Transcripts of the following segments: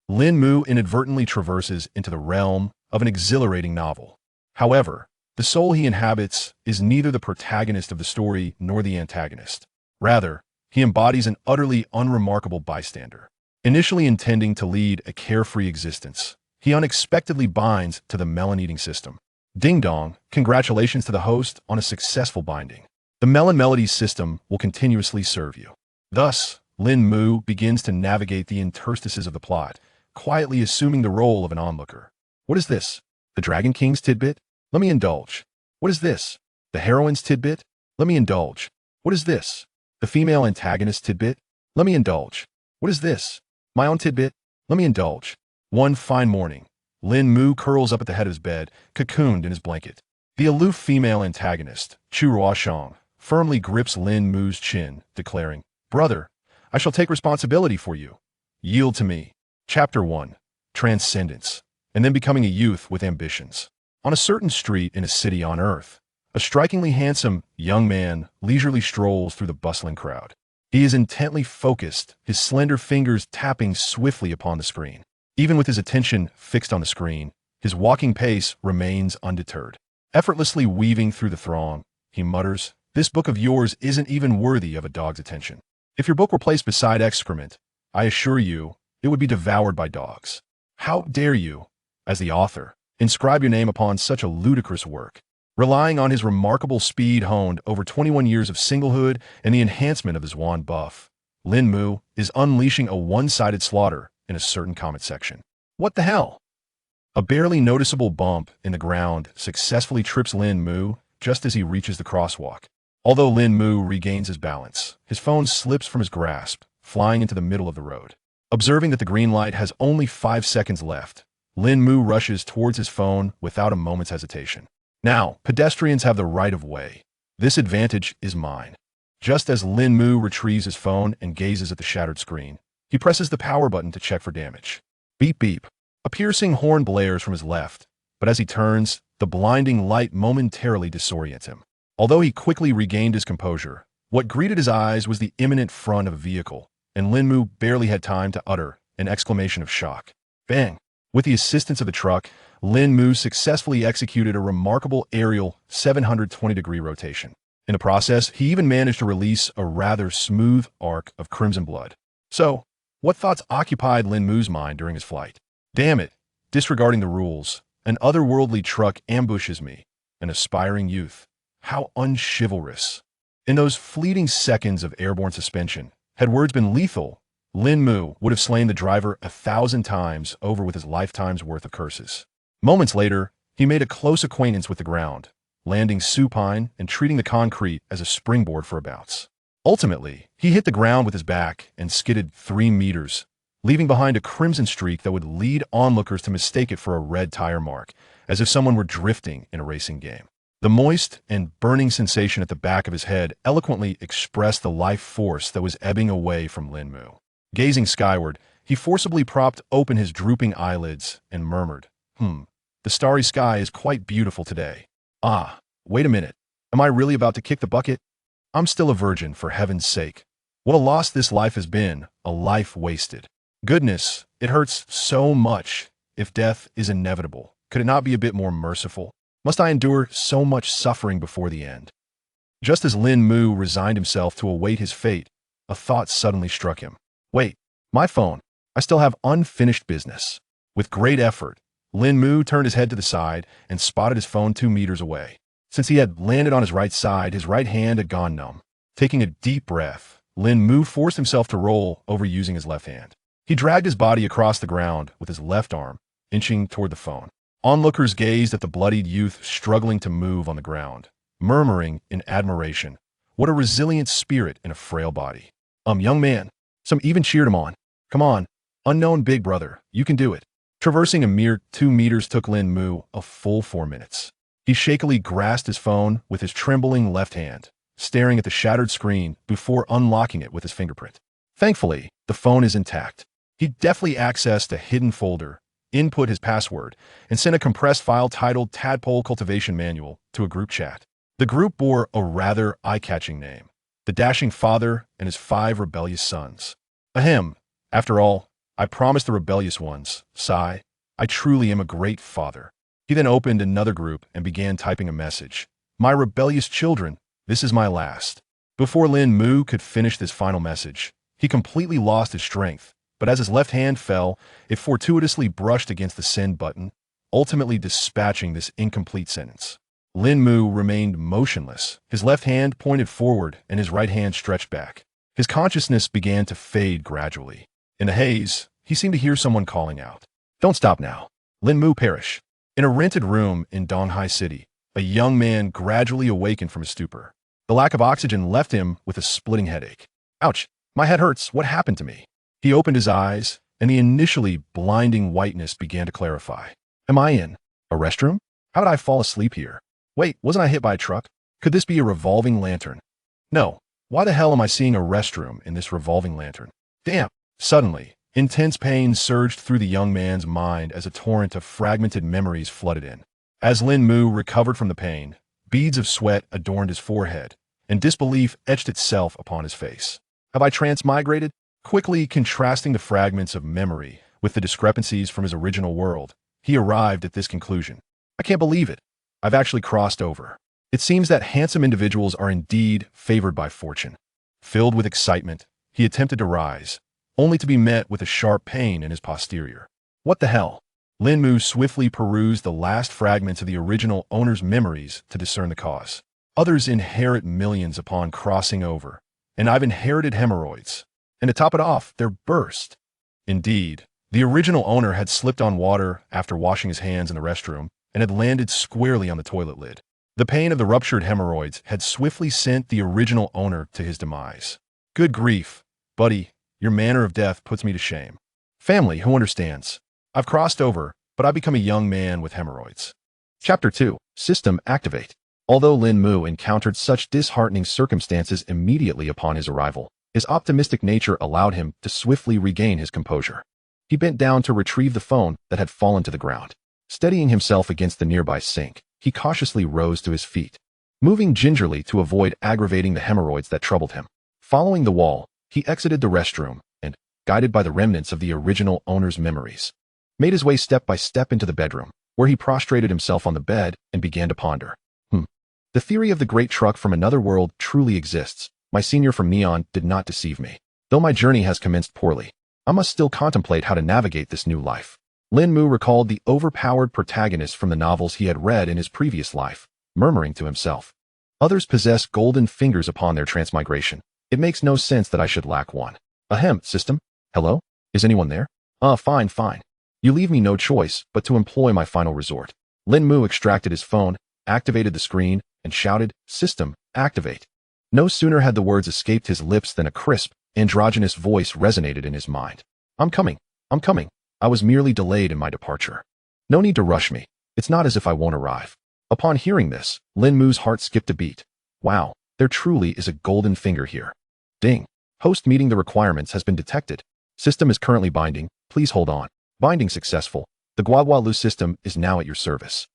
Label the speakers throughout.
Speaker 1: Lin Mu inadvertently traverses into the realm of an exhilarating novel. However, the soul he inhabits is neither the protagonist of the story nor the antagonist. Rather, he embodies an utterly unremarkable bystander. Initially intending to lead a carefree existence, he unexpectedly binds to the melon-eating system. Ding dong, congratulations to the host on a successful binding. The melon melody system will continuously serve you. Thus, Lin Mu begins to navigate the interstices of the plot, quietly assuming the role of an onlooker. What is this? The Dragon King's tidbit? Let me indulge. What is this? The heroine's tidbit? Let me indulge. What is this? The female antagonist tidbit? Let me indulge. What is this? My own tidbit? Let me indulge. One fine morning, Lin Mu curls up at the head of his bed, cocooned in his blanket. The aloof female antagonist, Chu Ruoshuang, firmly grips Lin Mu's chin, declaring, "Brother, I shall take responsibility for you. Yield to me." Chapter 1. Transcendence, and then becoming a youth with ambitions. On a certain street in a city on Earth, a strikingly handsome young man leisurely strolls through the bustling crowd. He is intently focused, his slender fingers tapping swiftly upon the screen. Even with his attention fixed on the screen, his walking pace remains undeterred. Effortlessly weaving through the throng, he mutters, "This book of yours isn't even worthy of a dog's attention. If your book were placed beside excrement, I assure you, it would be devoured by dogs. How dare you, as the author, inscribe your name upon such a ludicrous work?" Relying on his remarkable speed honed over 21 years of singlehood and the enhancement of his wand buff, Lin Mu is unleashing a one-sided slaughter in a certain comment section. What the hell? A barely noticeable bump in the ground successfully trips Lin Mu just as he reaches the crosswalk. Although Lin Mu regains his balance, his phone slips from his grasp, flying into the middle of the road. Observing that the green light has only 5 seconds left, Lin Mu rushes towards his phone without a moment's hesitation. Now, pedestrians have the right of way. This advantage is mine. Just as Lin Mu retrieves his phone and gazes at the shattered screen, he presses the power button to check for damage. Beep beep. A piercing horn blares from his left, but as he turns, the blinding light momentarily disorients him. Although he quickly regained his composure, what greeted his eyes was the imminent front of a vehicle, and Lin Mu barely had time to utter an exclamation of shock. Bang! With the assistance of the truck, Lin Mu successfully executed a remarkable aerial 720-degree rotation. In the process, he even managed to release a rather smooth arc of crimson blood. So, what thoughts occupied Lin Mu's mind during his flight? Damn it! Disregarding the rules, an otherworldly truck ambushes me, an aspiring youth. How unchivalrous. In those fleeting seconds of airborne suspension, had words been lethal, Lin Mu would have slain the driver 1,000 times over with his lifetime's worth of curses. Moments later, he made a close acquaintance with the ground, landing supine and treating the concrete as a springboard for a bounce. Ultimately, he hit the ground with his back and skidded 3 meters, leaving behind a crimson streak that would lead onlookers to mistake it for a red tire mark, as if someone were drifting in a racing game. The moist and burning sensation at the back of his head eloquently expressed the life force that was ebbing away from Lin Mu. Gazing skyward, he forcibly propped open his drooping eyelids and murmured, "The starry sky is quite beautiful today. Ah, wait a minute. Am I really about to kick the bucket? I'm still a virgin, for heaven's sake. What a loss this life has been, a life wasted. Goodness, it hurts so much. If death is inevitable, could it not be a bit more merciful? Must I endure so much suffering before the end?" Just as Lin Mu resigned himself to await his fate, a thought suddenly struck him. Wait, my phone. I still have unfinished business. With great effort, Lin Mu turned his head to the side and spotted his phone 2 meters away. Since he had landed on his right side, his right hand had gone numb. Taking a deep breath, Lin Mu forced himself to roll over using his left hand. He dragged his body across the ground with his left arm, inching toward the phone. Onlookers gazed at the bloodied youth struggling to move on the ground, murmuring in admiration, "What a resilient spirit in a frail body. Young man." Some even cheered him on. "Come on, unknown big brother, you can do it." Traversing a mere 2 meters took Lin Mu a full 4 minutes. He shakily grasped his phone with his trembling left hand, staring at the shattered screen before unlocking it with his fingerprint. Thankfully, the phone is intact. He deftly accessed a hidden folder, input his password, and sent a compressed file titled Tadpole Cultivation Manual to a group chat. The group bore a rather eye-catching name: The Dashing Father and His 5 Rebellious Sons. Ahem. After all, I promise the rebellious ones, sigh, I truly am a great father. He then opened another group and began typing a message. My rebellious children, this is my last. Before Lin Mu could finish this final message, he completely lost his strength, but as his left hand fell, it fortuitously brushed against the send button, ultimately dispatching this incomplete sentence. Lin Mu remained motionless, his left hand pointed forward and his right hand stretched back. His consciousness began to fade gradually. In the haze, he seemed to hear someone calling out, "Don't stop now. Lin Mu perish." In a rented room in Donghai City, a young man gradually awakened from his stupor. The lack of oxygen left him with a splitting headache. Ouch, my head hurts, what happened to me? He opened his eyes, and the initially blinding whiteness began to clarify. Am I in a restroom? How did I fall asleep here? Wait, wasn't I hit by a truck? Could this be a revolving lantern? No, why the hell am I seeing a restroom in this revolving lantern? Damn! Suddenly, intense pain surged through the young man's mind as a torrent of fragmented memories flooded in. As Lin Mu recovered from the pain, beads of sweat adorned his forehead, and disbelief etched itself upon his face. Have I transmigrated? Quickly contrasting the fragments of memory with the discrepancies from his original world, he arrived at this conclusion. I can't believe it. I've actually crossed over. It seems that handsome individuals are indeed favored by fortune. Filled with excitement, he attempted to rise, only to be met with a sharp pain in his posterior. What the hell? Lin Mu swiftly perused the last fragments of the original owner's memories to discern the cause. Others inherit millions upon crossing over, and I've inherited hemorrhoids. And to top it off, they're burst. Indeed, the original owner had slipped on water after washing his hands in the restroom and had landed squarely on the toilet lid. The pain of the ruptured hemorrhoids had swiftly sent the original owner to his demise. Good grief, buddy, your manner of death puts me to shame. Family, who understands? I've crossed over, but I become a young man with hemorrhoids. Chapter 2. System Activate. Although Lin Mu encountered such disheartening circumstances immediately upon his arrival, his optimistic nature allowed him to swiftly regain his composure. He bent down to retrieve the phone that had fallen to the ground. Steadying himself against the nearby sink, he cautiously rose to his feet, moving gingerly to avoid aggravating the hemorrhoids that troubled him. Following the wall, he exited the restroom and, guided by the remnants of the original owner's memories, made his way step by step into the bedroom, where he prostrated himself on the bed and began to ponder. The theory of the great truck from another world truly exists. My senior from Neon did not deceive me. Though my journey has commenced poorly, I must still contemplate how to navigate this new life. Lin Mu recalled the overpowered protagonist from the novels he had read in his previous life, murmuring to himself. Others possess golden fingers upon their transmigration. It makes no sense that I should lack one. Ahem, system? Hello? Is anyone there? Fine. You leave me no choice but to employ my final resort. Lin Mu extracted his phone, activated the screen, and shouted, System, activate. No sooner had the words escaped his lips than a crisp, androgynous voice resonated in his mind. I'm coming. I was merely delayed in my departure. No need to rush me. It's not as if I won't arrive. Upon hearing this, Lin Mu's heart skipped a beat. Wow, there truly is a golden finger here. Ding. Host meeting the requirements has been detected. System is currently binding. Please hold on. Binding successful. The Guagualu system is now at your service.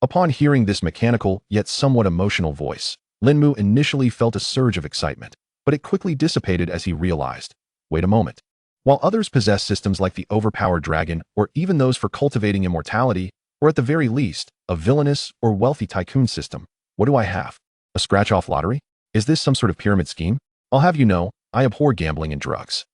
Speaker 1: Upon hearing this mechanical yet somewhat emotional voice, Lin Mu initially felt a surge of excitement, but it quickly dissipated as he realized. Wait a moment. While others possess systems like the overpowered dragon, or even those for cultivating immortality, or at the very least, a villainous or wealthy tycoon system, what do I have? A scratch-off lottery? Is this some sort of pyramid scheme? I'll have you know, I abhor gambling and drugs.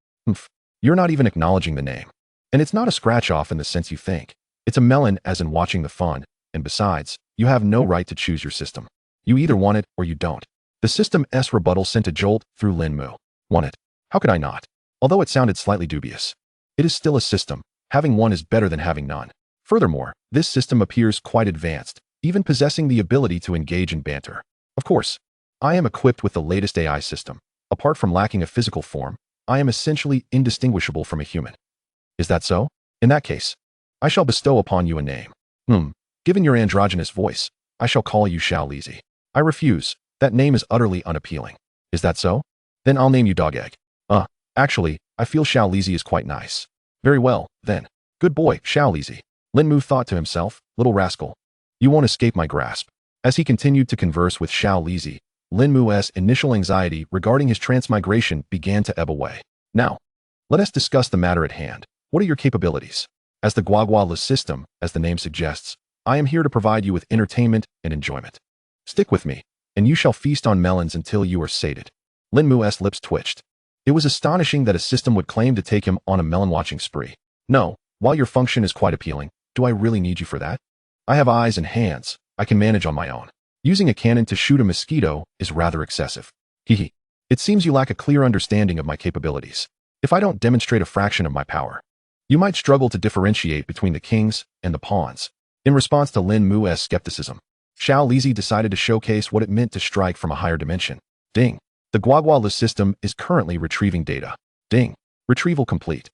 Speaker 1: You're not even acknowledging the name. And it's not a scratch-off in the sense you think. It's a melon as in watching the fun, and besides, you have no right to choose your system. You either want it or you don't. The system's rebuttal sent a jolt through Lin Mu. Want it? How could I not? Although it sounded slightly dubious. It is still a system. Having one is better than having none. Furthermore, this system appears quite advanced, even possessing the ability to engage in banter. Of course, I am equipped with the latest AI system. Apart from lacking a physical form, I am essentially indistinguishable from a human. Is that so? In that case, I shall bestow upon you a name. Given your androgynous voice, I shall call you Xiao Lizi. I refuse. That name is utterly unappealing. Is that so? Then I'll name you Dog Egg. Actually, I feel Xiao Lizi is quite nice. Very well, then. Good boy, Xiao Lizi. Lin Mu thought to himself, little rascal. You won't escape my grasp. As he continued to converse with Xiao Lizi, Lin Mu's initial anxiety regarding his transmigration began to ebb away. Now, let us discuss the matter at hand. What are your capabilities? As the Guagualus system, as the name suggests, I am here to provide you with entertainment and enjoyment. Stick with me, and you shall feast on melons until you are sated. Lin Mu's lips twitched. It was astonishing that a system would claim to take him on a melon-watching spree. No, while your function is quite appealing, do I really need you for that? I have eyes and hands. I can manage on my own. Using a cannon to shoot a mosquito is rather excessive. Hehe. It seems you lack a clear understanding of my capabilities. If I don't demonstrate a fraction of my power, you might struggle to differentiate between the kings and the pawns. In response to Lin Mu's skepticism, Xiao Lizi decided to showcase what it meant to strike from a higher dimension. Ding. The Guagualus system is currently retrieving data. Ding. Retrieval complete.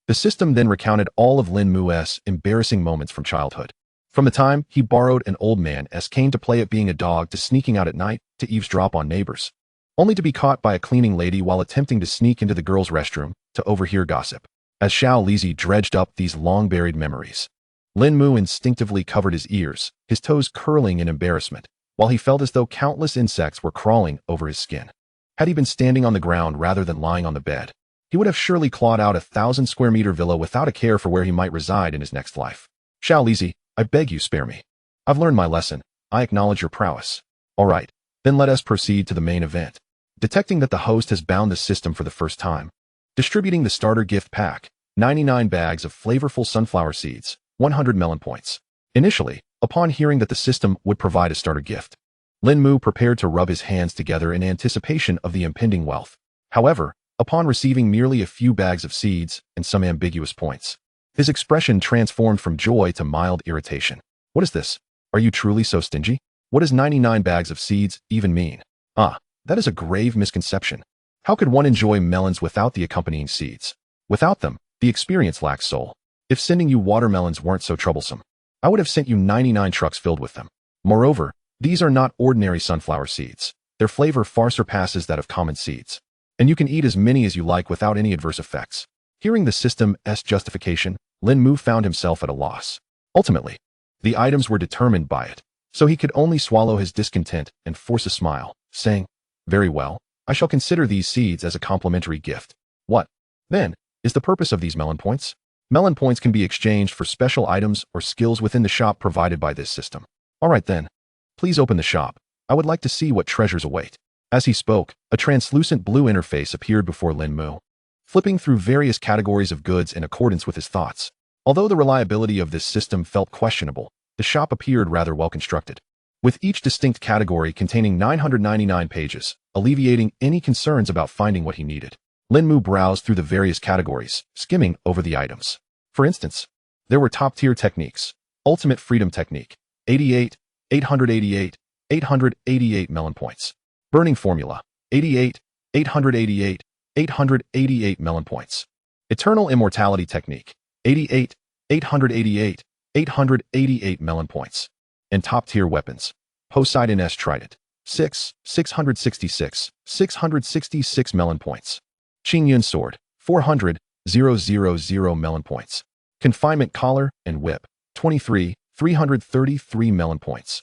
Speaker 1: The system then recounted all of Lin Mu's embarrassing moments from childhood. From the time he borrowed an old man's cane to play at being a dog to sneaking out at night to eavesdrop on neighbors, only to be caught by a cleaning lady while attempting to sneak into the girls' restroom to overhear gossip. As Xiao Lizi dredged up these long-buried memories, Lin Mu instinctively covered his ears, his toes curling in embarrassment, while he felt as though countless insects were crawling over his skin. Had he been standing on the ground rather than lying on the bed, he would have surely clawed out a 1,000-square-meter villa without a care for where he might reside in his next life. Xiao Lizi, I beg you spare me. I've learned my lesson. I acknowledge your prowess. All right, then let us proceed to the main event. Detecting that the host has bound the system for the first time, distributing the starter gift pack, 99 bags of flavorful sunflower seeds, 100 melon points. Initially, upon hearing that the system would provide a starter gift, Lin Mu prepared to rub his hands together in anticipation of the impending wealth. However, upon receiving merely a few bags of seeds and some ambiguous points, his expression transformed from joy to mild irritation. What is this? Are you truly so stingy? What does 99 bags of seeds even mean? That is a grave misconception. How could one enjoy melons without the accompanying seeds? Without them, the experience lacks soul. If sending you watermelons weren't so troublesome, I would have sent you 99 trucks filled with them. Moreover, these are not ordinary sunflower seeds. Their flavor far surpasses that of common seeds, and you can eat as many as you like without any adverse effects. Hearing the system's justification, Lin Mu found himself at a loss. Ultimately, the items were determined by it, so he could only swallow his discontent and force a smile, saying, "Very well, I shall consider these seeds as a complimentary gift." What, then, is the purpose of these melon points? Melon points can be exchanged for special items or skills within the shop provided by this system. All right then. Please open the shop. I would like to see what treasures await. As he spoke, a translucent blue interface appeared before Lin Mu, flipping through various categories of goods in accordance with his thoughts. Although the reliability of this system felt questionable, the shop appeared rather well constructed, with each distinct category containing 999 pages, alleviating any concerns about finding what he needed. Lin Mu browsed through the various categories, skimming over the items. For instance, there were top-tier techniques, Ultimate Freedom Technique, 88, 888, 888 melon points. Burning Formula, 88, 888, 888 melon points. Eternal Immortality Technique, 88, 888, 888 melon points. And top-tier weapons, Poseidon's Trident, 666, 666 melon points. Qingyun Sword, 400, 000 melon points. Confinement Collar and Whip, 23, 333 melon points.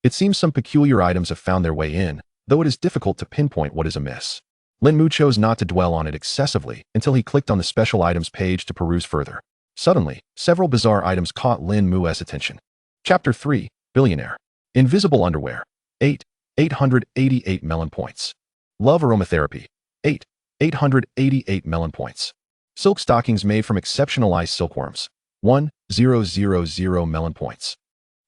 Speaker 1: It seems some peculiar items have found their way in, though it is difficult to pinpoint what is amiss. Lin Mu chose not to dwell on it excessively until he clicked on the special items page to peruse further. Suddenly, several bizarre items caught Lin Mu's attention. Chapter 3, Billionaire. Invisible Underwear, 8, 888 melon points. Love Aromatherapy, 8, 888 melon points. Silk Stockings made from exceptionalized silkworms, 1,000 melon points.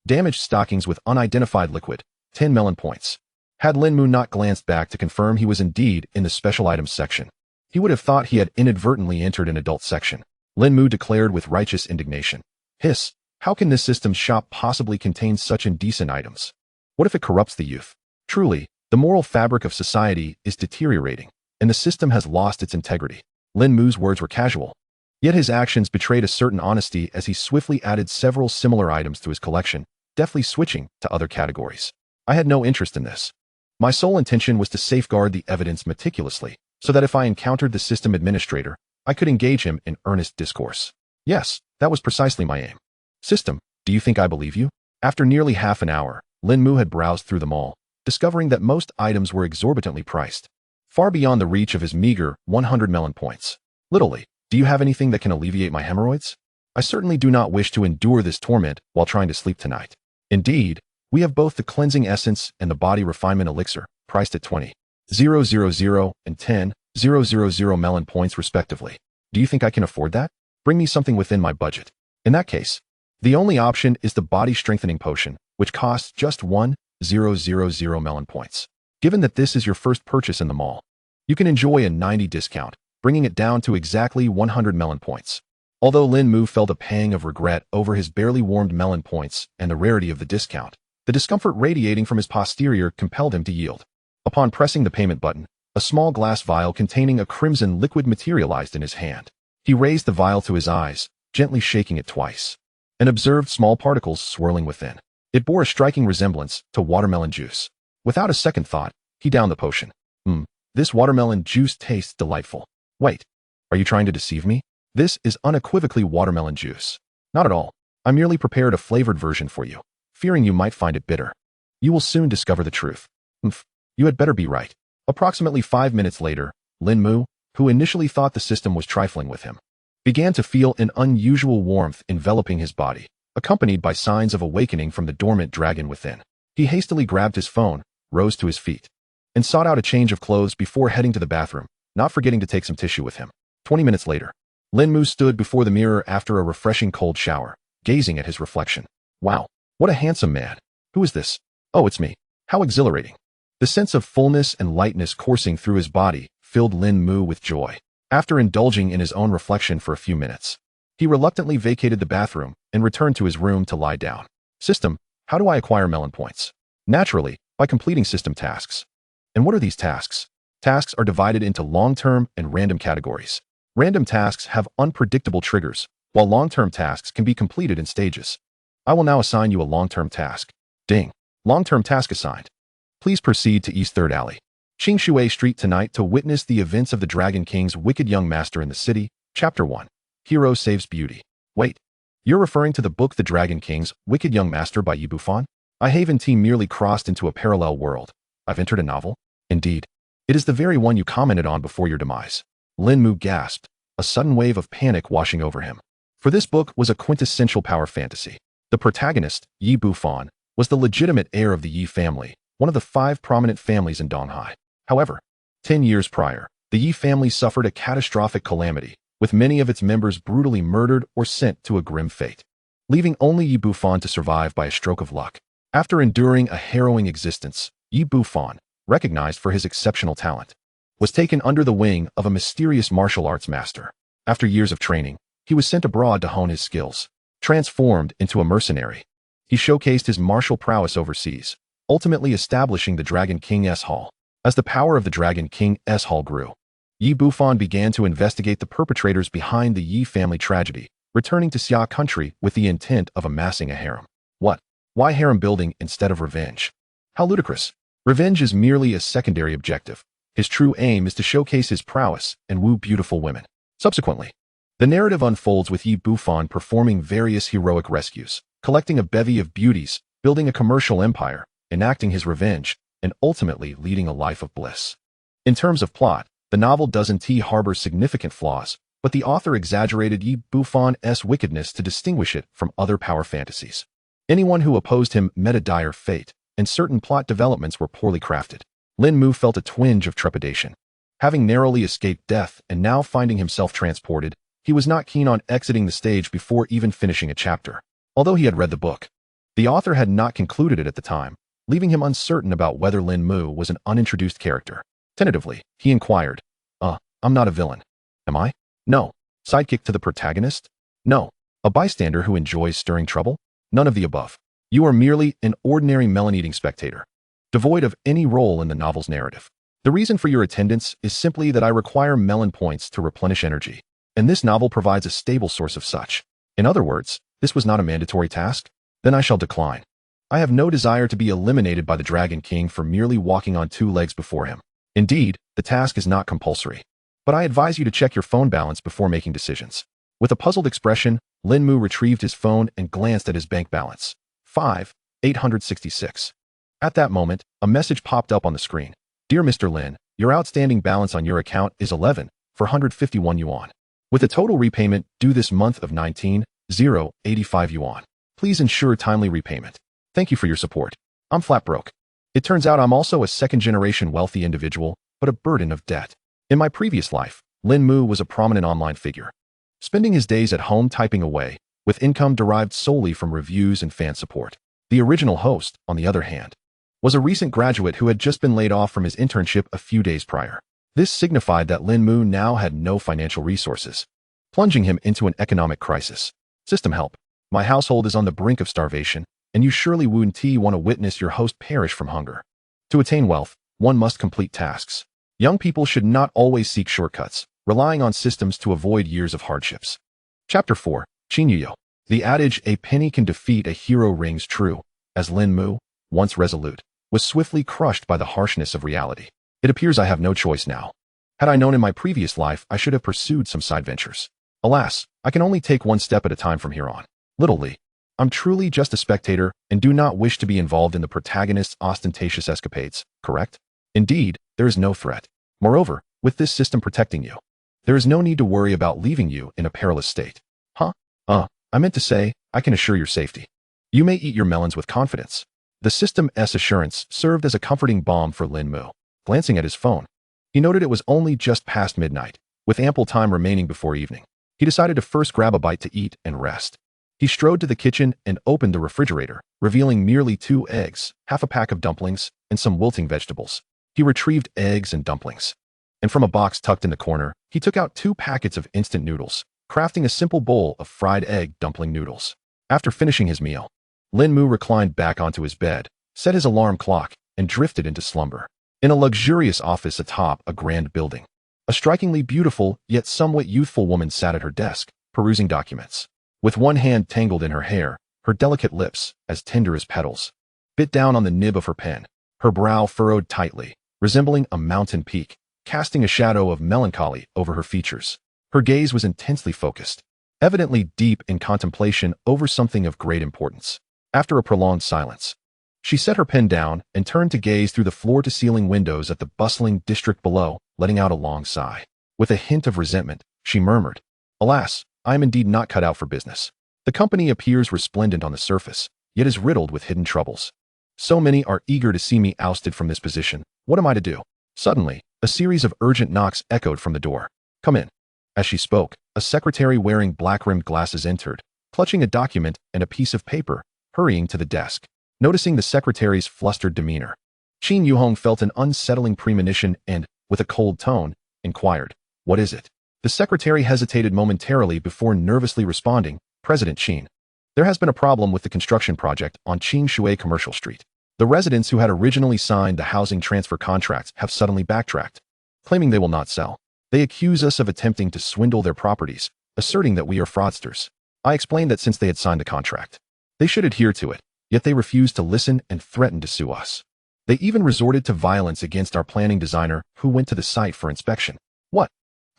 Speaker 1: Damaged stockings with unidentified liquid, 10 melon points. Had Lin Mu not glanced back to confirm he was indeed in the special items section, he would have thought he had inadvertently entered an adult section. Lin Mu declared with righteous indignation, "Hiss, how can this system's shop possibly contain such indecent items? What if it corrupts the youth? Truly, the moral fabric of society is deteriorating, and the system has lost its integrity." Lin Mu's words were casual, yet his actions betrayed a certain honesty as he swiftly added several similar items to his collection, deftly switching to other categories. I had no interest in this. My sole intention was to safeguard the evidence meticulously, so that if I encountered the system administrator, I could engage him in earnest discourse. Yes, that was precisely my aim. System, do you think I believe you? After nearly half an hour, Lin Mu had browsed through them all, discovering that most items were exorbitantly priced, far beyond the reach of his meager 100 melon points. Literally, Do you have anything that can alleviate my hemorrhoids? I certainly do not wish to endure this torment while trying to sleep tonight. Indeed, we have both the cleansing essence and the body refinement elixir, priced at 20,000 and 10,000 melon points respectively. Do you think I can afford that? Bring me something within my budget. In that case, the only option is the body strengthening potion, which costs just 1,000 melon points. Given that this is your first purchase in the mall, you can enjoy a 90 discount, bringing it down to exactly 100 melon points. Although Lin Mu felt a pang of regret over his barely warmed melon points and the rarity of the discount, the discomfort radiating from his posterior compelled him to yield. Upon pressing the payment button, a small glass vial containing a crimson liquid materialized in his hand. He raised the vial to his eyes, gently shaking it twice, and observed small particles swirling within. It bore a striking resemblance to watermelon juice. Without a second thought, he downed the potion. This watermelon juice tastes delightful. Wait, are you trying to deceive me? This is unequivocally watermelon juice. Not at all. I merely prepared a flavored version for you, fearing you might find it bitter. You will soon discover the truth. You had better be right. Approximately 5 minutes later, Lin Mu, who initially thought the system was trifling with him, began to feel an unusual warmth enveloping his body, accompanied by signs of awakening from the dormant dragon within. He hastily grabbed his phone, rose to his feet, and sought out a change of clothes before heading to the bathroom, not forgetting to take some tissue with him. 20 minutes later, Lin Mu stood before the mirror after a refreshing cold shower, gazing at his reflection. Wow, what a handsome man. Who is this? Oh, it's me. How exhilarating. The sense of fullness and lightness coursing through his body filled Lin Mu with joy. After indulging in his own reflection for a few minutes, he reluctantly vacated the bathroom and returned to his room to lie down. System, how do I acquire melon points? Naturally, by completing system tasks. And what are these tasks? Tasks are divided into long-term and random categories. Random tasks have unpredictable triggers, while long-term tasks can be completed in stages. I will now assign you a long-term task. Ding. Long-term task assigned. Please proceed to East 3rd Alley, Qingshui Street tonight to witness the events of the Dragon King's wicked young master in the city. Chapter 1. Hero Saves Beauty. Wait, you're referring to the book The Dragon King's Wicked Young Master by Yi Bufan? I Haven team merely crossed into a parallel world. I've entered a novel? Indeed. It is the very one you commented on before your demise. Lin Mu gasped, a sudden wave of panic washing over him. For this book was a quintessential power fantasy. The protagonist, Yi Bufan, was the legitimate heir of the Yi family, one of the 5 prominent families in Donghai. However, 10 years prior, the Yi family suffered a catastrophic calamity, with many of its members brutally murdered or sent to a grim fate, leaving only Yi Bufan to survive by a stroke of luck. After enduring a harrowing existence, Yi Bufan, recognized for his exceptional talent, was taken under the wing of a mysterious martial arts master. After years of training, he was sent abroad to hone his skills. Transformed into a mercenary, he showcased his martial prowess overseas, ultimately establishing the Dragon King's Hall. As the power of the Dragon King's Hall grew, Yi Bufan began to investigate the perpetrators behind the Yi family tragedy, returning to Xia country with the intent of amassing a harem. What? Why harem building instead of revenge? How ludicrous. Revenge is merely a secondary objective. His true aim is to showcase his prowess and woo beautiful women. Subsequently, the narrative unfolds with Yi Bufan performing various heroic rescues, collecting a bevy of beauties, building a commercial empire, enacting his revenge, and ultimately leading a life of bliss. In terms of plot, the novel doesn't harbor significant flaws, but the author exaggerated Yi Bufan's wickedness to distinguish it from other power fantasies. Anyone who opposed him met a dire fate, and certain plot developments were poorly crafted. Lin Mu felt a twinge of trepidation. Having narrowly escaped death and now finding himself transported, he was not keen on exiting the stage before even finishing a chapter. Although he had read the book, the author had not concluded it at the time, leaving him uncertain about whether Lin Mu was an unintroduced character. Tentatively, he inquired, I'm not a villain. Am I? No. Sidekick to the protagonist? No. A bystander who enjoys stirring trouble? None of the above. You are merely an ordinary melon-eating spectator, devoid of any role in the novel's narrative. The reason for your attendance is simply that I require melon points to replenish energy, and this novel provides a stable source of such. In other words, this was not a mandatory task? Then I shall decline. I have no desire to be eliminated by the Dragon King for merely walking on 2 legs before him. Indeed, the task is not compulsory, but I advise you to check your phone balance before making decisions. With a puzzled expression, Lin Mu retrieved his phone and glanced at his bank balance. 5,866. At that moment, a message popped up on the screen. Dear Mr. Lin, your outstanding balance on your account is 11,451 yuan. with a total repayment due this month of 19,085 yuan. Please ensure timely repayment. Thank you for your support. I'm flat broke. It turns out I'm also a second-generation wealthy individual, but a burden of debt. In my previous life, Lin Mu was a prominent online figure, spending his days at home typing away, with income derived solely from reviews and fan support. The original host, on the other hand, was a recent graduate who had just been laid off from his internship a few days prior. This signified that Lin Mu now had no financial resources, plunging him into an economic crisis. System help. My household is on the brink of starvation, and you surely wouldn't want to witness your host perish from hunger. To attain wealth, one must complete tasks. Young people should not always seek shortcuts, relying on systems to avoid years of hardships. Chapter 4. Qingyuyo. The adage, a penny can defeat a hero, rings true, as Lin Mu, once resolute, was swiftly crushed by the harshness of reality. It appears I have no choice now. Had I known in my previous life, I should have pursued some side ventures. Alas, I can only take one step at a time from here on. Little Lee. I'm truly just a spectator and do not wish to be involved in the protagonist's ostentatious escapades, correct? Indeed, there is no threat. Moreover, with this system protecting you, there is no need to worry about leaving you in a perilous state. I meant to say, I can assure your safety. You may eat your melons with confidence. The system's assurance served as a comforting balm for Lin Mu. Glancing at his phone, he noted it was only just past midnight, with ample time remaining before evening. He decided to first grab a bite to eat and rest. He strode to the kitchen and opened the refrigerator, revealing merely 2 eggs, half a pack of dumplings, and some wilting vegetables. He retrieved eggs and dumplings, and from a box tucked in the corner, he took out 2 packets of instant noodles, crafting a simple bowl of fried egg dumpling noodles. After finishing his meal, Lin Mu reclined back onto his bed, set his alarm clock, and drifted into slumber. In a luxurious office atop a grand building, a strikingly beautiful yet somewhat youthful woman sat at her desk, perusing documents. With one hand tangled in her hair, her delicate lips, as tender as petals, bit down on the nib of her pen, her brow furrowed tightly, resembling a mountain peak, casting a shadow of melancholy over her features. Her gaze was intensely focused, evidently deep in contemplation over something of great importance. After a prolonged silence, she set her pen down and turned to gaze through the floor-to-ceiling windows at the bustling district below, letting out a long sigh. With a hint of resentment, she murmured, "Alas, I am indeed not cut out for business. The company appears resplendent on the surface, yet is riddled with hidden troubles. So many are eager to see me ousted from this position. What am I to do?" Suddenly, a series of urgent knocks echoed from the door. "Come in." As she spoke, a secretary wearing black-rimmed glasses entered, clutching a document and a piece of paper, hurrying to the desk. Noticing the secretary's flustered demeanor, Qin Yuhong felt an unsettling premonition and, with a cold tone, inquired, "What is it?" The secretary hesitated momentarily before nervously responding, "President Qin, there has been a problem with the construction project on Qin Shui Commercial Street. The residents who had originally signed the housing transfer contracts have suddenly backtracked, claiming they will not sell. They accuse us of attempting to swindle their properties, asserting that we are fraudsters. I explained that since they had signed the contract, they should adhere to it, yet they refused to listen and threatened to sue us. They even resorted to violence against our planning designer who went to the site for inspection. What?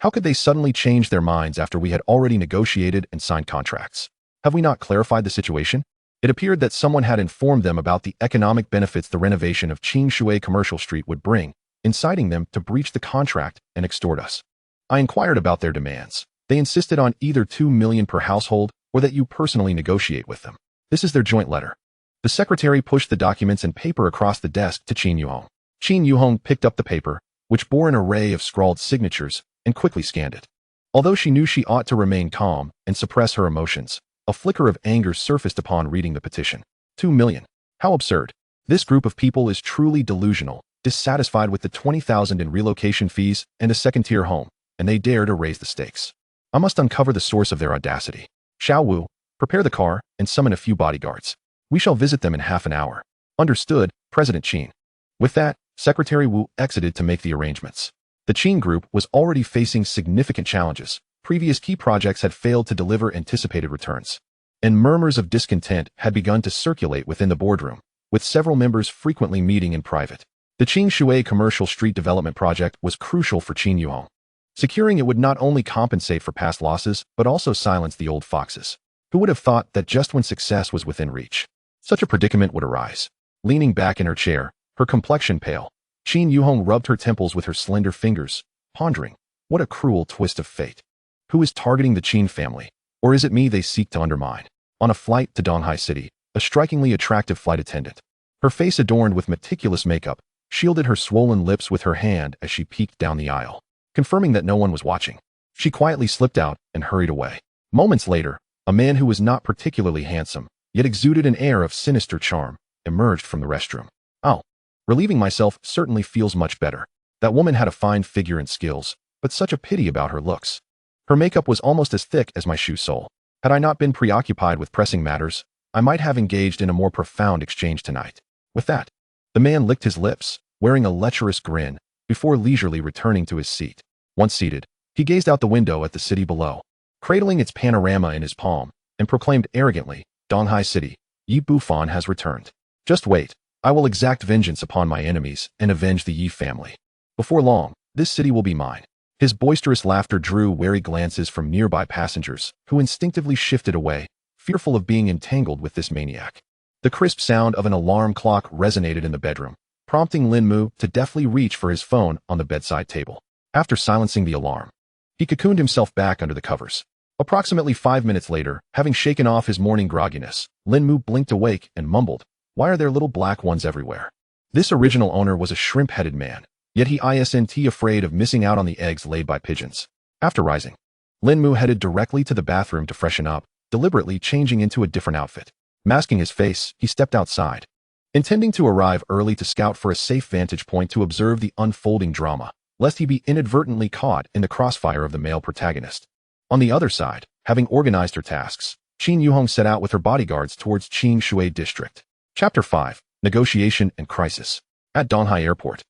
Speaker 1: How could they suddenly change their minds after we had already negotiated and signed contracts? Have we not clarified the situation?" It appeared that someone had informed them about the economic benefits the renovation of Qin Shui Commercial Street would bring, inciting them to breach the contract and extort us. I inquired about their demands. They insisted on either 2 million per household or that you personally negotiate with them. This is their joint letter. The secretary pushed the documents and paper across the desk to Qin Yuhong. Qin Yuhong picked up the paper, which bore an array of scrawled signatures, and quickly scanned it. Although she knew she ought to remain calm and suppress her emotions, a flicker of anger surfaced upon reading the petition. 2 million. How absurd. This group of people is truly delusional, dissatisfied with the 20,000 in relocation fees and a second-tier home, and they dare to raise the stakes. I must uncover the source of their audacity. Xiao Wu, prepare the car and summon a few bodyguards. We shall visit them in half an hour. Understood, President Qin. With that, Secretary Wu exited to make the arrangements. The Qin group was already facing significant challenges. Previous key projects had failed to deliver anticipated returns, and murmurs of discontent had begun to circulate within the boardroom, with several members frequently meeting in private. The Qin Shui Commercial Street Development Project was crucial for Qin Yuhong. Securing it would not only compensate for past losses, but also silence the old foxes. Who would have thought that just when success was within reach, such a predicament would arise? Leaning back in her chair, her complexion pale, Qin Yuhong rubbed her temples with her slender fingers, pondering, what a cruel twist of fate. Who is targeting the Qin family? Or is it me they seek to undermine? On a flight to Donghai City, a strikingly attractive flight attendant, her face adorned with meticulous makeup, shielded her swollen lips with her hand as she peeked down the aisle. Confirming that no one was watching, she quietly slipped out and hurried away. Moments later, a man who was not particularly handsome, yet exuded an air of sinister charm, emerged from the restroom. Oh, relieving myself certainly feels much better. That woman had a fine figure and skills, but such a pity about her looks. Her makeup was almost as thick as my shoe sole. Had I not been preoccupied with pressing matters, I might have engaged in a more profound exchange tonight. With that, the man licked his lips, wearing a lecherous grin, before leisurely returning to his seat. Once seated, he gazed out the window at the city below, cradling its panorama in his palm, and proclaimed arrogantly, "Donghai City, Yi Bufan has returned. Just wait, I will exact vengeance upon my enemies and avenge the Yi family. Before long, this city will be mine." His boisterous laughter drew wary glances from nearby passengers, who instinctively shifted away, fearful of being entangled with this maniac. The crisp sound of an alarm clock resonated in the bedroom, prompting Lin Mu to deftly reach for his phone on the bedside table. After silencing the alarm, he cocooned himself back under the covers. Approximately 5 minutes later, having shaken off his morning grogginess, Lin Mu blinked awake and mumbled, "Why are there little black ones everywhere?" This original owner was a shrimp-headed man, yet he isn't afraid of missing out on the eggs laid by pigeons. After rising, Lin Mu headed directly to the bathroom to freshen up, deliberately changing into a different outfit. Masking his face, he stepped outside, intending to arrive early to scout for a safe vantage point to observe the unfolding drama, lest he be inadvertently caught in the crossfire of the male protagonist. On the other side, having organized her tasks, Qin Yuhong set out with her bodyguards towards Qing Shui District. Chapter 5. Negotiation and Crisis. At Donghai Airport,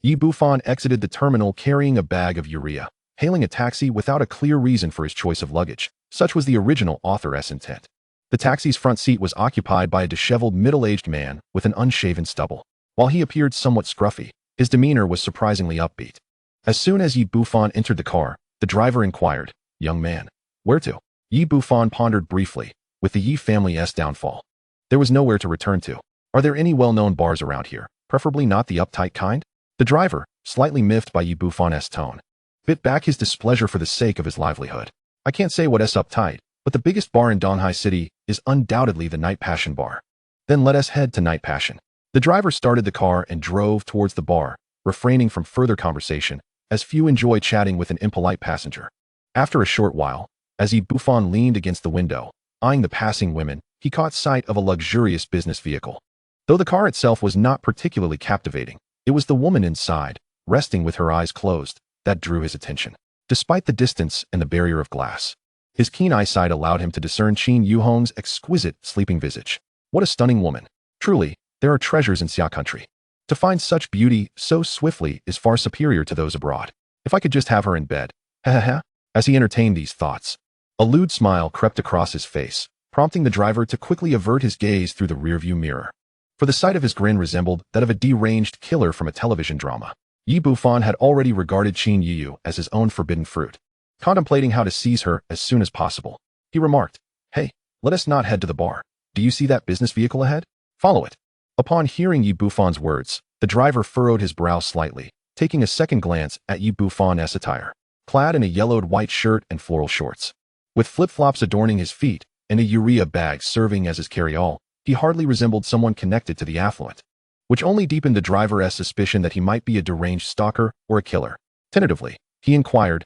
Speaker 1: Yi Bufan exited the terminal carrying a bag of urea, hailing a taxi without a clear reason for his choice of luggage. Such was the original author's intent. The taxi's front seat was occupied by a disheveled middle-aged man with an unshaven stubble. While he appeared somewhat scruffy, his demeanor was surprisingly upbeat. As soon as Yi Bufan entered the car, the driver inquired, "Young man, where to?" Yi Bufan pondered briefly. With the Yi family's downfall, there was nowhere to return to. "Are there any well-known bars around here, preferably not the uptight kind?" The driver, slightly miffed by Yi Bufan's tone, bit back his displeasure for the sake of his livelihood. "I can't say what's uptight, but the biggest bar in Donghai City is undoubtedly the Night Passion bar." "Then let us head to Night Passion." The driver started the car and drove towards the bar, refraining from further conversation, as few enjoy chatting with an impolite passenger. After a short while, as Yi Bufan leaned against the window, eyeing the passing women, he caught sight of a luxurious business vehicle. Though the car itself was not particularly captivating, it was the woman inside, resting with her eyes closed, that drew his attention. Despite the distance and the barrier of glass, his keen eyesight allowed him to discern Qin Yuhong's exquisite sleeping visage. What a stunning woman. Truly, there are treasures in Xia country. To find such beauty so swiftly is far superior to those abroad. If I could just have her in bed. Ha ha ha. As he entertained these thoughts, a lewd smile crept across his face, prompting the driver to quickly avert his gaze through the rearview mirror. For the sight of his grin resembled that of a deranged killer from a television drama. Yi Bufan had already regarded Qin Yu as his own forbidden fruit. Contemplating how to seize her as soon as possible, he remarked, "Hey, let us not head to the bar. Do you see that business vehicle ahead? Follow it." Upon hearing Yi Bufan's words, the driver furrowed his brow slightly, taking a second glance at Yi Bufan's attire. Clad in a yellowed white shirt and floral shorts, with flip-flops adorning his feet and a urea bag serving as his carry-all, he hardly resembled someone connected to the affluent, which only deepened the driver's suspicion that he might be a deranged stalker or a killer. Tentatively, he inquired,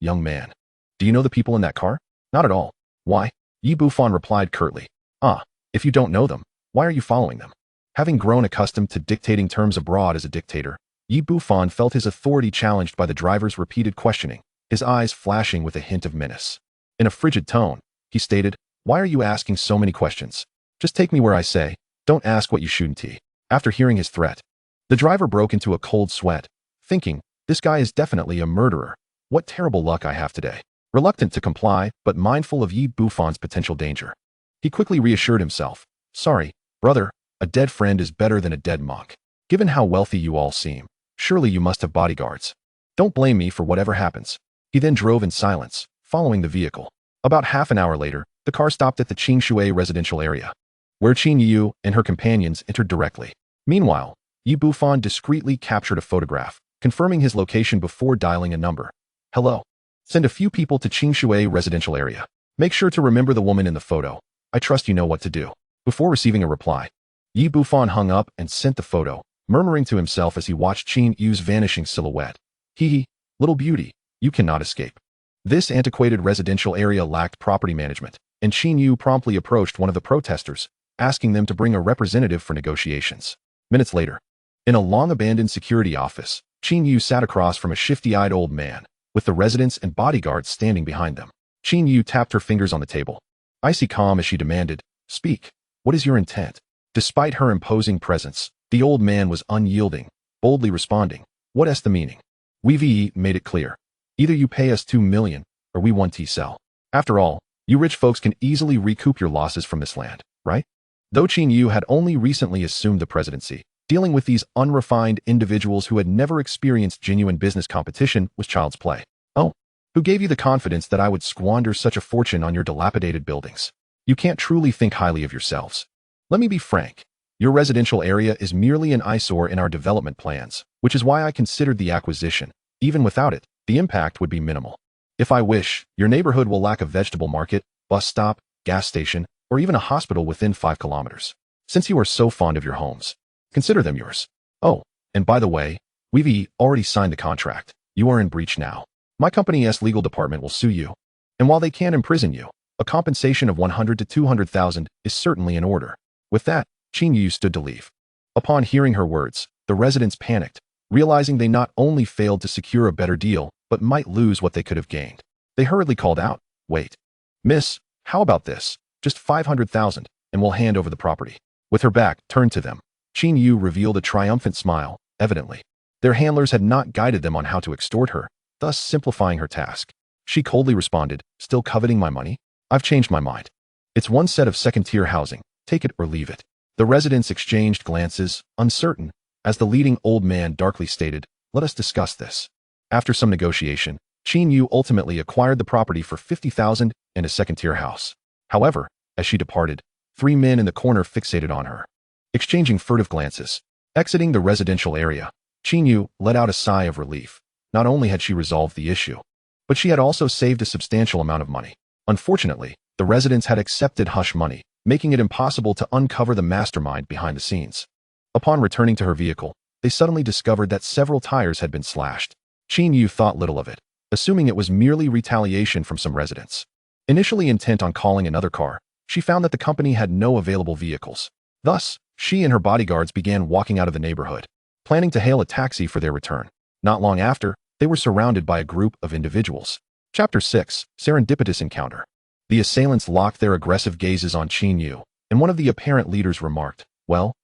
Speaker 1: "Young man, do you know the people in that car?" "Not at all." "Why?" Yi Bufan replied curtly. "Ah, if you don't know them, why are you following them?" Having grown accustomed to dictating terms abroad as a dictator, Yi Bufan felt his authority challenged by the driver's repeated questioning, his eyes flashing with a hint of menace. In a frigid tone, he stated, "Why are you asking so many questions? Just take me where I say, don't ask what you shouldn't." After hearing his threat, the driver broke into a cold sweat, thinking, "This guy is definitely a murderer. What terrible luck I have today." Reluctant to comply, but mindful of Yi Bufan's potential danger, he quickly reassured himself, "Sorry, brother, a dead friend is better than a dead monk. Given how wealthy you all seem, surely you must have bodyguards. Don't blame me for whatever happens." He then drove in silence, following the vehicle. About half an hour later, the car stopped at the Qingshui residential area, where Qin Yu and her companions entered directly. Meanwhile, Yi Bufan discreetly captured a photograph, confirming his location before dialing a number. "Hello. Send a few people to Qingshui residential area. Make sure to remember the woman in the photo. I trust you know what to do. Before receiving a reply, Yi Bufan hung up and sent the photo, murmuring to himself as he watched Qin Yu's vanishing silhouette. Hee, little beauty, you cannot escape. This antiquated residential area lacked property management, and Qin Yu promptly approached one of the protesters, asking them to bring a representative for negotiations. Minutes later, in a long-abandoned security office, Qin Yu sat across from a shifty-eyed old man, with the residents and bodyguards standing behind them. Qin Yu tapped her fingers on the table, icy calm as she demanded, "Speak, what is your intent?" Despite her imposing presence, the old man was unyielding, boldly responding, "What's the meaning? We made it clear. Either you pay us 2 million, or we want to sell. After all, you rich folks can easily recoup your losses from this land, right?" Though Qin Yu had only recently assumed the presidency, dealing with these unrefined individuals who had never experienced genuine business competition was child's play. "Oh, who gave you the confidence that I would squander such a fortune on your dilapidated buildings? You can't truly think highly of yourselves. Let me be frank. Your residential area is merely an eyesore in our development plans, which is why I considered the acquisition. Even without it, the impact would be minimal. If I wish, your neighborhood will lack a vegetable market, bus stop, gas station, or even a hospital within 5 kilometers. Since you are so fond of your homes, consider them yours. Oh, and by the way, we've already signed the contract. You are in breach now. My company's legal department will sue you. And while they can imprison you, a compensation of 100 to 200,000 is certainly in order." With that, Qin Yu stood to leave. Upon hearing her words, the residents panicked, realizing they not only failed to secure a better deal, but might lose what they could have gained. They hurriedly called out, "Wait. Miss, how about this? Just 500,000, and we'll hand over the property." With her back turned to them, Qin Yu revealed a triumphant smile, evidently. Their handlers had not guided them on how to extort her, thus simplifying her task. She coldly responded, "Still coveting my money? I've changed my mind. It's one set of second-tier housing. Take it or leave it." The residents exchanged glances, uncertain, as the leading old man darkly stated, "Let us discuss this." After some negotiation, Qin Yu ultimately acquired the property for 50,000 and a second-tier house. However, as she departed, 3 men in the corner fixated on her, exchanging furtive glances. Exiting the residential area, Qin Yu let out a sigh of relief. Not only had she resolved the issue, but she had also saved a substantial amount of money. Unfortunately, the residents had accepted hush money, making it impossible to uncover the mastermind behind the scenes. Upon returning to her vehicle, they suddenly discovered that several tires had been slashed. Qin Yu thought little of it, assuming it was merely retaliation from some residents. Initially intent on calling another car, she found that the company had no available vehicles. Thus, she and her bodyguards began walking out of the neighborhood, planning to hail a taxi for their return. Not long after, they were surrounded by a group of individuals. Chapter 6, Serendipitous Encounter. The assailants locked their aggressive gazes on Qin Yu, and one of the apparent leaders remarked, Well,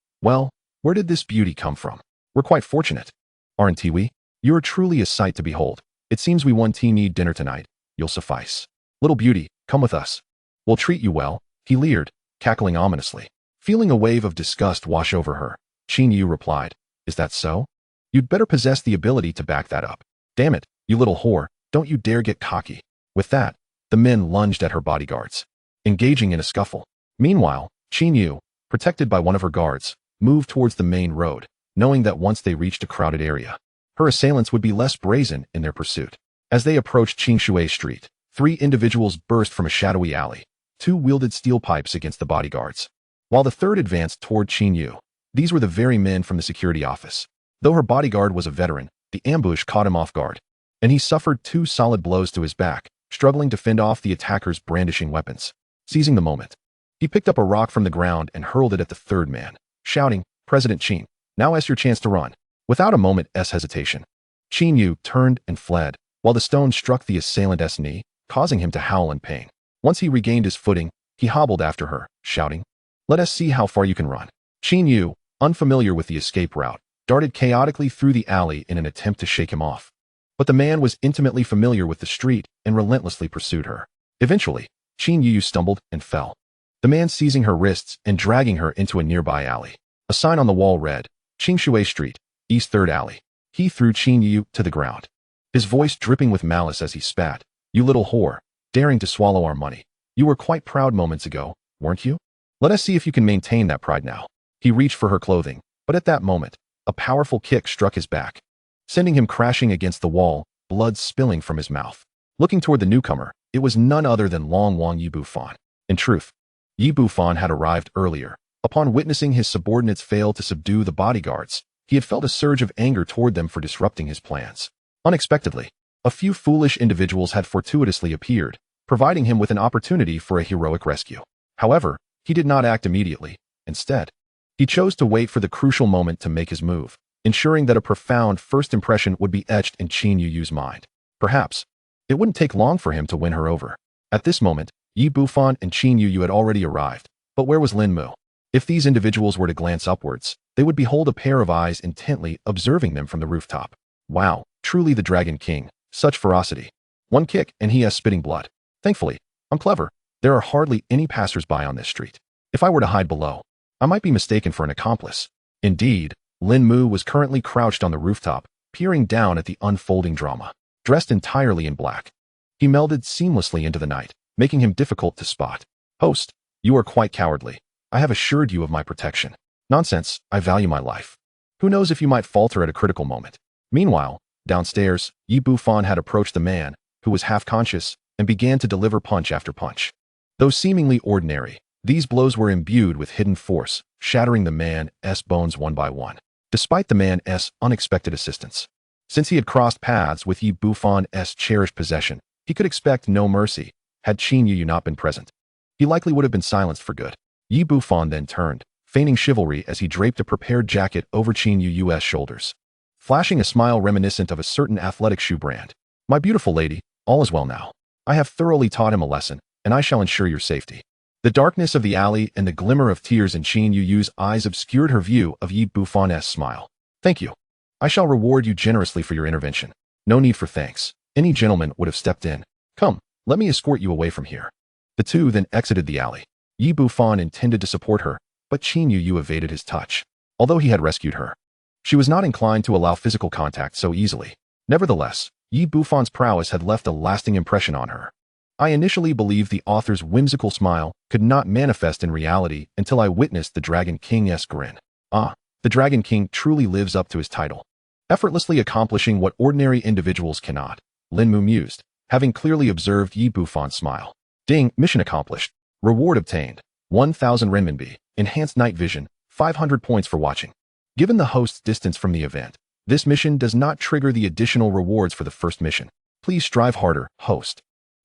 Speaker 1: where did this beauty come from? We're quite fortunate. Aren't we? You're truly a sight to behold. It seems we won need dinner tonight. You'll suffice. Little beauty, come with us. We'll treat you well," he leered, cackling ominously. Feeling a wave of disgust wash over her, Qin Yu replied, "Is that so? You'd better possess the ability to back that up. Damn it, you little whore, don't you dare get cocky." With that, the men lunged at her bodyguards, engaging in a scuffle. Meanwhile, Qin Yu, protected by one of her guards, moved towards the main road, knowing that once they reached a crowded area, her assailants would be less brazen in their pursuit. As they approached Qingshui Street, 3 individuals burst from a shadowy alley. 2 wielded steel pipes against the bodyguards, while the third advanced toward Qin Yu. These were the very men from the security office. Though her bodyguard was a veteran, the ambush caught him off guard, and he suffered 2 solid blows to his back, struggling to fend off the attackers brandishing weapons. Seizing the moment, he picked up a rock from the ground and hurled it at the third man, shouting, "President Qin, now is your chance to run." Without a moment's hesitation, Qin Yu turned and fled, while the stone struck the assailant's knee, causing him to howl in pain. Once he regained his footing, he hobbled after her, shouting, "Let us see how far you can run." Qin Yu, unfamiliar with the escape route, darted chaotically through the alley in an attempt to shake him off. But the man was intimately familiar with the street and relentlessly pursued her. Eventually, Qin Yu stumbled and fell, the man seizing her wrists and dragging her into a nearby alley. A sign on the wall read, "Qingshui Street, East 3rd Alley." He threw Qin Yu to the ground, his voice dripping with malice as he spat, "You little whore, daring to swallow our money. You were quite proud moments ago, weren't you? Let us see if you can maintain that pride now." He reached for her clothing, but at that moment, a powerful kick struck his back, sending him crashing against the wall, blood spilling from his mouth. Looking toward the newcomer, it was none other than Long Wang Yi Bufan. In truth, Yi Bufan had arrived earlier. Upon witnessing his subordinates fail to subdue the bodyguards, he had felt a surge of anger toward them for disrupting his plans. Unexpectedly, a few foolish individuals had fortuitously appeared, providing him with an opportunity for a heroic rescue. However, he did not act immediately. Instead, he chose to wait for the crucial moment to make his move, ensuring that a profound first impression would be etched in Qin Yuyu's mind. Perhaps, it wouldn't take long for him to win her over. At this moment, Yi Bufan and Qin Yuyu had already arrived, but where was Lin Mu? If these individuals were to glance upwards, they would behold a pair of eyes intently observing them from the rooftop. Wow, truly the Dragon King, such ferocity. One kick and he has spitting blood. Thankfully, I'm clever. There are hardly any passers-by on this street. If I were to hide below, I might be mistaken for an accomplice. Indeed, Lin Mu was currently crouched on the rooftop, peering down at the unfolding drama. Dressed entirely in black, he melded seamlessly into the night, making him difficult to spot. Host, you are quite cowardly. I have assured you of my protection. Nonsense, I value my life. Who knows if you might falter at a critical moment. Meanwhile, downstairs, Yi Bufan had approached the man, who was half-conscious, and began to deliver punch after punch. Though seemingly ordinary, these blows were imbued with hidden force, shattering the man's bones one by one, despite the man's unexpected assistance. Since he had crossed paths with Yi Bufan's cherished possession, he could expect no mercy. Had Qin Yuyu not been present, he likely would have been silenced for good. Yi Bufan then turned, feigning chivalry as he draped a prepared jacket over Qin Yuyu's shoulders, flashing a smile reminiscent of a certain athletic shoe brand. My beautiful lady, all is well now. I have thoroughly taught him a lesson, and I shall ensure your safety. The darkness of the alley and the glimmer of tears in Qin Yuyu's eyes obscured her view of Yi Bufan's smile. Thank you. I shall reward you generously for your intervention. No need for thanks. Any gentleman would have stepped in. Come, let me escort you away from here. The two then exited the alley. Yi Bufan intended to support her, but Qin Yuyu evaded his touch. Although he had rescued her, she was not inclined to allow physical contact so easily. Nevertheless, Yi Bufan's prowess had left a lasting impression on her. I initially believed the author's whimsical smile could not manifest in reality until I witnessed the Dragon King's grin. Ah, the Dragon King truly lives up to his title, effortlessly accomplishing what ordinary individuals cannot. Lin Mu mused, having clearly observed Yi Bufan's smile. Ding, mission accomplished. Reward obtained. 1,000 renminbi. Enhanced night vision. 500 points for watching. Given the host's distance from the event, this mission does not trigger the additional rewards for the first mission. Please strive harder, host.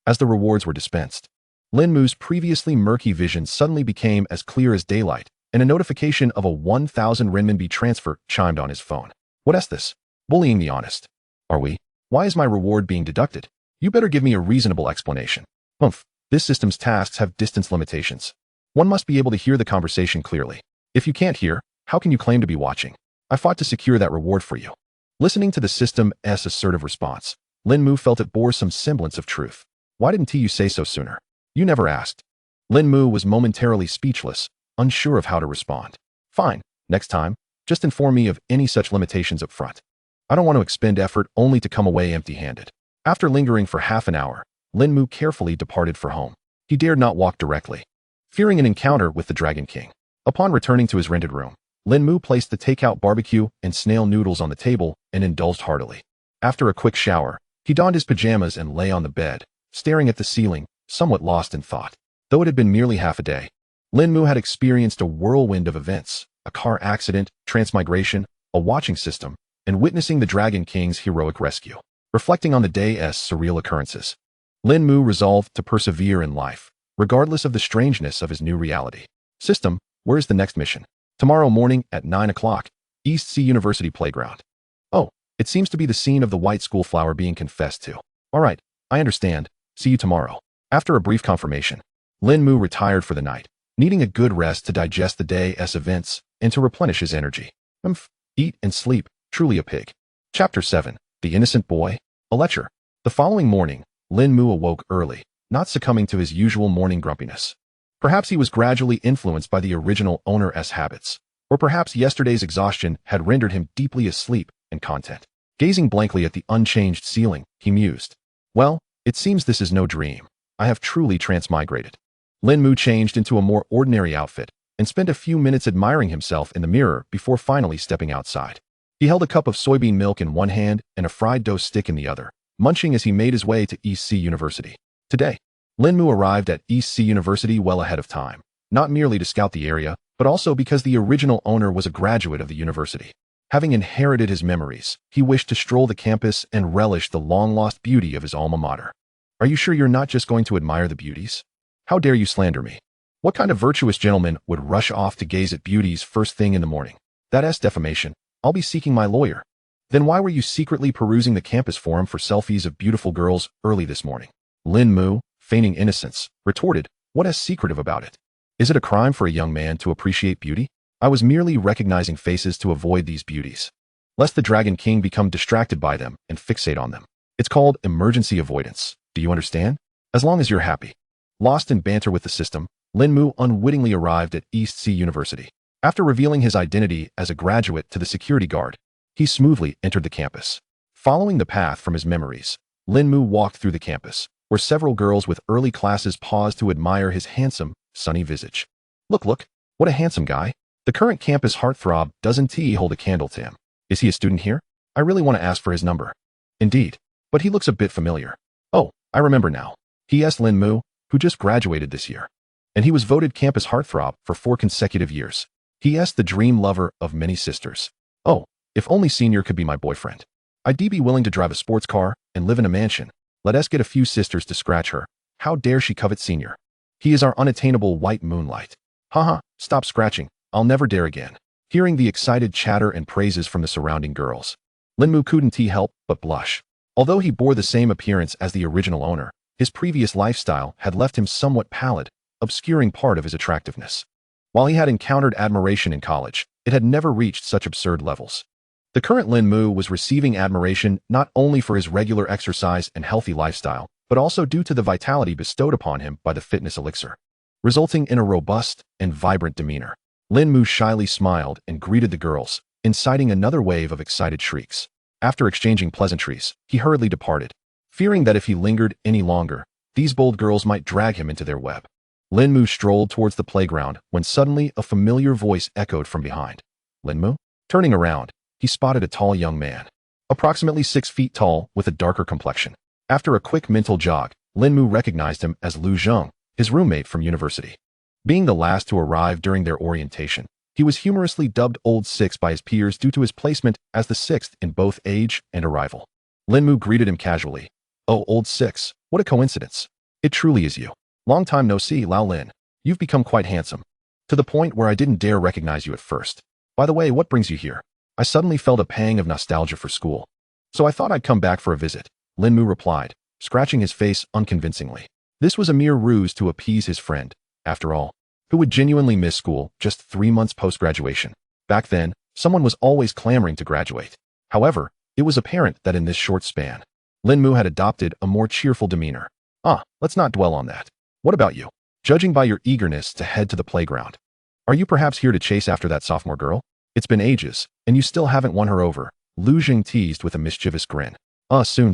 Speaker 1: As the rewards were dispensed, Lin Mu's previously murky vision suddenly became as clear as daylight, and a notification of a 1,000 renminbi transfer chimed on his phone. What is this? Bullying the honest. Are we? Why is my reward being deducted? You better give me a reasonable explanation. Humph, this system's tasks have distance limitations. One must be able to hear the conversation clearly. If you can't hear, how can you claim to be watching? I fought to secure that reward for you. Listening to the system's assertive response, Lin Mu felt it bore some semblance of truth. Why didn't you say so sooner? You never asked. Lin Mu was momentarily speechless, unsure of how to respond. Fine, next time, just inform me of any such limitations up front. I don't want to expend effort only to come away empty-handed. After lingering for half an hour, Lin Mu carefully departed for home. He dared not walk directly, fearing an encounter with the Dragon King. Upon returning to his rented room, Lin Mu placed the takeout barbecue and snail noodles on the table and indulged heartily. After a quick shower, he donned his pajamas and lay on the bed, staring at the ceiling, somewhat lost in thought. Though it had been merely half a day, Lin Mu had experienced a whirlwind of events, a car accident, transmigration, a watching system, and witnessing the Dragon King's heroic rescue. Reflecting on the day's surreal occurrences, Lin Mu resolved to persevere in life, regardless of the strangeness of his new reality. System, where is the next mission? Tomorrow morning at 9 o'clock, East Sea University Playground. Oh, it seems to be the scene of the white school flower being confessed to. All right, I understand. See you tomorrow. After a brief confirmation, Lin Mu retired for the night, needing a good rest to digest the day's events and to replenish his energy. Eat and sleep, truly a pig. Chapter 7. The Innocent Boy. A lecture. The following morning, Lin Mu awoke early, not succumbing to his usual morning grumpiness. Perhaps he was gradually influenced by the original owner's habits, or perhaps yesterday's exhaustion had rendered him deeply asleep and content. Gazing blankly at the unchanged ceiling, he mused. Well, it seems this is no dream. I have truly transmigrated. Lin Mu changed into a more ordinary outfit and spent a few minutes admiring himself in the mirror before finally stepping outside. He held a cup of soybean milk in one hand and a fried dough stick in the other, munching as he made his way to East Sea University. Today, Lin Mu arrived at East Sea University well ahead of time, not merely to scout the area, but also because the original owner was a graduate of the university. Having inherited his memories, he wished to stroll the campus and relish the long-lost beauty of his alma mater. Are you sure you're not just going to admire the beauties? How dare you slander me? What kind of virtuous gentleman would rush off to gaze at beauties first thing in the morning? That's defamation. I'll be seeking my lawyer. Then why were you secretly perusing the campus forum for selfies of beautiful girls early this morning? Lin Mu, feigning innocence, retorted, what is secretive about it? Is it a crime for a young man to appreciate beauty? I was merely recognizing faces to avoid these beauties, lest the Dragon King become distracted by them and fixate on them. It's called emergency avoidance. Do you understand? As long as you're happy. Lost in banter with the system, Lin Mu unwittingly arrived at East Sea University. After revealing his identity as a graduate to the security guard, he smoothly entered the campus. Following the path from his memories, Lin Mu walked through the campus, where several girls with early classes paused to admire his handsome, sunny visage. Look, what a handsome guy. The current campus heartthrob doesn't he hold a candle to him? Is he a student here? I really want to ask for his number. Indeed, but he looks a bit familiar. Oh, I remember now. He asked Lin Mu, who just graduated this year. And he was voted campus heartthrob for 4 consecutive years. He asked the dream lover of many sisters. Oh, if only Senior could be my boyfriend. I'd be willing to drive a sports car and live in a mansion. Let us get a few sisters to scratch her. How dare she covet Senior? He is our unattainable white moonlight. Haha, stop scratching. I'll never dare again. Hearing the excited chatter and praises from the surrounding girls, Lin Mu couldn't help but blush. Although he bore the same appearance as the original owner, his previous lifestyle had left him somewhat pallid, obscuring part of his attractiveness. While he had encountered admiration in college, it had never reached such absurd levels. The current Lin Mu was receiving admiration not only for his regular exercise and healthy lifestyle, but also due to the vitality bestowed upon him by the fitness elixir, resulting in a robust and vibrant demeanor. Lin Mu shyly smiled and greeted the girls, inciting another wave of excited shrieks. After exchanging pleasantries, he hurriedly departed, fearing that if he lingered any longer, these bold girls might drag him into their web. Lin Mu strolled towards the playground when suddenly a familiar voice echoed from behind. Lin Mu? Turning around, he spotted a tall young man, approximately 6 feet tall with a darker complexion. After a quick mental jog, Lin Mu recognized him as Lu Zheng, his roommate from university. Being the last to arrive during their orientation, he was humorously dubbed Old Six by his peers due to his placement as the 6th in both age and arrival. Lin Mu greeted him casually. Oh, Old Six, what a coincidence. It truly is you. Long time no see, Lao Lin. You've become quite handsome. To the point where I didn't dare recognize you at first. By the way, what brings you here? I suddenly felt a pang of nostalgia for school. So I thought I'd come back for a visit, Lin Mu replied, scratching his face unconvincingly. This was a mere ruse to appease his friend. After all, who would genuinely miss school just 3 months post-graduation? Back then, someone was always clamoring to graduate. However, it was apparent that in this short span, Lin Mu had adopted a more cheerful demeanor. Let's not dwell on that. What about you? Judging by your eagerness to head to the playground, are you perhaps here to chase after that sophomore girl? It's been ages, and you still haven't won her over, Lu Zheng teased with a mischievous grin. Soon.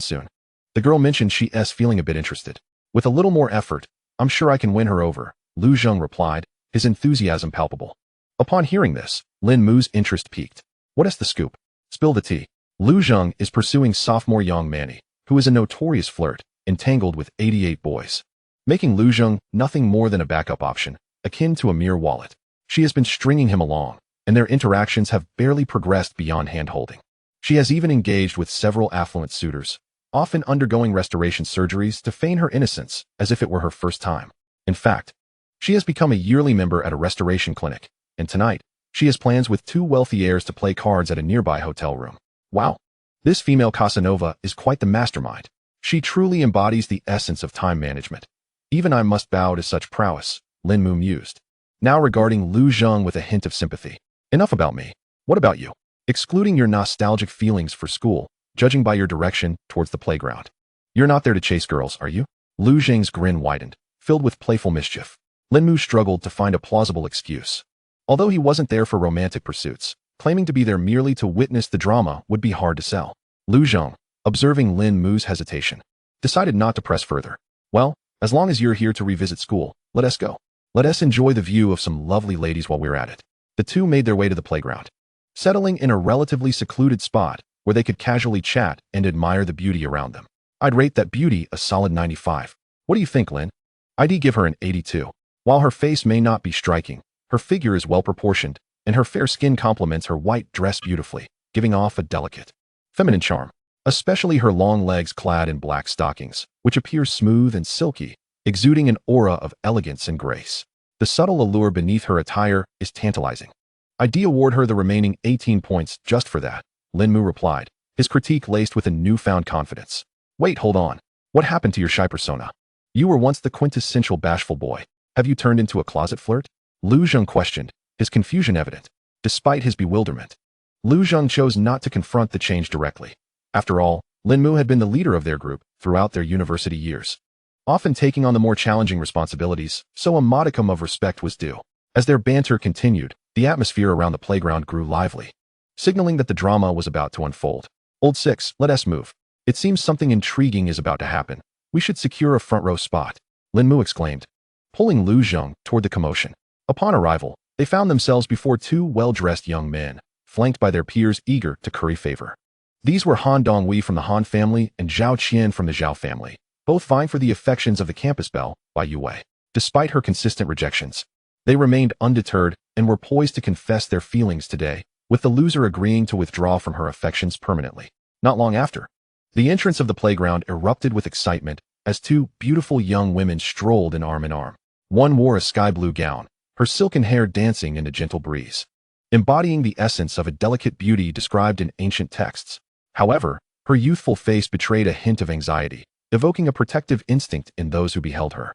Speaker 1: The girl mentioned she's feeling a bit interested. With a little more effort, I'm sure I can win her over, Lu Zheng replied, his enthusiasm palpable. Upon hearing this, Lin Mu's interest peaked. What is the scoop? Spill the tea. Lu Zheng is pursuing sophomore young Manny, who is a notorious flirt, entangled with 88 boys, making Lu Zheng nothing more than a backup option, akin to a mere wallet. She has been stringing him along, and their interactions have barely progressed beyond hand-holding. She has even engaged with several affluent suitors, often undergoing restoration surgeries to feign her innocence as if it were her first time. In fact, she has become a yearly member at a restoration clinic, and tonight, she has plans with 2 wealthy heirs to play cards at a nearby hotel room. Wow! This female Casanova is quite the mastermind. She truly embodies the essence of time management. Even I must bow to such prowess, Lin Mu mused. Now regarding Lu Zheng with a hint of sympathy. Enough about me. What about you? Excluding your nostalgic feelings for school, judging by your direction towards the playground. You're not there to chase girls, are you? Lu Zheng's grin widened, filled with playful mischief. Lin Mu struggled to find a plausible excuse. Although he wasn't there for romantic pursuits, claiming to be there merely to witness the drama would be hard to sell. Lu Zheng, observing Lin Mu's hesitation, decided not to press further. Well, as long as you're here to revisit school, let us go. Let us enjoy the view of some lovely ladies while we're at it. The two made their way to the playground, settling in a relatively secluded spot where they could casually chat and admire the beauty around them. I'd rate that beauty a solid 95. What do you think, Lin? I'd give her an 82. While her face may not be striking, her figure is well proportioned, and her fair skin complements her white dress beautifully, giving off a delicate, feminine charm. Especially her long legs clad in black stockings, which appear smooth and silky, exuding an aura of elegance and grace. The subtle allure beneath her attire is tantalizing. I'd award her the remaining 18 points just for that, Lin Mu replied, his critique laced with a newfound confidence. Wait, hold on. What happened to your shy persona? You were once the quintessential bashful boy. Have you turned into a closet flirt? Lu Zheng questioned, his confusion evident. Despite his bewilderment, Lu Zheng chose not to confront the change directly. After all, Lin Mu had been the leader of their group throughout their university years, often taking on the more challenging responsibilities, so a modicum of respect was due. As their banter continued, the atmosphere around the playground grew lively, signaling that the drama was about to unfold. Old Six, let us move. It seems something intriguing is about to happen. We should secure a front row spot, Lin Mu exclaimed, pulling Lu Zheng toward the commotion. Upon arrival, they found themselves before two well-dressed young men, flanked by their peers eager to curry favor. These were Han Donghui from the Han family and Zhao Qian from the Zhao family, both vying for the affections of the campus belle, Bai Yue. Despite her consistent rejections, they remained undeterred and were poised to confess their feelings today, with the loser agreeing to withdraw from her affections permanently. Not long after, the entrance of the playground erupted with excitement as two beautiful young women strolled in arm. One wore a sky-blue gown, her silken hair dancing in a gentle breeze, embodying the essence of a delicate beauty described in ancient texts. However, her youthful face betrayed a hint of anxiety, evoking a protective instinct in those who beheld her.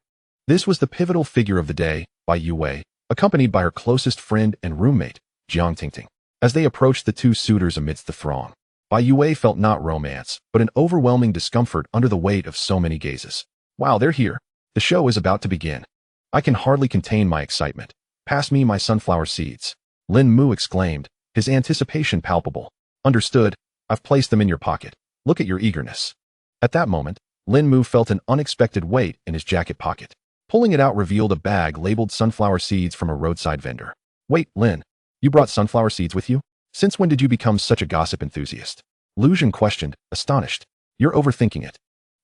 Speaker 1: This was the pivotal figure of the day, Bai Yue, accompanied by her closest friend and roommate, Jiang Tingting. As they approached the two suitors amidst the throng, Bai Yue felt not romance, but an overwhelming discomfort under the weight of so many gazes. Wow, they're here. The show is about to begin. I can hardly contain my excitement. Pass me my sunflower seeds, Lin Mu exclaimed, his anticipation palpable. Understood. I've placed them in your pocket. Look at your eagerness. At that moment, Lin Mu felt an unexpected weight in his jacket pocket. Pulling it out revealed a bag labeled sunflower seeds from a roadside vendor. Wait, Lin, you brought sunflower seeds with you? Since when did you become such a gossip enthusiast? Lu Zheng questioned, astonished. You're overthinking it.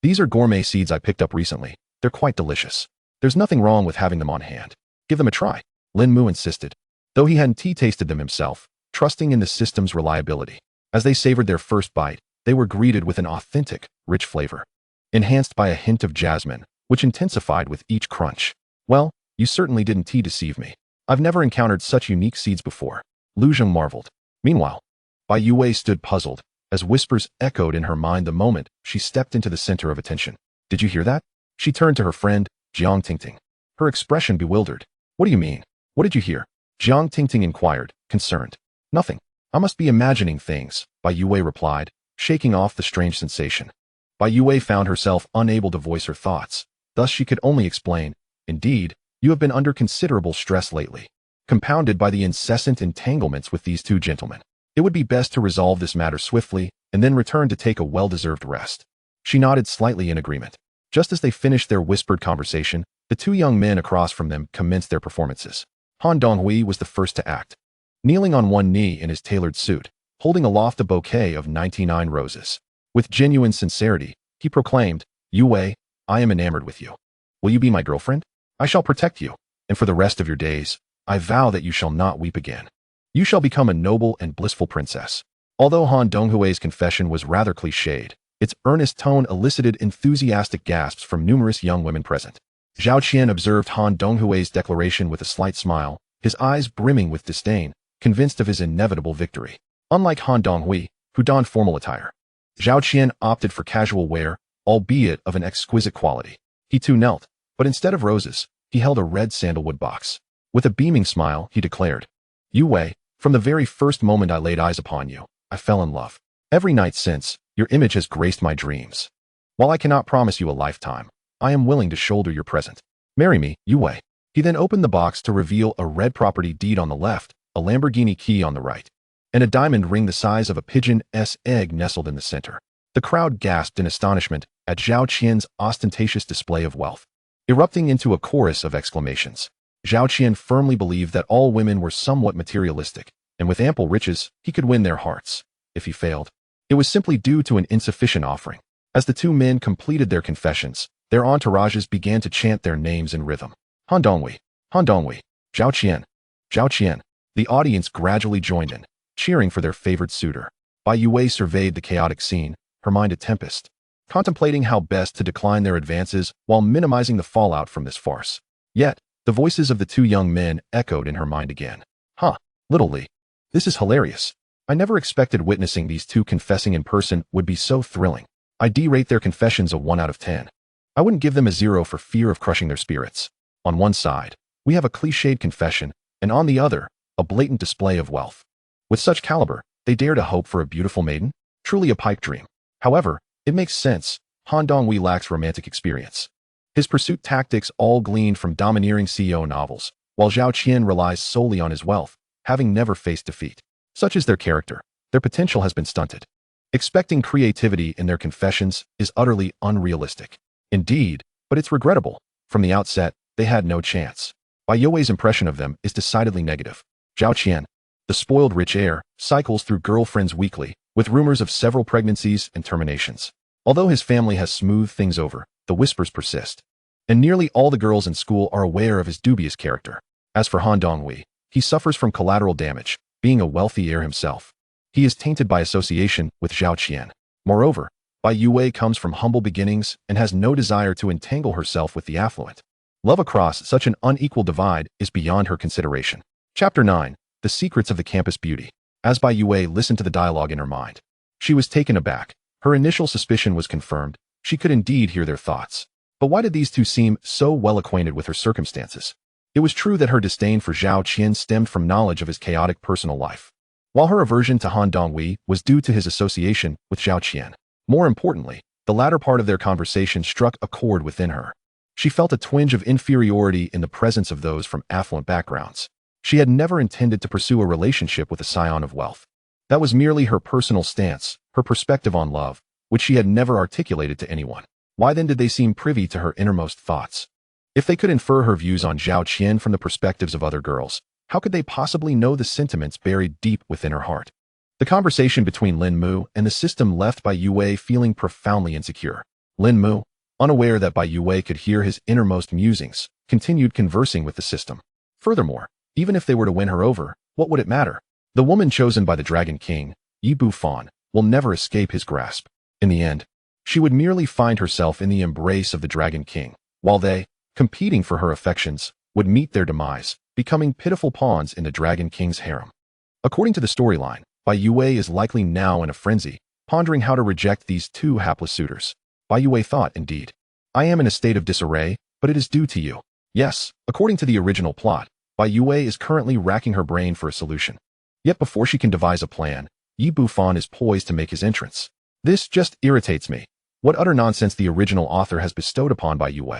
Speaker 1: These are gourmet seeds I picked up recently. They're quite delicious. There's nothing wrong with having them on hand. Give them a try, Lin Mu insisted, though he hadn't tasted them himself, trusting in the system's reliability. As they savored their first bite, they were greeted with an authentic, rich flavor, enhanced by a hint of jasmine, which intensified with each crunch. Well, you certainly didn't deceive me. I've never encountered such unique seeds before, Lu Zheng marveled. Meanwhile, Bai Yue stood puzzled, as whispers echoed in her mind the moment she stepped into the center of attention. Did you hear that? She turned to her friend, Jiang Tingting, her expression bewildered. What do you mean? What did you hear? Jiang Tingting inquired, concerned. Nothing. I must be imagining things, Bai Yue replied, shaking off the strange sensation. Bai Yue found herself unable to voice her thoughts, thus she could only explain, indeed, you have been under considerable stress lately, compounded by the incessant entanglements with these two gentlemen. It would be best to resolve this matter swiftly and then return to take a well-deserved rest. She nodded slightly in agreement. Just as they finished their whispered conversation, the two young men across from them commenced their performances. Han Donghui was the first to act. Kneeling on one knee in his tailored suit, holding aloft a bouquet of 99 roses. With genuine sincerity, he proclaimed, Yue, I am enamored with you. Will you be my girlfriend? I shall protect you, and for the rest of your days, I vow that you shall not weep again. You shall become a noble and blissful princess. Although Han Donghui's confession was rather cliched, its earnest tone elicited enthusiastic gasps from numerous young women present. Zhao Qian observed Han Donghui's declaration with a slight smile, his eyes brimming with disdain, convinced of his inevitable victory. Unlike Han Donghui, who donned formal attire, Zhao Qian opted for casual wear, albeit of an exquisite quality. He too knelt, but instead of roses, he held a red sandalwood box. With a beaming smile, he declared, Yue, from the very first moment I laid eyes upon you, I fell in love. Every night since, your image has graced my dreams. While I cannot promise you a lifetime, I am willing to shoulder your present. Marry me, Yue. He then opened the box to reveal a red property deed on the left, a Lamborghini key on the right, and a diamond ring the size of a pigeon's egg nestled in the center. The crowd gasped in astonishment at Zhao Qian's ostentatious display of wealth, erupting into a chorus of exclamations. Zhao Qian firmly believed that all women were somewhat materialistic, and with ample riches, he could win their hearts. If he failed, it was simply due to an insufficient offering. As the two men completed their confessions, their entourages began to chant their names in rhythm. Han Dongwei, Han Dongwei, Zhao Qian, Zhao Qian. The audience gradually joined in, cheering for their favored suitor. Bai Yue surveyed the chaotic scene, her mind a tempest, contemplating how best to decline their advances while minimizing the fallout from this farce. Yet, the voices of the two young men echoed in her mind again. Huh, little Li. This is hilarious. I never expected witnessing these two confessing in person would be so thrilling. I D-rate their confessions a 1 out of 10. I wouldn't give them a 0 for fear of crushing their spirits. On one side, we have a cliched confession, and on the other, a blatant display of wealth. With such caliber, they dare to hope for a beautiful maiden? Truly a pipe dream. However, it makes sense. Han Dongwei lacks romantic experience. His pursuit tactics all gleaned from domineering CEO novels, while Zhao Qian relies solely on his wealth, having never faced defeat. Such is their character. Their potential has been stunted. Expecting creativity in their confessions is utterly unrealistic. Indeed, but it's regrettable. From the outset, they had no chance. Bai Yue's impression of them is decidedly negative. Zhao Qian, the spoiled rich heir, cycles through girlfriends weekly, with rumors of several pregnancies and terminations. Although his family has smoothed things over, the whispers persist. And nearly all the girls in school are aware of his dubious character. As for Han Dongwei, he suffers from collateral damage, being a wealthy heir himself. He is tainted by association with Zhao Qian. Moreover, Bai Yue comes from humble beginnings and has no desire to entangle herself with the affluent. Love across such an unequal divide is beyond her consideration. Chapter 9. The Secrets of the Campus Beauty. As Bai Yue listened to the dialogue in her mind, she was taken aback. Her initial suspicion was confirmed. She could indeed hear their thoughts. But why did these two seem so well acquainted with her circumstances? It was true that her disdain for Zhao Qian stemmed from knowledge of his chaotic personal life, while her aversion to Han Dongwei was due to his association with Zhao Qian. More importantly, the latter part of their conversation struck a chord within her. She felt a twinge of inferiority in the presence of those from affluent backgrounds. She had never intended to pursue a relationship with a scion of wealth. That was merely her personal stance, her perspective on love, which she had never articulated to anyone. Why then did they seem privy to her innermost thoughts? If they could infer her views on Zhao Qian from the perspectives of other girls, how could they possibly know the sentiments buried deep within her heart? The conversation between Lin Mu and the system left Bai Yue feeling profoundly insecure. Lin Mu, unaware that Bai Yue could hear his innermost musings, continued conversing with the system. Furthermore, even if they were to win her over, what would it matter? The woman chosen by the Dragon King, Yi Bufan, will never escape his grasp. In the end, she would merely find herself in the embrace of the Dragon King, while they, competing for her affections, would meet their demise, becoming pitiful pawns in the Dragon King's harem. According to the storyline, Bai Yue is likely now in a frenzy, pondering how to reject these two hapless suitors. Bai Yue thought, indeed, I am in a state of disarray, but it is due to you. Yes, according to the original plot, Bai Yue is currently racking her brain for a solution. Yet before she can devise a plan, Yi Bufan is poised to make his entrance. This just irritates me. What utter nonsense the original author has bestowed upon Bai Yue.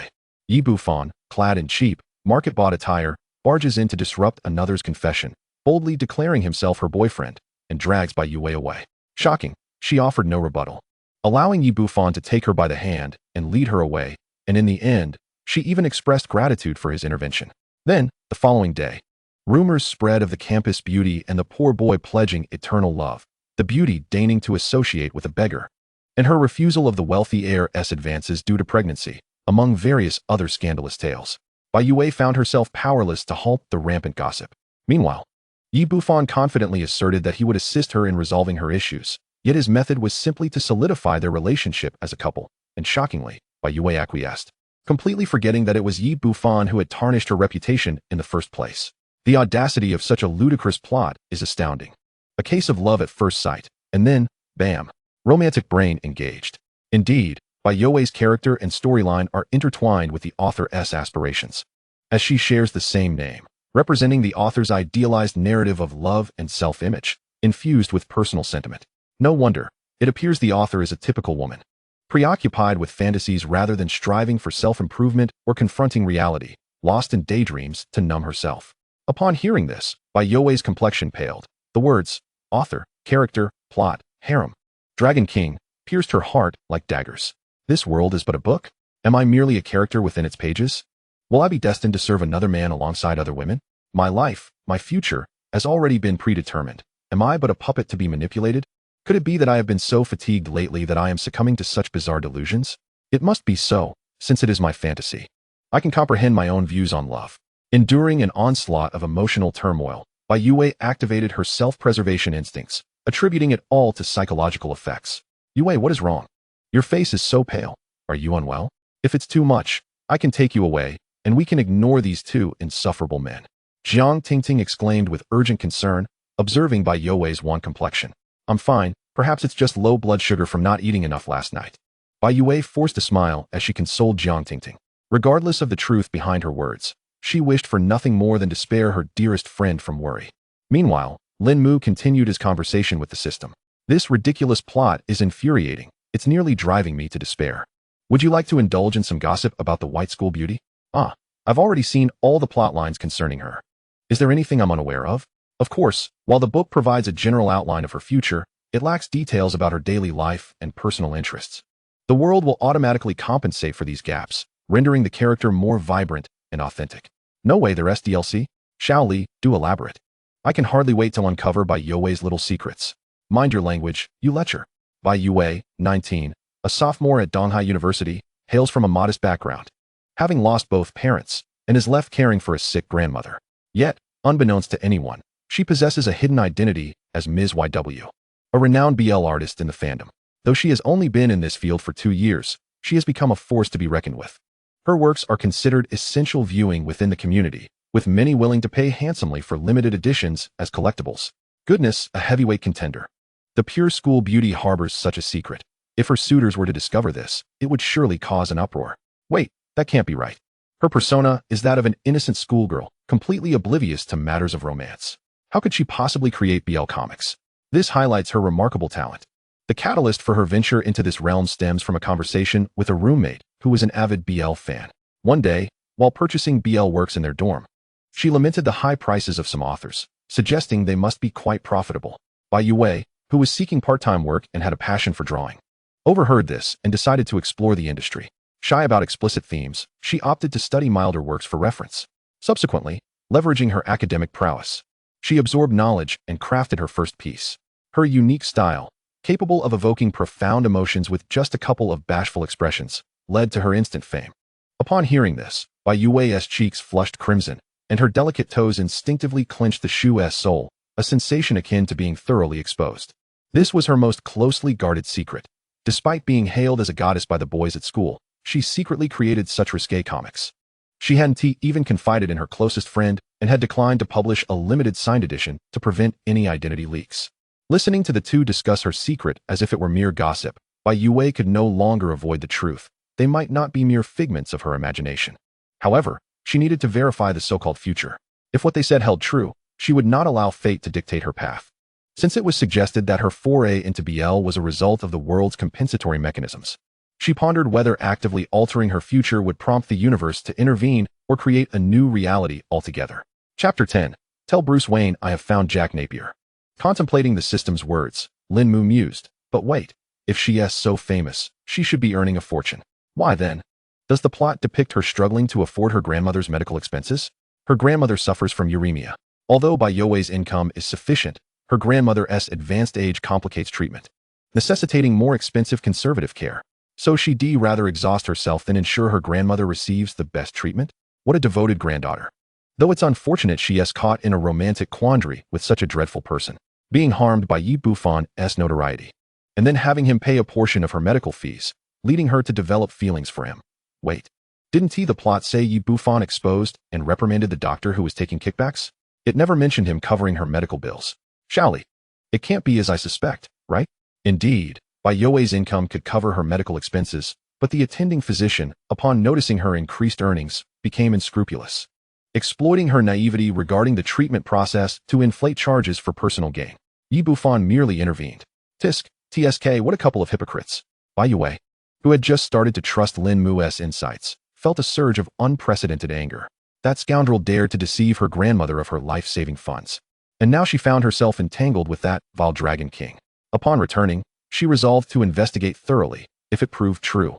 Speaker 1: Yi Bufan, clad in cheap, market-bought attire, barges in to disrupt another's confession, boldly declaring himself her boyfriend, and drags Bai Yue away. Shocking, she offered no rebuttal, allowing Yi Bufan to take her by the hand and lead her away, and in the end, she even expressed gratitude for his intervention. Then, the following day, rumors spread of the campus beauty and the poor boy pledging eternal love, the beauty deigning to associate with a beggar, and her refusal of the wealthy heir's advances due to pregnancy, among various other scandalous tales. Bai Yue found herself powerless to halt the rampant gossip. Meanwhile, Yi Bufan confidently asserted that he would assist her in resolving her issues, yet his method was simply to solidify their relationship as a couple, and shockingly, Bai Yue acquiesced, completely forgetting that it was Yi Bufan who had tarnished her reputation in the first place. The audacity of such a ludicrous plot is astounding. A case of love at first sight, and then, bam, romantic brain engaged. Indeed, Bai Yue's character and storyline are intertwined with the author's aspirations, as she shares the same name, representing the author's idealized narrative of love and self-image, infused with personal sentiment. No wonder, it appears the author is a typical woman, preoccupied with fantasies rather than striving for self-improvement or confronting reality, lost in daydreams to numb herself. Upon hearing this, Bai Yue's complexion paled. The words, author, character, plot, harem, Dragon King, pierced her heart like daggers. This world is but a book? Am I merely a character within its pages? Will I be destined to serve another man alongside other women? My life, my future, has already been predetermined. Am I but a puppet to be manipulated? Could it be that I have been so fatigued lately that I am succumbing to such bizarre delusions? It must be so, since it is my fantasy. I can comprehend my own views on love. Enduring an onslaught of emotional turmoil, Bai Yue activated her self-preservation instincts, attributing it all to psychological effects. Yue, what is wrong? Your face is so pale. Are you unwell? If it's too much, I can take you away, and we can ignore these two insufferable men. Jiang Tingting exclaimed with urgent concern, observing Bai Yue's wan complexion. I'm fine, perhaps it's just low blood sugar from not eating enough last night. Bai Yue forced a smile as she consoled Jiang Tingting. Regardless of the truth behind her words, she wished for nothing more than to spare her dearest friend from worry. Meanwhile, Lin Mu continued his conversation with the system. This ridiculous plot is infuriating. It's nearly driving me to despair. Would you like to indulge in some gossip about the white school beauty? I've already seen all the plot lines concerning her. Is there anything I'm unaware of? Of course, while the book provides a general outline of her future, it lacks details about her daily life and personal interests. The world will automatically compensate for these gaps, rendering the character more vibrant and authentic. No way, they're SDLC? Xiao Li, do elaborate. I can hardly wait to uncover Bai Yue's little secrets. Mind your language, you lecher. Bai Yue, 19, a sophomore at Donghai University, hails from a modest background, having lost both parents, and is left caring for a sick grandmother. Yet, unbeknownst to anyone, she possesses a hidden identity as Ms. YW, a renowned BL artist in the fandom. Though she has only been in this field for 2 years, she has become a force to be reckoned with. Her works are considered essential viewing within the community, with many willing to pay handsomely for limited editions as collectibles. Goodness, a heavyweight contender. The pure school beauty harbors such a secret. If her suitors were to discover this, it would surely cause an uproar. Wait, that can't be right. Her persona is that of an innocent schoolgirl, completely oblivious to matters of romance. How could she possibly create BL comics? This highlights her remarkable talent. The catalyst for her venture into this realm stems from a conversation with a roommate who was an avid BL fan. One day, while purchasing BL works in their dorm, she lamented the high prices of some authors, suggesting they must be quite profitable. Bai Yue, who was seeking part-time work and had a passion for drawing, overheard this and decided to explore the industry. Shy about explicit themes, she opted to study milder works for reference. Subsequently, leveraging her academic prowess, she absorbed knowledge and crafted her first piece. Her unique style, capable of evoking profound emotions with just a couple of bashful expressions, led to her instant fame. Upon hearing this, Bai Yue's cheeks flushed crimson, and her delicate toes instinctively clenched the shoe's sole, a sensation akin to being thoroughly exposed. This was her most closely guarded secret. Despite being hailed as a goddess by the boys at school, she secretly created such risque comics. She hadn't even confided in her closest friend and had declined to publish a limited signed edition to prevent any identity leaks. Listening to the two discuss her secret as if it were mere gossip, Bai Yue could no longer avoid the truth. They might not be mere figments of her imagination. However, she needed to verify the so-called future. If what they said held true, she would not allow fate to dictate her path. Since it was suggested that her foray into BL was a result of the world's compensatory mechanisms, she pondered whether actively altering her future would prompt the universe to intervene or create a new reality altogether. Chapter 10. Tell Bruce Wayne I have found Jack Napier. Contemplating the system's words, Lin Mu mused, but wait, if she is so famous, she should be earning a fortune. Why then? Does the plot depict her struggling to afford her grandmother's medical expenses? Her grandmother suffers from uremia. Although Bai Yue's income is sufficient, her grandmother's advanced age complicates treatment, necessitating more expensive conservative care. So she'd rather exhaust herself than ensure her grandmother receives the best treatment? What a devoted granddaughter. Though it's unfortunate she is caught in a romantic quandary with such a dreadful person, being harmed by Yi Buffan's notoriety, and then having him pay a portion of her medical fees, leading her to develop feelings for him. Wait, didn't the plot say Yi Buffan exposed and reprimanded the doctor who was taking kickbacks? It never mentioned him covering her medical bills. Shally, it can't be as I suspect, right? Indeed, Bai Yue's income could cover her medical expenses, but the attending physician, upon noticing her increased earnings, became unscrupulous, exploiting her naivety regarding the treatment process to inflate charges for personal gain. Yi Buffan merely intervened. TSK, what a couple of hypocrites. Bai Yue, who had just started to trust Lin Mu's insights, felt a surge of unprecedented anger. That scoundrel dared to deceive her grandmother of her life-saving funds. And now she found herself entangled with that vile Dragon King. Upon returning, she resolved to investigate thoroughly. If it proved true,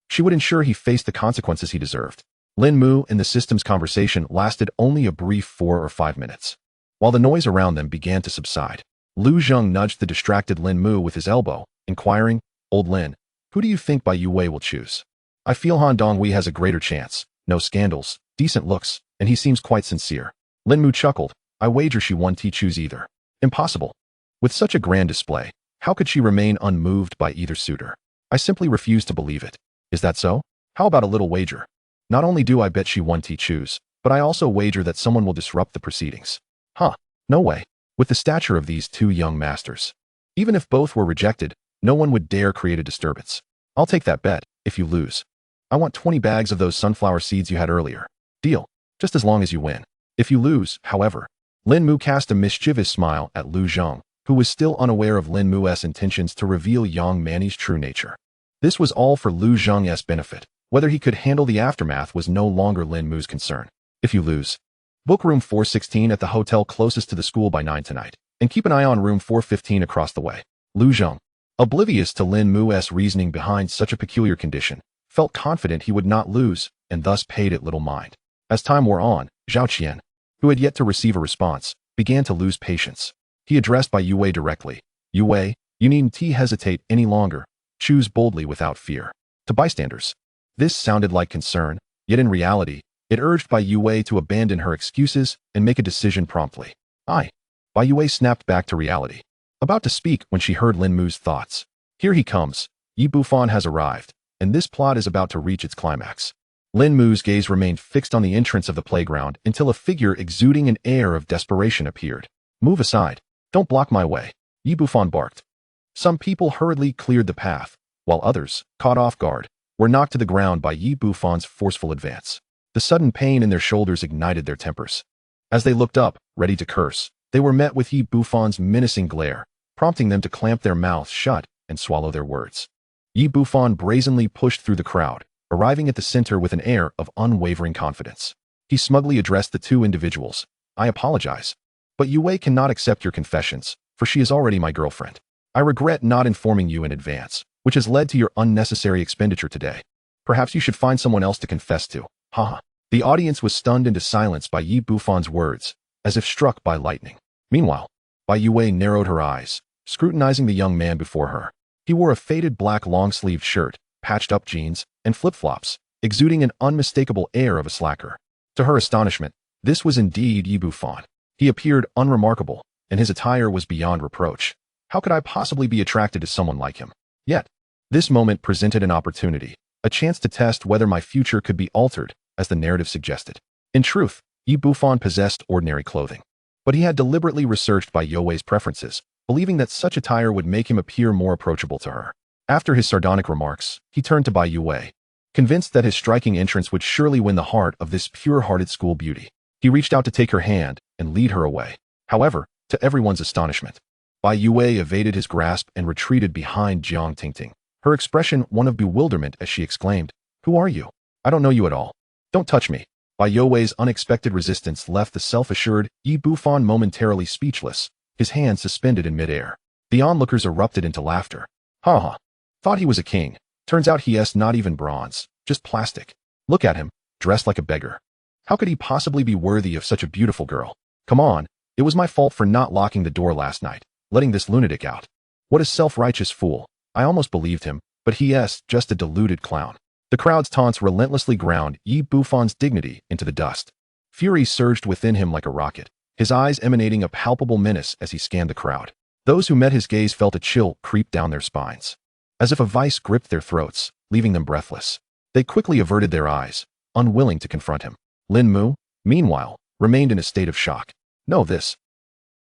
Speaker 1: she would ensure he faced the consequences he deserved. Lin Mu and the system's conversation lasted only a brief 4 or 5 minutes. While the noise around them began to subside, Lu Zheng nudged the distracted Lin Mu with his elbow, inquiring, "Old Lin, who do you think Bai Yue will choose? I feel Han Donghui has a greater chance. No scandals, decent looks, and he seems quite sincere." Lin Mu chuckled. "I wager she won't choose either." "Impossible. With such a grand display, how could she remain unmoved by either suitor? I simply refuse to believe it." "Is that so? How about a little wager? Not only do I bet she won't choose, but I also wager that someone will disrupt the proceedings." "Huh, no way. With the stature of these two young masters, even if both were rejected, no one would dare create a disturbance. I'll take that bet, if you lose. I want 20 bags of those sunflower seeds you had earlier." "Deal, just as long as you win." "If you lose, however." Lin Mu cast a mischievous smile at Lu Zheng, who was still unaware of Lin Mu's intentions to reveal Yang Mani's true nature. This was all for Lu Zheng's benefit. Whether he could handle the aftermath was no longer Lin Mu's concern. "If you lose, book room 416 at the hotel closest to the school by 9 tonight, and keep an eye on room 415 across the way." Lu Zheng, oblivious to Lin Mu's reasoning behind such a peculiar condition, felt confident he would not lose, and thus paid it little mind. As time wore on, Zhao Qian, who had yet to receive a response, began to lose patience. He addressed Bai Yue directly. "Yue, you needn't hesitate any longer. Choose boldly without fear." To bystanders, this sounded like concern, yet in reality, it urged Bai Yue to abandon her excuses and make a decision promptly. "Aye." Bai Yue snapped back to reality, about to speak when she heard Lin Mu's thoughts. "Here he comes. Yi Bufan has arrived, and this plot is about to reach its climax." Lin Mu's gaze remained fixed on the entrance of the playground until a figure exuding an air of desperation appeared. "Move aside. Don't block my way," Yi Bufan barked. Some people hurriedly cleared the path, while others, caught off guard, were knocked to the ground by Yi Bufan's forceful advance. The sudden pain in their shoulders ignited their tempers. As they looked up, ready to curse, they were met with Yi Bufan's menacing glare, prompting them to clamp their mouths shut and swallow their words. Yi Bufan brazenly pushed through the crowd, arriving at the center with an air of unwavering confidence. He smugly addressed the two individuals. "I apologize, but Yue cannot accept your confessions, for she is already my girlfriend. I regret not informing you in advance, which has led to your unnecessary expenditure today. Perhaps you should find someone else to confess to." Haha. The audience was stunned into silence by Yi Bufan's words, as if struck by lightning. Meanwhile, Bai Yue narrowed her eyes, scrutinizing the young man before her. He wore a faded black long-sleeved shirt, patched-up jeans, and flip-flops, exuding an unmistakable air of a slacker. To her astonishment, this was indeed Yi Bufan. He appeared unremarkable, and his attire was beyond reproach. How could I possibly be attracted to someone like him? Yet, this moment presented an opportunity, a chance to test whether my future could be altered, as the narrative suggested. In truth, Yi Bufan possessed ordinary clothing, but he had deliberately researched Bai Yue's preferences, believing that such attire would make him appear more approachable to her. After his sardonic remarks, he turned to Bai Yue, convinced that his striking entrance would surely win the heart of this pure-hearted school beauty. He reached out to take her hand and lead her away. However, to everyone's astonishment, Bai Yue evaded his grasp and retreated behind Jiang Tingting, her expression one of bewilderment as she exclaimed, "Who are you? I don't know you at all. Don't touch me." Bai Yue's unexpected resistance left the self-assured Yi Bufan momentarily speechless, his hands suspended in midair. The onlookers erupted into laughter. "Ha ha. Thought he was a king. Turns out he's not even bronze, just plastic. Look at him, dressed like a beggar. How could he possibly be worthy of such a beautiful girl? Come on, it was my fault for not locking the door last night, letting this lunatic out. What a self-righteous fool. I almost believed him, but he's just a deluded clown." The crowd's taunts relentlessly ground Yi Bufan's dignity into the dust. Fury surged within him like a rocket, his eyes emanating a palpable menace as he scanned the crowd. Those who met his gaze felt a chill creep down their spines, as if a vice gripped their throats, leaving them breathless. They quickly averted their eyes, unwilling to confront him. Lin Mu, meanwhile, remained in a state of shock. "No, this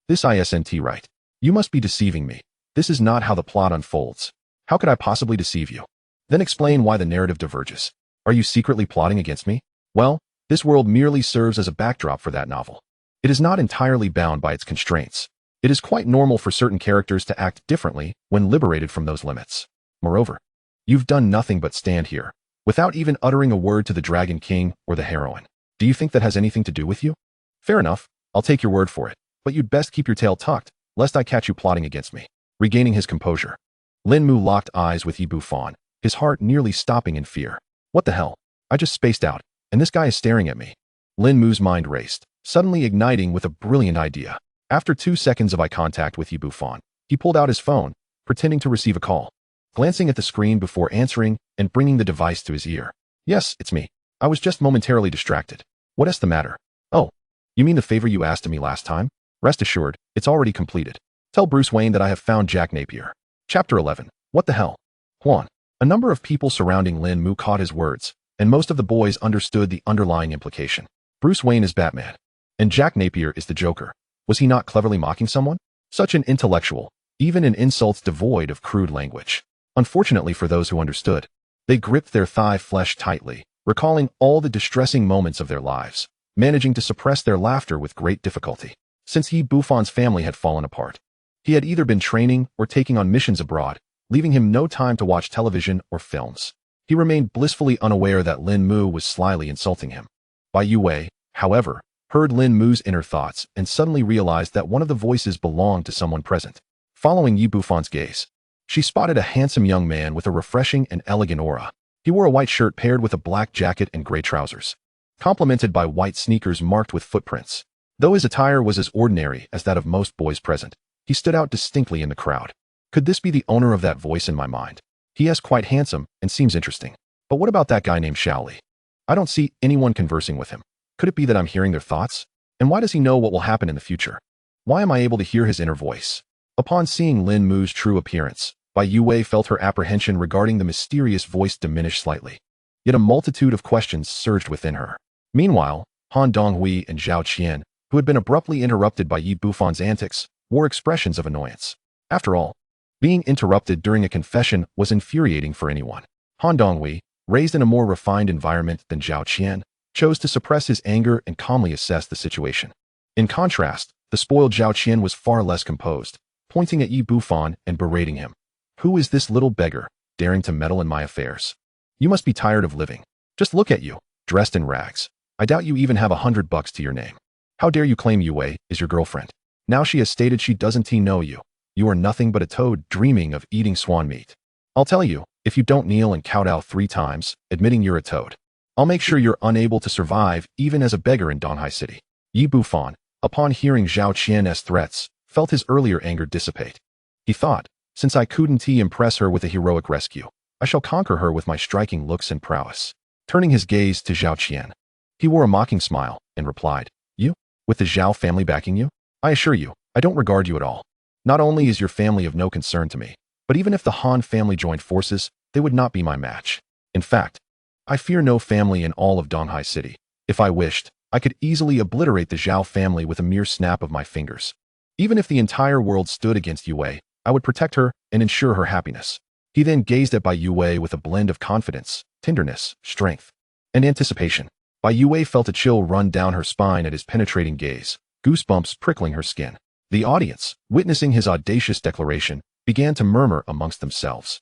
Speaker 1: isn't right. You must be deceiving me. This is not how the plot unfolds. How could I possibly deceive you? Then explain why the narrative diverges. Are you secretly plotting against me? Well, this world merely serves as a backdrop for that novel. It is not entirely bound by its constraints. It is quite normal for certain characters to act differently when liberated from those limits. Moreover, you've done nothing but stand here, without even uttering a word to the Dragon King or the heroine. Do you think that has anything to do with you? Fair enough, I'll take your word for it, but you'd best keep your tail tucked, lest I catch you plotting against me." Regaining his composure, Lin Mu locked eyes with Yi Bufan, his heart nearly stopping in fear. What the hell? I just spaced out, and this guy is staring at me. Lin Mu's mind raced, suddenly igniting with a brilliant idea. After 2 seconds of eye contact with Yi Bufan, he pulled out his phone, pretending to receive a call, glancing at the screen before answering and bringing the device to his ear. Yes, it's me. I was just momentarily distracted. What is the matter? Oh, you mean the favor you asked of me last time? Rest assured, it's already completed. Tell Bruce Wayne that I have found Jack Napier. Chapter 11. What the hell? Juan. A number of people surrounding Lin Mu caught his words, and most of the boys understood the underlying implication. Bruce Wayne is Batman, and Jack Napier is the Joker. Was he not cleverly mocking someone? Such an intellectual, even in insults devoid of crude language. Unfortunately for those who understood, they gripped their thigh flesh tightly, recalling all the distressing moments of their lives, managing to suppress their laughter with great difficulty. Since Yi Bufan's family had fallen apart, he had either been training or taking on missions abroad, leaving him no time to watch television or films. He remained blissfully unaware that Lin Mu was slyly insulting him. Bai Yue, however, heard Lin Mu's inner thoughts and suddenly realized that one of the voices belonged to someone present. Following Yi Bufan's gaze, she spotted a handsome young man with a refreshing and elegant aura. He wore a white shirt paired with a black jacket and gray trousers, complemented by white sneakers marked with footprints. Though his attire was as ordinary as that of most boys present, he stood out distinctly in the crowd. Could this be the owner of that voice in my mind? He is quite handsome and seems interesting. But what about that guy named Shaoli? I don't see anyone conversing with him. Could it be that I'm hearing their thoughts? And why does he know what will happen in the future? Why am I able to hear his inner voice? Upon seeing Lin Mu's true appearance, Bai Yue felt her apprehension regarding the mysterious voice diminish slightly. Yet a multitude of questions surged within her. Meanwhile, Han Donghui and Zhao Qian, who had been abruptly interrupted by Yi Bufan's antics, wore expressions of annoyance. After all, being interrupted during a confession was infuriating for anyone. Han Donghui, raised in a more refined environment than Zhao Qian, chose to suppress his anger and calmly assess the situation. In contrast, the spoiled Zhao Qian was far less composed, pointing at Yi Bufan and berating him. Who is this little beggar, daring to meddle in my affairs? You must be tired of living. Just look at you, dressed in rags. I doubt you even have $100 to your name. How dare you claim Yue is your girlfriend? Now she has stated she doesn't know you. You are nothing but a toad dreaming of eating swan meat. I'll tell you, if you don't kneel and kowtow 3 times, admitting you're a toad, I'll make sure you're unable to survive even as a beggar in Donghai City. Yi Bufan, upon hearing Zhao Qian's threats, felt his earlier anger dissipate. He thought, since I couldn't impress her with a heroic rescue, I shall conquer her with my striking looks and prowess. Turning his gaze to Zhao Qian, he wore a mocking smile and replied, You? With the Zhao family backing you? I assure you, I don't regard you at all. Not only is your family of no concern to me, but even if the Han family joined forces, they would not be my match. In fact, I fear no family in all of Donghai City. If I wished, I could easily obliterate the Zhao family with a mere snap of my fingers. Even if the entire world stood against Yue, I would protect her and ensure her happiness. He then gazed at Bai Yue with a blend of confidence, tenderness, strength, and anticipation. Bai Yue felt a chill run down her spine at his penetrating gaze, goosebumps prickling her skin. The audience, witnessing his audacious declaration, began to murmur amongst themselves.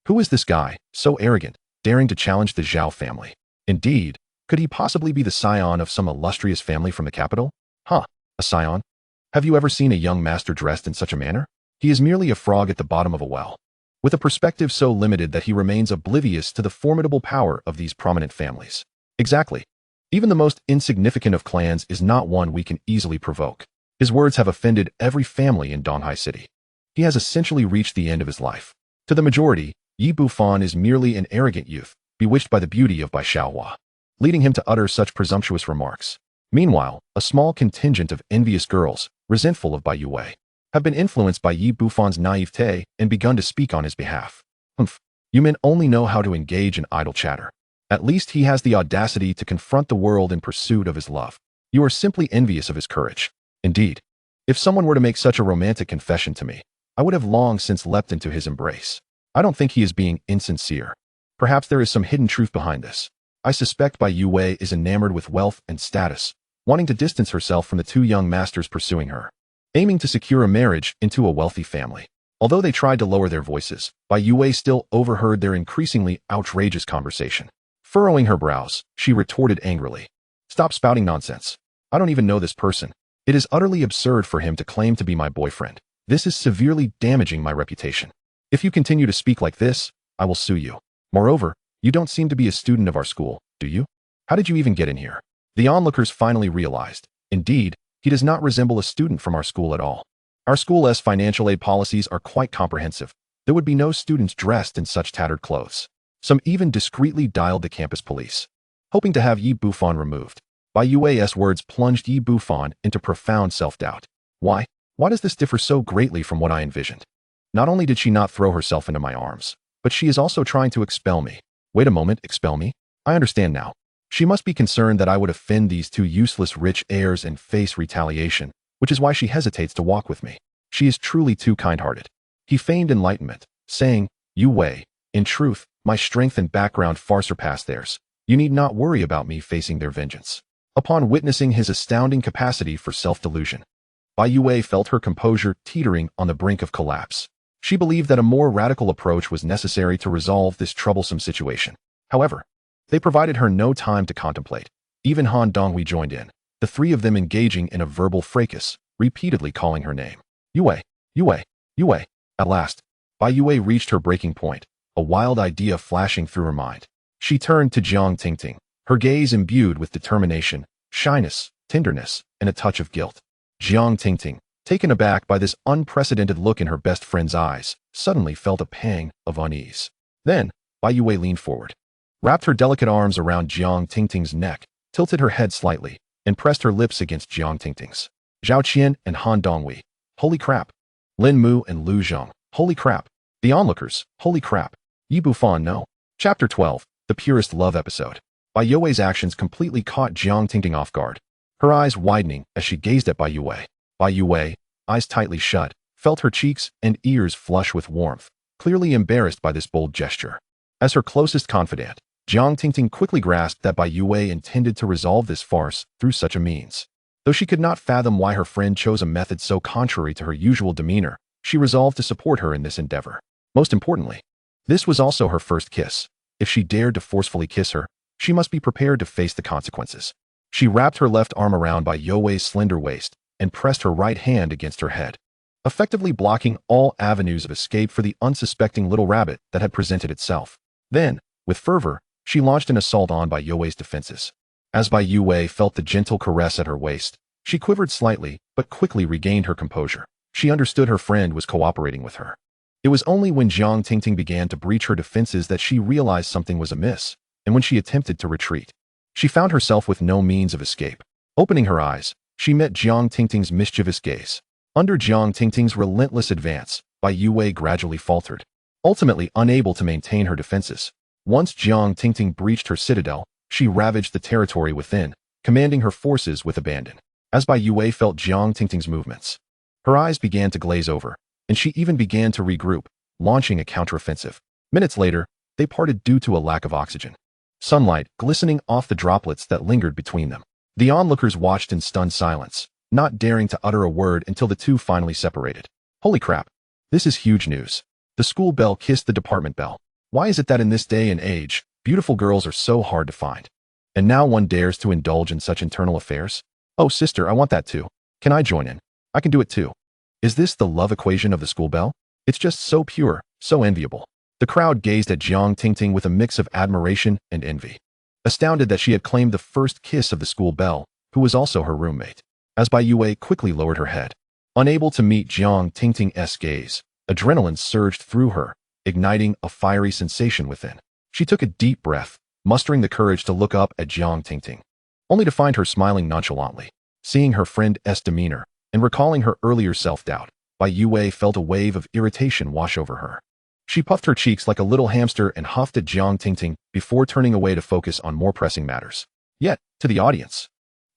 Speaker 1: Who is this guy, so arrogant, daring to challenge the Zhao family? Indeed, could he possibly be the scion of some illustrious family from the capital? Huh, a scion? Have you ever seen a young master dressed in such a manner? He is merely a frog at the bottom of a well, with a perspective so limited that he remains oblivious to the formidable power of these prominent families. Exactly. Even the most insignificant of clans is not one we can easily provoke. His words have offended every family in Donghai City. He has essentially reached the end of his life. To the majority, Yi Bufan is merely an arrogant youth, bewitched by the beauty of Bai Xiaohua, leading him to utter such presumptuous remarks. Meanwhile, a small contingent of envious girls, resentful of Bai Yue, have been influenced by Yi Bufan's naivete and begun to speak on his behalf. Humph, you men only know how to engage in idle chatter. At least he has the audacity to confront the world in pursuit of his love. You are simply envious of his courage. Indeed, if someone were to make such a romantic confession to me, I would have long since leapt into his embrace. I don't think he is being insincere. Perhaps there is some hidden truth behind this. I suspect Bai Yue is enamored with wealth and status, wanting to distance herself from the 2 young masters pursuing her, aiming to secure a marriage into a wealthy family. Although they tried to lower their voices, Bai Yue still overheard their increasingly outrageous conversation. Furrowing her brows, she retorted angrily, Stop spouting nonsense. I don't even know this person. It is utterly absurd for him to claim to be my boyfriend. This is severely damaging my reputation. If you continue to speak like this, I will sue you. Moreover, you don't seem to be a student of our school, do you? How did you even get in here? The onlookers finally realized. Indeed, He does not resemble a student from our school at all. Our school's financial aid policies are quite comprehensive. There would be no students dressed in such tattered clothes. Some even discreetly dialed the campus police, hoping to have Yi Bufan removed. Bai Yue's words plunged Yi Bufan into profound self-doubt. Why? Why does this differ so greatly from what I envisioned? Not only did she not throw herself into my arms, but she is also trying to expel me. Wait a moment, expel me? I understand now. She must be concerned that I would offend these two useless rich heirs and face retaliation, which is why she hesitates to walk with me. She is truly too kind-hearted. He feigned enlightenment, saying, Yu Wei, in truth, my strength and background far surpass theirs. You need not worry about me facing their vengeance. Upon witnessing his astounding capacity for self-delusion, Bai Yue felt her composure teetering on the brink of collapse. She believed that a more radical approach was necessary to resolve this troublesome situation. However, they provided her no time to contemplate. Even Han Donghui joined in, the three of them engaging in a verbal fracas, repeatedly calling her name. Yue, Yue, Yue. At last, Bai Yue reached her breaking point, a wild idea flashing through her mind. She turned to Jiang Tingting, her gaze imbued with determination, shyness, tenderness, and a touch of guilt. Jiang Tingting, taken aback by this unprecedented look in her best friend's eyes, suddenly felt a pang of unease. Then, Bai Yue leaned forward, wrapped her delicate arms around Jiang Tingting's neck, tilted her head slightly, and pressed her lips against Jiang Tingting's. Zhao Qian and Han Donghui, holy crap. Lin Mu and Lu Zhong, holy crap. The onlookers, holy crap. Yi Bufan, no. Chapter 12, the purest love episode. Bai Yue's actions completely caught Jiang Tingting off guard, her eyes widening as she gazed at Bai Yue. Bai Yue, eyes tightly shut, felt her cheeks and ears flush with warmth, clearly embarrassed by this bold gesture. As her closest confidant, Jiang Tingting quickly grasped that Bai Yue intended to resolve this farce through such a means. Though she could not fathom why her friend chose a method so contrary to her usual demeanor, she resolved to support her in this endeavor. Most importantly, this was also her first kiss. If she dared to forcefully kiss her, she must be prepared to face the consequences. She wrapped her left arm around Bai Yue's slender waist and pressed her right hand against her head, effectively blocking all avenues of escape for the unsuspecting little rabbit that had presented itself. Then, with fervor, she launched an assault on Bai Yue's defenses. As Bai Yue felt the gentle caress at her waist, she quivered slightly but quickly regained her composure. She understood her friend was cooperating with her. It was only when Jiang Tingting began to breach her defenses that she realized something was amiss, and when she attempted to retreat, she found herself with no means of escape. Opening her eyes, she met Jiang Tingting's mischievous gaze. Under Jiang Tingting's relentless advance, Bai Yue gradually faltered, ultimately unable to maintain her defenses. Once Jiang Tingting breached her citadel, she ravaged the territory within, commanding her forces with abandon. As Bai Yue felt Jiang Tingting's movements, her eyes began to glaze over, and she even began to regroup, launching a counteroffensive. Minutes later, they parted due to a lack of oxygen, sunlight glistening off the droplets that lingered between them. The onlookers watched in stunned silence, not daring to utter a word until the two finally separated. Holy crap. This is huge news. The school bell kissed the department bell. Why is it that in this day and age, beautiful girls are so hard to find? And now one dares to indulge in such internal affairs? Oh, sister, I want that too. Can I join in? I can do it too. Is this the love equation of the school bell? It's just so pure, so enviable. The crowd gazed at Jiang Tingting with a mix of admiration and envy, astounded that she had claimed the first kiss of the school belle, who was also her roommate. As Bai Yue quickly lowered her head, unable to meet Jiang Tingting's gaze, adrenaline surged through her, igniting a fiery sensation within. She took a deep breath, mustering the courage to look up at Jiang Tingting, only to find her smiling nonchalantly. Seeing her friend's demeanor, and recalling her earlier self-doubt, Bai Yue felt a wave of irritation wash over her. She puffed her cheeks like a little hamster and huffed at Jiang Tingting before turning away to focus on more pressing matters. Yet, to the audience,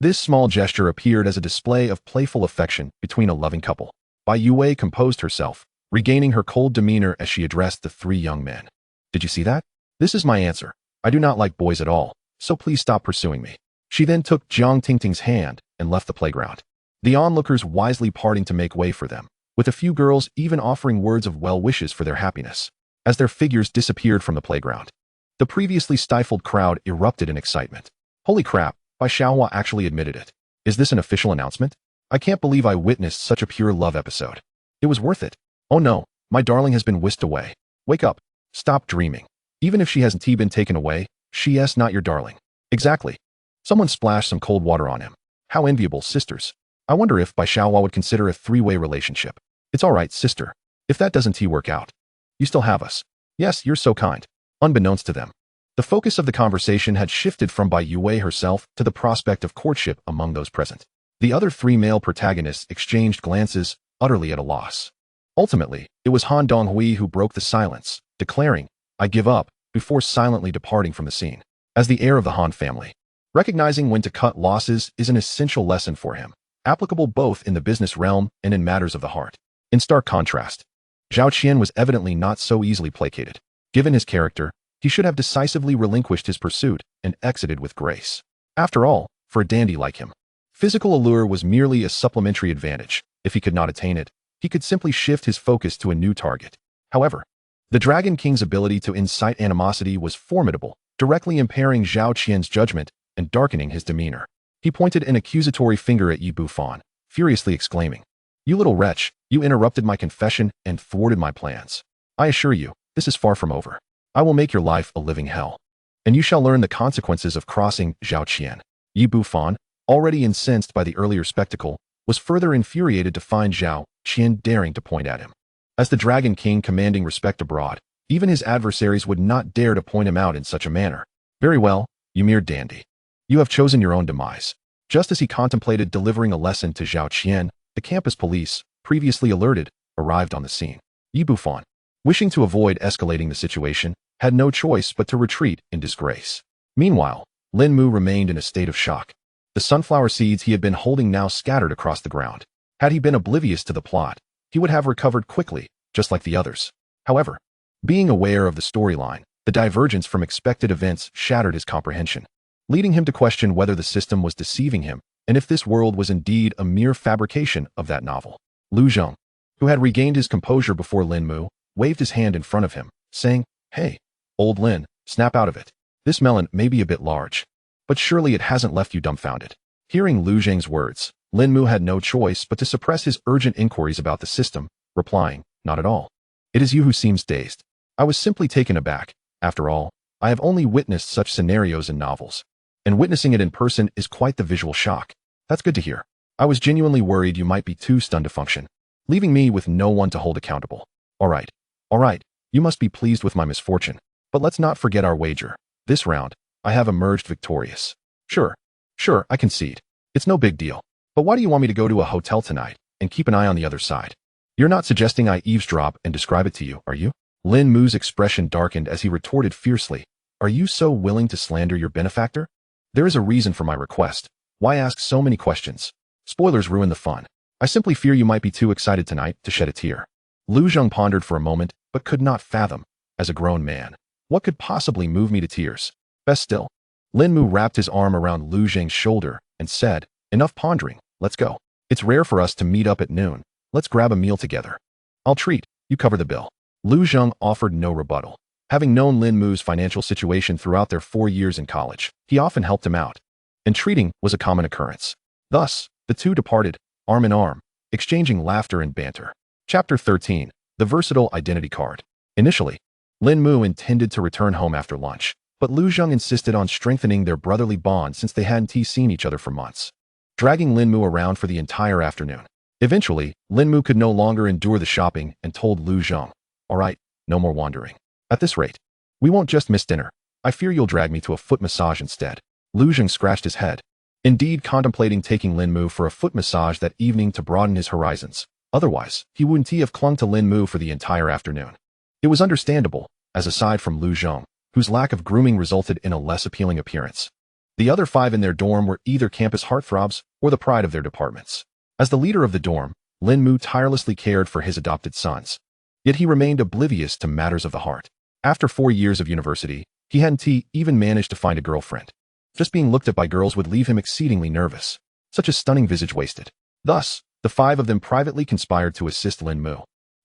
Speaker 1: this small gesture appeared as a display of playful affection between a loving couple. Bai Yue composed herself, regaining her cold demeanor as she addressed the three young men. Did you see that? This is my answer. I do not like boys at all, so please stop pursuing me. She then took Jiang Tingting's hand and left the playground, the onlookers wisely parting to make way for them, with a few girls even offering words of well wishes for their happiness. As their figures disappeared from the playground, the previously stifled crowd erupted in excitement. Holy crap, Bai Xiaohua actually admitted it. Is this an official announcement? I can't believe I witnessed such a pure love episode. It was worth it. Oh no, my darling has been whisked away. Wake up. Stop dreaming. Even if she hasn't been taken away, she's not your darling. Exactly. Someone splashed some cold water on him. How enviable, sisters. I wonder if Bai Xiaohua would consider a three-way relationship. It's all right, sister. If that doesn't work out, you still have us. Yes, you're so kind. Unbeknownst to them, the focus of the conversation had shifted from Bai Yue herself to the prospect of courtship among those present. The other three male protagonists exchanged glances, utterly at a loss. Ultimately, it was Han Donghui who broke the silence, declaring, "I give up," before silently departing from the scene. As the heir of the Han family, recognizing when to cut losses is an essential lesson for him, applicable both in the business realm and in matters of the heart. In stark contrast, Zhao Qian was evidently not so easily placated. Given his character, he should have decisively relinquished his pursuit and exited with grace. After all, for a dandy like him, physical allure was merely a supplementary advantage. If he could not attain it, he could simply shift his focus to a new target. However, the Dragon King's ability to incite animosity was formidable, directly impairing Zhao Qian's judgment and darkening his demeanor. He pointed an accusatory finger at Yi Bufan, furiously exclaiming, "You little wretch, you interrupted my confession and thwarted my plans. I assure you, this is far from over. I will make your life a living hell, and you shall learn the consequences of crossing Zhao Qian." Yi Bufan, already incensed by the earlier spectacle, was further infuriated to find Zhao Qian daring to point at him. As the Dragon King commanding respect abroad, even his adversaries would not dare to point him out in such a manner. "Very well, you mere dandy. You have chosen your own demise." Just as he contemplated delivering a lesson to Zhao Qian, the campus police, previously alerted, arrived on the scene. Yi Bufan, wishing to avoid escalating the situation, had no choice but to retreat in disgrace. Meanwhile, Lin Mu remained in a state of shock. The sunflower seeds he had been holding now scattered across the ground. Had he been oblivious to the plot, he would have recovered quickly, just like the others. However, being aware of the storyline, the divergence from expected events shattered his comprehension, leading him to question whether the system was deceiving him and if this world was indeed a mere fabrication of that novel. Lu Zheng, who had regained his composure before Lin Mu, waved his hand in front of him, saying, "Hey, old Lin, snap out of it. This melon may be a bit large, but surely it hasn't left you dumbfounded." Hearing Lu Zheng's words, Lin Mu had no choice but to suppress his urgent inquiries about the system, replying, "Not at all. It is you who seems dazed. I was simply taken aback. After all, I have only witnessed such scenarios in novels, and witnessing it in person is quite the visual shock." "That's good to hear. I was genuinely worried you might be too stunned to function, leaving me with no one to hold accountable. All right, you must be pleased with my misfortune, but let's not forget our wager. This round, I have emerged victorious." Sure, I concede. It's no big deal. But why do you want me to go to a hotel tonight and keep an eye on the other side? You're not suggesting I eavesdrop and describe it to you, are you?" Lin Mu's expression darkened as he retorted fiercely, "Are you so willing to slander your benefactor? There is a reason for my request. Why ask so many questions? Spoilers ruin the fun. I simply fear you might be too excited tonight to shed a tear." Lu Zheng pondered for a moment, but could not fathom, as a grown man, what could possibly move me to tears. Best still. Lin Mu wrapped his arm around Lu Zheng's shoulder and said, "Enough pondering, let's go. It's rare for us to meet up at noon. Let's grab a meal together. I'll treat, you cover the bill." Lu Zheng offered no rebuttal. Having known Lin Mu's financial situation throughout their 4 years in college, he often helped him out, and treating was a common occurrence. Thus, the two departed, arm in arm, exchanging laughter and banter. Chapter 13. The Versatile Identity Card. Initially, Lin Mu intended to return home after lunch, but Lu Zheng insisted on strengthening their brotherly bond since they hadn't seen each other for months, dragging Lin Mu around for the entire afternoon. Eventually, Lin Mu could no longer endure the shopping and told Lu Zheng, "All right, no more wandering. At this rate, we won't just miss dinner. I fear you'll drag me to a foot massage instead." Lu Zheng scratched his head, indeed contemplating taking Lin Mu for a foot massage that evening to broaden his horizons. Otherwise, he wouldn't have clung to Lin Mu for the entire afternoon. It was understandable, as aside from Lu Zheng, whose lack of grooming resulted in a less appealing appearance, the other 5 in their dorm were either campus heartthrobs or the pride of their departments. As the leader of the dorm, Lin Mu tirelessly cared for his adopted sons, yet he remained oblivious to matters of the heart. After 4 years of university, he hadn't even managed to find a girlfriend. Just being looked at by girls would leave him exceedingly nervous. Such a stunning visage wasted. Thus, the 5 of them privately conspired to assist Lin Mu,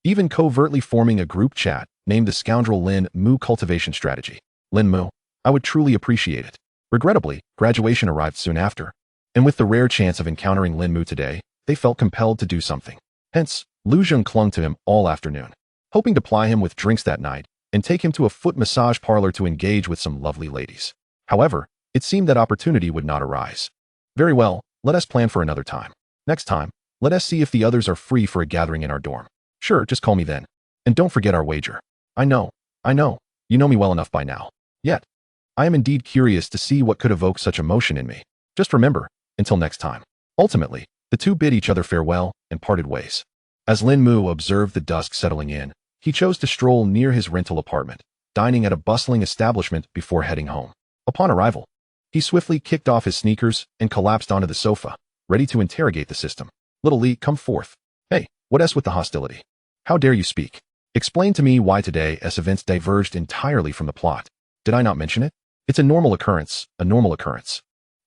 Speaker 1: even covertly forming a group chat named the Scoundrel Lin Mu Cultivation Strategy. "Lin Mu, I would truly appreciate it." Regrettably, graduation arrived soon after, and with the rare chance of encountering Lin Mu today, they felt compelled to do something. Hence, Lu Zheng clung to him all afternoon, hoping to ply him with drinks that night and take him to a foot massage parlor to engage with some lovely ladies. However, it seemed that opportunity would not arise. "Very well, let us plan for another time. Next time, let us see if the others are free for a gathering in our dorm. Sure, just call me then. And don't forget our wager. I know. You know me well enough by now. Yet, I am indeed curious to see what could evoke such emotion in me. Just remember, until next time. Ultimately, the two bid each other farewell and parted ways. As Lin Mu observed the dusk settling in, he chose to stroll near his rental apartment, dining at a bustling establishment before heading home. Upon arrival, he swiftly kicked off his sneakers and collapsed onto the sofa, ready to interrogate the system. Little Li, come forth. Hey, what with the hostility? How dare you speak? Explain to me why today's events diverged entirely from the plot. Did I not mention it? It's a normal occurrence.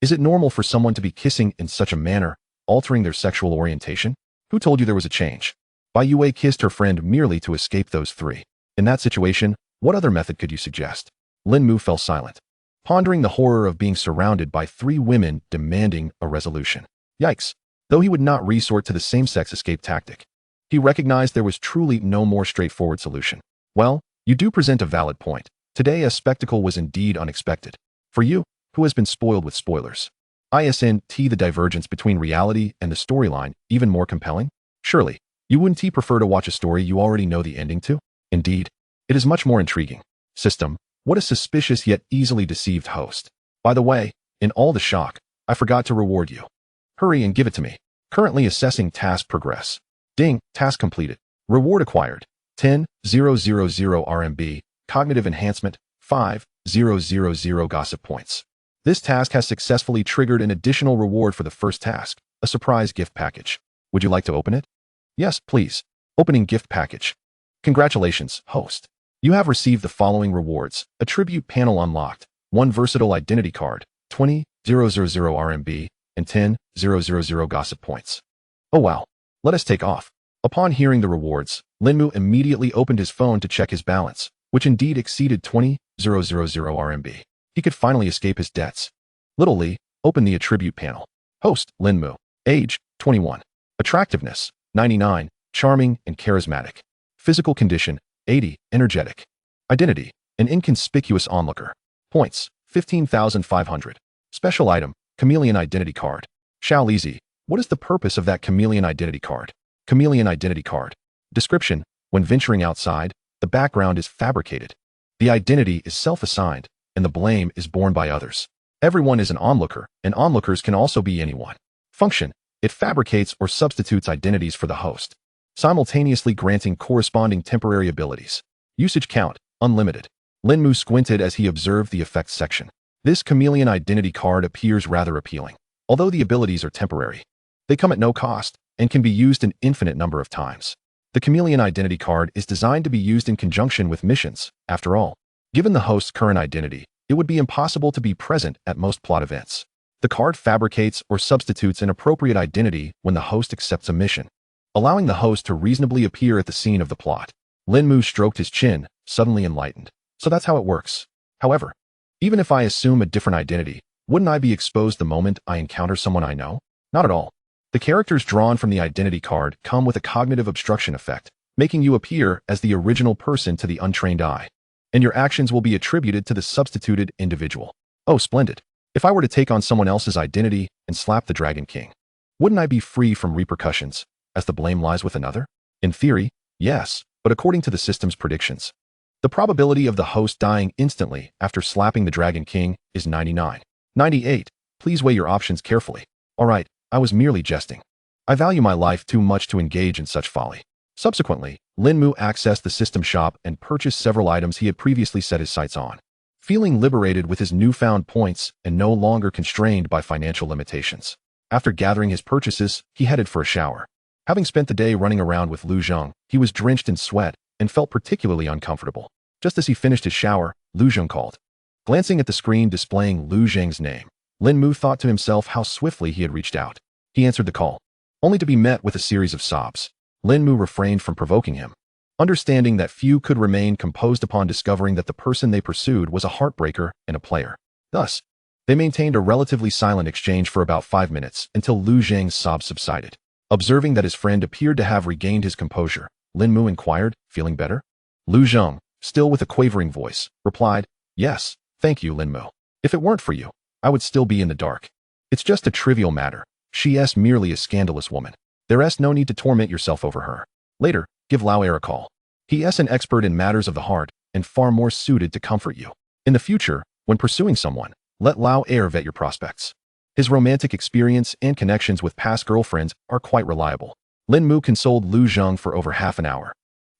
Speaker 1: Is it normal for someone to be kissing in such a manner, altering their sexual orientation? Who told you there was a change? Bai Yue kissed her friend merely to escape those three. In that situation, what other method could you suggest? Lin Mu fell silent, pondering the horror of being surrounded by three women demanding a resolution. Yikes. Though he would not resort to the same-sex escape tactic, he recognized there was truly no more straightforward solution. Well, you do present a valid point. Today a spectacle was indeed unexpected. For you, who has been spoiled with spoilers. Isn't the divergence between reality and the storyline even more compelling? Surely, you wouldn't prefer to watch a story you already know the ending to? Indeed, it is much more intriguing. System, what a suspicious yet easily deceived host. By the way, in all the shock, I forgot to reward you. Hurry and give it to me. Currently assessing task progress. Ding, task completed. Reward acquired. 10,000 RMB. Cognitive enhancement. 5,000 gossip points. This task has successfully triggered an additional reward for the first task, a surprise gift package. Would you like to open it? Yes, please. Opening gift package. Congratulations, host. You have received the following rewards. Attribute panel unlocked. 1 versatile identity card. 20,000 RMB. And 10,000 gossip points. Oh wow. Let us take off. Upon hearing the rewards, Lin Mu immediately opened his phone to check his balance, which indeed exceeded 20,000 RMB. He could finally escape his debts. Little Li, open the attribute panel. Host, Lin Mu. Age, 21. Attractiveness, 99. Charming and charismatic. Physical condition, 80. Energetic. Identity, an inconspicuous onlooker. Points, 15,500. Special item, chameleon identity card. Xiao Lizi, what is the purpose of that chameleon identity card? Chameleon identity card. Description, when venturing outside, the background is fabricated. The identity is self-assigned, and the blame is borne by others. Everyone is an onlooker, and onlookers can also be anyone. Function, it fabricates or substitutes identities for the host, simultaneously granting corresponding temporary abilities. Usage count, unlimited. Lin Mu squinted as he observed the effects section. This chameleon identity card appears rather appealing. Although the abilities are temporary, they come at no cost and can be used an infinite number of times. The chameleon identity card is designed to be used in conjunction with missions. After all, given the host's current identity, it would be impossible to be present at most plot events. The card fabricates or substitutes an appropriate identity when the host accepts a mission, allowing the host to reasonably appear at the scene of the plot. Lin Mu stroked his chin, suddenly enlightened. So that's how it works. However, even if I assume a different identity, wouldn't I be exposed the moment I encounter someone I know? Not at all. The characters drawn from the identity card come with a cognitive obstruction effect, making you appear as the original person to the untrained eye, and your actions will be attributed to the substituted individual. Oh, splendid. If I were to take on someone else's identity and slap the Dragon King, wouldn't I be free from repercussions, as the blame lies with another? In theory, yes, but according to the system's predictions, the probability of the host dying instantly after slapping the Dragon King is 99. 98. Please weigh your options carefully. All right, I was merely jesting. I value my life too much to engage in such folly. Subsequently, Lin Mu accessed the system shop and purchased several items he had previously set his sights on. Feeling liberated with his newfound points and no longer constrained by financial limitations. After gathering his purchases, he headed for a shower. Having spent the day running around with Lu Zheng, he was drenched in sweat and felt particularly uncomfortable. Just as he finished his shower, Lu Zheng called. Glancing at the screen displaying Lu Zheng's name, Lin Mu thought to himself how swiftly he had reached out. He answered the call, only to be met with a series of sobs. Lin Mu refrained from provoking him, understanding that few could remain composed upon discovering that the person they pursued was a heartbreaker and a player. Thus, they maintained a relatively silent exchange for about 5 minutes until Lu Zheng's sobs subsided. Observing that his friend appeared to have regained his composure, Lin Mu inquired, feeling better? Lu Zheng, still with a quavering voice, replied, yes, thank you, Lin Mu. If it weren't for you, I would still be in the dark. It's just a trivial matter, She's merely a scandalous woman. There's no need to torment yourself over her. Later, give Lao Er a call. He's an expert in matters of the heart and far more suited to comfort you. In the future, when pursuing someone, let Lao Er vet your prospects. His romantic experience and connections with past girlfriends are quite reliable. Lin Mu consoled Lu Zheng for over half an hour,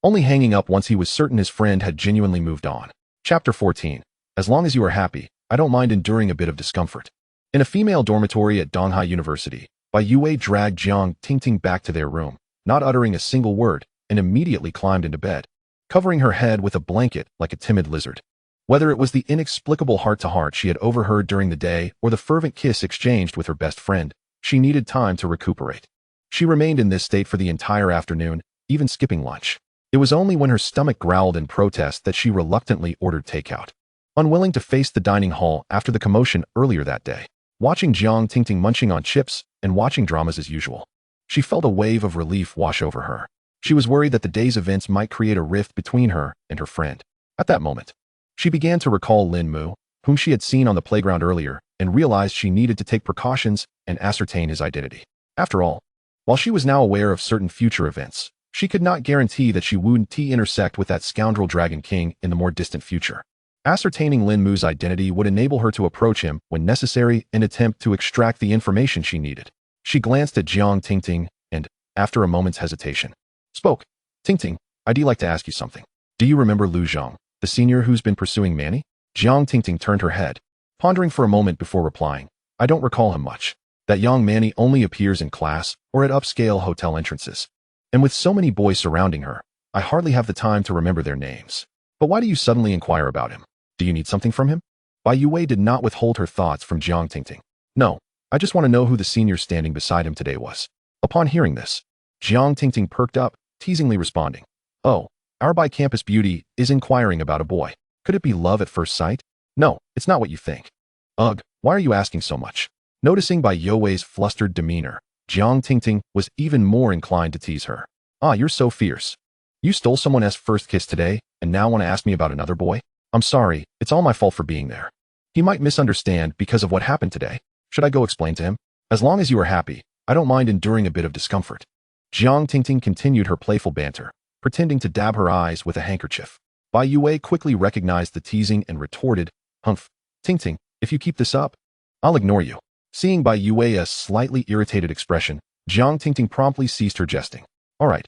Speaker 1: only hanging up once he was certain his friend had genuinely moved on. Chapter 14. As long as you are happy, I don't mind enduring a bit of discomfort. In a female dormitory at Donghai University, Bai Yue dragged Jiang Tingting back to their room, not uttering a single word, and immediately climbed into bed, covering her head with a blanket like a timid lizard. Whether it was the inexplicable heart-to-heart she had overheard during the day or the fervent kiss exchanged with her best friend, she needed time to recuperate. She remained in this state for the entire afternoon, even skipping lunch. It was only when her stomach growled in protest that she reluctantly ordered takeout. Unwilling to face the dining hall after the commotion earlier that day, watching Jiang Tingting munching on chips and watching dramas as usual, she felt a wave of relief wash over her. She was worried that the day's events might create a rift between her and her friend. At that moment, she began to recall Lin Mu, whom she had seen on the playground earlier, and realized she needed to take precautions and ascertain his identity. After all, while she was now aware of certain future events, she could not guarantee that she wouldn't intersect with that scoundrel Dragon King in the more distant future. Ascertaining Lin Mu's identity would enable her to approach him when necessary and attempt to extract the information she needed. She glanced at Jiang Tingting and, after a moment's hesitation, spoke. Tingting, I'd like to ask you something. Do you remember Lu Zhang, the senior who's been pursuing Manny? Jiang Tingting turned her head, pondering for a moment before replying. I don't recall him much. That young Manny only appears in class or at upscale hotel entrances. And with so many boys surrounding her, I hardly have the time to remember their names. But why do you suddenly inquire about him? Do you need something from him? Bai Yue did not withhold her thoughts from Jiang Tingting. No, I just want to know who the senior standing beside him today was. Upon hearing this, Jiang Tingting perked up, teasingly responding. Oh, our by-campus beauty is inquiring about a boy. Could it be love at first sight? No, it's not what you think. Ugh, why are you asking so much? Noticing Bai Yue's flustered demeanor, Jiang Tingting was even more inclined to tease her. Ah, you're so fierce. You stole someone's first kiss today, and now want to ask me about another boy? I'm sorry, it's all my fault for being there. He might misunderstand because of what happened today. Should I go explain to him? As long as you are happy, I don't mind enduring a bit of discomfort. Jiang Tingting continued her playful banter, pretending to dab her eyes with a handkerchief. Bai Yue quickly recognized the teasing and retorted, Humph, Tingting, if you keep this up, I'll ignore you. Seeing Bai Yue's slightly irritated expression, Jiang Tingting promptly ceased her jesting. All right,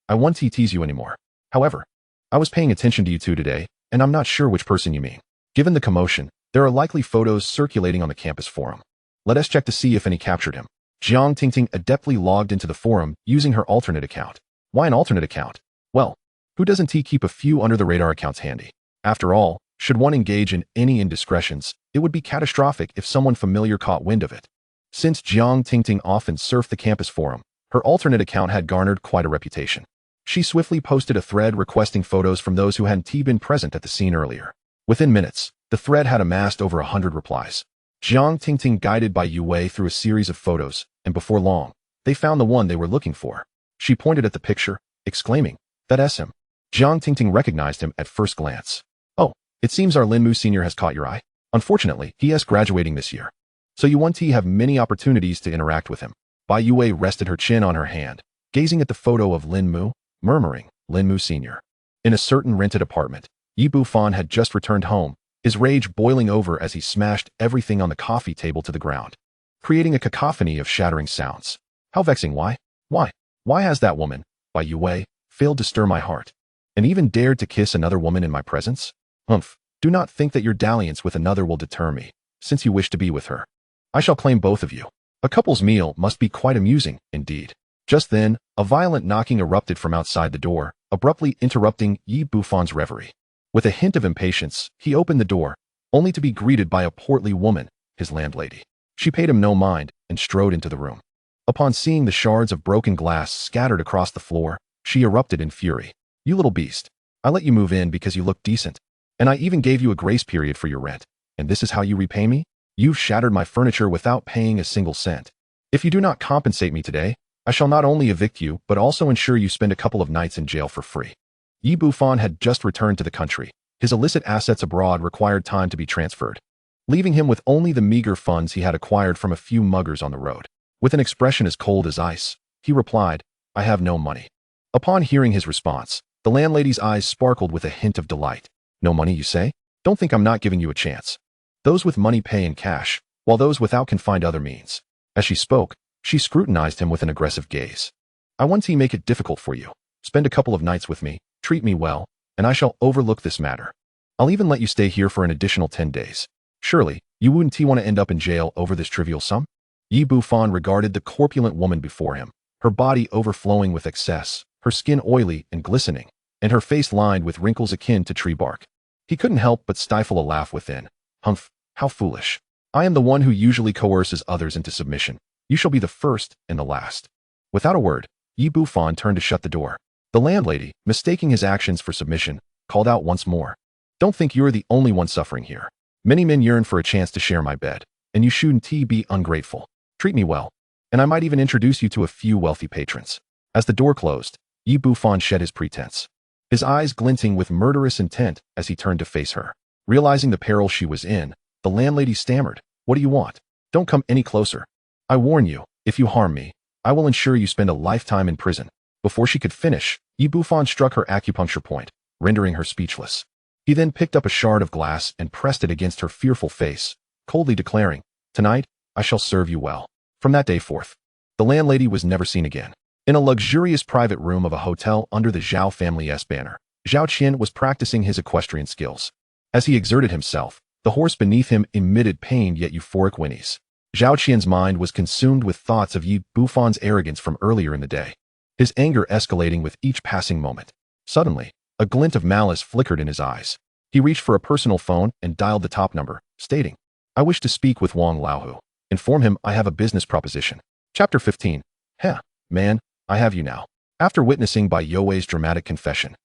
Speaker 1: I won't tease you anymore. However, I was paying attention to you two today, and I'm not sure which person you mean. Given the commotion, there are likely photos circulating on the campus forum. Let us check to see if any captured him. Jiang Tingting adeptly logged into the forum using her alternate account. Why an alternate account? Well, who doesn't keep a few under-the-radar accounts handy? After all, should one engage in any indiscretions, it would be catastrophic if someone familiar caught wind of it. Since Jiang Tingting often surfed the campus forum, her alternate account had garnered quite a reputation. She swiftly posted a thread requesting photos from those who hadn't been present at the scene earlier. Within minutes, the thread had amassed over 100 replies. Jiang Tingting guided Bai Yue through a series of photos, and before long, they found the one they were looking for. She pointed at the picture, exclaiming, That's him. Jiang Tingting recognized him at first glance. Oh, it seems our Lin Mu senior has caught your eye. Unfortunately, he is graduating this year. So you won't have many opportunities to interact with him. Bai Yue rested her chin on her hand, gazing at the photo of Lin Mu, murmuring, Lin Mu senior. In a certain rented apartment, Yi Bufan had just returned home, his rage boiling over as he smashed everything on the coffee table to the ground, creating a cacophony of shattering sounds. How vexing, why? Why has that woman, Bai Yue, failed to stir my heart, and even dared to kiss another woman in my presence? Humph, do not think that your dalliance with another will deter me, since you wish to be with her. I shall claim both of you. A couple's meal must be quite amusing, indeed. Just then, a violent knocking erupted from outside the door, abruptly interrupting Yi Bufan's reverie. With a hint of impatience, he opened the door, only to be greeted by a portly woman, his landlady. She paid him no mind and strode into the room. Upon seeing the shards of broken glass scattered across the floor, she erupted in fury. You little beast. I let you move in because you look decent. And I even gave you a grace period for your rent. And this is how you repay me? You've shattered my furniture without paying a single cent. If you do not compensate me today, I shall not only evict you, but also ensure you spend a couple of nights in jail for free. Yi Bufan had just returned to the country. His illicit assets abroad required time to be transferred, leaving him with only the meager funds he had acquired from a few muggers on the road. With an expression as cold as ice, he replied, "I have no money." Upon hearing his response, the landlady's eyes sparkled with a hint of delight. "No money, you say? Don't think I'm not giving you a chance. Those with money pay in cash, while those without can find other means." As she spoke, she scrutinized him with an aggressive gaze. "I want to make it difficult for you. Spend a couple of nights with me, treat me well, and I shall overlook this matter. I'll even let you stay here for an additional 10 days. Surely, you wouldn't want to end up in jail over this trivial sum?" Yi Bufan regarded the corpulent woman before him, her body overflowing with excess, her skin oily and glistening, and her face lined with wrinkles akin to tree bark. He couldn't help but stifle a laugh within. "Humph, how foolish. I am the one who usually coerces others into submission. You shall be the first and the last." Without a word, Yi Bufan turned to shut the door. The landlady, mistaking his actions for submission, called out once more, "Don't think you're the only one suffering here. Many men yearn for a chance to share my bed, and you shouldn't be ungrateful. Treat me well, and I might even introduce you to a few wealthy patrons." As the door closed, Yi Bufan shed his pretense, his eyes glinting with murderous intent as he turned to face her. Realizing the peril she was in, the landlady stammered, "What do you want? Don't come any closer. I warn you, if you harm me, I will ensure you spend a lifetime in prison." Before she could finish, Yi Bufan struck her acupuncture point, rendering her speechless. He then picked up a shard of glass and pressed it against her fearful face, coldly declaring, "Tonight, I shall serve you well." From that day forth, the landlady was never seen again. In a luxurious private room of a hotel under the Zhao family's banner, Zhao Qian was practicing his equestrian skills. As he exerted himself, the horse beneath him emitted pained yet euphoric whinnies. Zhao Qian's mind was consumed with thoughts of Yi Bufan's arrogance from earlier in the day, his anger escalating with each passing moment. Suddenly, a glint of malice flickered in his eyes. He reached for a personal phone and dialed the top number, stating, "I wish to speak with Wang Laohu. Inform him I have a business proposition." Chapter 15. Heh, man, I have you now. After witnessing Bai Youwei's dramatic confession,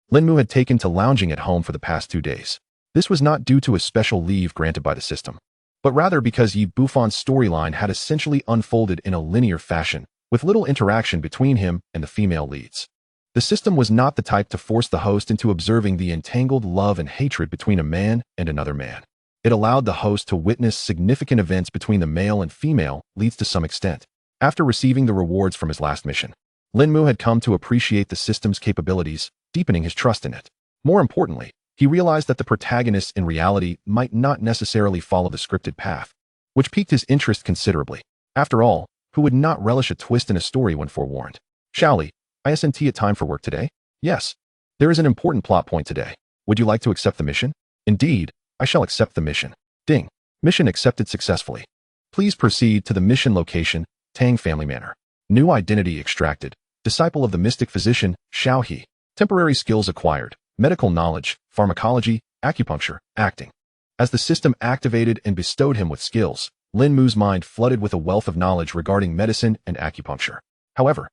Speaker 1: Lin Mu had taken to lounging at home for the past 2 days. This was not due to a special leave granted by the system, but rather because Yi Bufan's storyline had essentially unfolded in a linear fashion, with little interaction between him and the female leads. The system was not the type to force the host into observing the entangled love and hatred between a man and another man. It allowed the host to witness significant events between the male and female leads to some extent. After receiving the rewards from his last mission, Lin Mu had come to appreciate the system's capabilities, deepening his trust in it. More importantly, he realized that the protagonists in reality might not necessarily follow the scripted path, which piqued his interest considerably. After all, who would not relish a twist in a story when forewarned? "Shaoli, isn't it time for work today?" "Yes. There is an important plot point today. Would you like to accept the mission?" "Indeed, I shall accept the mission." Ding. Mission accepted successfully. Please proceed to the mission location, Tang Family Manor. New identity extracted. Disciple of the mystic physician, Xiao He. Temporary skills acquired. Medical knowledge, pharmacology, acupuncture, acting. As the system activated and bestowed him with skills, Lin Mu's mind flooded with a wealth of knowledge regarding medicine and acupuncture. However,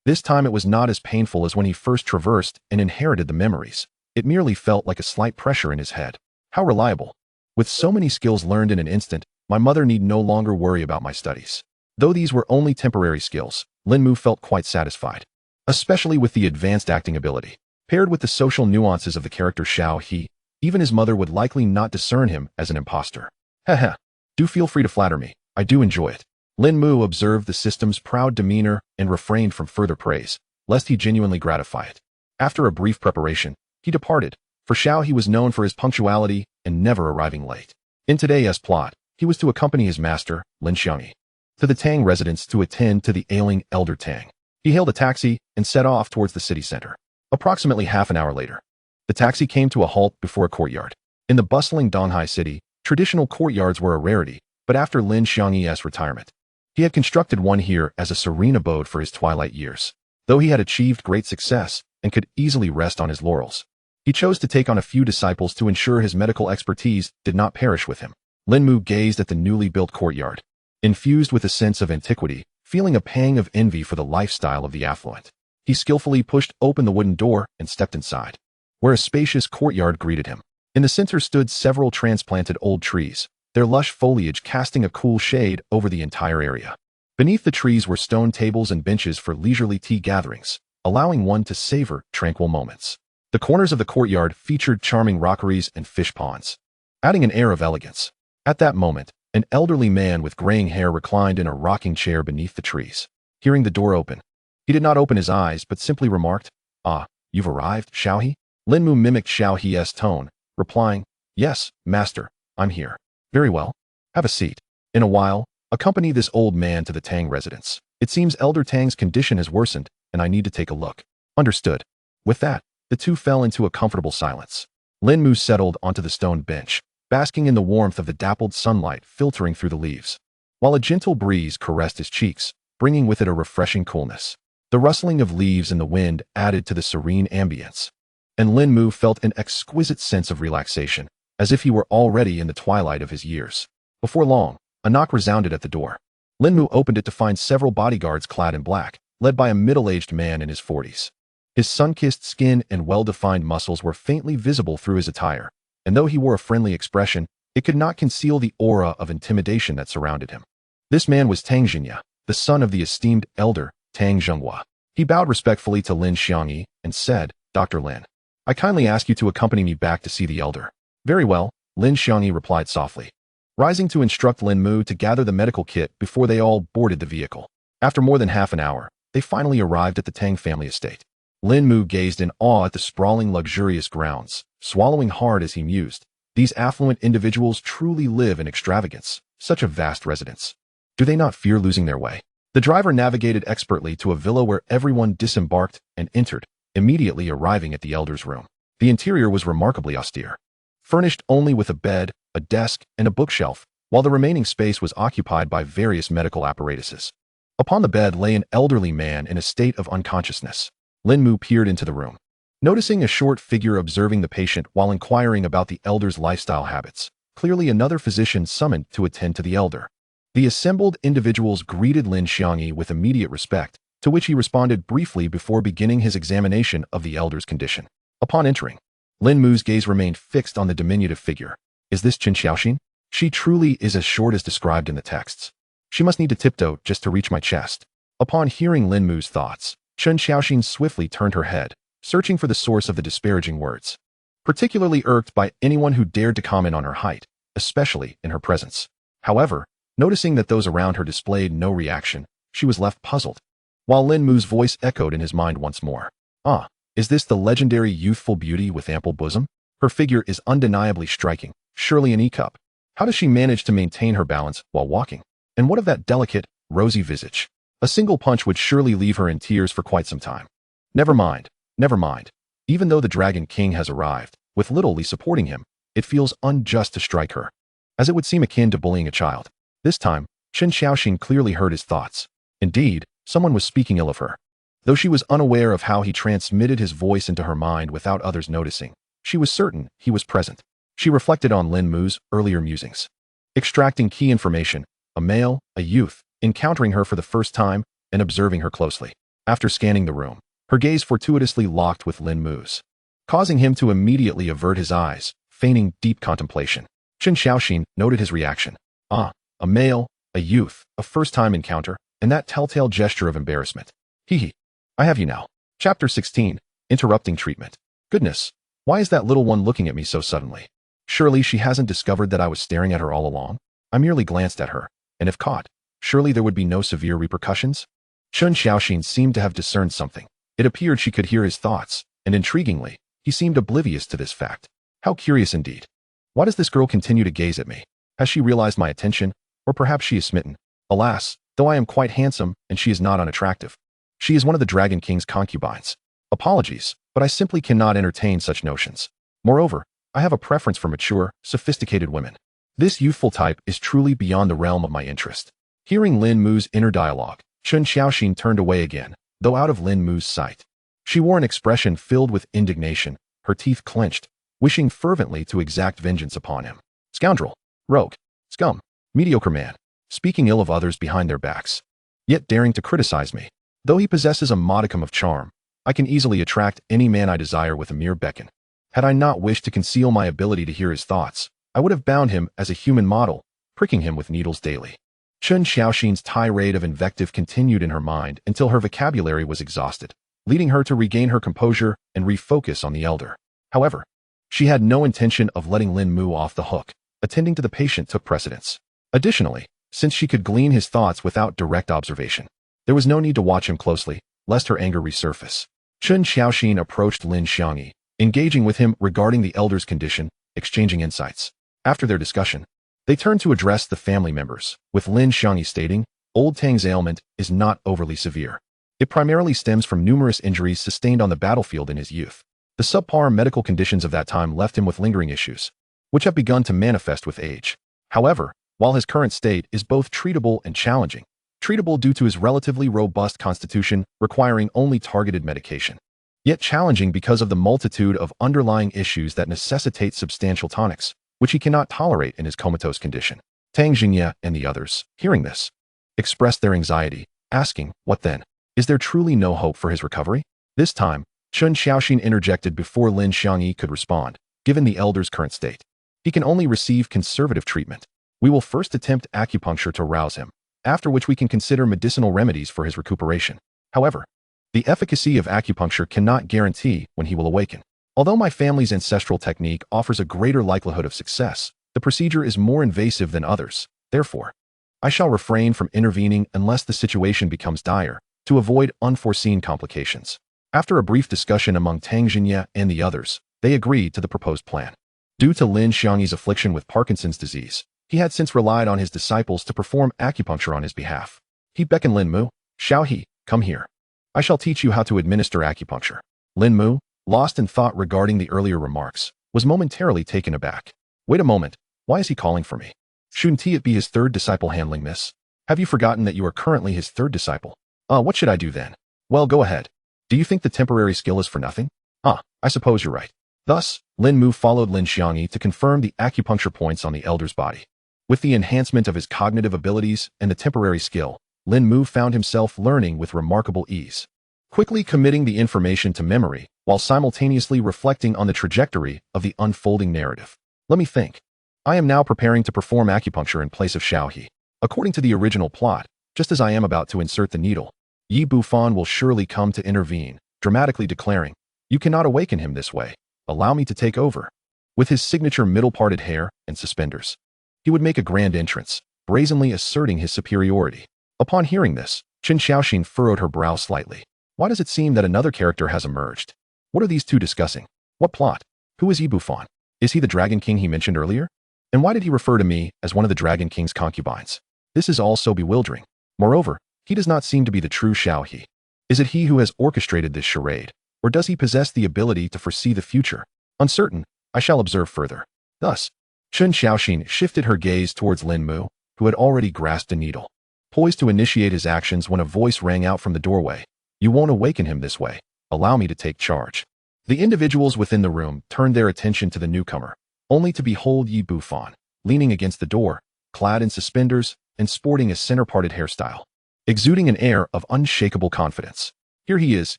Speaker 1: this time it was not as painful as when he first traversed and inherited the memories. It merely felt like a slight pressure in his head. How reliable. With so many skills learned in an instant, my mother need no longer worry about my studies. Though these were only temporary skills, Lin Mu felt quite satisfied, especially with the advanced acting ability. Paired with the social nuances of the character Xiao He, even his mother would likely not discern him as an imposter. Heh. Do feel free to flatter me. I do enjoy it. Lin Mu observed the system's proud demeanor and refrained from further praise, lest he genuinely gratify it. After a brief preparation, he departed. For Xiao He was known for his punctuality and never arriving late. In today's plot, he was to accompany his master, Lin Xiangyi, to the Tang residence to attend to the ailing elder Tang. He hailed a taxi and set off towards the city center. Approximately half an hour later, the taxi came to a halt before a courtyard. In the bustling Donghai city, traditional courtyards were a rarity, but after Lin Xiangyi's retirement, he had constructed one here as a serene abode for his twilight years. Though he had achieved great success and could easily rest on his laurels, he chose to take on a few disciples to ensure his medical expertise did not perish with him. Lin Mu gazed at the newly built courtyard, infused with a sense of antiquity, feeling a pang of envy for the lifestyle of the affluent. He skillfully pushed open the wooden door and stepped inside, where a spacious courtyard greeted him. In the center stood several transplanted old trees, their lush foliage casting a cool shade over the entire area. Beneath the trees were stone tables and benches for leisurely tea gatherings, allowing one to savor tranquil moments. The corners of the courtyard featured charming rockeries and fish ponds, adding an air of elegance. At that moment, An elderly man with graying hair reclined in a rocking chair beneath the trees. Hearing the door open, he did not open his eyes but simply remarked, "Ah, you've arrived, Xiaohe?" Lin Mu mimicked Xiaohe's tone, replying, "Yes, master, I'm here." "Very well. Have a seat. In a while, accompany this old man to the Tang residence. It seems Elder Tang's condition has worsened, and I need to take a look." "Understood." With that, the two fell into a comfortable silence. Lin Mu settled onto the stone bench, basking in the warmth of the dappled sunlight filtering through the leaves, while a gentle breeze caressed his cheeks, bringing with it a refreshing coolness. The rustling of leaves in the wind added to the serene ambience, and Lin Mu felt an exquisite sense of relaxation, as if he were already in the twilight of his years. Before long, a knock resounded at the door. Lin Mu opened it to find several bodyguards clad in black, led by a middle-aged man in his 40s. His sun-kissed skin and well-defined muscles were faintly visible through his attire, and though he wore a friendly expression, it could not conceal the aura of intimidation that surrounded him. This man was Tang Jinya, the son of the esteemed elder, Tang Zhenghua. He bowed respectfully to Lin Xiangyi and said, "Dr. Lin, I kindly ask you to accompany me back to see the elder." "Very well," Lin Xiangyi replied softly, rising to instruct Lin Mu to gather the medical kit before they all boarded the vehicle. After more than half an hour, they finally arrived at the Tang family estate. Lin Mu gazed in awe at the sprawling, luxurious grounds, swallowing hard as he mused. These affluent individuals truly live in extravagance, such a vast residence. Do they not fear losing their way? The driver navigated expertly to a villa where everyone disembarked and entered, immediately arriving at the elder's room. The interior was remarkably austere, furnished only with a bed, a desk, and a bookshelf, while the remaining space was occupied by various medical apparatuses. Upon the bed lay an elderly man in a state of unconsciousness. Lin Mu peered into the room, noticing a short figure observing the patient while inquiring about the elder's lifestyle habits, clearly another physician summoned to attend to the elder. The assembled individuals greeted Lin Xiangyi with immediate respect, to which he responded briefly before beginning his examination of the elder's condition. Upon entering, Lin Mu's gaze remained fixed on the diminutive figure. "Is this Qin Xiaoxin? She truly is as short as described in the texts. She must need to tiptoe just to reach my chest." Upon hearing Lin Mu's thoughts, Qin Xiaoxin swiftly turned her head, searching for the source of the disparaging words, particularly irked by anyone who dared to comment on her height, especially in her presence. However, noticing that those around her displayed no reaction, she was left puzzled, while Lin Mu's voice echoed in his mind once more. "Ah, is this the legendary youthful beauty with ample bosom? Her figure is undeniably striking, surely an E-cup. How does she manage to maintain her balance while walking? And what of that delicate, rosy visage? A single punch would surely leave her in tears for quite some time. Never mind, never mind. Even though the Dragon King has arrived, with little Li supporting him, it feels unjust to strike her, as it would seem akin to bullying a child." This time, Qin Xiaoxin clearly heard his thoughts. Indeed, someone was speaking ill of her. Though she was unaware of how he transmitted his voice into her mind without others noticing, she was certain he was present. She reflected on Lin Mu's earlier musings, extracting key information: a male, a youth, encountering her for the first time, and observing her closely. After scanning the room, her gaze fortuitously locked with Lin Mu's, causing him to immediately avert his eyes, feigning deep contemplation. Qin Xiaoxin noted his reaction. "Ah, a male, a youth, a first-time encounter, and that telltale gesture of embarrassment. Hee. I have you now." Chapter 16. Interrupting treatment. Goodness, why is that little one looking at me so suddenly? Surely she hasn't discovered that I was staring at her all along? I merely glanced at her, and if caught, surely there would be no severe repercussions? Qin Xiaoxin seemed to have discerned something. It appeared she could hear his thoughts, and intriguingly, he seemed oblivious to this fact. How curious indeed. Why does this girl continue to gaze at me? Has she realized my attention? Or perhaps she is smitten. Alas, though I am quite handsome and she is not unattractive, she is one of the Dragon King's concubines. Apologies, but I simply cannot entertain such notions. Moreover, I have a preference for mature, sophisticated women. This youthful type is truly beyond the realm of my interest. Hearing Lin Mu's inner dialogue, Qin Xiaoxin turned away again, though out of Lin Mu's sight. She wore an expression filled with indignation, her teeth clenched, wishing fervently to exact vengeance upon him. Scoundrel, rogue, scum, mediocre man, speaking ill of others behind their backs, yet daring to criticize me. Though he possesses a modicum of charm, I can easily attract any man I desire with a mere beckon. Had I not wished to conceal my ability to hear his thoughts, I would have bound him as a human model, pricking him with needles daily. Qin Xiaoxin's tirade of invective continued in her mind until her vocabulary was exhausted, leading her to regain her composure and refocus on the elder. However, she had no intention of letting Lin Mu off the hook. Attending to the patient took precedence. Additionally, since she could glean his thoughts without direct observation, there was no need to watch him closely, lest her anger resurface. Chu Ruoshuang approached Lin Xiangyi, engaging with him regarding the elder's condition, exchanging insights. After their discussion, they turned to address the family members, with Lin Xiangyi stating, Old Tang's ailment is not overly severe. It primarily stems from numerous injuries sustained on the battlefield in his youth. The subpar medical conditions of that time left him with lingering issues, which have begun to manifest with age. However, while his current state is both treatable and challenging, treatable due to his relatively robust constitution requiring only targeted medication, yet challenging because of the multitude of underlying issues that necessitate substantial tonics, which he cannot tolerate in his comatose condition. Tang Jingye and the others, hearing this, expressed their anxiety, asking, what then? Is there truly no hope for his recovery? This time, Chu Ruoshuang interjected before Lin Xiangyi could respond. Given the elder's current state, he can only receive conservative treatment. We will first attempt acupuncture to rouse him, after which we can consider medicinal remedies for his recuperation. However, the efficacy of acupuncture cannot guarantee when he will awaken. Although my family's ancestral technique offers a greater likelihood of success, the procedure is more invasive than others. Therefore, I shall refrain from intervening unless the situation becomes dire, to avoid unforeseen complications. After a brief discussion among Tang Jingye and the others, they agreed to the proposed plan. Due to Lin Xiangyi's affliction with Parkinson's disease, he had since relied on his disciples to perform acupuncture on his behalf. He beckoned Lin Mu, Xiaohe, come here. I shall teach you how to administer acupuncture. Lin Mu, lost in thought regarding the earlier remarks, was momentarily taken aback. Wait a moment, why is he calling for me? Shouldn't it be his third disciple handling this? Have you forgotten that you are currently his third disciple? What should I do then? Well, go ahead. Do you think the temporary skill is for nothing? I suppose you're right. Thus, Lin Mu followed Lin Xiangyi to confirm the acupuncture points on the elder's body. With the enhancement of his cognitive abilities and the temporary skill, Lin Mu found himself learning with remarkable ease, quickly committing the information to memory while simultaneously reflecting on the trajectory of the unfolding narrative. Let me think. I am now preparing to perform acupuncture in place of Xiaohe. According to the original plot, just as I am about to insert the needle, Yi Bufan will surely come to intervene, dramatically declaring, you cannot awaken him this way. Allow me to take over. With his signature middle-parted hair and suspenders, he would make a grand entrance, brazenly asserting his superiority. Upon hearing this, Chu Ruoshuang furrowed her brow slightly. Why does it seem that another character has emerged? What are these two discussing? What plot? Who is Yi Bufan? Is he the Dragon King he mentioned earlier? And why did he refer to me as one of the Dragon King's concubines? This is all so bewildering. Moreover, he does not seem to be the true Xiaohe. Is it he who has orchestrated this charade? Or does he possess the ability to foresee the future? Uncertain, I shall observe further. Thus, Chu Ruoshuang shifted her gaze towards Lin Mu, who had already grasped a needle, poised to initiate his actions when a voice rang out from the doorway. You won't awaken him this way. Allow me to take charge. The individuals within the room turned their attention to the newcomer, only to behold Yi Bufan, leaning against the door, clad in suspenders and sporting a center-parted hairstyle, exuding an air of unshakable confidence. Here he is.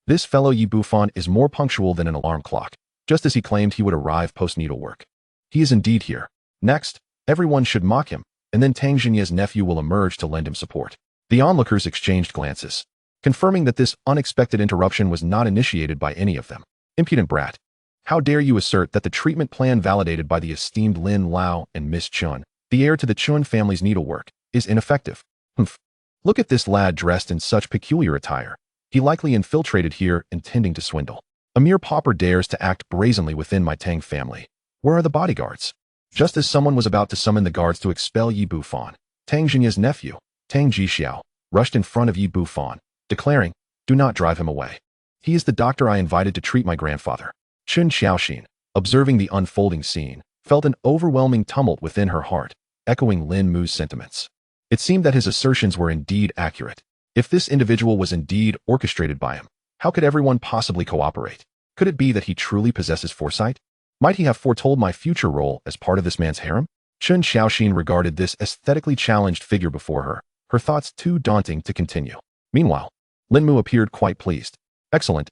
Speaker 1: This fellow Yi Bufan is more punctual than an alarm clock, just as he claimed he would arrive post-needlework. He is indeed here. Next, everyone should mock him, and then Tang Jingye's nephew will emerge to lend him support. The onlookers exchanged glances, confirming that this unexpected interruption was not initiated by any of them. Impudent brat. How dare you assert that the treatment plan validated by the esteemed Lin Lao and Miss Chun, the heir to the Chun family's needlework, is ineffective? Humph. Look at this lad dressed in such peculiar attire. He likely infiltrated here intending to swindle. A mere pauper dares to act brazenly within my Tang family. Where are the bodyguards? Just as someone was about to summon the guards to expel Yi Bufan, Tang Jingye's nephew, Tang Jixiao, rushed in front of Yi Bufan, declaring, do not drive him away. He is the doctor I invited to treat my grandfather. Chu Ruoshuang, observing the unfolding scene, felt an overwhelming tumult within her heart, echoing Lin Mu's sentiments. It seemed that his assertions were indeed accurate. If this individual was indeed orchestrated by him, how could everyone possibly cooperate? Could it be that he truly possesses foresight? Might he have foretold my future role as part of this man's harem? Chu Ruoshuang regarded this aesthetically challenged figure before her, her thoughts too daunting to continue. Meanwhile, Lin Mu appeared quite pleased. Excellent.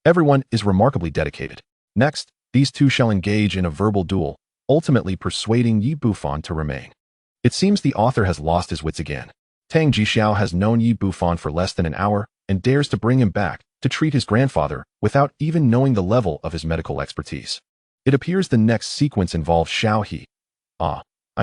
Speaker 1: Everyone is remarkably dedicated. Next, these two shall engage in a verbal duel, ultimately persuading Yi Bufan to remain. It seems the author has lost his wits again. Tang Jixiao has known Yi Bufan for less than an hour and dares to bring him back to treat his grandfather without even knowing the level of his medical expertise. It appears the next sequence involves Xiaohe. I'm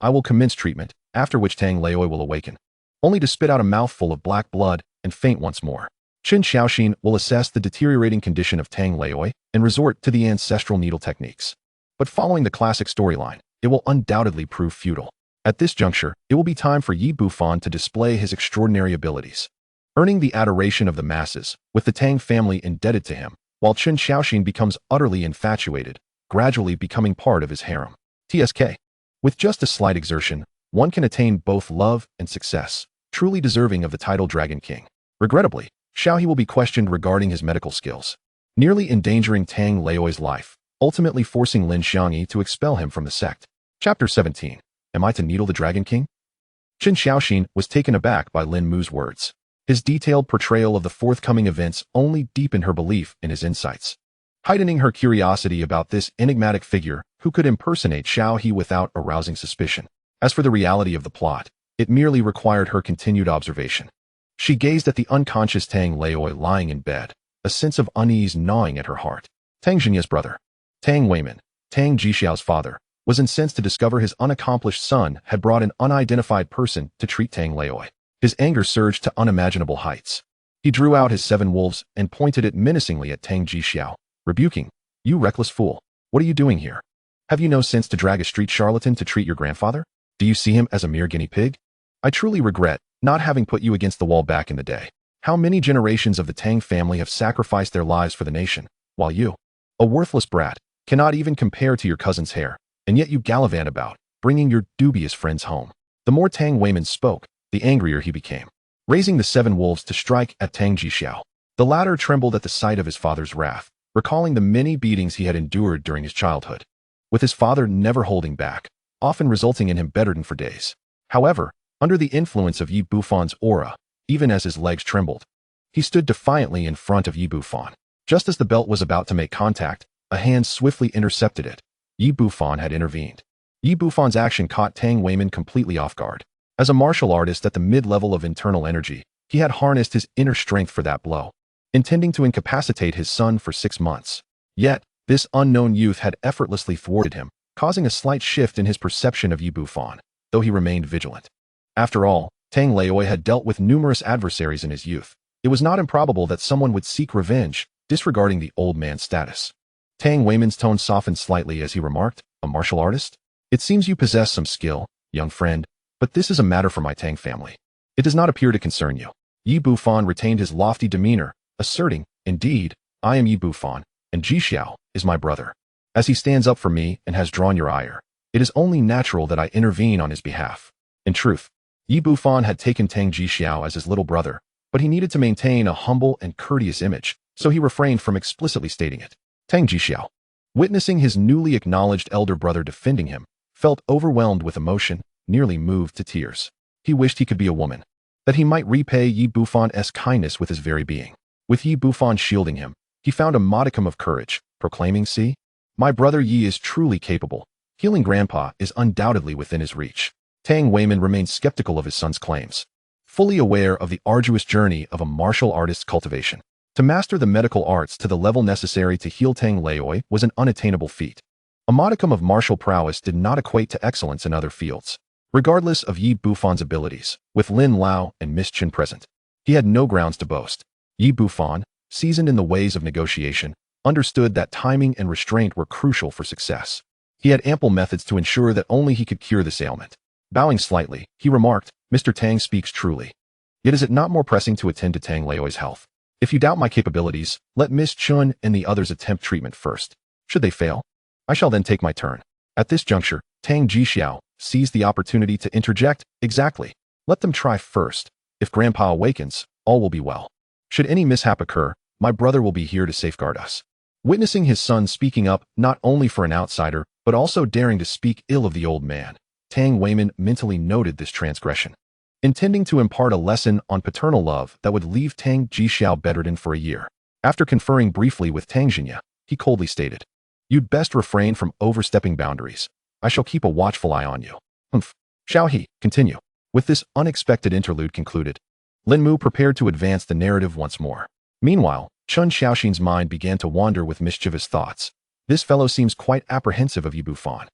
Speaker 1: I will commence treatment, after which Tang Leoi will awaken, only to spit out a mouthful of black blood and faint once more. Qin Xiaoxin will assess the deteriorating condition of Tang Leoi and resort to the ancestral needle techniques. But following the classic storyline, it will undoubtedly prove futile. At this juncture, it will be time for Yi Bufan to display his extraordinary abilities, earning the adoration of the masses, with the Tang family indebted to him, while Qin Xiaoxin becomes utterly infatuated, gradually becoming part of his harem. TSK. With just a slight exertion, one can attain both love and success, truly deserving of the title Dragon King. Regrettably, Xiaohe will be questioned regarding his medical skills, nearly endangering Tang Leoi's life, ultimately forcing Lin Xiangyi to expel him from the sect. Chapter 17. Am I to needle the Dragon King? Qin Xiaoxin was taken aback by Lin Mu's words. His detailed portrayal of the forthcoming events only deepened her belief in his insights, heightening her curiosity about this enigmatic figure who could impersonate Xiaohe without arousing suspicion. As for the reality of the plot, it merely required her continued observation. She gazed at the unconscious Tang Leoi lying in bed, a sense of unease gnawing at her heart. Tang Jinya's brother, Tang Weiman, Tang Jixiao's father, was incensed to discover his unaccomplished son had brought an unidentified person to treat Tang Leoi. His anger surged to unimaginable heights. He drew out his 7 wolves and pointed it menacingly at Tang Jixiao, rebuking, "You reckless fool, what are you doing here? Have you no sense to drag a street charlatan to treat your grandfather? Do you see him as a mere guinea pig? I truly regret not having put you against the wall back in the day. How many generations of the Tang family have sacrificed their lives for the nation, while you, a worthless brat, cannot even compare to your cousin's heir, and yet you gallivant about, bringing your dubious friends home." The more Tang Weiman spoke, the angrier he became, raising the 7 wolves to strike at Tang Jixiao. The latter trembled at the sight of his father's wrath, recalling the many beatings he had endured during his childhood, with his father never holding back, often resulting in him bedridden for days. However, under the influence of Yi Bufan's aura, even as his legs trembled, he stood defiantly in front of Yi Bufan. Just as the belt was about to make contact, a hand swiftly intercepted it. Yi Bufan had intervened. Yi Bufan's action caught Tang Weiman completely off guard. As a martial artist at the mid-level of internal energy, he had harnessed his inner strength for that blow, intending to incapacitate his son for 6 months. Yet, this unknown youth had effortlessly thwarted him, causing a slight shift in his perception of Yi Bufan, though he remained vigilant. After all, Tang Leoi had dealt with numerous adversaries in his youth. It was not improbable that someone would seek revenge, disregarding the old man's status. Tang Weiman's tone softened slightly as he remarked, "A martial artist? It seems you possess some skill, young friend, but this is a matter for my Tang family. It does not appear to concern you." Yi Bufan retained his lofty demeanor, asserting, "Indeed, I am Yi Bufan, and Jixiao is my brother. As he stands up for me and has drawn your ire, it is only natural that I intervene on his behalf." In truth, Yi Bufan had taken Tang Jixiao as his little brother, but he needed to maintain a humble and courteous image, so he refrained from explicitly stating it. Tang Jixiao, witnessing his newly acknowledged elder brother defending him, felt overwhelmed with emotion, nearly moved to tears. He wished he could be a woman, that he might repay Yi Bufan's kindness with his very being. With Yi Bufan shielding him, he found a modicum of courage, proclaiming, "See, my brother Yi is truly capable. Healing Grandpa is undoubtedly within his reach." Tang Weiman remained skeptical of his son's claims, fully aware of the arduous journey of a martial artist's cultivation. To master the medical arts to the level necessary to heal Tang Leoi was an unattainable feat. A modicum of martial prowess did not equate to excellence in other fields. Regardless of Yi Bufan's abilities, with Lin Lao and Miss Qin present, he had no grounds to boast. Yi Bufan, seasoned in the ways of negotiation, understood that timing and restraint were crucial for success. He had ample methods to ensure that only he could cure this ailment. Bowing slightly, he remarked, "Mr. Tang speaks truly. Yet is it not more pressing to attend to Tang Leoi's health? If you doubt my capabilities, let Miss Chun and the others attempt treatment first. Should they fail, I shall then take my turn." At this juncture, Tang Jixiao seized the opportunity to interject, "Exactly. Let them try first. If Grandpa awakens, all will be well. Should any mishap occur, my brother will be here to safeguard us." Witnessing his son speaking up not only for an outsider, but also daring to speak ill of the old man, Tang Weiman mentally noted this transgression, intending to impart a lesson on paternal love that would leave Tang Jixiao bedridden for a year. After conferring briefly with Tang Jinya, he coldly stated, "You'd best refrain from overstepping boundaries. I shall keep a watchful eye on you." Xiaohe, continue. With this unexpected interlude concluded, Lin Mu prepared to advance the narrative once more. Meanwhile, Qin Xiaoxin's mind began to wander with mischievous thoughts. This fellow seems quite apprehensive of Yi Bufan.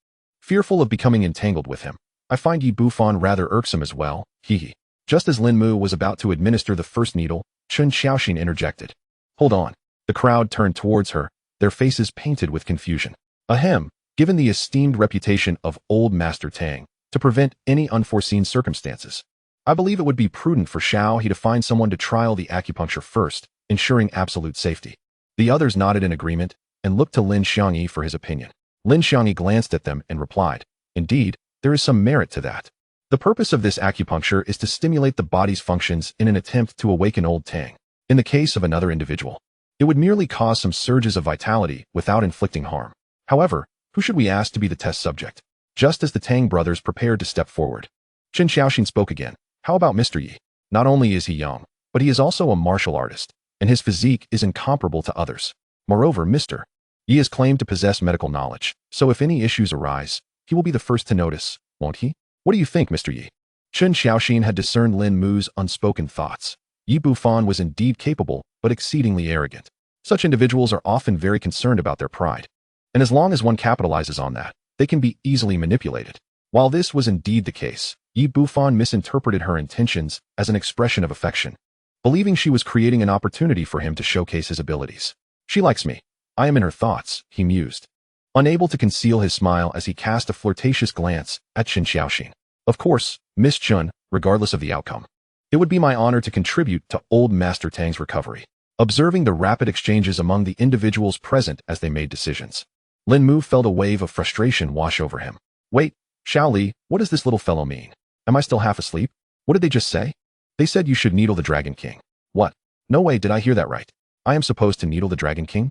Speaker 1: fearful of becoming entangled with him. I find Yi Bufan rather irksome as well, hee. Just as Lin Mu was about to administer the first needle, Chu Ruoshuang interjected. Hold on. The crowd turned towards her, their faces painted with confusion. Ahem, given the esteemed reputation of Old Master Tang, to prevent any unforeseen circumstances, I believe it would be prudent for Xiao He to find someone to trial the acupuncture first, ensuring absolute safety. The others nodded in agreement and looked to Lin Xiangyi for his opinion. Lin Xiangyi glanced at them and replied, Indeed, there is some merit to that. The purpose of this acupuncture is to stimulate the body's functions in an attempt to awaken old Tang. In the case of another individual, it would merely cause some surges of vitality without inflicting harm. However, who should we ask to be the test subject? Just as the Tang brothers prepared to step forward, Chu Ruoshuang spoke again. How about Mr. Yi? Not only is he young, but he is also a martial artist, and his physique is incomparable to others. Moreover, Mr. Yi is claimed to possess medical knowledge, so if any issues arise, he will be the first to notice, won't he? What do you think, Mr. Yi? Chu Ruoshuang had discerned Lin Mu's unspoken thoughts. Yi Bufan was indeed capable, but exceedingly arrogant. Such individuals are often very concerned about their pride. And as long as one capitalizes on that, they can be easily manipulated. While this was indeed the case, Yi Bufan misinterpreted her intentions as an expression of affection, believing she was creating an opportunity for him to showcase his abilities. She likes me. I am in her thoughts, he mused, unable to conceal his smile as he cast a flirtatious glance at Chu Ruoshuang. Of course, Miss Chun, regardless of the outcome. It would be my honor to contribute to Old Master Tang's recovery. Observing the rapid exchanges among the individuals present as they made decisions, Lin Mu felt a wave of frustration wash over him. Wait, Xiao Li, what does this little fellow mean? Am I still half asleep? What did they just say? They said you should needle the Dragon King. What? No way did I hear that right. I am supposed to needle the Dragon King?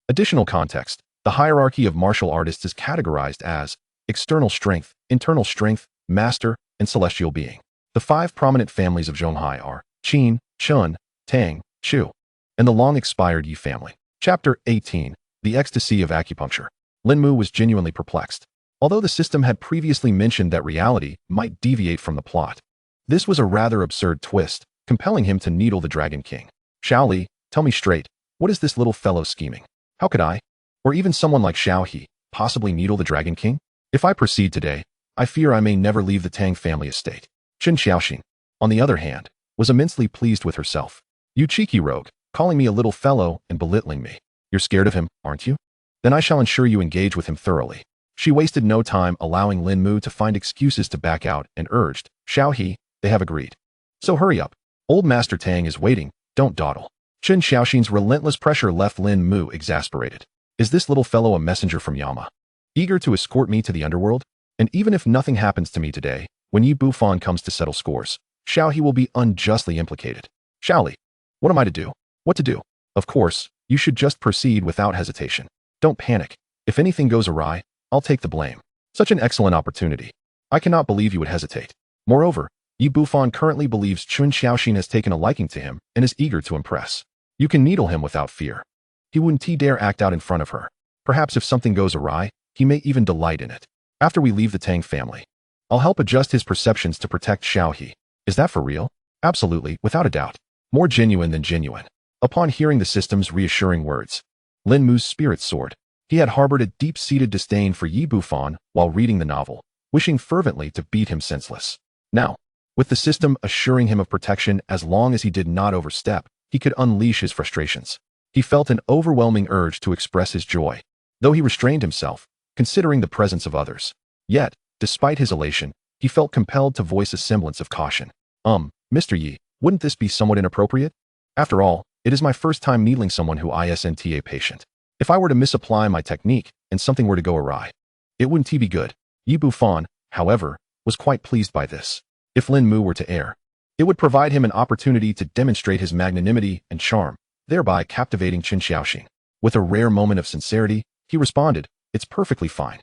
Speaker 1: Additional context. The hierarchy of martial artists is categorized as external strength, internal strength, master, and celestial being. The 5 prominent families of Zhonghai are Qin, Chun, Tang, Chu, and the long-expired Yi family. Chapter 18. The Ecstasy of Acupuncture. Lin Mu was genuinely perplexed. Although the system had previously mentioned that reality might deviate from the plot, this was a rather absurd twist, compelling him to needle the Dragon King. Xiao Li, tell me straight, what is this little fellow scheming? How could I, or even someone like Xiao He, possibly needle the Dragon King? If I proceed today, I fear I may never leave the Tang family estate. Chu Ruoshuang, on the other hand, was immensely pleased with herself. You cheeky rogue, calling me a little fellow and belittling me. You're scared of him, aren't you? Then I shall ensure you engage with him thoroughly. She wasted no time allowing Lin Mu to find excuses to back out and urged, Xiao He, they have agreed. So hurry up. Old Master Tang is waiting, don't dawdle. Chu Ruoshuang's relentless pressure left Lin Mu exasperated. Is this little fellow a messenger from Yama, eager to escort me to the underworld? And even if nothing happens to me today, when Yi Bufan comes to settle scores, Xiao He will be unjustly implicated. Xiao Li, what am I to do? What to do? Of course, you should just proceed without hesitation. Don't panic. If anything goes awry, I'll take the blame. Such an excellent opportunity. I cannot believe you would hesitate. Moreover, Yi Bufan currently believes Chu Ruoshuang has taken a liking to him and is eager to impress. You can needle him without fear. He wouldn't dare act out in front of her. Perhaps if something goes awry, he may even delight in it. After we leave the Tang family, I'll help adjust his perceptions to protect Xiao He. Is that for real? Absolutely, without a doubt. More genuine than genuine. Upon hearing the system's reassuring words, Lin Mu's spirits soared. He had harbored a deep-seated disdain for Yi Bufan while reading the novel, wishing fervently to beat him senseless. Now, with the system assuring him of protection as long as he did not overstep, he could unleash his frustrations. He felt an overwhelming urge to express his joy, though he restrained himself, considering the presence of others. Yet, despite his elation, he felt compelled to voice a semblance of caution. Mr. Yi, wouldn't this be somewhat inappropriate? After all, it is my first time needling someone who isn't a patient. If I were to misapply my technique and something were to go awry, it wouldn't be good. Yi Bufan, however, was quite pleased by this. If Lin Mu were to err, it would provide him an opportunity to demonstrate his magnanimity and charm, thereby captivating Chu Ruoshuang. With a rare moment of sincerity, he responded, It's perfectly fine.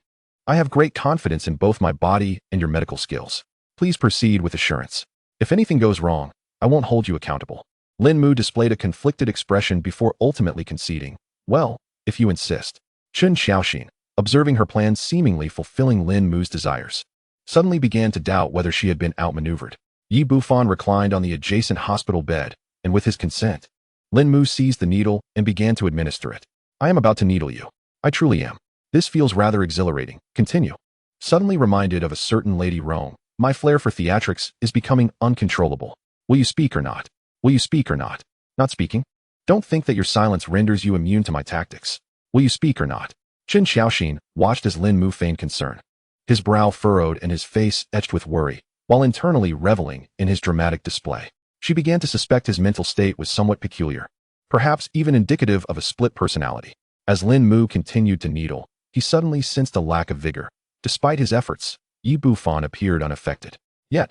Speaker 1: I have great confidence in both my body and your medical skills. Please proceed with assurance. If anything goes wrong, I won't hold you accountable. Lin Mu displayed a conflicted expression before ultimately conceding, Well, if you insist. Chu Ruoshuang, observing her plan seemingly fulfilling Lin Mu's desires, suddenly began to doubt whether she had been outmaneuvered. Yi Bufan reclined on the adjacent hospital bed, and with his consent, Lin Mu seized the needle and began to administer it. I am about to needle you. I truly am. This feels rather exhilarating. Continue. suddenly reminded of a certain Lady Rome. My flair for theatrics is becoming uncontrollable. Will you speak or not? Will you speak or not? Not speaking? Don't think that your silence renders you immune to my tactics. Will you speak or not? Chen Xiaoxin watched as Lin Mu feigned concern. His brow furrowed and his face etched with worry, while internally reveling in his dramatic display. She began to suspect his mental state was somewhat peculiar, perhaps even indicative of a split personality. As Lin Mu continued to needle, he suddenly sensed a lack of vigor. Despite his efforts, Yi Bufan appeared unaffected. Yet,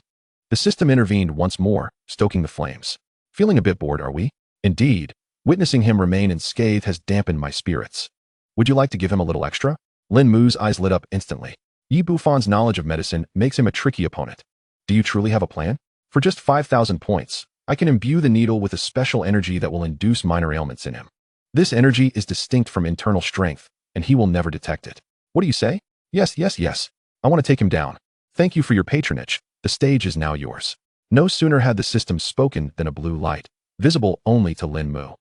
Speaker 1: the system intervened once more, stoking the flames. Feeling a bit bored, are we? Indeed, witnessing him remain unscathed has dampened my spirits. Would you like to give him a little extra? Lin Mu's eyes lit up instantly. Yi Bufan's knowledge of medicine makes him a tricky opponent. Do you truly have a plan? For just 5,000 points, I can imbue the needle with a special energy that will induce minor ailments in him. This energy is distinct from internal strength, and he will never detect it. What do you say? Yes, yes, yes. I want to take him down. Thank you for your patronage. The stage is now yours. No sooner had the system spoken than a blue light, visible only to Lin Mu,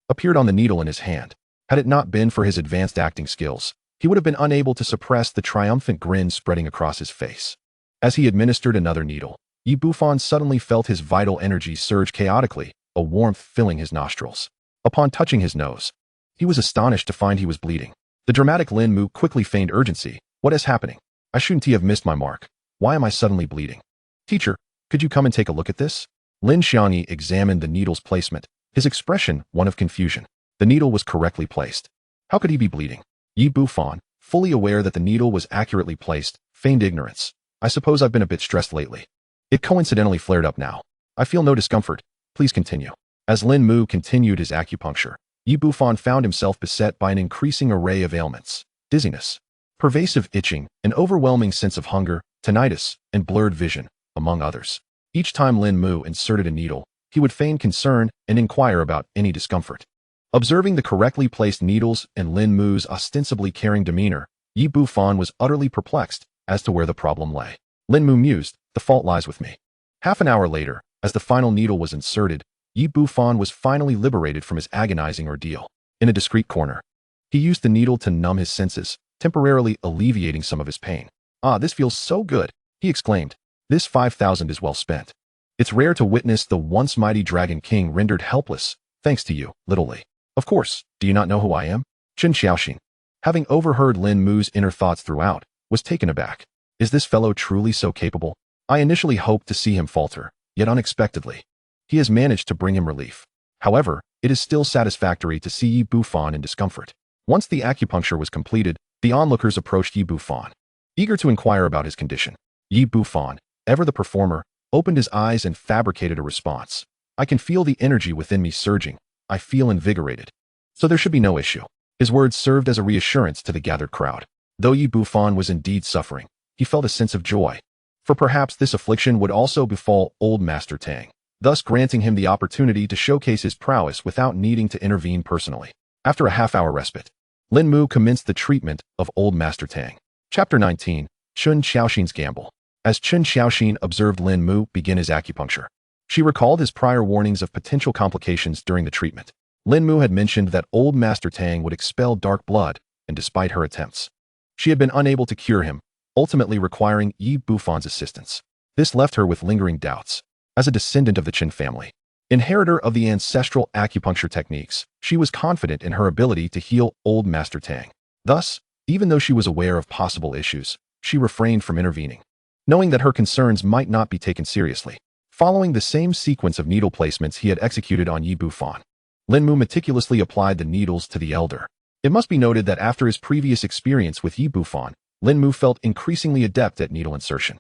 Speaker 1: appeared on the needle in his hand. Had it not been for his advanced acting skills, he would have been unable to suppress the triumphant grin spreading across his face. As he administered another needle, Yi Bufan suddenly felt his vital energy surge chaotically, a warmth filling his nostrils. Upon touching his nose, he was astonished to find he was bleeding. The dramatic Lin Mu quickly feigned urgency. What is happening? I shouldn't have missed my mark. Why am I suddenly bleeding? Teacher, could you come and take a look at this? Lin Xiangyi examined the needle's placement, his expression one of confusion. The needle was correctly placed. How could he be bleeding? Yi Bufan, fully aware that the needle was accurately placed, feigned ignorance. I suppose I've been a bit stressed lately. It coincidentally flared up now. I feel no discomfort. Please continue. As Lin Mu continued his acupuncture, Yi Bufan found himself beset by an increasing array of ailments. Dizziness, pervasive itching, an overwhelming sense of hunger, tinnitus, and blurred vision, among others. Each time Lin Mu inserted a needle, he would feign concern and inquire about any discomfort. Observing the correctly placed needles and Lin Mu's ostensibly caring demeanor, Yi Bufan was utterly perplexed as to where the problem lay. Lin Mu mused, the fault lies with me. Half an hour later, as the final needle was inserted, Yi Bufan was finally liberated from his agonizing ordeal. In a discreet corner, he used the needle to numb his senses, temporarily alleviating some of his pain. Ah, this feels so good, he exclaimed. This 5,000 is well spent. It's rare to witness the once mighty Dragon King rendered helpless, thanks to you, little Li. Of course, do you not know who I am? Chen Xiaoxin, having overheard Lin Mu's inner thoughts throughout, was taken aback. Is this fellow truly so capable? I initially hoped to see him falter, yet unexpectedly, he has managed to bring him relief. However, it is still satisfactory to see Yi Bufan in discomfort. Once the acupuncture was completed, the onlookers approached Yi Bufan, eager to inquire about his condition. Yi Bufan, ever the performer, opened his eyes and fabricated a response. I can feel the energy within me surging. I feel invigorated. So there should be no issue. His words served as a reassurance to the gathered crowd. Though Yi Bufan was indeed suffering, he felt a sense of joy. For perhaps this affliction would also befall old Master Tang, thus granting him the opportunity to showcase his prowess without needing to intervene personally. After a half-hour respite, Lin Mu commenced the treatment of old Master Tang. Chapter 19, Chen Xiaoxin's Gamble. As Chen Xiaoxin observed Lin Mu begin his acupuncture, she recalled his prior warnings of potential complications during the treatment. Lin Mu had mentioned that old Master Tang would expel dark blood, and despite her attempts, she had been unable to cure him, ultimately requiring Yi Bufan's assistance. This left her with lingering doubts. As a descendant of the Chen family, inheritor of the ancestral acupuncture techniques, she was confident in her ability to heal old Master Tang. Thus, even though she was aware of possible issues, she refrained from intervening, knowing that her concerns might not be taken seriously. Following the same sequence of needle placements he had executed on Yi Bufan, Lin Mu meticulously applied the needles to the elder. It must be noted that after his previous experience with Yi Bufan, Lin Mu felt increasingly adept at needle insertion.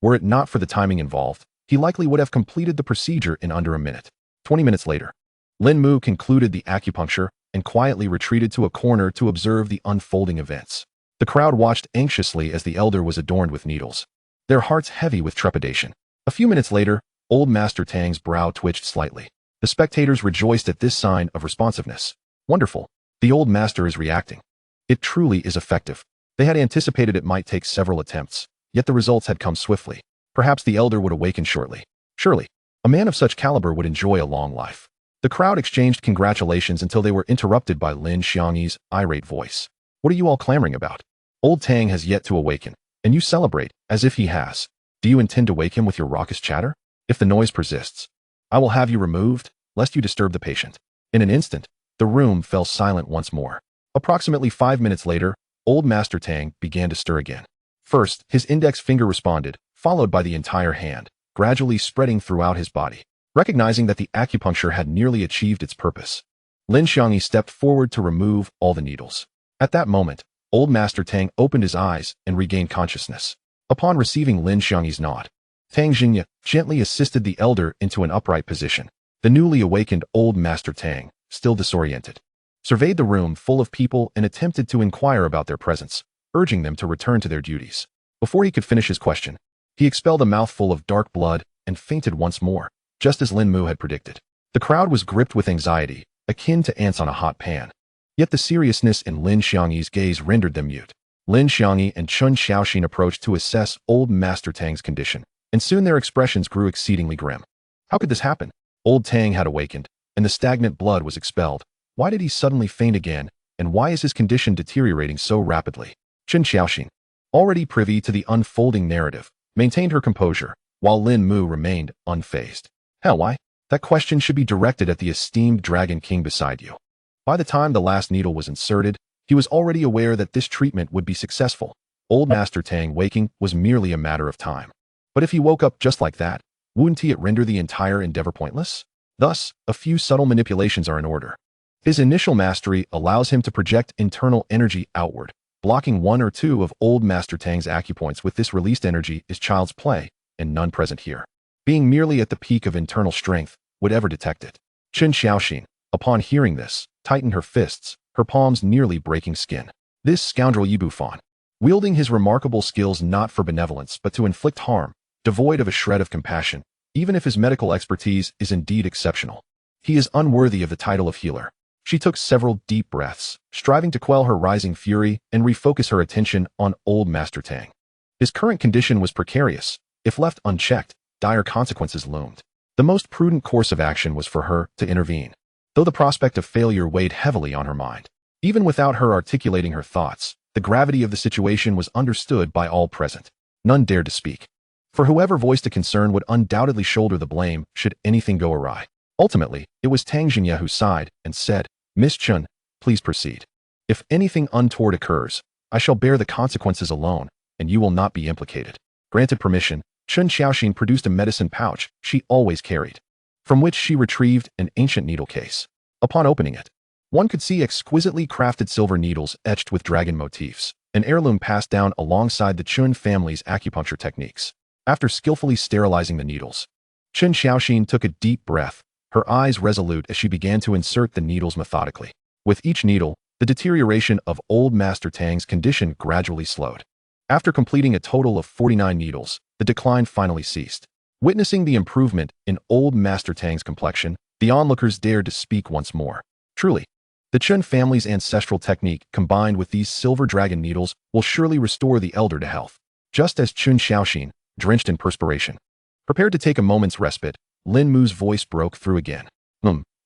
Speaker 1: Were it not for the timing involved, he likely would have completed the procedure in under a minute. 20 minutes later, Lin Mu concluded the acupuncture and quietly retreated to a corner to observe the unfolding events. The crowd watched anxiously as the elder was adorned with needles, their hearts heavy with trepidation. A few minutes later, old Master Tang's brow twitched slightly. The spectators rejoiced at this sign of responsiveness. Wonderful. The old master is reacting. It truly is effective. They had anticipated it might take several attempts, yet the results had come swiftly. Perhaps the elder would awaken shortly. Surely, a man of such caliber would enjoy a long life. The crowd exchanged congratulations until they were interrupted by Lin Xiangyi's irate voice. What are you all clamoring about? Old Tang has yet to awaken. and you celebrate as if he has. Do you intend to wake him with your raucous chatter? If the noise persists, I will have you removed, lest you disturb the patient. In an instant, the room fell silent once more. Approximately 5 minutes later, old Master Tang began to stir again. First, his index finger responded, followed by the entire hand, gradually spreading throughout his body. Recognizing that the acupuncture had nearly achieved its purpose, Lin Xiangyi stepped forward to remove all the needles. At that moment, old Master Tang opened his eyes and regained consciousness. Upon receiving Lin Xiangyi's nod, Tang Xingye gently assisted the elder into an upright position. The newly awakened old Master Tang, still disoriented, surveyed the room full of people and attempted to inquire about their presence, urging them to return to their duties. Before he could finish his question, he expelled a mouthful of dark blood and fainted once more, just as Lin Mu had predicted. The crowd was gripped with anxiety, akin to ants on a hot pan. Yet the seriousness in Lin Xiangyi's gaze rendered them mute. Lin Xiangyi and Chu Ruoshuang approached to assess old Master Tang's condition, and soon their expressions grew exceedingly grim. How could this happen? Old Tang had awakened, and the stagnant blood was expelled. Why did he suddenly faint again, and why is his condition deteriorating so rapidly? Chu Ruoshuang, already privy to the unfolding narrative, maintained her composure, while Lin Mu remained unfazed. Hell, why? That question should be directed at the esteemed Dragon King beside you. By the time the last needle was inserted, he was already aware that this treatment would be successful. Old Master Tang waking was merely a matter of time. But if he woke up just like that, wouldn't it render the entire endeavor pointless? Thus, a few subtle manipulations are in order. His initial mastery allows him to project internal energy outward. Blocking one or two of old Master Tang's acupoints with this released energy is child's play, and none present here. Being merely at the peak of internal strength would ever detect it. Chu Ruoshuang, upon hearing this, tightened her fists, her palms nearly breaking skin. This scoundrel Yi Bufan, wielding his remarkable skills not for benevolence but to inflict harm, devoid of a shred of compassion, even if his medical expertise is indeed exceptional. He is unworthy of the title of healer. She took several deep breaths, striving to quell her rising fury and refocus her attention on old Master Tang. His current condition was precarious. If left unchecked, dire consequences loomed. The most prudent course of action was for her to intervene, though the prospect of failure weighed heavily on her mind. Even without her articulating her thoughts, the gravity of the situation was understood by all present. None dared to speak, for whoever voiced a concern would undoubtedly shoulder the blame should anything go awry. Ultimately, it was Tang Xingye who sighed and said, "Miss Chun, please proceed. If anything untoward occurs, I shall bear the consequences alone, and you will not be implicated." Granted permission, Chu Ruoshuang produced a medicine pouch she always carried, from which she retrieved an ancient needle case. Upon opening it, one could see exquisitely crafted silver needles etched with dragon motifs, an heirloom passed down alongside the Chun family's acupuncture techniques. After skillfully sterilizing the needles, Chu Ruoshuang took a deep breath, her eyes resolute as she began to insert the needles methodically. With each needle, the deterioration of old Master Tang's condition gradually slowed. After completing a total of 49 needles, the decline finally ceased. Witnessing the improvement in old Master Tang's complexion, the onlookers dared to speak once more. Truly, the Chun family's ancestral technique combined with these silver dragon needles will surely restore the elder to health. Just as Chu Ruoshuang, drenched in perspiration, prepared to take a moment's respite, Lin Mu's voice broke through again.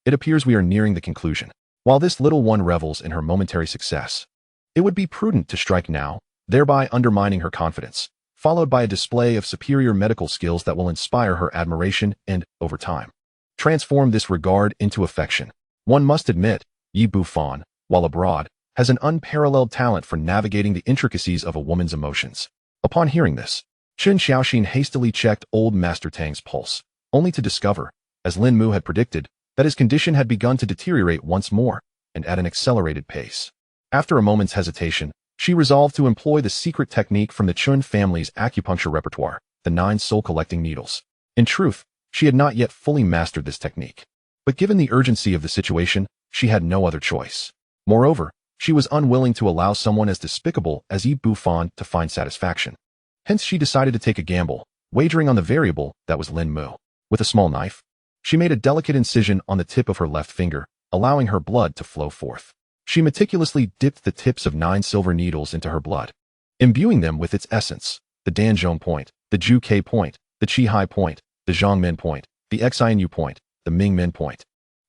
Speaker 1: It appears we are nearing the conclusion. While this little one revels in her momentary success, it would be prudent to strike now, thereby undermining her confidence, followed by a display of superior medical skills that will inspire her admiration and, over time, transform this regard into affection. One must admit, Yi Bufan, while abroad, has an unparalleled talent for navigating the intricacies of a woman's emotions. Upon hearing this, Chu Ruoshuang hastily checked old Master Tang's pulse, only to discover, as Lin Mu had predicted, that his condition had begun to deteriorate once more, and at an accelerated pace. After a moment's hesitation, she resolved to employ the secret technique from the Chun family's acupuncture repertoire, the 9 soul-collecting needles. In truth, she had not yet fully mastered this technique. But given the urgency of the situation, she had no other choice. Moreover, she was unwilling to allow someone as despicable as Yi Bufan to find satisfaction. Hence she decided to take a gamble, wagering on the variable that was Lin Mu. With a small knife, she made a delicate incision on the tip of her left finger, allowing her blood to flow forth. She meticulously dipped the tips of 9 silver needles into her blood, imbuing them with its essence: the Danzhong point, the Ju Ke point, the Qi Hai point, the Zhongmen point, the Xianyu point, the Mingmen point,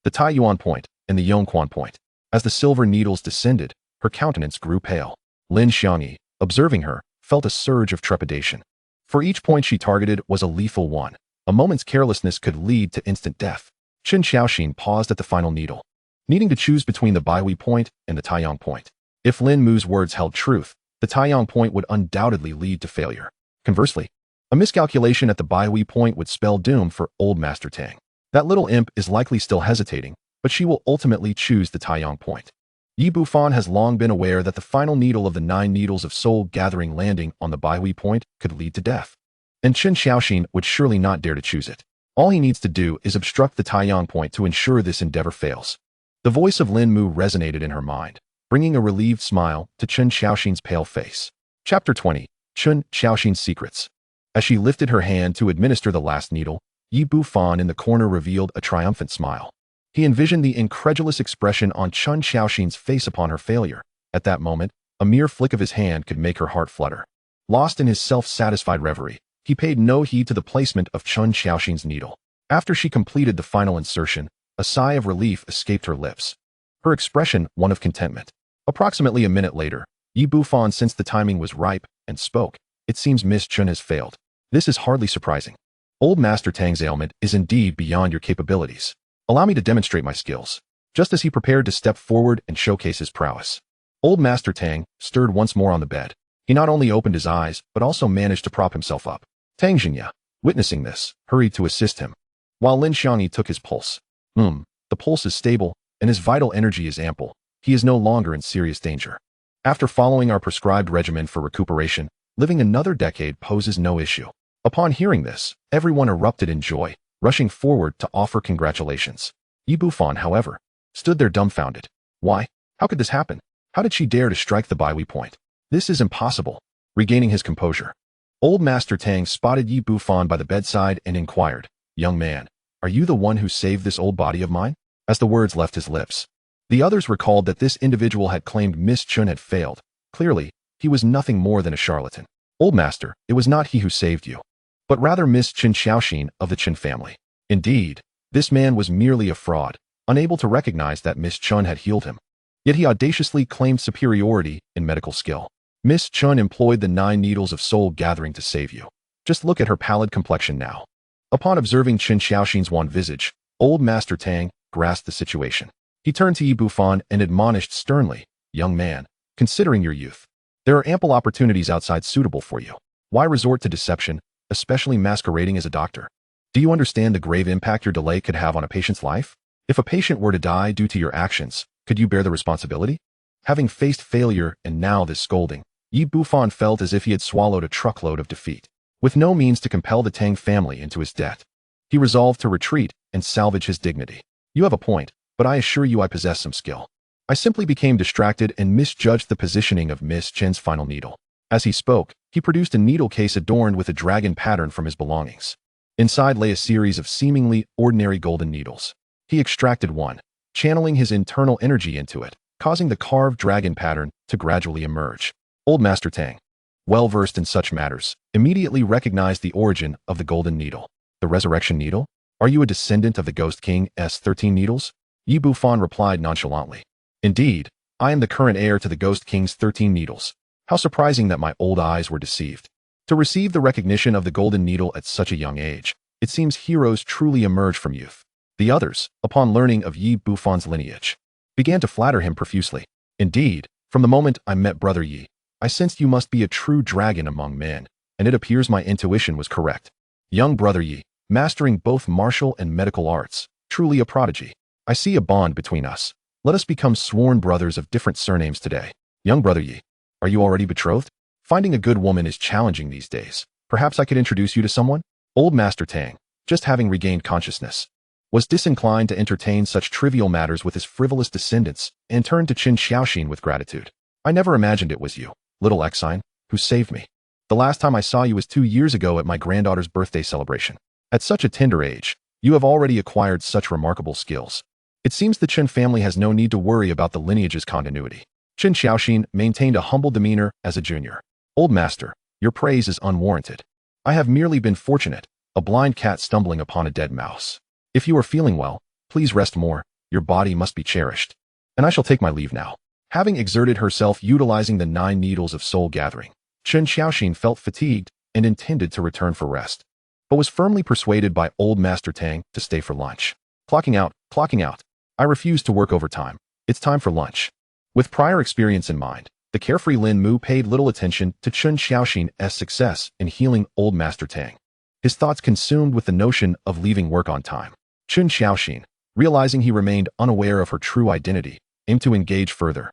Speaker 1: the Taiyuan point, and the Yongquan point. As the silver needles descended, her countenance grew pale. Lin Xiangyi, observing her, felt a surge of trepidation. For each point she targeted was a lethal one. A moment's carelessness could lead to instant death. Chen Xiaoxin paused at the final needle, needing to choose between the Baihui point and the Taiyang point. If Lin Mu's words held truth, the Taiyang point would undoubtedly lead to failure. Conversely, a miscalculation at the Baihui point would spell doom for old Master Tang. That little imp is likely still hesitating, but she will ultimately choose the Taiyang point. Yi Bufan has long been aware that the final needle of the 9 needles of soul gathering landing on the Baihui point could lead to death. And Chen Xiaoxin would surely not dare to choose it. All he needs to do is obstruct the Taiyang point to ensure this endeavor fails. The voice of Lin Mu resonated in her mind, bringing a relieved smile to Chen Xiaoxin's pale face. Chapter 20. Chen Xiaoxin's Secrets. As she lifted her hand to administer the last needle, Yi Bufan in the corner revealed a triumphant smile. He envisioned the incredulous expression on Chen Xiaoxin's face upon her failure. At that moment, a mere flick of his hand could make her heart flutter. Lost in his self-satisfied reverie, he paid no heed to the placement of Chen Xiaoxin's needle. After she completed the final insertion, a sigh of relief escaped her lips. Her expression one of contentment. Approximately a minute later, Yi Bufan sensed the timing was ripe and spoke. It seems Miss Chen has failed. This is hardly surprising. Old Master Tang's ailment is indeed beyond your capabilities. Allow me to demonstrate my skills. Just as he prepared to step forward and showcase his prowess, Old Master Tang stirred once more on the bed. He not only opened his eyes, but also managed to prop himself up. Tang Xingya, witnessing this, hurried to assist him, while Lin Xiangyi took his pulse. The pulse is stable, and his vital energy is ample. He is no longer in serious danger. After following our prescribed regimen for recuperation, living another decade poses no issue. Upon hearing this, everyone erupted in joy, rushing forward to offer congratulations. Yi Bufan, however, stood there dumbfounded. Why? How could this happen? How did she dare to strike the Baihui point? This is impossible. Regaining his composure, Old Master Tang spotted Yi Bufan by the bedside and inquired, "Young man, are you the one who saved this old body of mine?" As the words left his lips, the others recalled that this individual had claimed Miss Chen had failed. Clearly, he was nothing more than a charlatan. "Old Master, it was not he who saved you, but rather Miss Chen Xiaoxin of the Chen family." Indeed, this man was merely a fraud, unable to recognize that Miss Chen had healed him. Yet he audaciously claimed superiority in medical skill. Miss Chen employed the 9 needles of soul gathering to save you. Just look at her pallid complexion now. Upon observing Chen Xiaoxin's wan visage, Old Master Tang grasped the situation. He turned to Yi Bufan and admonished sternly, "Young man, considering your youth, there are ample opportunities outside suitable for you. Why resort to deception, especially masquerading as a doctor? Do you understand the grave impact your delay could have on a patient's life? If a patient were to die due to your actions, could you bear the responsibility?" Having faced failure and now this scolding, Yi Bufan felt as if he had swallowed a truckload of defeat. With no means to compel the Tang family into his debt, he resolved to retreat and salvage his dignity. "You have a point, but I assure you I possess some skill. I simply became distracted and misjudged the positioning of Miss Chen's final needle." As he spoke, he produced a needle case adorned with a dragon pattern from his belongings. Inside lay a series of seemingly ordinary golden needles. He extracted one, channeling his internal energy into it, causing the carved dragon pattern to gradually emerge. Old Master Tang, well versed in such matters, immediately recognized the origin of the golden needle. "The resurrection needle? Are you a descendant of the Ghost King's 13 needles?" Yi Bufan replied nonchalantly. "Indeed, I am the current heir to the Ghost King's 13 needles. How surprising that my old eyes were deceived." To receive the recognition of the golden needle at such a young age, it seems heroes truly emerge from youth. The others, upon learning of Yi Bufan's lineage, began to flatter him profusely. "Indeed, from the moment I met Brother Yi, I sensed you must be a true dragon among men, and it appears my intuition was correct. Young Brother Yi, mastering both martial and medical arts, truly a prodigy. I see a bond between us. Let us become sworn brothers of different surnames today. Young Brother Yi, are you already betrothed? Finding a good woman is challenging these days. Perhaps I could introduce you to someone?" Old Master Tang, just having regained consciousness, was disinclined to entertain such trivial matters with his frivolous descendants and turned to Chen Xiaoxin with gratitude. "I never imagined it was you, little Exine, who saved me. The last time I saw you was 2 years ago at my granddaughter's birthday celebration. At such a tender age, you have already acquired such remarkable skills. It seems the Chen family has no need to worry about the lineage's continuity." Chen Xiaoxin maintained a humble demeanor as a junior. "Old Master, your praise is unwarranted. I have merely been fortunate, a blind cat stumbling upon a dead mouse. If you are feeling well, please rest more. Your body must be cherished. And I shall take my leave now." Having exerted herself utilizing the 9 needles of soul gathering, Chen Xiaoxin felt fatigued and intended to return for rest, but was firmly persuaded by old Master Tang to stay for lunch. Clocking out, clocking out. I refuse to work overtime. It's time for lunch. With prior experience in mind, the carefree Lin Mu paid little attention to Chen Xiaoxin's success in healing old Master Tang. His thoughts consumed with the notion of leaving work on time. Chen Xiaoxin, realizing he remained unaware of her true identity, aimed to engage further,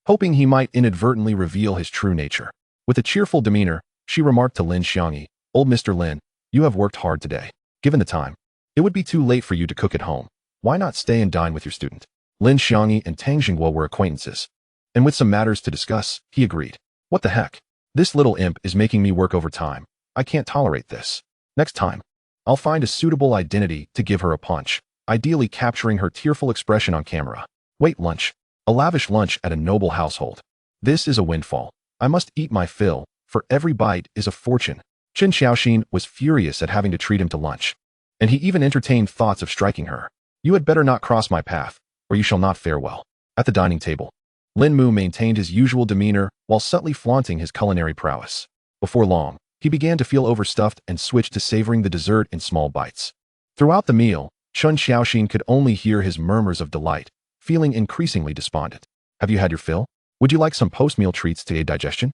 Speaker 1: hoping he might inadvertently reveal his true nature. With a cheerful demeanor, she remarked to Lin Xiangyi, "Old Mr. Lin, you have worked hard today. Given the time, it would be too late for you to cook at home. Why not stay and dine with your student?" Lin Xiangyi and Tang Jingguo were acquaintances, and with some matters to discuss, he agreed. "What the heck? This little imp is making me work overtime. I can't tolerate this. Next time, I'll find a suitable identity to give her a punch, ideally capturing her tearful expression on camera." Wait, lunch. A lavish lunch at a noble household. This is a windfall. I must eat my fill, for every bite is a fortune. Chen Xiaoxin was furious at having to treat him to lunch, and he even entertained thoughts of striking her. "You had better not cross my path, or you shall not fare well." At the dining table, Lin Mu maintained his usual demeanor while subtly flaunting his culinary prowess. Before long, he began to feel overstuffed and switched to savoring the dessert in small bites. Throughout the meal, Chen Xiaoxin could only hear his murmurs of delight, feeling increasingly despondent. "Have you had your fill? Would you like some post-meal treats to aid digestion?"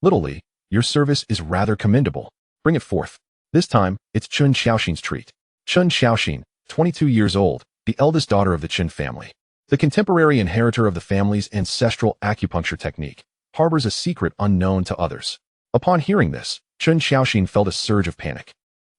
Speaker 1: Little Li, your service is rather commendable. Bring it forth." This time, it's Chen Xiaoxin's treat. Chen Xiaoxin, 22 years old, the eldest daughter of the Chen family, the contemporary inheritor of the family's ancestral acupuncture technique, harbors a secret unknown to others. Upon hearing this, Chen Xiaoxin felt a surge of panic.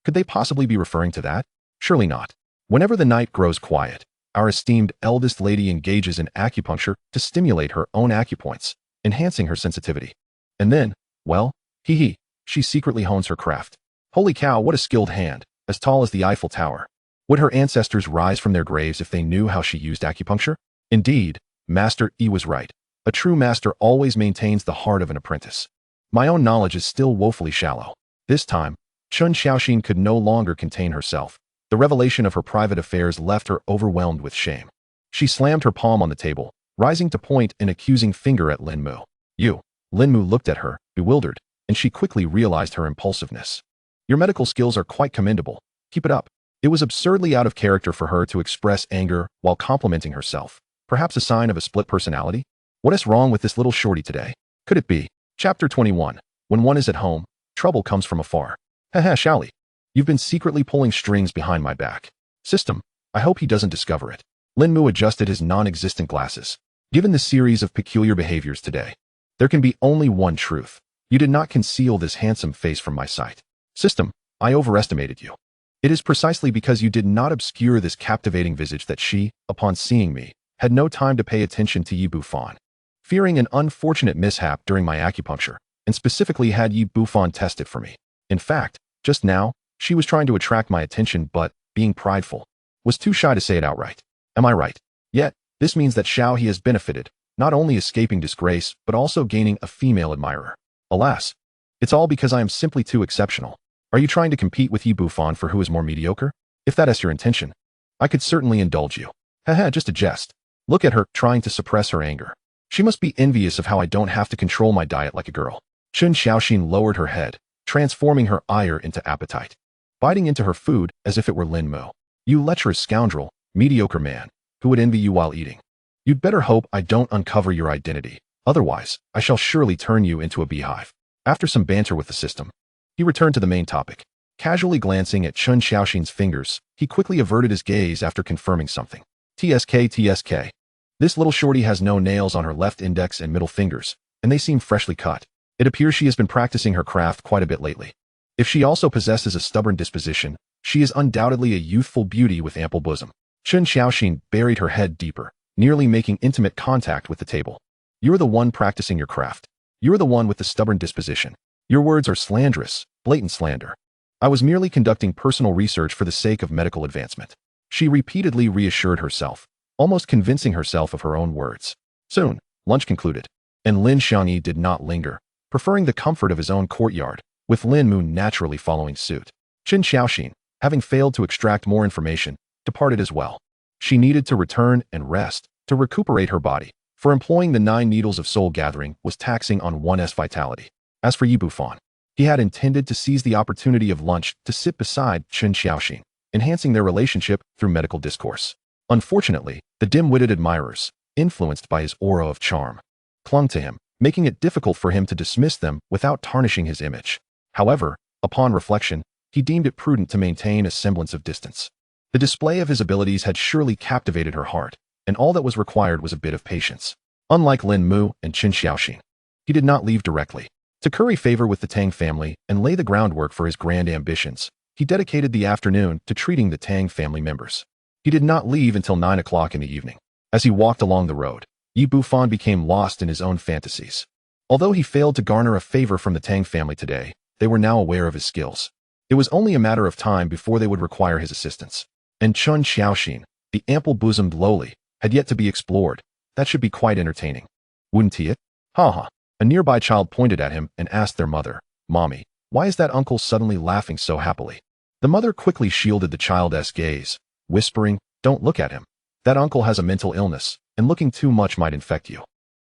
Speaker 1: Could they possibly be referring to that? Surely not. Whenever the night grows quiet, our esteemed eldest lady engages in acupuncture to stimulate her own acupoints, enhancing her sensitivity. And then, well, she secretly hones her craft. Holy cow, what a skilled hand, as tall as the Eiffel Tower. Would her ancestors rise from their graves if they knew how she used acupuncture? Indeed, Master Yi was right. A true master always maintains the heart of an apprentice. My own knowledge is still woefully shallow. This time, Chen Xiaoxin could no longer contain herself. The revelation of her private affairs left her overwhelmed with shame. She slammed her palm on the table, rising to point an accusing finger at Lin Mu. "You." Lin Mu looked at her, bewildered, and she quickly realized her impulsiveness. "Your medical skills are quite commendable. Keep it up." It was absurdly out of character for her to express anger while complimenting herself. Perhaps a sign of a split personality? What is wrong with this little shorty today? Could it be? Chapter 21. When one is at home, trouble comes from afar. Haha, Shaoli. You've been secretly pulling strings behind my back. System, I hope he doesn't discover it. Lin Mu adjusted his non-existent glasses. Given the series of peculiar behaviors today, there can be only one truth. You did not conceal this handsome face from my sight. System, I overestimated you. It is precisely because you did not obscure this captivating visage that she, upon seeing me, had no time to pay attention to Yi Bufan. Fearing an unfortunate mishap during my acupuncture, and specifically had Yi Bufan test it for me. In fact, just now, she was trying to attract my attention but, being prideful, was too shy to say it outright. Am I right? Yet, this means that Xiao He has benefited, not only escaping disgrace, but also gaining a female admirer. Alas, it's all because I am simply too exceptional. Are you trying to compete with Yi Bufan for who is more mediocre? If that is your intention, I could certainly indulge you. Haha, just a jest. Look at her, trying to suppress her anger. She must be envious of how I don't have to control my diet like a girl. Chen Xiaoxin lowered her head, transforming her ire into appetite, biting into her food as if it were Lin Mu. You lecherous scoundrel, mediocre man, who would envy you while eating. You'd better hope I don't uncover your identity. Otherwise, I shall surely turn you into a beehive. After some banter with the system, he returned to the main topic. Casually glancing at Chen Xiaoxin's fingers, he quickly averted his gaze after confirming something. TSK. This little shorty has no nails on her left index and middle fingers, and they seem freshly cut. It appears she has been practicing her craft quite a bit lately. If she also possesses a stubborn disposition, she is undoubtedly a youthful beauty with ample bosom. Chen Xiaoxin buried her head deeper, nearly making intimate contact with the table. You're the one practicing your craft. You're the one with the stubborn disposition. Your words are slanderous, blatant slander. I was merely conducting personal research for the sake of medical advancement. She repeatedly reassured herself, almost convincing herself of her own words. Soon, lunch concluded, and Lin Xiangyi did not linger, preferring the comfort of his own courtyard, with Lin Mu naturally following suit. Chen Xiaoxin, having failed to extract more information, departed as well. She needed to return and rest, to recuperate her body, for employing the 9 needles of soul gathering was taxing on one's vitality. As for Yi Bufan, he had intended to seize the opportunity of lunch to sit beside Chen Xiaoxing, enhancing their relationship through medical discourse. Unfortunately, the dim-witted admirers, influenced by his aura of charm, clung to him, making it difficult for him to dismiss them without tarnishing his image. However, upon reflection, he deemed it prudent to maintain a semblance of distance. The display of his abilities had surely captivated her heart, and all that was required was a bit of patience. Unlike Lin Mu and Chen Xiaoxing, he did not leave directly. To curry favor with the Tang family and lay the groundwork for his grand ambitions, he dedicated the afternoon to treating the Tang family members. He did not leave until 9 o'clock in the evening. As he walked along the road, Yi Bufan became lost in his own fantasies. Although he failed to garner a favor from the Tang family today, they were now aware of his skills. It was only a matter of time before they would require his assistance. And Chen Xiaoxing, the ample-bosomed lowly, had yet to be explored. That should be quite entertaining. Wouldn't he? Ha. A nearby child pointed at him and asked their mother, "Mommy, why is that uncle suddenly laughing so happily?" The mother quickly shielded the child's gaze, whispering, "Don't look at him. That uncle has a mental illness, and looking too much might infect you."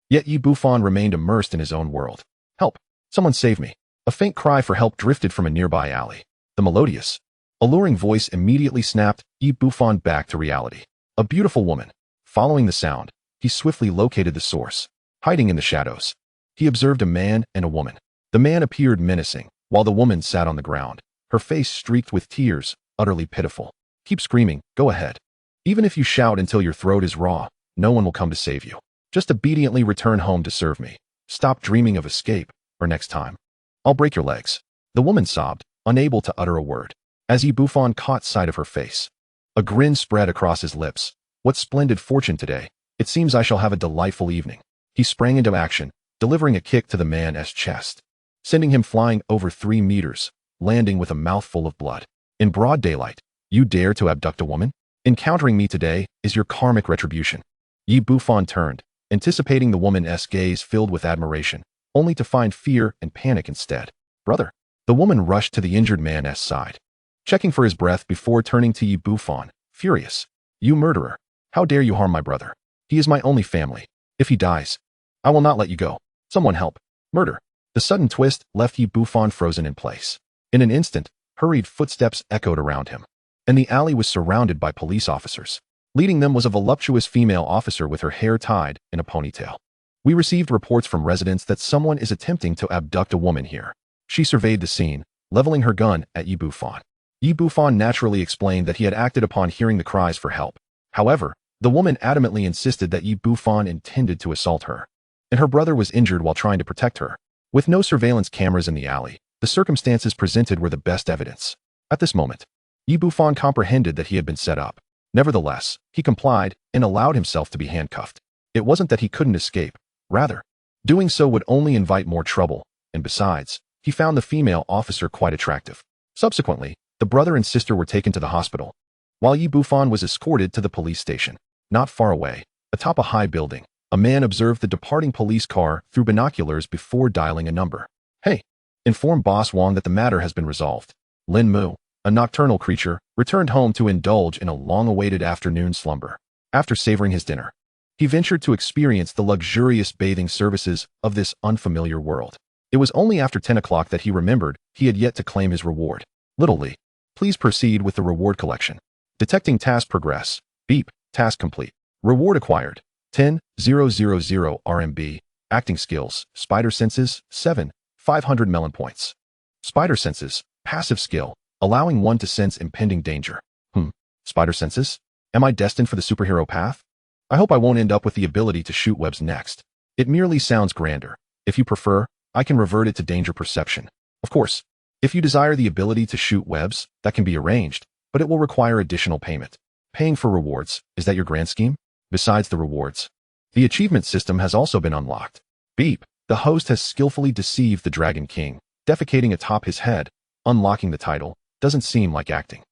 Speaker 1: Yet Yi Bufan remained immersed in his own world. "Help! Someone save me!" A faint cry for help drifted from a nearby alley. The melodious, alluring voice immediately snapped Yi Bufan back to reality. A beautiful woman. Following the sound, he swiftly located the source. Hiding in the shadows, he observed a man and a woman. The man appeared menacing, while the woman sat on the ground, her face streaked with tears, utterly pitiful. "Keep screaming, go ahead. Even if you shout until your throat is raw, no one will come to save you. Just obediently return home to serve me. Stop dreaming of escape, or next time, I'll break your legs." The woman sobbed, unable to utter a word. As Yi Bufan caught sight of her face, a grin spread across his lips. "What splendid fortune today. It seems I shall have a delightful evening." He sprang into action, delivering a kick to the man's chest, sending him flying over 3 meters, landing with a mouthful of blood. In broad daylight, you dare to abduct a woman? Encountering me today is your karmic retribution. Yi Bufan turned, anticipating the woman's gaze filled with admiration, only to find fear and panic instead. "Brother." The woman rushed to the injured man's side, checking for his breath before turning to Yi Bufan, furious. "You murderer! How dare you harm my brother? He is my only family. If he dies, I will not let you go. Someone help. Murder." The sudden twist left Yi Bufan frozen in place. In an instant, hurried footsteps echoed around him, and the alley was surrounded by police officers. Leading them was a voluptuous female officer with her hair tied in a ponytail. "We received reports from residents that someone is attempting to abduct a woman here." She surveyed the scene, leveling her gun at Yi Bufan. Yi Bufan naturally explained that he had acted upon hearing the cries for help. However, the woman adamantly insisted that Yi Bufan intended to assault her, and her brother was injured while trying to protect her. With no surveillance cameras in the alley, the circumstances presented were the best evidence. At this moment, Yi Bufan comprehended that he had been set up. Nevertheless, he complied and allowed himself to be handcuffed. It wasn't that he couldn't escape. Rather, doing so would only invite more trouble, and besides, he found the female officer quite attractive. Subsequently, the brother and sister were taken to the hospital, while Yi Bufan was escorted to the police station. Not far away, atop a high building, a man observed the departing police car through binoculars before dialing a number. "Hey, inform Boss Wang that the matter has been resolved." Lin Mu, a nocturnal creature, returned home to indulge in a long-awaited afternoon slumber. After savoring his dinner, he ventured to experience the luxurious bathing services of this unfamiliar world. It was only after 10 o'clock that he remembered he had yet to claim his reward. "Little Lee, please proceed with the reward collection." Detecting task progress. Beep. Task complete. Reward acquired. 10,000 RMB. Acting skills. Spider senses. 7. 500 melon points. Spider senses. Passive skill, allowing one to sense impending danger. Spider senses? Am I destined for the superhero path? I hope I won't end up with the ability to shoot webs next. It merely sounds grander. If you prefer, I can revert it to danger perception. Of course, if you desire the ability to shoot webs, that can be arranged, but it will require additional payment. Paying for rewards, is that your grand scheme? Besides the rewards, the achievement system has also been unlocked. Beep. The host has skillfully deceived the Dragon King, defecating atop his head. Unlocking the title doesn't seem like acting.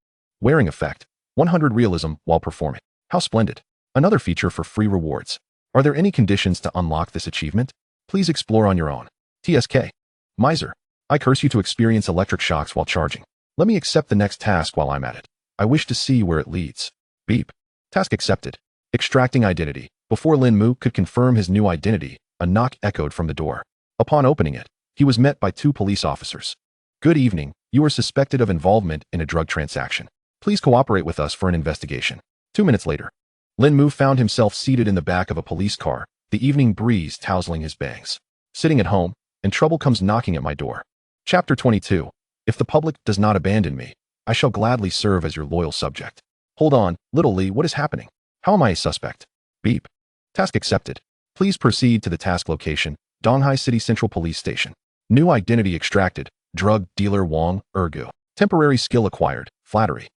Speaker 1: Wearing effect. 100 realism while performing. How splendid. Another feature for free rewards. Are there any conditions to unlock this achievement? Please explore on your own. TSK. Miser. I curse you to experience electric shocks while charging. Let me accept the next task while I'm at it. I wish to see where it leads. Beep. Task accepted. Extracting identity. Before Lin Mu could confirm his new identity, a knock echoed from the door. Upon opening it, he was met by two police officers. "Good evening. You are suspected of involvement in a drug transaction. Please cooperate with us for an investigation." 2 minutes later, Lin Mu found himself seated in the back of a police car, the evening breeze tousling his bangs. Sitting at home, and trouble comes knocking at my door. Chapter 22. If the public does not abandon me, I shall gladly serve as your loyal subject. Hold on, little Lee, what is happening? How am I a suspect? Beep. Task accepted. Please proceed to the task location, Donghai City Central Police Station. New identity extracted, drug dealer Wang Ergu. Temporary skill acquired, flattery.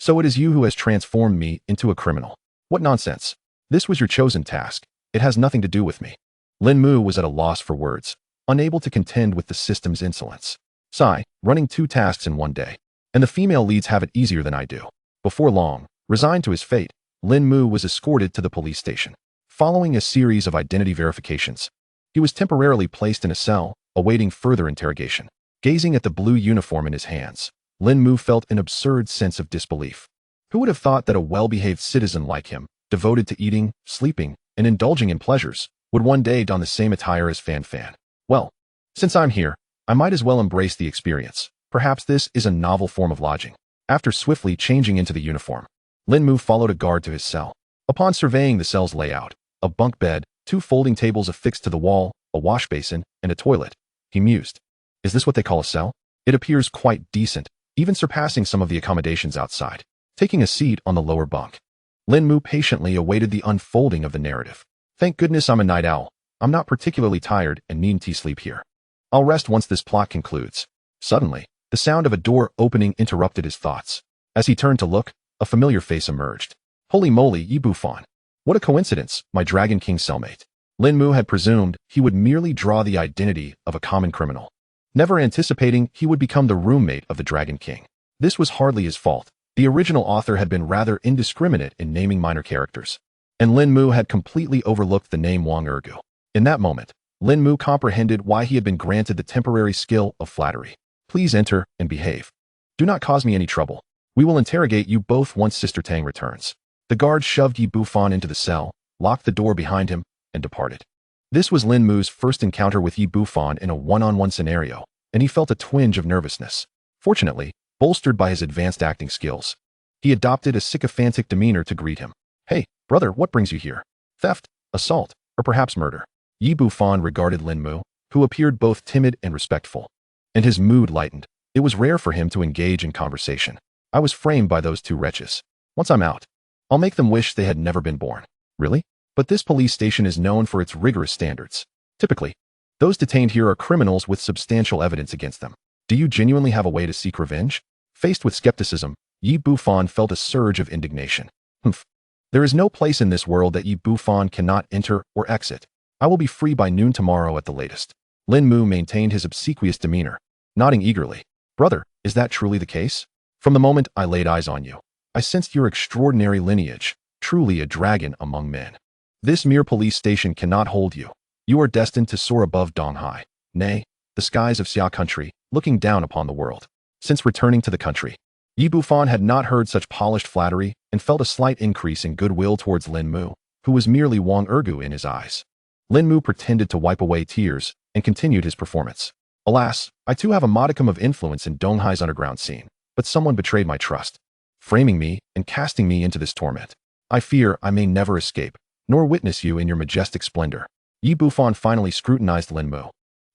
Speaker 1: So it is you who has transformed me into a criminal. What nonsense. This was your chosen task. It has nothing to do with me. Lin Mu was at a loss for words, unable to contend with the system's insolence. Sigh, running 2 tasks in one day. And the female leads have it easier than I do. Before long, resigned to his fate, Lin Mu was escorted to the police station. Following a series of identity verifications, he was temporarily placed in a cell, awaiting further interrogation. Gazing at the blue uniform in his hands, Lin Mu felt an absurd sense of disbelief. Who would have thought that a well-behaved citizen like him, devoted to eating, sleeping, and indulging in pleasures, would one day don the same attire as Fan Fan? Well, since I'm here, I might as well embrace the experience. Perhaps this is a novel form of lodging. After swiftly changing into the uniform, Lin Mu followed a guard to his cell. Upon surveying the cell's layout, a bunk bed, 2 folding tables affixed to the wall, a wash basin, and a toilet, he mused. Is this what they call a cell? It appears quite decent, even surpassing some of the accommodations outside. Taking a seat on the lower bunk, Lin Mu patiently awaited the unfolding of the narrative. Thank goodness I'm a night owl. I'm not particularly tired and need to sleep here. I'll rest once this plot concludes. Suddenly, the sound of a door opening interrupted his thoughts. As he turned to look, a familiar face emerged. Holy moly, Yi Bufan. What a coincidence, my Dragon King cellmate. Lin Mu had presumed he would merely draw the identity of a common criminal, never anticipating he would become the roommate of the Dragon King. This was hardly his fault. The original author had been rather indiscriminate in naming minor characters, and Lin Mu had completely overlooked the name Wang Ergu. In that moment, Lin Mu comprehended why he had been granted the temporary skill of flattery. Please enter and behave. Do not cause me any trouble. We will interrogate you both once Sister Tang returns. The guard shoved Yi Bufan into the cell, locked the door behind him, and departed. This was Lin Mu's first encounter with Yi Bufan in a one-on-one scenario, and he felt a twinge of nervousness. Fortunately, bolstered by his advanced acting skills, he adopted a sycophantic demeanor to greet him. Hey, brother, what brings you here? Theft, assault, or perhaps murder? Yi Bufan regarded Lin Mu, who appeared both timid and respectful, and his mood lightened. It was rare for him to engage in conversation. I was framed by those 2 wretches. Once I'm out, I'll make them wish they had never been born. Really? But this police station is known for its rigorous standards. Typically, those detained here are criminals with substantial evidence against them. Do you genuinely have a way to seek revenge? Faced with skepticism, Yi Bufan felt a surge of indignation. Humph. There is no place in this world that Yi Bufan cannot enter or exit. I will be free by noon tomorrow at the latest. Lin Mu maintained his obsequious demeanor, nodding eagerly. Brother, is that truly the case? From the moment I laid eyes on you, I sensed your extraordinary lineage, truly a dragon among men. This mere police station cannot hold you. You are destined to soar above Donghai, nay, the skies of Xia country, looking down upon the world. Since returning to the country, Yi Bufan had not heard such polished flattery and felt a slight increase in goodwill towards Lin Mu, who was merely Wang Ergu in his eyes. Lin Mu pretended to wipe away tears and continued his performance. Alas, I too have a modicum of influence in Donghai's underground scene, but someone betrayed my trust, framing me and casting me into this torment. I fear I may never escape, nor witness you in your majestic splendor. Yi Bufan finally scrutinized Lin Mu,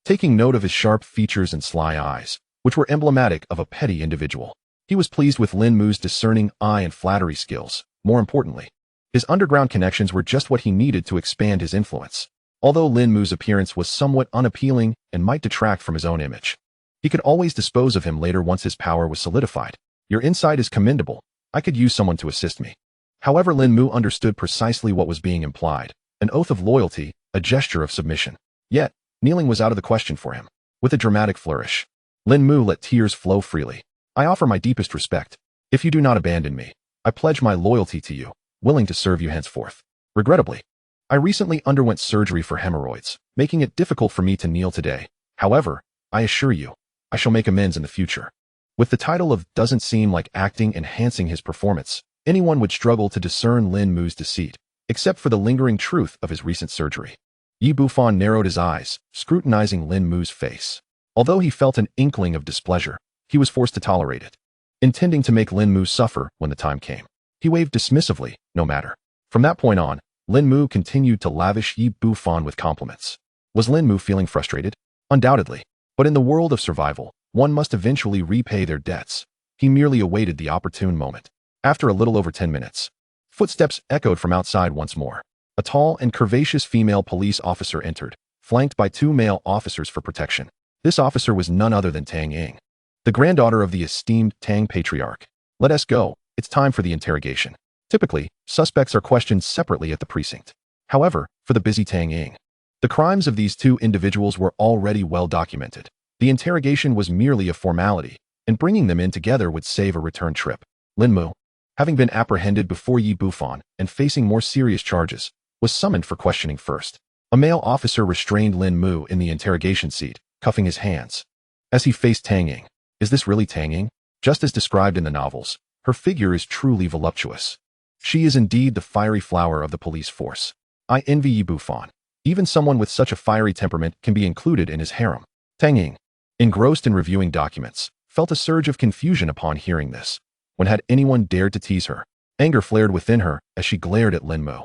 Speaker 1: taking note of his sharp features and sly eyes, which were emblematic of a petty individual. He was pleased with Lin Mu's discerning eye and flattery skills. More importantly, his underground connections were just what he needed to expand his influence. Although Lin Mu's appearance was somewhat unappealing and might detract from his own image, he could always dispose of him later once his power was solidified. Your insight is commendable. I could use someone to assist me. However, Lin Mu understood precisely what was being implied, an oath of loyalty, a gesture of submission. Yet, kneeling was out of the question for him. With a dramatic flourish, Lin Mu let tears flow freely. I offer my deepest respect. If you do not abandon me, I pledge my loyalty to you, willing to serve you henceforth. Regrettably, I recently underwent surgery for hemorrhoids, making it difficult for me to kneel today. However, I assure you, I shall make amends in the future. With the title of "Doesn't Seem Like Acting" enhancing his performance, anyone would struggle to discern Lin Mu's deceit, except for the lingering truth of his recent surgery. Yi Bufan narrowed his eyes, scrutinizing Lin Mu's face. Although he felt an inkling of displeasure, he was forced to tolerate it, intending to make Lin Mu suffer when the time came. He waved dismissively, no matter. From that point on, Lin Mu continued to lavish Yi Bufan with compliments. Was Lin Mu feeling frustrated? Undoubtedly. But in the world of survival, one must eventually repay their debts. He merely awaited the opportune moment. After a little over 10 minutes, footsteps echoed from outside once more. A tall and curvaceous female police officer entered, flanked by 2 male officers for protection. This officer was none other than Tang Ying, the granddaughter of the esteemed Tang patriarch. Let us go. It's time for the interrogation. Typically, suspects are questioned separately at the precinct. However, for the busy Tang Ying, the crimes of these 2 individuals were already well documented. The interrogation was merely a formality, and bringing them in together would save a return trip. Lin Mu, having been apprehended before Yi Bufan and facing more serious charges, was summoned for questioning first. A male officer restrained Lin Mu in the interrogation seat, cuffing his hands. As he faced Tang Ying, is this really Tang Ying? Just as described in the novels, her figure is truly voluptuous. She is indeed the fiery flower of the police force. I envy Yi Bufan. Even someone with such a fiery temperament can be included in his harem. Tang Ying, engrossed in reviewing documents, felt a surge of confusion upon hearing this. When had anyone dared to tease her? Anger flared within her as she glared at Lin Mu.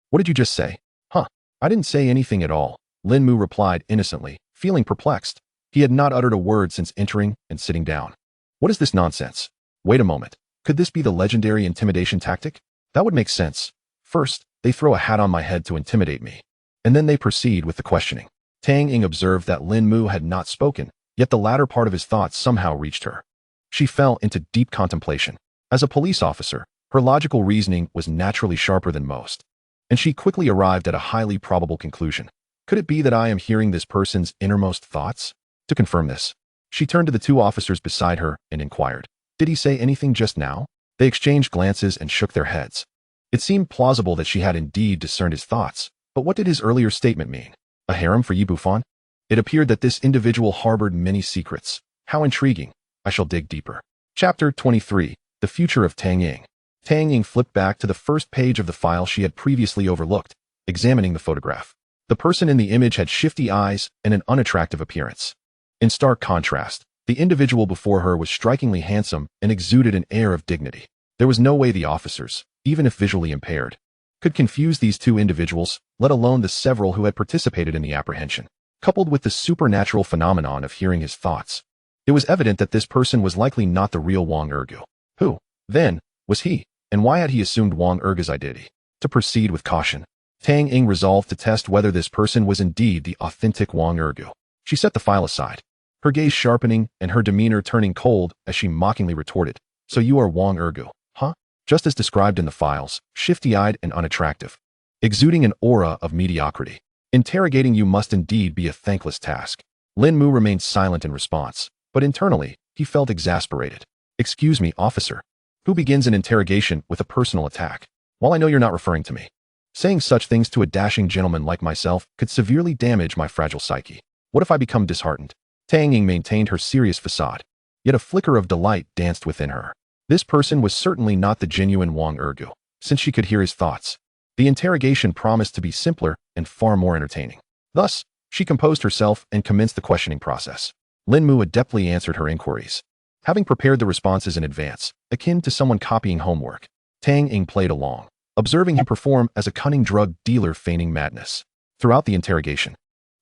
Speaker 1: What did you just say? Huh, I didn't say anything at all, Lin Mu replied innocently, feeling perplexed. He had not uttered a word since entering and sitting down. What is this nonsense? Wait a moment. Could this be the legendary intimidation tactic? That would make sense. First, they throw a hat on my head to intimidate me, and then they proceed with the questioning. Tang Ying observed that Lin Mu had not spoken, yet the latter part of his thoughts somehow reached her. She fell into deep contemplation. As a police officer, her logical reasoning was naturally sharper than most, and she quickly arrived at a highly probable conclusion. Could it be that I am hearing this person's innermost thoughts? To confirm this, she turned to the 2 officers beside her and inquired, "Did he say anything just now?" They exchanged glances and shook their heads. It seemed plausible that she had indeed discerned his thoughts, but what did his earlier statement mean? A harem for Yi Bufan? It appeared that this individual harbored many secrets. How intriguing. I shall dig deeper. Chapter 23. The Future of Tang Ying. Tang Ying flipped back to the first page of the file she had previously overlooked, examining the photograph. The person in the image had shifty eyes and an unattractive appearance. In stark contrast, the individual before her was strikingly handsome and exuded an air of dignity. There was no way the officers, even if visually impaired, could confuse these 2 individuals, let alone the several who had participated in the apprehension. Coupled with the supernatural phenomenon of hearing his thoughts, it was evident that this person was likely not the real Wang Ergu. Who, then, was he, and why had he assumed Wang Ergu's identity? To proceed with caution, Tang Ying resolved to test whether this person was indeed the authentic Wang Ergu. She set the file aside, her gaze sharpening and her demeanor turning cold as she mockingly retorted, "So you are Wang Ergu, huh?" Just as described in the files, shifty-eyed and unattractive, exuding an aura of mediocrity. Interrogating you must indeed be a thankless task. Lin Mu remained silent in response, but internally, he felt exasperated. "Excuse me, officer. Who begins an interrogation with a personal attack? While I know you're not referring to me, saying such things to a dashing gentleman like myself could severely damage my fragile psyche. What if I become disheartened?" Tang Ying maintained her serious facade, yet a flicker of delight danced within her. This person was certainly not the genuine Wang Ergu, since she could hear his thoughts. The interrogation promised to be simpler and far more entertaining. Thus, she composed herself and commenced the questioning process. Lin Mu adeptly answered her inquiries, having prepared the responses in advance, akin to someone copying homework. Tang Ying played along, observing him perform as a cunning drug dealer feigning madness. Throughout the interrogation,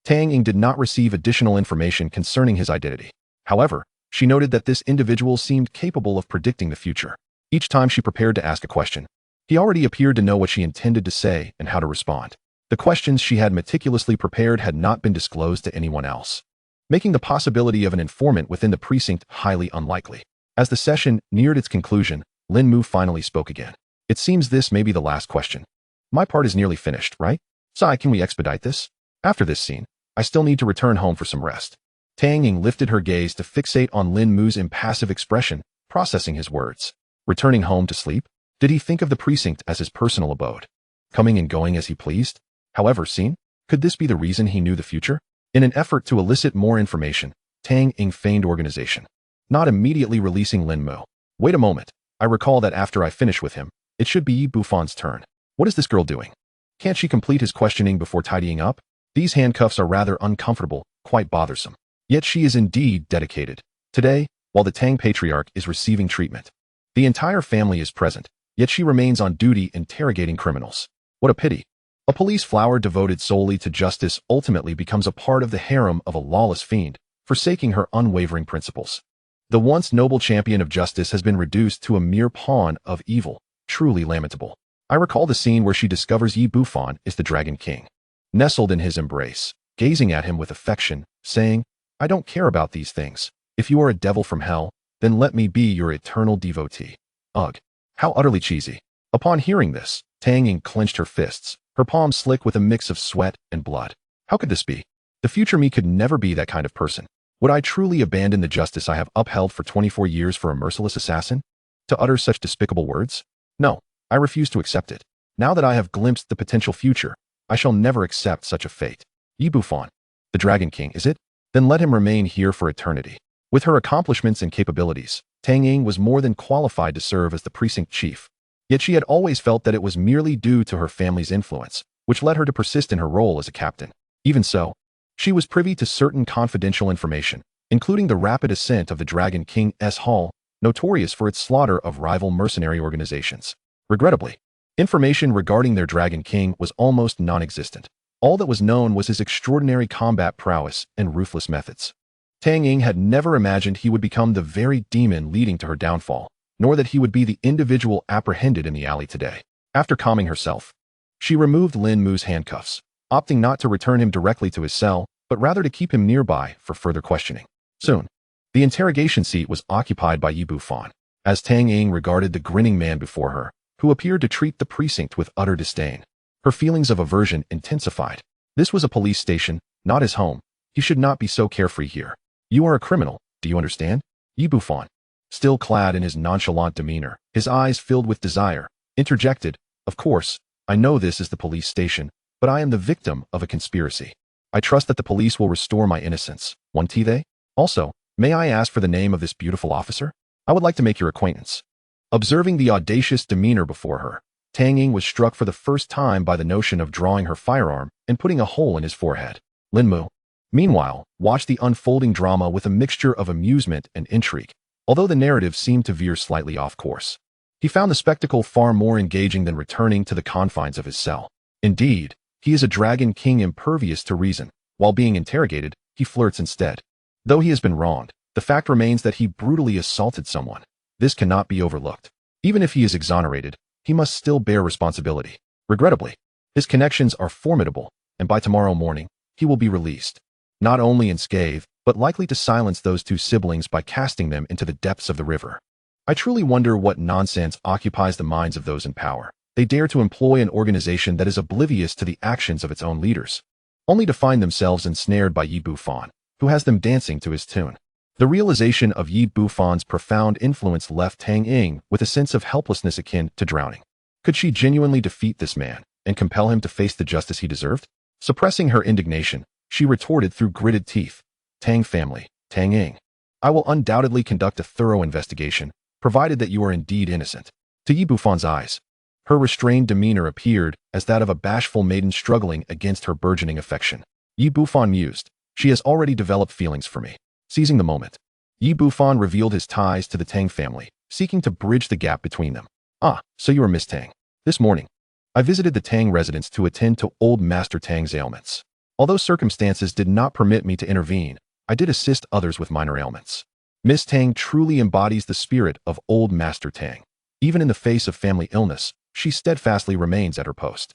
Speaker 1: Tang Ying did not receive additional information concerning his identity. However, she noted that this individual seemed capable of predicting the future. Each time she prepared to ask a question, he already appeared to know what she intended to say and how to respond. The questions she had meticulously prepared had not been disclosed to anyone else, making the possibility of an informant within the precinct highly unlikely. As the session neared its conclusion, Lin Mu finally spoke again. "It seems this may be the last question. My part is nearly finished, right? Sai, can we expedite this? After this scene, I still need to return home for some rest." Tang Ying lifted her gaze to fixate on Lin Mu's impassive expression, processing his words. Returning home to sleep? Did he think of the precinct as his personal abode, coming and going as he pleased? However seen, could this be the reason he knew the future? In an effort to elicit more information, Tang Ying feigned organization, not immediately releasing Lin Mu. "Wait a moment. I recall that after I finish with him, it should be Yi Bufan's turn. What is this girl doing? Can't she complete his questioning before tidying up?" These handcuffs are rather uncomfortable, quite bothersome. Yet she is indeed dedicated. Today, while the Tang patriarch is receiving treatment, the entire family is present, yet she remains on duty interrogating criminals. What a pity. A police flower devoted solely to justice ultimately becomes a part of the harem of a lawless fiend, forsaking her unwavering principles. The once noble champion of justice has been reduced to a mere pawn of evil, truly lamentable. I recall the scene where she discovers Yi Bufan is the Dragon King, nestled in his embrace, gazing at him with affection, saying, "I don't care about these things. If you are a devil from hell, then let me be your eternal devotee." Ugh, how utterly cheesy. Upon hearing this, Tang Ying clenched her fists, her palms slick with a mix of sweat and blood. How could this be? The future me could never be that kind of person. Would I truly abandon the justice I have upheld for 24 years for a merciless assassin? To utter such despicable words? No, I refuse to accept it. Now that I have glimpsed the potential future, I shall never accept such a fate. Yi Bufan, the Dragon King, is it? Then let him remain here for eternity. With her accomplishments and capabilities, Tang Ying was more than qualified to serve as the precinct chief. Yet she had always felt that it was merely due to her family's influence, which led her to persist in her role as a captain. Even so, she was privy to certain confidential information, including the rapid ascent of the Dragon King's Hall, notorious for its slaughter of rival mercenary organizations. Regrettably, information regarding their Dragon King was almost non-existent. All that was known was his extraordinary combat prowess and ruthless methods. Tang Ying had never imagined he would become the very demon leading to her downfall, nor that he would be the individual apprehended in the alley today. After calming herself, she removed Lin Mu's handcuffs, opting not to return him directly to his cell, but rather to keep him nearby for further questioning. Soon, the interrogation seat was occupied by Yi Bufan, as Tang Ying regarded the grinning man before her, who appeared to treat the precinct with utter disdain. Her feelings of aversion intensified. This was a police station, not his home. He should not be so carefree here. You are a criminal, do you understand? Yi Bufan, still clad in his nonchalant demeanor, his eyes filled with desire, interjected, "Of course, I know this is the police station, but I am the victim of a conspiracy. I trust that the police will restore my innocence, won't they? Also, may I ask for the name of this beautiful officer? I would like to make your acquaintance." Observing the audacious demeanor before her, Tang Ying was struck for the first time by the notion of drawing her firearm and putting a hole in his forehead. Lin Mu, meanwhile, watched the unfolding drama with a mixture of amusement and intrigue, although the narrative seemed to veer slightly off course. He found the spectacle far more engaging than returning to the confines of his cell. Indeed, he is a Dragon King impervious to reason. While being interrogated, he flirts instead. Though he has been wronged, the fact remains that he brutally assaulted someone. This cannot be overlooked. Even if he is exonerated, he must still bear responsibility. Regrettably, his connections are formidable, and by tomorrow morning, he will be released. Not only unscathed, but likely to silence those two siblings by casting them into the depths of the river. I truly wonder what nonsense occupies the minds of those in power. They dare to employ an organization that is oblivious to the actions of its own leaders, only to find themselves ensnared by Yi Bufan, who has them dancing to his tune. The realization of Yi Bufan's profound influence left Tang Ying with a sense of helplessness akin to drowning. Could she genuinely defeat this man and compel him to face the justice he deserved? Suppressing her indignation, she retorted through gritted teeth, "Tang family, Tang Ying, I will undoubtedly conduct a thorough investigation, provided that you are indeed innocent." To Yi Bufan's eyes, her restrained demeanor appeared as that of a bashful maiden struggling against her burgeoning affection. Yi Bufan mused, "She has already developed feelings for me." Seizing the moment, Yi Bufan revealed his ties to the Tang family, seeking to bridge the gap between them. "Ah, so you are Miss Tang. This morning, I visited the Tang residence to attend to old Master Tang's ailments. Although circumstances did not permit me to intervene, I did assist others with minor ailments. Miss Tang truly embodies the spirit of old Master Tang. Even in the face of family illness, she steadfastly remains at her post."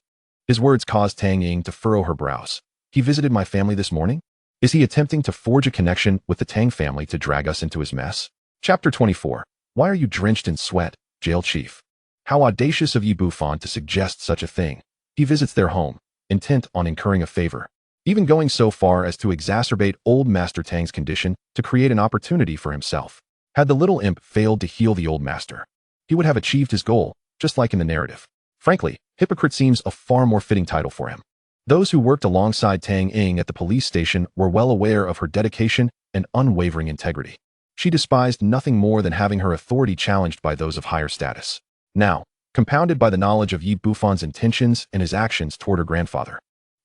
Speaker 1: His words caused Tang Ying to furrow her brows. "He visited my family this morning? Is he attempting to forge a connection with the Tang family to drag us into his mess?" Chapter 24. Why are you drenched in sweat, jail chief? How audacious of Yi Bufan to suggest such a thing. He visits their home, intent on incurring a favor, even going so far as to exacerbate old Master Tang's condition to create an opportunity for himself. Had the little imp failed to heal the old master, he would have achieved his goal, just like in the narrative. Frankly, hypocrite seems a far more fitting title for him. Those who worked alongside Tang Ying at the police station were well aware of her dedication and unwavering integrity. She despised nothing more than having her authority challenged by those of higher status. Now, compounded by the knowledge of Yi Bufan's intentions and his actions toward her grandfather,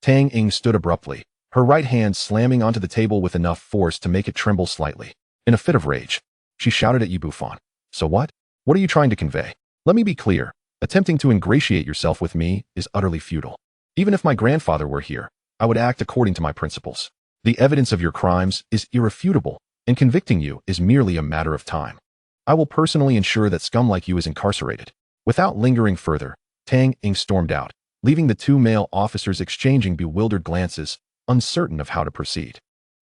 Speaker 1: Tang Ying stood abruptly, her right hand slamming onto the table with enough force to make it tremble slightly. In a fit of rage, she shouted at Yi Bufan. So what? What are you trying to convey? Let me be clear. Attempting to ingratiate yourself with me is utterly futile. Even if my grandfather were here, I would act according to my principles. The evidence of your crimes is irrefutable, and convicting you is merely a matter of time. I will personally ensure that scum like you is incarcerated. Without lingering further, Tang Ying stormed out, leaving the two male officers exchanging bewildered glances, uncertain of how to proceed.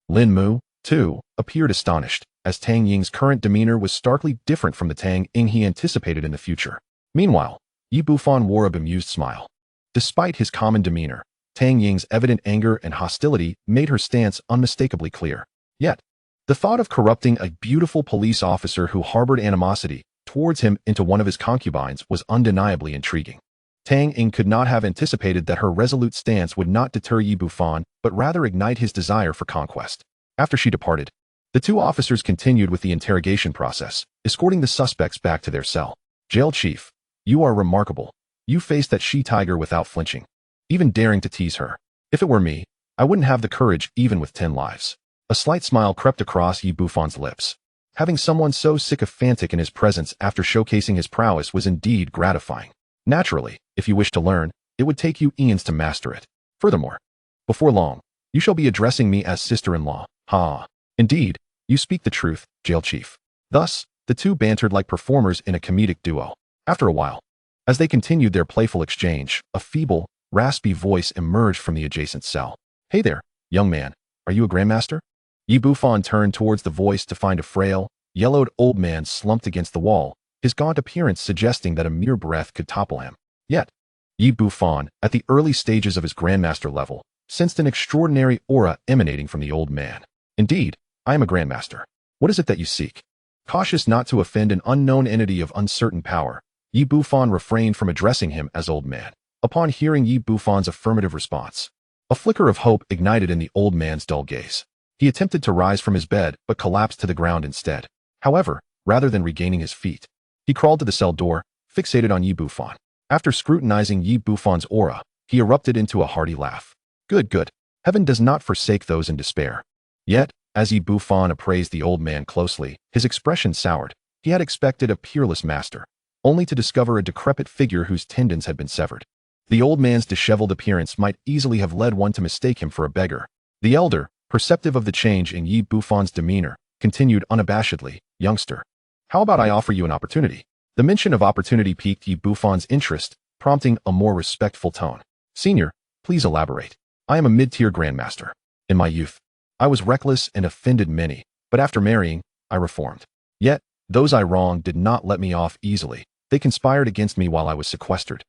Speaker 1: Lin Mu, too, appeared astonished, as Tang Ying's current demeanor was starkly different from the Tang Ying he anticipated in the future. Meanwhile, Yi Bufan wore a bemused smile. Despite his common demeanor, Tang Ying's evident anger and hostility made her stance unmistakably clear. Yet, the thought of corrupting a beautiful police officer who harbored animosity towards him into one of his concubines was undeniably intriguing. Tang Ying could not have anticipated that her resolute stance would not deter Yi Bufan, but rather ignite his desire for conquest. After she departed, the two officers continued with the interrogation process, escorting the suspects back to their cell. Jail Chief, you are remarkable. You faced that she-tiger without flinching, even daring to tease her. If it were me, I wouldn't have the courage even with 10 lives. A slight smile crept across Yi Bufan's lips. Having someone so sycophantic in his presence after showcasing his prowess was indeed gratifying. Naturally, if you wish to learn, it would take you eons to master it. Furthermore, before long, you shall be addressing me as sister-in-law. Ha! Indeed, you speak the truth, Jail Chief. Thus, the two bantered like performers in a comedic duo. After a while, as they continued their playful exchange, a feeble, raspy voice emerged from the adjacent cell. Hey there, young man, are you a grandmaster? Yi Bufan turned towards the voice to find a frail, yellowed old man slumped against the wall, his gaunt appearance suggesting that a mere breath could topple him. Yet, Yi Bufan, at the early stages of his grandmaster level, sensed an extraordinary aura emanating from the old man. Indeed, I am a grandmaster. What is it that you seek? Cautious not to offend an unknown entity of uncertain power, Yi Bufan refrained from addressing him as old man. Upon hearing Yi Bufan's affirmative response, a flicker of hope ignited in the old man's dull gaze. He attempted to rise from his bed but collapsed to the ground instead. However, rather than regaining his feet, he crawled to the cell door, fixated on Yi Bufan. After scrutinizing Yi Bufan's aura, he erupted into a hearty laugh. Good, good. Heaven does not forsake those in despair. Yet, as Yi Bufan appraised the old man closely, his expression soured. He had expected a peerless master, only to discover a decrepit figure whose tendons had been severed. The old man's disheveled appearance might easily have led one to mistake him for a beggar. The elder, perceptive of the change in Yi Bufan's demeanor, continued unabashedly, Youngster, how about I offer you an opportunity? The mention of opportunity piqued Yi Bufan's interest, prompting a more respectful tone. Senior, please elaborate. I am a mid-tier grandmaster. In my youth, I was reckless and offended many, but after marrying, I reformed. Yet, those I wronged did not let me off easily. They conspired against me while I was sequestered,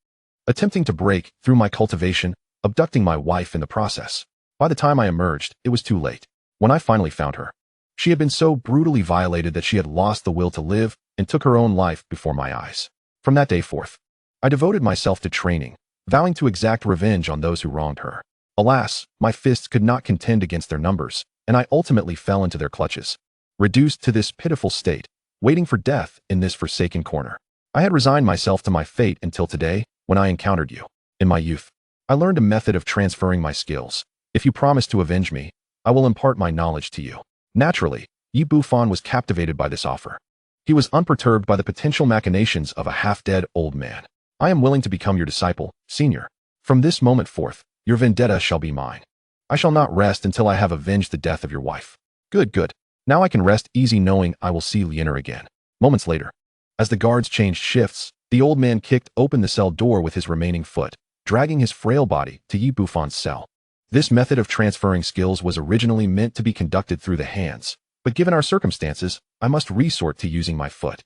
Speaker 1: attempting to break through my cultivation, abducting my wife in the process. By the time I emerged, it was too late. When I finally found her, she had been so brutally violated that she had lost the will to live and took her own life before my eyes. From that day forth, I devoted myself to training, vowing to exact revenge on those who wronged her. Alas, my fists could not contend against their numbers, and I ultimately fell into their clutches. Reduced to this pitiful state, waiting for death in this forsaken corner, I had resigned myself to my fate until today, when I encountered you. In my youth, I learned a method of transferring my skills. If you promise to avenge me, I will impart my knowledge to you. Naturally, Yi Bufan was captivated by this offer. He was unperturbed by the potential machinations of a half-dead old man. I am willing to become your disciple, senior. From this moment forth, your vendetta shall be mine. I shall not rest until I have avenged the death of your wife. Good, good. Now I can rest easy knowing I will see Lianer again. Moments later, as the guards changed shifts, the old man kicked open the cell door with his remaining foot, dragging his frail body to Yi Bufan's cell. This method of transferring skills was originally meant to be conducted through the hands, but given our circumstances, I must resort to using my foot.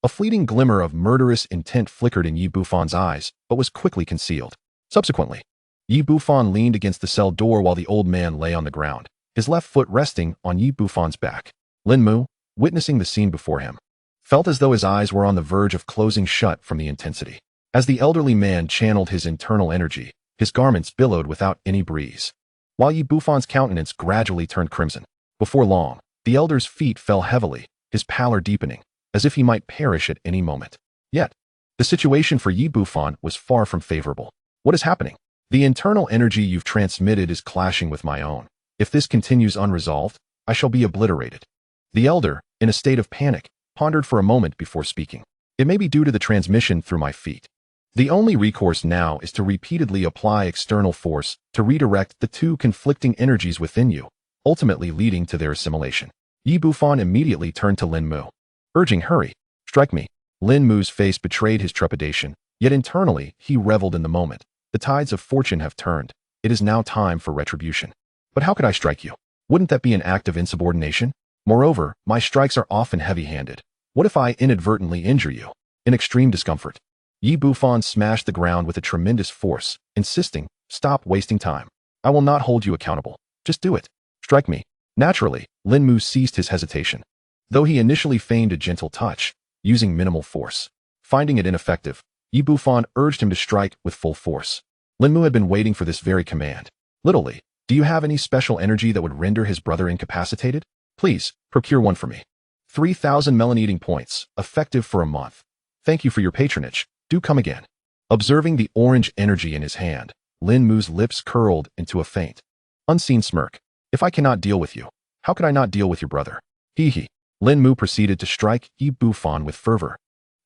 Speaker 1: A fleeting glimmer of murderous intent flickered in Yi Bufan's eyes, but was quickly concealed. Subsequently, Yi Bufan leaned against the cell door while the old man lay on the ground, his left foot resting on Yi Bufan's back. Lin Mu, witnessing the scene before him, felt as though his eyes were on the verge of closing shut from the intensity. As the elderly man channeled his internal energy, his garments billowed without any breeze, while Yi Bufan's countenance gradually turned crimson. Before long, the elder's feet fell heavily, his pallor deepening, as if he might perish at any moment. Yet, the situation for Yi Bufan was far from favorable. What is happening? The internal energy you've transmitted is clashing with my own. If this continues unresolved, I shall be obliterated. The elder, in a state of panic, pondered for a moment before speaking. It may be due to the transmission through my feet. The only recourse now is to repeatedly apply external force to redirect the two conflicting energies within you, ultimately leading to their assimilation. Yi Bufan immediately turned to Lin Mu, urging, "Hurry, strike me." Lin Mu's face betrayed his trepidation, yet internally he reveled in the moment. The tides of fortune have turned. It is now time for retribution. But how could I strike you? Wouldn't that be an act of insubordination? Moreover, my strikes are often heavy-handed. What if I inadvertently injure you? In extreme discomfort. Yi Bufan smashed the ground with a tremendous force, insisting, "Stop wasting time. I will not hold you accountable. Just do it. Strike me." Naturally, Lin Mu ceased his hesitation. Though he initially feigned a gentle touch, using minimal force. Finding it ineffective, Yi Bufan urged him to strike with full force. Lin Mu had been waiting for this very command. Literally, "Do you have any special energy that would render his brother incapacitated? Please, procure one for me. 3,000 melaneating points, effective for a month. Thank you for your patronage. Do come again." Observing the orange energy in his hand, Lin Mu's lips curled into a faint, unseen smirk. "If I cannot deal with you, how could I not deal with your brother?" He. Lin Mu proceeded to strike Yi Bufan with fervor,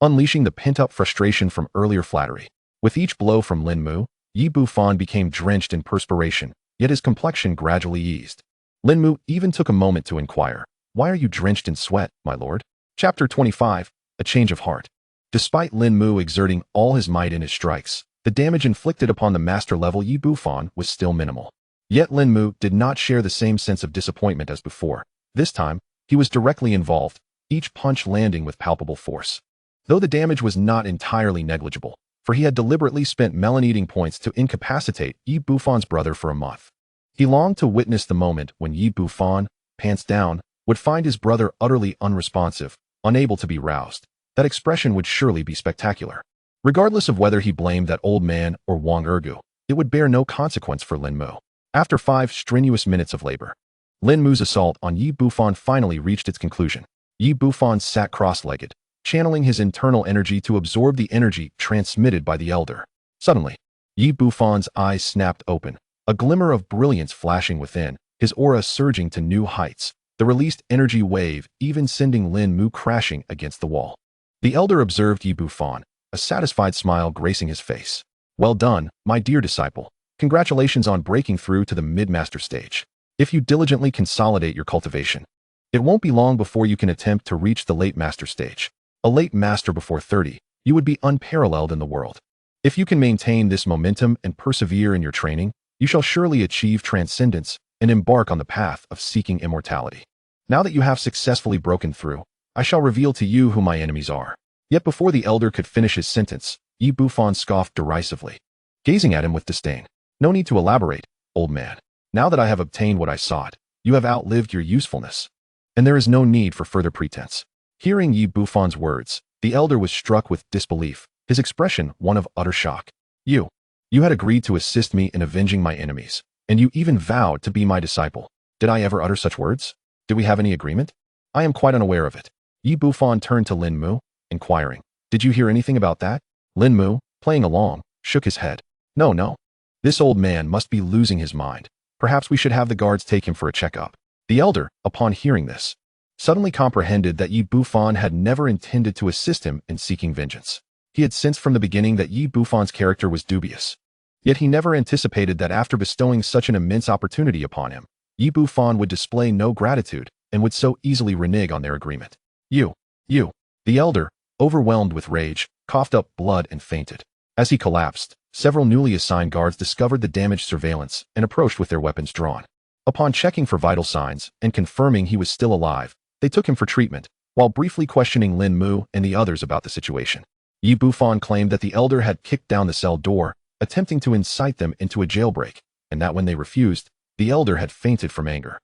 Speaker 1: unleashing the pent-up frustration from earlier flattery. With each blow from Lin Mu, Yi Bufan became drenched in perspiration, yet his complexion gradually eased. Lin Mu even took a moment to inquire, "Why are you drenched in sweat, my lord?" Chapter 25, A Change of Heart. Despite Lin Mu exerting all his might in his strikes, the damage inflicted upon the master level Yi Bufan was still minimal. Yet Lin Mu did not share the same sense of disappointment as before. This time, he was directly involved, each punch landing with palpable force. Though the damage was not entirely negligible, for he had deliberately spent melaneating points to incapacitate Yi Bufan's brother for a month. He longed to witness the moment when Yi Bufan, pants down, would find his brother utterly unresponsive, unable to be roused. That expression would surely be spectacular. Regardless of whether he blamed that old man or Wang Ergu, it would bear no consequence for Lin Mu. After 5 strenuous minutes of labor, Lin Mu's assault on Yi Bufan finally reached its conclusion. Yi Bufan sat cross-legged, channeling his internal energy to absorb the energy transmitted by the elder. Suddenly, Yi Bufan's eyes snapped open, a glimmer of brilliance flashing within, his aura surging to new heights, the released energy wave even sending Lin Mu crashing against the wall. The elder observed Yi Bufan, a satisfied smile gracing his face. "Well done, my dear disciple. Congratulations on breaking through to the mid-master stage. If you diligently consolidate your cultivation, it won't be long before you can attempt to reach the late master stage. A late master before 30, you would be unparalleled in the world. If you can maintain this momentum and persevere in your training, you shall surely achieve transcendence and embark on the path of seeking immortality. Now that you have successfully broken through, I shall reveal to you who my enemies are." Yet before the elder could finish his sentence, Yi Bufan scoffed derisively, gazing at him with disdain. "No need to elaborate, old man. Now that I have obtained what I sought, you have outlived your usefulness, and there is no need for further pretense." Hearing Yi Bufan's words, the elder was struck with disbelief, his expression one of utter shock. You had agreed to assist me in avenging my enemies, and you even vowed to be my disciple. Did I ever utter such words? Did we have any agreement? I am quite unaware of it." Yi Bufan turned to Lin Mu, inquiring, "Did you hear anything about that?" Lin Mu, playing along, shook his head. No. This old man must be losing his mind. Perhaps we should have the guards take him for a checkup." The elder, upon hearing this, suddenly comprehended that Yi Bufan had never intended to assist him in seeking vengeance. He had sensed from the beginning that Yi Bufan's character was dubious. Yet he never anticipated that after bestowing such an immense opportunity upon him, Yi Bufan would display no gratitude and would so easily renege on their agreement. You. The elder, overwhelmed with rage, coughed up blood and fainted. As he collapsed, several newly assigned guards discovered the damaged surveillance and approached with their weapons drawn. Upon checking for vital signs and confirming he was still alive, they took him for treatment, while briefly questioning Lin Mu and the others about the situation. Yi Bufan claimed that the elder had kicked down the cell door, attempting to incite them into a jailbreak, and that when they refused, the elder had fainted from anger.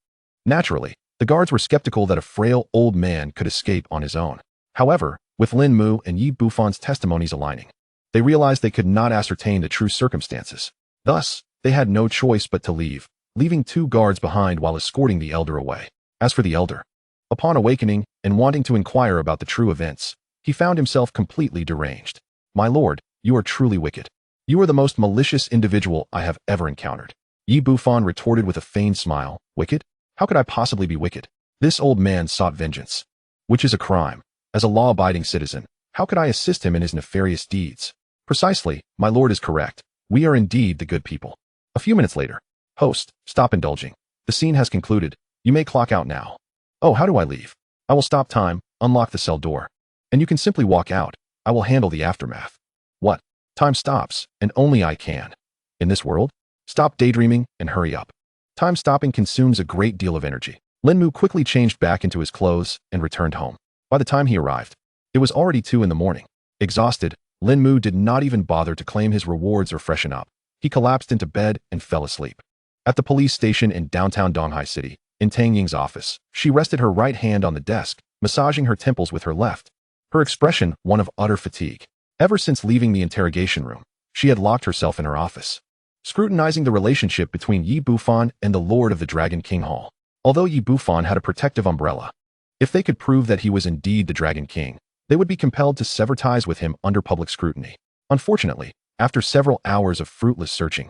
Speaker 1: Naturally, the guards were skeptical that a frail old man could escape on his own. However, with Lin Mu and Yi Bufan's testimonies aligning, they realized they could not ascertain the true circumstances. Thus, they had no choice but to leave, leaving 2 guards behind while escorting the elder away. As for the elder, upon awakening and wanting to inquire about the true events, he found himself completely deranged. "My lord, you are truly wicked. You are the most malicious individual I have ever encountered. Yi Bufan retorted with a feigned smile. Wicked? How could I possibly be wicked? This old man sought vengeance, which is a crime. As a law-abiding citizen, how could I assist him in his nefarious deeds? Precisely, my lord is correct. We are indeed the good people. A few minutes later. Host, stop indulging. The scene has concluded. You may clock out now. Oh, how do I leave? I will stop time, unlock the cell door. And you can simply walk out. I will handle the aftermath. What? Time stops, and only I can. In this world? Stop daydreaming and hurry up. Time stopping consumes a great deal of energy. Lin Mu quickly changed back into his clothes and returned home. By the time he arrived, it was already 2 in the morning. Exhausted, Lin Mu did not even bother to claim his rewards or freshen up. He collapsed into bed and fell asleep. At the police station in downtown Donghai City, in Tang Ying's office, she rested her right hand on the desk, massaging her temples with her left. Her expression, one of utter fatigue. Ever since leaving the interrogation room, she had locked herself in her office, scrutinizing the relationship between Yi Bufan and the Lord of the Dragon King Hall. Although Yi Bufan had a protective umbrella, if they could prove that he was indeed the Dragon King, they would be compelled to sever ties with him under public scrutiny. Unfortunately, after several hours of fruitless searching,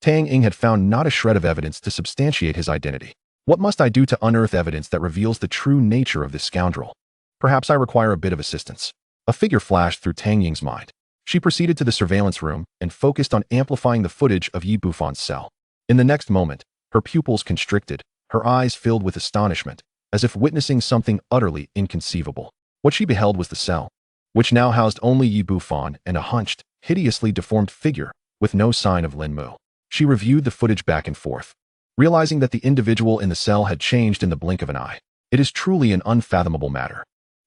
Speaker 1: Tang Ying had found not a shred of evidence to substantiate his identity. What must I do to unearth evidence that reveals the true nature of this scoundrel? Perhaps I require a bit of assistance. A figure flashed through Tang Ying's mind. She proceeded to the surveillance room and focused on amplifying the footage of Yi Bufan's cell. In the next moment, her pupils constricted, her eyes filled with astonishment, as if witnessing something utterly inconceivable. What she beheld was the cell, which now housed only Yi Bufan and a hunched, hideously deformed figure with no sign of Lin Mu. She reviewed the footage back and forth, realizing that the individual in the cell had changed in the blink of an eye. It is truly an unfathomable matter.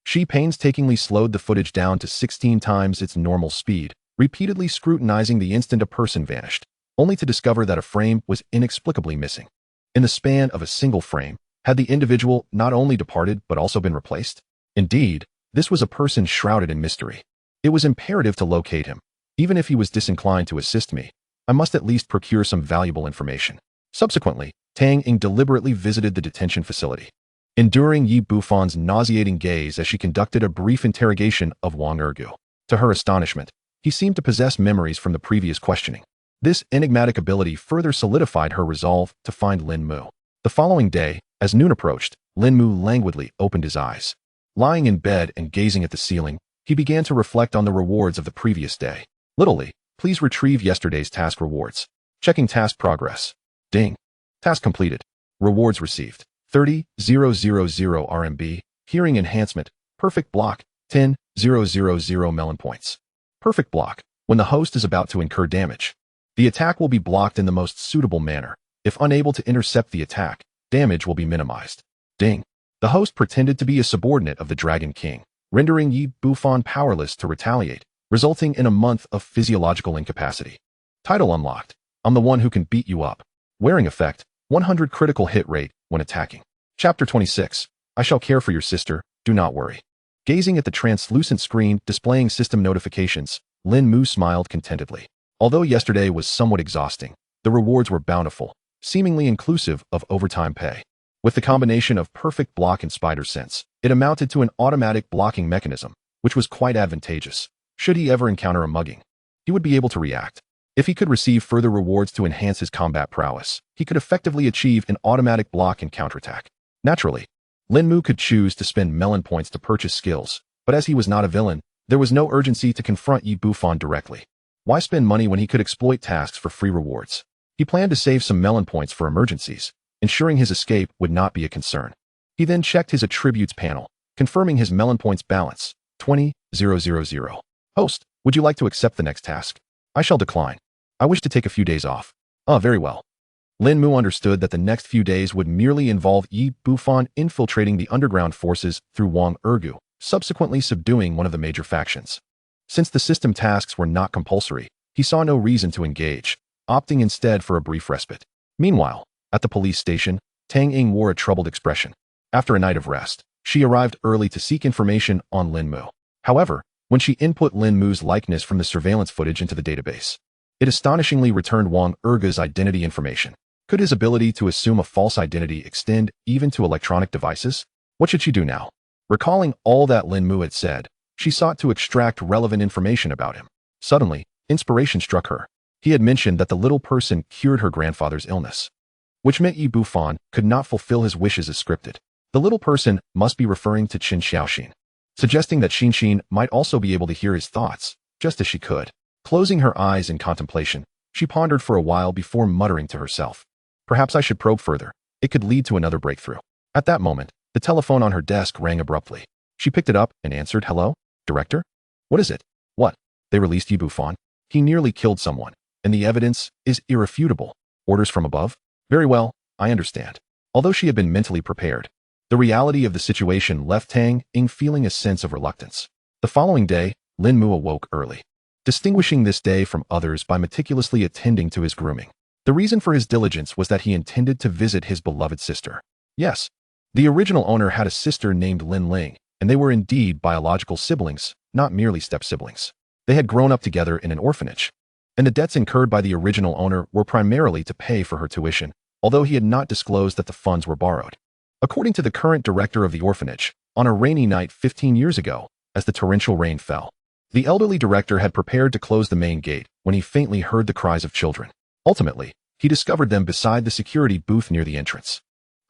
Speaker 1: She painstakingly slowed the footage down to 16 times its normal speed, repeatedly scrutinizing the instant a person vanished, only to discover that a frame was inexplicably missing. In the span of a single frame, had the individual not only departed but also been replaced? Indeed, this was a person shrouded in mystery. It was imperative to locate him. Even if he was disinclined to assist me, I must at least procure some valuable information. Subsequently, Tang Ying deliberately visited the detention facility, enduring Yi Bufan's nauseating gaze as she conducted a brief interrogation of Wang Ergu. To her astonishment, he seemed to possess memories from the previous questioning. This enigmatic ability further solidified her resolve to find Lin Mu. The following day, as noon approached, Lin Mu languidly opened his eyes. Lying in bed and gazing at the ceiling, he began to reflect on the rewards of the previous day. Literally, please retrieve yesterday's task rewards. Checking task progress. Ding. Task completed. Rewards received. 30,000 RMB. Hearing enhancement. Perfect block. 10,000 melon points. Perfect block. When the host is about to incur damage, the attack will be blocked in the most suitable manner. If unable to intercept the attack, damage will be minimized. Ding. The host pretended to be a subordinate of the Dragon King, rendering Yi Bufan powerless to retaliate, resulting in a month of physiological incapacity. Title unlocked. I'm the one who can beat you up. Wearing effect. 100 critical hit rate when attacking. Chapter 26. I shall care for your sister, do not worry. Gazing at the translucent screen displaying system notifications, Lin Mu smiled contentedly. Although yesterday was somewhat exhausting, the rewards were bountiful, seemingly inclusive of overtime pay. With the combination of perfect block and spider sense, it amounted to an automatic blocking mechanism, which was quite advantageous. Should he ever encounter a mugging, he would be able to react. If he could receive further rewards to enhance his combat prowess, he could effectively achieve an automatic block and counterattack. Naturally, Lin Mu could choose to spend melon points to purchase skills, but as he was not a villain, there was no urgency to confront Yi Bufan directly. Why spend money when he could exploit tasks for free rewards? He planned to save some melon points for emergencies, ensuring his escape would not be a concern. He then checked his attributes panel, confirming his melon points balance, 20,000. Host, would you like to accept the next task? I shall decline. I wish to take a few days off. Very well. Lin Mu understood that the next few days would merely involve Yi Bufan infiltrating the underground forces through Wang Ergu, subsequently subduing one of the major factions. Since the system tasks were not compulsory, he saw no reason to engage, opting instead for a brief respite. Meanwhile, at the police station, Tang Ying wore a troubled expression. After a night of rest, she arrived early to seek information on Lin Mu. However, when she input Lin Mu's likeness from the surveillance footage into the database, it astonishingly returned Wang Ergu's identity information. Could his ability to assume a false identity extend even to electronic devices? What should she do now? Recalling all that Lin Mu had said, she sought to extract relevant information about him. Suddenly, inspiration struck her. He had mentioned that the little person cured her grandfather's illness, which meant Yi Bufan could not fulfill his wishes as scripted. The little person must be referring to Qin Xiaoxin, suggesting that Xin might also be able to hear his thoughts, just as she could. Closing her eyes in contemplation, she pondered for a while before muttering to herself, "Perhaps I should probe further. It could lead to another breakthrough." At that moment, the telephone on her desk rang abruptly. She picked it up and answered, "Hello, Director? What is it?" "What? They released Yi Bufan. He nearly killed someone, and the evidence is irrefutable. Orders from above?" "Very well, I understand." Although she had been mentally prepared, the reality of the situation left Tang Ying feeling a sense of reluctance. The following day, Lin Mu awoke early, distinguishing this day from others by meticulously attending to his grooming. The reason for his diligence was that he intended to visit his beloved sister. Yes, the original owner had a sister named Lin Ling, and they were indeed biological siblings, not merely step-siblings. They had grown up together in an orphanage, and the debts incurred by the original owner were primarily to pay for her tuition, although he had not disclosed that the funds were borrowed. According to the current director of the orphanage, on a rainy night 15 years ago, as the torrential rain fell, the elderly director had prepared to close the main gate when he faintly heard the cries of children. Ultimately, he discovered them beside the security booth near the entrance.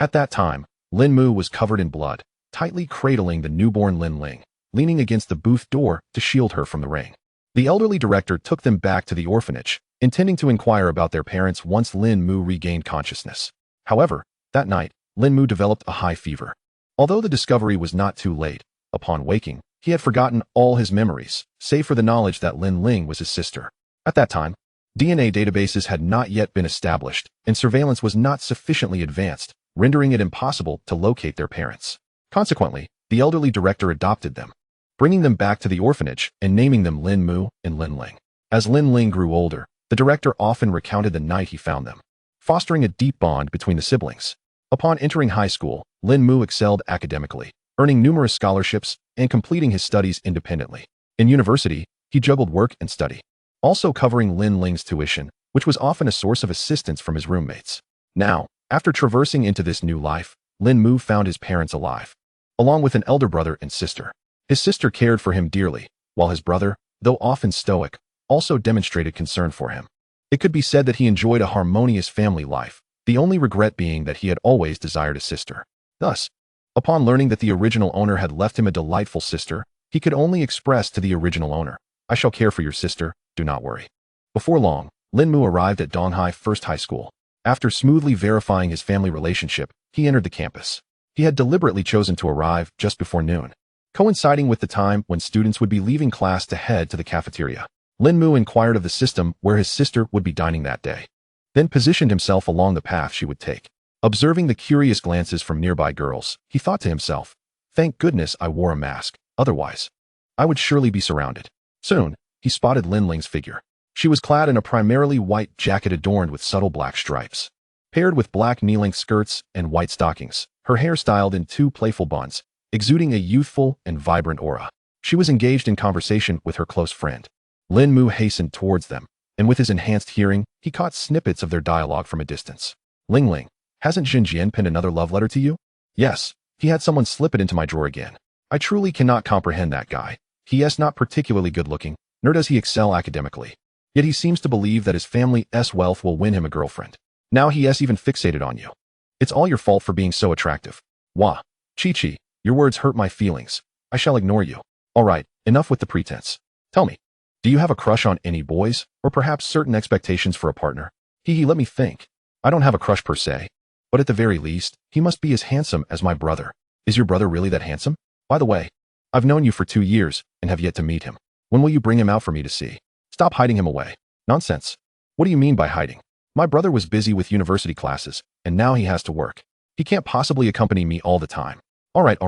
Speaker 1: At that time, Lin Mu was covered in blood, tightly cradling the newborn Lin Ling, leaning against the booth door to shield her from the rain. The elderly director took them back to the orphanage, intending to inquire about their parents once Lin Mu regained consciousness. However, that night, Lin Mu developed a high fever. Although the discovery was not too late, upon waking, he had forgotten all his memories, save for the knowledge that Lin Ling was his sister. At that time, DNA databases had not yet been established, and surveillance was not sufficiently advanced, rendering it impossible to locate their parents. Consequently, the elderly director adopted them, bringing them back to the orphanage and naming them Lin Mu and Lin Ling. As Lin Ling grew older, the director often recounted the night he found them, fostering a deep bond between the siblings. Upon entering high school, Lin Mu excelled academically, earning numerous scholarships and completing his studies independently. In university, he juggled work and study, also covering Lin Ling's tuition, which was often a source of assistance from his roommates. Now, after traversing into this new life, Lin Mu found his parents alive, along with an elder brother and sister. His sister cared for him dearly, while his brother, though often stoic, also demonstrated concern for him. It could be said that he enjoyed a harmonious family life, the only regret being that he had always desired a sister. Thus, upon learning that the original owner had left him a delightful sister, he could only express to the original owner, "I shall care for your sister, do not worry." Before long, Lin Mu arrived at Donghai First High School. After smoothly verifying his family relationship, he entered the campus. He had deliberately chosen to arrive just before noon, coinciding with the time when students would be leaving class to head to the cafeteria. Lin Mu inquired of the system where his sister would be dining that day, then positioned himself along the path she would take. Observing the curious glances from nearby girls, he thought to himself, "Thank goodness I wore a mask, otherwise I would surely be surrounded." Soon, he spotted Lin Ling's figure. She was clad in a primarily white jacket adorned with subtle black stripes, paired with black knee-length skirts and white stockings, her hair styled in two playful buns, exuding a youthful and vibrant aura. She was engaged in conversation with her close friend. Lin Mu hastened towards them, and with his enhanced hearing, he caught snippets of their dialogue from a distance. "Ling Ling, hasn't Jinjian penned another love letter to you?" "Yes, he had someone slip it into my drawer again. I truly cannot comprehend that guy. He is not particularly good-looking, nor does he excel academically. Yet he seems to believe that his family's wealth will win him a girlfriend. Now he is even fixated on you. It's all your fault for being so attractive. Wah, Chi-Chi, your words hurt my feelings. I shall ignore you. All right, enough with the pretense. Tell me, do you have a crush on any boys, or perhaps certain expectations for a partner?" Let me think. I don't have a crush per se, but at the very least, he must be as handsome as my brother. Is your brother really that handsome? By the way, I've known you for 2 years and have yet to meet him. When will you bring him out for me to see? Stop hiding him away. Nonsense. What do you mean by hiding? My brother was busy with university classes, and now he has to work. He can't possibly accompany me all the time. All right.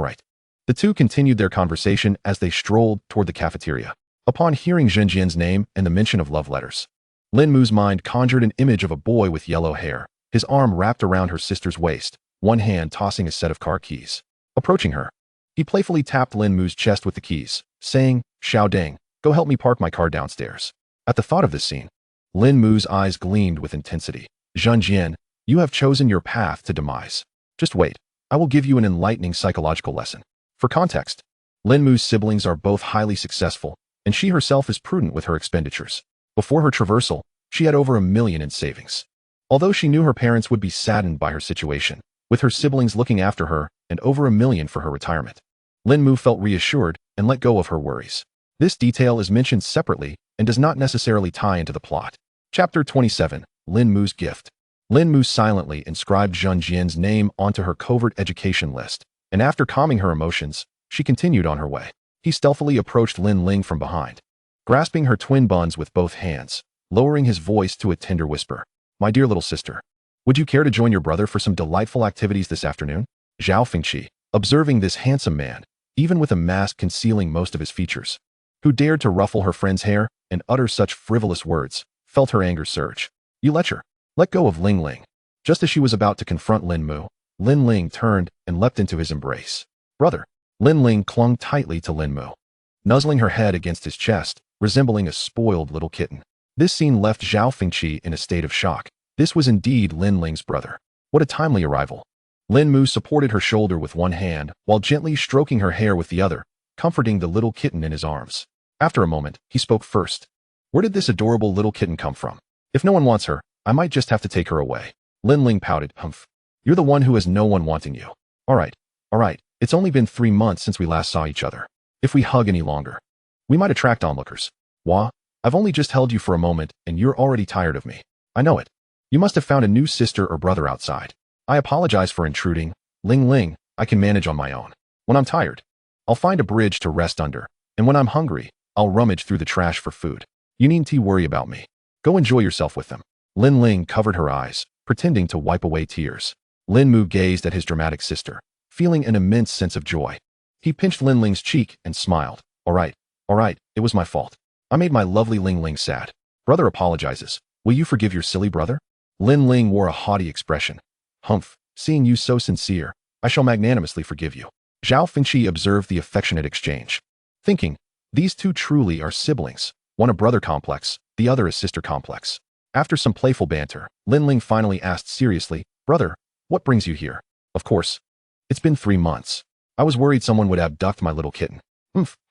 Speaker 1: The two continued their conversation as they strolled toward the cafeteria. Upon hearing Zhenjian's name and the mention of love letters, Lin Mu's mind conjured an image of a boy with yellow hair, his arm wrapped around her sister's waist, one hand tossing a set of car keys. Approaching her, he playfully tapped Lin Mu's chest with the keys, saying, "Xiao Deng, go help me park my car downstairs." At the thought of this scene, Lin Mu's eyes gleamed with intensity. "Zhenjian, you have chosen your path to demise. Just wait, I will give you an enlightening psychological lesson." For context, Lin Mu's siblings are both highly successful, and she herself is prudent with her expenditures. Before her traversal, She had over $1 million in savings. Although she knew her parents would be saddened by her situation, with her siblings looking after her and over $1 million for her retirement, Lin Mu felt reassured and let go of her worries. This detail is mentioned separately and does not necessarily tie into the plot. Chapter 27, Lin Mu's Gift. Lin Mu silently inscribed Zheng Jian's name onto her covert education list, and after calming her emotions, she continued on her way. He stealthily approached Lin Ling from behind, grasping her twin buns with both hands, lowering his voice to a tender whisper. My dear little sister, would you care to join your brother for some delightful activities this afternoon? Zhao Fengqi, observing this handsome man, even with a mask concealing most of his features, who dared to ruffle her friend's hair and utter such frivolous words, felt her anger surge. You lecher. Let go of Ling Ling. Just as she was about to confront Lin Mu, Lin Ling turned and leapt into his embrace. Brother. Lin Ling clung tightly to Lin Mu, nuzzling her head against his chest, resembling a spoiled little kitten. This scene left Zhao Fengqi in a state of shock. This was indeed Lin Ling's brother. What a timely arrival. Lin Mu supported her shoulder with one hand while gently stroking her hair with the other, comforting the little kitten in his arms. After a moment, he spoke first. Where did this adorable little kitten come from? If no one wants her, I might just have to take her away. Lin Ling pouted. Humph. You're the one who has no one wanting you. All right. It's only been 3 months since we last saw each other. If we hug any longer, we might attract onlookers. Wah, I've only just held you for a moment and you're already tired of me. I know it. You must have found a new sister or brother outside. I apologize for intruding. Ling Ling, I can manage on my own. When I'm tired, I'll find a bridge to rest under, and when I'm hungry, I'll rummage through the trash for food. You needn't worry about me. Go enjoy yourself with them. Lin Ling covered her eyes, pretending to wipe away tears. Lin Mu gazed at his dramatic sister, feeling an immense sense of joy. He pinched Lin Ling's cheek and smiled. All right, it was my fault. I made my lovely Ling Ling sad. Brother apologizes. Will you forgive your silly brother? Lin Ling wore a haughty expression. Humph, seeing you so sincere, I shall magnanimously forgive you. Zhao Fengqi observed the affectionate exchange, thinking, these two truly are siblings, one a brother complex, the other a sister complex. After some playful banter, Lin Ling finally asked seriously, Brother, what brings you here? Of course. It's been 3 months. I was worried someone would abduct my little kitten.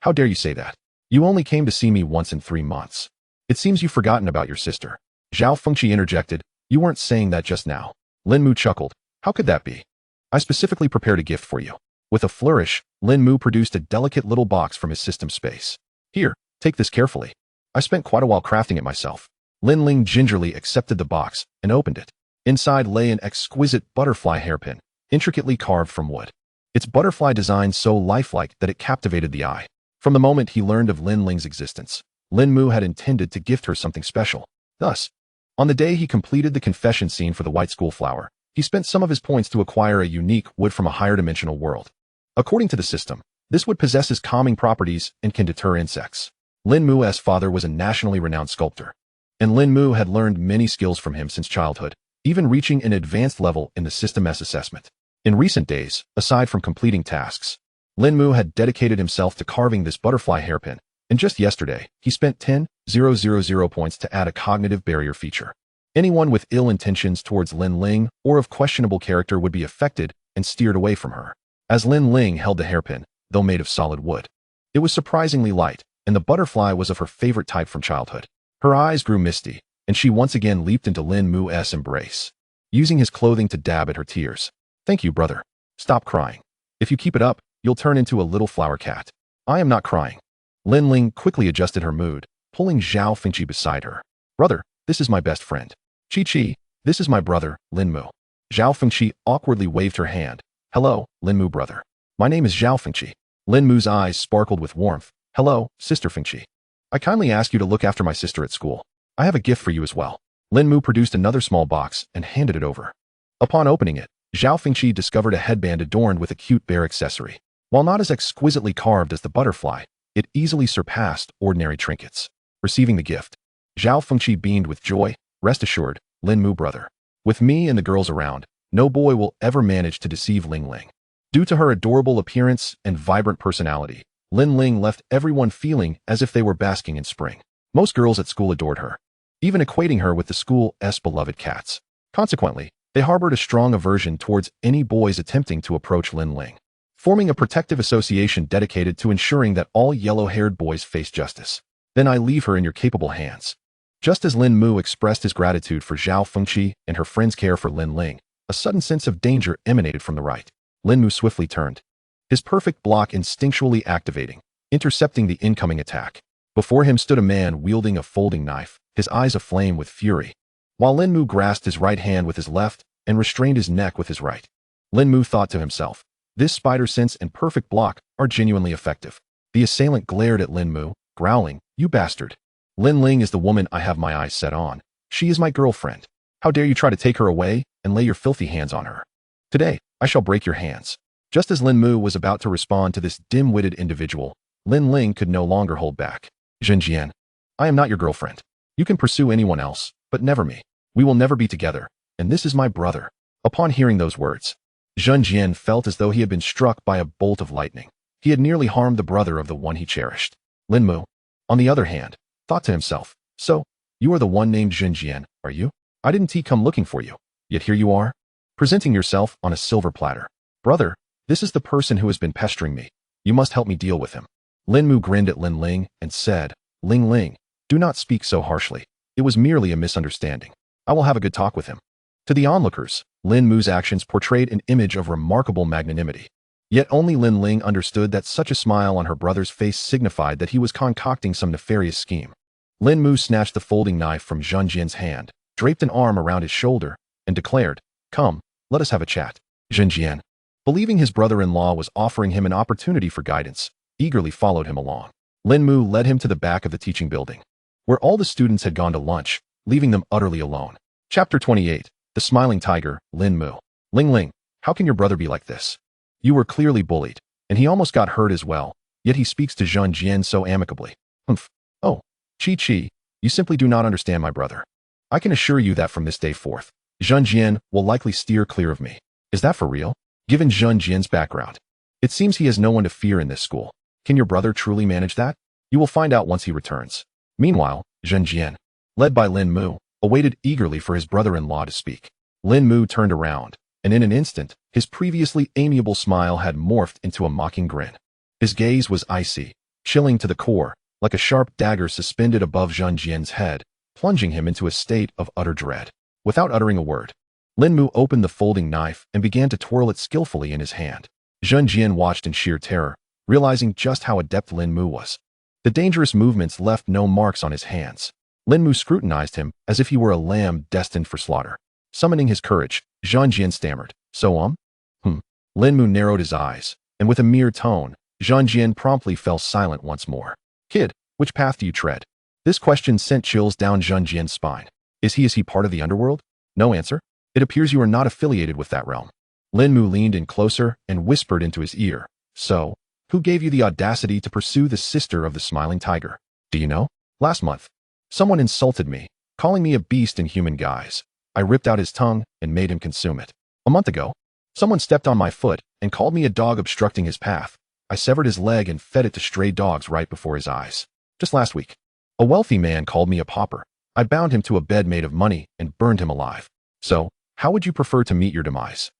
Speaker 1: How dare you say that? You only came to see me once in 3 months. It seems you've forgotten about your sister. Zhao Fengqi interjected, you weren't saying that just now. Lin Mu chuckled. How could that be? I specifically prepared a gift for you. With a flourish, Lin Mu produced a delicate little box from his system space. Here, take this carefully. I spent quite a while crafting it myself. Lin Ling gingerly accepted the box and opened it. Inside lay an exquisite butterfly hairpin, intricately carved from wood. Its butterfly design so lifelike that it captivated the eye. From the moment he learned of Lin Ling's existence, Lin Mu had intended to gift her something special. Thus, on the day he completed the confession scene for the White School Flower, he spent some of his points to acquire a unique wood from a higher dimensional world. According to the system, this wood possesses calming properties and can deter insects. Lin Mu's father was a nationally renowned sculptor, and Lin Mu had learned many skills from him since childhood, even reaching an advanced level in the System S assessment. In recent days, aside from completing tasks, Lin Mu had dedicated himself to carving this butterfly hairpin, and just yesterday, he spent 10,000 points to add a cognitive barrier feature. Anyone with ill intentions towards Lin Ling or of questionable character would be affected and steered away from her. As Lin Ling held the hairpin, though made of solid wood, it was surprisingly light, and the butterfly was of her favorite type from childhood. Her eyes grew misty, and she once again leaped into Lin Mu's embrace, using his clothing to dab at her tears. Thank you, brother. Stop crying. If you keep it up, you'll turn into a little flower cat. I am not crying. Lin Ling quickly adjusted her mood, pulling Zhao Fengqi beside her. Brother, this is my best friend. Chi, this is my brother, Lin Mu. Zhao Fengqi awkwardly waved her hand. Hello, Lin Mu brother. My name is Zhao Fengqi. Lin Mu's eyes sparkled with warmth. Hello, Sister Fengqi. I kindly ask you to look after my sister at school. I have a gift for you as well. Lin Mu produced another small box and handed it over. Upon opening it, Zhao Fengqi discovered a headband adorned with a cute bear accessory. While not as exquisitely carved as the butterfly, it easily surpassed ordinary trinkets. Receiving the gift, Zhao Fengqi beamed with joy. Rest assured, Lin Mu brother. With me and the girls around, no boy will ever manage to deceive Ling Ling. Due to her adorable appearance and vibrant personality, Lin Ling left everyone feeling as if they were basking in spring. Most girls at school adored her, even equating her with the school's beloved cats. Consequently, they harbored a strong aversion towards any boys attempting to approach Lin Ling, forming a protective association dedicated to ensuring that all yellow-haired boys face justice. Then I leave her in your capable hands. Just as Lin Mu expressed his gratitude for Zhao Fengqi and her friend's care for Lin Ling, a sudden sense of danger emanated from the right. Lin Mu swiftly turned, his perfect block instinctually activating, intercepting the incoming attack. Before him stood a man wielding a folding knife, his eyes aflame with fury. While Lin Mu grasped his right hand with his left and restrained his neck with his right. Lin Mu thought to himself, this spider sense and perfect block are genuinely effective. The assailant glared at Lin Mu, growling, you bastard. Lin Ling is the woman I have my eyes set on. She is my girlfriend. How dare you try to take her away and lay your filthy hands on her? Today, I shall break your hands. Just as Lin Mu was about to respond to this dim-witted individual, Lin Ling could no longer hold back. Zhenjian, I am not your girlfriend. You can pursue anyone else, but never me. We will never be together, and this is my brother. Upon hearing those words, Zhenjian felt as though he had been struck by a bolt of lightning. He had nearly harmed the brother of the one he cherished. Lin Mu, on the other hand, thought to himself, so, you are the one named Zhenjian, are you? I didn't come looking for you, yet here you are, presenting yourself on a silver platter. Brother, this is the person who has been pestering me. You must help me deal with him. Lin Mu grinned at Lin Ling and said, Ling Ling, do not speak so harshly. It was merely a misunderstanding. I will have a good talk with him. To the onlookers, Lin Mu's actions portrayed an image of remarkable magnanimity. Yet only Lin Ling understood that such a smile on her brother's face signified that he was concocting some nefarious scheme. Lin Mu snatched the folding knife from Zhenjian's hand, draped an arm around his shoulder, and declared, come, let us have a chat. Zhenjian, believing his brother-in-law was offering him an opportunity for guidance, eagerly followed him along. Lin Mu led him to the back of the teaching building, where all the students had gone to lunch, leaving them utterly alone. Chapter 28, The Smiling Tiger, Lin Mu. Ling Ling, how can your brother be like this? You were clearly bullied, and he almost got hurt as well, yet he speaks to Zhenjian so amicably. Humph. Oh, Chi, you simply do not understand my brother. I can assure you that from this day forth, Zhenjian will likely steer clear of me. Is that for real? Given Zhenjian's background, it seems he has no one to fear in this school. Can your brother truly manage that? You will find out once he returns. Meanwhile, Zhenjian, led by Lin Mu, awaited eagerly for his brother-in-law to speak. Lin Mu turned around, and in an instant, his previously amiable smile had morphed into a mocking grin. His gaze was icy, chilling to the core, like a sharp dagger suspended above Zhenjian's head, plunging him into a state of utter dread. Without uttering a word, Lin Mu opened the folding knife and began to twirl it skillfully in his hand. Zhenjian watched in sheer terror, realizing just how adept Lin Mu was. The dangerous movements left no marks on his hands. Lin Mu scrutinized him as if he were a lamb destined for slaughter. Summoning his courage, Zhenjian stammered, so Lin Mu narrowed his eyes, and with a mere tone, Zhenjian promptly fell silent once more. Kid, which path do you tread? This question sent chills down Zhenjian's spine. Is he part of the underworld? No answer. It appears you are not affiliated with that realm. Lin Mu leaned in closer and whispered into his ear. So, who gave you the audacity to pursue the sister of the smiling tiger? Do you know? Last month, someone insulted me, calling me a beast in human guise. I ripped out his tongue and made him consume it. A month ago, someone stepped on my foot and called me a dog obstructing his path. I severed his leg and fed it to stray dogs right before his eyes. Just last week, a wealthy man called me a pauper. I bound him to a bed made of money and burned him alive. So, how would you prefer to meet your demise?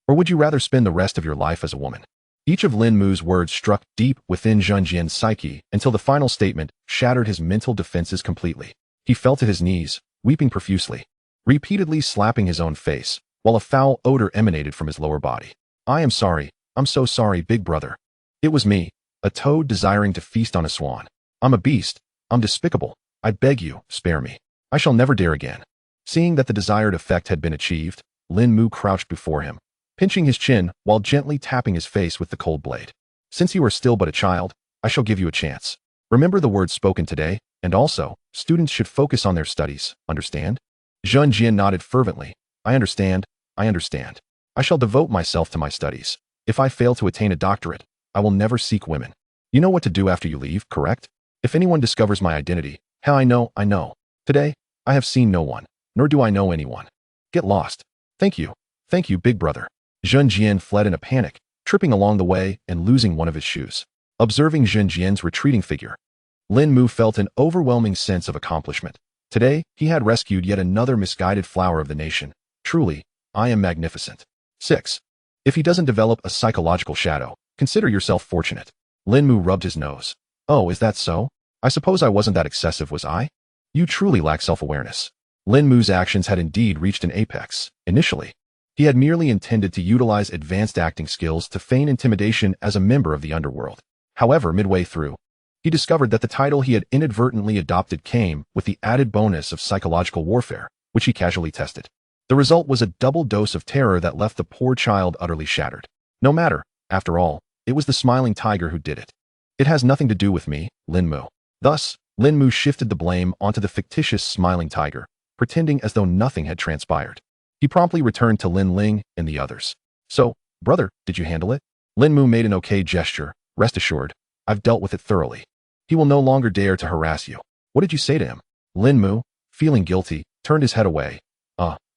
Speaker 1: Or would you rather spend the rest of your life as a woman? Each of Lin Mu's words struck deep within Zhenjian's psyche until the final statement shattered his mental defenses completely. He fell to his knees, weeping profusely, repeatedly slapping his own face, while a foul odor emanated from his lower body. I am sorry. I'm so sorry, big brother. It was me, a toad desiring to feast on a swan. I'm a beast. I'm despicable. I beg you, spare me. I shall never dare again. Seeing that the desired effect had been achieved, Lin Mu crouched before him, pinching his chin while gently tapping his face with the cold blade. Since you are still but a child, I shall give you a chance. Remember the words spoken today, and also, students should focus on their studies, understand? Zhenjian nodded fervently. I understand. I shall devote myself to my studies. If I fail to attain a doctorate, I will never seek women. You know what to do after you leave, correct? If anyone discovers my identity, how I know. Today, I have seen no one, nor do I know anyone. Get lost. Thank you, big brother. Zhenjian fled in a panic, tripping along the way and losing one of his shoes. Observing Zhenjian's retreating figure, Lin Mu felt an overwhelming sense of accomplishment. Today, he had rescued yet another misguided flower of the nation. Truly, I am magnificent. 6. If he doesn't develop a psychological shadow, consider yourself fortunate. Lin Mu rubbed his nose. Oh, is that so? I suppose I wasn't that excessive, was I? You truly lack self-awareness. Lin Mu's actions had indeed reached an apex. Initially, he had merely intended to utilize advanced acting skills to feign intimidation as a member of the underworld. However, midway through, he discovered that the title he had inadvertently adopted came with the added bonus of psychological warfare, which he casually tested. The result was a double dose of terror that left the poor child utterly shattered. No matter, after all, it was the smiling tiger who did it. It has nothing to do with me, Lin Mu. Thus, Lin Mu shifted the blame onto the fictitious smiling tiger, pretending as though nothing had transpired. He promptly returned to Lin Ling and the others. So, brother, did you handle it? Lin Mu made an okay gesture. Rest assured, I've dealt with it thoroughly. He will no longer dare to harass you. What did you say to him? Lin Mu, feeling guilty, turned his head away.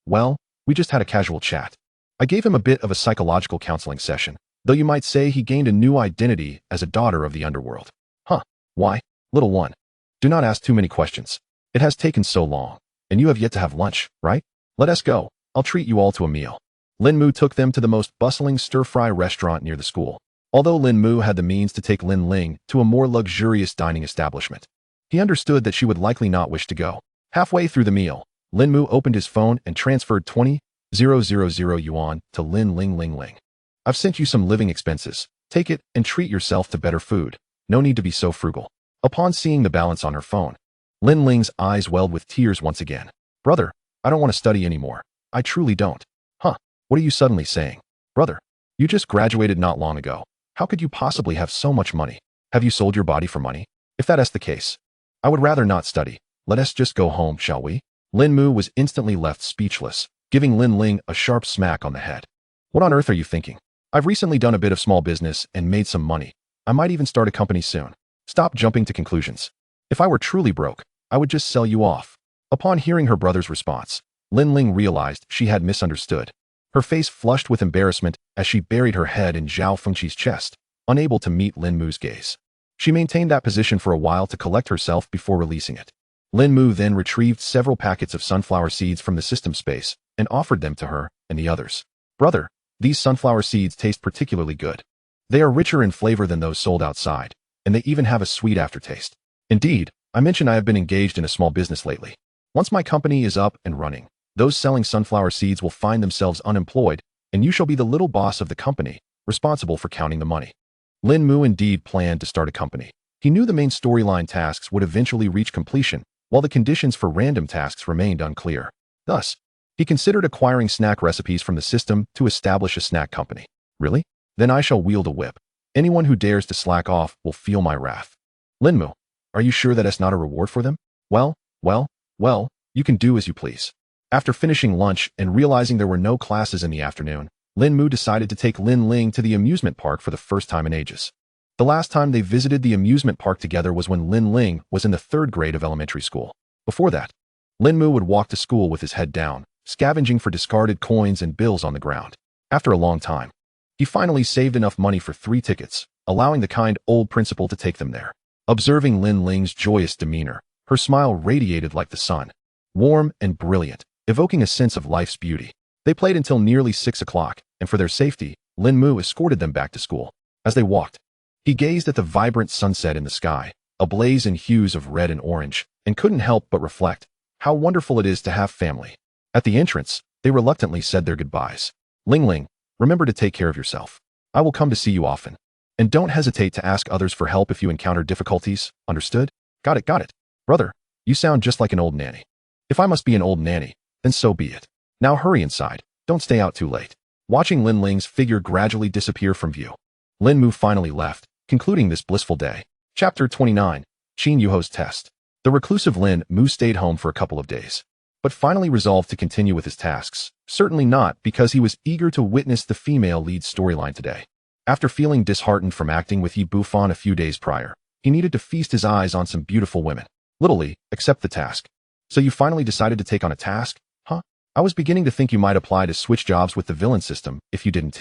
Speaker 1: Well, we just had a casual chat. I gave him a bit of a psychological counseling session, though you might say he gained a new identity as a daughter of the underworld. Huh, why? Little one. Do not ask too many questions. It has taken so long, and you have yet to have lunch, right? Let us go. I'll treat you all to a meal. Lin Mu took them to the most bustling stir-fry restaurant near the school. Although Lin Mu had the means to take Lin Ling to a more luxurious dining establishment, he understood that she would likely not wish to go. Halfway through the meal, Lin Mu opened his phone and transferred 20,000 yuan to Lin Ling. I've sent you some living expenses. Take it and treat yourself to better food. No need to be so frugal. Upon seeing the balance on her phone, Lin Ling's eyes welled with tears once again. Brother, I don't want to study anymore. I truly don't. Huh, what are you suddenly saying? Brother, you just graduated not long ago. How could you possibly have so much money? Have you sold your body for money? If that is the case, I would rather not study. Let us just go home, shall we? Lin Mu was instantly left speechless, giving Lin Ling a sharp smack on the head. What on earth are you thinking? I've recently done a bit of small business and made some money. I might even start a company soon. Stop jumping to conclusions. If I were truly broke, I would just sell you off. Upon hearing her brother's response, Lin Ling realized she had misunderstood. Her face flushed with embarrassment as she buried her head in Zhao Fengqi's chest, unable to meet Lin Mu's gaze. She maintained that position for a while to collect herself before releasing it. Lin Mu then retrieved several packets of sunflower seeds from the system space and offered them to her and the others. Brother, these sunflower seeds taste particularly good. They are richer in flavor than those sold outside, and they even have a sweet aftertaste. Indeed, I mentioned I have been engaged in a small business lately. Once my company is up and running, those selling sunflower seeds will find themselves unemployed, and you shall be the little boss of the company, responsible for counting the money. Lin Mu indeed planned to start a company. He knew the main storyline tasks would eventually reach completion, while the conditions for random tasks remained unclear. Thus, he considered acquiring snack recipes from the system to establish a snack company. Really? Then I shall wield a whip. Anyone who dares to slack off will feel my wrath. Lin Mu, are you sure that is not a reward for them? Well, you can do as you please. After finishing lunch and realizing there were no classes in the afternoon, Lin Mu decided to take Lin Ling to the amusement park for the first time in ages. The last time they visited the amusement park together was when Lin Ling was in the 3rd grade of elementary school. Before that, Lin Mu would walk to school with his head down, scavenging for discarded coins and bills on the ground. After a long time, he finally saved enough money for 3 tickets, allowing the kind old principal to take them there. Observing Lin Ling's joyous demeanor, her smile radiated like the sun, warm and brilliant, evoking a sense of life's beauty. They played until nearly 6 o'clock, and for their safety, Lin Mu escorted them back to school. As they walked, he gazed at the vibrant sunset in the sky, ablaze in hues of red and orange, and couldn't help but reflect how wonderful it is to have family. At the entrance, they reluctantly said their goodbyes. Ling, remember to take care of yourself. I will come to see you often. And don't hesitate to ask others for help if you encounter difficulties, understood? Got it. Brother, you sound just like an old nanny. If I must be an old nanny, then so be it. Now hurry inside, don't stay out too late. Watching Lin Ling's figure gradually disappear from view, Lin Mu finally left, concluding this blissful day. Chapter 29, Qin Yuho's Test. The reclusive Lin Mu stayed home for a couple of days, but finally resolved to continue with his tasks, certainly not because he was eager to witness the female lead storyline today. After feeling disheartened from acting with Yi Bufan a few days prior, he needed to feast his eyes on some beautiful women. Literally, accept the task. So you finally decided to take on a task? Huh? I was beginning to think you might apply to switch jobs with the villain system if you didn't.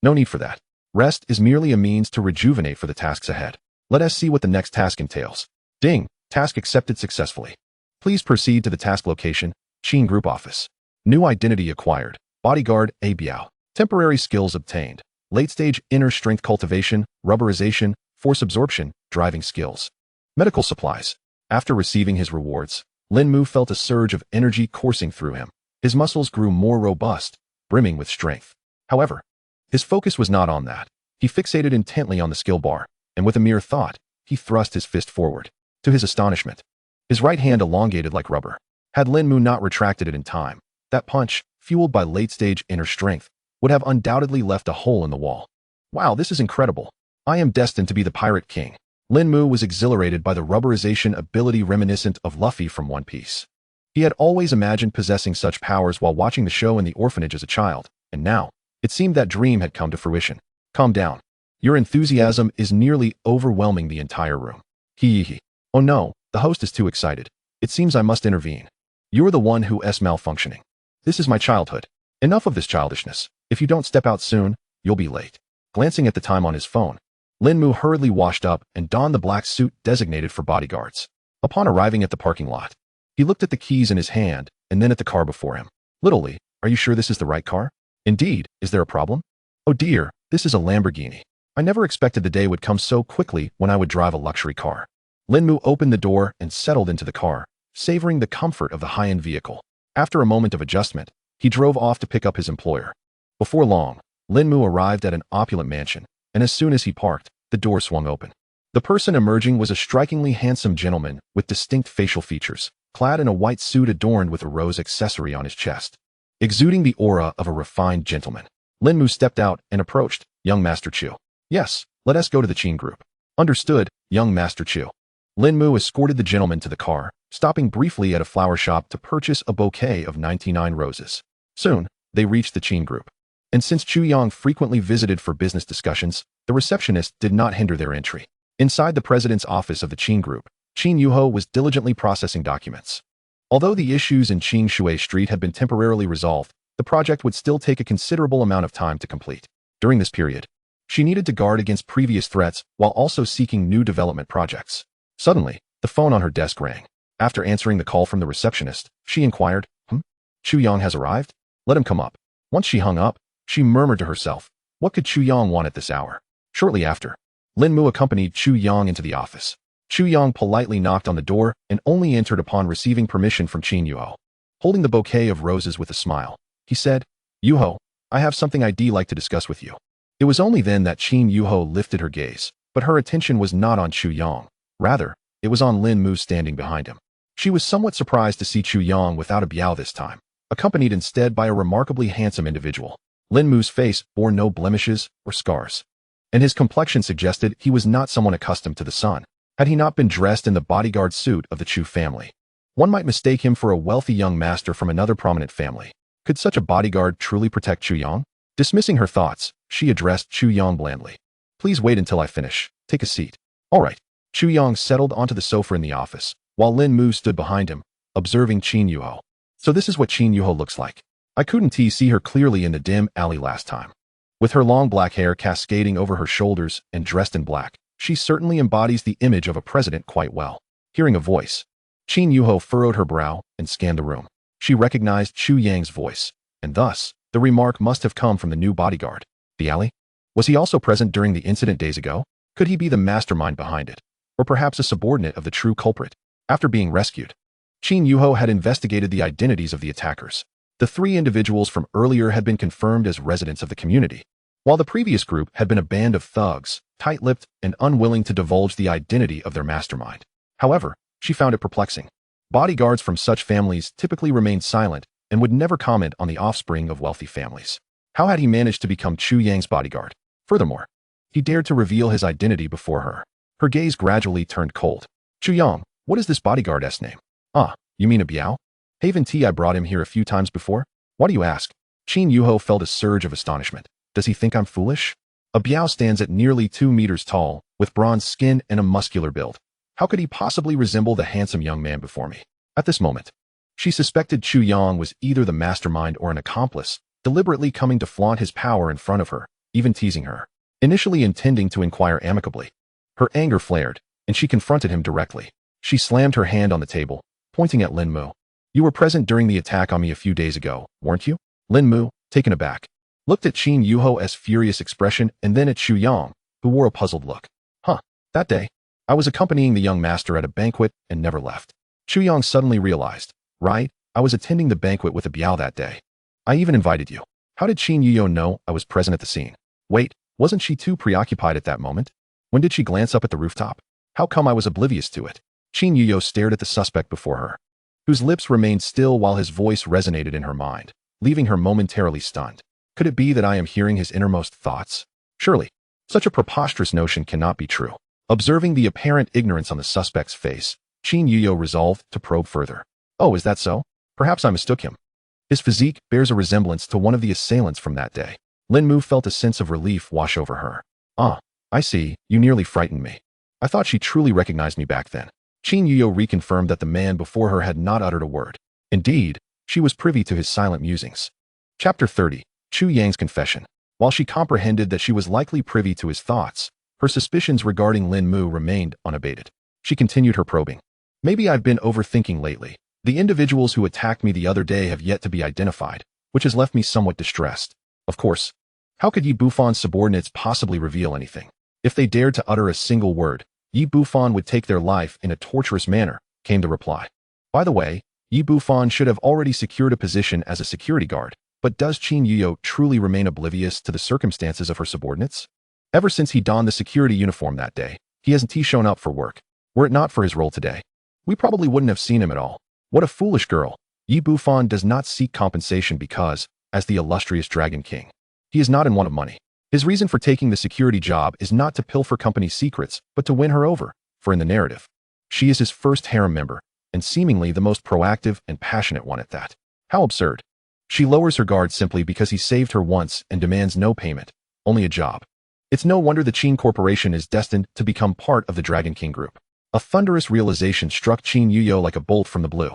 Speaker 1: No need for that. Rest is merely a means to rejuvenate for the tasks ahead. Let us see what the next task entails. Ding! Task accepted successfully. Please proceed to the task location, Qin Group Office. New identity acquired. Bodyguard A Biao. Temporary skills obtained. Late-stage inner strength cultivation, rubberization, force absorption, driving skills. Medical supplies. After receiving his rewards, Lin Mu felt a surge of energy coursing through him. His muscles grew more robust, brimming with strength. However, his focus was not on that. He fixated intently on the skill bar, and with a mere thought, he thrust his fist forward. To his astonishment, his right hand elongated like rubber. Had Lin Mu not retracted it in time, that punch, fueled by late-stage inner strength, would have undoubtedly left a hole in the wall. Wow, this is incredible. I am destined to be the Pirate King. Lin Mu was exhilarated by the rubberization ability reminiscent of Luffy from One Piece. He had always imagined possessing such powers while watching the show in the orphanage as a child, and now, it seemed that dream had come to fruition. Calm down. Your enthusiasm is nearly overwhelming the entire room. Hee. Oh no, the host is too excited. It seems I must intervene. You're the one who is malfunctioning. This is my childhood. Enough of this childishness. If you don't step out soon, you'll be late. Glancing at the time on his phone, Lin Mu hurriedly washed up and donned the black suit designated for bodyguards. Upon arriving at the parking lot, he looked at the keys in his hand and then at the car before him. Literally, are you sure this is the right car? Indeed, is there a problem? Oh dear, this is a Lamborghini. I never expected the day would come so quickly when I would drive a luxury car. Lin Mu opened the door and settled into the car, savoring the comfort of the high-end vehicle. After a moment of adjustment, he drove off to pick up his employer. Before long, Lin Mu arrived at an opulent mansion, and as soon as he parked, the door swung open. The person emerging was a strikingly handsome gentleman with distinct facial features, clad in a white suit adorned with a rose accessory on his chest. Exuding the aura of a refined gentleman, Lin Mu stepped out and approached young Master Chu. Yes, let us go to the Qin group. Understood, young Master Chu. Lin Mu escorted the gentleman to the car, stopping briefly at a flower shop to purchase a bouquet of 99 roses. Soon, they reached the Qin group. And since Chu Yang frequently visited for business discussions, the receptionist did not hinder their entry. Inside the president's office of the Qin group, Qin Yuho was diligently processing documents. Although the issues in Qin Shui Street had been temporarily resolved, the project would still take a considerable amount of time to complete. During this period, she needed to guard against previous threats while also seeking new development projects. Suddenly, the phone on her desk rang. After answering the call from the receptionist, she inquired, Chu Yang has arrived? Let him come up. Once she hung up, she murmured to herself, what could Chu Yang want at this hour? Shortly after, Lin Mu accompanied Chu Yang into the office. Chu Yang politely knocked on the door and only entered upon receiving permission from Qin Yuho. Holding the bouquet of roses with a smile, he said, Yuho, I have something I'd like to discuss with you. It was only then that Qin Yuho lifted her gaze, but her attention was not on Chu Yang. Rather, it was on Lin Mu standing behind him. She was somewhat surprised to see Chu Yang without a biao this time, accompanied instead by a remarkably handsome individual. Lin Mu's face bore no blemishes or scars, and his complexion suggested he was not someone accustomed to the sun. Had he not been dressed in the bodyguard suit of the Chu family, one might mistake him for a wealthy young master from another prominent family. Could such a bodyguard truly protect Chu Yang? Dismissing her thoughts, she addressed Chu Yang blandly. Please wait until I finish. Take a seat. All right. Chu Yang settled onto the sofa in the office, while Lin Mu stood behind him, observing Qin Yuho. So this is what Qin Yuho looks like. I couldn't see her clearly in the dim alley last time. With her long black hair cascading over her shoulders and dressed in black, she certainly embodies the image of a president quite well. Hearing a voice, Qin Yuho furrowed her brow and scanned the room. She recognized Chu Yang's voice, and thus, the remark must have come from the new bodyguard. The alley? Was he also present during the incident days ago? Could he be the mastermind behind it? Or perhaps a subordinate of the true culprit? After being rescued, Qin Yuho had investigated the identities of the attackers. The three individuals from earlier had been confirmed as residents of the community, while the previous group had been a band of thugs, tight-lipped and unwilling to divulge the identity of their mastermind. However, she found it perplexing. Bodyguards from such families typically remained silent and would never comment on the offspring of wealthy families. How had he managed to become Chu Yang's bodyguard? Furthermore, he dared to reveal his identity before her. Her gaze gradually turned cold. Chu Yang, what is this bodyguard's name? Ah, you mean a biao? Haven't I brought him here a few times before? Why do you ask? Qin Yuho felt a surge of astonishment. Does he think I'm foolish? A biao stands at nearly 2 meters tall, with bronze skin and a muscular build. How could he possibly resemble the handsome young man before me? At this moment, she suspected Chu Yang was either the mastermind or an accomplice, deliberately coming to flaunt his power in front of her, even teasing her. Initially intending to inquire amicably, her anger flared, and she confronted him directly. She slammed her hand on the table, pointing at Lin Mu. You were present during the attack on me a few days ago, weren't you? Lin Mu, taken aback, looked at Qin Yuho's furious expression and then at Chu Yang, who wore a puzzled look. That day, I was accompanying the young master at a banquet and never left. Chu Yang suddenly realized, right, I was attending the banquet with a Biao that day. I even invited you. How did Qin Yuyo know I was present at the scene? Wait, wasn't she too preoccupied at that moment? When did she glance up at the rooftop? How come I was oblivious to it? Qin Yuyo stared at the suspect before her, whose lips remained still while his voice resonated in her mind, leaving her momentarily stunned. Could it be that I am hearing his innermost thoughts? Surely, such a preposterous notion cannot be true. Observing the apparent ignorance on the suspect's face, Qin Yuyo resolved to probe further. Oh, is that so? Perhaps I mistook him. His physique bears a resemblance to one of the assailants from that day. Lin Mu felt a sense of relief wash over her. Ah, I see, you nearly frightened me. I thought she truly recognized me back then. Qin Yuyo reconfirmed that the man before her had not uttered a word. Indeed, she was privy to his silent musings. Chapter 30. Chu Yang's Confession. While she comprehended that she was likely privy to his thoughts, her suspicions regarding Lin Mu remained unabated. She continued her probing. Maybe I've been overthinking lately. The individuals who attacked me the other day have yet to be identified, which has left me somewhat distressed. Of course, how could Yi Bufon's subordinates possibly reveal anything? If they dared to utter a single word, Yi Bufon would take their life in a torturous manner, came the reply. By the way, Yi Bufon should have already secured a position as a security guard, but does Qin Yuyo truly remain oblivious to the circumstances of her subordinates? Ever since he donned the security uniform that day, he hasn't shown up for work. Were it not for his role today, we probably wouldn't have seen him at all. What a foolish girl. Yi Bufon does not seek compensation because, as the illustrious Dragon King, he is not in want of money. His reason for taking the security job is not to pilfer company secrets, but to win her over, for in the narrative, she is his first harem member, and seemingly the most proactive and passionate one at that. How absurd. She lowers her guard simply because he saved her once and demands no payment, only a job. It's no wonder the Qin Corporation is destined to become part of the Dragon King group. A thunderous realization struck Qin Yuyo like a bolt from the blue.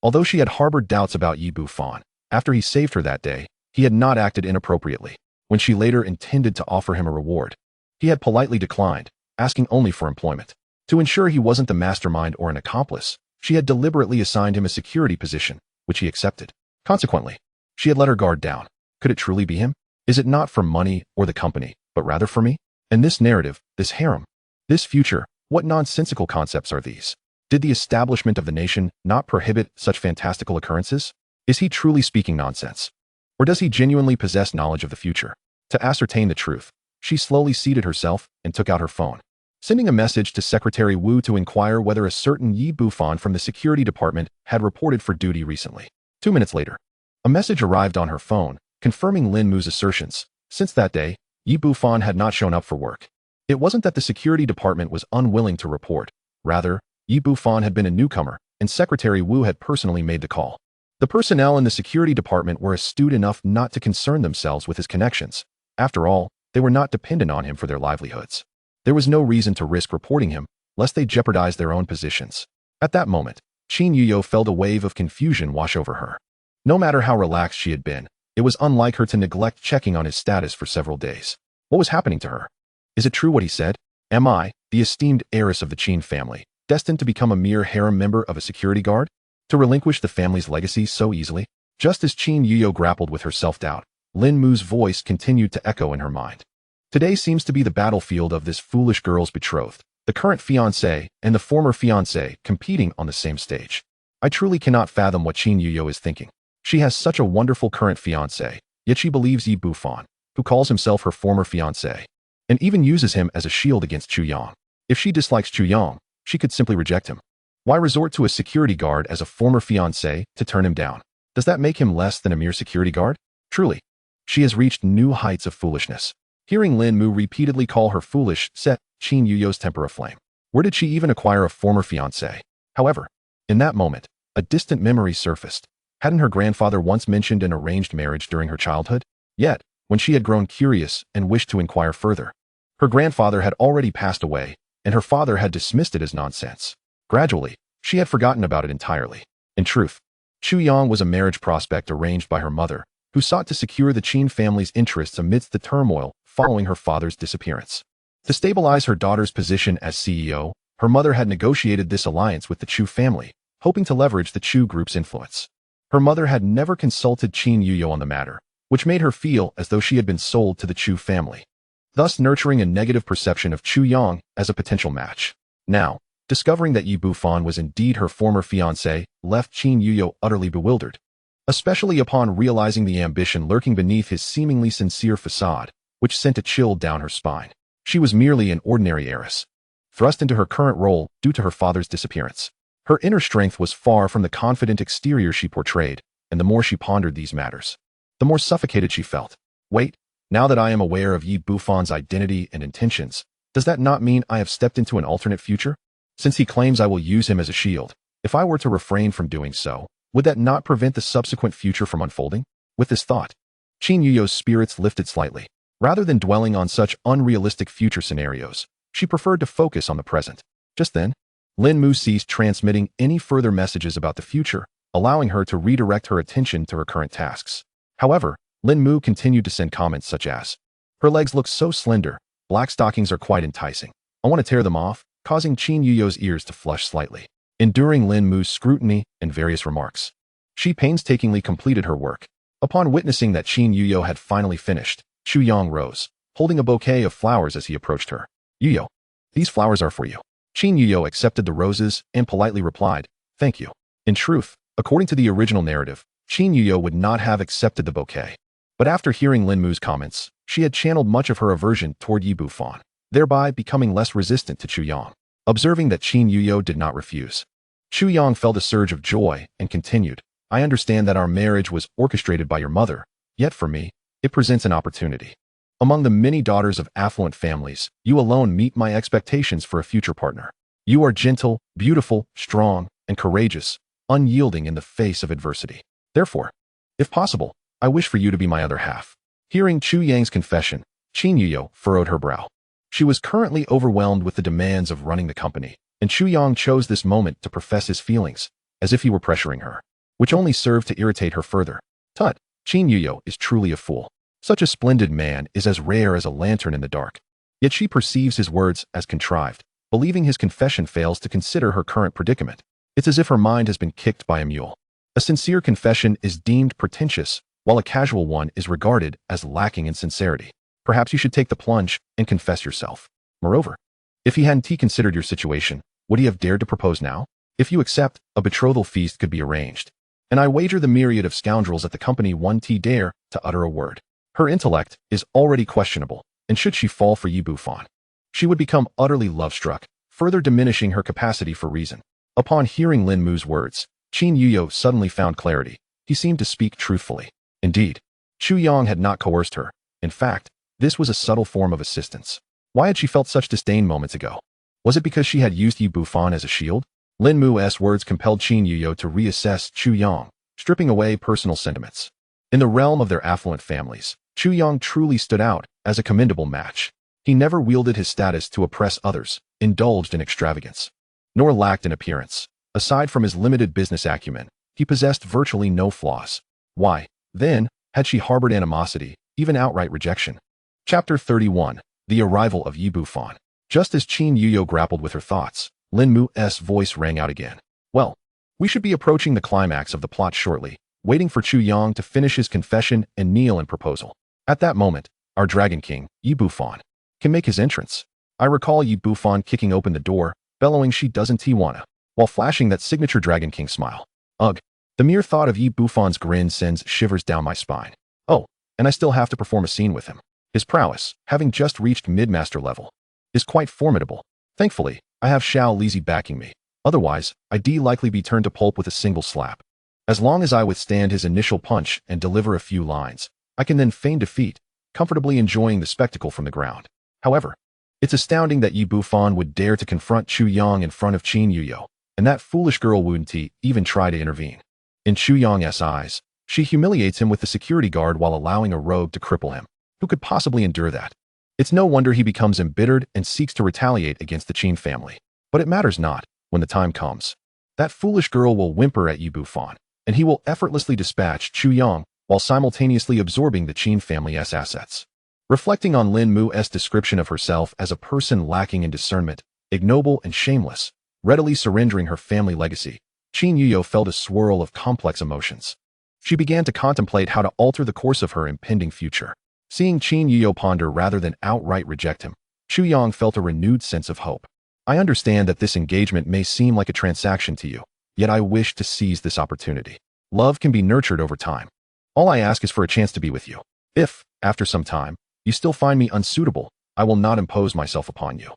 Speaker 1: Although she had harbored doubts about Yi Bufon, after he saved her that day, he had not acted inappropriately. When she later intended to offer him a reward, he had politely declined, asking only for employment. To ensure he wasn't the mastermind or an accomplice, she had deliberately assigned him a security position, which he accepted. Consequently, she had let her guard down. Could it truly be him? Is it not for money or the company, but rather for me? And this narrative, this harem, this future, what nonsensical concepts are these? Did the establishment of the nation not prohibit such fantastical occurrences? Is he truly speaking nonsense? Or does he genuinely possess knowledge of the future? To ascertain the truth, she slowly seated herself and took out her phone, sending a message to Secretary Wu to inquire whether a certain Yi Bufon from the security department had reported for duty recently. 2 minutes later, a message arrived on her phone, confirming Lin Mu's assertions. Since that day, Yi Bufon had not shown up for work. It wasn't that the security department was unwilling to report. Rather, Yi Bufon had been a newcomer, and Secretary Wu had personally made the call. The personnel in the security department were astute enough not to concern themselves with his connections. After all, they were not dependent on him for their livelihoods. There was no reason to risk reporting him, lest they jeopardize their own positions. At that moment, Qin Yuyo felt a wave of confusion wash over her. No matter how relaxed she had been, it was unlike her to neglect checking on his status for several days. What was happening to her? Is it true what he said? Am I, the esteemed heiress of the Qin family, destined to become a mere harem member of a security guard? To relinquish the family's legacy so easily? Just as Qin Yuyo grappled with her self-doubt, Lin Mu's voice continued to echo in her mind. Today seems to be the battlefield of this foolish girl's betrothed, the current fiancé and the former fiancé competing on the same stage. I truly cannot fathom what Qin Yuyo is thinking. She has such a wonderful current fiancé, yet she believes Yi Bufon, who calls himself her former fiancé, and even uses him as a shield against Chu Yang. If she dislikes Chu Yang, she could simply reject him. Why resort to a security guard as a former fiancé to turn him down? Does that make him less than a mere security guard? Truly, she has reached new heights of foolishness. Hearing Lin Mu repeatedly call her foolish set Qin Yuyo's temper aflame. Where did she even acquire a former fiancé? However, in that moment, a distant memory surfaced. Hadn't her grandfather once mentioned an arranged marriage during her childhood? Yet, when she had grown curious and wished to inquire further, her grandfather had already passed away, and her father had dismissed it as nonsense. Gradually, she had forgotten about it entirely. In truth, Chu Yang was a marriage prospect arranged by her mother, who sought to secure the Qin family's interests amidst the turmoil following her father's disappearance. To stabilize her daughter's position as CEO, her mother had negotiated this alliance with the Chu family, hoping to leverage the Chu group's influence. Her mother had never consulted Qin Yuyo on the matter, which made her feel as though she had been sold to the Chu family, thus nurturing a negative perception of Chu Yang as a potential match. Now, Discovering that Yi Bufan was indeed her former fiancé left Qin Yuyo utterly bewildered, especially upon realizing the ambition lurking beneath his seemingly sincere facade, which sent a chill down her spine. She was merely an ordinary heiress, thrust into her current role due to her father's disappearance. Her inner strength was far from the confident exterior she portrayed, and the more she pondered these matters, the more suffocated she felt. Wait, now that I am aware of Yi Bufan's identity and intentions, does that not mean I have stepped into an alternate future? Since he claims I will use him as a shield, if I were to refrain from doing so, would that not prevent the subsequent future from unfolding? With this thought, Qin Yuyo's spirits lifted slightly. Rather than dwelling on such unrealistic future scenarios, she preferred to focus on the present. Just then, Lin Mu ceased transmitting any further messages about the future, allowing her to redirect her attention to her current tasks. However, Lin Mu continued to send comments such as, "Her legs look so slender, black stockings are quite enticing. I want to tear them off," causing Qin Yuyo's ears to flush slightly. Enduring Lin Mu's scrutiny and various remarks, she painstakingly completed her work. Upon witnessing that Qin Yuyo had finally finished, Chu Yang rose, holding a bouquet of flowers as he approached her. "Yuyo, these flowers are for you." Qin Yuyo accepted the roses and politely replied, "Thank you." In truth, according to the original narrative, Qin Yuyo would not have accepted the bouquet. But after hearing Lin Mu's comments, she had channeled much of her aversion toward Yi Bufan, thereby becoming less resistant to Chu Yang. Observing that Qin Yuyo did not refuse, Chu Yang felt a surge of joy and continued, "I understand that our marriage was orchestrated by your mother, yet for me, it presents an opportunity. Among the many daughters of affluent families, you alone meet my expectations for a future partner. You are gentle, beautiful, strong, and courageous, unyielding in the face of adversity. Therefore, if possible, I wish for you to be my other half." Hearing Chu Yang's confession, Qin Yuyo furrowed her brow. She was currently overwhelmed with the demands of running the company, and Chu Yang chose this moment to profess his feelings, as if he were pressuring her, which only served to irritate her further. Tut, Qin Yuyo is truly a fool. Such a splendid man is as rare as a lantern in the dark. Yet she perceives his words as contrived, believing his confession fails to consider her current predicament. It's as if her mind has been kicked by a mule. A sincere confession is deemed pretentious, while a casual one is regarded as lacking in sincerity. Perhaps you should take the plunge and confess yourself. Moreover, if he hadn't considered your situation, would he have dared to propose now? If you accept, a betrothal feast could be arranged, and I wager the myriad of scoundrels at the company won't dare to utter a word. Her intellect is already questionable, and should she fall for Yi Bufan, she would become utterly love-struck, further diminishing her capacity for reason. Upon hearing Lin Mu's words, Qin Yuyo suddenly found clarity. He seemed to speak truthfully. Indeed, Chu Yang had not coerced her. In fact, this was a subtle form of assistance. Why had she felt such disdain moments ago? Was it because she had used Yi Bufan as a shield? Lin Mu's words compelled Qin Yuyo to reassess Chu Yang, stripping away personal sentiments. In the realm of their affluent families, Chu Yang truly stood out as a commendable match. He never wielded his status to oppress others, indulged in extravagance, nor lacked in appearance. Aside from his limited business acumen, he possessed virtually no flaws. Why, then, had she harbored animosity, even outright rejection? Chapter 31. The Arrival of Yi Bufan. Just as Qin Yuyo grappled with her thoughts, Lin Mu's voice rang out again. "Well, we should be approaching the climax of the plot shortly," waiting for Chu Yang to finish his confession and kneel in proposal. At that moment, our Dragon King, Yi Bufan, can make his entrance. I recall Yi Bufan kicking open the door, bellowing she doesn't wanna, while flashing that signature Dragon King smile. Ugh, the mere thought of Yi Bufan's grin sends shivers down my spine. Oh, and I still have to perform a scene with him. His prowess, having just reached mid-master level, is quite formidable. Thankfully, I have Xiao Lizi backing me. Otherwise, I'd likely be turned to pulp with a single slap. As long as I withstand his initial punch and deliver a few lines, I can then feign defeat, comfortably enjoying the spectacle from the ground. However, it's astounding that Yi Bufan would dare to confront Chu Yang in front of Qin Yuyo, and that foolish girl wouldn't even try to intervene. In Chu Yang's eyes, she humiliates him with the security guard while allowing a rogue to cripple him. Who could possibly endure that? It's no wonder he becomes embittered and seeks to retaliate against the Qin family. But it matters not. When the time comes, that foolish girl will whimper at Yi Bufan, and he will effortlessly dispatch Chu Yang while simultaneously absorbing the Qin family's assets. Reflecting on Lin Mu's description of herself as a person lacking in discernment, ignoble and shameless, readily surrendering her family legacy, Qin Yuyo felt a swirl of complex emotions. She began to contemplate how to alter the course of her impending future. Seeing Qin Yuyo ponder rather than outright reject him, Chu Yang felt a renewed sense of hope. I understand that this engagement may seem like a transaction to you, yet I wish to seize this opportunity. Love can be nurtured over time. All I ask is for a chance to be with you. If, after some time, you still find me unsuitable, I will not impose myself upon you.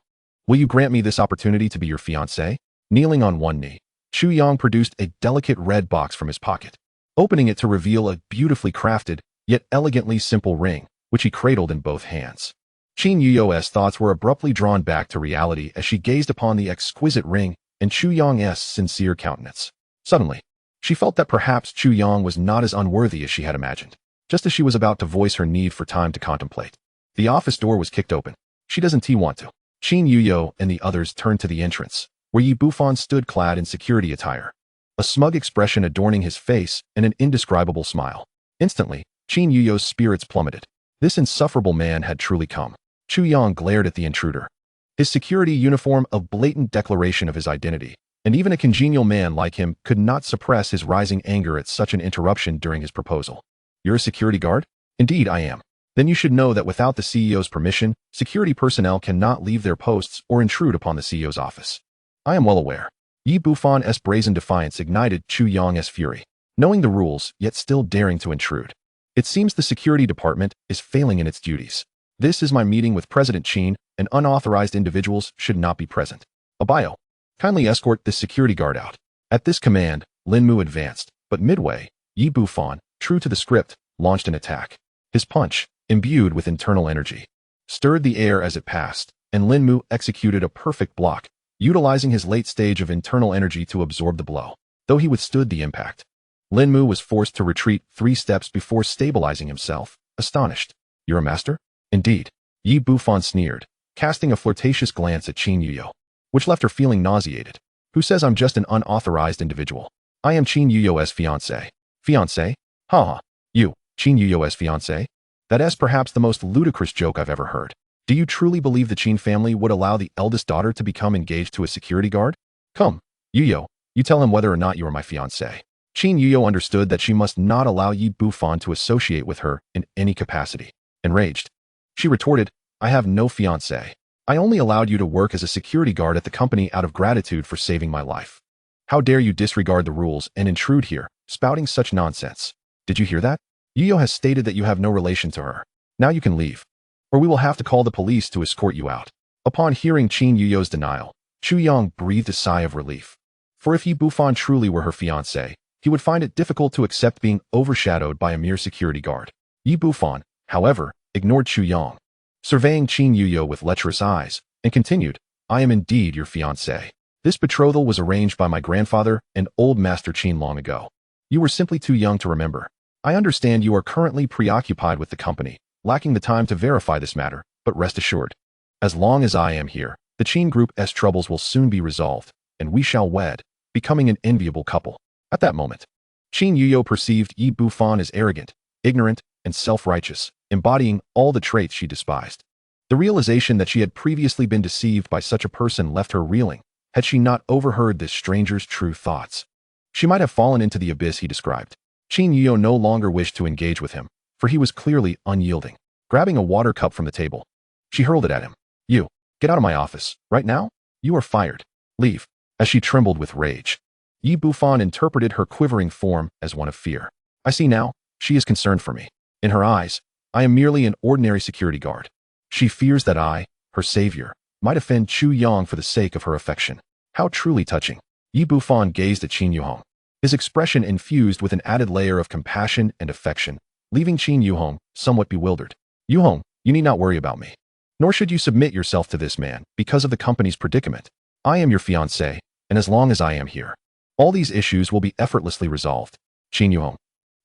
Speaker 1: Will you grant me this opportunity to be your fiancé? Kneeling on one knee, Chu Yang produced a delicate red box from his pocket, opening it to reveal a beautifully crafted, yet elegantly simple ring, which he cradled in both hands. Qin Yuyo's thoughts were abruptly drawn back to reality as she gazed upon the exquisite ring and Chu Yang's sincere countenance. Suddenly, she felt that perhaps Chu Yang was not as unworthy as she had imagined. Just as she was about to voice her need for time to contemplate, the office door was kicked open. She doesn't want to. Qin Yuyo and the others turned to the entrance, where Yi Bufan stood clad in security attire, a smug expression adorning his face and an indescribable smile. Instantly, Qin Yuyo's spirits plummeted. This insufferable man had truly come. Chu Yang glared at the intruder. His security uniform a blatant declaration of his identity, and even a congenial man like him could not suppress his rising anger at such an interruption during his proposal. You're a security guard? Indeed I am. Then you should know that without the CEO's permission, security personnel cannot leave their posts or intrude upon the CEO's office. I am well aware. Yi Bufan's brazen defiance ignited Chu Yang's fury, knowing the rules yet still daring to intrude. It seems the security department is failing in its duties. This is my meeting with President Qin, and unauthorized individuals should not be present. Abayo, kindly escort this security guard out. At this command, Lin Mu advanced, but midway, Yi Bufan, true to the script, launched an attack. His punch, imbued with internal energy, stirred the air as it passed, and Lin Mu executed a perfect block, utilizing his late stage of internal energy to absorb the blow. Though he withstood the impact, Lin Mu was forced to retreat 3 steps before stabilizing himself, astonished. You're a master? Indeed. Yi Bufan sneered, casting a flirtatious glance at Qin Yuyo, which left her feeling nauseated. Who says I'm just an unauthorized individual? I am Qin Yuyo's fiancé. Fiancé? Ha. You, Qin Yuyo's fiancé? That is perhaps the most ludicrous joke I've ever heard. Do you truly believe the Qin family would allow the eldest daughter to become engaged to a security guard? Come, Yuyo, you tell him whether or not you are my fiancé. Qin Yuyo understood that she must not allow Yi Bufan to associate with her in any capacity. Enraged, she retorted, I have no fiancé. I only allowed you to work as a security guard at the company out of gratitude for saving my life. How dare you disregard the rules and intrude here, spouting such nonsense? Did you hear that? Yuyo has stated that you have no relation to her. Now you can leave, or we will have to call the police to escort you out. Upon hearing Qin Yuyo's denial, Chu Yang breathed a sigh of relief. For if Yi Bufan truly were her fiancé, he would find it difficult to accept being overshadowed by a mere security guard. Yi Bufan, however, ignored Chu Yang, surveying Qin Yuyo with lecherous eyes, and continued, I am indeed your fiancé. This betrothal was arranged by my grandfather and old Master Qin long ago. You were simply too young to remember. I understand you are currently preoccupied with the company, lacking the time to verify this matter, but rest assured, as long as I am here, the Qin Group's troubles will soon be resolved, and we shall wed, becoming an enviable couple. At that moment, Qin Yuyo perceived Yi Bufan as arrogant, ignorant, and self-righteous, embodying all the traits she despised. The realization that she had previously been deceived by such a person left her reeling, had she not overheard this stranger's true thoughts. She might have fallen into the abyss he described. Qin Yuyo no longer wished to engage with him, for he was clearly unyielding. Grabbing a water cup from the table, she hurled it at him. You, get out of my office, right now? You are fired. Leave. As she trembled with rage, Yi Bufan interpreted her quivering form as one of fear. I see now, she is concerned for me. In her eyes, I am merely an ordinary security guard. She fears that I, her savior, might offend Chu Yang for the sake of her affection. How truly touching. Yi Bufan gazed at Qin Yuhong, his expression infused with an added layer of compassion and affection, leaving Qin Yuhong somewhat bewildered. Yuhong, you need not worry about me. Nor should you submit yourself to this man because of the company's predicament. I am your fiancé, and as long as I am here, all these issues will be effortlessly resolved. Qin Yuhong.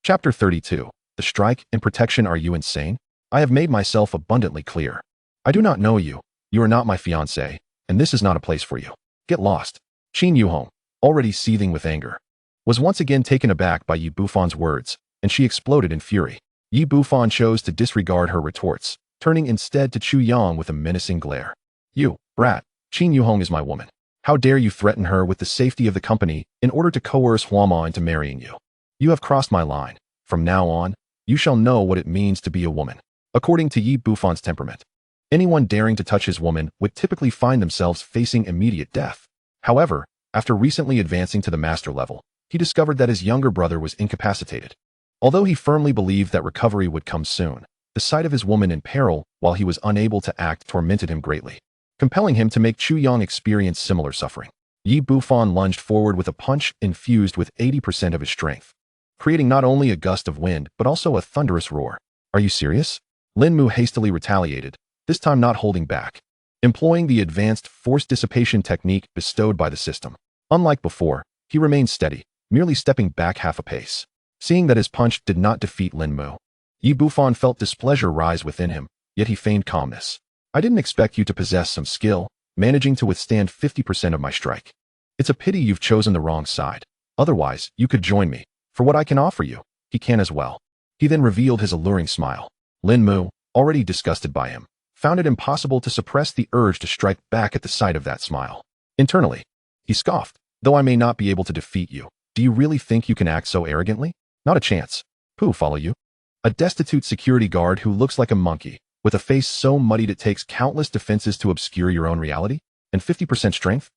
Speaker 1: Chapter 32. The strike and protection. Are you insane? I have made myself abundantly clear. I do not know you. You are not my fiancé, and this is not a place for you. Get lost. Qin Yuhong, already seething with anger, was once again taken aback by Yi Bufan's words, and she exploded in fury. Yi Bufan chose to disregard her retorts, turning instead to Chu Yang with a menacing glare. You, brat, Qin Yuhong is my woman. How dare you threaten her with the safety of the company in order to coerce Huama into marrying you? You have crossed my line. From now on, you shall know what it means to be a woman, according to Yi Bufan's temperament. Anyone daring to touch his woman would typically find themselves facing immediate death. However, after recently advancing to the master level, he discovered that his younger brother was incapacitated. Although he firmly believed that recovery would come soon, the sight of his woman in peril while he was unable to act tormented him greatly, compelling him to make Chu Yang experience similar suffering. Yi Bufan lunged forward with a punch infused with 80% of his strength, creating not only a gust of wind but also a thunderous roar. Are you serious? Lin Mu hastily retaliated, this time not holding back, employing the advanced force dissipation technique bestowed by the system. Unlike before, he remained steady, merely stepping back half a pace. Seeing that his punch did not defeat Lin Mu, Yi Bufan felt displeasure rise within him, yet he feigned calmness. I didn't expect you to possess some skill, managing to withstand 50% of my strike. It's a pity you've chosen the wrong side. Otherwise, you could join me. For what I can offer you, he can as well. He then revealed his alluring smile. Lin Mu, already disgusted by him, found it impossible to suppress the urge to strike back at the sight of that smile. Internally, he scoffed, though I may not be able to defeat you, do you really think you can act so arrogantly? Not a chance. Who follow you? A destitute security guard who looks like a monkey, with a face so muddied it takes countless defenses to obscure your own reality? And 50% strength?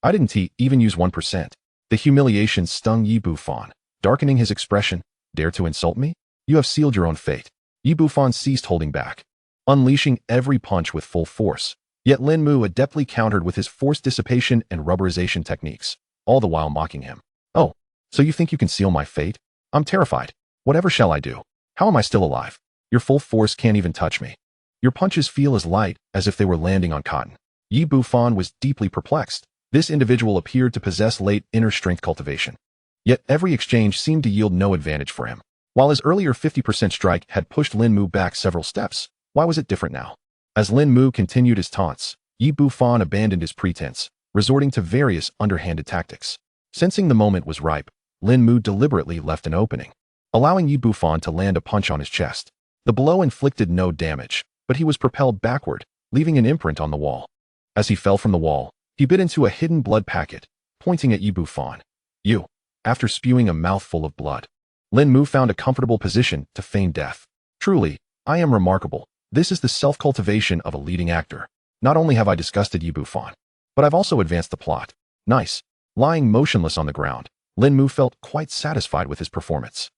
Speaker 1: I didn't even use 1%. The humiliation stung Yi Bufan, darkening his expression. Dare to insult me? You have sealed your own fate. Yi Bufan ceased holding back, unleashing every punch with full force. Yet Lin Mu adeptly countered with his force dissipation and rubberization techniques, all the while mocking him. Oh, so you think you can seal my fate? I'm terrified. Whatever shall I do? How am I still alive? Your full force can't even touch me. Your punches feel as light as if they were landing on cotton. Yi Bufan was deeply perplexed. This individual appeared to possess late inner strength cultivation. Yet every exchange seemed to yield no advantage for him. While his earlier 50% strike had pushed Lin Mu back several steps, why was it different now? As Lin Mu continued his taunts, Yi Bufan abandoned his pretense, resorting to various underhanded tactics. Sensing the moment was ripe, Lin Mu deliberately left an opening, allowing Yi Bufan to land a punch on his chest. The blow inflicted no damage, but he was propelled backward, leaving an imprint on the wall. As he fell from the wall, he bit into a hidden blood packet, pointing at Yi Bufan. You. After spewing a mouthful of blood, Lin Mu found a comfortable position to feign death. Truly, I am remarkable. This is the self-cultivation of a leading actor. Not only have I disgusted Yi Bufan, but I've also advanced the plot. Nice. Lying motionless on the ground, Lin Mu felt quite satisfied with his performance.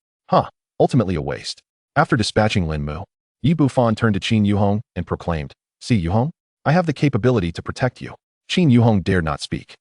Speaker 1: Ultimately a waste. After dispatching Lin Mu, Yi Bufan turned to Qin Yuhong and proclaimed, See Yuhong, I have the capability to protect you. Qin Yuhong dared not speak.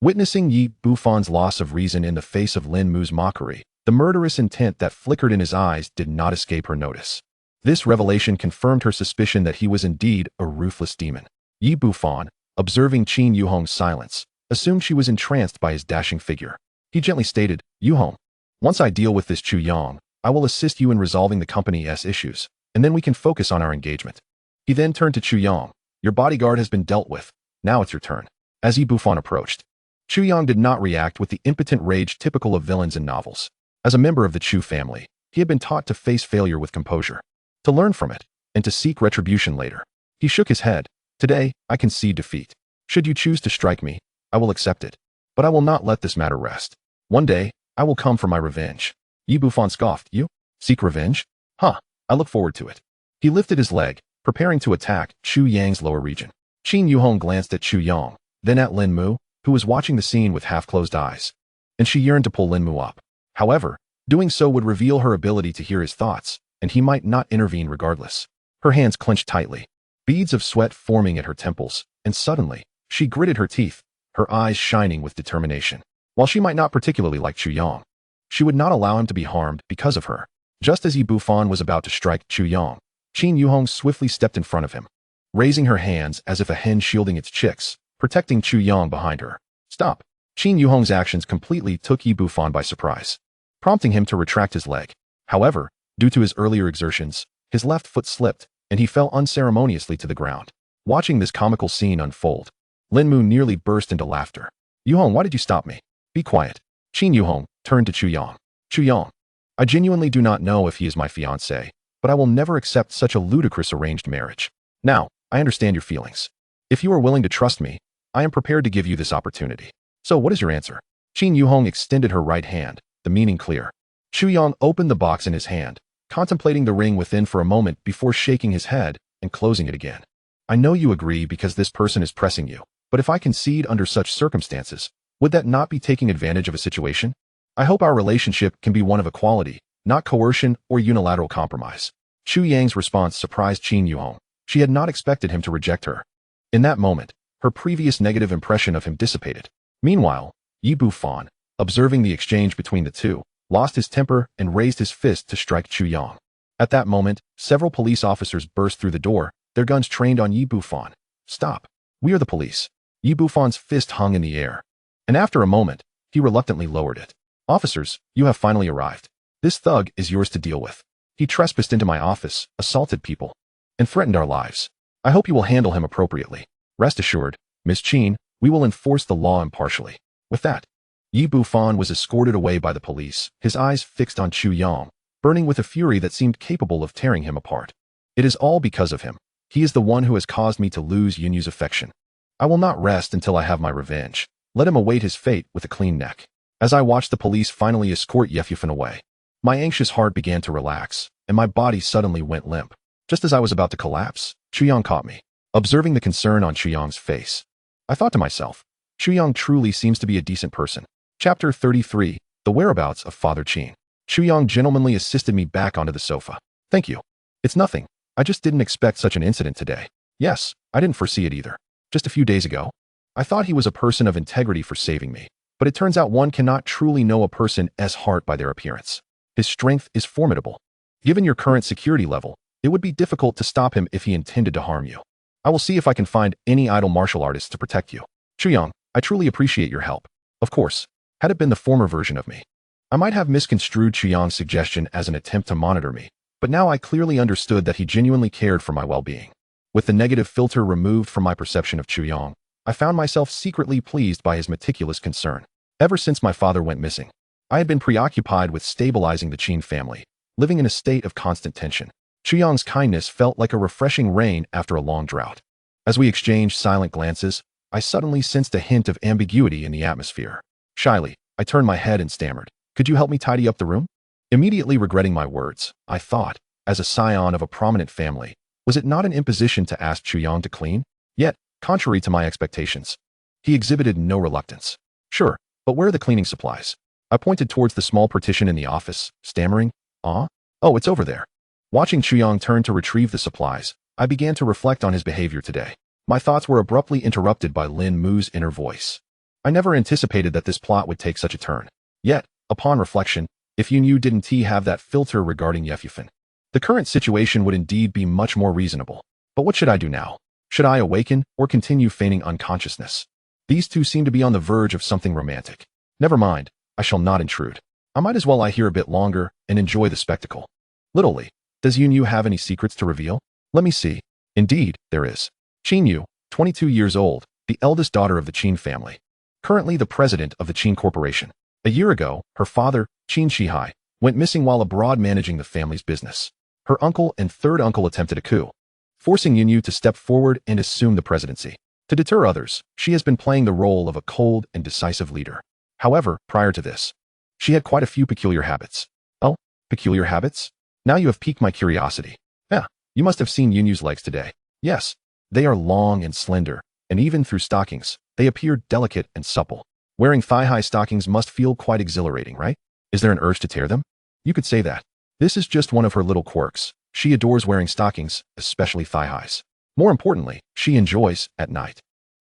Speaker 1: Witnessing Yi Bufan's loss of reason in the face of Lin Mu's mockery, the murderous intent that flickered in his eyes did not escape her notice. This revelation confirmed her suspicion that he was indeed a ruthless demon. Yi Bufan, observing Qin Yuhong's silence, assumed she was entranced by his dashing figure. He gently stated, Yuhong, once I deal with this Chu Yang, I will assist you in resolving the company's issues, and then we can focus on our engagement. He then turned to Chu Yang. Your bodyguard has been dealt with. Now it's your turn. As Yi Bufan approached, Chu Yang did not react with the impotent rage typical of villains in novels. As a member of the Chu family, he had been taught to face failure with composure, to learn from it, and to seek retribution later. He shook his head. Today, I concede defeat. Should you choose to strike me, I will accept it. But I will not let this matter rest. One day, I will come for my revenge. Yi Bufan scoffed. You? Seek revenge? I look forward to it. He lifted his leg, preparing to attack Chu Yang's lower region. Qin Yuhong glanced at Chu Yang, then at Lin Mu, who was watching the scene with half-closed eyes. And she yearned to pull Lin Mu up. However, doing so would reveal her ability to hear his thoughts, and he might not intervene regardless. Her hands clenched tightly, beads of sweat forming at her temples, and suddenly, she gritted her teeth, her eyes shining with determination. While she might not particularly like Chu Yang, she would not allow him to be harmed because of her. Just as Yi Bufan was about to strike Chu Yang, Qin Yuhong swiftly stepped in front of him, raising her hands as if a hen shielding its chicks, protecting Chu Yang behind her. Stop. Qin Yuhong's actions completely took Yi Bufan by surprise, prompting him to retract his leg. However, due to his earlier exertions, his left foot slipped, and he fell unceremoniously to the ground. Watching this comical scene unfold, Lin Mu nearly burst into laughter. Yuhong, why did you stop me? Be quiet. Qin Yuhong turned to Chu Yang. Chu Yang, I genuinely do not know if he is my fiancé, but I will never accept such a ludicrous arranged marriage. Now, I understand your feelings. If you are willing to trust me, I am prepared to give you this opportunity. So what is your answer? Qin Yuhong extended her right hand, the meaning clear. Chu Yang opened the box in his hand, contemplating the ring within for a moment before shaking his head and closing it again. I know you agree because this person is pressing you, but if I concede under such circumstances, would that not be taking advantage of a situation? I hope our relationship can be one of equality, not coercion or unilateral compromise. Chu Yang's response surprised Qin Yuhong. She had not expected him to reject her. In that moment, her previous negative impression of him dissipated. Meanwhile, Yi Bufan, observing the exchange between the two, lost his temper and raised his fist to strike Chu Yang. At that moment, several police officers burst through the door, their guns trained on Yi Bufan. Stop. We are the police. Yi Bufan's fist hung in the air. And after a moment, he reluctantly lowered it. Officers, you have finally arrived. This thug is yours to deal with. He trespassed into my office, assaulted people, and threatened our lives. I hope you will handle him appropriately. Rest assured, Miss Qin, we will enforce the law impartially. With that, Yi Bufan was escorted away by the police, his eyes fixed on Chu Yang, burning with a fury that seemed capable of tearing him apart. It is all because of him. He is the one who has caused me to lose Yunyu's affection. I will not rest until I have my revenge. Let him await his fate with a clean neck. As I watched the police finally escort Yefyufan away, my anxious heart began to relax, and my body suddenly went limp. Just as I was about to collapse, Chu Yang caught me. Observing the concern on Chu Yang's face, I thought to myself, Chu Yang truly seems to be a decent person. Chapter 33, The Whereabouts of Father Qin. Chu Yang gentlemanly assisted me back onto the sofa. Thank you. It's nothing. I just didn't expect such an incident today. Yes, I didn't foresee it either. Just a few days ago, I thought he was a person of integrity for saving me, but it turns out one cannot truly know a person's heart by their appearance. His strength is formidable. Given your current security level, it would be difficult to stop him if he intended to harm you. I will see if I can find any idle martial artists to protect you. Chu Yang, I truly appreciate your help. Of course, had it been the former version of me, I might have misconstrued Chu Yang's suggestion as an attempt to monitor me, but now I clearly understood that he genuinely cared for my well-being. With the negative filter removed from my perception of Chu Yang, I found myself secretly pleased by his meticulous concern. Ever since my father went missing, I had been preoccupied with stabilizing the Qin family, living in a state of constant tension. Chu Yang's kindness felt like a refreshing rain after a long drought. As we exchanged silent glances, I suddenly sensed a hint of ambiguity in the atmosphere. Shyly, I turned my head and stammered, "Could you help me tidy up the room?" Immediately regretting my words, I thought, as a scion of a prominent family, was it not an imposition to ask Chu Yang to clean? Yet, contrary to my expectations, he exhibited no reluctance. Sure, but where are the cleaning supplies? I pointed towards the small partition in the office, stammering, "Oh, it's over there." Watching Chu Yang turn to retrieve the supplies, I began to reflect on his behavior today. My thoughts were abruptly interrupted by Lin Mu's inner voice. I never anticipated that this plot would take such a turn. Yet, upon reflection, if Yunyu didn't have that filter regarding Yefyufan, the current situation would indeed be much more reasonable. But what should I do now? Should I awaken or continue feigning unconsciousness? These two seem to be on the verge of something romantic. Never mind, I shall not intrude. I might as well lie here a bit longer and enjoy the spectacle. Literally, does Yunyu have any secrets to reveal? Let me see. Indeed, there is. Qin Yu, 22 years old, the eldest daughter of the Qin family, currently the president of the Qin Corporation. A year ago, her father, Qin Shihai, went missing while abroad managing the family's business. Her uncle and third uncle attempted a coup, forcing Yunyu to step forward and assume the presidency. To deter others, she has been playing the role of a cold and decisive leader. However, prior to this, she had quite a few peculiar habits. Oh, peculiar habits? Now you have piqued my curiosity. Yeah, you must have seen Yunyu's legs today. Yes, they are long and slender, and even through stockings, they appear delicate and supple. Wearing thigh-high stockings must feel quite exhilarating, right? Is there an urge to tear them? You could say that. This is just one of her little quirks. She adores wearing stockings, especially thigh-highs. More importantly, she enjoys, at night,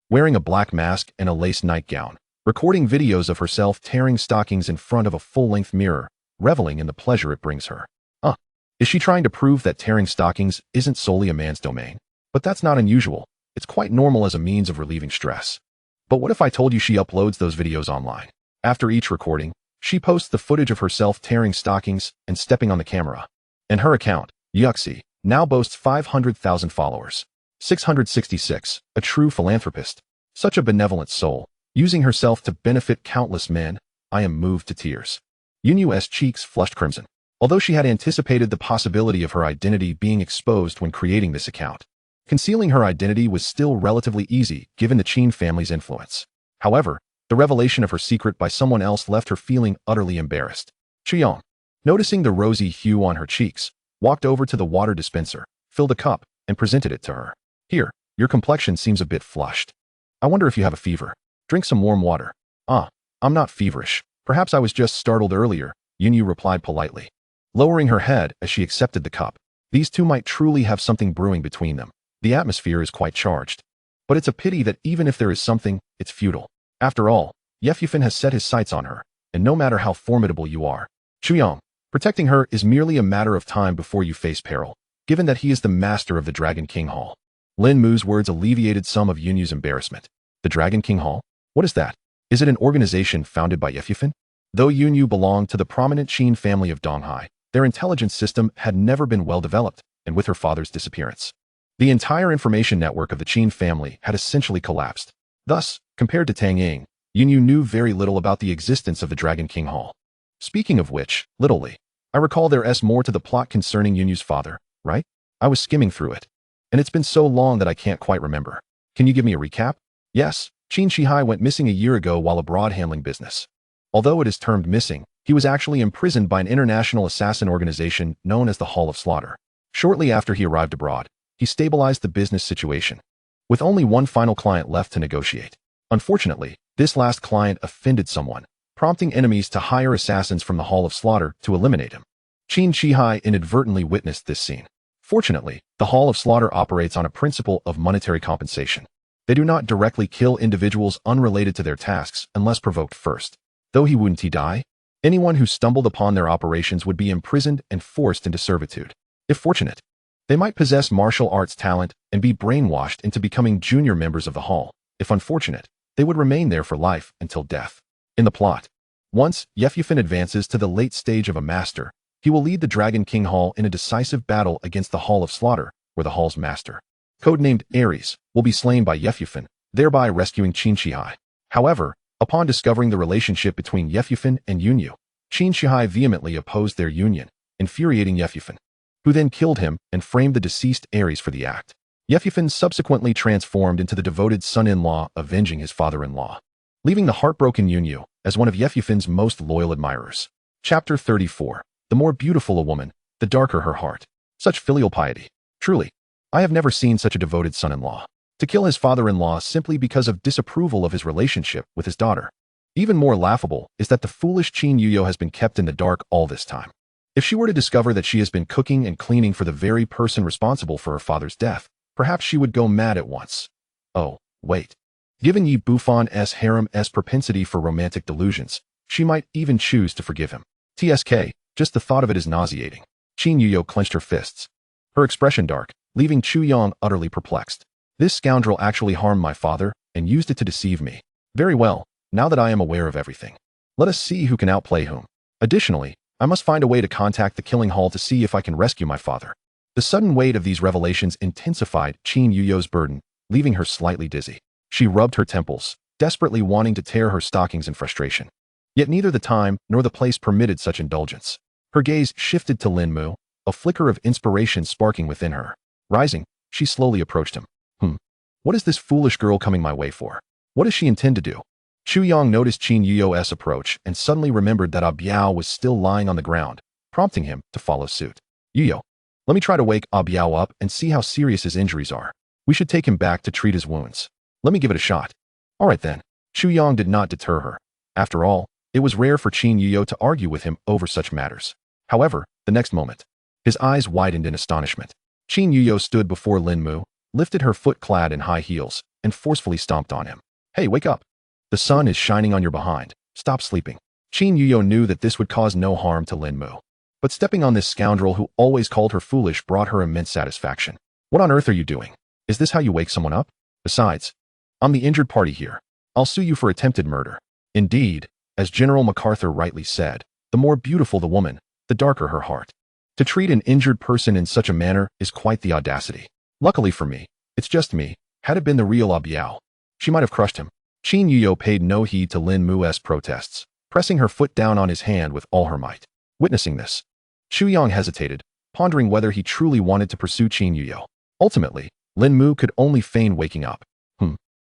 Speaker 1: wearing a black mask and a lace nightgown, recording videos of herself tearing stockings in front of a full-length mirror, reveling in the pleasure it brings her. Is she trying to prove that tearing stockings isn't solely a man's domain? But that's not unusual. It's quite normal as a means of relieving stress. But what if I told you she uploads those videos online? After each recording, she posts the footage of herself tearing stockings and stepping on the camera. And her account, Yuxi, now boasts 500,000 followers. 666, a true philanthropist. Such a benevolent soul, using herself to benefit countless men. I am moved to tears. Yunyu's cheeks flushed crimson. Although she had anticipated the possibility of her identity being exposed when creating this account, concealing her identity was still relatively easy given the Qin family's influence. However, the revelation of her secret by someone else left her feeling utterly embarrassed. Chu Yang, noticing the rosy hue on her cheeks, walked over to the water dispenser, filled a cup, and presented it to her. "Here, Your complexion seems a bit flushed. I wonder if you have a fever. Drink some warm water. Ah, I'm not feverish. Perhaps I was just startled earlier, Yunyu replied politely, lowering her head as she accepted the cup. These two might truly have something brewing between them. The atmosphere is quite charged. But it's a pity that even if there is something, it's futile. After all, Yefyufin has set his sights on her, and no matter how formidable you are, Chuyang, protecting her is merely a matter of time before you face peril, given that he is the master of the Dragon King Hall. Lin Mu's words alleviated some of Yunyu's embarrassment. The Dragon King Hall? What is that? Is it an organization founded by Yefyufin? Though Yunyu belonged to the prominent Qin family of Donghai, their intelligence system had never been well developed, and with her father's disappearance, the entire information network of the Qin family had essentially collapsed. Thus, compared to Tang Ying, Yunyu knew very little about the existence of the Dragon King Hall. Speaking of which, littlely, I recall there's more to the plot concerning Yunyu's father, right? I was skimming through it, and it's been so long that I can't quite remember. Can you give me a recap? Yes, Qin Shihai went missing a year ago while abroad handling business. Although it is termed missing, he was actually imprisoned by an international assassin organization known as the Hall of Slaughter. Shortly after he arrived abroad, he stabilized the business situation, with only one final client left to negotiate. Unfortunately, this last client offended someone, prompting enemies to hire assassins from the Hall of Slaughter to eliminate him. Qin Shihai inadvertently witnessed this scene. Fortunately, the Hall of Slaughter operates on a principle of monetary compensation. They do not directly kill individuals unrelated to their tasks unless provoked first. Though he wouldn't die, anyone who stumbled upon their operations would be imprisoned and forced into servitude. If fortunate, they might possess martial arts talent and be brainwashed into becoming junior members of the Hall. If unfortunate, they would remain there for life until death. In the plot, once Yefyufin advances to the late stage of a master, he will lead the Dragon King Hall in a decisive battle against the Hall of Slaughter, where the Hall's master, codenamed Ares, will be slain by Yefyufin, thereby rescuing Qin Shihai. However, upon discovering the relationship between Yefyufin and Yunyu, Qin Shihai vehemently opposed their union, infuriating Yefyufin, who then killed him and framed the deceased Ares for the act. Yefyufin subsequently transformed into the devoted son-in-law, avenging his father-in-law, leaving the heartbroken Yunyu as one of Yefyufin's most loyal admirers. Chapter 34. The more beautiful a woman, the darker her heart. Such filial piety. Truly, I have never seen such a devoted son-in-law. To kill his father-in-law simply because of disapproval of his relationship with his daughter. Even more laughable is that the foolish Qin Yuyo has been kept in the dark all this time. If she were to discover that she has been cooking and cleaning for the very person responsible for her father's death, perhaps she would go mad at once. Oh, wait. Given Yi Buffan's harem's propensity for romantic delusions, she might even choose to forgive him. TSK, just the thought of it is nauseating. Qin Yuyo clenched her fists, her expression dark, leaving Chuyang utterly perplexed. This scoundrel actually harmed my father and used it to deceive me. Very well, now that I am aware of everything, let us see who can outplay whom. Additionally, I must find a way to contact the Killing Hall to see if I can rescue my father. The sudden weight of these revelations intensified Qin Yuyo's burden, leaving her slightly dizzy. She rubbed her temples, desperately wanting to tear her stockings in frustration. Yet neither the time nor the place permitted such indulgence. Her gaze shifted to Lin Mu, a flicker of inspiration sparking within her. Rising, she slowly approached him. What is this foolish girl coming my way for? What does she intend to do? Chuyang noticed Qin Yuyo's approach and suddenly remembered that Biao was still lying on the ground, prompting him to follow suit. Yuyo, let me try to wake Biao up and see how serious his injuries are. We should take him back to treat his wounds. Let me give it a shot. All right then. Chuyang did not deter her. After all, it was rare for Qin Yuyo to argue with him over such matters. However, the next moment, his eyes widened in astonishment. Qin Yuyo stood before Lin Mu, lifted her foot clad in high heels, and forcefully stomped on him. Hey, wake up. The sun is shining on your behind. Stop sleeping. Qin Yuyo knew that this would cause no harm to Lin Mu. But stepping on this scoundrel who always called her foolish brought her immense satisfaction. What on earth are you doing? Is this how you wake someone up? Besides, I'm the injured party here. I'll sue you for attempted murder. Indeed, as General MacArthur rightly said, the more beautiful the woman, the darker her heart. To treat an injured person in such a manner is quite the audacity. Luckily for me, it's just me. Had it been the real Biao, she might have crushed him. Qin Yuyo paid no heed to Lin Mu's protests, pressing her foot down on his hand with all her might. Witnessing this, Chuyang hesitated, pondering whether he truly wanted to pursue Qin Yuyo. Ultimately, Lin Mu could only feign waking up.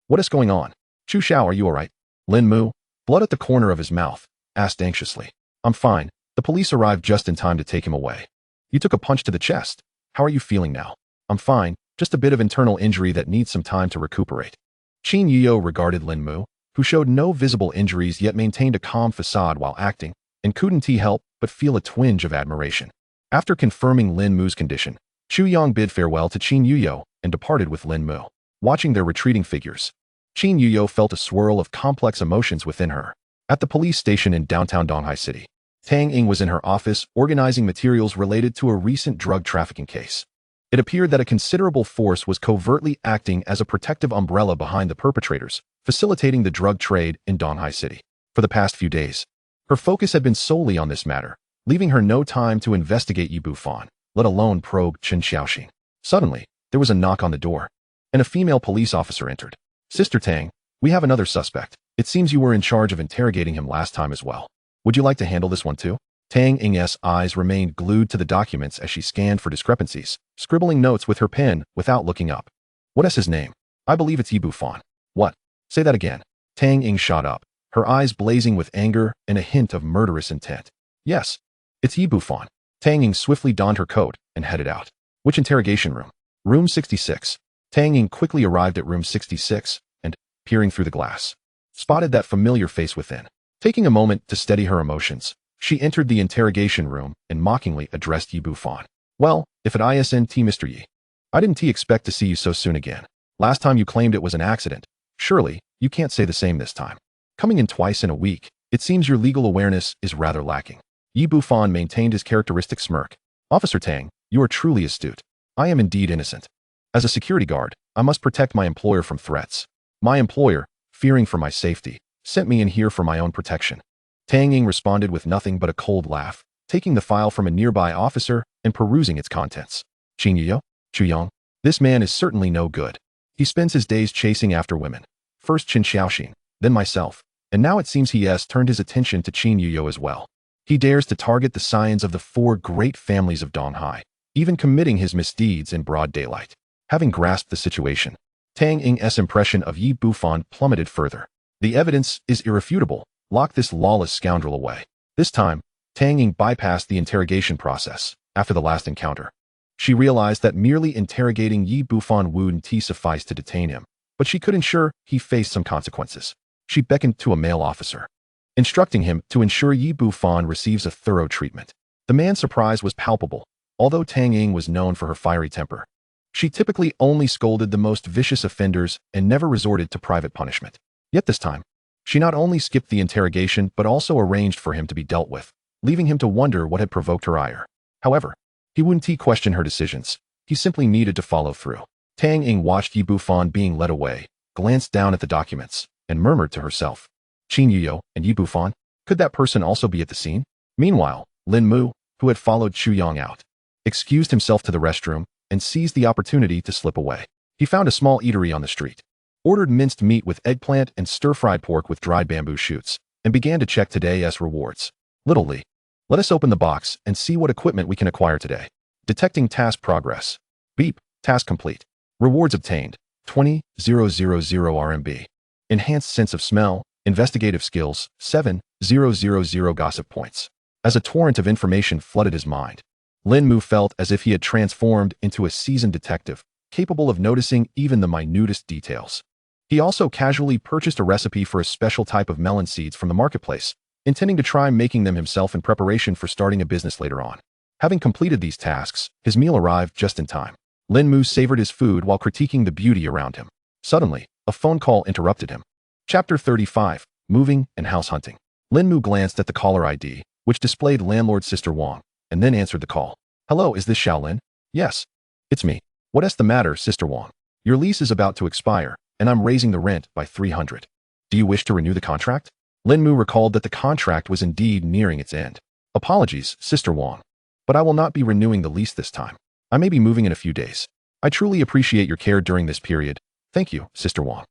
Speaker 1: What is going on? Chu Shao, are you alright? Lin Mu, blood at the corner of his mouth, asked anxiously. I'm fine. The police arrived just in time to take him away. You took a punch to the chest. How are you feeling now? I'm fine. just a bit of internal injury that needs some time to recuperate. Qin Yuyo regarded Lin Mu, who showed no visible injuries yet maintained a calm facade while acting, and couldn't he help but feel a twinge of admiration. After confirming Lin Mu's condition, Chu Yang bid farewell to Qin Yuyo and departed with Lin Mu. Watching their retreating figures, Qin Yuyo felt a swirl of complex emotions within her. At the police station in downtown Donghai City, Tang Ying was in her office organizing materials related to a recent drug trafficking case. It appeared that a considerable force was covertly acting as a protective umbrella behind the perpetrators, facilitating the drug trade in Donghai City. For the past few days, her focus had been solely on this matter, leaving her no time to investigate Yi Bufan, let alone probe Chen Xiaoxing. Suddenly, there was a knock on the door, and a female police officer entered. "Sister Tang, we have another suspect. It seems you were in charge of interrogating him last time as well. Would you like to handle this one too?" Tang Ying's eyes remained glued to the documents as she scanned for discrepancies, scribbling notes with her pen without looking up. "What is his name? I believe it's Yi Bufan." "What? Say that again." Tang Ying shot up, her eyes blazing with anger and a hint of murderous intent. "Yes, it's Yi Bufan." Tang Ying swiftly donned her coat and headed out. "Which interrogation room?" "Room 66. Tang Ying quickly arrived at room 66 and, peering through the glass, spotted that familiar face within. Taking a moment to steady her emotions, she entered the interrogation room and mockingly addressed Yi Bufan. "Well, if it isn't Mr. Yi, I didn't expect to see you so soon again. Last time you claimed it was an accident. Surely, you can't say the same this time. Coming in twice in a week, it seems your legal awareness is rather lacking." Yi Bufan maintained his characteristic smirk. "Officer Tang, you are truly astute. I am indeed innocent. As a security guard, I must protect my employer from threats. My employer, fearing for my safety, sent me in here for my own protection." Tang Ying responded with nothing but a cold laugh, taking the file from a nearby officer and perusing its contents. "Qin Yuyo? Chu Yang? This man is certainly no good. He spends his days chasing after women. First Chen Xiaoxing, then myself, and now it seems he has turned his attention to Qin Yuyo as well. He dares to target the scions of the four great families of Donghai, even committing his misdeeds in broad daylight." Having grasped the situation, Tang Ying's impression of Yi Bufan plummeted further. "The evidence is irrefutable. Lock this lawless scoundrel away." This time, Tang Ying bypassed the interrogation process. After the last encounter, she realized that merely interrogating Yi Bufan wouldn't suffice to detain him, but she could ensure he faced some consequences. She beckoned to a male officer, instructing him to ensure Yi Bufan receives a thorough treatment. The man's surprise was palpable. Although Tang Ying was known for her fiery temper, she typically only scolded the most vicious offenders and never resorted to private punishment. Yet this time, she not only skipped the interrogation but also arranged for him to be dealt with, leaving him to wonder what had provoked her ire. However, he wouldn't question her decisions. He simply needed to follow through. Tang Ying watched Yi Bufan being led away, glanced down at the documents, and murmured to herself, "Qin Yuyo and Yi Bufan? Could that person also be at the scene?" Meanwhile, Lin Mu, who had followed Chu Yang out, excused himself to the restroom and seized the opportunity to slip away. He found a small eatery on the street, ordered minced meat with eggplant and stir-fried pork with dried bamboo shoots, and began to check today's rewards. "Little Lee, let us open the box and see what equipment we can acquire today." Detecting task progress. Beep, task complete. Rewards obtained, 20,000 RMB. Enhanced sense of smell, investigative skills, 7,000 gossip points. As a torrent of information flooded his mind, Lin Mu felt as if he had transformed into a seasoned detective, capable of noticing even the minutest details. He also casually purchased a recipe for a special type of melon seeds from the marketplace, intending to try making them himself in preparation for starting a business later on. Having completed these tasks, his meal arrived just in time. Lin Mu savored his food while critiquing the beauty around him. Suddenly, a phone call interrupted him. Chapter 35, Moving and House Hunting. Lin Mu glanced at the caller ID, which displayed landlord Sister Wang, and then answered the call. "Hello, is this Xiaolin?" "Yes, it's me." "What's the matter, Sister Wang?" "Your lease is about to expire, and I'm raising the rent by 300. Do you wish to renew the contract?" Lin Mu recalled that the contract was indeed nearing its end. "Apologies, Sister Wang, but I will not be renewing the lease this time. I may be moving in a few days. I truly appreciate your care during this period. Thank you, Sister Wang."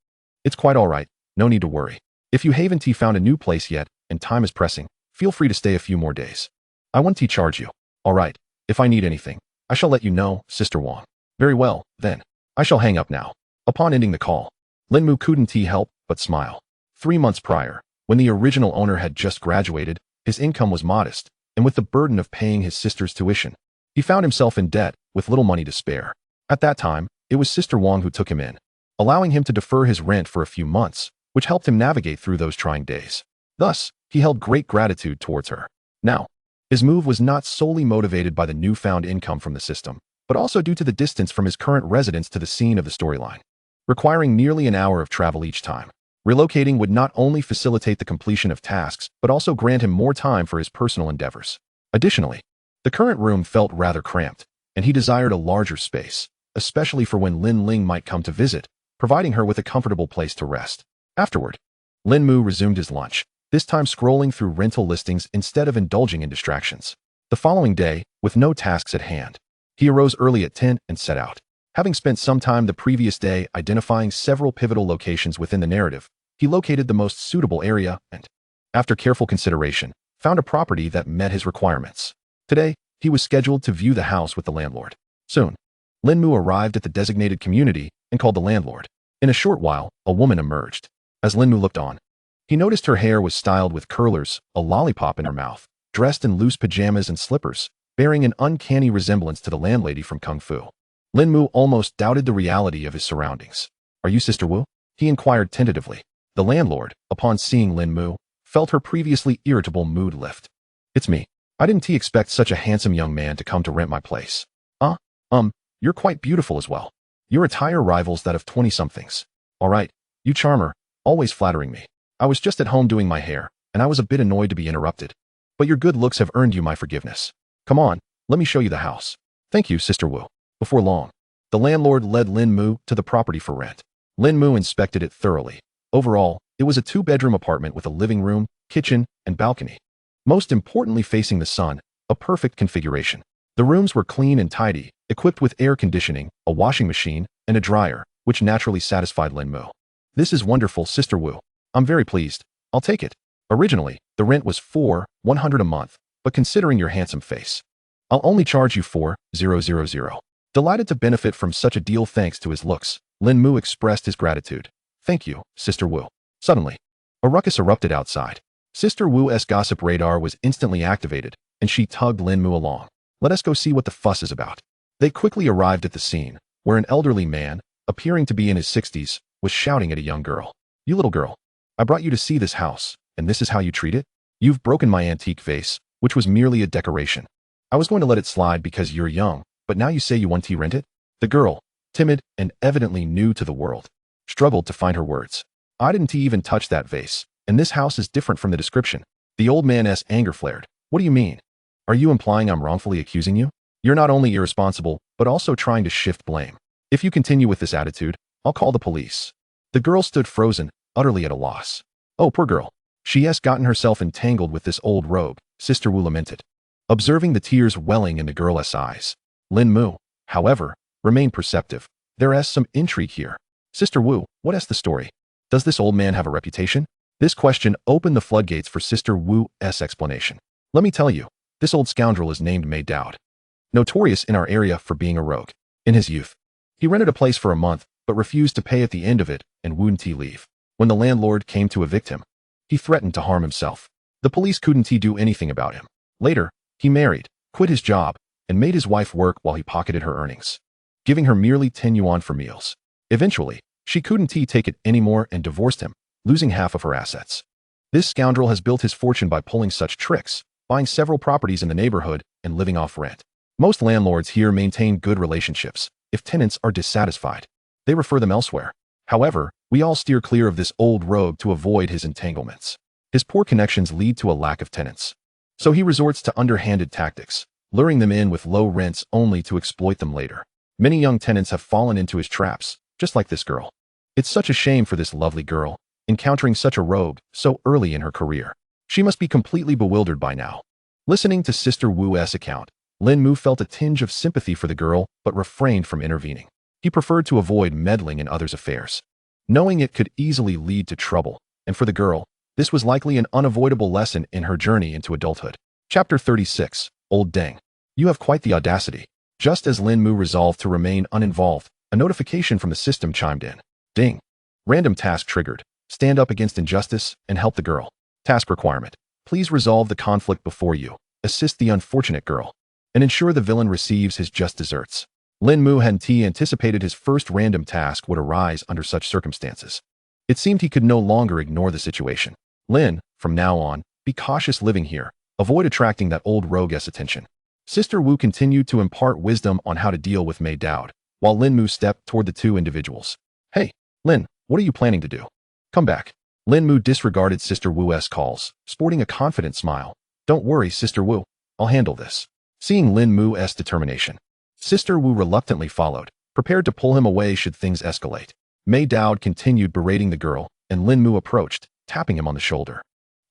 Speaker 1: "It's quite all right. No need to worry. If you haven't found a new place yet, and time is pressing, feel free to stay a few more days. I won't charge you." "All right. If I need anything, I shall let you know, Sister Wang." "Very well, then. I shall hang up now." Upon ending the call, Lin Mu couldn't help but smile. 3 months prior, when the original owner had just graduated, his income was modest, and with the burden of paying his sister's tuition, he found himself in debt with little money to spare. At that time, it was Sister Wang who took him in, allowing him to defer his rent for a few months, which helped him navigate through those trying days. Thus, he held great gratitude towards her. Now, his move was not solely motivated by the newfound income from the system, but also due to the distance from his current residence to the scene of the storyline, requiring nearly an hour of travel each time. Relocating would not only facilitate the completion of tasks, but also grant him more time for his personal endeavors. Additionally, the current room felt rather cramped, and he desired a larger space, especially for when Lin Ling might come to visit, providing her with a comfortable place to rest. Afterward, Lin Mu resumed his lunch, this time scrolling through rental listings instead of indulging in distractions. The following day, with no tasks at hand, he arose early at 10 and set out. Having spent some time the previous day identifying several pivotal locations within the narrative, he located the most suitable area and, after careful consideration, found a property that met his requirements. Today, he was scheduled to view the house with the landlord. Soon, Lin Mu arrived at the designated community and called the landlord. In a short while, a woman emerged. As Lin Mu looked on, he noticed her hair was styled with curlers, a lollipop in her mouth, dressed in loose pajamas and slippers, bearing an uncanny resemblance to the landlady from Kung Fu. Lin Mu almost doubted the reality of his surroundings. "Are you Sister Wu?" he inquired tentatively. The landlord, upon seeing Lin Mu, felt her previously irritable mood lift. "It's me. I didn't expect such a handsome young man to come to rent my place." You're quite beautiful as well. Your attire rivals that of 20-somethings. All right, you charmer, always flattering me. I was just at home doing my hair, and I was a bit annoyed to be interrupted. But your good looks have earned you my forgiveness. Come on, let me show you the house." "Thank you, Sister Wu." Before long, the landlord led Lin Mu to the property for rent. Lin Mu inspected it thoroughly. Overall, it was a 2-bedroom apartment with a living room, kitchen, and balcony. Most importantly, facing the sun, a perfect configuration. The rooms were clean and tidy, equipped with air conditioning, a washing machine, and a dryer, which naturally satisfied Lin Mu. "This is wonderful, Sister Wu. I'm very pleased. I'll take it." Originally, the rent was 400 a month, but considering your handsome face, I'll only charge you 4,000. Delighted to benefit from such a deal thanks to his looks, Lin Mu expressed his gratitude. "Thank you, Sister Wu." Suddenly, a ruckus erupted outside. Sister Wu's gossip radar was instantly activated, and she tugged Lin Mu along. "Let us go see what the fuss is about." They quickly arrived at the scene, where an elderly man, appearing to be in his 60s, was shouting at a young girl. "You little girl, I brought you to see this house, and this is how you treat it? You've broken my antique vase, which was merely a decoration. I was going to let it slide because you're young, but now you say you want to rent it?" The girl, timid and evidently new to the world, struggled to find her words. "I didn't even touch that vase, and this house is different from the description." The old man's anger flared. "What do you mean? Are you implying I'm wrongfully accusing you? You're not only irresponsible, but also trying to shift blame. If you continue with this attitude, I'll call the police." The girl stood frozen, utterly at a loss. "Oh, poor girl. She has gotten herself entangled with this old rogue," Sister Wu lamented. Observing the tears welling in the girl's eyes, Lin Mu, however, remained perceptive. "There is some intrigue here. Sister Wu, what is the story? Does this old man have a reputation?" This question opened the floodgates for Sister Wu's explanation. "Let me tell you, this old scoundrel is named Mei Dowd, notorious in our area for being a rogue. In his youth, he rented a place for a month, but refused to pay at the end of it and wouldn't leave. When the landlord came to evict him, he threatened to harm himself. The police couldn't do anything about him. Later, he married, quit his job, and made his wife work while he pocketed her earnings, giving her merely 10 yuan for meals. Eventually, she couldn't take it anymore and divorced him, losing half of her assets. This scoundrel has built his fortune by pulling such tricks, buying several properties in the neighborhood and living off rent. Most landlords here maintain good relationships. If tenants are dissatisfied, they refer them elsewhere. However, we all steer clear of this old rogue to avoid his entanglements. His poor connections lead to a lack of tenants. So he resorts to underhanded tactics, luring them in with low rents only to exploit them later. Many young tenants have fallen into his traps, just like this girl. It's such a shame for this lovely girl, encountering such a rogue so early in her career. She must be completely bewildered by now." Listening to Sister Wu's account, Lin Mu felt a tinge of sympathy for the girl but refrained from intervening. He preferred to avoid meddling in others' affairs, knowing it could easily lead to trouble, and for the girl, this was likely an unavoidable lesson in her journey into adulthood. Chapter 36, Old Deng. "You have quite the audacity." Just as Lin Mu resolved to remain uninvolved, a notification from the system chimed in. Ding. Random task triggered. Stand up against injustice and help the girl. Task requirement. Please resolve the conflict before you, assist the unfortunate girl, and ensure the villain receives his just desserts. Lin Mu hadn't anticipated his first random task would arise under such circumstances. It seemed he could no longer ignore the situation. Lin, from now on, be cautious living here. Avoid attracting that old rogue's attention. Sister Wu continued to impart wisdom on how to deal with Mei Dowd, while Lin Mu stepped toward the two individuals. Hey, Lin, what are you planning to do? Come back. Lin Mu disregarded Sister Wu's calls, sporting a confident smile. Don't worry, Sister Wu. I'll handle this. Seeing Lin Mu's determination, Sister Wu reluctantly followed, prepared to pull him away should things escalate. Mei Dowd continued berating the girl, and Lin Mu approached, tapping him on the shoulder.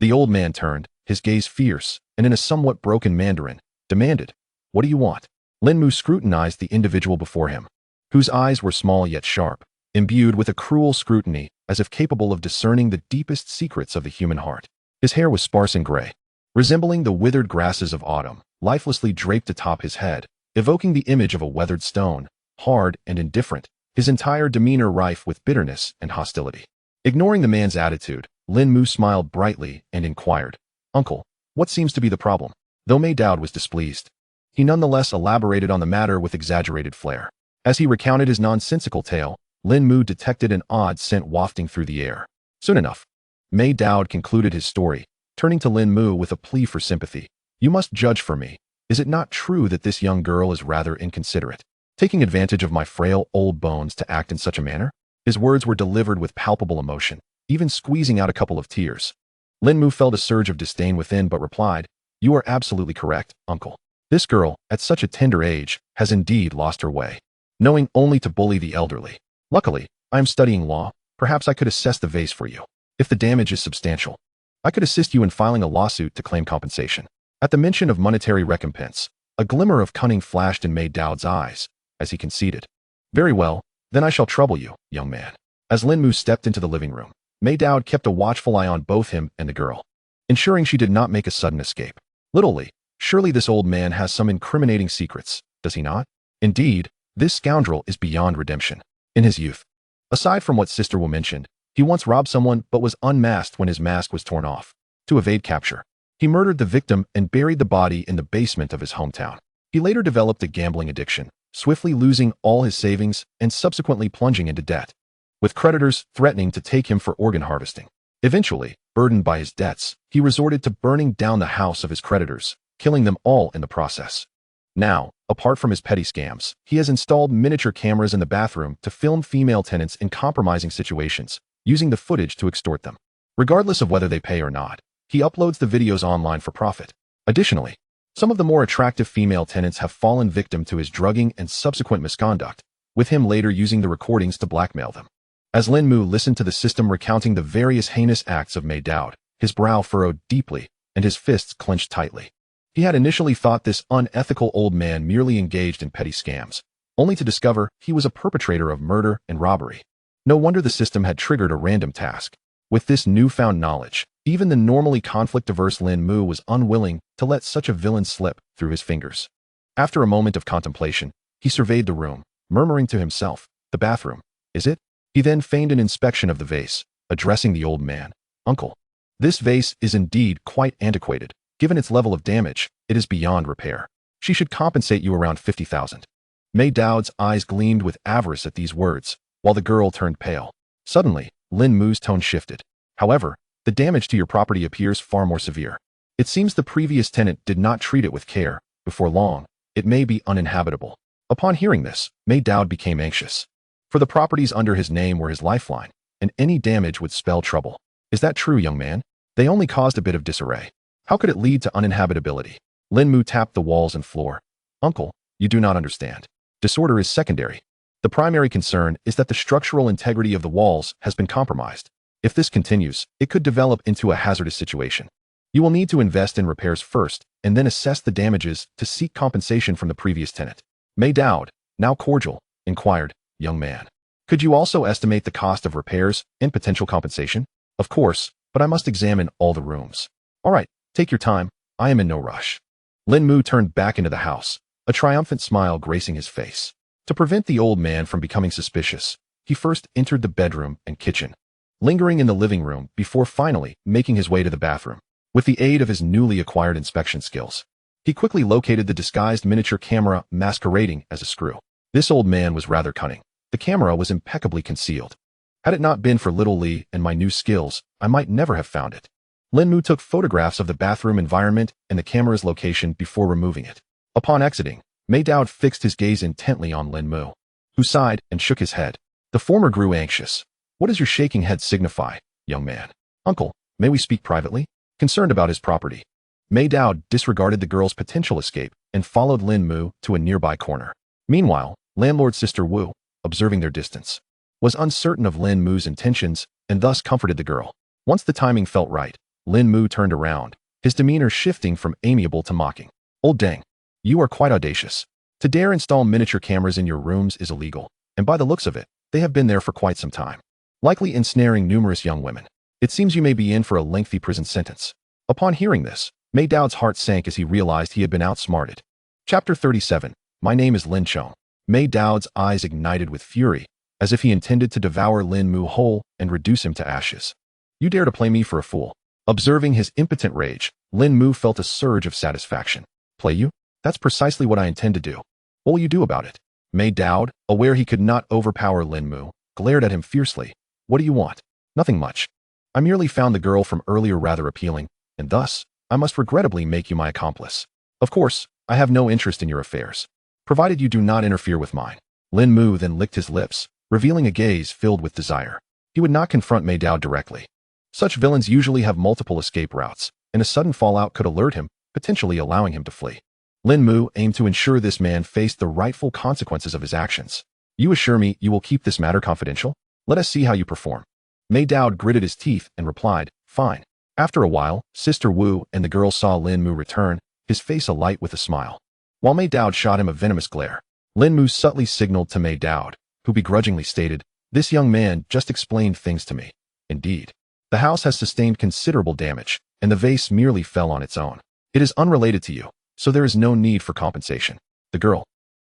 Speaker 1: The old man turned, his gaze fierce, and in a somewhat broken Mandarin, demanded, "What do you want?" Lin Mu scrutinized the individual before him, whose eyes were small yet sharp, imbued with a cruel scrutiny, as if capable of discerning the deepest secrets of the human heart. His hair was sparse and gray, resembling the withered grasses of autumn, lifelessly draped atop his head, evoking the image of a weathered stone, hard and indifferent, his entire demeanor rife with bitterness and hostility. Ignoring the man's attitude, Lin Mu smiled brightly and inquired, "Uncle, what seems to be the problem?" Though Mei Dowd was displeased, he nonetheless elaborated on the matter with exaggerated flair. As he recounted his nonsensical tale, Lin Mu detected an odd scent wafting through the air. Soon enough, Mei Dowd concluded his story, turning to Lin Mu with a plea for sympathy. "You must judge for me. Is it not true that this young girl is rather inconsiderate, taking advantage of my frail old bones to act in such a manner?" His words were delivered with palpable emotion, even squeezing out a couple of tears. Lin Mu felt a surge of disdain within but replied, "You are absolutely correct, uncle. This girl, at such a tender age, has indeed lost her way, knowing only to bully the elderly. Luckily, I am studying law. Perhaps I could assess the vase for you. If the damage is substantial, I could assist you in filing a lawsuit to claim compensation." At the mention of monetary recompense, a glimmer of cunning flashed in Mei Dowd's eyes, as he conceded, "Very well, then I shall trouble you, young man." As Lin Mu stepped into the living room, Mei Dowd kept a watchful eye on both him and the girl, ensuring she did not make a sudden escape. Littlely, surely this old man has some incriminating secrets, does he not? Indeed, this scoundrel is beyond redemption. In his youth, aside from what Sister Wu mentioned, he once robbed someone but was unmasked when his mask was torn off. To evade capture, he murdered the victim and buried the body in the basement of his hometown. He later developed a gambling addiction, swiftly losing all his savings and subsequently plunging into debt, with creditors threatening to take him for organ harvesting. Eventually, burdened by his debts, he resorted to burning down the house of his creditors, killing them all in the process. Now, apart from his petty scams, he has installed miniature cameras in the bathroom to film female tenants in compromising situations, using the footage to extort them. Regardless of whether they pay or not, he uploads the videos online for profit. Additionally, some of the more attractive female tenants have fallen victim to his drugging and subsequent misconduct, with him later using the recordings to blackmail them. As Lin Mu listened to the system recounting the various heinous acts of Mei Dowd, his brow furrowed deeply and his fists clenched tightly. He had initially thought this unethical old man merely engaged in petty scams, only to discover he was a perpetrator of murder and robbery. No wonder the system had triggered a random task. With this newfound knowledge, even the normally conflict-averse Lin Mu was unwilling to let such a villain slip through his fingers. After a moment of contemplation, he surveyed the room, murmuring to himself, "The bathroom, is it?" He then feigned an inspection of the vase, addressing the old man, "Uncle, this vase is indeed quite antiquated. Given its level of damage, it is beyond repair. She should compensate you around 50,000. Mei Dowd's eyes gleamed with avarice at these words, while the girl turned pale. Suddenly, Lin Mu's tone shifted. "However, the damage to your property appears far more severe. It seems the previous tenant did not treat it with care. Before long, it may be uninhabitable." Upon hearing this, Mei Dowd became anxious. For the properties under his name were his lifeline, and any damage would spell trouble. "Is that true, young man? They only caused a bit of disarray. How could it lead to uninhabitability?" Lin Mu tapped the walls and floor. "Uncle, you do not understand. Disorder is secondary. The primary concern is that the structural integrity of the walls has been compromised. If this continues, it could develop into a hazardous situation. You will need to invest in repairs first, and then assess the damages to seek compensation from the previous tenant." Mei Dowd, now cordial, inquired, "Young man, could you also estimate the cost of repairs and potential compensation?" "Of course, but I must examine all the rooms." "All right, take your time. I am in no rush." Lin Mu turned back into the house, a triumphant smile gracing his face. To prevent the old man from becoming suspicious, he first entered the bedroom and kitchen, lingering in the living room before finally making his way to the bathroom. With the aid of his newly acquired inspection skills, he quickly located the disguised miniature camera masquerading as a screw. This old man was rather cunning. The camera was impeccably concealed. Had it not been for little Li and my new skills, I might never have found it. Lin Mu took photographs of the bathroom environment and the camera's location before removing it. Upon exiting, Mei Dao fixed his gaze intently on Lin Mu, who sighed and shook his head. The former grew anxious. What does your shaking head signify, young man? Uncle, may we speak privately? Concerned about his property. Mei Dao disregarded the girl's potential escape and followed Lin Mu to a nearby corner. Meanwhile, landlord Sister Wu, observing their distance, was uncertain of Lin Mu's intentions and thus comforted the girl. Once the timing felt right, Lin Mu turned around, his demeanor shifting from amiable to mocking. Old dang, you are quite audacious. To dare install miniature cameras in your rooms is illegal, and by the looks of it, they have been there for quite some time, likely ensnaring numerous young women. It seems you may be in for a lengthy prison sentence. Upon hearing this, Mei Dao's heart sank as he realized he had been outsmarted. Chapter 37. My name is Lin Chong. Mei Dao's eyes ignited with fury, as if he intended to devour Lin Mu whole and reduce him to ashes. You dare to play me for a fool. Observing his impotent rage, Lin Mu felt a surge of satisfaction. Play you? That's precisely what I intend to do. What will you do about it? Mei Dao, aware he could not overpower Lin Mu, glared at him fiercely. What do you want? Nothing much. I merely found the girl from earlier rather appealing, and thus, I must regrettably make you my accomplice. Of course, I have no interest in your affairs, provided you do not interfere with mine. Lin Mu then licked his lips, revealing a gaze filled with desire. He would not confront Mei Dao directly. Such villains usually have multiple escape routes, and a sudden fallout could alert him, potentially allowing him to flee. Lin Mu aimed to ensure this man faced the rightful consequences of his actions. You assure me you will keep this matter confidential? Let us see how you perform. Mei Dao gritted his teeth and replied, fine. After a while, Sister Wu and the girl saw Lin Mu return, his face alight with a smile. While Mei Dao shot him a venomous glare, Lin Mu subtly signaled to Mei Dao, who begrudgingly stated, this young man just explained things to me. Indeed. The house has sustained considerable damage, and the vase merely fell on its own. It is unrelated to you, so there is no need for compensation. The girl,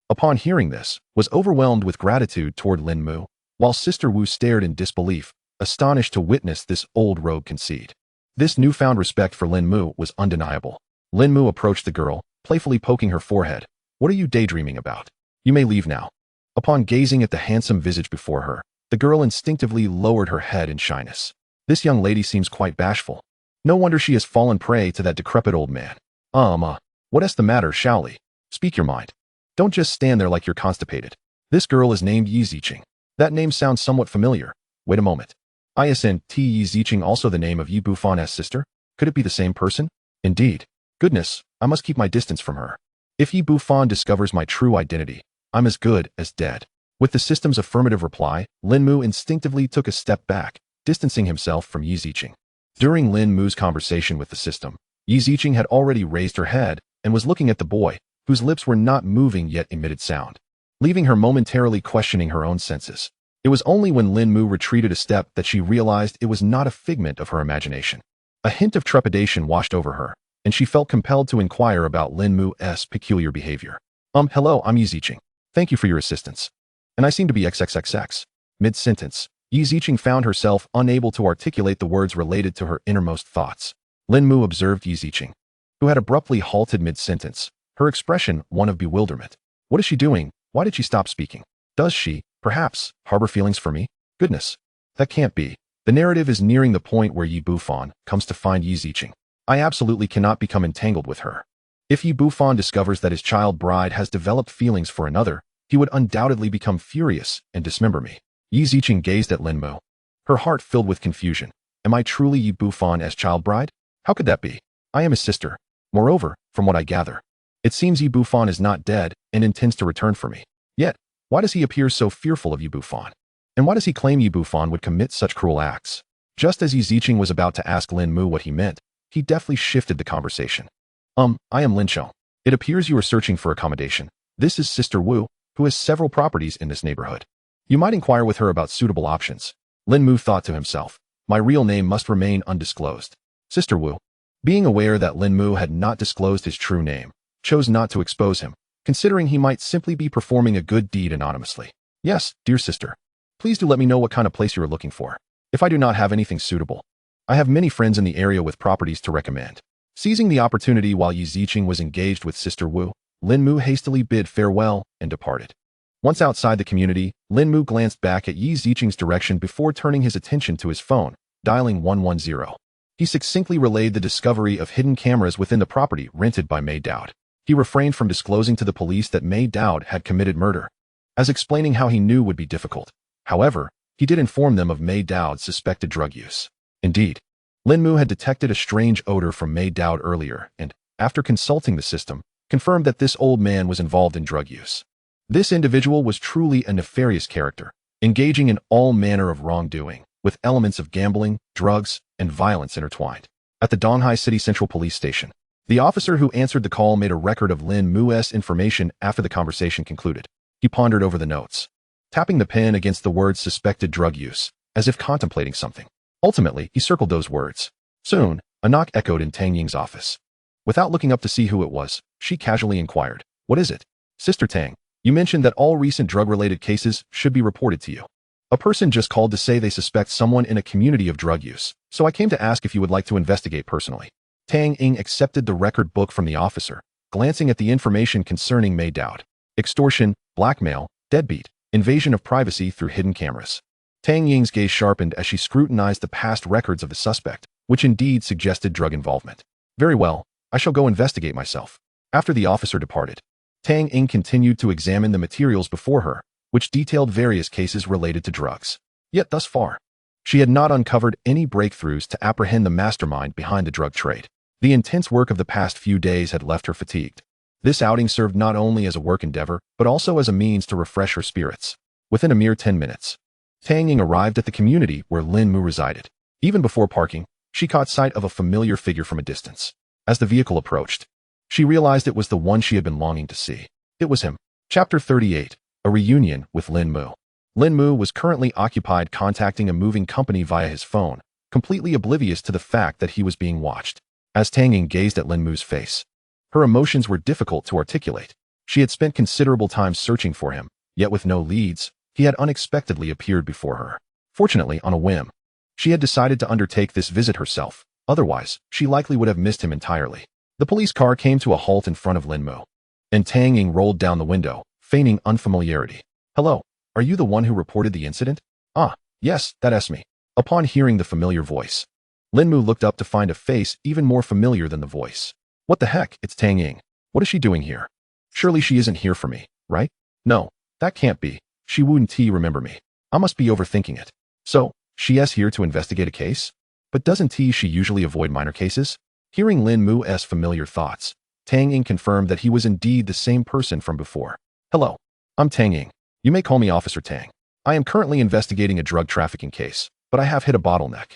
Speaker 1: upon hearing this, was overwhelmed with gratitude toward Lin Mu, while Sister Wu stared in disbelief, astonished to witness this old rogue concede. This newfound respect for Lin Mu was undeniable. Lin Mu approached the girl, playfully poking her forehead. What are you daydreaming about? You may leave now. Upon gazing at the handsome visage before her, the girl instinctively lowered her head in shyness. This young lady seems quite bashful. No wonder she has fallen prey to that decrepit old man. What is the matter, Shaoli? Speak your mind. Don't just stand there like you're constipated. This girl is named Yi Ziqing. That name sounds somewhat familiar. Wait a moment. Isn't Yi Ziqing also the name of Yi Bufan's sister? Could it be the same person? Indeed. Goodness, I must keep my distance from her. If Yi Bufan discovers my true identity, I'm as good as dead. With the system's affirmative reply, Lin Mu instinctively took a step back, distancing himself from Yi Ziqing. During Lin Mu's conversation with the system, Yi Ziqing had already raised her head and was looking at the boy, whose lips were not moving yet emitted sound, leaving her momentarily questioning her own senses. It was only when Lin Mu retreated a step that she realized it was not a figment of her imagination. A hint of trepidation washed over her, and she felt compelled to inquire about Lin Mu's peculiar behavior. Hello, I'm Yi Ziqing. Thank you for your assistance. And I seem to be XXXX. Mid-sentence, Yi Ziqing found herself unable to articulate the words related to her innermost thoughts. Lin Mu observed Yi Ziqing, who had abruptly halted mid-sentence, her expression one of bewilderment. What is she doing? Why did she stop speaking? Does she, perhaps, harbor feelings for me? Goodness, that can't be. The narrative is nearing the point where Yi Bufan comes to find Yi Ziqing. I absolutely cannot become entangled with her. If Yi Bufan discovers that his child bride has developed feelings for another, he would undoubtedly become furious and dismember me. Yi Ziqing gazed at Lin Mu, her heart filled with confusion. Am I truly Yi Bufan's child bride? How could that be? I am his sister. Moreover, from what I gather, it seems Yi Bufan is not dead and intends to return for me. Yet, why does he appear so fearful of Yi Bufan? And why does he claim Yi Bufan would commit such cruel acts? Just as Yi Ziqing was about to ask Lin Mu what he meant, he deftly shifted the conversation. I am Lin Chong. It appears you are searching for accommodation. This is Sister Wu, who has several properties in this neighborhood. You might inquire with her about suitable options. Lin Mu thought to himself, my real name must remain undisclosed. Sister Wu, being aware that Lin Mu had not disclosed his true name, chose not to expose him, considering he might simply be performing a good deed anonymously. Yes, dear sister. Please do let me know what kind of place you are looking for. If I do not have anything suitable, I have many friends in the area with properties to recommend. Seizing the opportunity while Yi Ziqing was engaged with Sister Wu, Lin Mu hastily bid farewell and departed. Once outside the community, Lin Mu glanced back at Yi Ziqing's direction before turning his attention to his phone, dialing 110. He succinctly relayed the discovery of hidden cameras within the property rented by Mei Dowd. He refrained from disclosing to the police that Mei Dowd had committed murder, as explaining how he knew would be difficult. However, he did inform them of Mei Dowd's suspected drug use. Indeed, Lin Mu had detected a strange odor from Mei Dowd earlier and, after consulting the system, confirmed that this old man was involved in drug use. This individual was truly a nefarious character, engaging in all manner of wrongdoing, with elements of gambling, drugs, and violence intertwined. At the Donghai City Central Police Station, the officer who answered the call made a record of Lin Mu's information after the conversation concluded. He pondered over the notes, tapping the pen against the words suspected drug use, as if contemplating something. Ultimately, he circled those words. Soon, a knock echoed in Tang Ying's office. Without looking up to see who it was, she casually inquired, "What is it?" "Sister Tang, you mentioned that all recent drug-related cases should be reported to you. A person just called to say they suspect someone in a community of drug use, so I came to ask if you would like to investigate personally." Tang Ying accepted the record book from the officer, glancing at the information concerning Mei Dowd. Extortion, blackmail, deadbeat, invasion of privacy through hidden cameras. Tang Ying's gaze sharpened as she scrutinized the past records of the suspect, which indeed suggested drug involvement. "Very well, I shall go investigate myself." After the officer departed, Tang Ying continued to examine the materials before her, which detailed various cases related to drugs. Yet thus far, she had not uncovered any breakthroughs to apprehend the mastermind behind the drug trade. The intense work of the past few days had left her fatigued. This outing served not only as a work endeavor, but also as a means to refresh her spirits. Within a mere 10 minutes, Tang Ying arrived at the community where Lin Mu resided. Even before parking, she caught sight of a familiar figure from a distance. As the vehicle approached, she realized it was the one she had been longing to see. It was him. Chapter 38. A reunion with Lin Mu. Lin Mu was currently occupied contacting a moving company via his phone, completely oblivious to the fact that he was being watched. As Tang Ying gazed at Lin Mu's face, her emotions were difficult to articulate. She had spent considerable time searching for him, yet with no leads, he had unexpectedly appeared before her. Fortunately, on a whim, she had decided to undertake this visit herself. Otherwise, she likely would have missed him entirely. The police car came to a halt in front of Lin Mu, and Tang Ying rolled down the window, feigning unfamiliarity. "Hello, are you the one who reported the incident?" "Ah, yes, that's me." Upon hearing the familiar voice, Lin Mu looked up to find a face even more familiar than the voice. "What the heck, it's Tang Ying. What is she doing here? Surely she isn't here for me, right? No, that can't be. She wouldn't remember me. I must be overthinking it. So, she is here to investigate a case? But doesn't she usually avoid minor cases?" Hearing Lin Mu's familiar thoughts, Tang Ying confirmed that he was indeed the same person from before. "Hello, I'm Tang Ying. You may call me Officer Tang. I am currently investigating a drug trafficking case, but I have hit a bottleneck.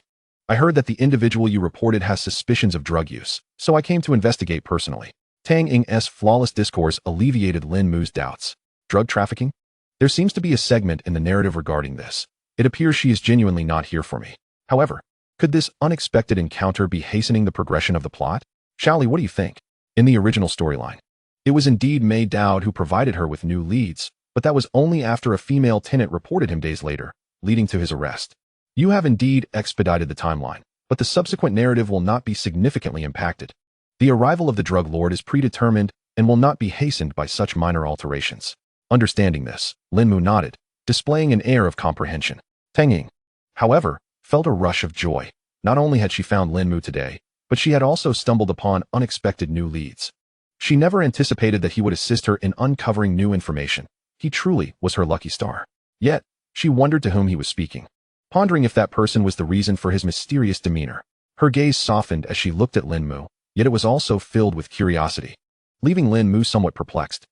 Speaker 1: I heard that the individual you reported has suspicions of drug use, so I came to investigate personally." Tang Ying's flawless discourse alleviated Lin Mu's doubts. Drug trafficking? There seems to be a segment in the narrative regarding this. It appears she is genuinely not here for me. However, could this unexpected encounter be hastening the progression of the plot? Xiaoli, what do you think? In the original storyline, it was indeed Mei Dowd who provided her with new leads, but that was only after a female tenant reported him days later, leading to his arrest. You have indeed expedited the timeline, but the subsequent narrative will not be significantly impacted. The arrival of the drug lord is predetermined and will not be hastened by such minor alterations. Understanding this, Lin Mu nodded, displaying an air of comprehension. Tang Ying, however, felt a rush of joy. Not only had she found Lin Mu today, but she had also stumbled upon unexpected new leads. She never anticipated that he would assist her in uncovering new information. He truly was her lucky star. Yet, she wondered to whom he was speaking, pondering if that person was the reason for his mysterious demeanor. Her gaze softened as she looked at Lin Mu, yet it was also filled with curiosity, leaving Lin Mu somewhat perplexed.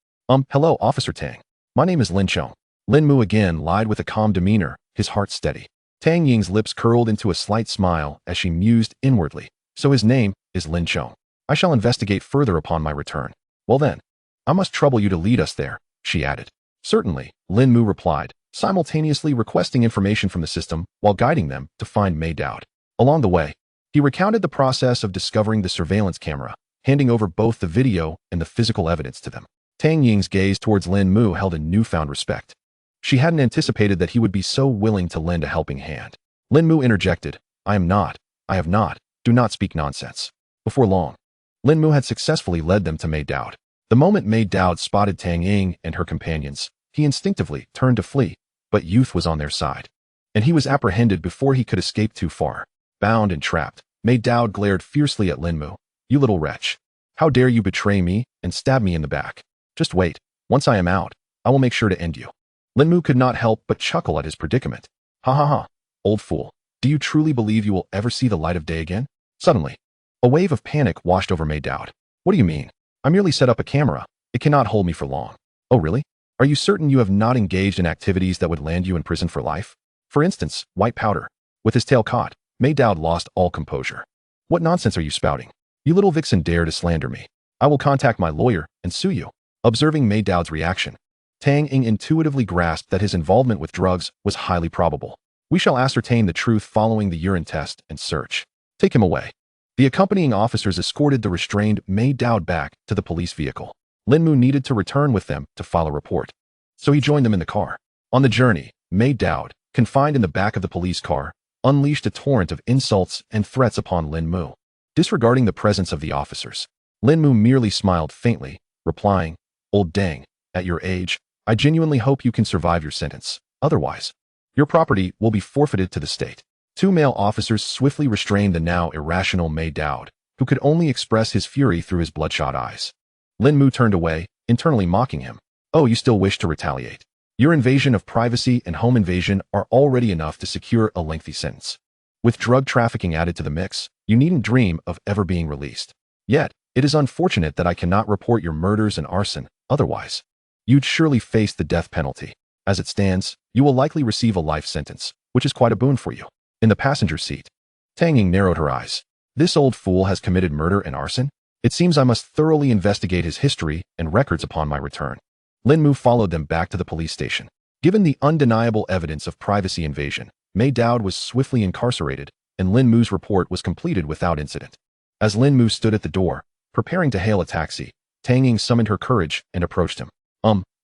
Speaker 1: Hello, Officer Tang. My name is Lin Chong." Lin Mu again lied with a calm demeanor, his heart steady. Tang Ying's lips curled into a slight smile as she mused inwardly. "So his name is Lin Chong. I shall investigate further upon my return. Well then, I must trouble you to lead us there," she added. "Certainly," Lin Mu replied, simultaneously requesting information from the system while guiding them to find Mei Dowd. Along the way, he recounted the process of discovering the surveillance camera, handing over both the video and the physical evidence to them. Tang Ying's gaze towards Lin Mu held a newfound respect. She hadn't anticipated that he would be so willing to lend a helping hand. Lin Mu interjected, I have not, do not speak nonsense." Before long, Lin Mu had successfully led them to Mei Dowd. The moment Mei Dowd spotted Tang Ying and her companions, He instinctively turned to flee, but youth was on their side, and he was apprehended before he could escape too far. Bound and trapped, Mei Dao glared fiercely at Lin Mu. "You little wretch. How dare you betray me and stab me in the back? Just wait. Once I am out, I will make sure to end you." Lin Mu could not help but chuckle at his predicament. "Ha ha ha. Old fool. Do you truly believe you will ever see the light of day again?" Suddenly, a wave of panic washed over Mei Dao. "What do you mean? I merely set up a camera. It cannot hold me for long." "Oh really? Are you certain you have not engaged in activities that would land you in prison for life? For instance, white powder?" With his tail caught, Mei Dao lost all composure. "What nonsense are you spouting? You little vixen dare to slander me. I will contact my lawyer and sue you." Observing Mei Dao's reaction, Tang Ying intuitively grasped that his involvement with drugs was highly probable. "We shall ascertain the truth following the urine test and search. Take him away." The accompanying officers escorted the restrained Mei Dao back to the police vehicle. Lin Mu needed to return with them to file a report, so he joined them in the car. On the journey, Mei Dao, confined in the back of the police car, unleashed a torrent of insults and threats upon Lin Mu. Disregarding the presence of the officers, Lin Mu merely smiled faintly, replying, "Old dang, at your age, I genuinely hope you can survive your sentence. Otherwise, your property will be forfeited to the state." Two male officers swiftly restrained the now irrational Mei Dao, who could only express his fury through his bloodshot eyes. Lin Mu turned away, internally mocking him. "Oh, you still wish to retaliate? Your invasion of privacy and home invasion are already enough to secure a lengthy sentence. With drug trafficking added to the mix, you needn't dream of ever being released. Yet, it is unfortunate that I cannot report your murders and arson, otherwise, you'd surely face the death penalty. As it stands, you will likely receive a life sentence, which is quite a boon for you." In the passenger seat, Tang Ying narrowed her eyes. "This old fool has committed murder and arson? It seems I must thoroughly investigate his history and records upon my return." Lin Mu followed them back to the police station. Given the undeniable evidence of privacy invasion, Mei Dao was swiftly incarcerated, and Lin Mu's report was completed without incident. As Lin Mu stood at the door, preparing to hail a taxi, Tang Ying summoned her courage and approached him.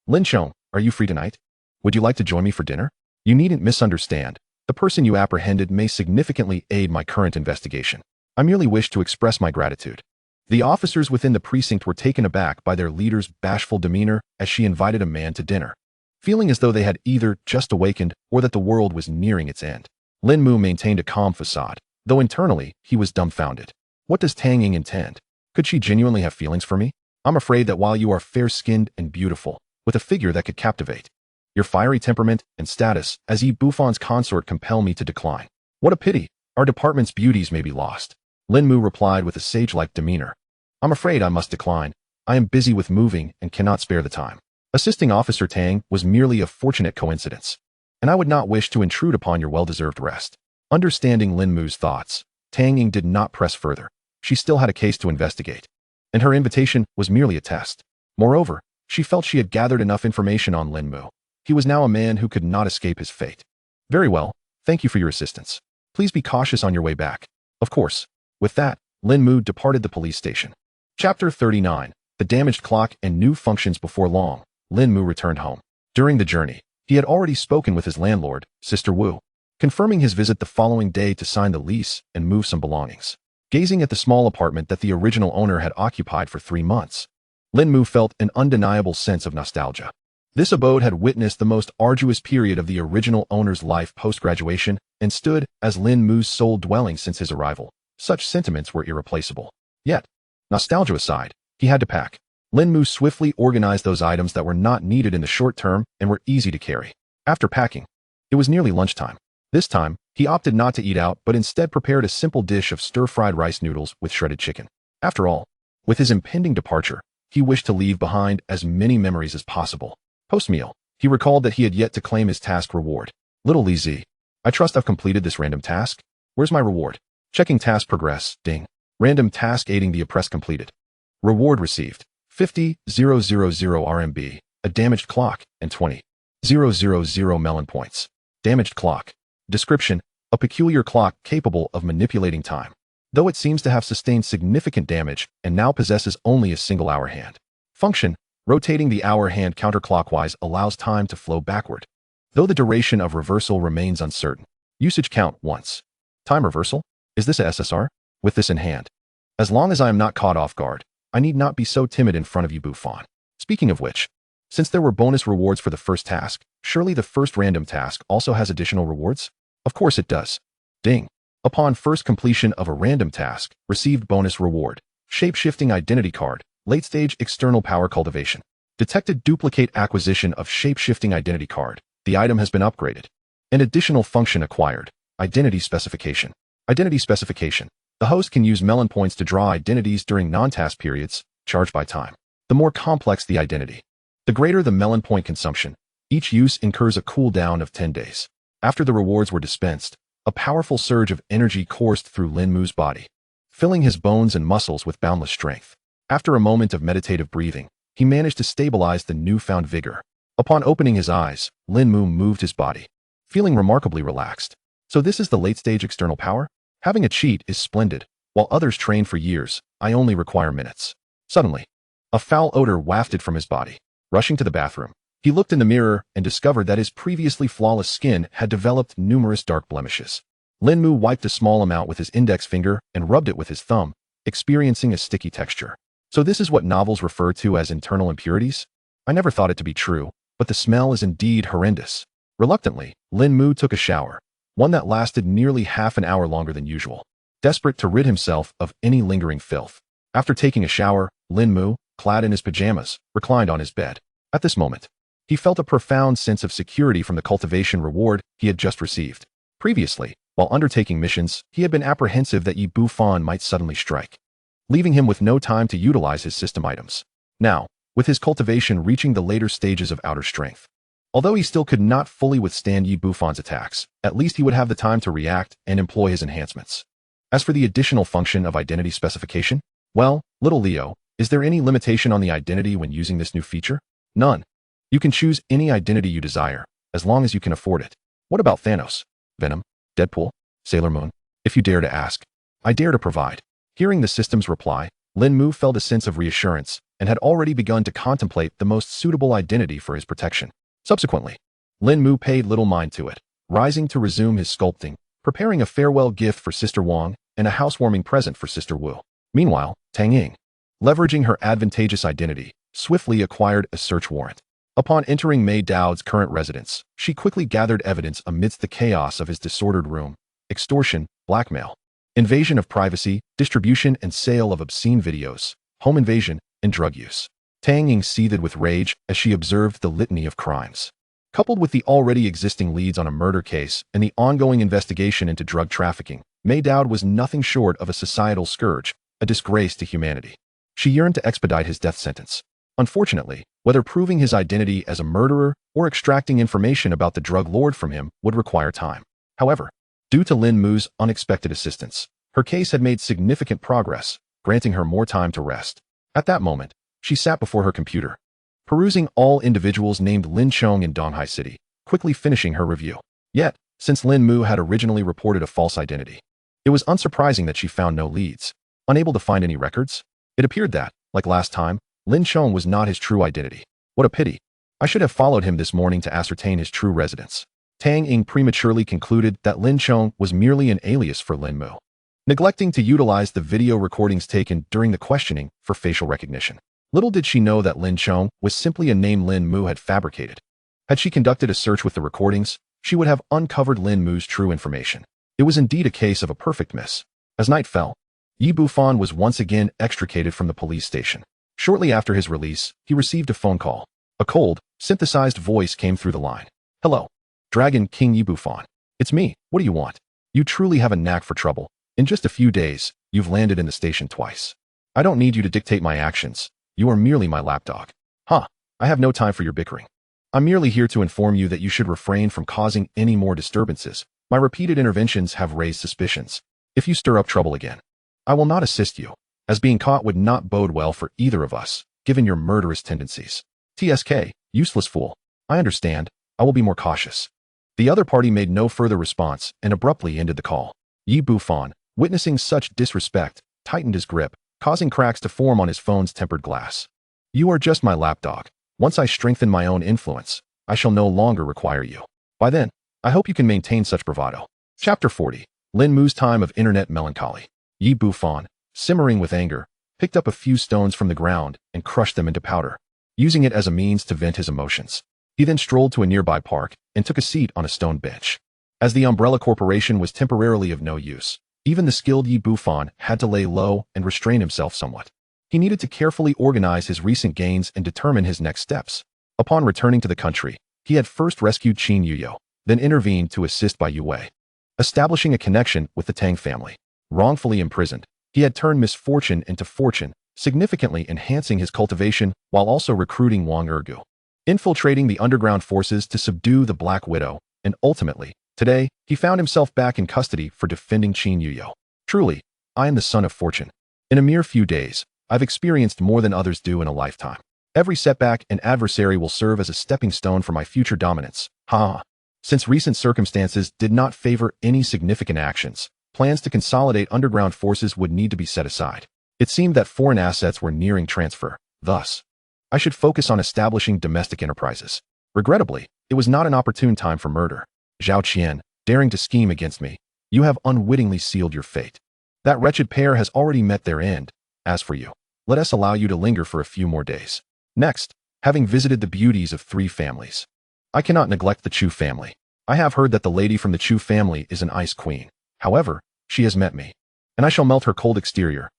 Speaker 1: Lin Chong, are you free tonight? Would you like to join me for dinner? You needn't misunderstand. The person you apprehended may significantly aid my current investigation. I merely wish to express my gratitude." The officers within the precinct were taken aback by their leader's bashful demeanor as she invited a man to dinner. Feeling as though they had either just awakened or that the world was nearing its end, Lin Mu maintained a calm facade, though internally he was dumbfounded. What does Tang Ying intend? Could she genuinely have feelings for me? I'm afraid that while you are fair-skinned and beautiful, with a figure that could captivate, your fiery temperament and status as Yi Buffan's consort compel me to decline. What a pity, our department's beauties may be lost." Lin Mu replied with a sage-like demeanor. "I'm afraid I must decline. I am busy with moving and cannot spare the time." Assisting Officer Tang was merely a fortunate coincidence, and I would not wish to intrude upon your well-deserved rest. Understanding Lin Mu's thoughts, Tang Ying did not press further. She still had a case to investigate, and her invitation was merely a test. Moreover, she felt she had gathered enough information on Lin Mu. He was now a man who could not escape his fate. "Very well, thank you for your assistance. Please be cautious on your way back." "Of course." With that, Lin Mu departed the police station. Chapter 39. The damaged clock and new functions. Before long, Lin Mu returned home. During the journey, he had already spoken with his landlord, Sister Wu, confirming his visit the following day to sign the lease and move some belongings. Gazing at the small apartment that the original owner had occupied for 3 months, Lin Mu felt an undeniable sense of nostalgia. This abode had witnessed the most arduous period of the original owner's life post-graduation and stood as Lin Mu's sole dwelling since his arrival. Such sentiments were irreplaceable. Yet, nostalgia aside, he had to pack. Lin Mu swiftly organized those items that were not needed in the short term and were easy to carry. After packing, it was nearly lunchtime. This time, he opted not to eat out but instead prepared a simple dish of stir-fried rice noodles with shredded chicken. After all, with his impending departure, he wished to leave behind as many memories as possible. Post-meal, he recalled that he had yet to claim his task reward. "Little Li Zi, I trust I've completed this random task. Where's my reward?" Checking task progress, ding. Random task aiding the oppressed completed. Reward received, 50,000 RMB, a damaged clock, and 20,000 melon points. Damaged clock. Description, a peculiar clock capable of manipulating time, though it seems to have sustained significant damage and now possesses only a single hour hand. Function, rotating the hour hand counterclockwise allows time to flow backward, though the duration of reversal remains uncertain. Usage count once. Time reversal? Is this a SSR? With this in hand, as long as I am not caught off guard, I need not be so timid in front of you, Buffon. Speaking of which, Since there were bonus rewards for the first task, surely the first random task also has additional rewards? Of course it does. Ding. Upon first completion of a random task, received bonus reward. Shape-shifting identity card. Late-stage external power cultivation. Detected duplicate acquisition of shape-shifting identity card. The item has been upgraded. An additional function acquired. Identity specification. Identity specification. The host can use melon points to draw identities during non-task periods, charged by time. The more complex the identity, the greater the melon point consumption. Each use incurs a cooldown of 10 days. After the rewards were dispensed, a powerful surge of energy coursed through Lin Mu's body, filling his bones and muscles with boundless strength. After a moment of meditative breathing, he managed to stabilize the newfound vigor. Upon opening his eyes, Lin Mu moved his body, feeling remarkably relaxed. So this is the late-stage external power? Having a cheat is splendid. While others train for years, I only require minutes. Suddenly, a foul odor wafted from his body. Rushing to the bathroom, he looked in the mirror and discovered that his previously flawless skin had developed numerous dark blemishes. Lin Mu wiped a small amount with his index finger and rubbed it with his thumb, experiencing a sticky texture. So this is what novels refer to as internal impurities? I never thought it to be true, but the smell is indeed horrendous. Reluctantly, Lin Mu took a shower, one that lasted nearly half an hour longer than usual, desperate to rid himself of any lingering filth. After taking a shower, Lin Mu, clad in his pajamas, reclined on his bed. At this moment, he felt a profound sense of security from the cultivation reward he had just received. Previously, while undertaking missions, he had been apprehensive that Yi Bufan might suddenly strike, leaving him with no time to utilize his system items. Now, with his cultivation reaching the later stages of outer strength, although he still could not fully withstand Yi Bufan's attacks, at least he would have the time to react and employ his enhancements. As for the additional function of identity specification, well, little Leo, is there any limitation on the identity when using this new feature? None. You can choose any identity you desire, as long as you can afford it. What about Thanos, Venom, Deadpool, Sailor Moon? If you dare to ask, I dare to provide. Hearing the system's reply, Lin Mu felt a sense of reassurance and had already begun to contemplate the most suitable identity for his protection. Subsequently, Lin Mu paid little mind to it, rising to resume his sculpting, preparing a farewell gift for Sister Wang and a housewarming present for Sister Wu. Meanwhile, Tang Ying, leveraging her advantageous identity, swiftly acquired a search warrant. Upon entering Mei Dao's current residence, she quickly gathered evidence amidst the chaos of his disordered room: extortion, blackmail, invasion of privacy, distribution and sale of obscene videos, home invasion, and drug use. Tang Ying seethed with rage as she observed the litany of crimes. Coupled with the already existing leads on a murder case and the ongoing investigation into drug trafficking, Mei Dao was nothing short of a societal scourge, a disgrace to humanity. She yearned to expedite his death sentence. Unfortunately, whether proving his identity as a murderer or extracting information about the drug lord from him would require time. However, due to Lin Mu's unexpected assistance, her case had made significant progress, granting her more time to rest. At that moment, she sat before her computer, perusing all individuals named Lin Chong in Donghai City, quickly finishing her review. Yet, since Lin Mu had originally reported a false identity, it was unsurprising that she found no leads. Unable to find any records, it appeared that, like last time, Lin Chong was not his true identity. What a pity. I should have followed him this morning to ascertain his true residence. Tang Ying prematurely concluded that Lin Chong was merely an alias for Lin Mu, neglecting to utilize the video recordings taken during the questioning for facial recognition. Little did she know that Lin Chong was simply a name Lin Mu had fabricated. Had she conducted a search with the recordings, she would have uncovered Lin Mu's true information. It was indeed a case of a perfect miss. As night fell, Yi Bufan was once again extricated from the police station. Shortly after his release, he received a phone call. A cold, synthesized voice came through the line. Hello, Dragon King Yi Bufan. It's me. What do you want? You truly have a knack for trouble. In just a few days, you've landed in the station twice. I don't need you to dictate my actions. You are merely my lapdog. I have no time for your bickering. I'm merely here to inform you that you should refrain from causing any more disturbances. My repeated interventions have raised suspicions. If you stir up trouble again, I will not assist you, as being caught would not bode well for either of us, given your murderous tendencies. TSK, useless fool. I understand. I will be more cautious. The other party made no further response and abruptly ended the call. Yi Bufan, witnessing such disrespect, tightened his grip, causing cracks to form on his phone's tempered glass. You are just my lapdog. Once I strengthen my own influence, I shall no longer require you. By then, I hope you can maintain such bravado. Chapter 40. Lin Mu's time of internet melancholy. Yi Bufan, simmering with anger, picked up a few stones from the ground and crushed them into powder. using it as a means to vent his emotions. He then strolled to a nearby park and took a seat on a stone bench. As the umbrella corporation was temporarily of no use, even the skilled Yi Bufan had to lay low and restrain himself somewhat. He needed to carefully organize his recent gains and determine his next steps. Upon returning to the country, he had first rescued Qin Yuyo, then intervened to assist by Yu Wei. Establishing a connection with the Tang family. Wrongfully imprisoned, he had turned misfortune into fortune, significantly enhancing his cultivation while also recruiting Wang Ergu, infiltrating the underground forces to subdue the Black Widow, and ultimately, today, he found himself back in custody for defending Qin Yuyo. Truly, I am the son of fortune. In a mere few days, I've experienced more than others do in a lifetime. Every setback and adversary will serve as a stepping stone for my future dominance. Ha! Since recent circumstances did not favor any significant actions, plans to consolidate underground forces would need to be set aside. It seemed that foreign assets were nearing transfer. Thus, I should focus on establishing domestic enterprises. Regrettably, it was not an opportune time for murder. Zhao Qian, daring to scheme against me, you have unwittingly sealed your fate. That wretched pair has already met their end. As for you, let us allow you to linger for a few more days. Next, having visited the beauties of 3 families, I cannot neglect the Chu family. I have heard that the lady from the Chu family is an ice queen. However, she has met me, and I shall melt her cold exterior.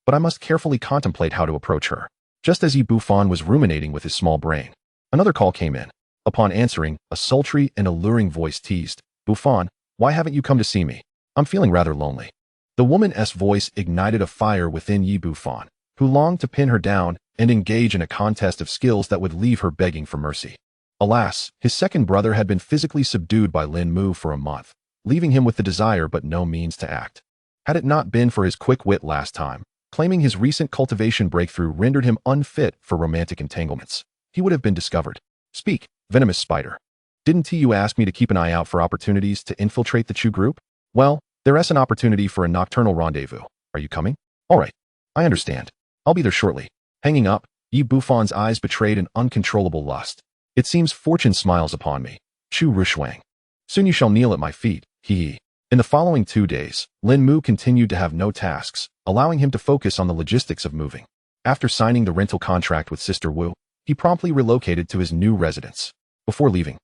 Speaker 1: But I must carefully contemplate how to approach her. Just as Yi Bufan was ruminating with his small brain, another call came in. Upon answering, a sultry and alluring voice teased, "Bufan, why haven't you come to see me? I'm feeling rather lonely." The woman's voice ignited a fire within Yi Bufan, who longed to pin her down and engage in a contest of skills that would leave her begging for mercy. Alas, his second brother had been physically subdued by Lin Mu for a month, leaving him with the desire but no means to act. Had it not been for his quick wit last time, claiming his recent cultivation breakthrough rendered him unfit for romantic entanglements, he would have been discovered. Speak, venomous spider. Didn't you ask me to keep an eye out for opportunities to infiltrate the Chu group? Well, there's an opportunity for a nocturnal rendezvous. Are you coming? All right. I understand. I'll be there shortly. Hanging up, Yi Bufan's eyes betrayed an uncontrollable lust. It seems fortune smiles upon me. Chu Ruoshuang. Soon you shall kneel at my feet. In the following 2 days, Lin Mu continued to have no tasks, allowing him to focus on the logistics of moving. After signing the rental contract with Sister Wu, he promptly relocated to his new residence. Before leaving,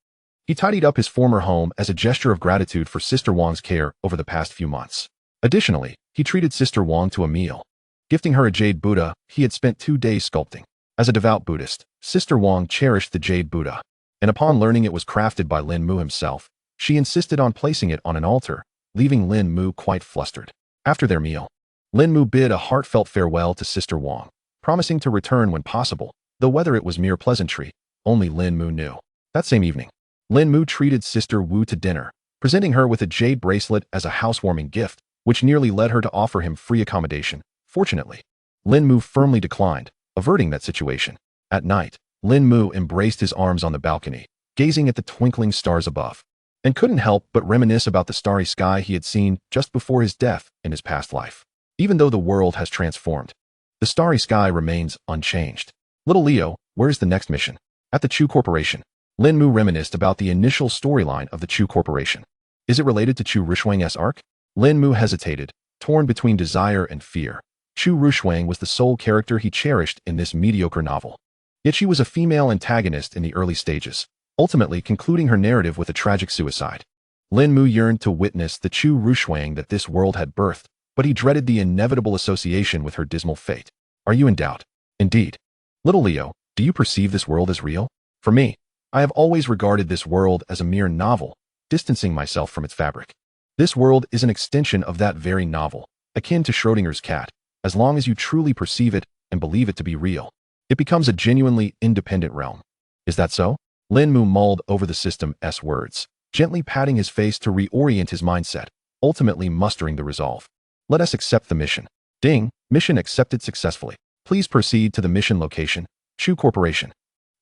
Speaker 1: he tidied up his former home as a gesture of gratitude for Sister Wang's care over the past few months. Additionally, he treated Sister Wang to a meal, gifting her a jade Buddha he had spent 2 days sculpting. As a devout Buddhist, Sister Wang cherished the jade Buddha, and upon learning it was crafted by Lin Mu himself, she insisted on placing it on an altar, leaving Lin Mu quite flustered. After their meal, Lin Mu bid a heartfelt farewell to Sister Wang, promising to return when possible, though whether it was mere pleasantry, only Lin Mu knew. That same evening, Lin Mu treated Sister Wu to dinner, presenting her with a jade bracelet as a housewarming gift, which nearly led her to offer him free accommodation. Fortunately, Lin Mu firmly declined, averting that situation. At night, Lin Mu embraced his arms on the balcony, gazing at the twinkling stars above, and couldn't help but reminisce about the starry sky he had seen just before his death in his past life. Even though the world has transformed, the starry sky remains unchanged. Little Leo, where's the next mission? At the Chu Corporation. Lin Mu reminisced about the initial storyline of the Chu Corporation. Is it related to Chu Ruoshuang's arc? Lin Mu hesitated, torn between desire and fear. Chu Ruoshuang was the sole character he cherished in this mediocre novel. Yet she was a female antagonist in the early stages, ultimately concluding her narrative with a tragic suicide. Lin Mu yearned to witness the Chu Ruoshuang that this world had birthed, but he dreaded the inevitable association with her dismal fate. Are you in doubt? Indeed. Little Leo, do you perceive this world as real? For me, I have always regarded this world as a mere novel, distancing myself from its fabric. This world is an extension of that very novel, akin to Schrodinger's cat. As long as you truly perceive it and believe it to be real, it becomes a genuinely independent realm. Is that so? Lin Mu mulled over the system's words, gently patting his face to reorient his mindset, ultimately mustering the resolve. Let us accept the mission. Ding, mission accepted successfully. Please proceed to the mission location, Chu Corporation.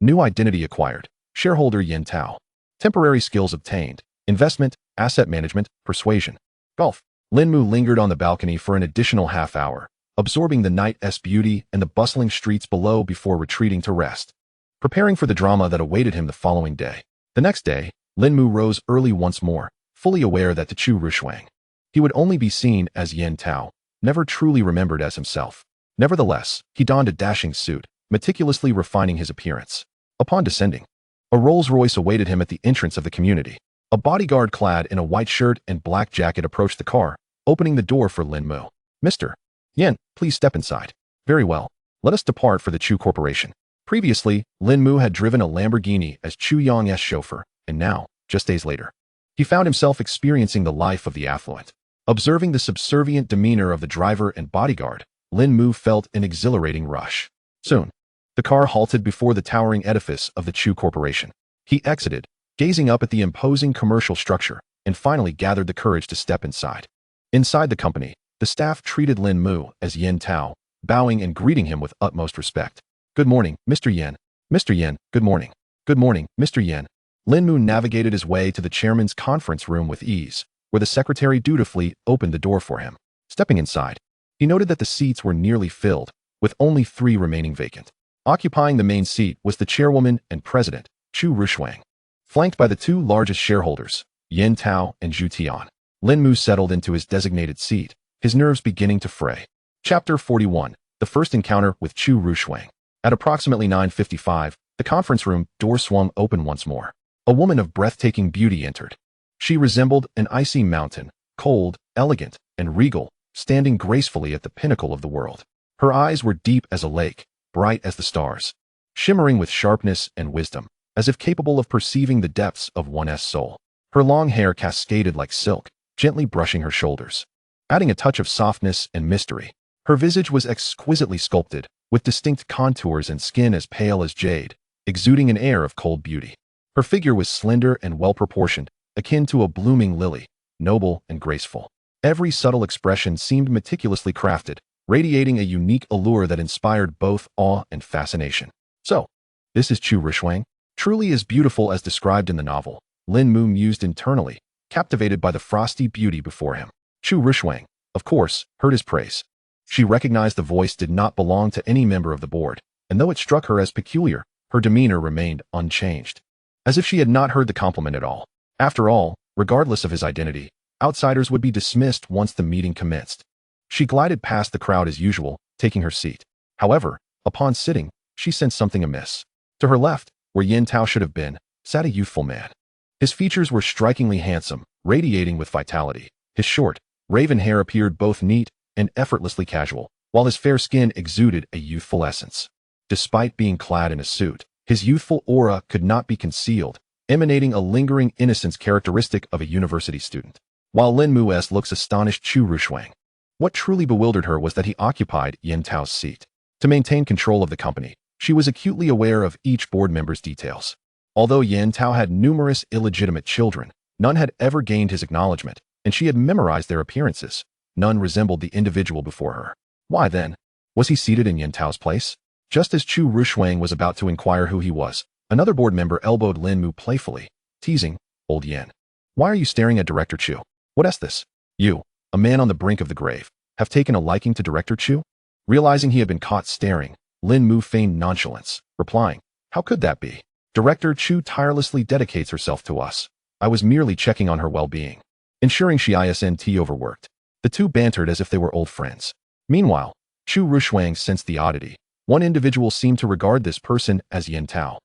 Speaker 1: New identity acquired. Shareholder Yin Tao. Temporary skills obtained. Investment, asset management, persuasion. Golf. Lin Mu lingered on the balcony for an additional half hour, absorbing the night's beauty and the bustling streets below before retreating to rest, preparing for the drama that awaited him the following day. The next day, Lin Mu rose early once more, fully aware that to Chu Ruoshuang, he would only be seen as Yin Tao, never truly remembered as himself. Nevertheless, he donned a dashing suit, meticulously refining his appearance. Upon descending, a Rolls-Royce awaited him at the entrance of the community. A bodyguard clad in a white shirt and black jacket approached the car, opening the door for Lin Mu. "Mr. Yan, please step inside." "Very well. Let us depart for the Chu Corporation." Previously, Lin Mu had driven a Lamborghini as Chu Yang's chauffeur, and now, just days later, he found himself experiencing the life of the affluent. Observing the subservient demeanor of the driver and bodyguard, Lin Mu felt an exhilarating rush. Soon, the car halted before the towering edifice of the Chu Corporation. He exited, gazing up at the imposing commercial structure, and finally gathered the courage to step inside. Inside the company, the staff treated Lin Mu as Yan Tao, bowing and greeting him with utmost respect. "Good morning, Mr. Yan." "Mr. Yan, good morning." "Good morning, Mr. Yan." Lin Mu navigated his way to the chairman's conference room with ease, where the secretary dutifully opened the door for him. Stepping inside, he noted that the seats were nearly filled, with only 3 remaining vacant. Occupying the main seat was the chairwoman and president, Chu Ruoshuang. Flanked by the 2 largest shareholders, Yan Tao and Zhu Tian, Lin Mu settled into his designated seat, his nerves beginning to fray. Chapter 41. The First Encounter with Chu Ruoshuang. At approximately 9:55, the conference room door swung open once more. A woman of breathtaking beauty entered. She resembled an icy mountain, cold, elegant, and regal, standing gracefully at the pinnacle of the world. Her eyes were deep as a lake, bright as the stars, shimmering with sharpness and wisdom, as if capable of perceiving the depths of one's soul. Her long hair cascaded like silk, gently brushing her shoulders, adding a touch of softness and mystery. Her visage was exquisitely sculpted, with distinct contours and skin as pale as jade, exuding an air of cold beauty. Her figure was slender and well-proportioned, akin to a blooming lily, noble and graceful. Every subtle expression seemed meticulously crafted, radiating a unique allure that inspired both awe and fascination. "So, this is Chu Ruoshuang, truly as beautiful as described in the novel," Lin Mu mused internally, captivated by the frosty beauty before him. Chu Ruoshuang, of course, heard his praise. She recognized the voice did not belong to any member of the board, and though it struck her as peculiar, her demeanor remained unchanged, as if she had not heard the compliment at all. After all, regardless of his identity, outsiders would be dismissed once the meeting commenced. She glided past the crowd as usual, taking her seat. However, upon sitting, she sensed something amiss. To her left, where Yan Tao should have been, sat a youthful man. His features were strikingly handsome, radiating with vitality. His short, raven hair appeared both neat and effortlessly casual, while his fair skin exuded a youthful essence. Despite being clad in a suit, his youthful aura could not be concealed, emanating a lingering innocence characteristic of a university student. While Lin Mu's looks astonished Chu Ruoshuang, what truly bewildered her was that he occupied Yan Tao's seat. To maintain control of the company, she was acutely aware of each board member's details. Although Yan Tao had numerous illegitimate children, none had ever gained his acknowledgement, and she had memorized their appearances. None resembled the individual before her. Why then? Was he seated in Yan Tao's place? Just as Chu Ruoshuang was about to inquire who he was, another board member elbowed Lin Mu playfully, teasing, "Old Yan, why are you staring at Director Chu? What is this? You, a man on the brink of the grave, have taken a liking to Director Chu?" Realizing he had been caught staring, Lin Mu feigned nonchalance, replying, "How could that be? Director Chu tirelessly dedicates herself to us. I was merely checking on her well-being, ensuring she isn't overworked." The two bantered as if they were old friends. Meanwhile, Chu Ruoshuang sensed the oddity. One individual seemed to regard this person as Yan Tao,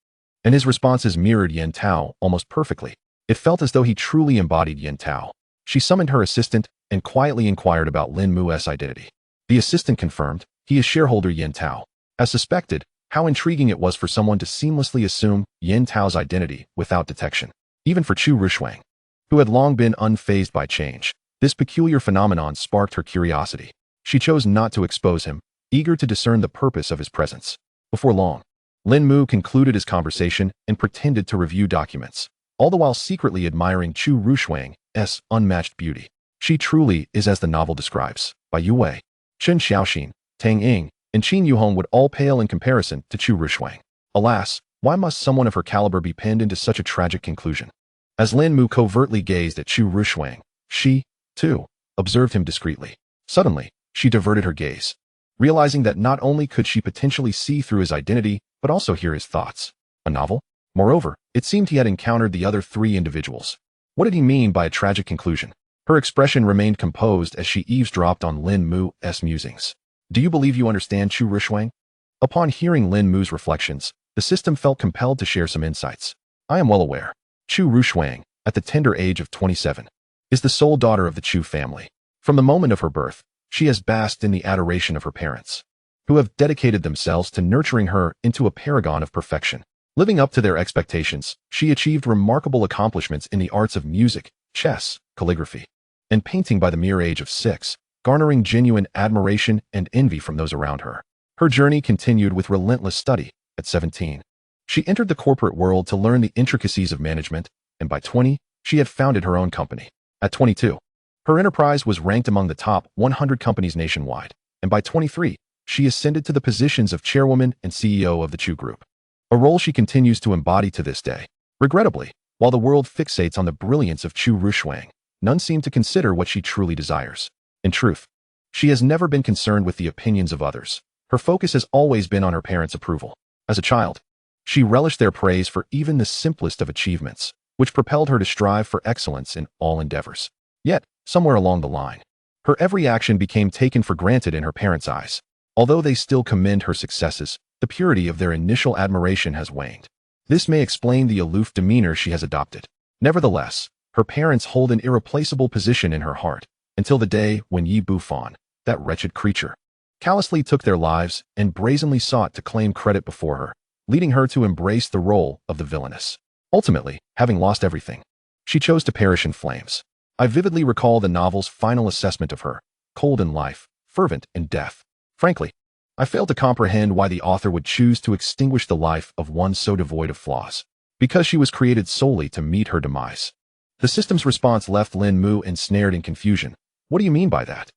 Speaker 1: and his responses mirrored Yan Tao almost perfectly. It felt as though he truly embodied Yan Tao. She summoned her assistant and quietly inquired about Lin Mu's identity. The assistant confirmed, he is shareholder Yan Tao. As suspected, how intriguing it was for someone to seamlessly assume Yan Tao's identity without detection. Even for Chu Ruoshuang, who had long been unfazed by change, this peculiar phenomenon sparked her curiosity. She chose not to expose him, eager to discern the purpose of his presence. Before long, Lin Mu concluded his conversation and pretended to review documents, all the while secretly admiring Chu Ruoshuang's unmatched beauty. She truly is as the novel describes. By Yu Wei, Chen Xiaoxin, Tang Ying, and Qin Yuhong would all pale in comparison to Chu Ruoshuang. Alas, why must someone of her caliber be pinned into such a tragic conclusion? As Lin Mu covertly gazed at Chu Ruoshuang, she, too, observed him discreetly. Suddenly, she diverted her gaze, realizing that not only could she potentially see through his identity, but also hear his thoughts. A novel? Moreover, it seemed he had encountered the other 3 individuals. What did he mean by a tragic conclusion? Her expression remained composed as she eavesdropped on Lin Mu's musings. "Do you believe you understand Chu Ruoshuang?" Upon hearing Lin Mu's reflections, the system felt compelled to share some insights. I am well aware. Chu Ruoshuang, at the tender age of 27, is the sole daughter of the Chu family. From the moment of her birth, she has basked in the adoration of her parents, who have dedicated themselves to nurturing her into a paragon of perfection. Living up to their expectations, she achieved remarkable accomplishments in the arts of music, chess, calligraphy, and painting by the mere age of 6, garnering genuine admiration and envy from those around her. Her journey continued with relentless study. At 17, she entered the corporate world to learn the intricacies of management, and by 20, she had founded her own company. At 22, her enterprise was ranked among the top 100 companies nationwide, and by 23, she ascended to the positions of chairwoman and CEO of the Chu Group, a role she continues to embody to this day. Regrettably, while the world fixates on the brilliance of Chu Ruoshuang, none seem to consider what she truly desires. In truth, she has never been concerned with the opinions of others. Her focus has always been on her parents' approval. As a child, she relished their praise for even the simplest of achievements, which propelled her to strive for excellence in all endeavors. Yet, somewhere along the line, her every action became taken for granted in her parents' eyes. Although they still commend her successes, the purity of their initial admiration has waned. This may explain the aloof demeanor she has adopted. Nevertheless, her parents hold an irreplaceable position in her heart, until the day when Yi Bufan, that wretched creature, callously took their lives and brazenly sought to claim credit before her, leading her to embrace the role of the villainess. Ultimately, having lost everything, she chose to perish in flames. I vividly recall the novel's final assessment of her, cold in life, fervent in death. Frankly, I fail to comprehend why the author would choose to extinguish the life of one so devoid of flaws, because she was created solely to meet her demise. The system's response left Lin Mu ensnared in confusion. What do you mean by that?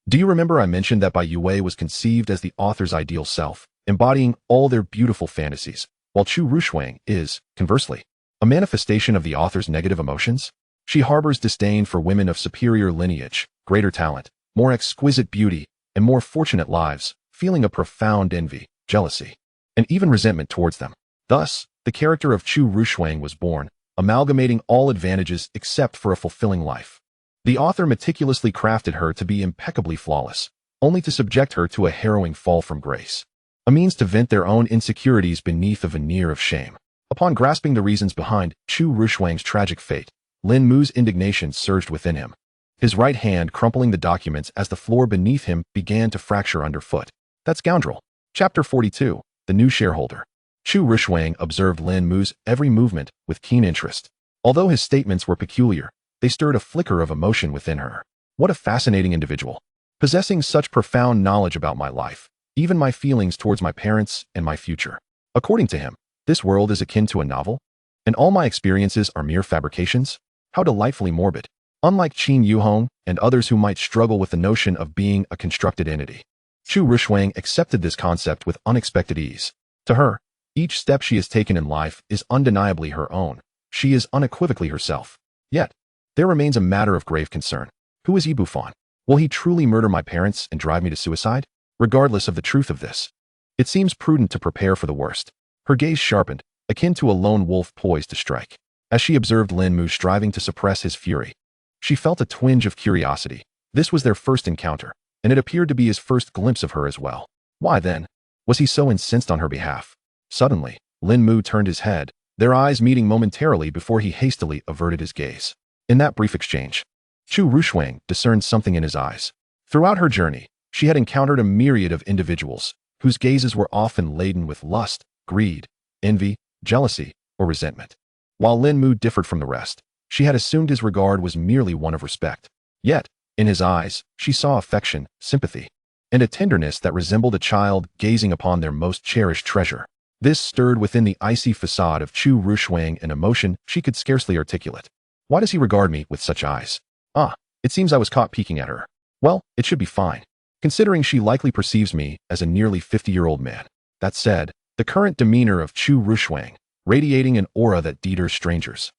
Speaker 1: Do you remember I mentioned that Bai Yue was conceived as the author's ideal self, embodying all their beautiful fantasies, while Chu Ruoshuang is, conversely, a manifestation of the author's negative emotions? She harbors disdain for women of superior lineage, greater talent, more exquisite beauty, and more fortunate lives, feeling a profound envy, jealousy, and even resentment towards them. Thus, the character of Chu Ruoshuang was born, amalgamating all advantages except for a fulfilling life. The author meticulously crafted her to be impeccably flawless, only to subject her to a harrowing fall from grace, a means to vent their own insecurities beneath a veneer of shame. Upon grasping the reasons behind Chu Ruoshuang's tragic fate, Lin Mu's indignation surged within him, his right hand crumpling the documents as the floor beneath him began to fracture underfoot. That scoundrel. Chapter 42, The New Shareholder. Chu Ruoshuang observed Lin Mu's every movement with keen interest. Although his statements were peculiar, they stirred a flicker of emotion within her. What a fascinating individual. Possessing such profound knowledge about my life, even my feelings towards my parents and my future. According to him, this world is akin to a novel, and all my experiences are mere fabrications? How delightfully morbid. Unlike Qin Yuhong and others who might struggle with the notion of being a constructed entity, Chu Ruoshuang accepted this concept with unexpected ease. To her, each step she has taken in life is undeniably her own. She is unequivocally herself. Yet, there remains a matter of grave concern. Who is Yi Bufan? Will he truly murder my parents and drive me to suicide? Regardless of the truth of this, it seems prudent to prepare for the worst. Her gaze sharpened, akin to a lone wolf poised to strike. As she observed Lin Mu striving to suppress his fury, she felt a twinge of curiosity. This was their first encounter, and it appeared to be his first glimpse of her as well. Why then was he so incensed on her behalf? Suddenly, Lin Mu turned his head, their eyes meeting momentarily before he hastily averted his gaze. In that brief exchange, Chu Ruoshuang discerned something in his eyes. Throughout her journey, she had encountered a myriad of individuals whose gazes were often laden with lust, greed, envy, jealousy, or resentment. While Lin Mu differed from the rest, she had assumed his regard was merely one of respect. Yet, in his eyes, she saw affection, sympathy, and a tenderness that resembled a child gazing upon their most cherished treasure. This stirred within the icy facade of Chu Ruoshuang an emotion she could scarcely articulate. Why does he regard me with such eyes? Ah, it seems I was caught peeking at her. Well, it should be fine, considering she likely perceives me as a nearly 50-year-old man. That said, the current demeanor of Chu Ruoshuang, radiating an aura that deters strangers,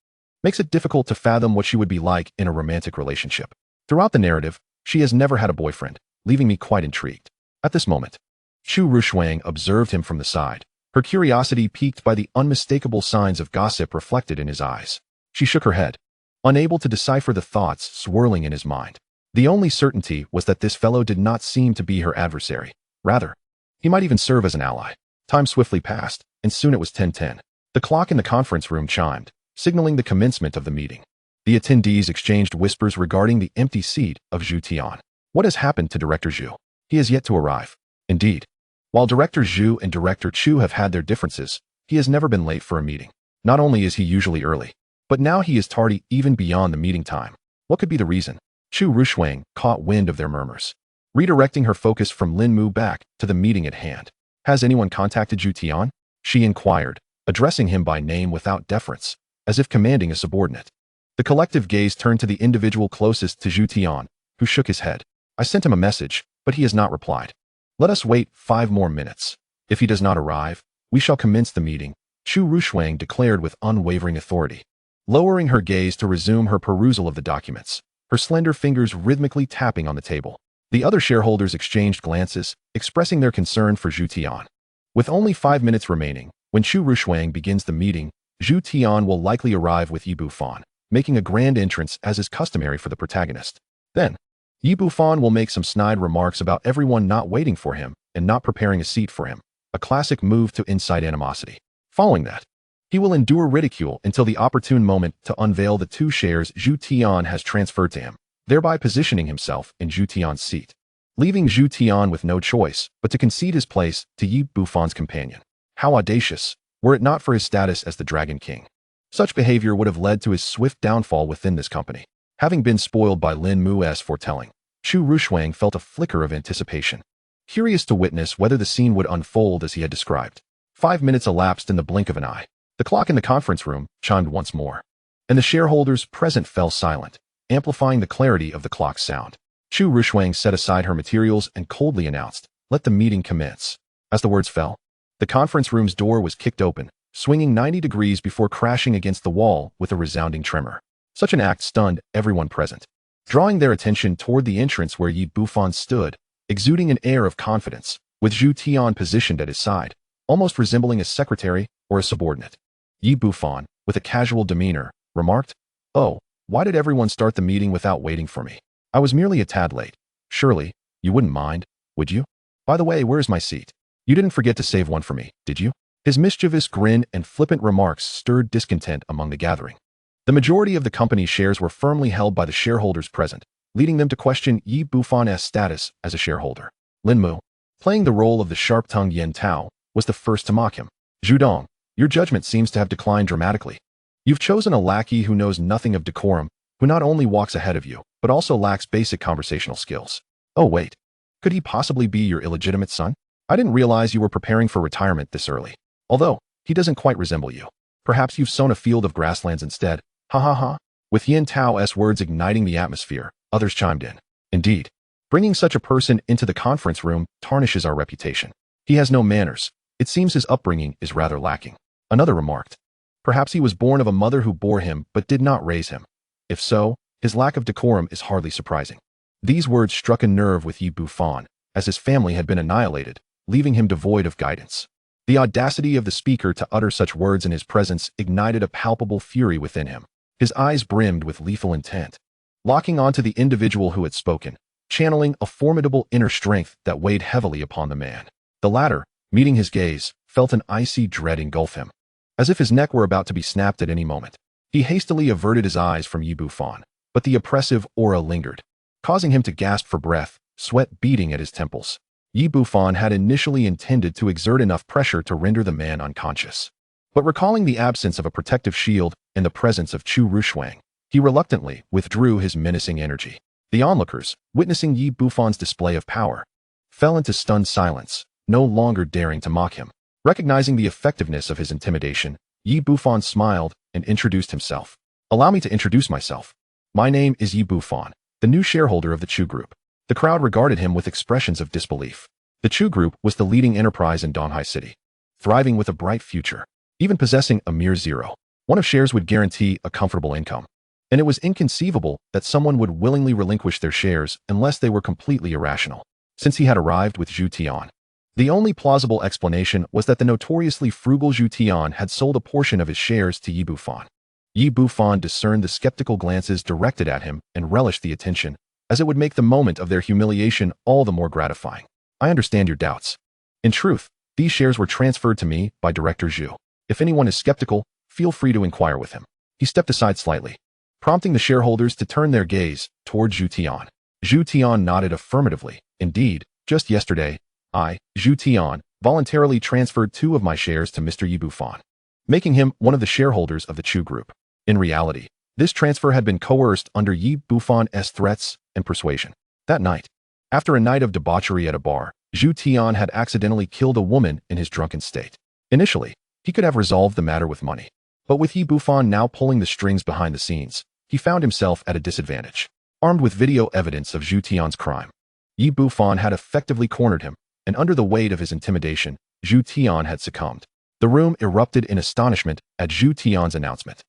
Speaker 1: makes it difficult to fathom what she would be like in a romantic relationship. Throughout the narrative, she has never had a boyfriend, leaving me quite intrigued. At this moment, Chu Ruoshuang observed him from the side, her curiosity piqued by the unmistakable signs of gossip reflected in his eyes. She shook her head, unable to decipher the thoughts swirling in his mind. The only certainty was that this fellow did not seem to be her adversary. Rather, He might even serve as an ally. Time swiftly passed, and soon it was 10:10. The clock in the conference room chimed, signaling the commencement of the meeting. The attendees exchanged whispers regarding the empty seat of Zhu Tian. What has happened to Director Zhu? He has yet to arrive. Indeed. While Director Zhu and Director Chu have had their differences, he has never been late for a meeting. Not only is he usually early, but now he is tardy even beyond the meeting time. What could be the reason? Chu Ruoshuang caught wind of their murmurs, redirecting her focus from Lin Mu back to the meeting at hand. Has anyone contacted Zhu Tian? She inquired, addressing him by name without deference, as if commanding a subordinate. The collective gaze turned to the individual closest to Zhu Tian, who shook his head. I sent him a message, but he has not replied. Let us wait 5 more minutes. If he does not arrive, we shall commence the meeting, Chu Ruoshuang declared with unwavering authority. Lowering her gaze to resume her perusal of the documents, her slender fingers rhythmically tapping on the table. The other shareholders exchanged glances, expressing their concern for Zhu Tian. With only 5 minutes remaining, when Chu Ruoshuang begins the meeting, Zhu Tian will likely arrive with Yi Bufan, making a grand entrance as is customary for the protagonist. Then, Yi Bufan will make some snide remarks about everyone not waiting for him and not preparing a seat for him, a classic move to incite animosity. Following that, he will endure ridicule until the opportune moment to unveil the 2 shares Zhu Tian has transferred to him, thereby positioning himself in Zhu Tian's seat, leaving Zhu Tian with no choice but to concede his place to Yi Bufan's companion. How audacious, were it not for his status as the Dragon King. Such behavior would have led to his swift downfall within this company. Having been spoiled by Lin Mu's foretelling, Chu Ruoshuang felt a flicker of anticipation, curious to witness whether the scene would unfold as he had described. 5 minutes elapsed in the blink of an eye. The clock in the conference room chimed once more, and the shareholders present fell silent, amplifying the clarity of the clock's sound. Chu Ruoshuang set aside her materials and coldly announced, "Let the meeting commence." As the words fell, the conference room's door was kicked open, swinging 90 degrees before crashing against the wall with a resounding tremor. Such an act stunned everyone present, drawing their attention toward the entrance where Yi Bufan stood, exuding an air of confidence, with Zhu Tian positioned at his side, almost resembling a secretary or a subordinate. Yi Bufan, with a casual demeanor, remarked, "Oh, why did everyone start the meeting without waiting for me? I was merely a tad late. Surely, you wouldn't mind, would you? By the way, where's my seat? You didn't forget to save one for me, did you?" His mischievous grin and flippant remarks stirred discontent among the gathering. The majority of the company's shares were firmly held by the shareholders present, leading them to question Yi Bufan's status as a shareholder. Lin Mu, playing the role of the sharp-tongued Yen Tao, was the first to mock him. "Zhu Dong, your judgment seems to have declined dramatically. You've chosen a lackey who knows nothing of decorum, who not only walks ahead of you, but also lacks basic conversational skills. Oh wait, could he possibly be your illegitimate son? I didn't realize you were preparing for retirement this early. Although, he doesn't quite resemble you. Perhaps you've sown a field of grasslands instead. Ha ha ha." With Yen Tao's words igniting the atmosphere, others chimed in. "Indeed, bringing such a person into the conference room tarnishes our reputation. He has no manners. It seems his upbringing is rather lacking." Another remarked, "Perhaps he was born of a mother who bore him but did not raise him. If so, his lack of decorum is hardly surprising." These words struck a nerve with Yi Bufan, as his family had been annihilated, leaving him devoid of guidance. The audacity of the speaker to utter such words in his presence ignited a palpable fury within him. His eyes brimmed with lethal intent, locking onto the individual who had spoken, channeling a formidable inner strength that weighed heavily upon the man. The latter, meeting his gaze, felt an icy dread engulf him, as if his neck were about to be snapped at any moment. He hastily averted his eyes from Yi Bufan, but the oppressive aura lingered, causing him to gasp for breath, sweat beading at his temples. Yi Bufan had initially intended to exert enough pressure to render the man unconscious. But recalling the absence of a protective shield in the presence of Chu Ruoshuang, he reluctantly withdrew his menacing energy. The onlookers, witnessing Yi Bufan's display of power, fell into stunned silence, no longer daring to mock him. Recognizing the effectiveness of his intimidation, Yi Bufan smiled and introduced himself. "Allow me to introduce myself. My name is Yi Bufan, the new shareholder of the Chu Group." The crowd regarded him with expressions of disbelief. The Chu Group was the leading enterprise in Donghai City, thriving with a bright future. Even possessing a mere zero, one of shares would guarantee a comfortable income. And it was inconceivable that someone would willingly relinquish their shares unless they were completely irrational. Since he had arrived with Zhu Tian, the only plausible explanation was that the notoriously frugal Zhu Tian had sold a portion of his shares to Yi Bufan. Yi Bufan discerned the skeptical glances directed at him and relished the attention, as it would make the moment of their humiliation all the more gratifying. "I understand your doubts. In truth, these shares were transferred to me by Director Zhu. If anyone is skeptical, feel free to inquire with him. He stepped aside slightly, prompting the shareholders to turn their gaze toward Zhu Tian. Zhu Tian nodded affirmatively. Indeed, just yesterday, I, Zhu Tian, voluntarily transferred 2 of my shares to Mr. Yi Bufan, making him one of the shareholders of the Chu Group. In reality, this transfer had been coerced under Yi Bufan's threats and persuasion. That night, after a night of debauchery at a bar, Zhu Tian had accidentally killed a woman in his drunken state. Initially, he could have resolved the matter with money, but with Yi Bufan now pulling the strings behind the scenes, he found himself at a disadvantage. Armed with video evidence of Zhu Tian's crime, Yi Bufan had effectively cornered him, and under the weight of his intimidation, Zhu Tian had succumbed. The room erupted in astonishment at Zhu Tian's announcement.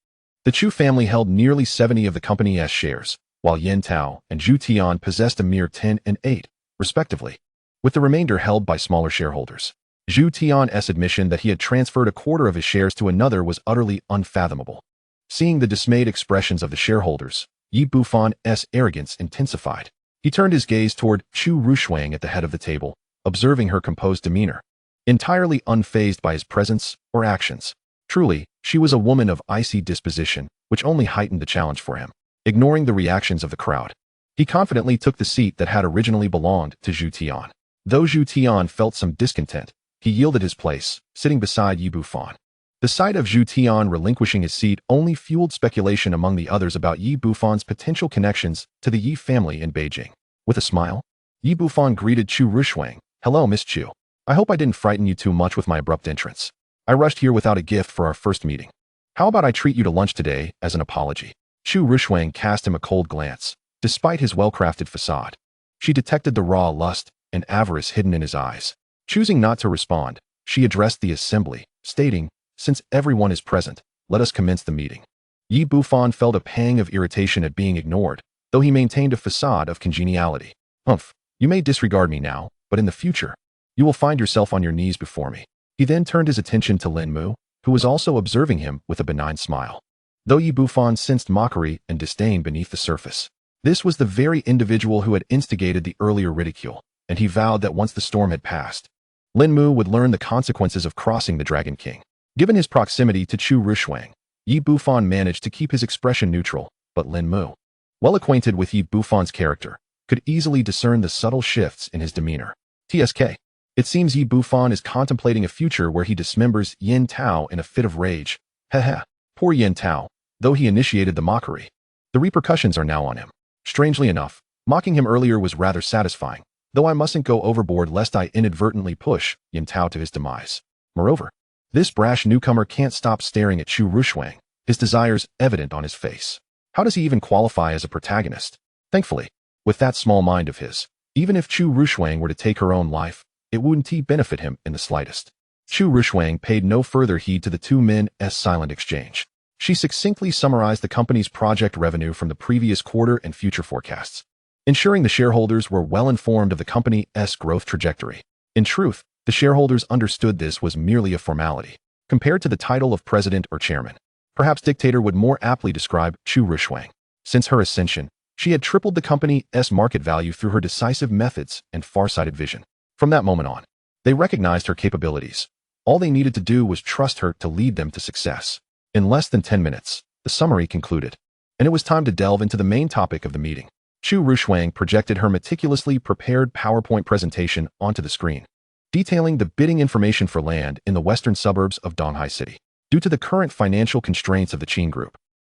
Speaker 1: The Chu family held nearly 70 of the company's shares, while Yin Tao and Zhu Tian possessed a mere 10 and 8, respectively, with the remainder held by smaller shareholders. Zhu Tian's admission that he had transferred a quarter of his shares to another was utterly unfathomable. Seeing the dismayed expressions of the shareholders, Yi Bufan's arrogance intensified. He turned his gaze toward Chu Ruoshuang at the head of the table, observing her composed demeanor, entirely unfazed by his presence or actions. Truly, she was a woman of icy disposition, which only heightened the challenge for him. Ignoring the reactions of the crowd, he confidently took the seat that had originally belonged to Zhu Tian. Though Zhu Tian felt some discontent, he yielded his place, sitting beside Yi Bufan. The sight of Zhu Tian relinquishing his seat only fueled speculation among the others about Yi Bufan's potential connections to the Yi family in Beijing. With a smile, Yi Bufan greeted Chu Ruoshuang. "Hello, Miss Chu. I hope I didn't frighten you too much with my abrupt entrance. I rushed here without a gift for our first meeting. How about I treat you to lunch today as an apology?" Chu Ruoshuang cast him a cold glance. Despite his well-crafted facade, she detected the raw lust and avarice hidden in his eyes. Choosing not to respond, she addressed the assembly, stating, "Since everyone is present, let us commence the meeting." Yi Bufan felt a pang of irritation at being ignored, though he maintained a facade of congeniality. "Humph, you may disregard me now, but in the future, you will find yourself on your knees before me." He then turned his attention to Lin Mu, who was also observing him with a benign smile. Though Yi Bufan sensed mockery and disdain beneath the surface, this was the very individual who had instigated the earlier ridicule, and he vowed that once the storm had passed, Lin Mu would learn the consequences of crossing the Dragon King. Given his proximity to Chu Ruoshuang, Yi Bufan managed to keep his expression neutral, but Lin Mu, well acquainted with Yi Bufan's character, could easily discern the subtle shifts in his demeanor. TSK. It seems Yi Bufan is contemplating a future where he dismembers Yin Tao in a fit of rage. Heh. Poor Yin Tao, though he initiated the mockery. The repercussions are now on him. Strangely enough, mocking him earlier was rather satisfying, though I mustn't go overboard lest I inadvertently push Yin Tao to his demise. Moreover, this brash newcomer can't stop staring at Chu Ruoshuang, his desires evident on his face. How does he even qualify as a protagonist? Thankfully, with that small mind of his, even if Chu Ruoshuang were to take her own life, it wouldn't benefit him in the slightest. Chu Ruoshuang paid no further heed to the two men's silent exchange. She succinctly summarized the company's project revenue from the previous quarter and future forecasts, ensuring the shareholders were well informed of the company's growth trajectory. In truth, the shareholders understood this was merely a formality, compared to the title of president or chairman. Perhaps dictator would more aptly describe Chu Ruoshuang. Since her ascension, she had tripled the company's market value through her decisive methods and far-sighted vision. From that moment on, they recognized her capabilities. All they needed to do was trust her to lead them to success. In less than 10 minutes, the summary concluded, and it was time to delve into the main topic of the meeting. Chu Ruoshuang projected her meticulously prepared PowerPoint presentation onto the screen, detailing the bidding information for land in the western suburbs of Donghai City. Due to the current financial constraints of the Qin Group,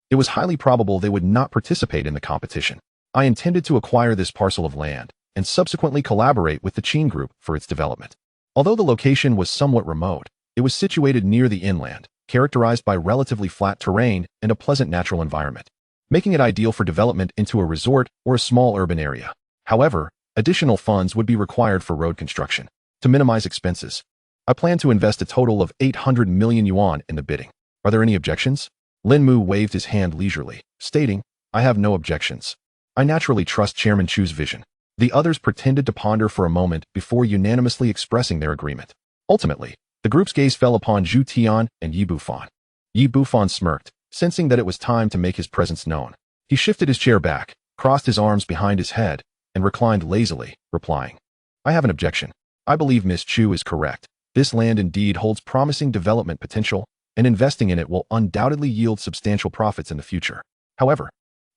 Speaker 1: it was highly probable they would not participate in the competition. I intended to acquire this parcel of land and subsequently collaborate with the Qin Group for its development. Although the location was somewhat remote, it was situated near the inland, characterized by relatively flat terrain and a pleasant natural environment, making it ideal for development into a resort or a small urban area. However, additional funds would be required for road construction. To minimize expenses, I plan to invest a total of 800 million yuan in the bidding. Are there any objections? Lin Mu waved his hand leisurely, stating, "I have no objections. I naturally trust Chairman Chu's vision." The others pretended to ponder for a moment before unanimously expressing their agreement. Ultimately, the group's gaze fell upon Zhu Tian and Yi Bufan. Yi Bufan smirked, sensing that it was time to make his presence known. He shifted his chair back, crossed his arms behind his head, and reclined lazily, replying, "I have an objection. I believe Miss Chu is correct. This land indeed holds promising development potential, and investing in it will undoubtedly yield substantial profits in the future. However,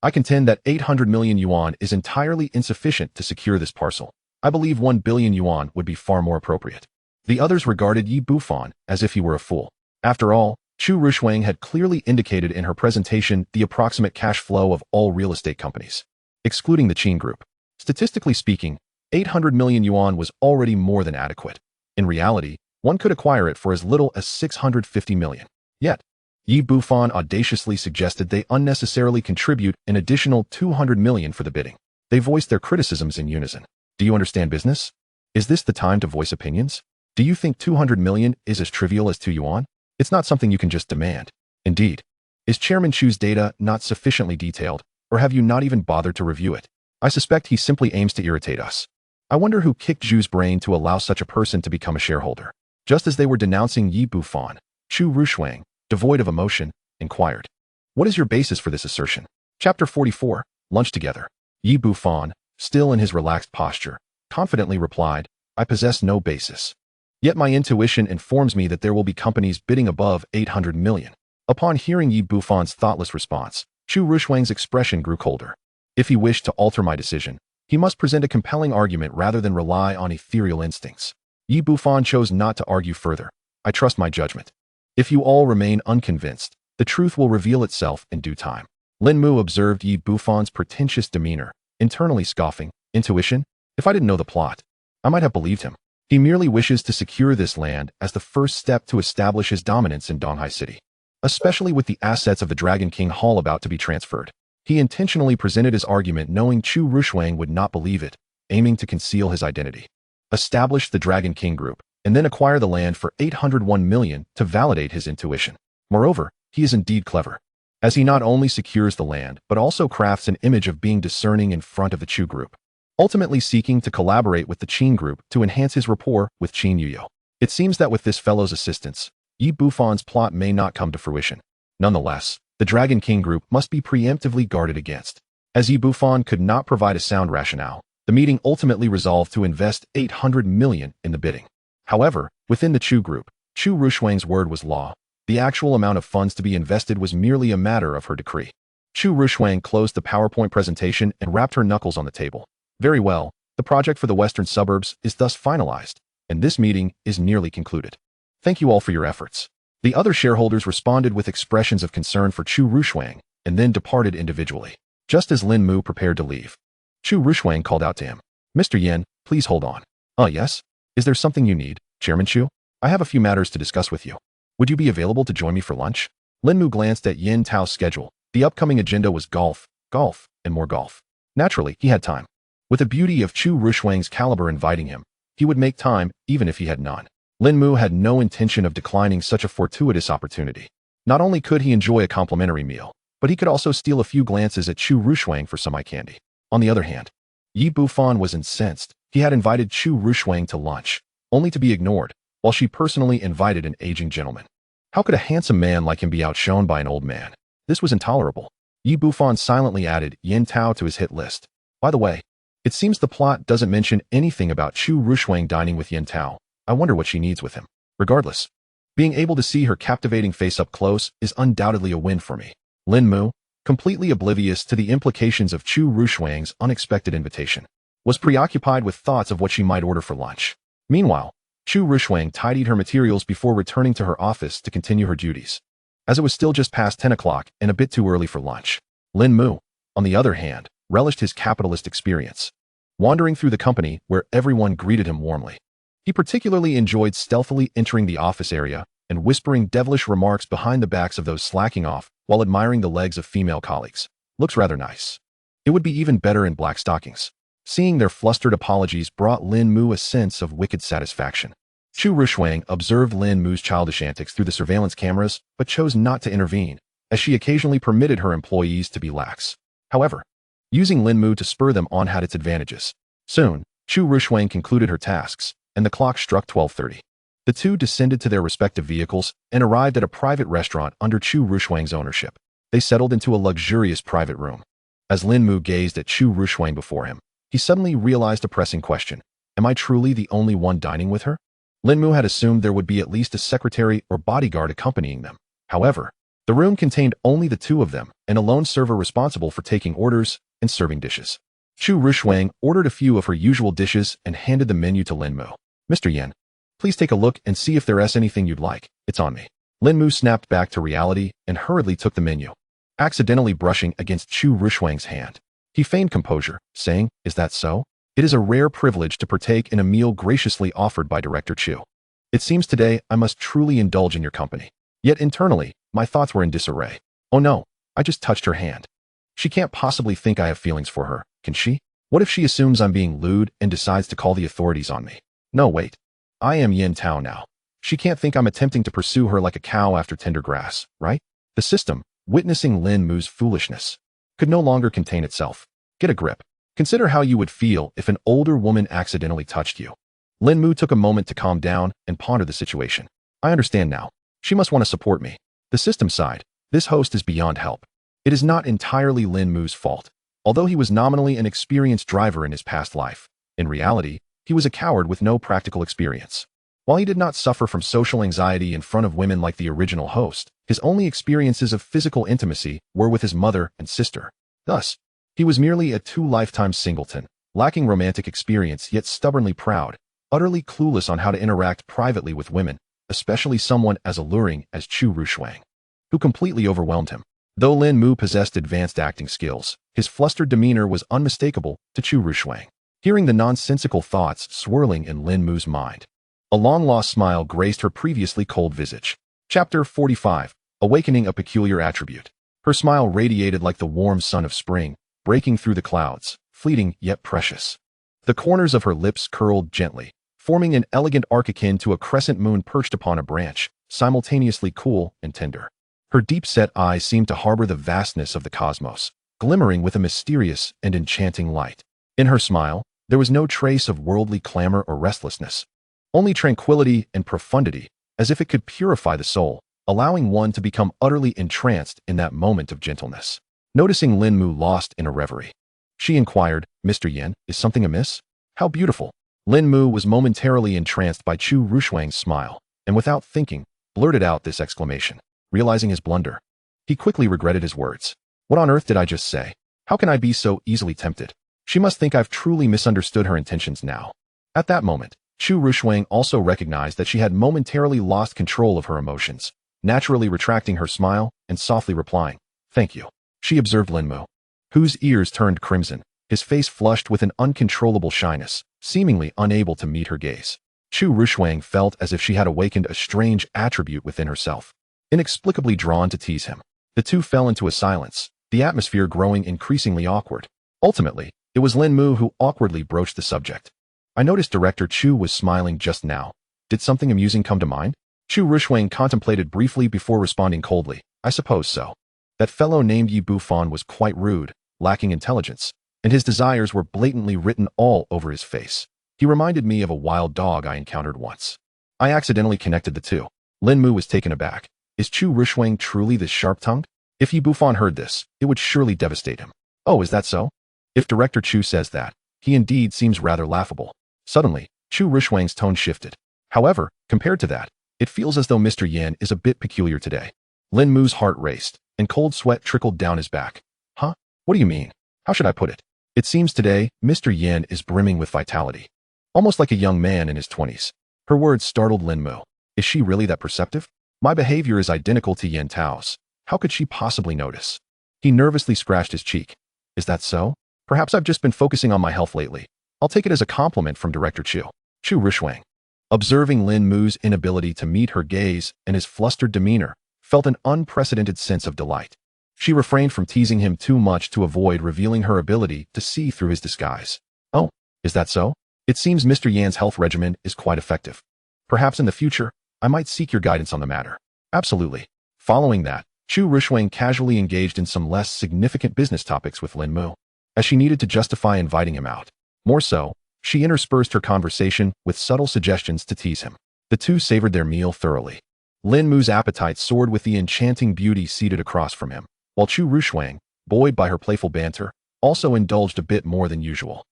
Speaker 1: I contend that 800 million yuan is entirely insufficient to secure this parcel. I believe 1 billion yuan would be far more appropriate. The others regarded Yi Bufan as if he were a fool. After all, Chu Ruoshuang had clearly indicated in her presentation the approximate cash flow of all real estate companies, excluding the Qin Group. Statistically speaking, 800 million yuan was already more than adequate. In reality, one could acquire it for as little as 650 million. Yet, Yi Bufan audaciously suggested they unnecessarily contribute an additional 200 million for the bidding. They voiced their criticisms in unison. Do you understand business? Is this the time to voice opinions? Do you think 200 million is as trivial as 2 yuan? It's not something you can just demand. Indeed, is Chairman Chu's data not sufficiently detailed, or have you not even bothered to review it? I suspect he simply aims to irritate us. I wonder who kicked Zhu's brain to allow such a person to become a shareholder. Just as they were denouncing Yi Bufan, Chu Ruoshuang, devoid of emotion, inquired, "What is your basis for this assertion?" Chapter 44, Lunch Together. Yi Bufan, still in his relaxed posture, confidently replied, "I possess no basis. Yet my intuition informs me that there will be companies bidding above 800 million. Upon hearing Yi Bufan's thoughtless response, Chu Ruoshuang's expression grew colder. If he wished to alter my decision, he must present a compelling argument rather than rely on ethereal instincts. Yi Bufan chose not to argue further. I trust my judgment. If you all remain unconvinced, the truth will reveal itself in due time. Lin Mu observed Yi Bufan's pretentious demeanor, internally scoffing. Intuition? If I didn't know the plot, I might have believed him. He merely wishes to secure this land as the first step to establish his dominance in Donghai City, especially with the assets of the Dragon King Hall about to be transferred. He intentionally presented his argument knowing Chu Ruoshuang would not believe it, aiming to conceal his identity. Establish the Dragon King Group, and then acquire the land for 801 million to validate his intuition. Moreover, he is indeed clever, as he not only secures the land, but also crafts an image of being discerning in front of the Chu Group, ultimately seeking to collaborate with the Qin Group to enhance his rapport with Qin Yuyo. It seems that with this fellow's assistance, Yi Bufan's plot may not come to fruition. Nonetheless, the Dragon King Group must be preemptively guarded against. As Yi Bufan could not provide a sound rationale, the meeting ultimately resolved to invest 800 million in the bidding. However, within the Chu Group, Chu Ruoshuang's word was law. The actual amount of funds to be invested was merely a matter of her decree. Chu Ruoshuang closed the PowerPoint presentation and rapped her knuckles on the table. Very well, the project for the western suburbs is thus finalized, and this meeting is nearly concluded. Thank you all for your efforts. The other shareholders responded with expressions of concern for Chu Ruoshuang, and then departed individually. Just as Lin Mu prepared to leave, Chu Ruoshuang called out to him, "Mr. Yin, please hold on." Yes? Is there something you need, Chairman Chu? I have a few matters to discuss with you. Would you be available to join me for lunch? Lin Mu glanced at Yin Tao's schedule. The upcoming agenda was golf, and more golf. Naturally, he had time. With the beauty of Chu Ruoshuang's caliber inviting him, he would make time even if he had none. Lin Mu had no intention of declining such a fortuitous opportunity. Not only could he enjoy a complimentary meal, but he could also steal a few glances at Chu Ruoshuang for some eye candy. On the other hand, Yi Bufan was incensed. He had invited Chu Ruoshuang to lunch, only to be ignored, while she personally invited an aging gentleman. How could a handsome man like him be outshone by an old man? This was intolerable. Yi Bufan silently added Yin Tao to his hit list. By the way, it seems the plot doesn't mention anything about Chu Ruoshuang dining with Yin Tao. I wonder what she needs with him. Regardless, being able to see her captivating face up close is undoubtedly a win for me. Lin Mu, completely oblivious to the implications of Chu Ruoshuang's unexpected invitation, was preoccupied with thoughts of what she might order for lunch. Meanwhile, Chu Ruoshuang tidied her materials before returning to her office to continue her duties. As it was still just past 10 o'clock and a bit too early for lunch, Lin Mu, on the other hand, relished his capitalist experience, wandering through the company where everyone greeted him warmly. He particularly enjoyed stealthily entering the office area and whispering devilish remarks behind the backs of those slacking off while admiring the legs of female colleagues. Looks rather nice. It would be even better in black stockings. Seeing their flustered apologies brought Lin Mu a sense of wicked satisfaction. Chu Ruoshuang observed Lin Mu's childish antics through the surveillance cameras, but chose not to intervene, as she occasionally permitted her employees to be lax. However, using Lin Mu to spur them on had its advantages. Soon, Chu Ruoshuang concluded her tasks, and the clock struck 12:30. The two descended to their respective vehicles and arrived at a private restaurant under Chu Ruoshuang's ownership. They settled into a luxurious private room. As Lin Mu gazed at Chu Ruoshuang before him, he suddenly realized a pressing question. Am I truly the only one dining with her? Lin Mu had assumed there would be at least a secretary or bodyguard accompanying them. However, the room contained only the two of them and a lone server responsible for taking orders and serving dishes. Chu Ruoshuang ordered a few of her usual dishes and handed the menu to Lin Mu. Mr. Yan, please take a look and see if there's anything you'd like. It's on me. Lin Mu snapped back to reality and hurriedly took the menu, accidentally brushing against Chu Ruoshuang's hand. He feigned composure, saying, "Is that so? It is a rare privilege to partake in a meal graciously offered by Director Chu. It seems today I must truly indulge in your company." Yet internally, my thoughts were in disarray. Oh no, I just touched her hand. She can't possibly think I have feelings for her, can she? What if she assumes I'm being lewd and decides to call the authorities on me? No, wait. I am Yin Tao now. She can't think I'm attempting to pursue her like a cow after tender grass, right? The system, witnessing Lin Mu's foolishness, could no longer contain itself. Get a grip. Consider how you would feel if an older woman accidentally touched you. Lin Mu took a moment to calm down and ponder the situation. I understand now. She must want to support me. The system side, this host is beyond help. It is not entirely Lin Mu's fault. Although he was nominally an experienced driver in his past life, in reality, he was a coward with no practical experience. While he did not suffer from social anxiety in front of women like the original host, his only experiences of physical intimacy were with his mother and sister. Thus, he was merely a two-lifetime singleton, lacking romantic experience yet stubbornly proud, utterly clueless on how to interact privately with women, especially someone as alluring as Chu Ruoshuang, who completely overwhelmed him. Though Lin Mu possessed advanced acting skills, his flustered demeanor was unmistakable to Chu Ruoshuang. Hearing the nonsensical thoughts swirling in Lin Mu's mind, a long-lost smile graced her previously cold visage. Chapter 45. Awakening a Peculiar Attribute. Her smile radiated like the warm sun of spring, breaking through the clouds, fleeting yet precious. The corners of her lips curled gently, forming an elegant arc akin to a crescent moon perched upon a branch, simultaneously cool and tender. Her deep-set eyes seemed to harbor the vastness of the cosmos, glimmering with a mysterious and enchanting light. In her smile, there was no trace of worldly clamor or restlessness, only tranquility and profundity, as if it could purify the soul, allowing one to become utterly entranced in that moment of gentleness. Noticing Lin Mu lost in a reverie, she inquired, "Mr. Yan, is something amiss?" "How beautiful!" Lin Mu was momentarily entranced by Chu Ruoshuang's smile, and without thinking, blurted out this exclamation. Realizing his blunder, he quickly regretted his words. What on earth did I just say? How can I be so easily tempted? She must think I've truly misunderstood her intentions now. At that moment, Chu Ruoshuang also recognized that she had momentarily lost control of her emotions, naturally retracting her smile and softly replying, "Thank you." She observed Lin Mu, whose ears turned crimson, his face flushed with an uncontrollable shyness, seemingly unable to meet her gaze. Chu Ruoshuang felt as if she had awakened a strange attribute within herself, inexplicably drawn to tease him. The two fell into a silence, the atmosphere growing increasingly awkward. Ultimately, it was Lin Mu who awkwardly broached the subject. "I noticed Director Chu was smiling just now. Did something amusing come to mind?" Chu Ruoshuang contemplated briefly before responding coldly, "I suppose so. That fellow named Yi Bufan was quite rude, lacking intelligence, and his desires were blatantly written all over his face. He reminded me of a wild dog I encountered once." I accidentally connected the two. Lin Mu was taken aback. Is Chu Ruoshuang truly this sharp-tongued? If Yi Bufan heard this, it would surely devastate him. Oh, is that so? If Director Chu says that, he indeed seems rather laughable. Suddenly, Chu Ruoshuang's tone shifted. However, compared to that, it feels as though Mr. Yan is a bit peculiar today. Lin Mu's heart raced, and cold sweat trickled down his back. Huh? What do you mean? How should I put it? It seems today, Mr. Yan is brimming with vitality. Almost like a young man in his 20s. Her words startled Lin Mu. Is she really that perceptive? My behavior is identical to Yin Tao's. How could she possibly notice? He nervously scratched his cheek. Is that so? Perhaps I've just been focusing on my health lately. I'll take it as a compliment from Director Chu. Chu Ruoshuang, observing Lin Mu's inability to meet her gaze and his flustered demeanor, felt an unprecedented sense of delight. She refrained from teasing him too much to avoid revealing her ability to see through his disguise. Oh, is that so? It seems Mr. Yan's health regimen is quite effective. Perhaps in the future, I might seek your guidance on the matter. Absolutely. Following that, Chu Ruoshuang casually engaged in some less significant business topics with Lin Mu, as she needed to justify inviting him out. More so, she interspersed her conversation with subtle suggestions to tease him. The two savored their meal thoroughly. Lin Mu's appetite soared with the enchanting beauty seated across from him, while Chu Ruoshuang, buoyed by her playful banter, also indulged a bit more than usual.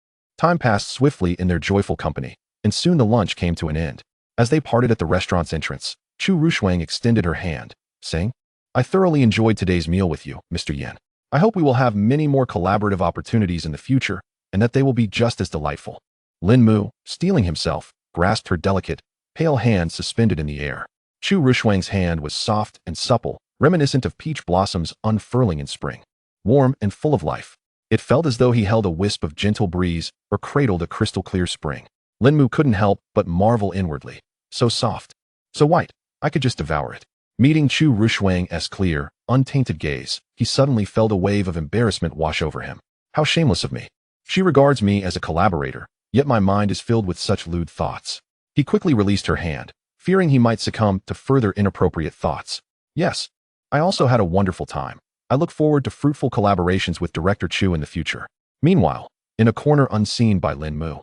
Speaker 1: Time passed swiftly in their joyful company, and soon the lunch came to an end. As they parted at the restaurant's entrance, Chu Ruoshuang extended her hand, saying, "I thoroughly enjoyed today's meal with you, Mr. Yan. I hope we will have many more collaborative opportunities in the future, and that they will be just as delightful." Lin Mu, steeling himself, grasped her delicate, pale hand suspended in the air. Chu Ruoshuang's hand was soft and supple, reminiscent of peach blossoms unfurling in spring. Warm and full of life. It felt as though he held a wisp of gentle breeze or cradled a crystal-clear spring. Lin Mu couldn't help but marvel inwardly. So soft. So white. I could just devour it. Meeting Chu Ruoshuang's clear, untainted gaze, he suddenly felt a wave of embarrassment wash over him. How shameless of me. She regards me as a collaborator, yet my mind is filled with such lewd thoughts. He quickly released her hand, fearing he might succumb to further inappropriate thoughts. Yes, I also had a wonderful time. I look forward to fruitful collaborations with Director Chu in the future. Meanwhile, in a corner unseen by Lin Mu,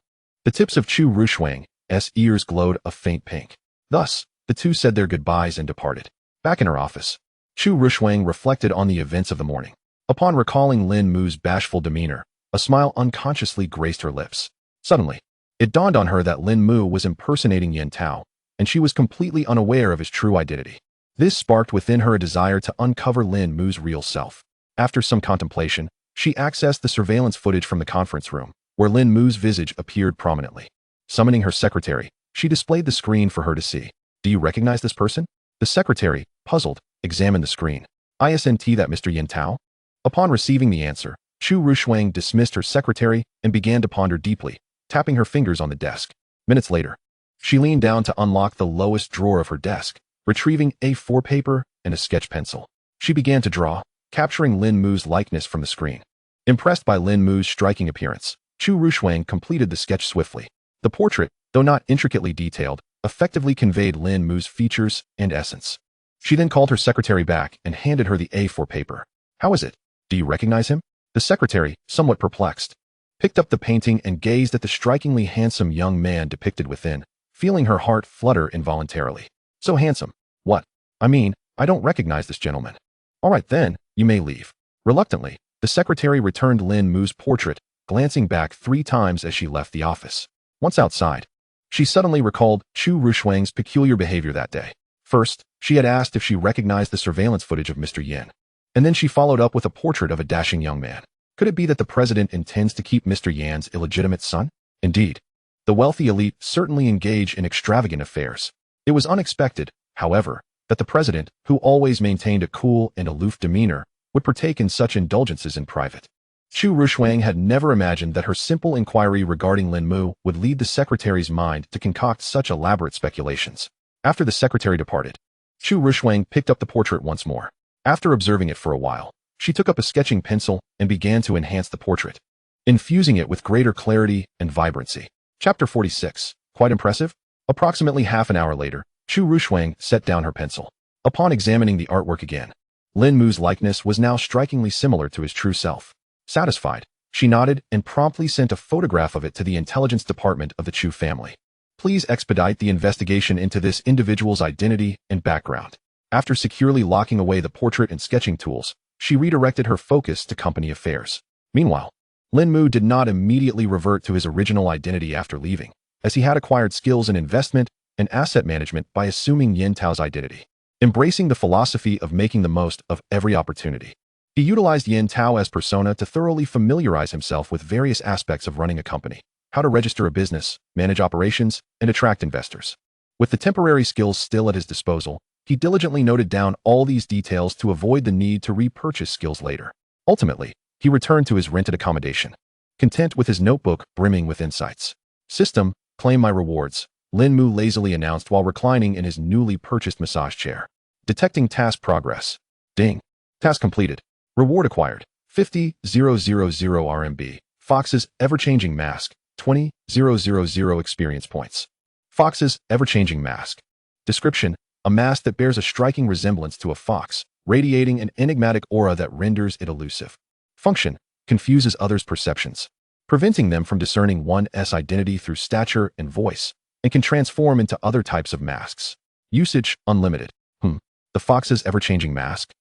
Speaker 1: the tips of Chu Ruoshuang's ears glowed a faint pink. Thus, the two said their goodbyes and departed. Back in her office, Chu Ruoshuang reflected on the events of the morning. Upon recalling Lin Mu's bashful demeanor, a smile unconsciously graced her lips. Suddenly, it dawned on her that Lin Mu was impersonating Yan Tao, and she was completely unaware of his true identity. This sparked within her a desire to uncover Lin Mu's real self. After some contemplation, she accessed the surveillance footage from the conference room, where Lin Mu's visage appeared prominently. Summoning her secretary, she displayed the screen for her to see. "Do you recognize this person?" The secretary, puzzled, examined the screen. "Isn't that Mr. Yan Tao?" Upon receiving the answer, Chu Ruoshuang dismissed her secretary and began to ponder deeply, tapping her fingers on the desk. Minutes later, she leaned down to unlock the lowest drawer of her desk, retrieving A4 paper and a sketch pencil. She began to draw, capturing Lin Mu's likeness from the screen. Impressed by Lin Mu's striking appearance, Chu Ruoshuang completed the sketch swiftly. The portrait, though not intricately detailed, effectively conveyed Lin Mu's features and essence. She then called her secretary back and handed her the A4 paper. "How is it? Do you recognize him?" The secretary, somewhat perplexed, picked up the painting and gazed at the strikingly handsome young man depicted within, feeling her heart flutter involuntarily. "So handsome. What? I mean, I don't recognize this gentleman." "All right then, you may leave." Reluctantly, the secretary returned Lin Mu's portrait, glancing back 3 times as she left the office. Once outside, she suddenly recalled Chu Ruoshuang's peculiar behavior that day. First, she had asked if she recognized the surveillance footage of Mr. Yan, and then she followed up with a portrait of a dashing young man. Could it be that the president intends to keep Mr. Yan's illegitimate son? Indeed, the wealthy elite certainly engage in extravagant affairs. It was unexpected, however, that the president, who always maintained a cool and aloof demeanor, would partake in such indulgences in private. Chu Ruoshuang had never imagined that her simple inquiry regarding Lin Mu would lead the secretary's mind to concoct such elaborate speculations. After the secretary departed, Chu Ruoshuang picked up the portrait once more. After observing it for a while, she took up a sketching pencil and began to enhance the portrait, infusing it with greater clarity and vibrancy. Chapter 46. Quite impressive? Approximately half an hour later, Chu Ruoshuang set down her pencil. Upon examining the artwork again, Lin Mu's likeness was now strikingly similar to his true self. Satisfied, she nodded and promptly sent a photograph of it to the intelligence department of the Chu family. "Please expedite the investigation into this individual's identity and background." After securely locking away the portrait and sketching tools, she redirected her focus to company affairs. Meanwhile, Lin Mu did not immediately revert to his original identity after leaving, as he had acquired skills in investment and asset management by assuming Yan Tao's identity. Embracing the philosophy of making the most of every opportunity, he utilized Yan Tao as persona to thoroughly familiarize himself with various aspects of running a company, how to register a business, manage operations, and attract investors. With the temporary skills still at his disposal, he diligently noted down all these details to avoid the need to repurchase skills later. Ultimately, he returned to his rented accommodation, content with his notebook brimming with insights. "System, claim my rewards," Lin Mu lazily announced while reclining in his newly purchased massage chair. Detecting task progress. Ding. Task completed. Reward acquired. 50,000 RMB. Fox's ever-changing mask. 20,000 experience points. Fox's ever-changing mask. Description: a mask that bears a striking resemblance to a fox, radiating an enigmatic aura that renders it elusive. Function: confuses others' perceptions, preventing them from discerning one's identity through stature and voice, and can transform into other types of masks. Usage: unlimited. The fox's ever-changing mask?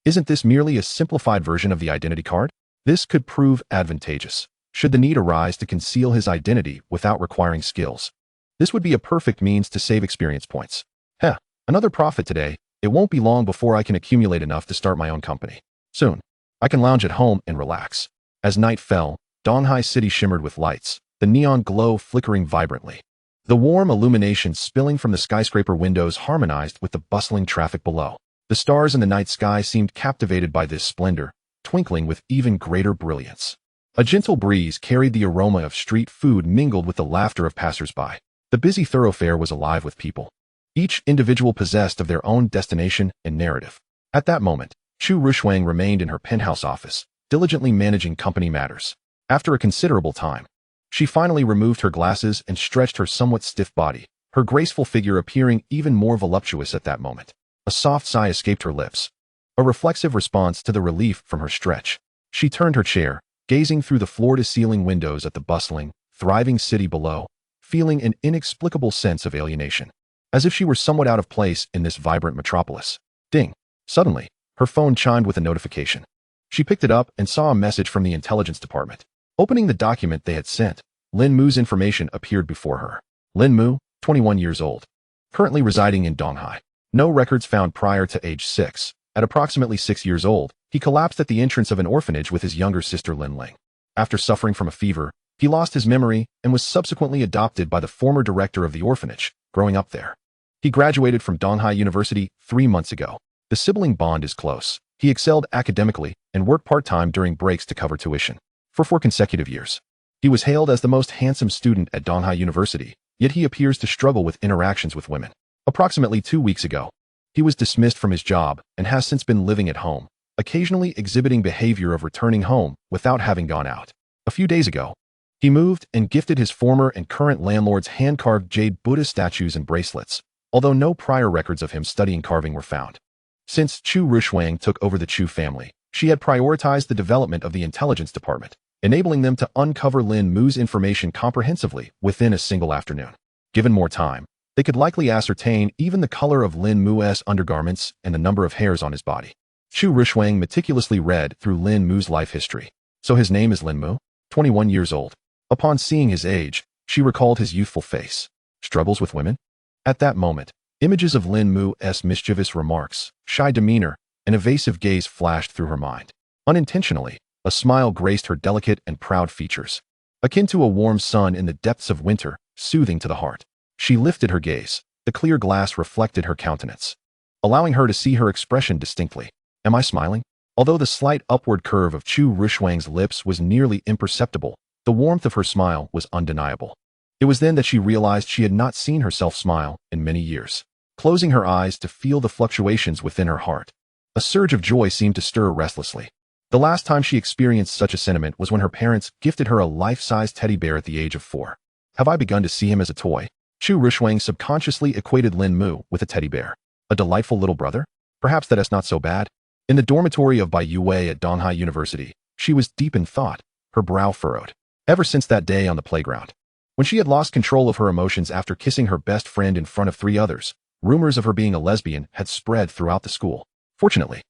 Speaker 1: Isn't this merely a simplified version of the identity card? This could prove advantageous. should the need arise to conceal his identity without requiring skills. This would be a perfect means to save experience points. Heh, another profit today. It won't be long before I can accumulate enough to start my own company. Soon, I can lounge at home and relax. As night fell, Donghai City shimmered with lights, the neon glow flickering vibrantly. The warm illumination spilling from the skyscraper windows harmonized with the bustling traffic below. The stars in the night sky seemed captivated by this splendor, twinkling with even greater brilliance. A gentle breeze carried the aroma of street food mingled with the laughter of passers-by. The busy thoroughfare was alive with people, each individual possessed of their own destination and narrative. At that moment, Chu Ruoshuang remained in her penthouse office, diligently managing company matters. After a considerable time, she finally removed her glasses and stretched her somewhat stiff body, her graceful figure appearing even more voluptuous at that moment. A soft sigh escaped her lips, a reflexive response to the relief from her stretch. She turned her chair, gazing through the floor-to-ceiling windows at the bustling, thriving city below, feeling an inexplicable sense of alienation, as if she were somewhat out of place in this vibrant metropolis. Ding! Suddenly, her phone chimed with a notification. She picked it up and saw a message from the intelligence department. Opening the document they had sent, Lin Mu's information appeared before her. Lin Mu, 21 years old, currently residing in Donghai. No records found prior to age 6. At approximately 6 years old, he collapsed at the entrance of an orphanage with his younger sister Lin Ling. After suffering from a fever, he lost his memory and was subsequently adopted by the former director of the orphanage, growing up there. He graduated from Donghai University 3 months ago. The sibling bond is close. He excelled academically and worked part-time during breaks to cover tuition. For 4 consecutive years, he was hailed as the most handsome student at Donghai University, yet he appears to struggle with interactions with women. Approximately 2 weeks ago, he was dismissed from his job and has since been living at home, occasionally exhibiting behavior of returning home without having gone out. A few days ago, he moved and gifted his former and current landlord's hand-carved jade Buddha statues and bracelets, although no prior records of him studying carving were found. Since Chu Ruoshuang took over the Chu family, she had prioritized the development of the intelligence department, enabling them to uncover Lin Mu's information comprehensively within a single afternoon. Given more time, they could likely ascertain even the color of Lin Mu's undergarments and the number of hairs on his body. Chu Ruoshuang meticulously read through Lin Mu's life history. So his name is Lin Mu, 21 years old. Upon seeing his age, she recalled his youthful face. Struggles with women? At that moment, images of Lin Mu's mischievous remarks, shy demeanor, and evasive gaze flashed through her mind. Unintentionally, a smile graced her delicate and proud features, akin to a warm sun in the depths of winter, soothing to the heart. She lifted her gaze. The clear glass reflected her countenance, allowing her to see her expression distinctly. Am I smiling? Although the slight upward curve of Chu Ruoshuang's lips was nearly imperceptible, the warmth of her smile was undeniable. It was then that she realized she had not seen herself smile in many years. Closing her eyes to feel the fluctuations within her heart, a surge of joy seemed to stir restlessly. The last time she experienced such a sentiment was when her parents gifted her a life-size teddy bear at the age of 4. Have I begun to see him as a toy? Chu Ruoshuang subconsciously equated Lin Mu with a teddy bear. A delightful little brother? Perhaps that is not so bad. In the dormitory of Bai Yue at Donghai University, she was deep in thought, her brow furrowed. Ever since that day on the playground, when she had lost control of her emotions after kissing her best friend in front of 3 others, rumors of her being a lesbian had spread throughout the school. Fortunately,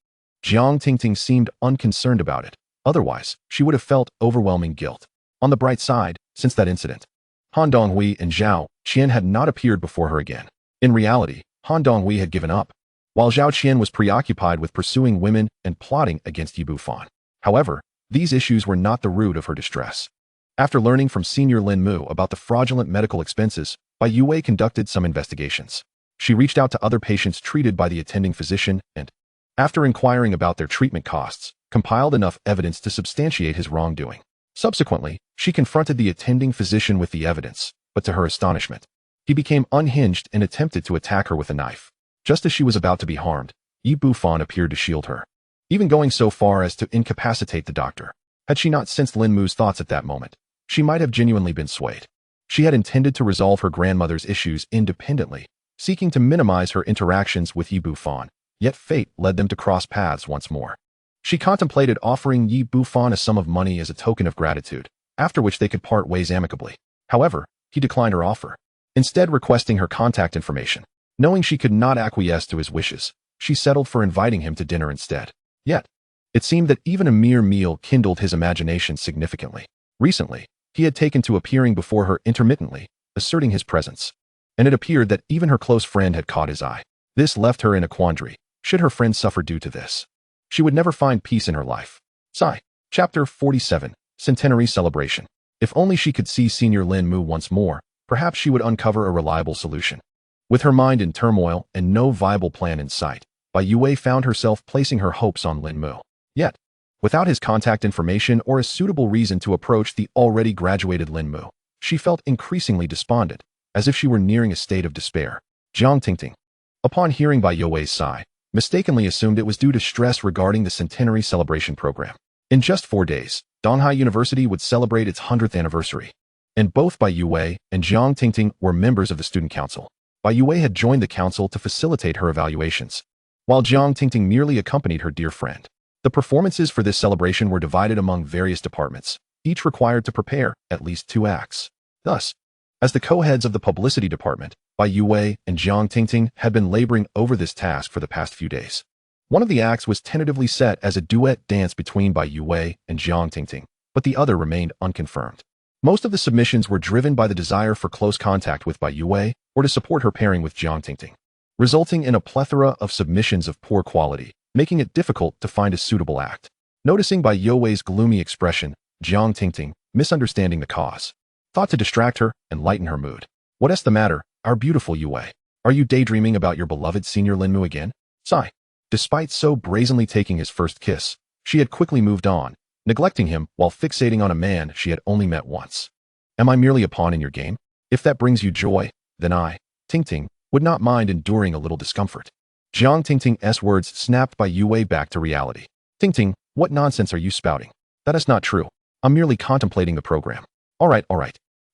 Speaker 1: Jiang Tingting seemed unconcerned about it. Otherwise, she would have felt overwhelming guilt. On the bright side, since that incident, Han Donghui and Zhao Qian had not appeared before her again. In reality, Han Donghui had given up, while Zhao Qian was preoccupied with pursuing women and plotting against Yi Bufan. However, these issues were not the root of her distress. After learning from Senior Lin Mu about the fraudulent medical expenses, Bai Yue conducted some investigations. She reached out to other patients treated by the attending physician and, after inquiring about their treatment costs, compiled enough evidence to substantiate his wrongdoing. Subsequently, she confronted the attending physician with the evidence, but to her astonishment, he became unhinged and attempted to attack her with a knife. Just as she was about to be harmed, Yi Bufan appeared to shield her, even going so far as to incapacitate the doctor. Had she not sensed Lin Mu's thoughts at that moment, she might have genuinely been swayed. She had intended to resolve her grandmother's issues independently, seeking to minimize her interactions with Yi Bufan, yet fate led them to cross paths once more. She contemplated offering Yi Bufan a sum of money as a token of gratitude, after which they could part ways amicably. However, he declined her offer, instead requesting her contact information. Knowing she could not acquiesce to his wishes, she settled for inviting him to dinner instead. Yet, it seemed that even a mere meal kindled his imagination significantly. Recently, he had taken to appearing before her intermittently, asserting his presence. And it appeared that even her close friend had caught his eye. This left her in a quandary. Should her friend suffer due to this? She would never find peace in her life. Sigh. Chapter 47. Centenary Celebration. If only she could see Senior Lin Mu once more, perhaps she would uncover a reliable solution. With her mind in turmoil and no viable plan in sight, Bai Yue found herself placing her hopes on Lin Mu. Yet, without his contact information or a suitable reason to approach the already graduated Lin Mu, she felt increasingly despondent, as if she were nearing a state of despair. Jiang Tingting, upon hearing Bai Yue's sigh, mistakenly assumed it was due to stress regarding the centenary celebration program. In just 4 days, Donghai University would celebrate its 100th anniversary. And both Bai Yue and Jiang Tingting were members of the student council. Bai Yue had joined the council to facilitate her evaluations, while Jiang Tingting merely accompanied her dear friend. The performances for this celebration were divided among various departments, each required to prepare at least 2 acts. Thus, as the co-heads of the publicity department, Bai Yue and Jiang Tingting had been laboring over this task for the past few days. One of the acts was tentatively set as a duet dance between Bai Yue and Jiang Tingting, but the other remained unconfirmed. Most of the submissions were driven by the desire for close contact with Bai Yue or to support her pairing with Jiang Tingting, resulting in a plethora of submissions of poor quality, making it difficult to find a suitable act. Noticing Bai Yue's gloomy expression, Jiang Tingting, misunderstanding the cause, thought to distract her and lighten her mood. What's the matter, our beautiful Yue? Are you daydreaming about your beloved Senior Lin Mu again? Sigh. Despite so brazenly taking his first kiss, she had quickly moved on, neglecting him while fixating on a man she had only met once. Am I merely a pawn in your game? If that brings you joy, then I, Tingting, would not mind enduring a little discomfort. Jiang Tingting's words snapped Bai Yue back to reality. Tingting, what nonsense are you spouting? That is not true. I'm merely contemplating the program. All right.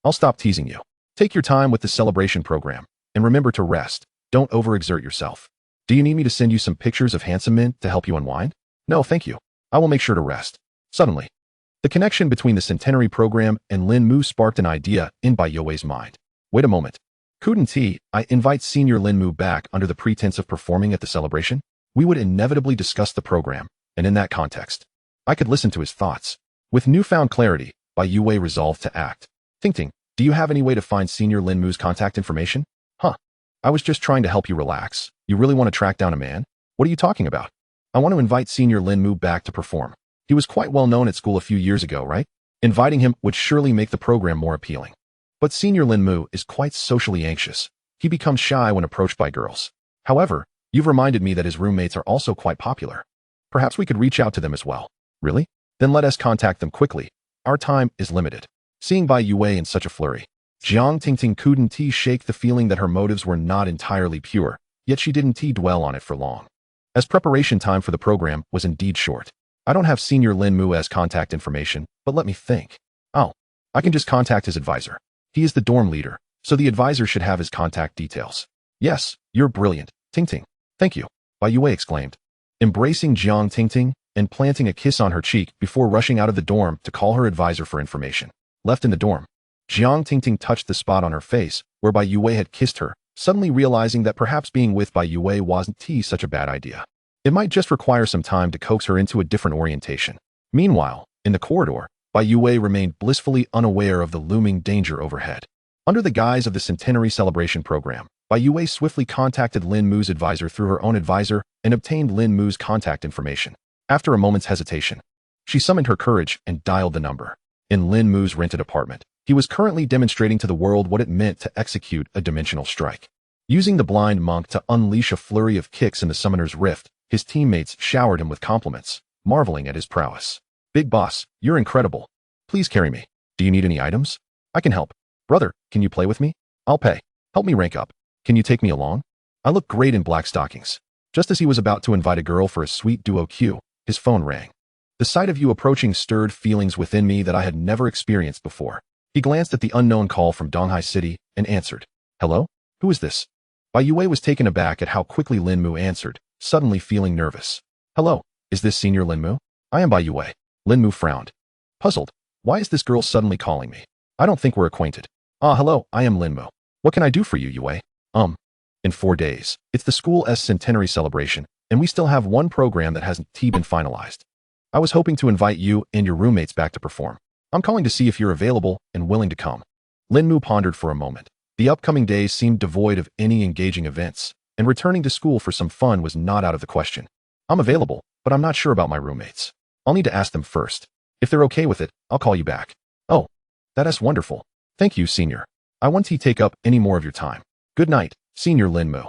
Speaker 1: I'll stop teasing you. Take your time with the celebration program, and remember to rest. Don't overexert yourself. Do you need me to send you some pictures of handsome men to help you unwind? No, thank you. I will make sure to rest. Suddenly, the connection between the centenary program and Lin Mu sparked an idea in Bai Yue's mind. Wait a moment. Couldn't I invite Senior Lin Mu back under the pretense of performing at the celebration? We would inevitably discuss the program, and in that context, I could listen to his thoughts. With newfound clarity, Bai Yue resolved to act. Tingting, do you have any way to find Senior Lin Mu's contact information? Huh. I was just trying to help you relax. You really want to track down a man? What are you talking about? I want to invite Senior Lin Mu back to perform. He was quite well known at school a few years ago, right? Inviting him would surely make the program more appealing. But Senior Lin Mu is quite socially anxious. He becomes shy when approached by girls. However, you've reminded me that his roommates are also quite popular. Perhaps we could reach out to them as well. Really? Then let us contact them quickly. Our time is limited. Seeing Bai Yue in such a flurry, Jiang Tingting couldn't shake the feeling that her motives were not entirely pure, yet she didn't dwell on it for long. As preparation time for the program was indeed short. I don't have Senior Lin Mu's contact information, but let me think. Oh, I can just contact his advisor. He is the dorm leader, so the advisor should have his contact details. Yes, you're brilliant, Tingting. Thank you, Bai Yue exclaimed, embracing Jiang Tingting and planting a kiss on her cheek before rushing out of the dorm to call her advisor for information. Left in the dorm, Jiang Tingting touched the spot on her face where Bai Yue had kissed her, suddenly realizing that perhaps being with Bai Yue wasn't such a bad idea. It might just require some time to coax her into a different orientation. Meanwhile, in the corridor, Bai Yue remained blissfully unaware of the looming danger overhead. Under the guise of the centenary celebration program, Bai Yue swiftly contacted Lin Mu's advisor through her own advisor and obtained Lin Mu's contact information. After a moment's hesitation, she summoned her courage and dialed the number. In Lin Mu's rented apartment, he was currently demonstrating to the world what it meant to execute a dimensional strike. Using the blind monk to unleash a flurry of kicks in the summoner's rift, his teammates showered him with compliments, marveling at his prowess. Big boss, you're incredible. Please carry me. Do you need any items? I can help. Brother, can you play with me? I'll pay. Help me rank up. Can you take me along? I look great in black stockings. Just as he was about to invite a girl for a sweet duo cue, his phone rang. The sight of you approaching stirred feelings within me that I had never experienced before. He glanced at the unknown call from Donghai City and answered. Hello? Who is this? Bai Yue was taken aback at how quickly Lin Mu answered, suddenly feeling nervous. Hello, is this Senior Lin Mu? I am Bai Yue. Lin Mu frowned. Puzzled. Why is this girl suddenly calling me? I don't think we're acquainted. Ah, hello, I am Lin Mu. What can I do for you, Yue? In 4 days, it's the school's centenary celebration, and we still have one program that hasn't been finalized. I was hoping to invite you and your roommates back to perform. I'm calling to see if you're available and willing to come. Lin Mu pondered for a moment. The upcoming days seemed devoid of any engaging events, and returning to school for some fun was not out of the question. I'm available, but I'm not sure about my roommates. I'll need to ask them first. If they're okay with it, I'll call you back. Oh, that's wonderful. Thank you, Senior. I won't take up any more of your time. Good night, Senior Lin Mu.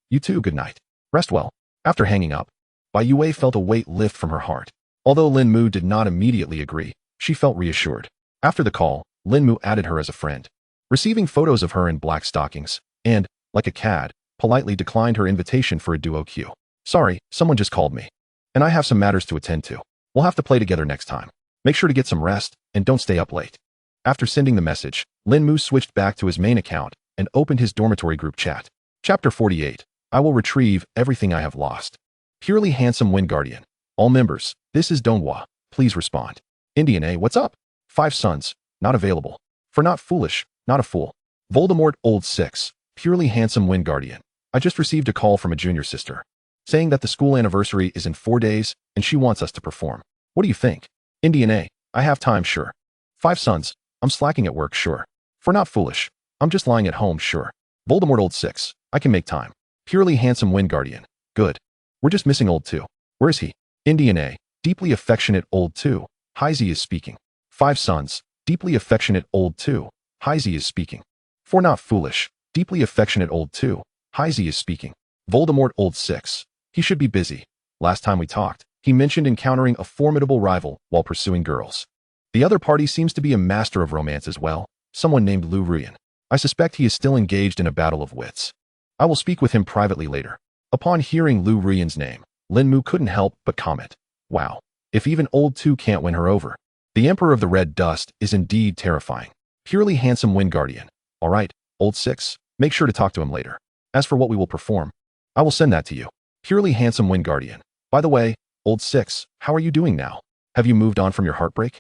Speaker 1: You too, good night. Rest well. After hanging up, Bai Yue felt a weight lift from her heart. Although Lin Mu did not immediately agree, she felt reassured. After the call, Lin Mu added her as a friend, receiving photos of her in black stockings, and, like a cad, politely declined her invitation for a duo queue. Sorry, someone just called me, and I have some matters to attend to. We'll have to play together next time. Make sure to get some rest, and don't stay up late. After sending the message, Lin Mu switched back to his main account and opened his dormitory group chat. Chapter 48. I will retrieve everything I have lost. Purely handsome Wind Guardian. All members, this is Donghua. Please respond. Indian A, what's up? 5 sons, not available. For not foolish, not a fool. Voldemort Old 6. Purely handsome Wind Guardian. I just received a call from a junior sister, saying that the school anniversary is in 4 days and she wants us to perform. What do you think? Indian A, I have time, sure. 5 sons, I'm slacking at work, sure. For not foolish, I'm just lying at home, sure. Voldemort Old 6, I can make time. Purely handsome Wind Guardian. Good. We're just missing Old 2. Where is he? Indian A, deeply affectionate Old 2. Heisey is speaking. 5 sons, deeply affectionate Old 2. Heisey is speaking. For not foolish, deeply affectionate Old 2. Heisey is speaking. Voldemort Old 6. He should be busy. Last time we talked, he mentioned encountering a formidable rival while pursuing girls. The other party seems to be a master of romance as well, someone named Lu Ruyan. I suspect he is still engaged in a battle of wits. I will speak with him privately later. Upon hearing Lu Ruyan's name, Lin Mu couldn't help but comment. Wow, if even Old 2 can't win her over. The Emperor of the Red Dust is indeed terrifying. Purely handsome Wind Guardian. All right, Old 6, make sure to talk to him later. As for what we will perform, I will send that to you. Purely handsome Wind Guardian. By the way, Old 6, how are you doing now? Have you moved on from your heartbreak?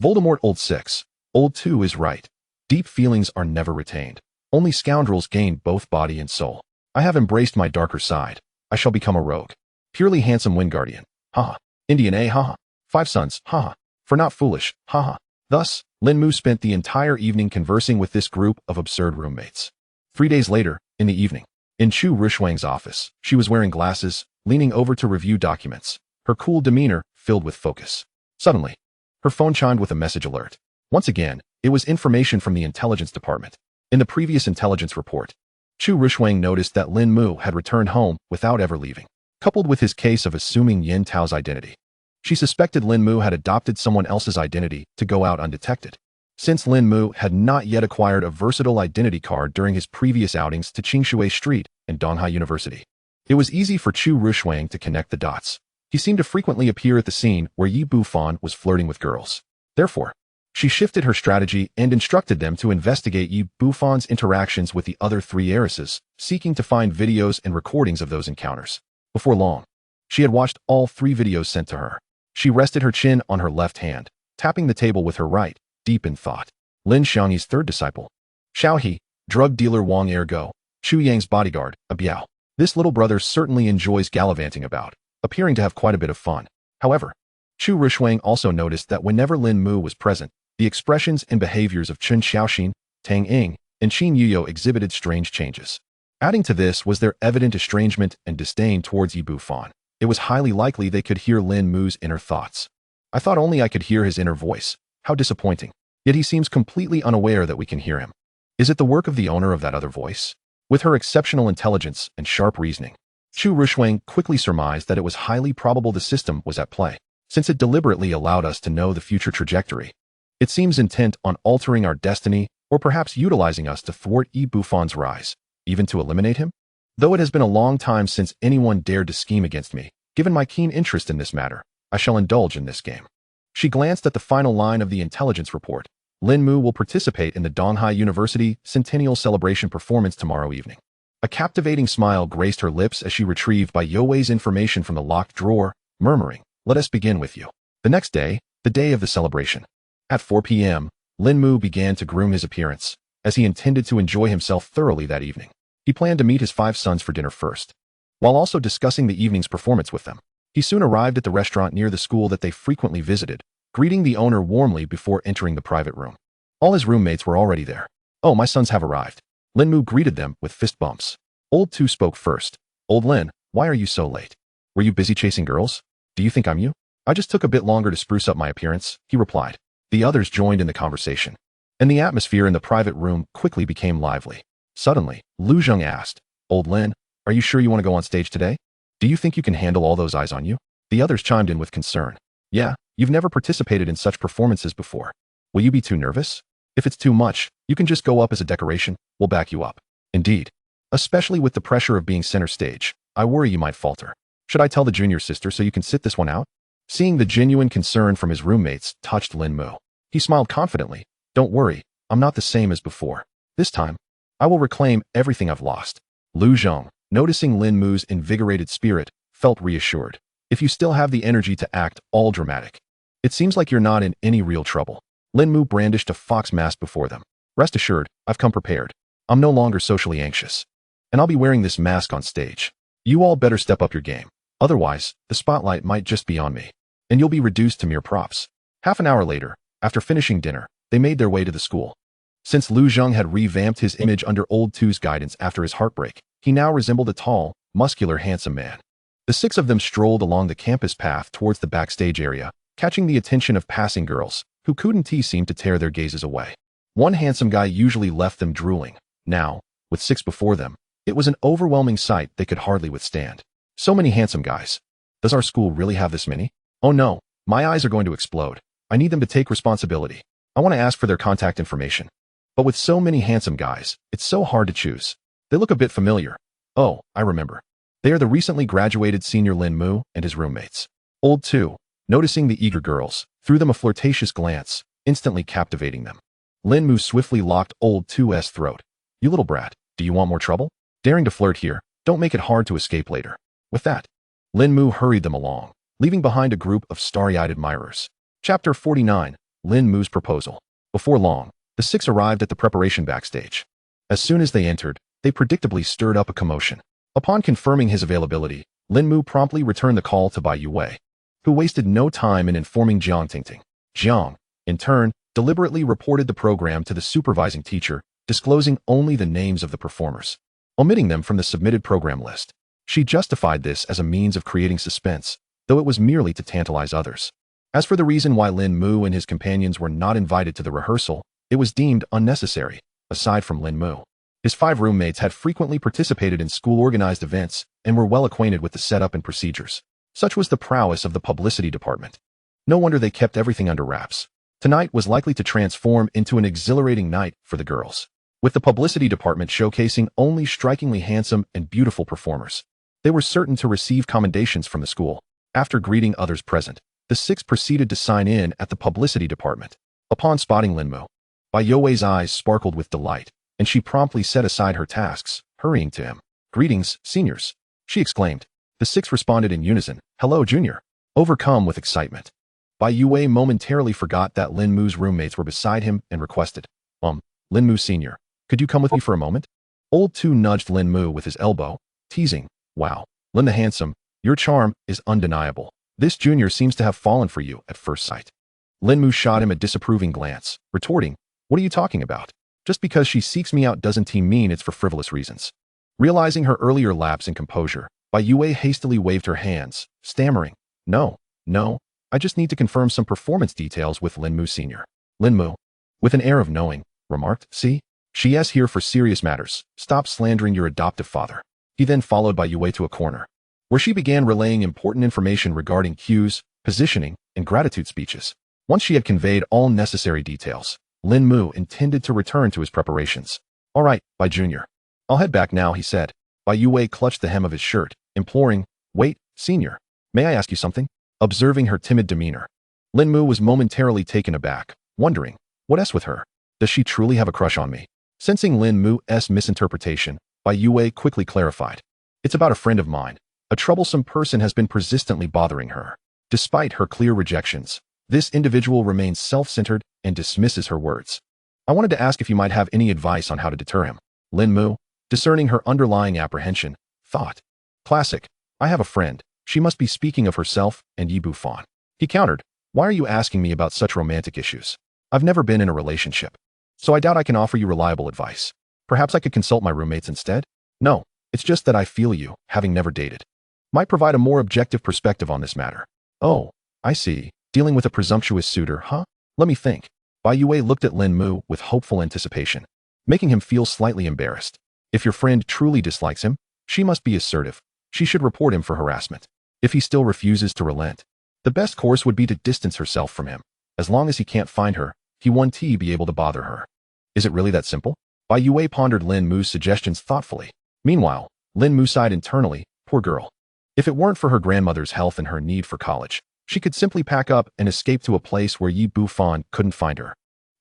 Speaker 1: Voldemort Old 6. Old 2 is right. Deep feelings are never retained. Only scoundrels gain both body and soul. I have embraced my darker side. I shall become a rogue. Purely handsome Wind Guardian. Haha. Indian A, haha. 5 sons, haha. For not foolish, haha. Thus, Lin Mu spent the entire evening conversing with this group of absurd roommates. 3 days later, in the evening, in Chu Ruoshuang's office, she was wearing glasses, leaning over to review documents, her cool demeanor filled with focus. Suddenly, her phone chimed with a message alert. Once again, it was information from the intelligence department. In the previous intelligence report, Chu Ruoshuang noticed that Lin Mu had returned home without ever leaving, coupled with his case of assuming Yin Tao's identity. She suspected Lin Mu had adopted someone else's identity to go out undetected. Since Lin Mu had not yet acquired a versatile identity card during his previous outings to Qingshui Street and Donghai University, it was easy for Chu Ruoshuang to connect the dots. He seemed to frequently appear at the scene where Yi Bufan was flirting with girls. Therefore, she shifted her strategy and instructed them to investigate Yi Bufan's interactions with the other 3 heiresses, seeking to find videos and recordings of those encounters. Before long, she had watched all 3 videos sent to her. She rested her chin on her left hand, tapping the table with her right, deep in thought. Lin Xiangyi's 3rd disciple. Xiao He, drug dealer Wang Ergo, Chu Yang's bodyguard, a Biao. This little brother certainly enjoys gallivanting about, appearing to have quite a bit of fun. However, Chu Ruoshuang also noticed that whenever Lin Mu was present, the expressions and behaviors of Chun Xiaoxin, Tang Ying, and Qin Yuyo exhibited strange changes. Adding to this was their evident estrangement and disdain towards Yi Bufan. It was highly likely they could hear Lin Mu's inner thoughts. I thought only I could hear his inner voice. How disappointing. Yet he seems completely unaware that we can hear him. Is it the work of the owner of that other voice? With her exceptional intelligence and sharp reasoning, Chu Ruoshuang quickly surmised that it was highly probable the system was at play, since it deliberately allowed us to know the future trajectory. It seems intent on altering our destiny or perhaps utilizing us to thwart Yi Bufan's rise, even to eliminate him? Though it has been a long time since anyone dared to scheme against me, given my keen interest in this matter, I shall indulge in this game. She glanced at the final line of the intelligence report. Lin Mu will participate in the Donghai University Centennial Celebration performance tomorrow evening. A captivating smile graced her lips as she retrieved Bai Youwei's information from the locked drawer, murmuring, "Let us begin with you." The next day, the day of the celebration. At 4 p.m., Lin Mu began to groom his appearance, as he intended to enjoy himself thoroughly that evening. He planned to meet his 5 sons for dinner first, while also discussing the evening's performance with them. He soon arrived at the restaurant near the school that they frequently visited, greeting the owner warmly before entering the private room. All his roommates were already there. "Oh, my sons have arrived." Lin Mu greeted them with fist bumps. Old Tu spoke first. "Old Lin, why are you so late? Were you busy chasing girls? Do you think I'm you?" "I just took a bit longer to spruce up my appearance," he replied. The others joined in the conversation, and the atmosphere in the private room quickly became lively. Suddenly, Lu Zheng asked, "Old Lin, are you sure you want to go on stage today? Do you think you can handle all those eyes on you?" The others chimed in with concern. "Yeah, you've never participated in such performances before. Will you be too nervous? If it's too much, you can just go up as a decoration. We'll back you up." "Indeed. Especially with the pressure of being center stage, I worry you might falter. Should I tell the junior sister so you can sit this one out?" Seeing the genuine concern from his roommates touched Lin Mu. He smiled confidently. "Don't worry, I'm not the same as before. This time, I will reclaim everything I've lost." Lu Zheng, noticing Lin Mu's invigorated spirit, felt reassured. "If you still have the energy to act all dramatic, it seems like you're not in any real trouble." Lin Mu brandished a fox mask before them. "Rest assured, I've come prepared. I'm no longer socially anxious. And I'll be wearing this mask on stage. You all better step up your game. Otherwise, the spotlight might just be on me, and you'll be reduced to mere props." Half an hour later, after finishing dinner, they made their way to the school. Since Lu Zheng had revamped his image under Old Tu's guidance after his heartbreak, he now resembled a tall, muscular, handsome man. The six of them strolled along the campus path towards the backstage area, catching the attention of passing girls, who couldn't seem to tear their gazes away. One handsome guy usually left them drooling. Now, with six before them, it was an overwhelming sight they could hardly withstand. So many handsome guys. Does our school really have this many? Oh no, my eyes are going to explode. I need them to take responsibility. I want to ask for their contact information. But with so many handsome guys, it's so hard to choose. They look a bit familiar. Oh, I remember. They are the recently graduated senior Lin Mu and his roommates. Old Tu, noticing the eager girls, threw them a flirtatious glance, instantly captivating them. Lin Mu swiftly locked Old Tu's throat. "You little brat, do you want more trouble? Daring to flirt here, don't make it hard to escape later." With that, Lin Mu hurried them along, leaving behind a group of starry-eyed admirers. Chapter 49, Lin Mu's Proposal. Before long, the six arrived at the preparation backstage. As soon as they entered, they predictably stirred up a commotion. Upon confirming his availability, Lin Mu promptly returned the call to Bai Yue, who wasted no time in informing Jiang Tingting. Jiang, in turn, deliberately reported the program to the supervising teacher, disclosing only the names of the performers, omitting them from the submitted program list. She justified this as a means of creating suspense, though it was merely to tantalize others. As for the reason why Lin Mu and his companions were not invited to the rehearsal, it was deemed unnecessary. Aside from Lin Mu, his 5 roommates had frequently participated in school-organized events and were well acquainted with the setup and procedures. Such was the prowess of the publicity department. No wonder they kept everything under wraps. Tonight was likely to transform into an exhilarating night for the girls, with the publicity department showcasing only strikingly handsome and beautiful performers. They were certain to receive commendations from the school. After greeting others present, the 6 proceeded to sign in at the publicity department. Upon spotting Lin Mu, Bai You's eyes sparkled with delight, and she promptly set aside her tasks, hurrying to him. "Greetings, seniors," she exclaimed. The 6 responded in unison, "Hello, junior." Overcome with excitement, Bai Yue momentarily forgot that Lin Mu's roommates were beside him and requested, Lin Mu senior, could you come with me for a moment?" Old Tu nudged Lin Mu with his elbow, teasing, "Wow, Lin the handsome, your charm is undeniable. This junior seems to have fallen for you at first sight." Lin Mu shot him a disapproving glance, retorting, "What are you talking about? Just because she seeks me out doesn't mean it's for frivolous reasons." Realizing her earlier lapse in composure, Bai Yue hastily waved her hands, stammering, No, I just need to confirm some performance details with Lin Mu senior." Lin Mu, with an air of knowing, remarked, "See? She is here for serious matters. Stop slandering your adoptive father." He then followed Bai Yue to a corner, where she began relaying important information regarding cues, positioning, and gratitude speeches. Once she had conveyed all necessary details, Lin Mu intended to return to his preparations. "All right, Bai Junior. I'll head back now," he said. Bai Yue clutched the hem of his shirt, imploring, "Wait, senior. May I ask you something?" Observing her timid demeanor, Lin Mu was momentarily taken aback, wondering, "What's with her? Does she truly have a crush on me?" Sensing Lin Mu's misinterpretation, Bai Yue quickly clarified, "It's about a friend of mine. A troublesome person has been persistently bothering her. Despite her clear rejections, this individual remains self-centered and dismisses her words. I wanted to ask if you might have any advice on how to deter him." Lin Mu, discerning her underlying apprehension, thought, "Classic. I have a friend. She must be speaking of herself and Yi Bufan." He countered, Why are you asking me about such romantic issues? I've never been in a relationship, so I doubt I can offer you reliable advice. Perhaps I could consult my roommates instead? No, it's just that I feel you, having never dated, might provide a more objective perspective on this matter. Oh, I see. Dealing with a presumptuous suitor, huh? Let me think. Bai Yue looked at Lin Mu with hopeful anticipation, making him feel slightly embarrassed. If your friend truly dislikes him, she must be assertive. She should report him for harassment. If he still refuses to relent, the best course would be to distance herself from him. As long as he can't find her, he won't be able to bother her. Is it really that simple? Bai Yue pondered Lin Mu's suggestions thoughtfully. Meanwhile, Lin Mu sighed internally, poor girl. If it weren't for her grandmother's health and her need for college, she could simply pack up and escape to a place where Yi Bufan couldn't find her.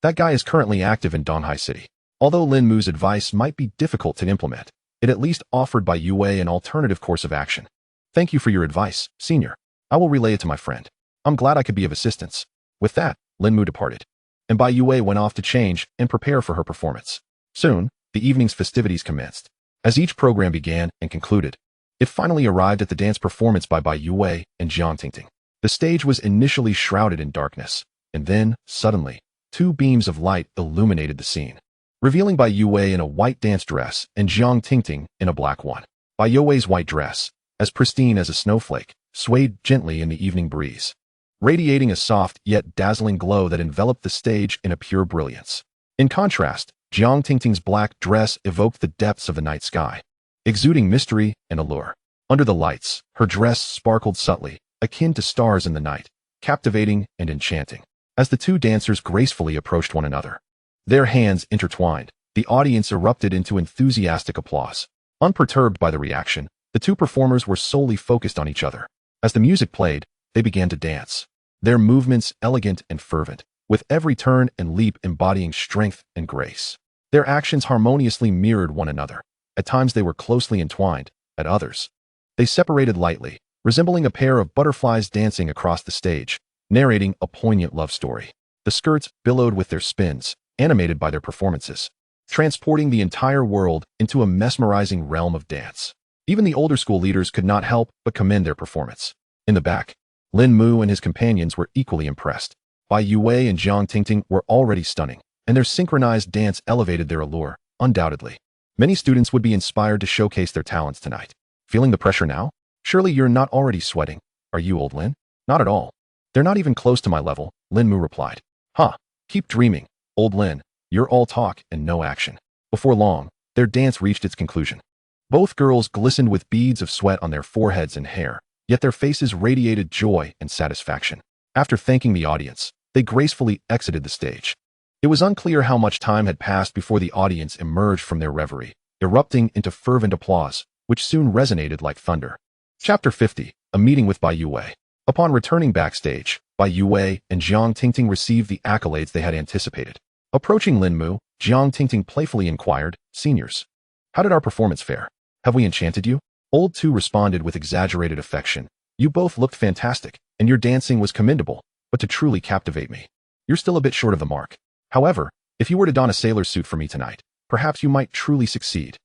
Speaker 1: That guy is currently active in Donghai City. Although Lin Mu's advice might be difficult to implement, it at least offered Bai Yue an alternative course of action. Thank you for your advice, senior. I will relay it to my friend. I'm glad I could be of assistance. With that, Lin Mu departed, and Bai Yue went off to change and prepare for her performance. Soon, the evening's festivities commenced. As each program began and concluded, it finally arrived at the dance performance by Bai Yue and Jiang Tingting. The stage was initially shrouded in darkness, and then, suddenly, two beams of light illuminated the scene, revealing Bai Yue in a white dance dress and Jiang Tingting in a black one. Bai Yue's white dress, as pristine as a snowflake, swayed gently in the evening breeze, radiating a soft yet dazzling glow that enveloped the stage in a pure brilliance. In contrast, Jiang Tingting's black dress evoked the depths of the night sky, exuding mystery and allure. Under the lights, her dress sparkled subtly, akin to stars in the night, captivating and enchanting. As the two dancers gracefully approached one another, their hands intertwined, the audience erupted into enthusiastic applause. Unperturbed by the reaction, the two performers were solely focused on each other. As the music played, they began to dance, their movements elegant and fervent, with every turn and leap embodying strength and grace. Their actions harmoniously mirrored one another. At times they were closely entwined, at others, they separated lightly, resembling a pair of butterflies dancing across the stage, narrating a poignant love story. The skirts billowed with their spins, animated by their performances, transporting the entire world into a mesmerizing realm of dance. Even the older school leaders could not help but commend their performance. In the back, Lin Mu and his companions were equally impressed. Bai Yue and Jiang Tingting were already stunning, and their synchronized dance elevated their allure, undoubtedly. Many students would be inspired to showcase their talents tonight. Feeling the pressure now? Surely you're not already sweating, are you, old Lin? Not at all. They're not even close to my level, Lin Mu replied. Huh, keep dreaming, old Lin. You're all talk and no action. Before long, their dance reached its conclusion. Both girls glistened with beads of sweat on their foreheads and hair, yet their faces radiated joy and satisfaction. After thanking the audience, they gracefully exited the stage. It was unclear how much time had passed before the audience emerged from their reverie, erupting into fervent applause, which soon resonated like thunder. Chapter 50, A Meeting with Bai Yue. Upon returning backstage, Bai Yue and Jiang Tingting received the accolades they had anticipated. Approaching Lin Mu, Jiang Tingting playfully inquired, Seniors, how did our performance fare? Have we enchanted you? Old Tu responded with exaggerated affection. You both looked fantastic, and your dancing was commendable, but to truly captivate me, you're still a bit short of the mark. However, if you were to don a sailor's suit for me tonight, perhaps you might truly succeed.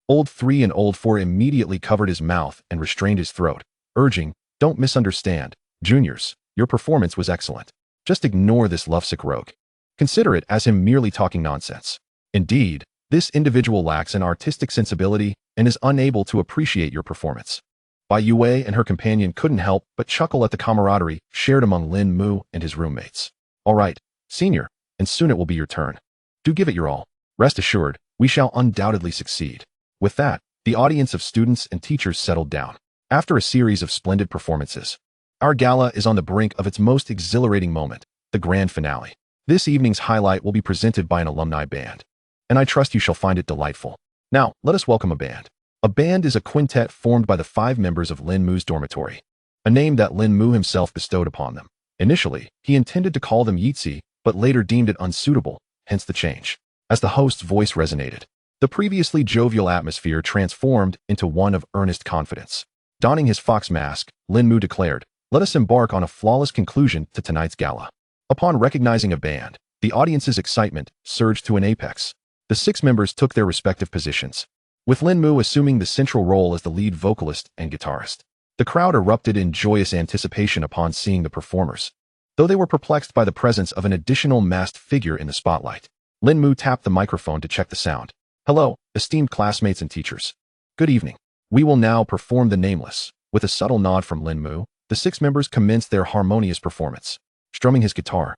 Speaker 1: Old 3 and Old 4 immediately covered his mouth and restrained his throat, urging, Don't misunderstand, juniors, your performance was excellent. Just ignore this lovesick rogue. Consider it as him merely talking nonsense. Indeed, this individual lacks an artistic sensibility and is unable to appreciate your performance. Bai Yue and her companion couldn't help but chuckle at the camaraderie shared among Lin Mu and his roommates. All right, senior, and soon it will be your turn. Do give it your all. Rest assured, we shall undoubtedly succeed. With that, the audience of students and teachers settled down. After a series of splendid performances, our gala is on the brink of its most exhilarating moment, the grand finale. This evening's highlight will be presented by an alumni band, and I trust you shall find it delightful. Now, let us welcome a band. A band is a quintet formed by the 5 members of Lin Mu's dormitory, a name that Lin Mu himself bestowed upon them. Initially, he intended to call them Yitzi, but later deemed it unsuitable, hence the change. As the host's voice resonated, the previously jovial atmosphere transformed into one of earnest confidence. Donning his fox mask, Lin Mu declared, Let us embark on a flawless conclusion to tonight's gala. Upon recognizing a band, the audience's excitement surged to an apex. The 6 members took their respective positions, with Lin Mu assuming the central role as the lead vocalist and guitarist. The crowd erupted in joyous anticipation upon seeing the performers. though they were perplexed by the presence of an additional masked figure in the spotlight. Lin Mu tapped the microphone to check the sound. Hello, esteemed classmates and teachers. Good evening. We will now perform the Nameless. With a subtle nod from Lin Mu, the 6 members commenced their harmonious performance. Strumming his guitar,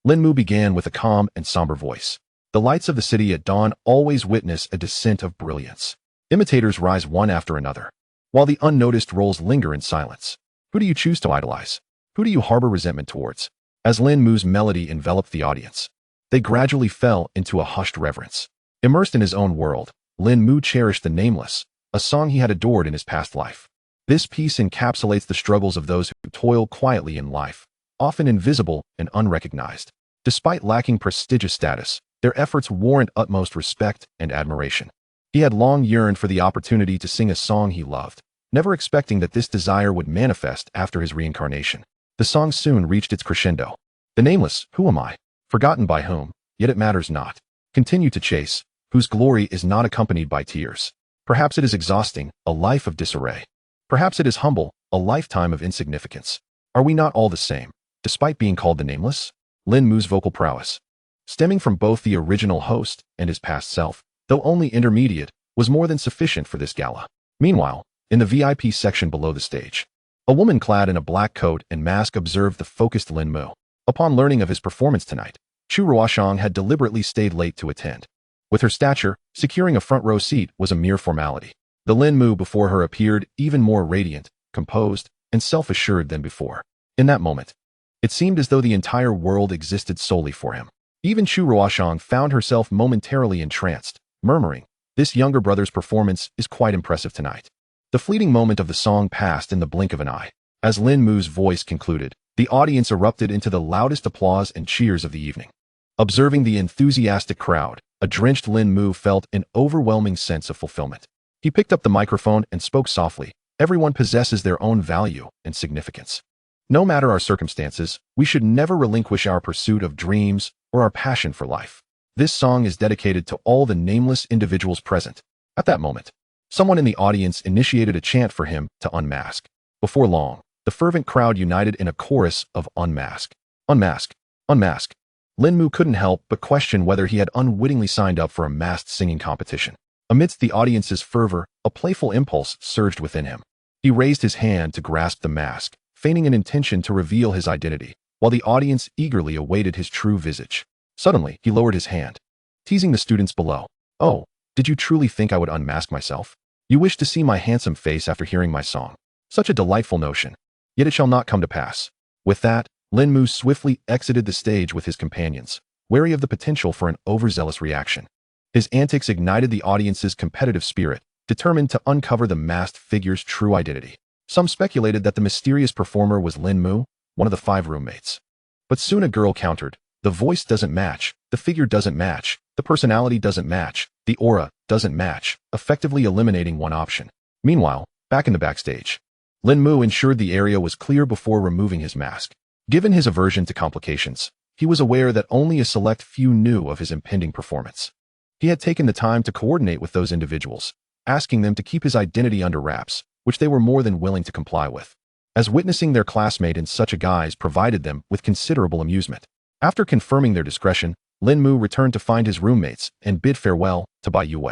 Speaker 1: Lin Mu began with a calm and somber voice. The lights of the city at dawn always witness a descent of brilliance. Imitators rise one after another, while the unnoticed roles linger in silence. Who do you choose to idolize? Who do you harbor resentment towards? As Lin Mu's melody enveloped the audience, they gradually fell into a hushed reverence. Immersed in his own world, Lin Mu cherished the Nameless, a song he had adored in his past life. This piece encapsulates the struggles of those who toil quietly in life, often invisible and unrecognized. Despite lacking prestigious status, their efforts warrant utmost respect and admiration. He had long yearned for the opportunity to sing a song he loved, never expecting that this desire would manifest after his reincarnation. The song soon reached its crescendo. The Nameless, who am I? Forgotten by whom, yet it matters not. Continue to chase, whose glory is not accompanied by tears. Perhaps it is exhausting, a life of disarray. Perhaps it is humble, a lifetime of insignificance. Are we not all the same, despite being called the Nameless? Lin Mu's vocal prowess, stemming from both the original host and his past self, though only intermediate, was more than sufficient for this gala. Meanwhile, in the VIP section below the stage, a woman clad in a black coat and mask observed the focused Lin Mu. Upon learning of his performance tonight, Chu Ruoshuang had deliberately stayed late to attend. With her stature, securing a front row seat was a mere formality. The Lin Mu before her appeared even more radiant, composed, and self-assured than before. In that moment, it seemed as though the entire world existed solely for him. Even Chu Ruoshuang found herself momentarily entranced, murmuring, "This younger brother's performance is quite impressive tonight." The fleeting moment of the song passed in the blink of an eye. As Lin Mu's voice concluded, the audience erupted into the loudest applause and cheers of the evening. Observing the enthusiastic crowd, a drenched Lin Mu felt an overwhelming sense of fulfillment. He picked up the microphone and spoke softly. Everyone possesses their own value and significance. No matter our circumstances, we should never relinquish our pursuit of dreams or our passion for life. This song is dedicated to all the nameless individuals present. At that moment, someone in the audience initiated a chant for him to unmask. Before long, the fervent crowd united in a chorus of "Unmask, unmask, unmask." Lin Mu couldn't help but question whether he had unwittingly signed up for a masked singing competition. Amidst the audience's fervor, a playful impulse surged within him. He raised his hand to grasp the mask, feigning an intention to reveal his identity, while the audience eagerly awaited his true visage. Suddenly, he lowered his hand, teasing the students below. "Oh, did you truly think I would unmask myself? You wish to see my handsome face after hearing my song. Such a delightful notion. Yet it shall not come to pass." With that, Lin Mu swiftly exited the stage with his companions, wary of the potential for an overzealous reaction. His antics ignited the audience's competitive spirit, determined to uncover the masked figure's true identity. Some speculated that the mysterious performer was Lin Mu, one of the 5 roommates. But soon a girl countered, "The voice doesn't match, the figure doesn't match, the personality doesn't match, the aura doesn't match," effectively eliminating one option. Meanwhile, back in the backstage, Lin Mu ensured the area was clear before removing his mask. Given his aversion to complications, he was aware that only a select few knew of his impending performance. He had taken the time to coordinate with those individuals, asking them to keep his identity under wraps, which they were more than willing to comply with, as witnessing their classmate in such a guise provided them with considerable amusement. After confirming their discretion, Lin Mu returned to find his roommates and bid farewell to Bai Yue.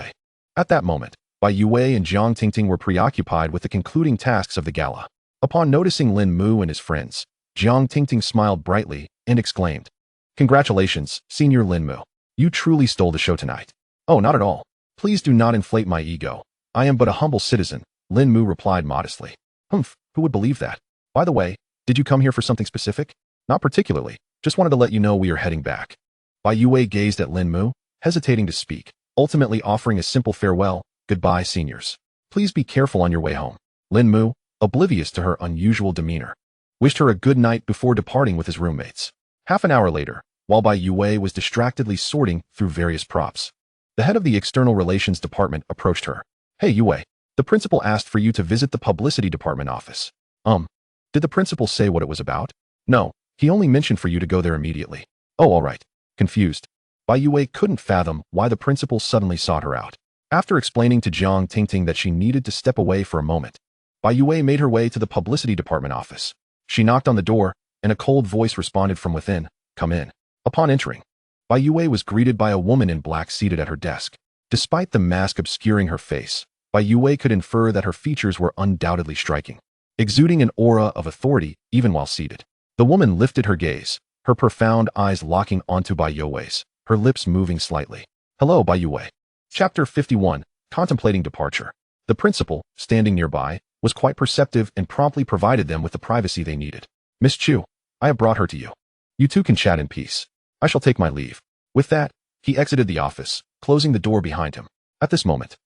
Speaker 1: At that moment, Bai Yue and Jiang Tingting were preoccupied with the concluding tasks of the gala. Upon noticing Lin Mu and his friends, Jiang Tingting smiled brightly and exclaimed, "Congratulations, Senior Lin Mu. You truly stole the show tonight." "Oh, not at all. Please do not inflate my ego. I am but a humble citizen," Lin Mu replied modestly. "Humph, who would believe that? By the way, did you come here for something specific?" "Not particularly. Just wanted to let you know we are heading back." Bai Yue gazed at Lin Mu, hesitating to speak, ultimately offering a simple farewell. "Goodbye, seniors. Please be careful on your way home." Lin Mu, oblivious to her unusual demeanor, wished her a good night before departing with his roommates. Half an hour later, while Bai Yue was distractedly sorting through various props, the head of the External Relations Department approached her. "Hey, Yue, the principal asked for you to visit the Publicity Department office." Did the principal say what it was about?" "No, he only mentioned for you to go there immediately." "Oh, all right." Confused, Bai Yue couldn't fathom why the principal suddenly sought her out. After explaining to Jiang Tingting that she needed to step away for a moment, Bai Yue made her way to the Publicity Department office. She knocked on the door, and a cold voice responded from within, "Come in." Upon entering, Bai Yue was greeted by a woman in black seated at her desk. Despite the mask obscuring her face, Bai Yue could infer that her features were undoubtedly striking, exuding an aura of authority even while seated. The woman lifted her gaze, her profound eyes locking onto Bai Yue's, her lips moving slightly. "Hello, Bai Yue." Chapter 51, Contemplating Departure. The principal, standing nearby, was quite perceptive and promptly provided them with the privacy they needed. "Miss Chu, I have brought her to you. You two can chat in peace. I shall take my leave." With that, he exited the office, closing the door behind him. At this moment,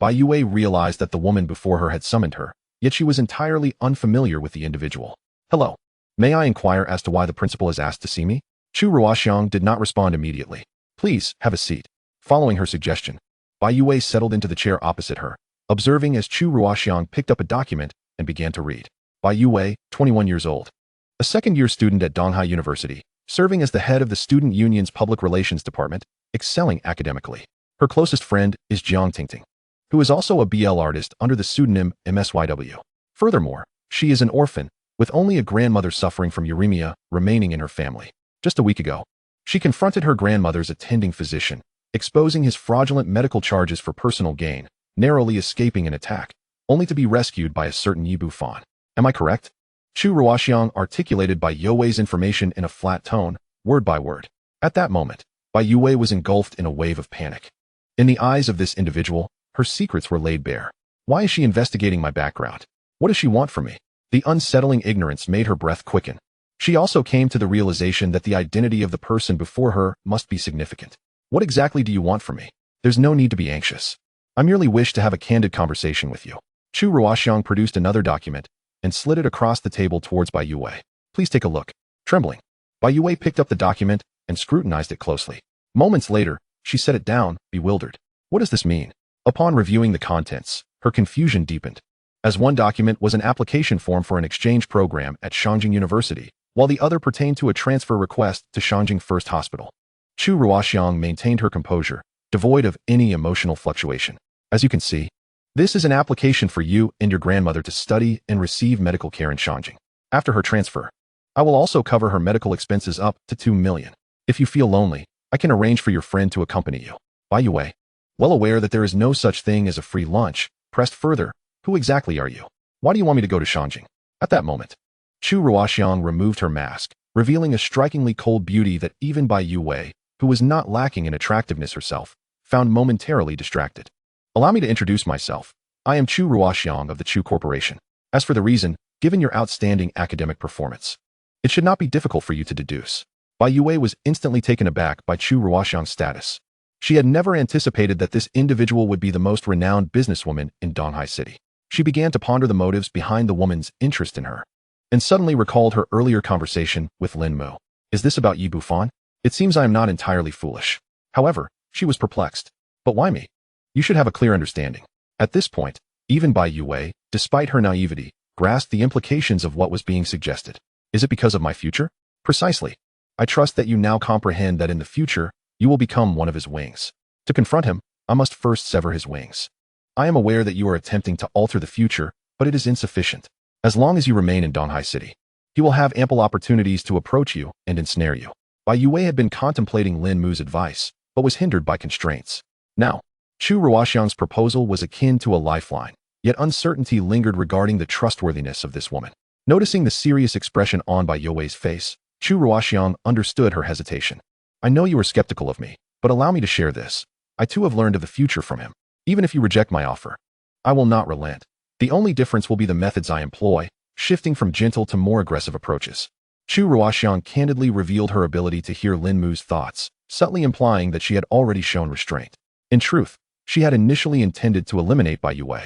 Speaker 1: Bai Yue realized that the woman before her had summoned her, yet she was entirely unfamiliar with the individual. "Hello. May I inquire as to why the principal has asked to see me?" Chu Ruoshuang did not respond immediately. "Please, have a seat." Following her suggestion, Bai Yue settled into the chair opposite her, observing as Chu Ruoshuang picked up a document and began to read. Bai Yue, 21 years old. A second-year student at Donghai University, serving as the head of the student union's public relations department, excelling academically. Her closest friend is Jiang Tingting, who is also a BL artist under the pseudonym MSYW. Furthermore, she is an orphan, with only a grandmother suffering from uremia remaining in her family. Just a week ago, she confronted her grandmother's attending physician, exposing his fraudulent medical charges for personal gain, narrowly escaping an attack, only to be rescued by a certain Yi Bufan. Am I correct? Chu Ruoshuang articulated Bai Yue's information in a flat tone, word by word. At that moment, Bai Yue was engulfed in a wave of panic. In the eyes of this individual, her secrets were laid bare. Why is she investigating my background? What does she want from me? The unsettling ignorance made her breath quicken. She also came to the realization that the identity of the person before her must be significant. What exactly do you want from me? There's no need to be anxious. I merely wish to have a candid conversation with you. Chu Ruoshuang produced another document and slid it across the table towards Bai Yue. Please take a look. Trembling, Bai Yue picked up the document and scrutinized it closely. Moments later, she set it down, bewildered. What does this mean? Upon reviewing the contents, her confusion deepened, as one document was an application form for an exchange program at Shangjing University, while the other pertained to a transfer request to Shangjing First Hospital. Chu Ruoshuang maintained her composure, devoid of any emotional fluctuation. As you can see, this is an application for you and your grandmother to study and receive medical care in Shangjing. After her transfer, I will also cover her medical expenses up to 2 million. If you feel lonely, I can arrange for your friend to accompany you. Bai Yue, well aware that there is no such thing as a free lunch, pressed further, who exactly are you? Why do you want me to go to Shangjing? At that moment, Chu Ruoshuang removed her mask, revealing a strikingly cold beauty that even Bai Yue, who was not lacking in attractiveness herself, found momentarily distracted. Allow me to introduce myself. I am Chu Ruoshuang of the Chu Corporation. As for the reason, given your outstanding academic performance, it should not be difficult for you to deduce. Bai Yue was instantly taken aback by Chu Ruoshuang's status. She had never anticipated that this individual would be the most renowned businesswoman in Donghai City. She began to ponder the motives behind the woman's interest in her, and suddenly recalled her earlier conversation with Lin Mu. Is this about Yi Bufan? It seems I am not entirely foolish. However, she was perplexed. But why me? You should have a clear understanding. At this point, even Bai Yue, despite her naivety, grasped the implications of what was being suggested. Is it because of my future? Precisely. I trust that you now comprehend that in the future, you will become one of his wings. To confront him, I must first sever his wings. I am aware that you are attempting to alter the future, but it is insufficient. As long as you remain in Donghai City, he will have ample opportunities to approach you and ensnare you. Bai Yue had been contemplating Lin Mu's advice, but was hindered by constraints. Now, Chu Ruoshuang's proposal was akin to a lifeline, yet uncertainty lingered regarding the trustworthiness of this woman. Noticing the serious expression on Bai Yue's face, Chu Ruoshuang understood her hesitation. I know you are skeptical of me, but allow me to share this. I too have learned of the future from him. Even if you reject my offer, I will not relent. The only difference will be the methods I employ, shifting from gentle to more aggressive approaches. Chu Ruoshuang candidly revealed her ability to hear Lin Mu's thoughts, subtly implying that she had already shown restraint. In truth, she had initially intended to eliminate Bai Yue,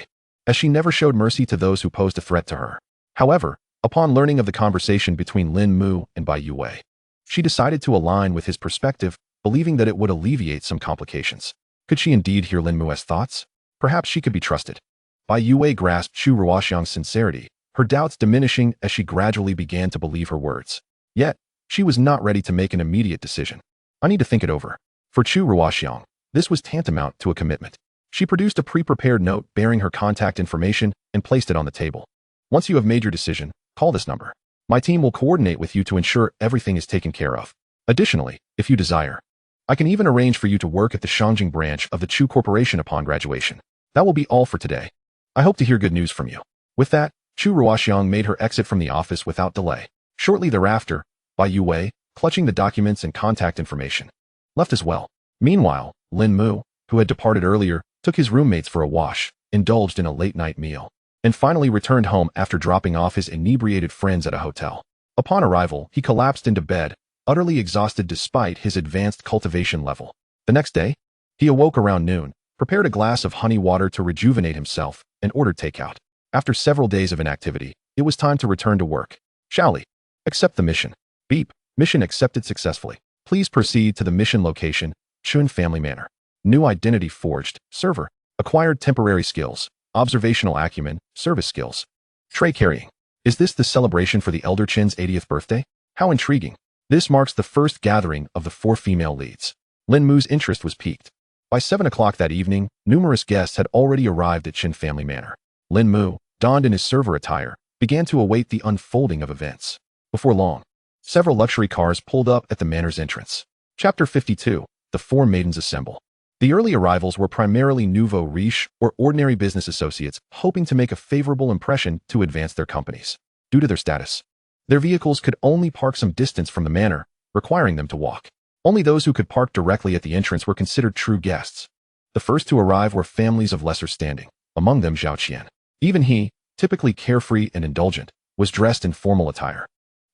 Speaker 1: as she never showed mercy to those who posed a threat to her. However, upon learning of the conversation between Lin Mu and Bai Yue, she decided to align with his perspective, believing that it would alleviate some complications. Could she indeed hear Lin Mu's thoughts? Perhaps she could be trusted. Bai Yue grasped Chu Ruoshuang's sincerity, her doubts diminishing as she gradually began to believe her words. Yet, she was not ready to make an immediate decision. I need to think it over. For Chu Ruoshuang, this was tantamount to a commitment. She produced a pre-prepared note bearing her contact information and placed it on the table. Once you have made your decision, call this number. My team will coordinate with you to ensure everything is taken care of. Additionally, if you desire, I can even arrange for you to work at the Shangjing branch of the Chu Corporation upon graduation. That will be all for today. I hope to hear good news from you." With that, Chu Ruoshuang made her exit from the office without delay. Shortly thereafter, Bai Yue, clutching the documents and contact information, left as well. Meanwhile, Lin Mu, who had departed earlier, took his roommates for a wash, indulged in a late-night meal, and finally returned home after dropping off his inebriated friends at a hotel. Upon arrival, he collapsed into bed, utterly exhausted despite his advanced cultivation level. The next day, he awoke around noon, prepared a glass of honey water to rejuvenate himself, and ordered takeout. After several days of inactivity, it was time to return to work. "Shall we accept the mission?" Beep. Mission accepted successfully. Please proceed to the mission location, Chun Family Manor. New identity forged. Server. Acquired temporary skills. Observational acumen. Service skills. Tray carrying. Is this the celebration for the Elder Chin's 80th birthday? How intriguing. This marks the first gathering of the 4 female leads. Lin Mu's interest was piqued. By 7 o'clock that evening, numerous guests had already arrived at Chin Family Manor. Lin Mu, donned in his server attire, began to await the unfolding of events. Before long, several luxury cars pulled up at the manor's entrance. Chapter 52. The 4 maidens assemble. The early arrivals were primarily nouveau riche or ordinary business associates hoping to make a favorable impression to advance their companies. Due to their status, their vehicles could only park some distance from the manor, requiring them to walk. Only those who could park directly at the entrance were considered true guests. The first to arrive were families of lesser standing, among them Zhao Qian. Even he, typically carefree and indulgent, was dressed in formal attire.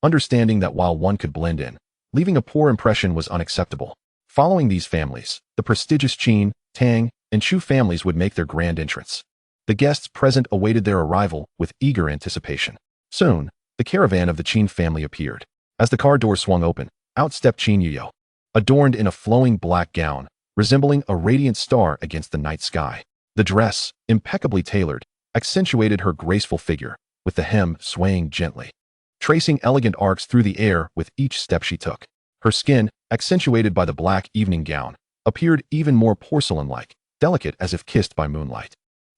Speaker 1: Understanding that while one could blend in, leaving a poor impression was unacceptable. Following these families, the prestigious Qin, Tang, and Chu families would make their grand entrance. The guests present awaited their arrival with eager anticipation. Soon, the caravan of the Qin family appeared. As the car door swung open, out stepped Qin Yuyo, adorned in a flowing black gown, resembling a radiant star against the night sky. The dress, impeccably tailored, accentuated her graceful figure, with the hem swaying gently, tracing elegant arcs through the air with each step she took. Her skin, accentuated by the black evening gown, appeared even more porcelain-like, delicate as if kissed by moonlight.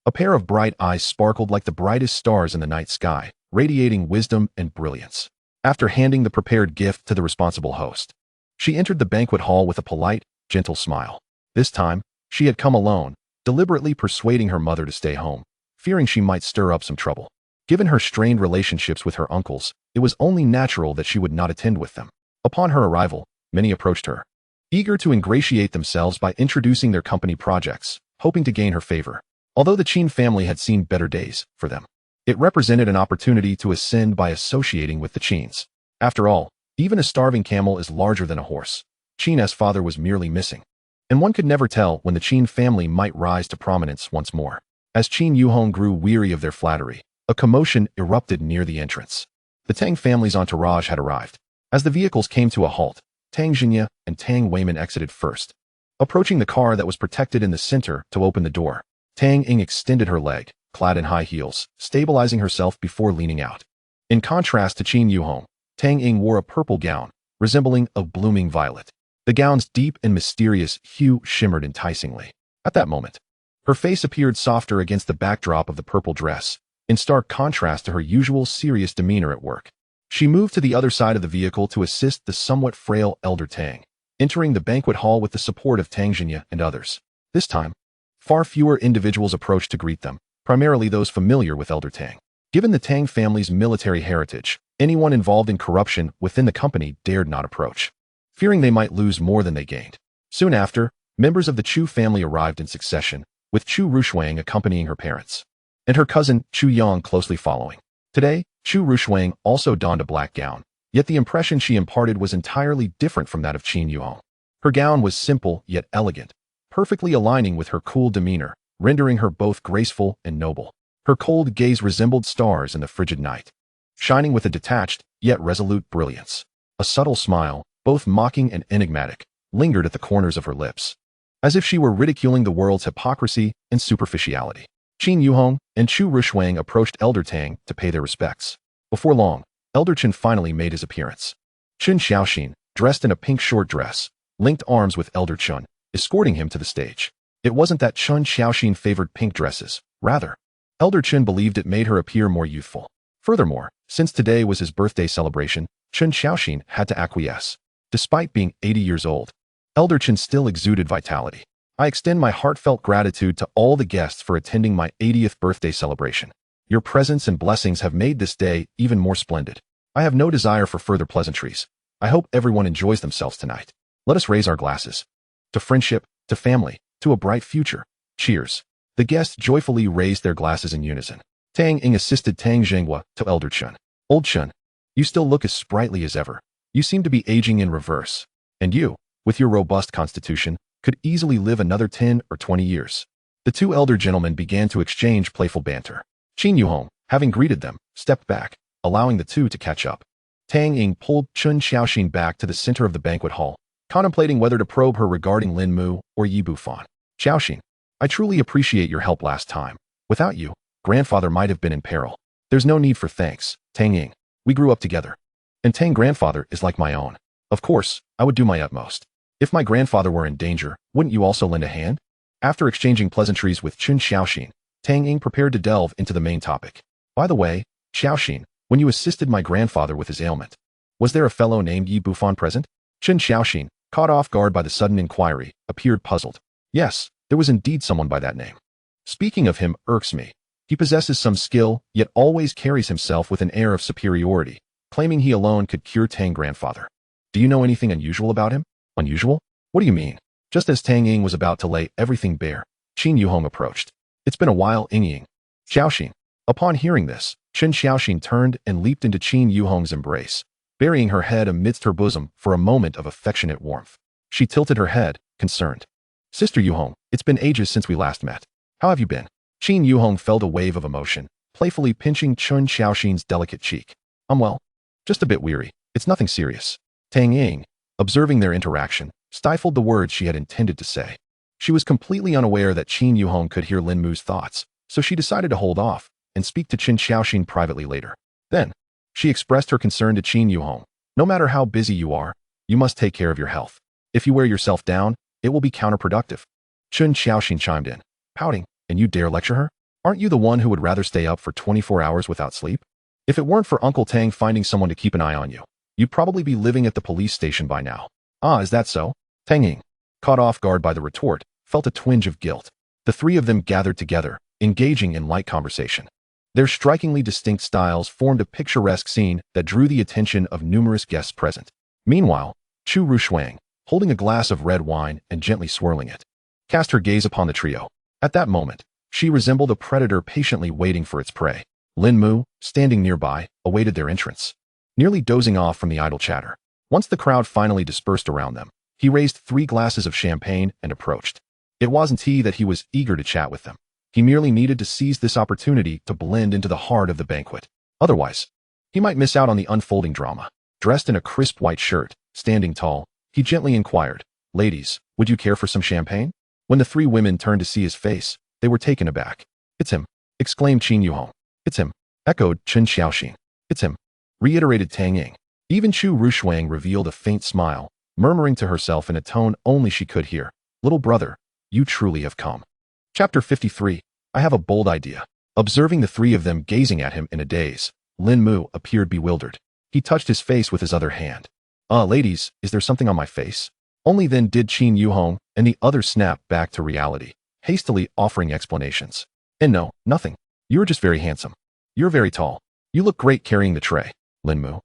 Speaker 1: A pair of bright eyes sparkled like the brightest stars in the night sky, radiating wisdom and brilliance. After handing the prepared gift to the responsible host, she entered the banquet hall with a polite, gentle smile. This time, she had come alone, deliberately persuading her mother to stay home, fearing she might stir up some trouble. Given her strained relationships with her uncles, it was only natural that she would not attend with them. Upon her arrival, many approached her, eager to ingratiate themselves by introducing their company projects, hoping to gain her favor. Although the Qin family had seen better days for them, it represented an opportunity to ascend by associating with the Qins. After all, even a starving camel is larger than a horse. Qin's father was merely missing, and one could never tell when the Qin family might rise to prominence once more. As Qin Yuhong grew weary of their flattery, a commotion erupted near the entrance. The Tang family's entourage had arrived. As the vehicles came to a halt, Tang Jinya and Tang Weiman exited first. Approaching the car that was protected in the center to open the door, Tang Ying extended her leg, clad in high heels, stabilizing herself before leaning out. In contrast to Qin Yuhong, Tang Ying wore a purple gown, resembling a blooming violet. The gown's deep and mysterious hue shimmered enticingly. At that moment, her face appeared softer against the backdrop of the purple dress, in stark contrast to her usual serious demeanor at work. She moved to the other side of the vehicle to assist the somewhat frail Elder Tang, entering the banquet hall with the support of Tang Jinya and others. This time, far fewer individuals approached to greet them, primarily those familiar with Elder Tang. Given the Tang family's military heritage, anyone involved in corruption within the company dared not approach, fearing they might lose more than they gained. Soon after, members of the Chu family arrived in succession, with Chu Ruoshuang accompanying her parents, and her cousin Chu Yang closely following. Today, Chu Ruoshuang also donned a black gown, yet the impression she imparted was entirely different from that of Qin Yuhong. Her gown was simple yet elegant, perfectly aligning with her cool demeanor, rendering her both graceful and noble. Her cold gaze resembled stars in the frigid night, shining with a detached yet resolute brilliance. A subtle smile, both mocking and enigmatic, lingered at the corners of her lips, as if she were ridiculing the world's hypocrisy and superficiality. Qin Yuhong and Chu Ruoshuang approached Elder Tang to pay their respects. Before long, Elder Chen finally made his appearance. Chun Xiaoxin, dressed in a pink short dress, linked arms with Elder Chun, escorting him to the stage. It wasn't that Chun Xiaoxin favored pink dresses. Rather, Elder Chen believed it made her appear more youthful. Furthermore, Since today was his birthday celebration, Chu Ruoshuang had to acquiesce. Despite being 80 years old, Elder Chen still exuded vitality. I extend my heartfelt gratitude to all the guests for attending my 80th birthday celebration. Your presence and blessings have made this day even more splendid. I have no desire for further pleasantries. I hope everyone enjoys themselves tonight. Let us raise our glasses. To friendship, to family, to a bright future. Cheers. The guests joyfully raised their glasses in unison. Tang Ying assisted Tang Zhenghua to Elder Chen. Old Chen, you still look as sprightly as ever. You seem to be aging in reverse. And you, with your robust constitution, could easily live another 10 or 20 years. The two elder gentlemen began to exchange playful banter. Qin Yuhong, having greeted them, stepped back, allowing the two to catch up. Tang Ying pulled Chu Ruoshuang back to the center of the banquet hall, contemplating whether to probe her regarding Lin Mu or Yi Bufan. Ruoshuang, I truly appreciate your help last time. Without you, grandfather might have been in peril. There's no need for thanks, Tang Ying. We grew up together. And Tang grandfather is like my own. Of course, I would do my utmost. If my grandfather were in danger, wouldn't you also lend a hand? After exchanging pleasantries with Chu Ruoshuang, Tang Ying prepared to delve into the main topic. By the way, Ruoshuang, when you assisted my grandfather with his ailment, was there a fellow named Yi Bufan present? Chu Ruoshuang, caught off guard by the sudden inquiry, appeared puzzled. Yes, there was indeed someone by that name. Speaking of him irks me. He possesses some skill, yet always carries himself with an air of superiority, claiming he alone could cure Tang grandfather. Do you know anything unusual about him? Unusual? What do you mean? Just as Tang Ying was about to lay everything bare, Qin Yuhong approached. It's been a while, Ying. Ruoshuang. Upon hearing this, Chu Ruoshuang turned and leaped into Qin Yuhong's embrace, burying her head amidst her bosom for a moment of affectionate warmth. She tilted her head, concerned. Sister Yuhong, it's been ages since we last met. How have you been? Qin Yuhong felt a wave of emotion, playfully pinching Chu Ruoshuang's delicate cheek. I'm well. Just a bit weary. It's nothing serious. Tang Ying, observing their interaction, stifled the words she had intended to say. She was completely unaware that Qin Yuhong could hear Lin Mu's thoughts, so she decided to hold off and speak to Chu Ruoshuang privately later. Then, she expressed her concern to Qin Yuhong. No matter how busy you are, you must take care of your health. If you wear yourself down, it will be counterproductive. Chu Ruoshuang chimed in, pouting, and you dare lecture her? Aren't you the one who would rather stay up for 24 hours without sleep? If it weren't for Uncle Tang finding someone to keep an eye on you, you'd probably be living at the police station by now. Ah, is that so? Tang Ying, caught off guard by the retort, felt a twinge of guilt. The three of them gathered together, engaging in light conversation. Their strikingly distinct styles formed a picturesque scene that drew the attention of numerous guests present. Meanwhile, Chu Ruoshuang, holding a glass of red wine and gently swirling it, cast her gaze upon the trio. At that moment, she resembled a predator patiently waiting for its prey. Lin Mu, standing nearby, awaited their entrance, nearly dozing off from the idle chatter. Once the crowd finally dispersed around them, he raised 3 glasses of champagne and approached. It wasn't he that he was eager to chat with them. He merely needed to seize this opportunity to blend into the heart of the banquet. Otherwise, he might miss out on the unfolding drama. Dressed in a crisp white shirt, standing tall, he gently inquired, "Ladies, would you care for some champagne?" When the 3 women turned to see his face, they were taken aback. "It's him," exclaimed Qin Yuhong. "It's him," echoed Chu Ruoshuang. "It's him," reiterated Tang Ying. Even Chu Ruoshuang revealed a faint smile, murmuring to herself in a tone only she could hear, "Little brother, you truly have come." Chapter 53. I have a bold idea. Observing the 3 of them gazing at him in a daze, Lin Mu appeared bewildered. He touched his face with his other hand. Ladies, is there something on my face?" Only then did Qin Yuhong and the others snap back to reality, hastily offering explanations. "And no, nothing. You're just very handsome. You're very tall. You look great carrying the tray, Lin Mu.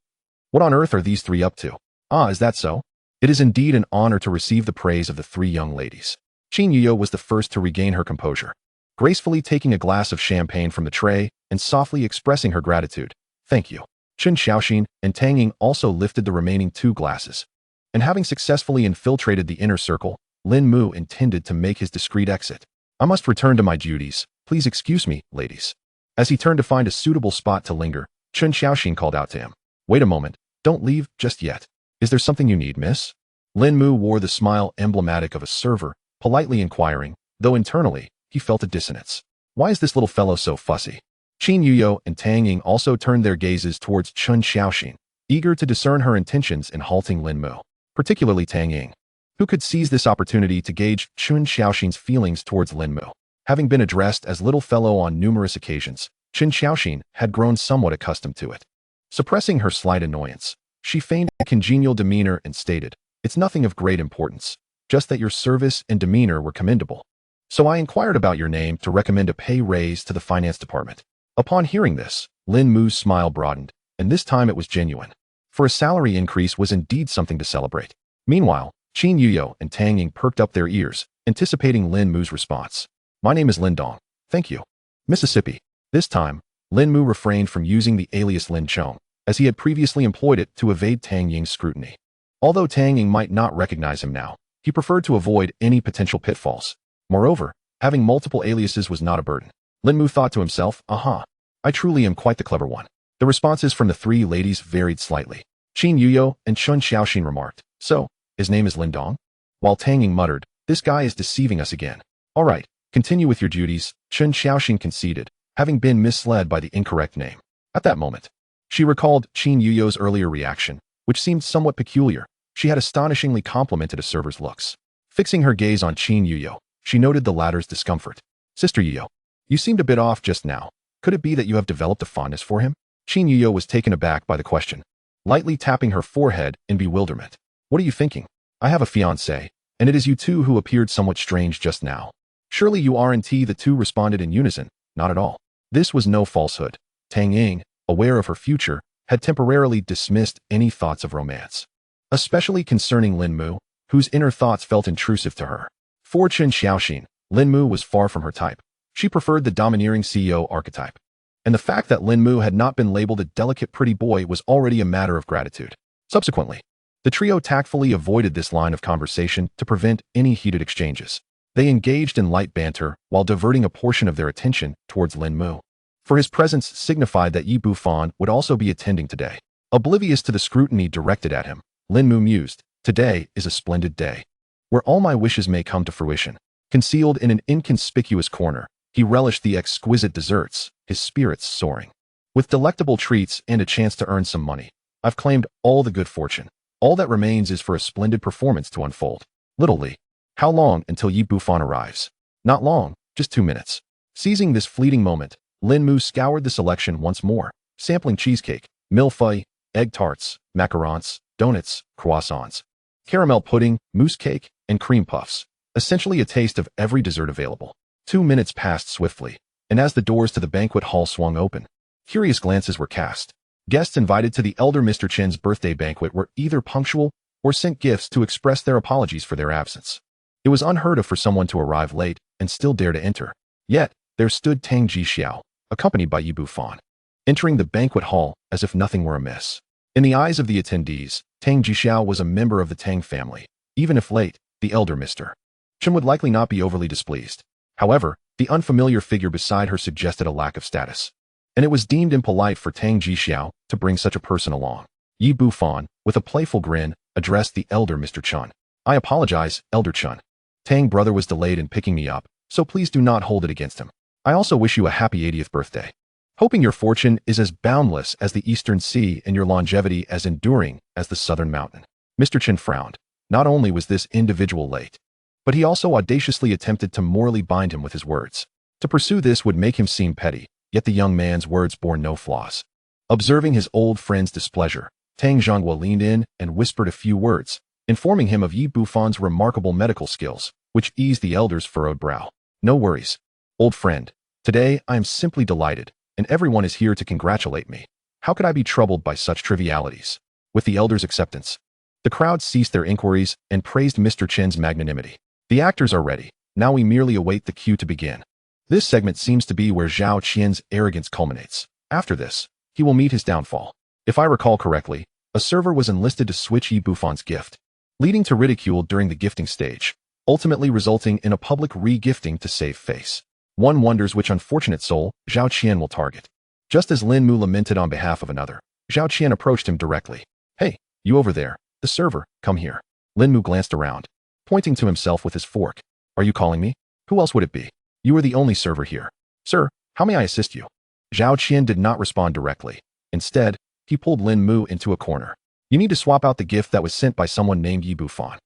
Speaker 1: What on earth are these 3 up to?" "Ah, is that so?" It is indeed an honor to receive the praise of the 3 young ladies. Qin Yuyo was the first to regain her composure, gracefully taking a glass of champagne from the tray and softly expressing her gratitude. "Thank you." Chu Ruoshuang and Tang Ying also lifted the remaining 2 glasses. And having successfully infiltrated the inner circle, Lin Mu intended to make his discreet exit. "I must return to my duties. Please excuse me, ladies." As he turned to find a suitable spot to linger, Chu Ruoshuang called out to him, "Wait a moment. Don't leave just yet. Is there something you need, miss?" Lin Mu wore the smile emblematic of a server, politely inquiring, though internally, he felt a dissonance. Why is this little fellow so fussy? Qin Yuyo and Tang Ying also turned their gazes towards Chu Ruoshuang, eager to discern her intentions in halting Lin Mu, particularly Tang Ying, who could seize this opportunity to gauge Chu Ruoshuang's feelings towards Lin Mu. Having been addressed as little fellow on numerous occasions, Chu Ruoshuang had grown somewhat accustomed to it. Suppressing her slight annoyance, she feigned a congenial demeanor and stated, "It's nothing of great importance, just that your service and demeanor were commendable. So I inquired about your name to recommend a pay raise to the finance department." Upon hearing this, Lin Mu's smile broadened, and this time it was genuine. For a salary increase was indeed something to celebrate. Meanwhile, Qin Yuyo and Tang Ying perked up their ears, anticipating Lin Mu's response. "My name is Lin Dong. Thank you. Mississippi." This time, Lin Mu refrained from using the alias Lin Chong, as he had previously employed it to evade Tang Ying's scrutiny. Although Tang Ying might not recognize him now, he preferred to avoid any potential pitfalls. Moreover, having multiple aliases was not a burden. Lin Mu thought to himself, "Aha, I truly am quite the clever one." The responses from the three ladies varied slightly. Qin Yuyo and Chun Xiaoxin remarked, "So, his name is Lin Dong?" While Tang Ying muttered, "This guy is deceiving us again." "All right, continue with your duties," Chun Xiaoxin conceded, having been misled by the incorrect name. At that moment, she recalled Qin Yuyo's earlier reaction, which seemed somewhat peculiar. She had astonishingly complimented a server's looks. Fixing her gaze on Qin Yuyo, she noted the latter's discomfort. "Sister Yuyo, you seemed a bit off just now. Could it be that you have developed a fondness for him?" Qin Yuyo was taken aback by the question, lightly tapping her forehead in bewilderment. "What are you thinking? I have a fiancé, and it is you two who appeared somewhat strange just now." "Surely you aren't," the two responded in unison. "Not at all." This was no falsehood. Tang Ying, aware of her future, had temporarily dismissed any thoughts of romance, especially concerning Lin Mu, whose inner thoughts felt intrusive to her. For Chun Xiaoxin, Lin Mu was far from her type. She preferred the domineering CEO archetype. And the fact that Lin Mu had not been labeled a delicate pretty boy was already a matter of gratitude. Subsequently, the trio tactfully avoided this line of conversation to prevent any heated exchanges. They engaged in light banter while diverting a portion of their attention towards Lin Mu, for his presence signified that Yi Bufan would also be attending today. Oblivious to the scrutiny directed at him, Lin Mu mused, "Today is a splendid day, where all my wishes may come to fruition." Concealed in an inconspicuous corner, he relished the exquisite desserts, his spirits soaring. "With delectable treats and a chance to earn some money, I've claimed all the good fortune. All that remains is for a splendid performance to unfold." Little Li. How long until Yi Bufan arrives? Not long, just 2 minutes. Seizing this fleeting moment, Lin Mu scoured the selection once more, sampling cheesecake, millefeuille, egg tarts, macarons, donuts, croissants, caramel pudding, mousse cake, and cream puffs. Essentially a taste of every dessert available. 2 minutes passed swiftly, and as the doors to the banquet hall swung open, curious glances were cast. Guests invited to the elder Mr. Chen's birthday banquet were either punctual or sent gifts to express their apologies for their absence. It was unheard of for someone to arrive late and still dare to enter. Yet, there stood Tang Jixiao, accompanied by Yi Bufan, entering the banquet hall as if nothing were amiss. In the eyes of the attendees, Tang Jixiao was a member of the Tang family. Even if late, the elder Mr. Chen would likely not be overly displeased. However, the unfamiliar figure beside her suggested a lack of status, and it was deemed impolite for Tang Jixiao to bring such a person along. Yi Bufan, with a playful grin, addressed the elder Mr. Chun. "I apologize, Elder Chun. Tang brother was delayed in picking me up, so please do not hold it against him. I also wish you a happy 80th birthday. Hoping your fortune is as boundless as the eastern sea and your longevity as enduring as the southern mountain." Mr. Chen frowned. Not only was this individual late, but he also audaciously attempted to morally bind him with his words. To pursue this would make him seem petty, yet the young man's words bore no flaws. Observing his old friend's displeasure, Tang Zhonghua leaned in and whispered a few words, informing him of Yi Bufan's remarkable medical skills, which eased the elder's furrowed brow. "No worries, old friend. Today I am simply delighted, and everyone is here to congratulate me. How could I be troubled by such trivialities?" With the elder's acceptance, the crowd ceased their inquiries and praised Mr. Chen's magnanimity. "The actors are ready. Now we merely await the cue to begin." This segment seems to be where Zhao Qian's arrogance culminates. After this, he will meet his downfall. If I recall correctly, a server was enlisted to switch Yi Bufan's gift, leading to ridicule during the gifting stage, ultimately resulting in a public re-gifting to save face. One wonders which unfortunate soul Zhao Qian will target. Just as Lin Mu lamented on behalf of another, Zhao Qian approached him directly. "Hey, you over there, the server, come here." Lin Mu glanced around, pointing to himself with his fork. "Are you calling me? Who else would it be? You are the only server here. Sir, how may I assist you?" Zhao Qian did not respond directly. Instead, he pulled Lin Mu into a corner. "You need to swap out the gift that was sent by someone named Yi Bufan."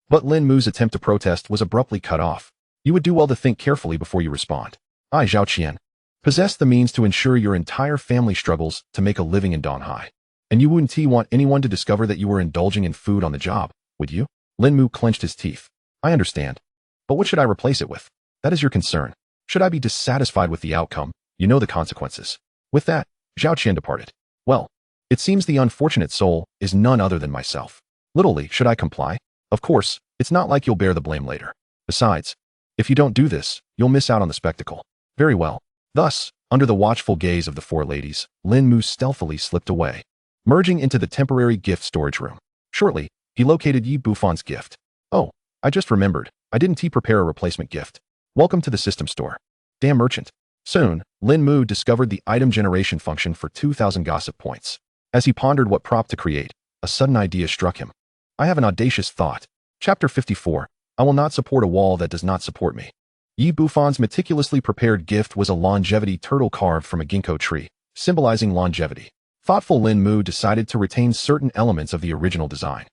Speaker 1: But Lin Mu's attempt to protest was abruptly cut off. "You would do well to think carefully before you respond." "I, Zhao Qian." possess the means to ensure your entire family struggles to make a living in Donghai. And you wouldn't want anyone to discover that you were indulging in food on the job, would you? Lin Mu clenched his teeth. I understand. But what should I replace it with? That is your concern. Should I be dissatisfied with the outcome? You know the consequences. With that, Zhao Qian departed. Well, it seems the unfortunate soul is none other than myself. Literally, should I comply? Of course, it's not like you'll bear the blame later. Besides, if you don't do this, you'll miss out on the spectacle. Very well. Thus, under the watchful gaze of the four ladies, Lin Mu stealthily slipped away, merging into the temporary gift storage room. Shortly, he located Yi Bufon's gift. Oh, I just remembered, I didn't prepare a replacement gift. Welcome to the system store. Damn merchant. Soon, Lin Mu discovered the item generation function for 2,000 gossip points. As he pondered what prop to create, a sudden idea struck him. I have an audacious thought. Chapter 54. I will not support a wall that does not support me. Yi Bufon's meticulously prepared gift was a longevity turtle carved from a ginkgo tree, symbolizing longevity. Thoughtful Lin Mu decided to retain certain elements of the original design,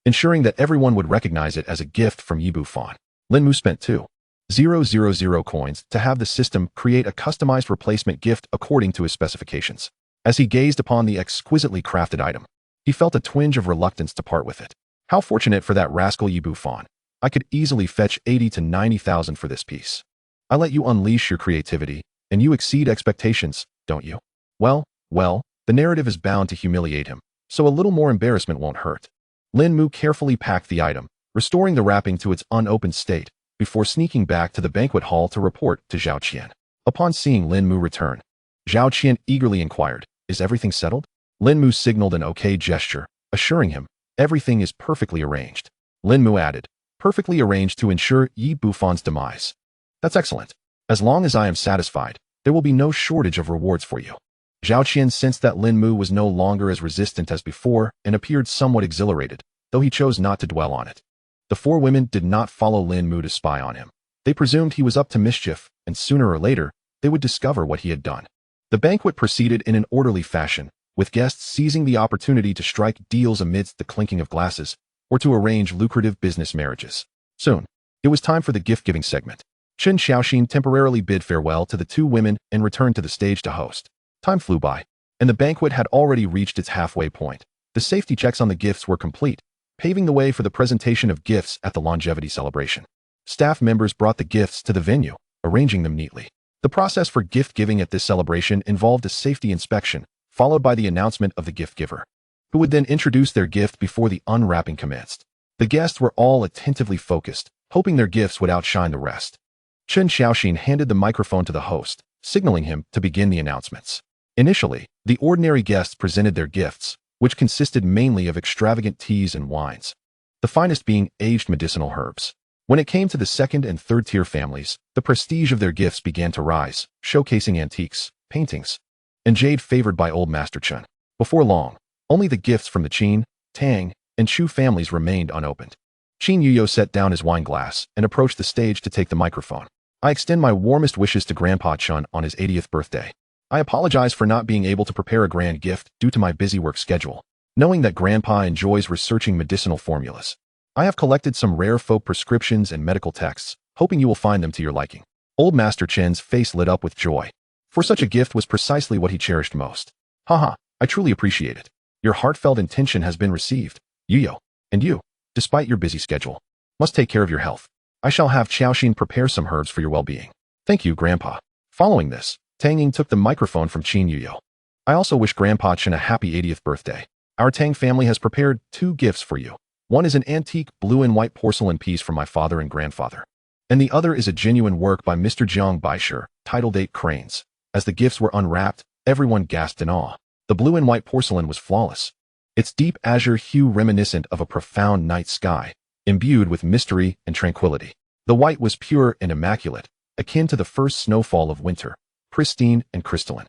Speaker 1: ensuring that everyone would recognize it as a gift from Yi Bufon. Lin Mu spent 2,000 coins to have the system create a customized replacement gift according to his specifications. As he gazed upon the exquisitely crafted item, he felt a twinge of reluctance to part with it. How fortunate for that rascal Yi Bufon. I could easily fetch 80 to 90,000 for this piece. I let you unleash your creativity, and you exceed expectations, don't you? Well, the narrative is bound to humiliate him, so a little more embarrassment won't hurt. Lin Mu carefully packed the item, restoring the wrapping to its unopened state, before sneaking back to the banquet hall to report to Zhao Qian. Upon seeing Lin Mu return, Zhao Qian eagerly inquired, is everything settled? Lin Mu signaled an okay gesture, assuring him, everything is perfectly arranged. Lin Mu added, perfectly arranged to ensure Yi Bufon's demise. That's excellent. As long as I am satisfied, there will be no shortage of rewards for you. Zhao Qian sensed that Lin Mu was no longer as resistant as before and appeared somewhat exhilarated, though he chose not to dwell on it. The four women did not follow Lin Mu to spy on him. They presumed he was up to mischief, and sooner or later, they would discover what he had done. The banquet proceeded in an orderly fashion, with guests seizing the opportunity to strike deals amidst the clinking of glasses, or to arrange lucrative business marriages. Soon, it was time for the gift-giving segment. Chen Xiaoxin temporarily bid farewell to the two women and returned to the stage to host. Time flew by, and the banquet had already reached its halfway point. The safety checks on the gifts were complete, paving the way for the presentation of gifts at the longevity celebration. Staff members brought the gifts to the venue, arranging them neatly. The process for gift-giving at this celebration involved a safety inspection, followed by the announcement of the gift giver, who would then introduce their gift before the unwrapping commenced. The guests were all attentively focused, hoping their gifts would outshine the rest. Chen Xiaoxin handed the microphone to the host, signaling him to begin the announcements. Initially, the ordinary guests presented their gifts, which consisted mainly of extravagant teas and wines, the finest being aged medicinal herbs. When it came to the second and third-tier families, the prestige of their gifts began to rise, showcasing antiques, paintings, and jade favored by old Master Chen. Before long, only the gifts from the Qin, Tang, and Chu families remained unopened. Qin Yuyo set down his wine glass and approached the stage to take the microphone. I extend my warmest wishes to Grandpa Chen on his 80th birthday. I apologize for not being able to prepare a grand gift due to my busy work schedule, knowing that Grandpa enjoys researching medicinal formulas. I have collected some rare folk prescriptions and medical texts, hoping you will find them to your liking. Old Master Chen's face lit up with joy, for such a gift was precisely what he cherished most. Haha, I truly appreciate it. Your heartfelt intention has been received, Yuyo, and you, despite your busy schedule, must take care of your health. I shall have Xiaoxin prepare some herbs for your well-being. Thank you, Grandpa. Following this, Tang Ying took the microphone from Qin Yuyo. I also wish Grandpa Chen a happy 80th birthday. Our Tang family has prepared 2 gifts for you. One is an antique blue and white porcelain piece from my father and grandfather, and the other is a genuine work by Mr. Jiang Baisher, titled 8 Cranes. As the gifts were unwrapped, everyone gasped in awe. The blue and white porcelain was flawless, its deep azure hue reminiscent of a profound night sky, imbued with mystery and tranquility. The white was pure and immaculate, akin to the first snowfall of winter, pristine and crystalline.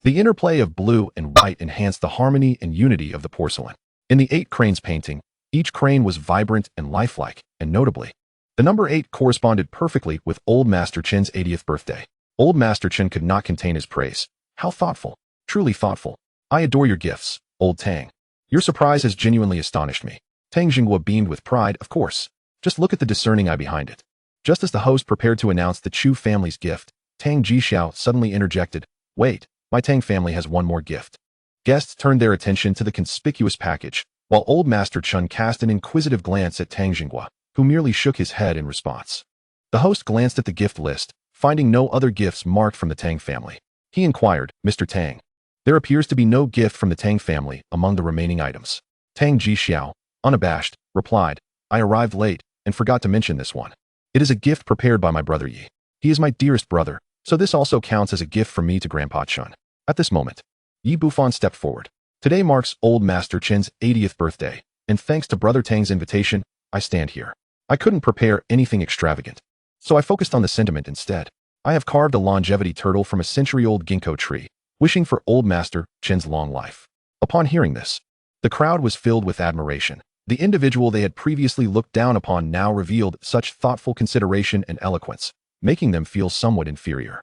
Speaker 1: The interplay of blue and white enhanced the harmony and unity of the porcelain. In the 8 Cranes painting, each crane was vibrant and lifelike, and notably, the number 8 corresponded perfectly with Old Master Chen's 80th birthday. Old Master Chen could not contain his praise. How thoughtful, truly thoughtful. I adore your gifts, Old Tang. Your surprise has genuinely astonished me. Tang Jinghua beamed with pride, of course. Just look at the discerning eye behind it. Just as the host prepared to announce the Chu family's gift, Tang Jixiao suddenly interjected, "Wait, my Tang family has one more gift." Guests turned their attention to the conspicuous package, while Old Master Chun cast an inquisitive glance at Tang Jinghua, who merely shook his head in response. The host glanced at the gift list, finding no other gifts marked from the Tang family. He inquired, "Mr. Tang, there appears to be no gift from the Tang family among the remaining items." Tang Jixiao, unabashed, replied, "I arrived late and forgot to mention this one. It is a gift prepared by my brother Yi. He is my dearest brother, so this also counts as a gift from me to Grandpa Chun." At this moment, Yi Bufan stepped forward. "Today marks Old Master Chen's 80th birthday, and thanks to Brother Tang's invitation, I stand here. I couldn't prepare anything extravagant, so I focused on the sentiment instead. I have carved a longevity turtle from a century-old ginkgo tree, wishing for Old Master Chen's long life." Upon hearing this, the crowd was filled with admiration. The individual they had previously looked down upon now revealed such thoughtful consideration and eloquence, making them feel somewhat inferior.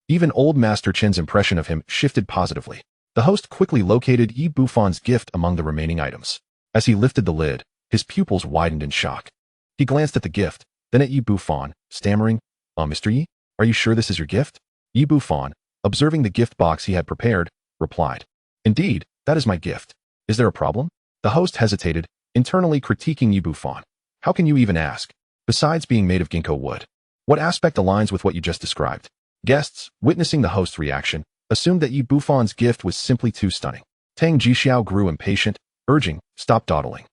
Speaker 1: Even Old Master Chen's impression of him shifted positively. The host quickly located Yi Bufan's gift among the remaining items. As he lifted the lid, his pupils widened in shock. He glanced at the gift, then at Yi Bufan, stammering, Mr. Yi, are you sure this is your gift?" Yi Bufan, observing the gift box he had prepared, replied, "Indeed, that is my gift. Is there a problem?" The host hesitated, internally critiquing Yi Bufan. "How can you even ask? Besides being made of ginkgo wood, what aspect aligns with what you just described?" Guests, witnessing the host's reaction, assumed that Yi Bufan's gift was simply too stunning. Tang Jixiao grew impatient, urging, "Stop dawdling.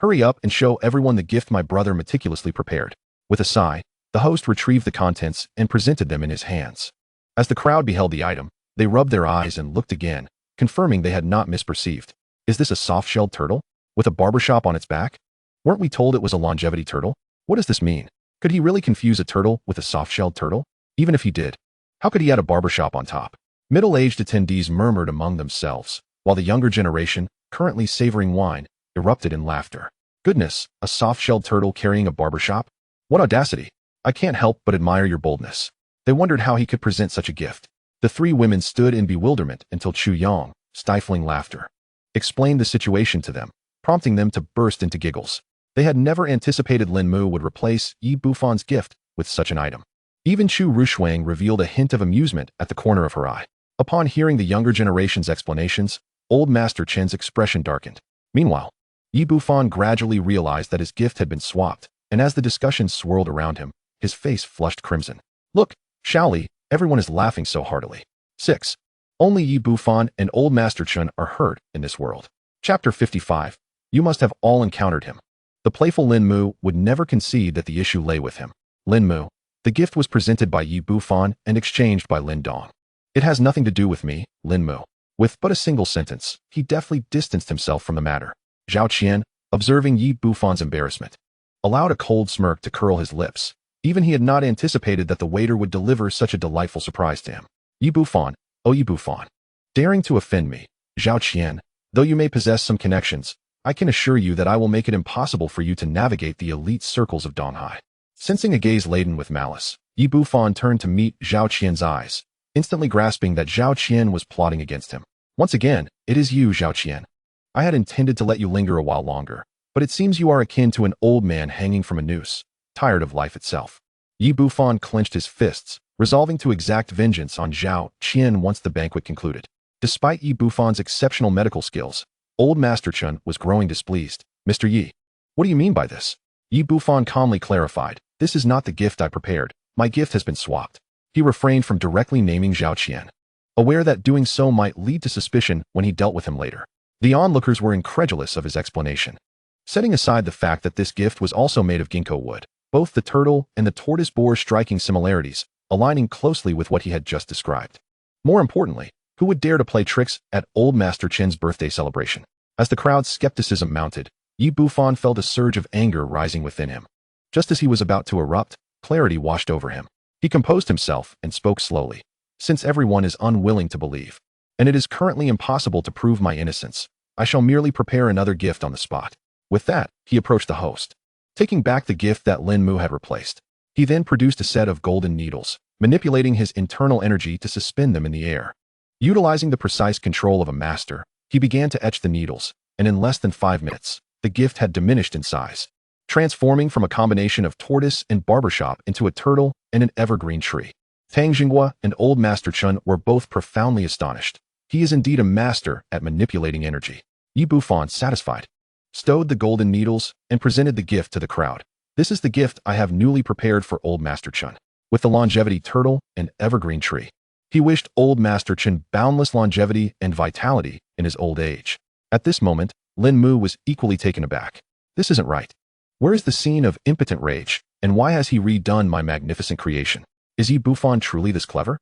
Speaker 1: Hurry up and show everyone the gift my brother meticulously prepared." With a sigh, the host retrieved the contents and presented them in his hands. As the crowd beheld the item, they rubbed their eyes and looked again, confirming they had not misperceived. "Is this a soft-shelled turtle? With a barbershop on its back? Weren't we told it was a longevity turtle? What does this mean? Could he really confuse a turtle with a soft-shelled turtle? Even if he did, how could he add a barbershop on top?" Middle-aged attendees murmured among themselves, while the younger generation, currently savoring wine, erupted in laughter. "Goodness, a soft-shelled turtle carrying a barbershop? What audacity! I can't help but admire your boldness." They wondered how he could present such a gift. The three women stood in bewilderment until Chu Yang, stifling laughter, explained the situation to them, prompting them to burst into giggles. They had never anticipated Lin Mu would replace Yi Bufan's gift with such an item. Even Chu Ruoshuang revealed a hint of amusement at the corner of her eye. Upon hearing the younger generation's explanations, Old Master Chen's expression darkened. Meanwhile, Yi Bufan gradually realized that his gift had been swapped, and as the discussion swirled around him, his face flushed crimson. "Look, Shaoli, everyone is laughing so heartily." 6. Only Yi Bufan and Old Master Chen are hurt in this world. Chapter 55. You must have all encountered him. The playful Lin Mu would never concede that the issue lay with him. "Lin Mu, the gift was presented by Yi Bufan and exchanged by Lin Dong. It has nothing to do with me, Lin Mu." With but a single sentence, he deftly distanced himself from the matter. Zhao Qian, observing Yi Bufan's embarrassment, allowed a cold smirk to curl his lips. Even he had not anticipated that the waiter would deliver such a delightful surprise to him. "Yi Bufan, oh Yi Bufan, daring to offend me, Zhao Qian, though you may possess some connections, I can assure you that I will make it impossible for you to navigate the elite circles of Donghai." Sensing a gaze laden with malice, Yi Bufan turned to meet Zhao Qian's eyes, instantly grasping that Zhao Qian was plotting against him. "Once again, it is you, Zhao Qian. I had intended to let you linger a while longer, but it seems you are akin to an old man hanging from a noose, tired of life itself." Yi Bufan clenched his fists, resolving to exact vengeance on Zhao Qian once the banquet concluded. Despite Yi Bufan's exceptional medical skills, Old Master Chun was growing displeased. "Mr. Yi, what do you mean by this?" Yi Bufan calmly clarified, "This is not the gift I prepared. My gift has been swapped." He refrained from directly naming Zhao Qian, aware that doing so might lead to suspicion when he dealt with him later. The onlookers were incredulous of his explanation. Setting aside the fact that this gift was also made of ginkgo wood, both the turtle and the tortoise bore striking similarities, aligning closely with what he had just described. More importantly, who would dare to play tricks at Old Master Chen's birthday celebration? As the crowd's skepticism mounted, Yi Bufan felt a surge of anger rising within him. Just as he was about to erupt, clarity washed over him. He composed himself and spoke slowly. "Since everyone is unwilling to believe, and it is currently impossible to prove my innocence, I shall merely prepare another gift on the spot." With that, he approached the host, taking back the gift that Lin Mu had replaced. He then produced a set of golden needles, manipulating his internal energy to suspend them in the air. Utilizing the precise control of a master, he began to etch the needles, and in less than 5 minutes, the gift had diminished in size, transforming from a combination of tortoise and barbershop into a turtle and an evergreen tree. Tang Jinghua and Old Master Chun were both profoundly astonished. He is indeed a master at manipulating energy. Yi Bufan, satisfied, stowed the golden needles and presented the gift to the crowd. This is the gift I have newly prepared for Old Master Chun, with the longevity turtle and evergreen tree. He wished Old Master Chun boundless longevity and vitality in his old age. At this moment, Lin Mu was equally taken aback. This isn't right. Where is the scene of impotent rage, and why has he redone my magnificent creation? Is Yi Bufan truly this clever?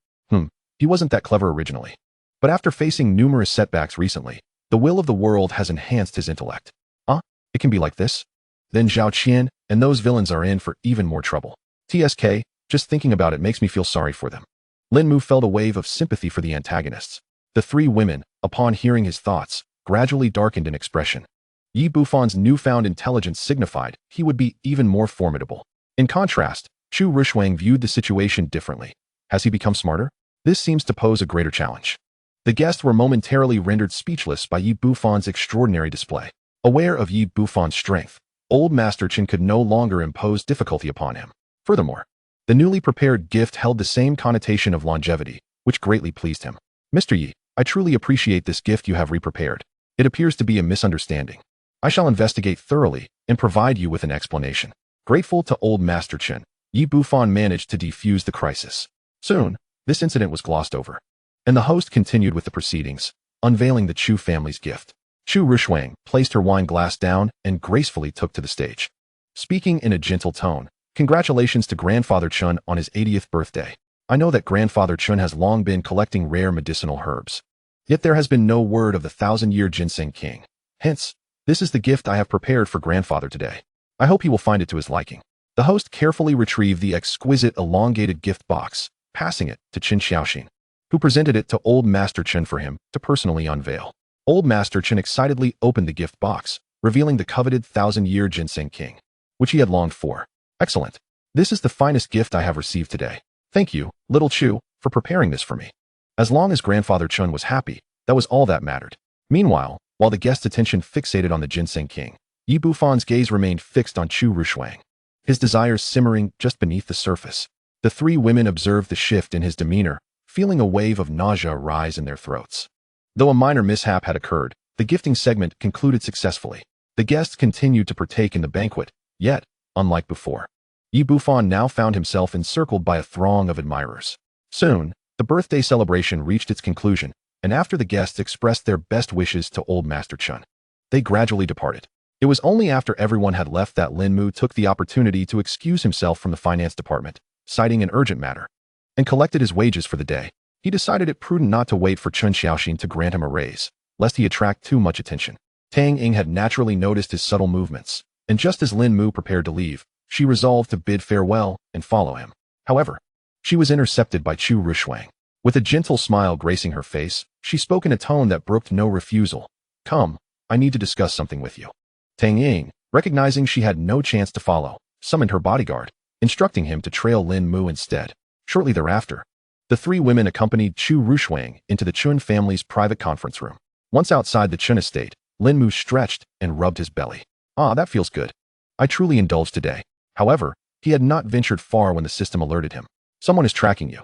Speaker 1: He wasn't that clever originally. But after facing numerous setbacks recently, the will of the world has enhanced his intellect. It can be like this? Then Zhao Qian and those villains are in for even more trouble. TSK, just thinking about it makes me feel sorry for them. Lin Mu felt a wave of sympathy for the antagonists. The three women, upon hearing his thoughts, gradually darkened in expression. Yi Bufan's newfound intelligence signified he would be even more formidable. In contrast, Chu Ruoshuang viewed the situation differently. Has he become smarter? This seems to pose a greater challenge. The guests were momentarily rendered speechless by Yi Bufan's extraordinary display. Aware of Yi Bufan's strength, Old Master Chun could no longer impose difficulty upon him. Furthermore, the newly prepared gift held the same connotation of longevity, which greatly pleased him. Mr. Yi, I truly appreciate this gift you have re-prepared. It appears to be a misunderstanding. I shall investigate thoroughly and provide you with an explanation. Grateful to Old Master Chun, Yi Bufan managed to defuse the crisis. Soon, this incident was glossed over, and the host continued with the proceedings, unveiling the Chu family's gift. Chu Ruoshuang placed her wine glass down and gracefully took to the stage. Speaking in a gentle tone, congratulations to Grandfather Chun on his 80th birthday. I know that Grandfather Chun has long been collecting rare medicinal herbs. Yet there has been no word of the 1,000-year ginseng king. Hence, this is the gift I have prepared for Grandfather today. I hope he will find it to his liking. The host carefully retrieved the exquisite elongated gift box, passing it to Qin Xiaoxin, who presented it to Old Master Chun for him to personally unveil. Old Master Chun excitedly opened the gift box, revealing the coveted 1,000-year ginseng king, which he had longed for. Excellent. This is the finest gift I have received today. Thank you, little Chu, for preparing this for me. As long as Grandfather Chun was happy, that was all that mattered. Meanwhile, while the guest's attention fixated on the ginseng king, Yi Bufan's gaze remained fixed on Chu Ruoshuang, his desires simmering just beneath the surface. The three women observed the shift in his demeanor, feeling a wave of nausea rise in their throats. Though a minor mishap had occurred, the gifting segment concluded successfully. The guests continued to partake in the banquet, yet, unlike before, Yi Bufan now found himself encircled by a throng of admirers. Soon, the birthday celebration reached its conclusion, and after the guests expressed their best wishes to Old Master Chun, they gradually departed. It was only after everyone had left that Lin Mu took the opportunity to excuse himself from the finance department, citing an urgent matter, and collected his wages for the day. He decided it prudent not to wait for Chun Xiaoxin to grant him a raise, lest he attract too much attention. Tang Ying had naturally noticed his subtle movements, and just as Lin Mu prepared to leave, she resolved to bid farewell and follow him. However, she was intercepted by Chu Ruoshuang. With a gentle smile gracing her face, she spoke in a tone that brooked no refusal. Come, I need to discuss something with you. Tang Ying, recognizing she had no chance to follow, summoned her bodyguard, instructing him to trail Lin Mu instead. Shortly thereafter, the three women accompanied Chu Ruoshuang into the Chun family's private conference room. Once outside the Chun estate, Lin Mu stretched and rubbed his belly. That feels good. I truly indulged today. However, he had not ventured far when the system alerted him. Someone is tracking you.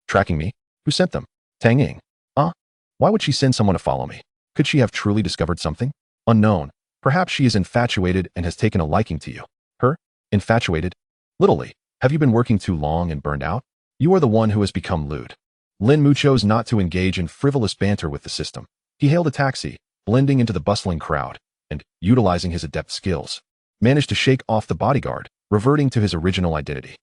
Speaker 1: Tracking me? Who sent them? Tang Ying. Why would she send someone to follow me? Could she have truly discovered something? Unknown. Perhaps she is infatuated and has taken a liking to you. Her? Infatuated? Little Li, have you been working too long and burned out? You are the one who has become lewd. Lin Mu chose not to engage in frivolous banter with the system. He hailed a taxi, blending into the bustling crowd, and, utilizing his adept skills, managed to shake off the bodyguard, reverting to his original identity.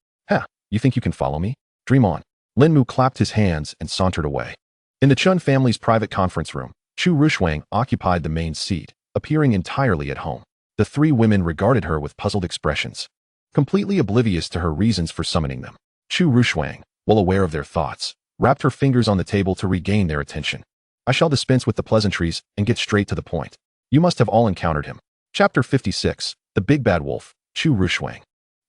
Speaker 1: You think you can follow me? Dream on. Lin Mu clapped his hands and sauntered away. In the Chun family's private conference room, Chu Ruoshuang occupied the main seat, appearing entirely at home. The three women regarded her with puzzled expressions, completely oblivious to her reasons for summoning them. Chu Ruoshuang, well aware of their thoughts, wrapped her fingers on the table to regain their attention. I shall dispense with the pleasantries and get straight to the point. You must have all encountered him. Chapter 56, The Big Bad Wolf, Chu Ruoshuang.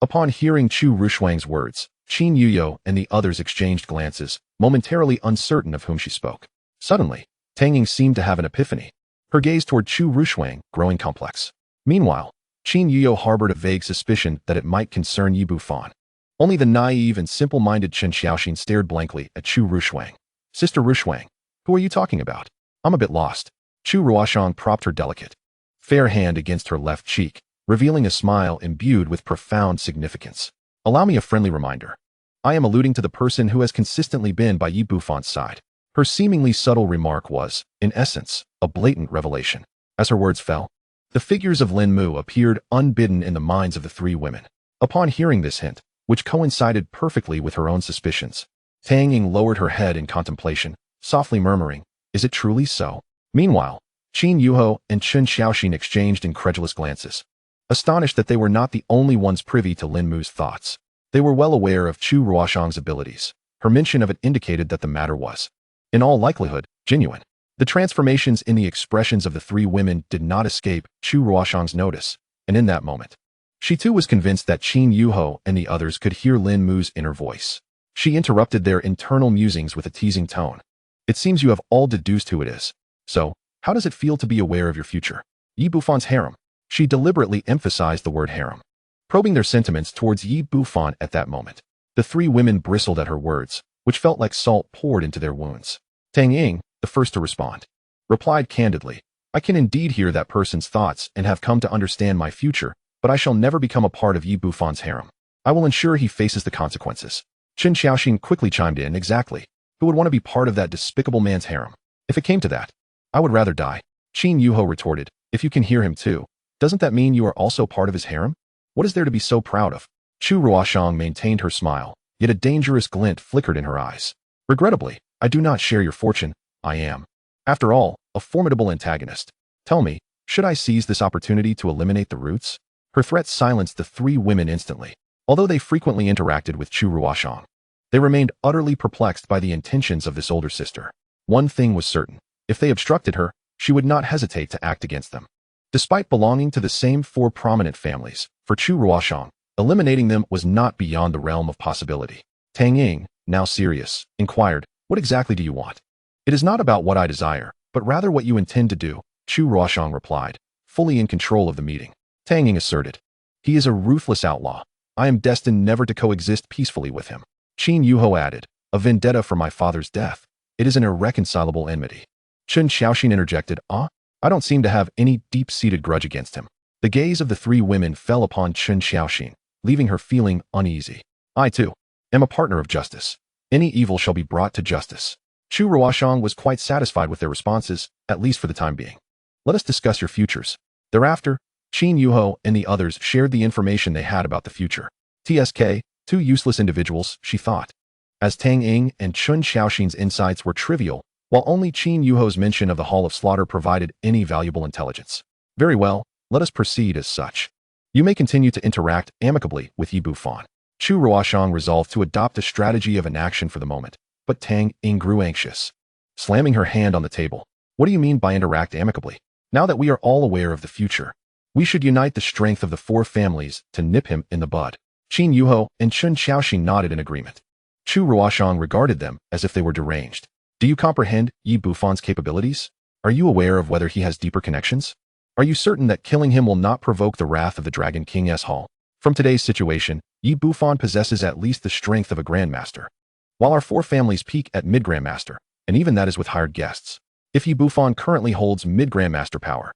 Speaker 1: Upon hearing Chu Ruoshuang's words, Qin Yuyo and the others exchanged glances, momentarily uncertain of whom she spoke. Suddenly, Tang Ying seemed to have an epiphany, her gaze toward Chu Ruoshuang growing complex. Meanwhile, Qin Yuyo harbored a vague suspicion that it might concern Yi Bufan. Only the naive and simple-minded Chen Xiaoxin stared blankly at Chu Ruoshuang. Sister Ruoshuang, who are you talking about? I'm a bit lost. Chu Ruoshuang propped her delicate, fair hand against her left cheek, revealing a smile imbued with profound significance. Allow me a friendly reminder. I am alluding to the person who has consistently been by Yi Bufon's side. Her seemingly subtle remark was, in essence, a blatant revelation. As her words fell, the figures of Lin Mu appeared unbidden in the minds of the three women. Upon hearing this hint, which coincided perfectly with her own suspicions, Tang Ying lowered her head in contemplation, softly murmuring, "Is it truly so?" Meanwhile, Qin Yuho and Chen Xiaoxin exchanged incredulous glances, astonished that they were not the only ones privy to Lin Mu's thoughts. They were well aware of Chu Ruoshuang's abilities. Her mention of it indicated that the matter was, in all likelihood, genuine. The transformations in the expressions of the three women did not escape Chu Ruoshuang's notice, and in that moment, she too was convinced that Qin Yuho and the others could hear Lin Mu's inner voice. She interrupted their internal musings with a teasing tone. "It seems you have all deduced who it is. So, how does it feel to be aware of your future? Yi Bufon's harem." She deliberately emphasized the word harem, probing their sentiments towards Yi Bufon at that moment. The three women bristled at her words, which felt like salt poured into their wounds. Tang Ying, the first to respond, replied candidly, "I can indeed hear that person's thoughts and have come to understand my future, but I shall never become a part of Yi Bufon's harem. I will ensure he faces the consequences." Chen Xiaoxin quickly chimed in, "Exactly. Who would want to be part of that despicable man's harem? If it came to that, I would rather die." Qin Yuho retorted, "If you can hear him too, doesn't that mean you are also part of his harem? What is there to be so proud of?" Chu Ruoshuang maintained her smile, yet a dangerous glint flickered in her eyes. "Regrettably, I do not share your fortune. I am, after all, a formidable antagonist. Tell me, should I seize this opportunity to eliminate the roots?" Her threat silenced the three women instantly. Although they frequently interacted with Chu Ruoshuang, they remained utterly perplexed by the intentions of this older sister. One thing was certain. If they obstructed her, she would not hesitate to act against them. Despite belonging to the same four prominent families, for Chu Ruoshuang, eliminating them was not beyond the realm of possibility. Tang Ying, now serious, inquired, "What exactly do you want?" "It is not about what I desire, but rather what you intend to do," Chu Ruoshuang replied, fully in control of the meeting. Tang Ying asserted, "He is a ruthless outlaw. I am destined never to coexist peacefully with him." Qin Yuho added, "A vendetta for my father's death. It is an irreconcilable enmity." Chen Xiaoxin interjected, I don't seem to have any deep-seated grudge against him." The gaze of the three women fell upon Chen Xiaoxin, leaving her feeling uneasy. "I, too, am a partner of justice. Any evil shall be brought to justice." Chu Ruoshuang was quite satisfied with their responses, at least for the time being. "Let us discuss your futures." Thereafter, Qin Yuho and the others shared the information they had about the future. TSK, two useless individuals, she thought. As Tang Ying and Chen Xiaoxin's insights were trivial, while only Qin Yuho's mention of the Hall of Slaughter provided any valuable intelligence. "Very well, let us proceed as such. You may continue to interact amicably with Yi Bufon." Chu Ruoshuang resolved to adopt a strategy of inaction for the moment, but Tang Ying grew anxious, slamming her hand on the table. "What do you mean by interact amicably? Now that we are all aware of the future, we should unite the strength of the four families to nip him in the bud." Qin Yuho and Chen Xiaoxin nodded in agreement. Chu Ruoshuang regarded them as if they were deranged. "Do you comprehend Yi Bufon's capabilities? Are you aware of whether he has deeper connections? Are you certain that killing him will not provoke the wrath of the Dragon King's Hall? From today's situation, Yi Bufon possesses at least the strength of a grandmaster, while our four families peak at mid-grandmaster, and even that is with hired guests. If Yi Bufon currently holds mid-grandmaster power,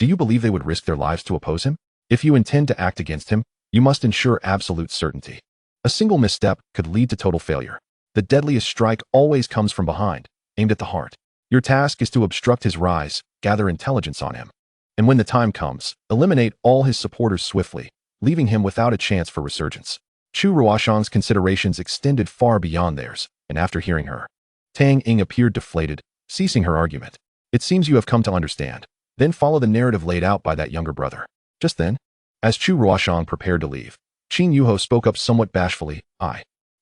Speaker 1: do you believe they would risk their lives to oppose him? If you intend to act against him, you must ensure absolute certainty. A single misstep could lead to total failure. The deadliest strike always comes from behind, aimed at the heart. Your task is to obstruct his rise, gather intelligence on him, and when the time comes, eliminate all his supporters swiftly, leaving him without a chance for resurgence." Chu Ruoshuang's considerations extended far beyond theirs, and after hearing her, Tang Ying appeared deflated, ceasing her argument. "It seems you have come to understand. Then follow the narrative laid out by that younger brother." Just then, as Chu Ruoshuang prepared to leave, Qin Yuho spoke up somewhat bashfully,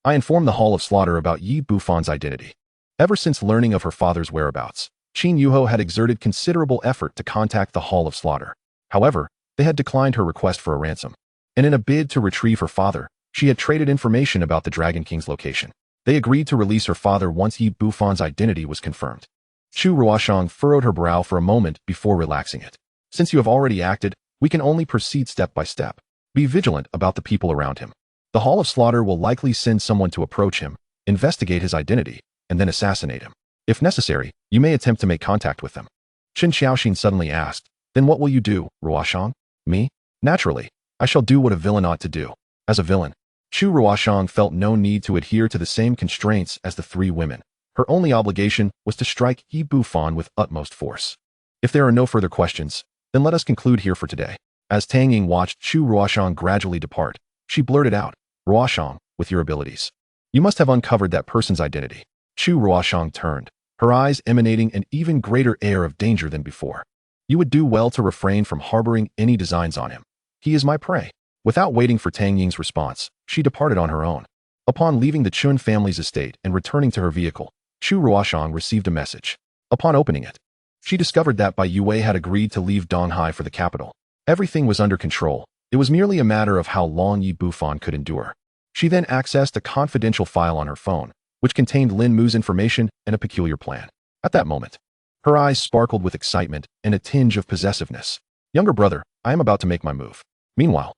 Speaker 1: I informed the Hall of Slaughter about Yi Bufon's identity. Ever since learning of her father's whereabouts, Qin Yuho had exerted considerable effort to contact the Hall of Slaughter. However, they had declined her request for a ransom, and in a bid to retrieve her father, she had traded information about the Dragon King's location. They agreed to release her father once Yi Bufon's identity was confirmed. Chu Ruoshuang furrowed her brow for a moment before relaxing it. "Since you have already acted, we can only proceed step by step. Be vigilant about the people around him. The Hall of Slaughter will likely send someone to approach him, investigate his identity, and then assassinate him. If necessary, you may attempt to make contact with them. Chen Xiaoxin suddenly asked, Then what will you do, Ruoshuang? Me? Naturally, I shall do what a villain ought to do. As a villain, Chu Ruoshuang felt no need to adhere to the same constraints as the three women. Her only obligation was to strike Yi Bufan with utmost force. If there are no further questions, then let us conclude here for today. As Tang Ying watched Chu Ruoshuang gradually depart, she blurted out, Ruoshuang, with your abilities, you must have uncovered that person's identity. Chu Ruoshuang turned, her eyes emanating an even greater air of danger than before. You would do well to refrain from harboring any designs on him. He is my prey. Without waiting for Tang Ying's response, she departed on her own. Upon leaving the Chun family's estate and returning to her vehicle, Chu Ruoshuang received a message. Upon opening it, she discovered that Bai Yue had agreed to leave Donghai for the capital. Everything was under control. It was merely a matter of how long Yi Bufan could endure. She then accessed a confidential file on her phone, which contained Lin Mu's information and a peculiar plan. At that moment, her eyes sparkled with excitement and a tinge of possessiveness. Younger brother, I am about to make my move. Meanwhile,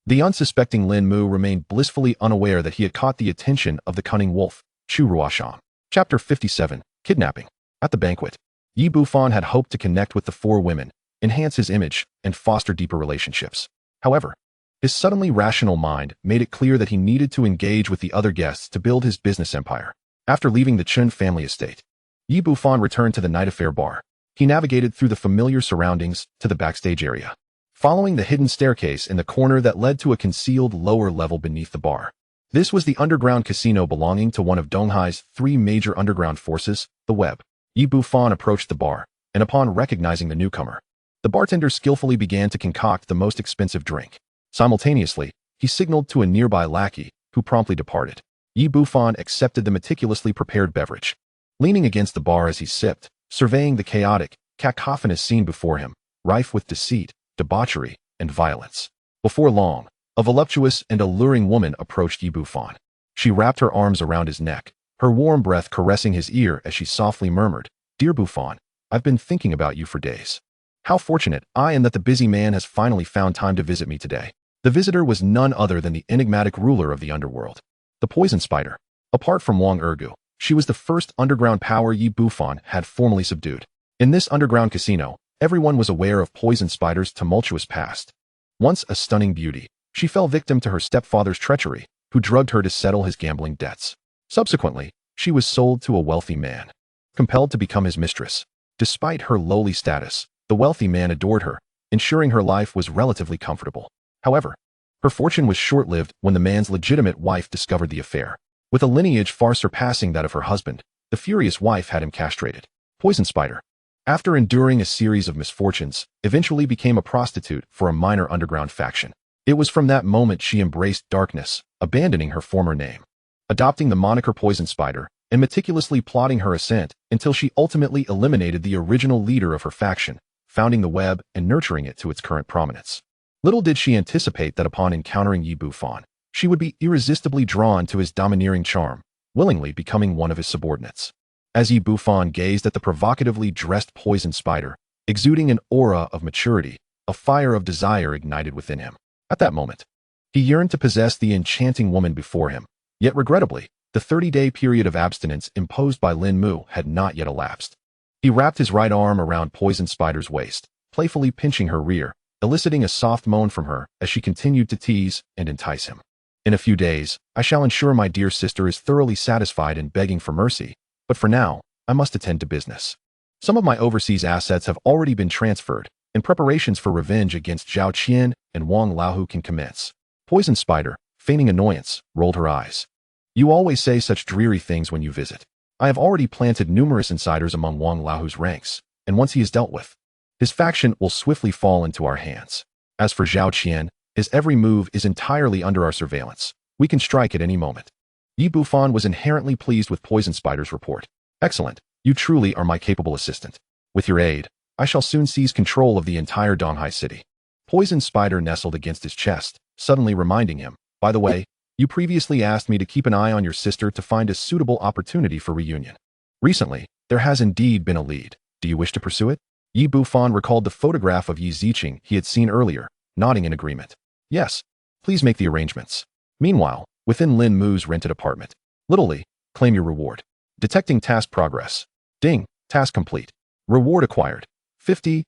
Speaker 1: the unsuspecting Lin Mu remained blissfully unaware that he had caught the attention of the cunning wolf, Chu Ruoshuang. Chapter 57, Kidnapping. At the banquet, Yi Bufan had hoped to connect with the four women, enhance his image, and foster deeper relationships. However, his suddenly rational mind made it clear that he needed to engage with the other guests to build his business empire. After leaving the Chun family estate, Yi Bufan returned to the night affair bar. He navigated through the familiar surroundings to the backstage area, following the hidden staircase in the corner that led to a concealed lower level beneath the bar. This was the underground casino belonging to one of Donghai's three major underground forces, the Web. Yi Bufan approached the bar, and upon recognizing the newcomer, the bartender skillfully began to concoct the most expensive drink. Simultaneously, he signaled to a nearby lackey, who promptly departed. Yi Bufan accepted the meticulously prepared beverage, leaning against the bar as he sipped, surveying the chaotic, cacophonous scene before him, rife with deceit, debauchery, and violence. Before long, a voluptuous and alluring woman approached Yi Bufan. She wrapped her arms around his neck, her warm breath caressing his ear as she softly murmured, Dear Bufan, I've been thinking about you for days. How fortunate I am that the busy man has finally found time to visit me today. The visitor was none other than the enigmatic ruler of the underworld, the Poison Spider. Apart from Wang Ergu, she was the first underground power Yi Bufan had formally subdued. In this underground casino, everyone was aware of Poison Spider's tumultuous past. Once a stunning beauty, she fell victim to her stepfather's treachery, who drugged her to settle his gambling debts. Subsequently, she was sold to a wealthy man, compelled to become his mistress. Despite her lowly status, the wealthy man adored her, ensuring her life was relatively comfortable. However, her fortune was short-lived when the man's legitimate wife discovered the affair. With a lineage far surpassing that of her husband, the furious wife had him castrated. Poison Spider, after enduring a series of misfortunes, eventually became a prostitute for a minor underground faction. It was from that moment she embraced darkness, abandoning her former name, adopting the moniker Poison Spider, and meticulously plotting her ascent until she ultimately eliminated the original leader of her faction, founding the Web and nurturing it to its current prominence. Little did she anticipate that upon encountering Yi Bufan, she would be irresistibly drawn to his domineering charm, willingly becoming one of his subordinates. As Yi Bufan gazed at the provocatively dressed Poison Spider, exuding an aura of maturity, a fire of desire ignited within him. At that moment, he yearned to possess the enchanting woman before him. Yet regrettably, the 30-day period of abstinence imposed by Lin Mu had not yet elapsed. He wrapped his right arm around Poison Spider's waist, playfully pinching her rear, eliciting a soft moan from her as she continued to tease and entice him. In a few days, I shall ensure my dear sister is thoroughly satisfied and begging for mercy, but for now, I must attend to business. Some of my overseas assets have already been transferred, and preparations for revenge against Zhao Qian and Wang Laohu can commence. Poison Spider, feigning annoyance, rolled her eyes. You always say such dreary things when you visit. I have already planted numerous insiders among Wang Laohu's ranks, and once he is dealt with, his faction will swiftly fall into our hands. As for Zhao Qian, his every move is entirely under our surveillance. We can strike at any moment. Yi Bufan was inherently pleased with Poison Spider's report. Excellent. You truly are my capable assistant. With your aid, I shall soon seize control of the entire Donghai city. Poison Spider nestled against his chest, suddenly reminding him, by the way, you previously asked me to keep an eye on your sister to find a suitable opportunity for reunion. Recently, there has indeed been a lead. Do you wish to pursue it? Yi Bufan recalled the photograph of Yi Ziqing he had seen earlier, nodding in agreement. Yes, please make the arrangements. Meanwhile, within Lin Mu's rented apartment. Literally, claim your reward. Detecting task progress. Ding, task complete. Reward acquired. 50,000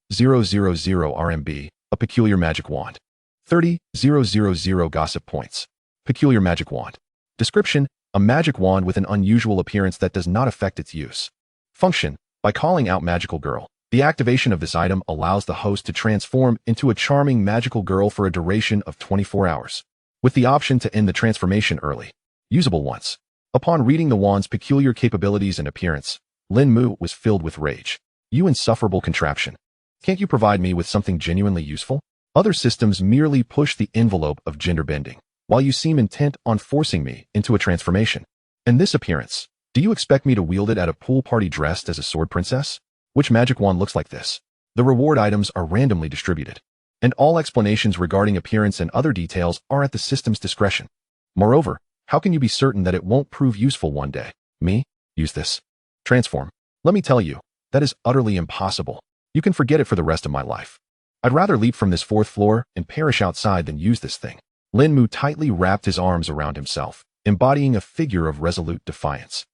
Speaker 1: RMB, a peculiar magic wand. 30,000 gossip points. Peculiar magic wand. Description, a magic wand with an unusual appearance that does not affect its use. Function, by calling out magical girl. The activation of this item allows the host to transform into a charming magical girl for a duration of 24 hours, with the option to end the transformation early. Usable once. Upon reading the wand's peculiar capabilities and appearance, Lin Mu was filled with rage. You insufferable contraption. Can't you provide me with something genuinely useful? Other systems merely push the envelope of gender bending, while you seem intent on forcing me into a transformation. And this appearance, do you expect me to wield it at a pool party dressed as a sword princess? Which magic wand looks like this? The reward items are randomly distributed, and all explanations regarding appearance and other details are at the system's discretion. Moreover, how can you be certain that it won't prove useful one day? Me? Use this. Transform. Let me tell you, that is utterly impossible. You can forget it for the rest of my life. I'd rather leap from this 4th floor and perish outside than use this thing. Lin Mu tightly wrapped his arms around himself, embodying a figure of resolute defiance.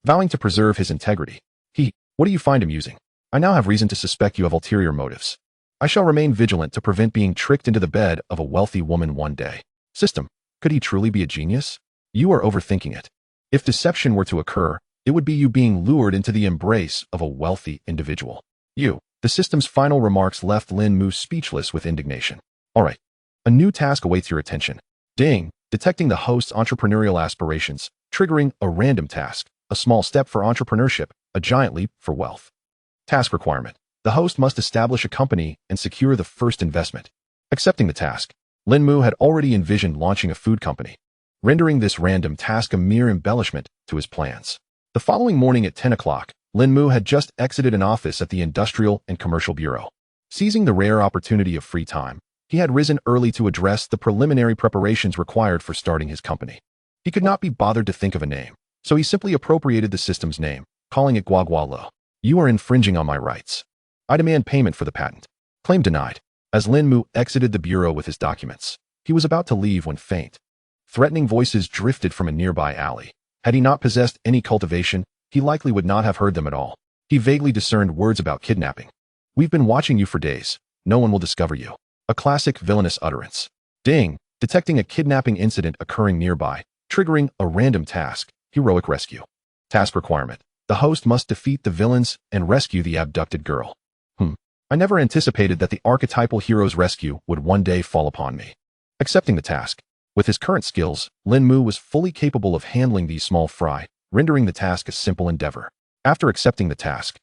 Speaker 1: Vowing to preserve his integrity. What do you find amusing? I now have reason to suspect you have ulterior motives. I shall remain vigilant to prevent being tricked into the bed of a wealthy woman one day. System, could he truly be a genius? You are overthinking it. If deception were to occur, it would be you being lured into the embrace of a wealthy individual. The system's final remarks left Lin Mu speechless with indignation. Alright, a new task awaits your attention. Ding, detecting the host's entrepreneurial aspirations, triggering a random task, a small step for entrepreneurship, a giant leap for wealth. Task requirement. The host must establish a company and secure the first investment. Accepting the task, Lin Mu had already envisioned launching a food company, rendering this random task a mere embellishment to his plans. The following morning at 10 o'clock, Lin Mu had just exited an office at the Industrial and Commercial Bureau. Seizing the rare opportunity of free time, he had risen early to address the preliminary preparations required for starting his company. He could not be bothered to think of a name, so he simply appropriated the system's name, calling it Guagualo. You are infringing on my rights. I demand payment for the patent. Claim denied. As Lin Mu exited the bureau with his documents, he was about to leave when faint, threatening voices drifted from a nearby alley. Had he not possessed any cultivation, he likely would not have heard them at all. He vaguely discerned words about kidnapping. We've been watching you for days. No one will discover you. A classic villainous utterance. Ding, detecting a kidnapping incident occurring nearby, triggering a random task, heroic rescue. Task requirement. The host must defeat the villains and rescue the abducted girl. I never anticipated that the archetypal hero's rescue would one day fall upon me. Accepting the task. With his current skills, Lin Mu was fully capable of handling these small fry, rendering the task a simple endeavor. After accepting the task,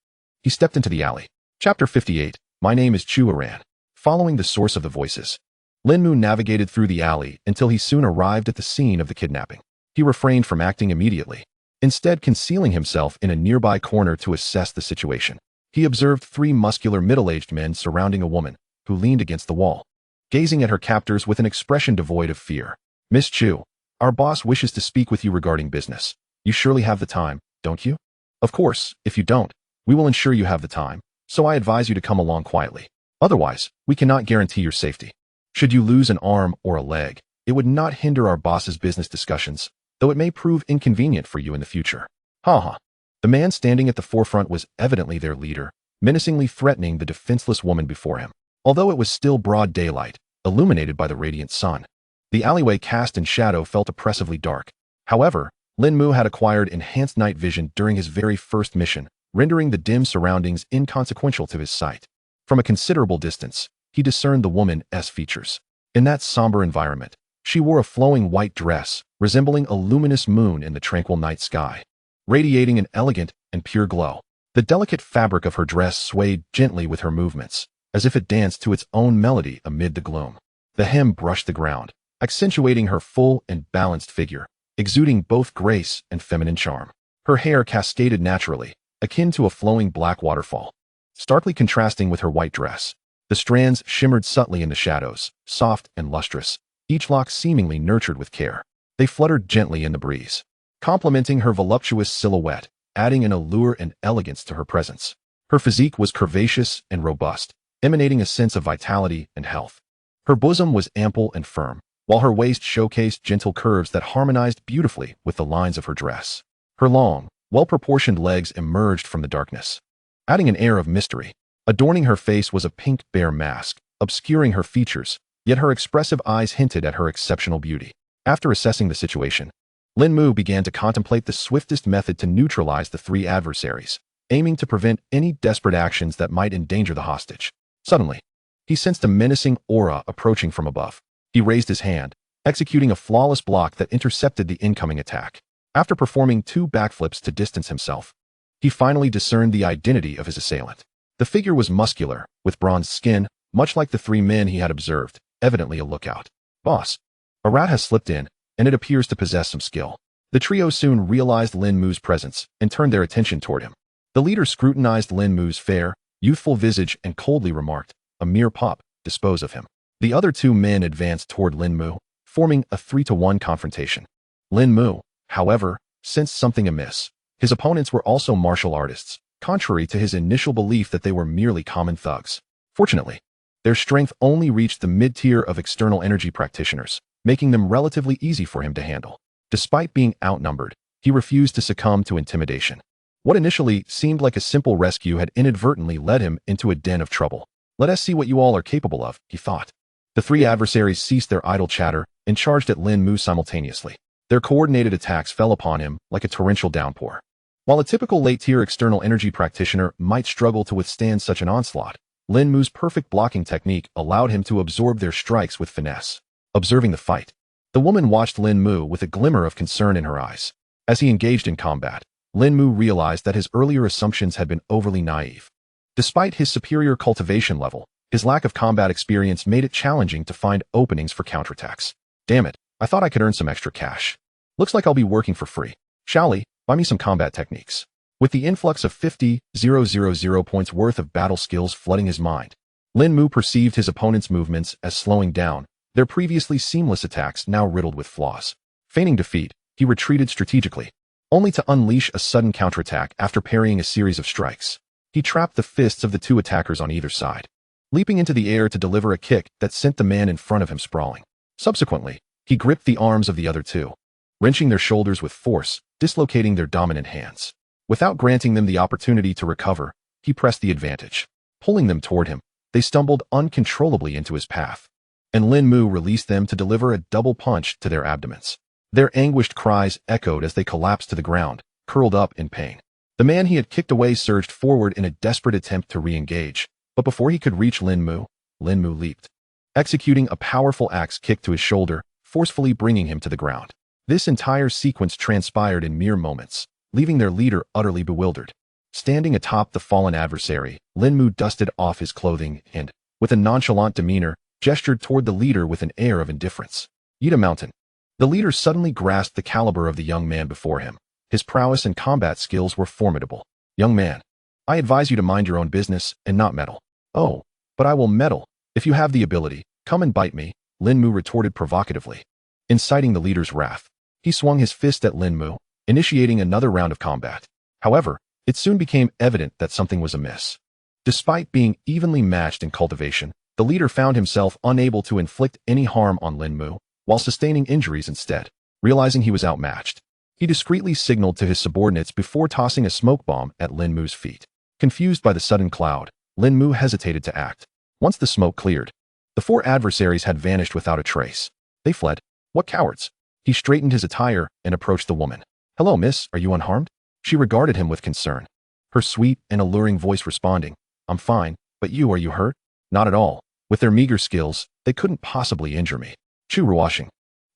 Speaker 1: he stepped into the alley. Chapter 58. My name is Chu Ruoshuang. Following the source of the voices, Lin Mu navigated through the alley until he soon arrived at the scene of the kidnapping. He refrained from acting immediately, instead concealing himself in a nearby corner to assess the situation. He observed 3 muscular middle-aged men surrounding a woman who leaned against the wall, gazing at her captors with an expression devoid of fear. Miss Chu, our boss wishes to speak with you regarding business. You surely have the time, don't you? Of course, if you don't, we will ensure you have the time, so I advise you to come along quietly. Otherwise, we cannot guarantee your safety. Should you lose an arm or a leg, it would not hinder our boss's business discussions, though it may prove inconvenient for you in the future. The man standing at the forefront was evidently their leader, menacingly threatening the defenseless woman before him. Although it was still broad daylight, illuminated by the radiant sun, the alleyway cast in shadow felt oppressively dark. However, Lin Mu had acquired enhanced night vision during his very first mission, rendering the dim surroundings inconsequential to his sight. From a considerable distance, he discerned the woman's features. In that somber environment, she wore a flowing white dress, resembling a luminous moon in the tranquil night sky, radiating an elegant and pure glow. The delicate fabric of her dress swayed gently with her movements, as if it danced to its own melody amid the gloom. The hem brushed the ground, accentuating her full and balanced figure, exuding both grace and feminine charm. Her hair cascaded naturally, akin to a flowing black waterfall, starkly contrasting with her white dress. The strands shimmered subtly in the shadows, soft and lustrous, each lock seemingly nurtured with care. They fluttered gently in the breeze, complementing her voluptuous silhouette, adding an allure and elegance to her presence. Her physique was curvaceous and robust, emanating a sense of vitality and health. Her bosom was ample and firm, while her waist showcased gentle curves that harmonized beautifully with the lines of her dress. Her long, well-proportioned legs emerged from the darkness, adding an air of mystery. Adorning her face was a pink bear mask, obscuring her features, yet her expressive eyes hinted at her exceptional beauty. After assessing the situation, Lin Mu began to contemplate the swiftest method to neutralize the three adversaries, aiming to prevent any desperate actions that might endanger the hostage. Suddenly, he sensed a menacing aura approaching from above. He raised his hand, executing a flawless block that intercepted the incoming attack. After performing 2 backflips to distance himself, he finally discerned the identity of his assailant. The figure was muscular, with bronzed skin, much like the 3 men he had observed, evidently a lookout. Boss, a rat has slipped in, and it appears to possess some skill. The trio soon realized Lin Mu's presence and turned their attention toward him. The leader scrutinized Lin Mu's fair, youthful visage and coldly remarked, "A mere pup, dispose of him." The other 2 men advanced toward Lin Mu, forming a 3-to-1 confrontation. Lin Mu, however, sensed something amiss. His opponents were also martial artists, contrary to his initial belief that they were merely common thugs. Fortunately, their strength only reached the mid-tier of external energy practitioners, making them relatively easy for him to handle. Despite being outnumbered, he refused to succumb to intimidation. What initially seemed like a simple rescue had inadvertently led him into a den of trouble. "Let us see what you all are capable of," he thought. The 3 adversaries ceased their idle chatter and charged at Lin Mu simultaneously. Their coordinated attacks fell upon him like a torrential downpour. While a typical late-tier external energy practitioner might struggle to withstand such an onslaught, Lin Mu's perfect blocking technique allowed him to absorb their strikes with finesse. Observing the fight, the woman watched Lin Mu with a glimmer of concern in her eyes. As he engaged in combat, Lin Mu realized that his earlier assumptions had been overly naive. Despite his superior cultivation level, his lack of combat experience made it challenging to find openings for counterattacks. "Damn it, I thought I could earn some extra cash. Looks like I'll be working for free. Shall we? Buy me some combat techniques." With the influx of 50,000 points worth of battle skills flooding his mind, Lin Mu perceived his opponent's movements as slowing down, their previously seamless attacks now riddled with flaws. Feigning defeat, he retreated strategically, only to unleash a sudden counterattack after parrying a series of strikes. He trapped the fists of the 2 attackers on either side, leaping into the air to deliver a kick that sent the man in front of him sprawling. Subsequently, he gripped the arms of the other 2, wrenching their shoulders with force, dislocating their dominant hands. Without granting them the opportunity to recover, he pressed the advantage. Pulling them toward him, they stumbled uncontrollably into his path, and Lin Mu released them to deliver a double punch to their abdomens. Their anguished cries echoed as they collapsed to the ground, curled up in pain. The man he had kicked away surged forward in a desperate attempt to re-engage, but before he could reach Lin Mu leaped, executing a powerful axe kick to his shoulder, forcefully bringing him to the ground. This entire sequence transpired in mere moments, leaving their leader utterly bewildered. Standing atop the fallen adversary, Lin Mu dusted off his clothing and, with a nonchalant demeanor, gestured toward the leader with an air of indifference. "Eat a mountain." The leader suddenly grasped the caliber of the young man before him. His prowess and combat skills were formidable. "Young man, I advise you to mind your own business and not meddle." "Oh, but I will meddle. If you have the ability, come and bite me," Lin Mu retorted provocatively. Inciting the leader's wrath, he swung his fist at Lin Mu, initiating another round of combat. However, it soon became evident that something was amiss. Despite being evenly matched in cultivation, the leader found himself unable to inflict any harm on Lin Mu, while sustaining injuries instead. Realizing he was outmatched, he discreetly signaled to his subordinates before tossing a smoke bomb at Lin Mu's feet. Confused by the sudden cloud, Lin Mu hesitated to act. Once the smoke cleared, the 4 adversaries had vanished without a trace. They fled. "What cowards!" He straightened his attire and approached the woman. "Hello, miss, are you unharmed?" She regarded him with concern, her sweet and alluring voice responding, "I'm fine, but are you hurt?" "Not at all. With their meager skills, they couldn't possibly injure me." Chu Ruoshuang,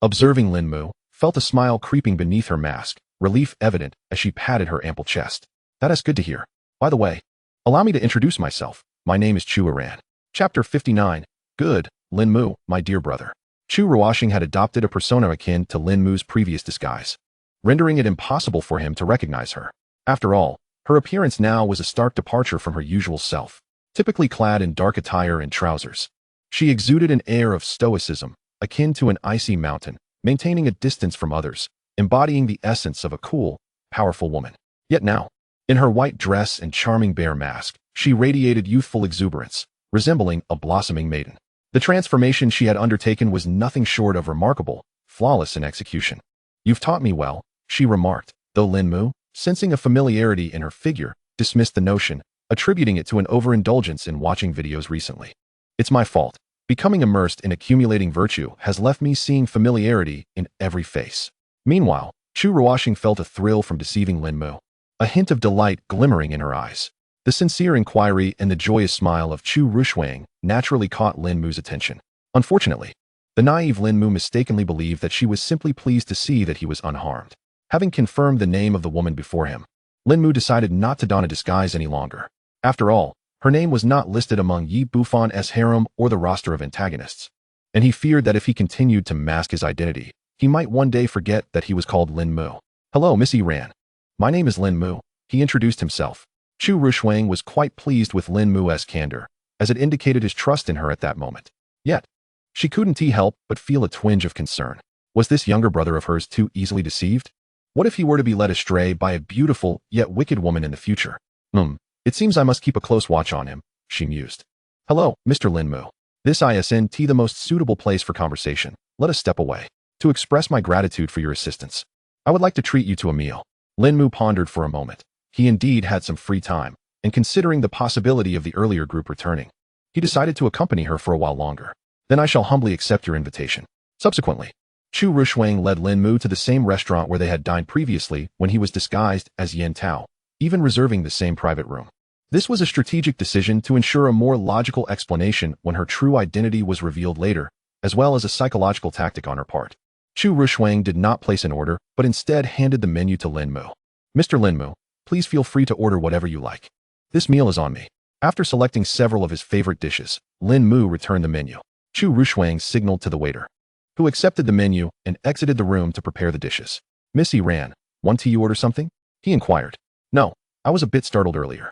Speaker 1: observing Lin Mu, felt a smile creeping beneath her mask, relief evident as she patted her ample chest. "That is good to hear. By the way, allow me to introduce myself. My name is Chu Ruoshuang." Chapter 59. Good, Lin Mu, my dear brother. Chu Ruoshuang had adopted a persona akin to Lin Mu's previous disguise, rendering it impossible for him to recognize her. After all, her appearance now was a stark departure from her usual self. Typically clad in dark attire and trousers, she exuded an air of stoicism, akin to an icy mountain, maintaining a distance from others, embodying the essence of a cool, powerful woman. Yet now, in her white dress and charming bear mask, she radiated youthful exuberance, resembling a blossoming maiden. The The transformation she had undertaken was nothing short of remarkable, flawless in execution. "You've taught me well," she remarked, though Lin Mu, sensing a familiarity in her figure, dismissed the notion, attributing it to an overindulgence in watching videos recently. "It's my fault. Becoming immersed in accumulating virtue has left me seeing familiarity in every face." Meanwhile, Chu Ruoshuang felt a thrill from deceiving Lin Mu, a hint of delight glimmering in her eyes. The sincere inquiry and the joyous smile of Chu Ruoshuang naturally caught Lin Mu's attention. Unfortunately, the naive Lin Mu mistakenly believed that she was simply pleased to see that he was unharmed. Having confirmed the name of the woman before him, Lin Mu decided not to don a disguise any longer. After all, her name was not listed among Yi Bufan's harem or the roster of antagonists, and he feared that if he continued to mask his identity, he might one day forget that he was called Lin Mu. "Hello, Miss Ran. My name is Lin Mu," he introduced himself. Chu Ruoshuang was quite pleased with Lin Mu's candor, as it indicated his trust in her at that moment. Yet, she couldn't help but feel a twinge of concern. Was this younger brother of hers too easily deceived? What if he were to be led astray by a beautiful yet wicked woman in the future? It seems I must keep a close watch on him, she mused. "Hello, Mr. Lin Mu. This isn't the most suitable place for conversation. Let us step away. To express my gratitude for your assistance, I would like to treat you to a meal." Lin Mu pondered for a moment. He indeed had some free time, and considering the possibility of the earlier group returning, he decided to accompany her for a while longer. "Then I shall humbly accept your invitation." Subsequently, Chu Ruoshuang led Lin Mu to the same restaurant where they had dined previously when he was disguised as Yen Tao, even reserving the same private room. This was a strategic decision to ensure a more logical explanation when her true identity was revealed later, as well as a psychological tactic on her part. Chu Ruoshuang did not place an order, but instead handed the menu to Lin Mu. "Mr. Lin Mu, please feel free to order whatever you like. This meal is on me." After selecting several of his favorite dishes, Lin Mu returned the menu. Chu Ruoshuang signaled to the waiter, who accepted the menu and exited the room to prepare the dishes. "Miss Ran, want you order something?" he inquired. "No, I was a bit startled earlier,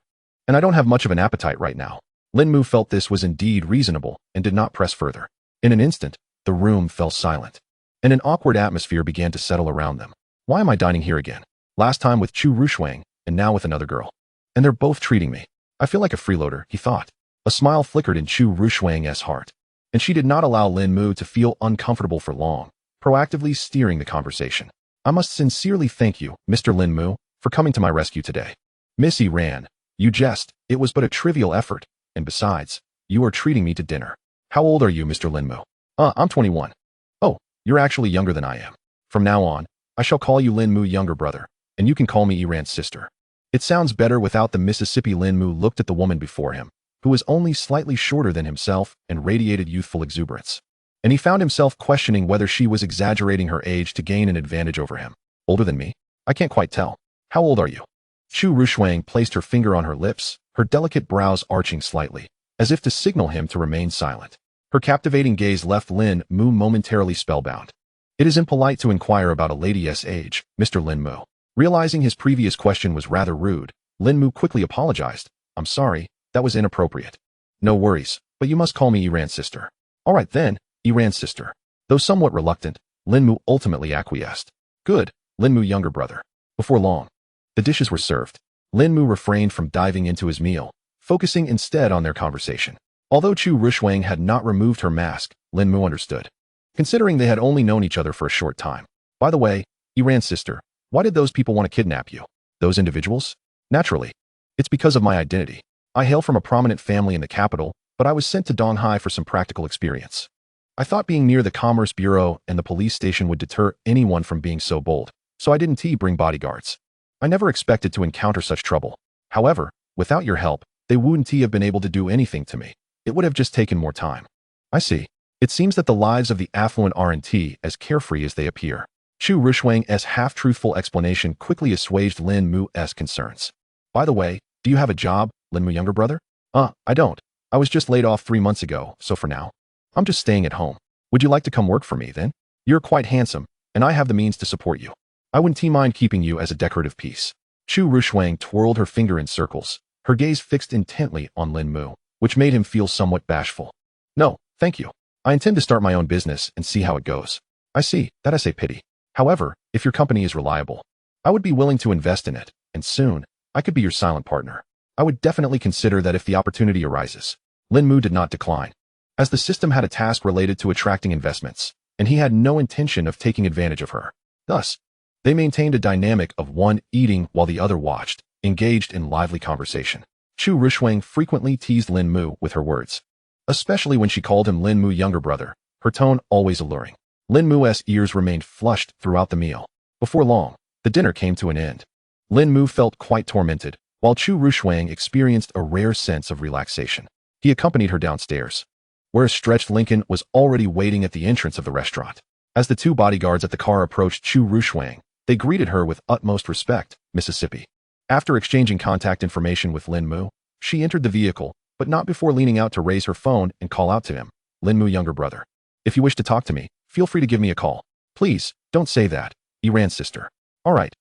Speaker 1: and I don't have much of an appetite right now." Lin Mu felt this was indeed reasonable and did not press further. In an instant, the room fell silent, and an awkward atmosphere began to settle around them. "Why am I dining here again? Last time with Chu Ruoshuang, and now with another girl. And they're both treating me. I feel like a freeloader," he thought. A smile flickered in Chu Ruoshuang's heart, and she did not allow Lin Mu to feel uncomfortable for long, proactively steering the conversation. "I must sincerely thank you, Mr. Lin Mu, for coming to my rescue today. Miss Ran, you jest, it was but a trivial effort, and besides, you are treating me to dinner." "How old are you, Mr. Lin Mu?" I'm 21. "Oh, you're actually younger than I am. From now on, I shall call you Lin Mu younger brother, and you can call me Ran's sister." It sounds better without the Mississippi. Lin Mu looked at the woman before him, who was only slightly shorter than himself and radiated youthful exuberance. And he found himself questioning whether she was exaggerating her age to gain an advantage over him. "Older than me? I can't quite tell. How old are you?" Chu Ruoshuang placed her finger on her lips, her delicate brows arching slightly, as if to signal him to remain silent. Her captivating gaze left Lin Mu momentarily spellbound. "It is impolite to inquire about a lady's age, Mr. Lin Mu." Realizing his previous question was rather rude, Lin Mu quickly apologized. "I'm sorry, that was inappropriate." "No worries, but you must call me Ran's sister." "All right then, Ran's sister." Though somewhat reluctant, Lin Mu ultimately acquiesced. "Good, Lin Mu younger brother." Before long, the dishes were served. Lin Mu refrained from diving into his meal, focusing instead on their conversation. Although Chu Ruoshuang had not removed her mask, Lin Mu understood, considering they had only known each other for a short time. "By the way, Ran's sister, why did those people want to kidnap you?" "Those individuals? Naturally. It's because of my identity. I hail from a prominent family in the capital, but I was sent to Donghai for some practical experience. I thought being near the Commerce Bureau and the police station would deter anyone from being so bold, so I didn't bring bodyguards. I never expected to encounter such trouble. However, without your help, they wouldn't have been able to do anything to me. It would have just taken more time." "I see. It seems that the lives of the affluent aren't as carefree as they appear." Chu Ruoshuang's half-truthful explanation quickly assuaged Lin Mu's concerns. "By the way, do you have a job, Lin Mu younger brother?" I don't. I was just laid off 3 months ago, so for now, I'm just staying at home. Would you like to come work for me, then? You're quite handsome, and I have the means to support you. I wouldn't mind keeping you as a decorative piece." Chu Ruoshuang twirled her finger in circles, her gaze fixed intently on Lin Mu, which made him feel somewhat bashful. "No, thank you. I intend to start my own business and see how it goes." "I see, that is a pity. However, if your company is reliable, I would be willing to invest in it, and soon, I could be your silent partner. I would definitely consider that if the opportunity arises." Lin Mu did not decline. as the system had a task related to attracting investments, and he had no intention of taking advantage of her. Thus, they maintained a dynamic of one eating while the other watched, engaged in lively conversation. Chu Ruoshuang frequently teased Lin Mu with her words, especially when she called him Lin Mu younger brother, her tone always alluring. Lin Mu's ears remained flushed throughout the meal. Before long, the dinner came to an end. Lin Mu felt quite tormented, while Chu Ruoshuang experienced a rare sense of relaxation. He accompanied her downstairs, where a stretched Lincoln was already waiting at the entrance of the restaurant. As the two bodyguards at the car approached Chu Ruoshuang, they greeted her with utmost respect, Mississippi. After exchanging contact information with Lin Mu, she entered the vehicle, but not before leaning out to raise her phone and call out to him, Lin Mu younger brother. If you wish to talk to me, feel free to give me a call. Please, don't say that, Iran's sister. All right,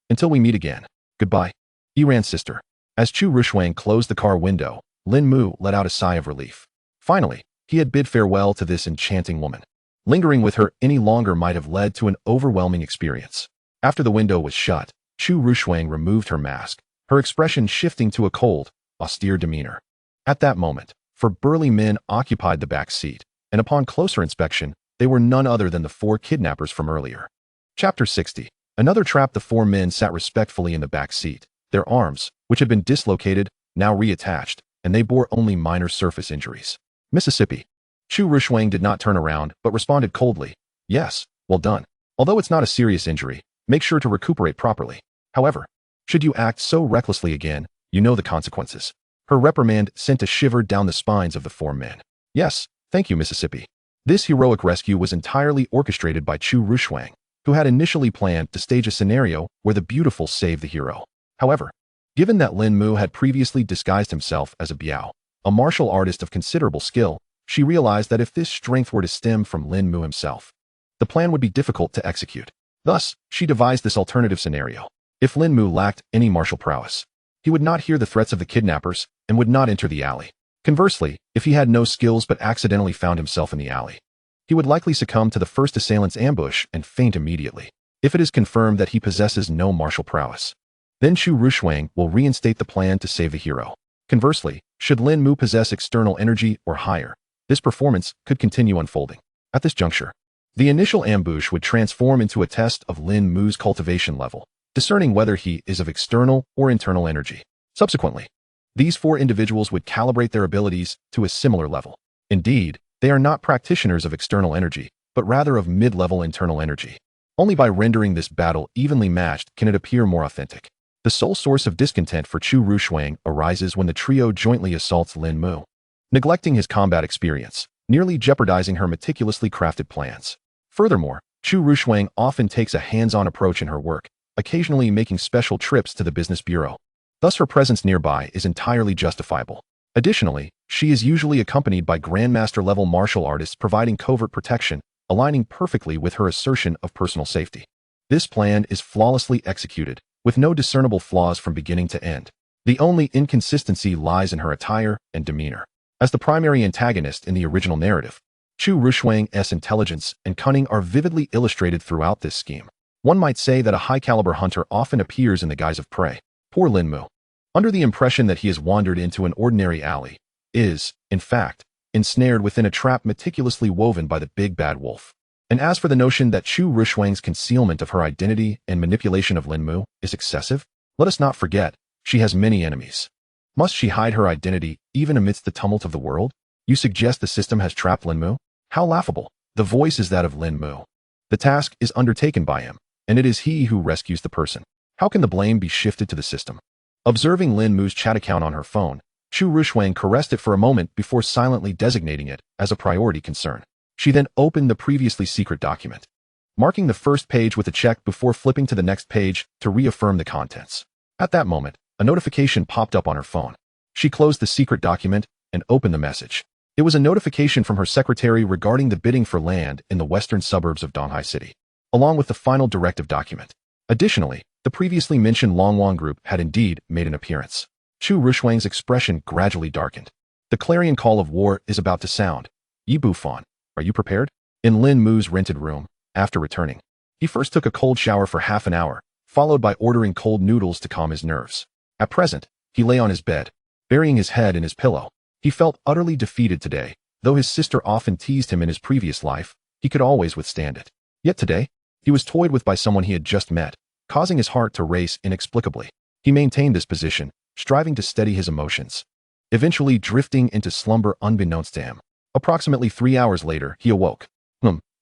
Speaker 1: until we meet again. Goodbye. Iran's sister. As Chu Ruoshuang closed the car window, Lin Mu let out a sigh of relief. Finally, he had bid farewell to this enchanting woman. Lingering with her any longer might have led to an overwhelming experience. After the window was shut, Chu Ruoshuang removed her mask, her expression shifting to a cold, austere demeanor. At that moment, 4 burly men occupied the back seat, and upon closer inspection, they were none other than the 4 kidnappers from earlier. Chapter 60. Another trap. The 4 men sat respectfully in the back seat, their arms, which had been dislocated, now reattached, and they bore only minor surface injuries. Mississippi. Chu Ruoshuang did not turn around, but responded coldly, yes, well done. Although it's not a serious injury, make sure to recuperate properly. However, should you act so recklessly again, you know the consequences. Her reprimand sent a shiver down the spines of the 4 men. Yes, thank you, Mississippi. This heroic rescue was entirely orchestrated by Chu Ruoshuang, who had initially planned to stage a scenario where the beautiful save the hero. However, given that Lin Mu had previously disguised himself as a biao, a martial artist of considerable skill, she realized that if this strength were to stem from Lin Mu himself, the plan would be difficult to execute. Thus, she devised this alternative scenario. If Lin Mu lacked any martial prowess, he would not hear the threats of the kidnappers and would not enter the alley. Conversely, if he had no skills but accidentally found himself in the alley, he would likely succumb to the first assailant's ambush and faint immediately. If it is confirmed that he possesses no martial prowess, then Chu Ruoshuang will reinstate the plan to save the hero. Conversely, should Lin Mu possess external energy or higher, this performance could continue unfolding. At this juncture, the initial ambush would transform into a test of Lin Mu's cultivation level, discerning whether he is of external or internal energy. Subsequently, these 4 individuals would calibrate their abilities to a similar level. Indeed, they are not practitioners of external energy, but rather of mid-level internal energy. Only by rendering this battle evenly matched can it appear more authentic. The sole source of discontent for Chu Ruoshuang arises when the trio jointly assaults Lin Mu, neglecting his combat experience, nearly jeopardizing her meticulously crafted plans. Furthermore, Chu Ruoshuang often takes a hands-on approach in her work, occasionally making special trips to the business bureau. Thus her presence nearby is entirely justifiable. Additionally, she is usually accompanied by grandmaster-level martial artists providing covert protection, aligning perfectly with her assertion of personal safety. This plan is flawlessly executed, with no discernible flaws from beginning to end. The only inconsistency lies in her attire and demeanor. As the primary antagonist in the original narrative, Chu Ruoshuang's intelligence and cunning are vividly illustrated throughout this scheme. One might say that a high-caliber hunter often appears in the guise of prey. Poor Lin Mu, under the impression that he has wandered into an ordinary alley, is, in fact, ensnared within a trap meticulously woven by the big bad wolf. And as for the notion that Chu Ruoshuang's concealment of her identity and manipulation of Lin Mu is excessive, let us not forget, she has many enemies. Must she hide her identity even amidst the tumult of the world? You suggest the system has trapped Lin Mu? How laughable. The voice is that of Lin Mu. The task is undertaken by him, and it is he who rescues the person. How can the blame be shifted to the system? Observing Lin Mu's chat account on her phone, Chu Ruoshuang caressed it for a moment before silently designating it as a priority concern. She then opened the previously secret document, marking the first page with a check before flipping to the next page to reaffirm the contents. At that moment, a notification popped up on her phone. She closed the secret document and opened the message. It was a notification from her secretary regarding the bidding for land in the western suburbs of Donghai City, along with the final directive document. Additionally, the previously mentioned Longwang group had indeed made an appearance. Chu Ruoshuang's expression gradually darkened. The clarion call of war is about to sound. Yi Bufan, are you prepared? In Lin Mu's rented room, after returning, he first took a cold shower for half an hour, followed by ordering cold noodles to calm his nerves. At present, he lay on his bed, burying his head in his pillow. He felt utterly defeated today, Though his sister often teased him in his previous life, he could always withstand it. Yet today, he was toyed with by someone he had just met, causing his heart to race inexplicably. He maintained this position, striving to steady his emotions, eventually drifting into slumber unbeknownst to him. Approximately 3 hours later, he awoke.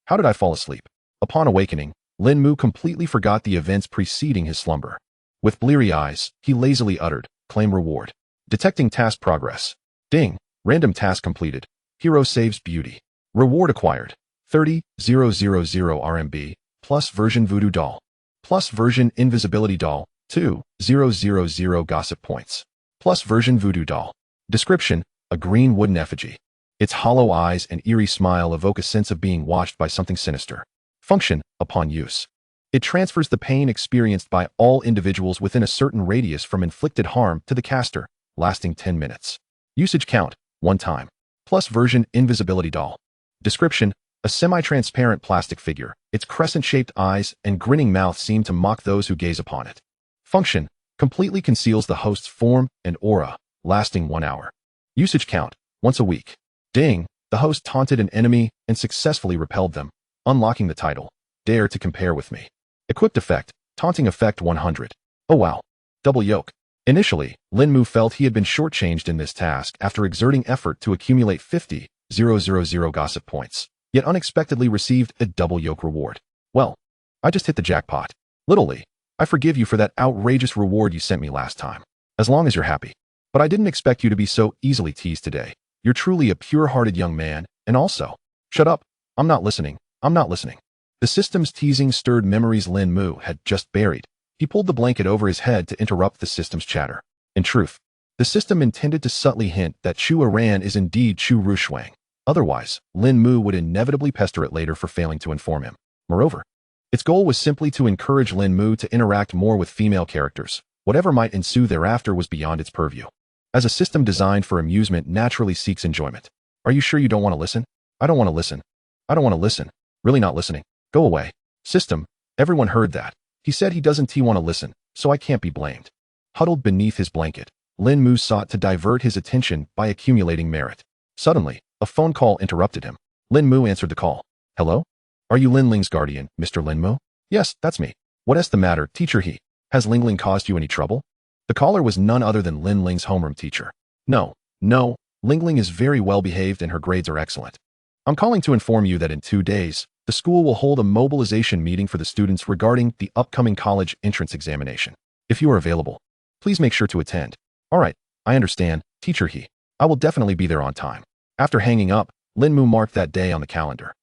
Speaker 1: How did I fall asleep? Upon awakening, Lin Mu completely forgot the events preceding his slumber. With bleary eyes, he lazily uttered, "Claim reward." Detecting task progress. Ding. Random task completed. Hero saves beauty. Reward acquired. 30,000 RMB, plus version voodoo doll. Plus version invisibility doll, 2,000 gossip points. Plus version voodoo doll. Description, a green wooden effigy. Its hollow eyes and eerie smile evoke a sense of being watched by something sinister. Function, upon use. It transfers the pain experienced by all individuals within a certain radius from inflicted harm to the caster, lasting 10 minutes. Usage count, 1 time. Plus version invisibility doll. Description, a semi-transparent plastic figure. Its crescent-shaped eyes and grinning mouth seem to mock those who gaze upon it. Function, completely conceals the host's form and aura, lasting 1 hour. Usage count, once a week. Ding, the host taunted an enemy and successfully repelled them, unlocking the title, Dare to Compare with Me. Equipped effect, taunting effect 100. Oh wow. Double yoke. Initially, Lin Mu felt he had been shortchanged in this task after exerting effort to accumulate 50,000 gossip points, yet unexpectedly received a double yoke reward. Well, I just hit the jackpot. Literally, I forgive you for that outrageous reward you sent me last time, as long as you're happy. But I didn't expect you to be so easily teased today. You're truly a pure-hearted young man, and also, shut up, I'm not listening. The system's teasing stirred memories Lin Mu had just buried. He pulled the blanket over his head to interrupt the system's chatter. In truth, the system intended to subtly hint that Chu Ruoshuang is indeed Chu Ruoshuang. Otherwise, Lin Mu would inevitably pester it later for failing to inform him. Moreover, its goal was simply to encourage Lin Mu to interact more with female characters. Whatever might ensue thereafter was beyond its purview. As a system designed for amusement naturally seeks enjoyment. Are you sure you don't want to listen? I don't want to listen. I don't want to listen. Really not listening. Go away. System. Everyone heard that. He said he doesn't want to listen, so I can't be blamed. Huddled beneath his blanket, Lin Mu sought to divert his attention by accumulating merit. Suddenly, a phone call interrupted him. Lin Mu answered the call. Hello? Are you Lin Ling's guardian, Mr. Lin Mu? Yes, that's me. What's the matter, teacher he? Has Ling Ling caused you any trouble? The caller was none other than Lin Ling's homeroom teacher. No, Ling Ling is very well behaved and her grades are excellent. I'm calling to inform you that in 2 days, the school will hold a mobilization meeting for the students regarding the upcoming college entrance examination. If you are available, please make sure to attend. All right, I understand, teacher he. I will definitely be there on time. After hanging up, Lin Mu marked that day on the calendar.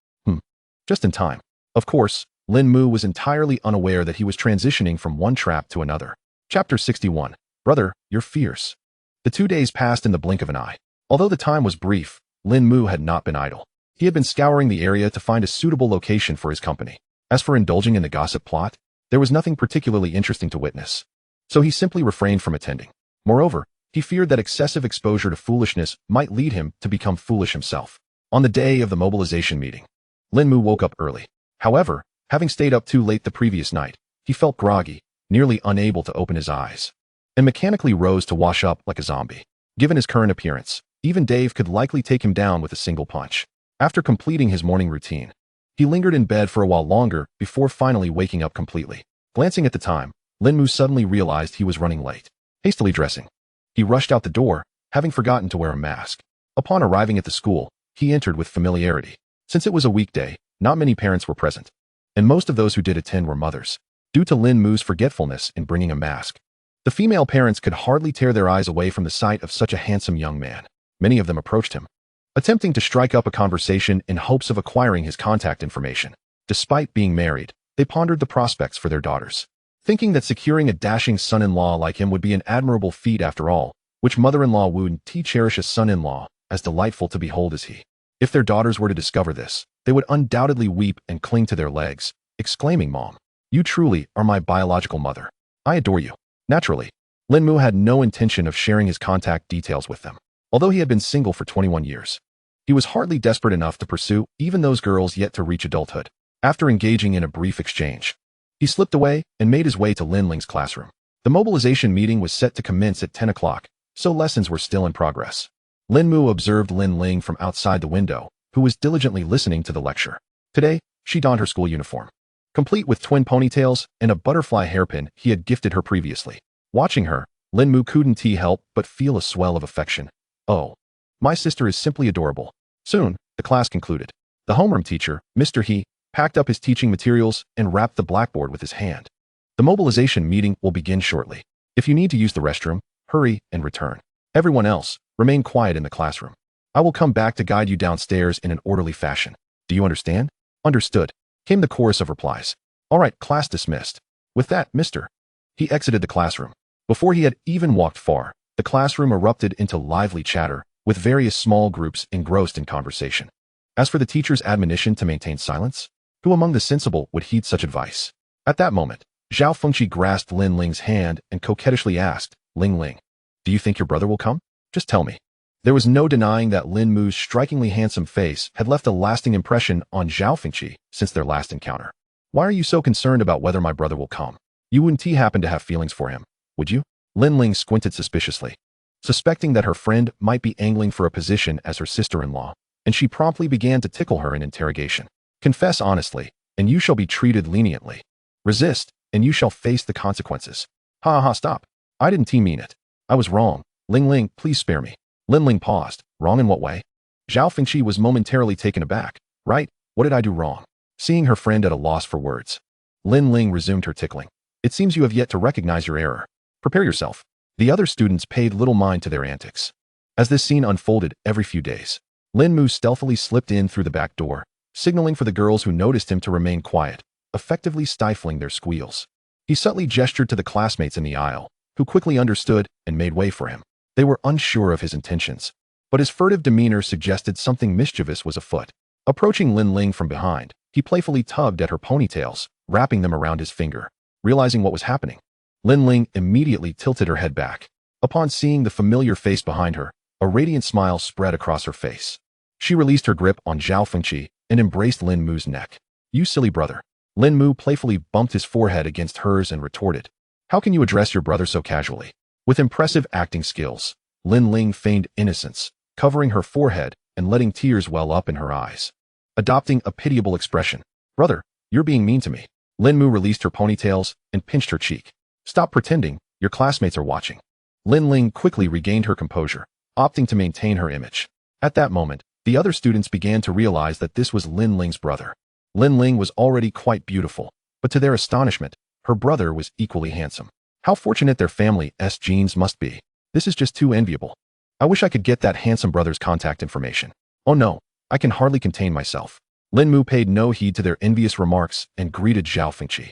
Speaker 1: Just in time. Of course, Lin Mu was entirely unaware that he was transitioning from one trap to another. Chapter 61. Brother, you're fierce. The 2 days passed in the blink of an eye. Although the time was brief, Lin Mu had not been idle. He had been scouring the area to find a suitable location for his company. As for indulging in the gossip plot, there was nothing particularly interesting to witness. So he simply refrained from attending. Moreover, he feared that excessive exposure to foolishness might lead him to become foolish himself. On the day of the mobilization meeting, Lin Mu woke up early. However, having stayed up too late the previous night, he felt groggy, nearly unable to open his eyes, and mechanically rose to wash up like a zombie. Given his current appearance, even Dave could likely take him down with a single punch. After completing his morning routine, he lingered in bed for a while longer before finally waking up completely. Glancing at the time, Lin Mu suddenly realized he was running late. Hastily dressing, he rushed out the door, having forgotten to wear a mask. Upon arriving at the school, he entered with familiarity. Since it was a weekday, not many parents were present, and most of those who did attend were mothers. Due to Lin Mu's forgetfulness in bringing a mask, the female parents could hardly tear their eyes away from the sight of such a handsome young man. Many of them approached him, attempting to strike up a conversation in hopes of acquiring his contact information. Despite being married, they pondered the prospects for their daughters, thinking that securing a dashing son-in-law like him would be an admirable feat after all, which mother-in-law would cherish a son-in-law as delightful to behold as he. If their daughters were to discover this, they would undoubtedly weep and cling to their legs, exclaiming, "Mom, you truly are my biological mother. I adore you." Naturally, Lin Mu had no intention of sharing his contact details with them. Although he had been single for 21 years, he was hardly desperate enough to pursue even those girls yet to reach adulthood. After engaging in a brief exchange, he slipped away and made his way to Lin Ling's classroom. The mobilization meeting was set to commence at 10 o'clock, so lessons were still in progress. Lin Mu observed Lin Ling from outside the window, who was diligently listening to the lecture. Today, she donned her school uniform, complete with twin ponytails and a butterfly hairpin he had gifted her previously. Watching her, Lin Mu couldn't help but feel a swell of affection. Oh, my sister is simply adorable. Soon, the class concluded. The homeroom teacher, Mr. He, packed up his teaching materials and wrapped the blackboard with his hand. The mobilization meeting will begin shortly. If you need to use the restroom, hurry and return. Everyone else, remain quiet in the classroom. I will come back to guide you downstairs in an orderly fashion. Do you understand? Understood, came the chorus of replies. All right, class dismissed. With that, Mr. He exited the classroom. Before he had even walked far, the classroom erupted into lively chatter, with various small groups engrossed in conversation. As for the teacher's admonition to maintain silence, who among the sensible would heed such advice? At that moment, Zhao Fengqi grasped Lin Ling's hand and coquettishly asked, Ling Ling, do you think your brother will come? Just tell me. There was no denying that Lin Mu's strikingly handsome face had left a lasting impression on Zhao Fengqi since their last encounter. Why are you so concerned about whether my brother will come? You wouldn't happen to have feelings for him, would you? Lin Ling squinted suspiciously, suspecting that her friend might be angling for a position as her sister-in-law, and she promptly began to tickle her in interrogation. Confess honestly, and you shall be treated leniently. Resist, and you shall face the consequences. Ha ha, stop. I didn't mean it. I was wrong. Ling Ling, please spare me. Lin Ling paused. Wrong in what way? Zhao Fengqi was momentarily taken aback. Right, what did I do wrong? Seeing her friend at a loss for words, Lin Ling resumed her tickling. It seems you have yet to recognize your error. Prepare yourself. The other students paid little mind to their antics. As this scene unfolded every few days, Lin Mu stealthily slipped in through the back door, signaling for the girls who noticed him to remain quiet, effectively stifling their squeals. He subtly gestured to the classmates in the aisle, who quickly understood and made way for him. They were unsure of his intentions, but his furtive demeanor suggested something mischievous was afoot. Approaching Lin Ling from behind, he playfully tugged at her ponytails, wrapping them around his finger. Realizing what was happening, Lin Ling immediately tilted her head back. Upon seeing the familiar face behind her, a radiant smile spread across her face. She released her grip on Zhao Fengqi and embraced Lin Mu's neck. You silly brother. Lin Mu playfully bumped his forehead against hers and retorted. How can you address your brother so casually? With impressive acting skills, Lin Ling feigned innocence, covering her forehead and letting tears well up in her eyes. Adopting a pitiable expression. Brother, you're being mean to me. Lin Mu released her ponytails and pinched her cheek. Stop pretending, your classmates are watching. Lin Ling quickly regained her composure, opting to maintain her image. At that moment, the other students began to realize that this was Lin Ling's brother. Lin Ling was already quite beautiful, but to their astonishment, her brother was equally handsome. How fortunate their family's genes must be. This is just too enviable. I wish I could get that handsome brother's contact information. Oh no, I can hardly contain myself. Lin Mu paid no heed to their envious remarks and greeted Zhao Fengqi,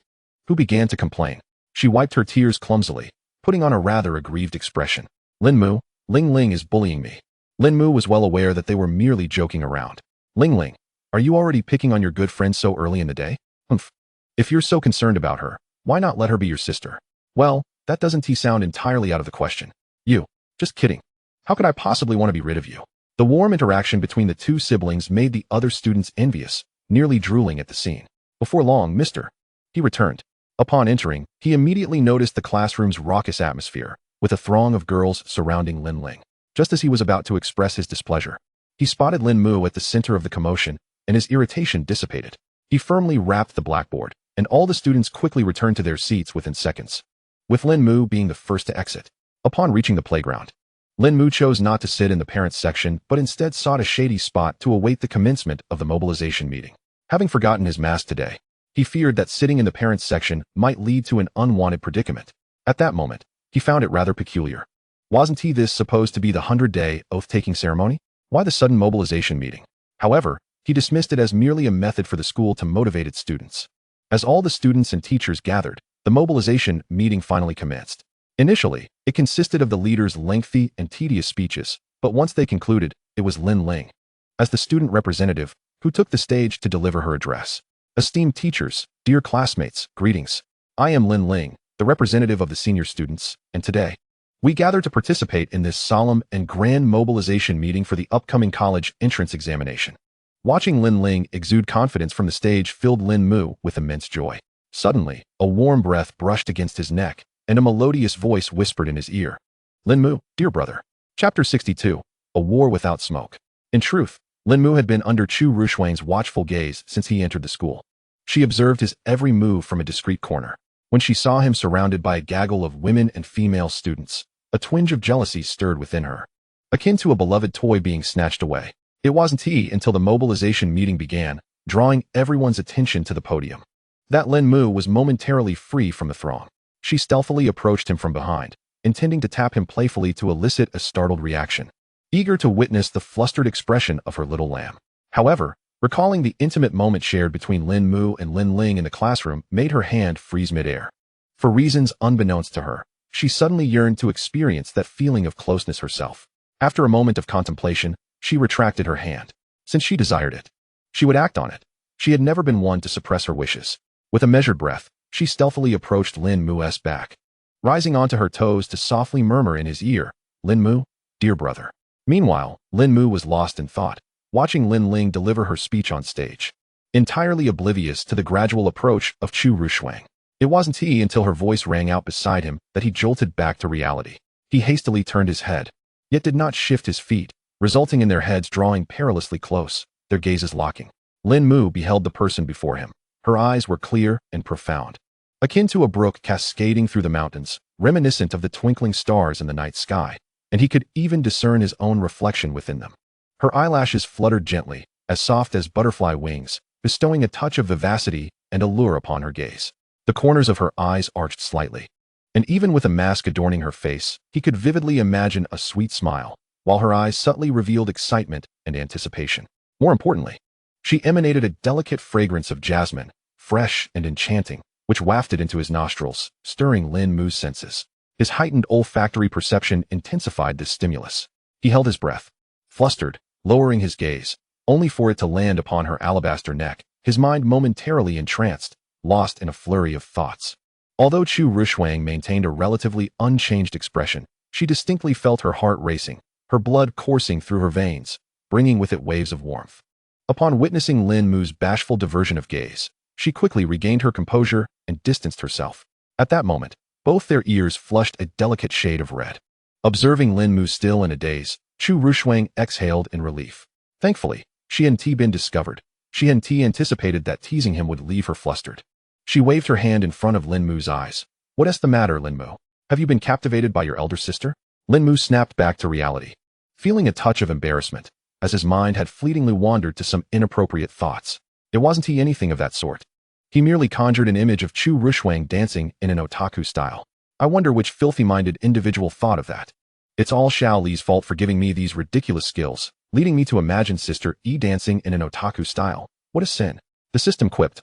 Speaker 1: who began to complain. She wiped her tears clumsily, putting on a rather aggrieved expression. Lin Mu, Ling Ling is bullying me. Lin Mu was well aware that they were merely joking around. Ling Ling, are you already picking on your good friend so early in the day? Humph. If you're so concerned about her, why not let her be your sister? Well, that doesn't sound entirely out of the question. You. Just kidding. How could I possibly want to be rid of you? The warm interaction between the two siblings made the other students envious, nearly drooling at the scene. Before long, Mr. He returned. Upon entering, he immediately noticed the classroom's raucous atmosphere, with a throng of girls surrounding Lin Ling. Just as he was about to express his displeasure, he spotted Lin Mu at the center of the commotion, and his irritation dissipated. He firmly rapped the blackboard, and all the students quickly returned to their seats within seconds, with Lin Mu being the first to exit. Upon reaching the playground, Lin Mu chose not to sit in the parents' section, but instead sought a shady spot to await the commencement of the mobilization meeting. Having forgotten his mask today, he feared that sitting in the parents' section might lead to an unwanted predicament. At that moment, he found it rather peculiar. Wasn't this supposed to be the 100-day oath-taking ceremony? Why the sudden mobilization meeting? However, he dismissed it as merely a method for the school to motivate its students. As all the students and teachers gathered, the mobilization meeting finally commenced. Initially, it consisted of the leaders' lengthy and tedious speeches, but once they concluded, it was Lin Ling, as the student representative, who took the stage to deliver her address. Esteemed teachers, dear classmates, greetings. I am Lin Ling, the representative of the senior students, and today, we gather to participate in this solemn and grand mobilization meeting for the upcoming college entrance examination. Watching Lin Ling exude confidence from the stage filled Lin Mu with immense joy. Suddenly, a warm breath brushed against his neck, and a melodious voice whispered in his ear. Lin Mu, dear brother. Chapter 62. a war without smoke. In truth, Lin Mu had been under Chu Ruoshuang's watchful gaze since he entered the school. She observed his every move from a discreet corner. When she saw him surrounded by a gaggle of women and female students, a twinge of jealousy stirred within her, akin to a beloved toy being snatched away. It wasn't until the mobilization meeting began, drawing everyone's attention to the podium, that Lin Mu was momentarily free from the throng. She stealthily approached him from behind, intending to tap him playfully to elicit a startled reaction, eager to witness the flustered expression of her little lamb. However, recalling the intimate moment shared between Lin Mu and Lin Ling in the classroom made her hand freeze midair. For reasons unbeknownst to her, she suddenly yearned to experience that feeling of closeness herself. After a moment of contemplation, she retracted her hand. Since she desired it, she would act on it. She had never been one to suppress her wishes. With a measured breath, she stealthily approached Lin Mu's back, rising onto her toes to softly murmur in his ear, "Lin Mu, dear brother." Meanwhile, Lin Mu was lost in thought, watching Lin Ling deliver her speech on stage, entirely oblivious to the gradual approach of Chu Ruoshuang. It wasn't until her voice rang out beside him that he jolted back to reality. He hastily turned his head, yet did not shift his feet, resulting in their heads drawing perilously close, their gazes locking. Lin Mu beheld the person before him. Her eyes were clear and profound, akin to a brook cascading through the mountains, reminiscent of the twinkling stars in the night sky, and he could even discern his own reflection within them. Her eyelashes fluttered gently, as soft as butterfly wings, bestowing a touch of vivacity and allure upon her gaze. The corners of her eyes arched slightly, and even with a mask adorning her face, he could vividly imagine a sweet smile, while her eyes subtly revealed excitement and anticipation. More importantly, she emanated a delicate fragrance of jasmine, fresh and enchanting, which wafted into his nostrils, stirring Lin Mu's senses. His heightened olfactory perception intensified this stimulus. He held his breath, flustered, lowering his gaze, only for it to land upon her alabaster neck, his mind momentarily entranced, lost in a flurry of thoughts. Although Chu Ruoshuang maintained a relatively unchanged expression, she distinctly felt her heart racing, her blood coursing through her veins, bringing with it waves of warmth. Upon witnessing Lin Mu's bashful diversion of gaze, she quickly regained her composure and distanced herself. At that moment, both their ears flushed a delicate shade of red. Observing Lin Mu still in a daze, Chu Ruoshuang exhaled in relief. Thankfully, she hadn't been discovered. She hadn't anticipated that teasing him would leave her flustered. She waved her hand in front of Lin Mu's eyes. "What's the matter, Lin Mu? Have you been captivated by your elder sister?" Lin Mu snapped back to reality, feeling a touch of embarrassment, as his mind had fleetingly wandered to some inappropriate thoughts. It wasn't anything of that sort. He merely conjured an image of Chu Ruoshuang dancing in an otaku style. I wonder which filthy-minded individual thought of that. It's all Xiao Li's fault for giving me these ridiculous skills, leading me to imagine Sister E dancing in an otaku style. What a sin. The system quipped,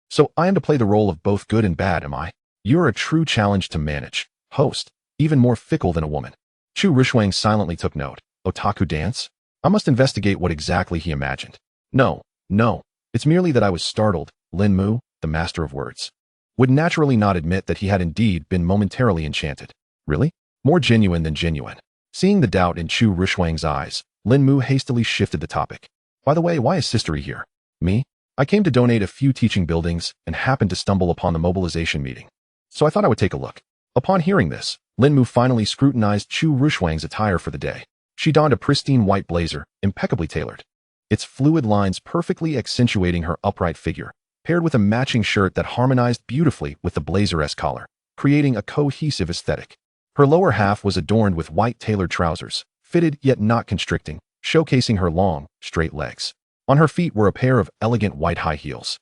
Speaker 1: So I am to play the role of both good and bad, am I? You're a true challenge to manage. Host, even more fickle than a woman. Chu Ruoshuang silently took note. Otaku dance? I must investigate what exactly he imagined. No, it's merely that I was startled. Lin Mu, the master of words, would naturally not admit that he had indeed been momentarily enchanted. Really? More genuine than genuine. Seeing the doubt in Chu Ruoshuang's eyes, Lin Mu hastily shifted the topic. By the way, why is Sister E here? Me? I came to donate a few teaching buildings and happened to stumble upon the mobilization meeting. So I thought I would take a look. Upon hearing this, Lin Mu finally scrutinized Chu Ruoshuang's attire for the day. She donned a pristine white blazer, impeccably tailored, its fluid lines perfectly accentuating her upright figure, paired with a matching shirt that harmonized beautifully with the blazer-esque collar, creating a cohesive aesthetic. Her lower half was adorned with white tailored trousers, fitted yet not constricting, showcasing her long, straight legs. On her feet were a pair of elegant white high heels,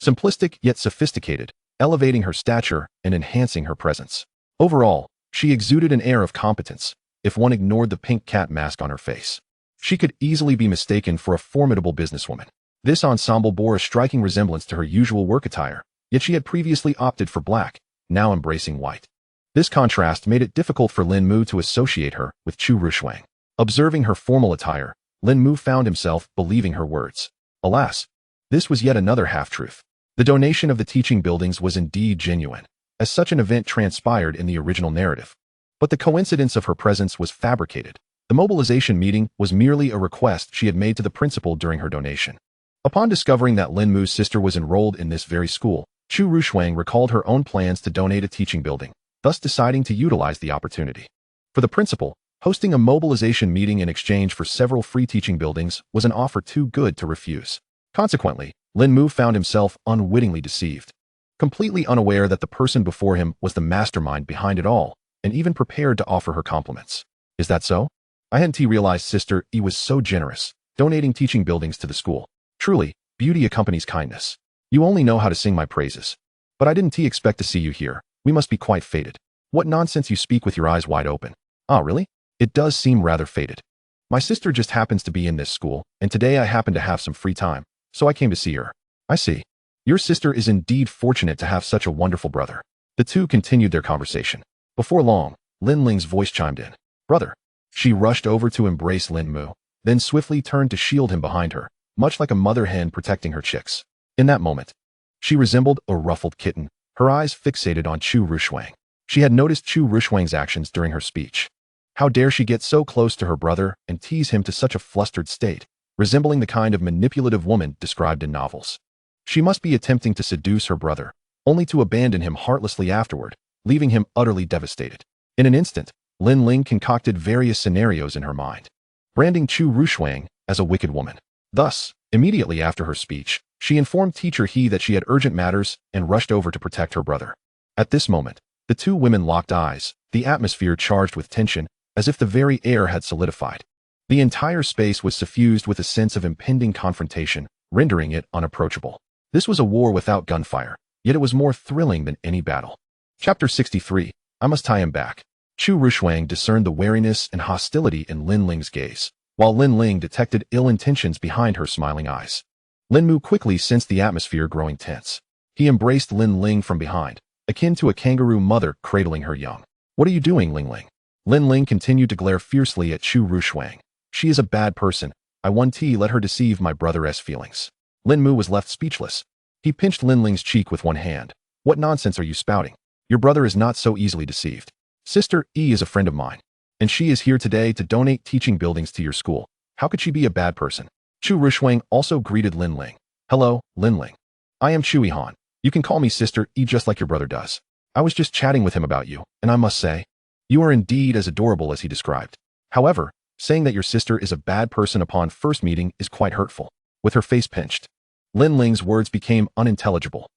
Speaker 1: simplistic yet sophisticated, elevating her stature and enhancing her presence. Overall, she exuded an air of competence, if one ignored the pink cat mask on her face. She could easily be mistaken for a formidable businesswoman. This ensemble bore a striking resemblance to her usual work attire, yet she had previously opted for black, now embracing white. This contrast made it difficult for Lin Mu to associate her with Chu Ruoshuang. Observing her formal attire, Lin Mu found himself believing her words. Alas, this was yet another half-truth. The donation of the teaching buildings was indeed genuine, as such an event transpired in the original narrative. But the coincidence of her presence was fabricated. The mobilization meeting was merely a request she had made to the principal during her donation. Upon discovering that Lin Mu's sister was enrolled in this very school, Chu Ruoshuang recalled her own plans to donate a teaching building, thus deciding to utilize the opportunity. For the principal, Hosting a mobilization meeting in exchange for several free teaching buildings was an offer too good to refuse. Consequently, Lin Mu found himself unwittingly deceived, completely unaware that the person before him was the mastermind behind it all, and even prepared to offer her compliments. Is that so? I hadn't realized Sister E was so generous, donating teaching buildings to the school. Truly, beauty accompanies kindness. You only know how to sing my praises. But I didn't expect to see you here. We must be quite fated. What nonsense you speak with your eyes wide open. Ah, really? It does seem rather fated. My sister just happens to be in this school, and today I happen to have some free time, so I came to see her. I see. Your sister is indeed fortunate to have such a wonderful brother. The two continued their conversation. Before long, Lin Ling's voice chimed in. Brother. She rushed over to embrace Lin Mu, then swiftly turned to shield him behind her, much like a mother hen protecting her chicks. In that moment, she resembled a ruffled kitten, her eyes fixated on Chu Ruoshuang. She had noticed Chu Ruoshuang's actions during her speech. How dare she get so close to her brother and tease him to such a flustered state, resembling the kind of manipulative woman described in novels. She must be attempting to seduce her brother, only to abandon him heartlessly afterward, leaving him utterly devastated. In an instant, Lin Ling concocted various scenarios in her mind, branding Chu Ruoshuang as a wicked woman. Thus, immediately after her speech, she informed Teacher He that she had urgent matters and rushed over to protect her brother. At this moment, the two women locked eyes, the atmosphere charged with tension, as if the very air had solidified. The entire space was suffused with a sense of impending confrontation, rendering it unapproachable. This was a war without gunfire, yet it was more thrilling than any battle. Chapter 63. I must tie him back. Chu Ruoshuang discerned the wariness and hostility in Lin Ling's gaze, while Lin Ling detected ill intentions behind her smiling eyes. Lin Mu quickly sensed the atmosphere growing tense. He embraced Lin Ling from behind, akin to a kangaroo mother cradling her young. What are you doing, Ling Ling? Lin Ling continued to glare fiercely at Chu Ruoshuang. She is a bad person. I won't let her deceive my brother's feelings. Lin Mu was left speechless. He pinched Lin Ling's cheek with one hand. What nonsense are you spouting? Your brother is not so easily deceived. Sister E is a friend of mine, and she is here today to donate teaching buildings to your school. How could she be a bad person? Chu Ruoshuang also greeted Lin Ling. Hello, Lin Ling. I am Chu Han. You can call me Sister E just like your brother does. I was just chatting with him about you, and I must say, you are indeed as adorable as he described. However, saying that your sister is a bad person upon first meeting is quite hurtful. With her face pinched, Lin Ling's words became unintelligible.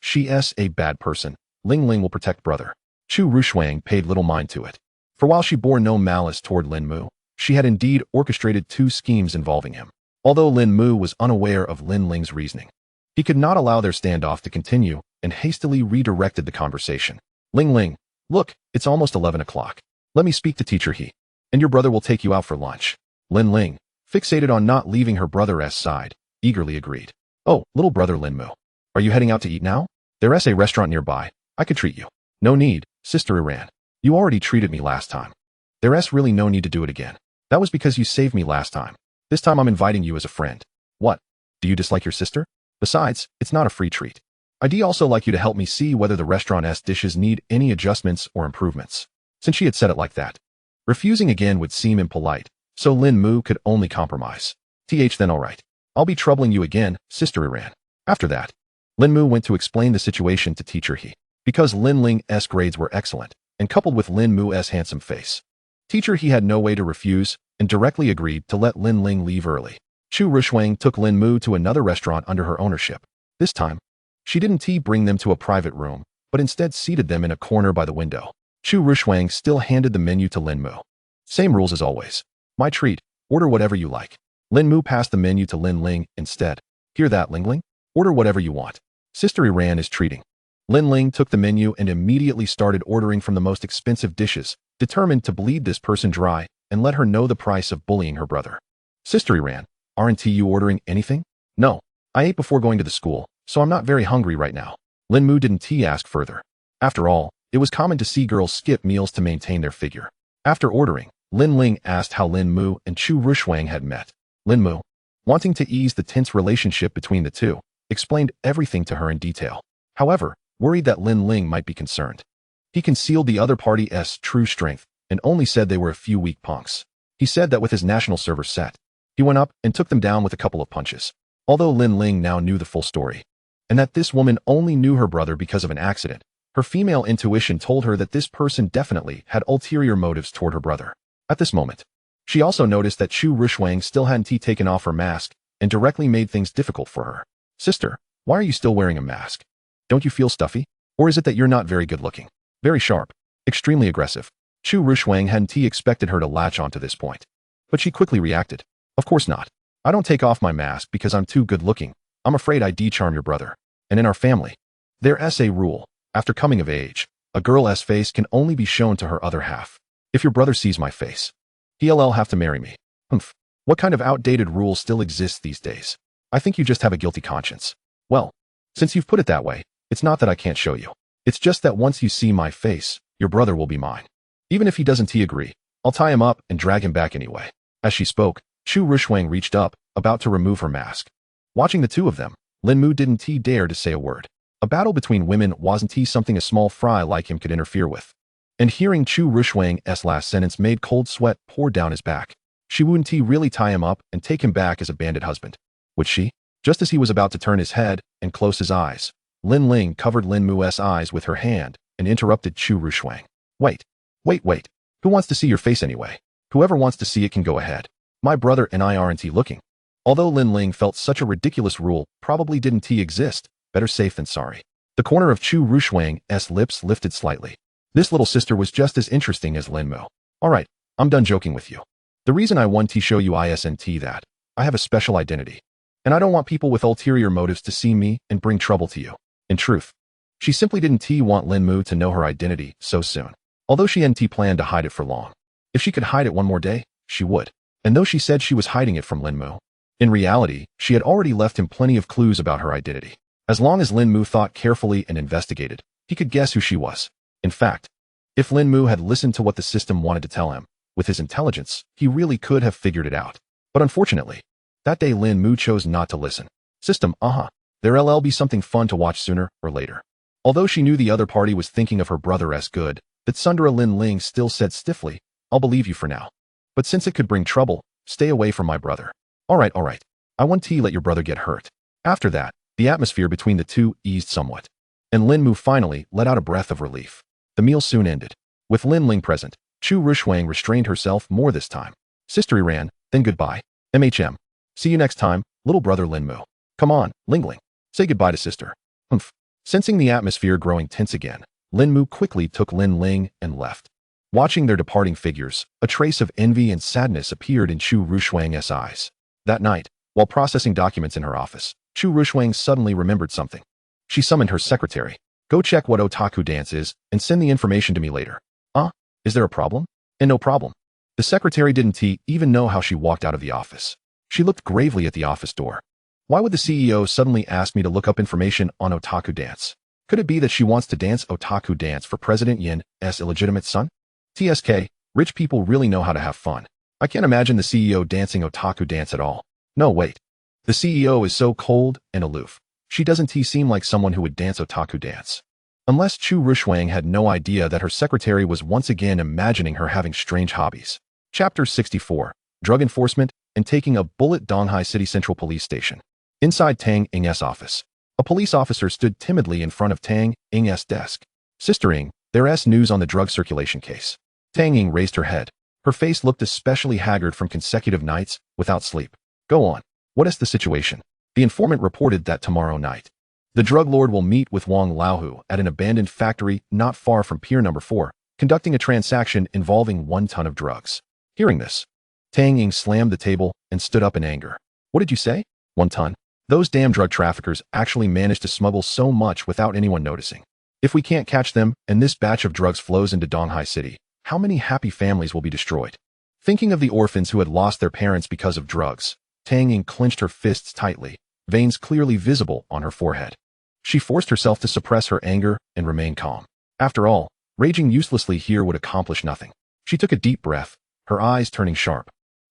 Speaker 1: She's a bad person. Ling Ling will protect brother. Chu Ruoshuang paid little mind to it. For while she bore no malice toward Lin Mu, she had indeed orchestrated two schemes involving him. Although Lin Mu was unaware of Lin Ling's reasoning, he could not allow their standoff to continue and hastily redirected the conversation. Ling Ling, look, it's almost 11 o'clock. Let me speak to Teacher He, and your brother will take you out for lunch. Lin Ling, fixated on not leaving her brother's side, eagerly agreed. Oh, little brother Lin Mu, are you heading out to eat now? There's a restaurant nearby. I could treat you. No need, Sister Iran. You already treated me last time. There's really no need to do it again. That was because you saved me last time. This time I'm inviting you as a friend. What? Do you dislike your sister? Besides, it's not a free treat. I'd also like you to help me see whether the restaurant's dishes need any adjustments or improvements. Since she had said it like that, refusing again would seem impolite, so Lin Mu could only compromise. Then alright. I'll be troubling you again, Sister Iran. After that, Lin Mu went to explain the situation to Teacher He. Because Lin Ling's grades were excellent, and coupled with Lin Mu's handsome face, Teacher He had no way to refuse and directly agreed to let Lin Ling leave early. Chu Ruoshuang took Lin Mu to another restaurant under her ownership. This time, she didn't bring them to a private room, but instead seated them in a corner by the window. Chu Ruoshuang still handed the menu to Lin Mu. Same rules as always. My treat, order whatever you like. Lin Mu passed the menu to Lin Ling instead. Hear that, Ling Ling? Order whatever you want. Sister Iran is treating. Lin Ling took the menu and immediately started ordering from the most expensive dishes, determined to bleed this person dry and let her know the price of bullying her brother. Sister Iran, aren't you ordering anything? No, I ate before going to the school, so I'm not very hungry right now. Lin Mu didn't ask further. After all, it was common to see girls skip meals to maintain their figure. After ordering, Lin Ling asked how Lin Mu and Chu Ruoshuang had met. Lin Mu, wanting to ease the tense relationship between the two, explained everything to her in detail. However, worried that Lin Ling might be concerned, he concealed the other party's true strength and only said they were a few weak punks. He said that with his national server set, he went up and took them down with a couple of punches. Although Lin Ling now knew the full story, and that this woman only knew her brother because of an accident, Her female intuition told her that this person definitely had ulterior motives toward her brother. At this moment, she also noticed that Chu Ruoshuang still hadn't taken off her mask and directly made things difficult for her. Sister, why are you still wearing a mask? Don't you feel stuffy? Or is it that you're not very good looking? Very sharp. Extremely aggressive. Chu Ruoshuang hadn't expected her to latch on to this point. But she quickly reacted. Of course not. I don't take off my mask because I'm too good looking. I'm afraid I de-charm your brother. And in our family, there's a rule. After coming of age, a girl's face can only be shown to her other half. If your brother sees my face, he'll have to marry me. Humph. What kind of outdated rule still exists these days? I think you just have a guilty conscience. Well, since you've put it that way, it's not that I can't show you. It's just that once you see my face, your brother will be mine. Even if he doesn't agree, I'll tie him up and drag him back anyway. As she spoke, Chu Ruoshuang reached up, about to remove her mask. Watching the two of them, Lin Mu didn't dare to say a word. A battle between women wasn't something a small fry like him could interfere with. And hearing Chu Ruoshuang's last sentence made cold sweat pour down his back. She wouldn't really tie him up and take him back as a bandit husband. Would she? Just as he was about to turn his head and close his eyes, Lin Ling covered Lin Mu's eyes with her hand and interrupted Chu Ruoshuang. Wait. Who wants to see your face anyway? Whoever wants to see it can go ahead. My brother and I aren't looking. Although Lin Ling felt such a ridiculous rule probably didn't exist, better safe than sorry. The corner of Chu Ruoshuang's lips lifted slightly. This little sister was just as interesting as Lin Mu. Alright, I'm done joking with you. The reason I want to show you isn't that I have a special identity. And I don't want people with ulterior motives to see me and bring trouble to you. In truth, she simply didn't want Lin Mu to know her identity so soon. Although she hadn't planned to hide it for long. If she could hide it one more day, she would. And though she said she was hiding it from Lin Mu, in reality, she had already left him plenty of clues about her identity. As long as Lin Mu thought carefully and investigated, he could guess who she was. In fact, if Lin Mu had listened to what the system wanted to tell him, with his intelligence, he really could have figured it out. But unfortunately, that day Lin Mu chose not to listen. System, there'll be something fun to watch sooner or later. Although she knew the other party was thinking of her brother as good, that Sundara Lin Ling still said stiffly, I'll believe you for now. But since it could bring trouble, stay away from my brother. Alright. I won't let your brother get hurt. After that, the atmosphere between the two eased somewhat. And Lin Mu finally let out a breath of relief. The meal soon ended. With Lin Ling present, Chu Ruoshuang restrained herself more this time. Sister ran, then goodbye. See you next time, little brother Lin Mu. Come on, Ling Ling. Say goodbye to sister. Humph. Sensing the atmosphere growing tense again, Lin Mu quickly took Lin Ling and left. Watching their departing figures, a trace of envy and sadness appeared in Chu Ruoshuang's eyes. That night, while processing documents in her office, Chu Ruoshuang suddenly remembered something. She summoned her secretary. Go check what otaku dance is and send the information to me later. Is there a problem? And no problem. The secretary didn't even know how she walked out of the office. She looked gravely at the office door. Why would the CEO suddenly ask me to look up information on otaku dance? Could it be that she wants to dance otaku dance for President Yin's illegitimate son? TSK, rich people really know how to have fun. I can't imagine the CEO dancing otaku dance at all. No, wait. The CEO is so cold and aloof. She doesn't seem like someone who would dance otaku dance. Unless Chu Ruoshuang had no idea that her secretary was once again imagining her having strange hobbies. Chapter 64, Drug Enforcement and Taking a Bullet. Donghai City Central Police Station. Inside Tang Ying's office, a police officer stood timidly in front of Tang Ying's desk. Sister Ying, there's news on the drug circulation case. Tang Ying raised her head. Her face looked especially haggard from consecutive nights without sleep. Go on. What is the situation? The informant reported that tomorrow night, the drug lord will meet with Wang Laohu at an abandoned factory not far from Pier Number 4, conducting a transaction involving 1 ton of drugs. Hearing this, Tang Ying slammed the table and stood up in anger. What did you say? 1 ton? Those damn drug traffickers actually managed to smuggle so much without anyone noticing. If we can't catch them and this batch of drugs flows into Donghai City, how many happy families will be destroyed? Thinking of the orphans who had lost their parents because of drugs, Tang Ying clenched her fists tightly, veins clearly visible on her forehead. She forced herself to suppress her anger and remain calm. After all, raging uselessly here would accomplish nothing. She took a deep breath, her eyes turning sharp.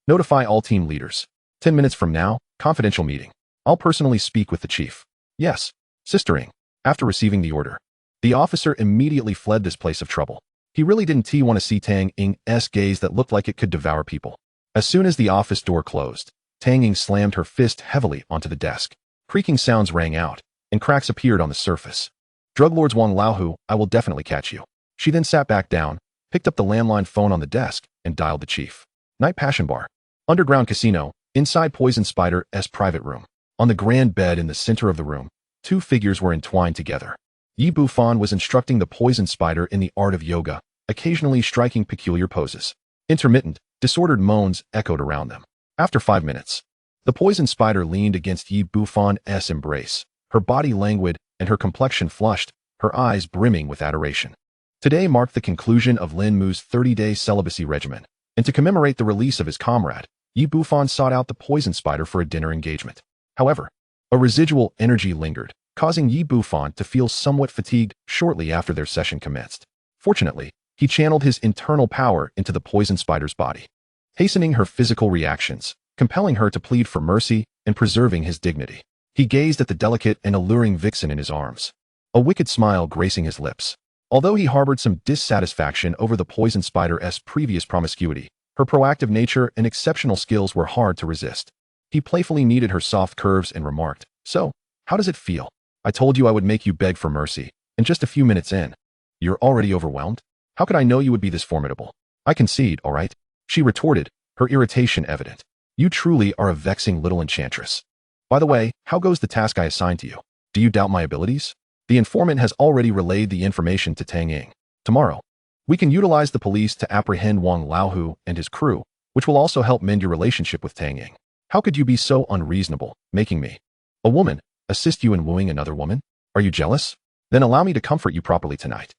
Speaker 1: Notify all team leaders. 10 minutes from now, confidential meeting. I'll personally speak with the chief. Yes, Sister Ying. After receiving the order, the officer immediately fled this place of trouble. He really didn't want to see Tang Ying's gaze that looked like it could devour people. As soon as the office door closed, Tang Ying slammed her fist heavily onto the desk. Creaking sounds rang out, and cracks appeared on the surface. Drug Lords Wang Laohu, I will definitely catch you. She then sat back down, picked up the landline phone on the desk, and dialed the chief. Night Passion Bar. Underground Casino, inside Poison Spider's private room. On the grand bed in the center of the room, two figures were entwined together. Yi Bufan was instructing the Poison Spider in the art of yoga, occasionally striking peculiar poses. Intermittent, disordered moans echoed around them. After 5 minutes, the Poison Spider leaned against Yi Bufan's embrace, her body languid and her complexion flushed, her eyes brimming with adoration. Today marked the conclusion of Lin Mu's 30-day celibacy regimen, and to commemorate the release of his comrade, Yi Bufan sought out the Poison Spider for a dinner engagement. However, a residual energy lingered, causing Yi Bufan to feel somewhat fatigued shortly after their session commenced. Fortunately, he channeled his internal power into the Poison Spider's body, hastening her physical reactions, compelling her to plead for mercy and preserving his dignity. He gazed at the delicate and alluring vixen in his arms, a wicked smile gracing his lips. Although he harbored some dissatisfaction over the Poison Spider's previous promiscuity, her proactive nature and exceptional skills were hard to resist. He playfully kneaded her soft curves and remarked, "So, how does it feel? I told you I would make you beg for mercy, and just a few minutes in, you're already overwhelmed? How could I know you would be this formidable? I concede, all right?" She retorted, her irritation evident. "You truly are a vexing little enchantress. By the way, how goes the task I assigned to you? Do you doubt my abilities?" The informant has already relayed the information to Tang Ying. "Tomorrow, we can utilize the police to apprehend Wang Laohu and his crew, which will also help mend your relationship with Tang Ying. How could you be so unreasonable, making me, a woman, assist you in wooing another woman? Are you jealous? Then allow me to comfort you properly tonight."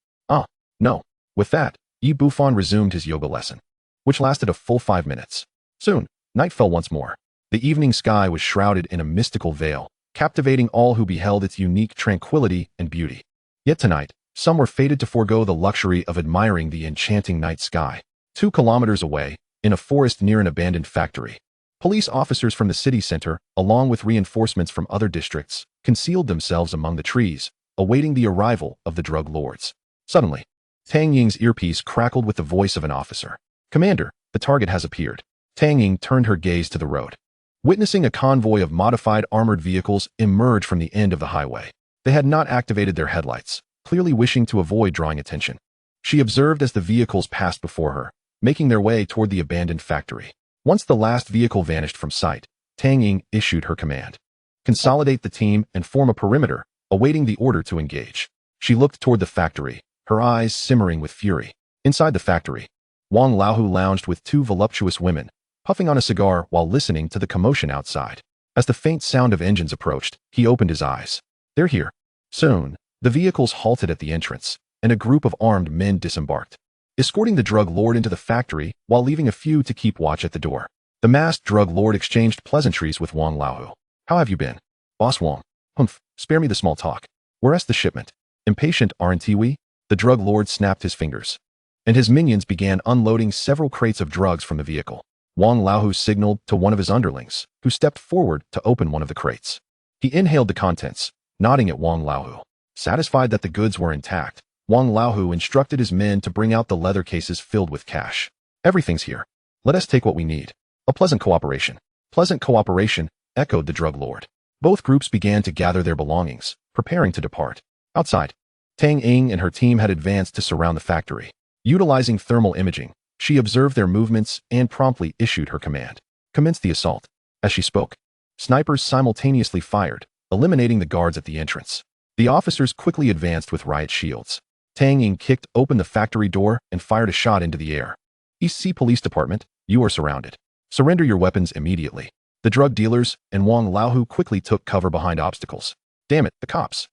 Speaker 1: No. With that, Yi Bufan resumed his yoga lesson, which lasted a full 5 minutes. Soon, night fell once more. The evening sky was shrouded in a mystical veil, captivating all who beheld its unique tranquility and beauty. Yet tonight, some were fated to forego the luxury of admiring the enchanting night sky. 2 kilometers away, in a forest near an abandoned factory, police officers from the city center, along with reinforcements from other districts, concealed themselves among the trees, awaiting the arrival of the drug lords. Suddenly, Tang Ying's earpiece crackled with the voice of an officer. "Commander, the target has appeared." Tang Ying turned her gaze to the road, witnessing a convoy of modified armored vehicles emerge from the end of the highway. They had not activated their headlights, clearly wishing to avoid drawing attention. She observed as the vehicles passed before her, making their way toward the abandoned factory. Once the last vehicle vanished from sight, Tang Ying issued her command. "Consolidate the team and form a perimeter, awaiting the order to engage." She looked toward the factory, her eyes simmering with fury. Inside the factory, Wang Laohu lounged with 2 voluptuous women, puffing on a cigar while listening to the commotion outside. As the faint sound of engines approached, he opened his eyes. "They're here." Soon, the vehicles halted at the entrance, and a group of armed men disembarked, escorting the drug lord into the factory while leaving a few to keep watch at the door. The masked drug lord exchanged pleasantries with Wang Laohu. "How have you been, Boss Wang?" "Humph, spare me the small talk. Where's the shipment? Impatient, aren't we?" The drug lord snapped his fingers, and his minions began unloading several crates of drugs from the vehicle. Wang Laohu signaled to one of his underlings, who stepped forward to open one of the crates. He inhaled the contents, nodding at Wang Laohu. Satisfied that the goods were intact, Wang Laohu instructed his men to bring out the leather cases filled with cash. "Everything's here. Let us take what we need." "A pleasant cooperation." "Pleasant cooperation," echoed the drug lord. Both groups began to gather their belongings, preparing to depart. Outside, Tang Ying and her team had advanced to surround the factory. Utilizing thermal imaging, she observed their movements and promptly issued her command. "Commence the assault." As she spoke, snipers simultaneously fired, eliminating the guards at the entrance. The officers quickly advanced with riot shields. Tang Ying kicked open the factory door and fired a shot into the air. "East Sea Police Department, you are surrounded. Surrender your weapons immediately." The drug dealers and Wang Laohu quickly took cover behind obstacles. "Damn it, the cops.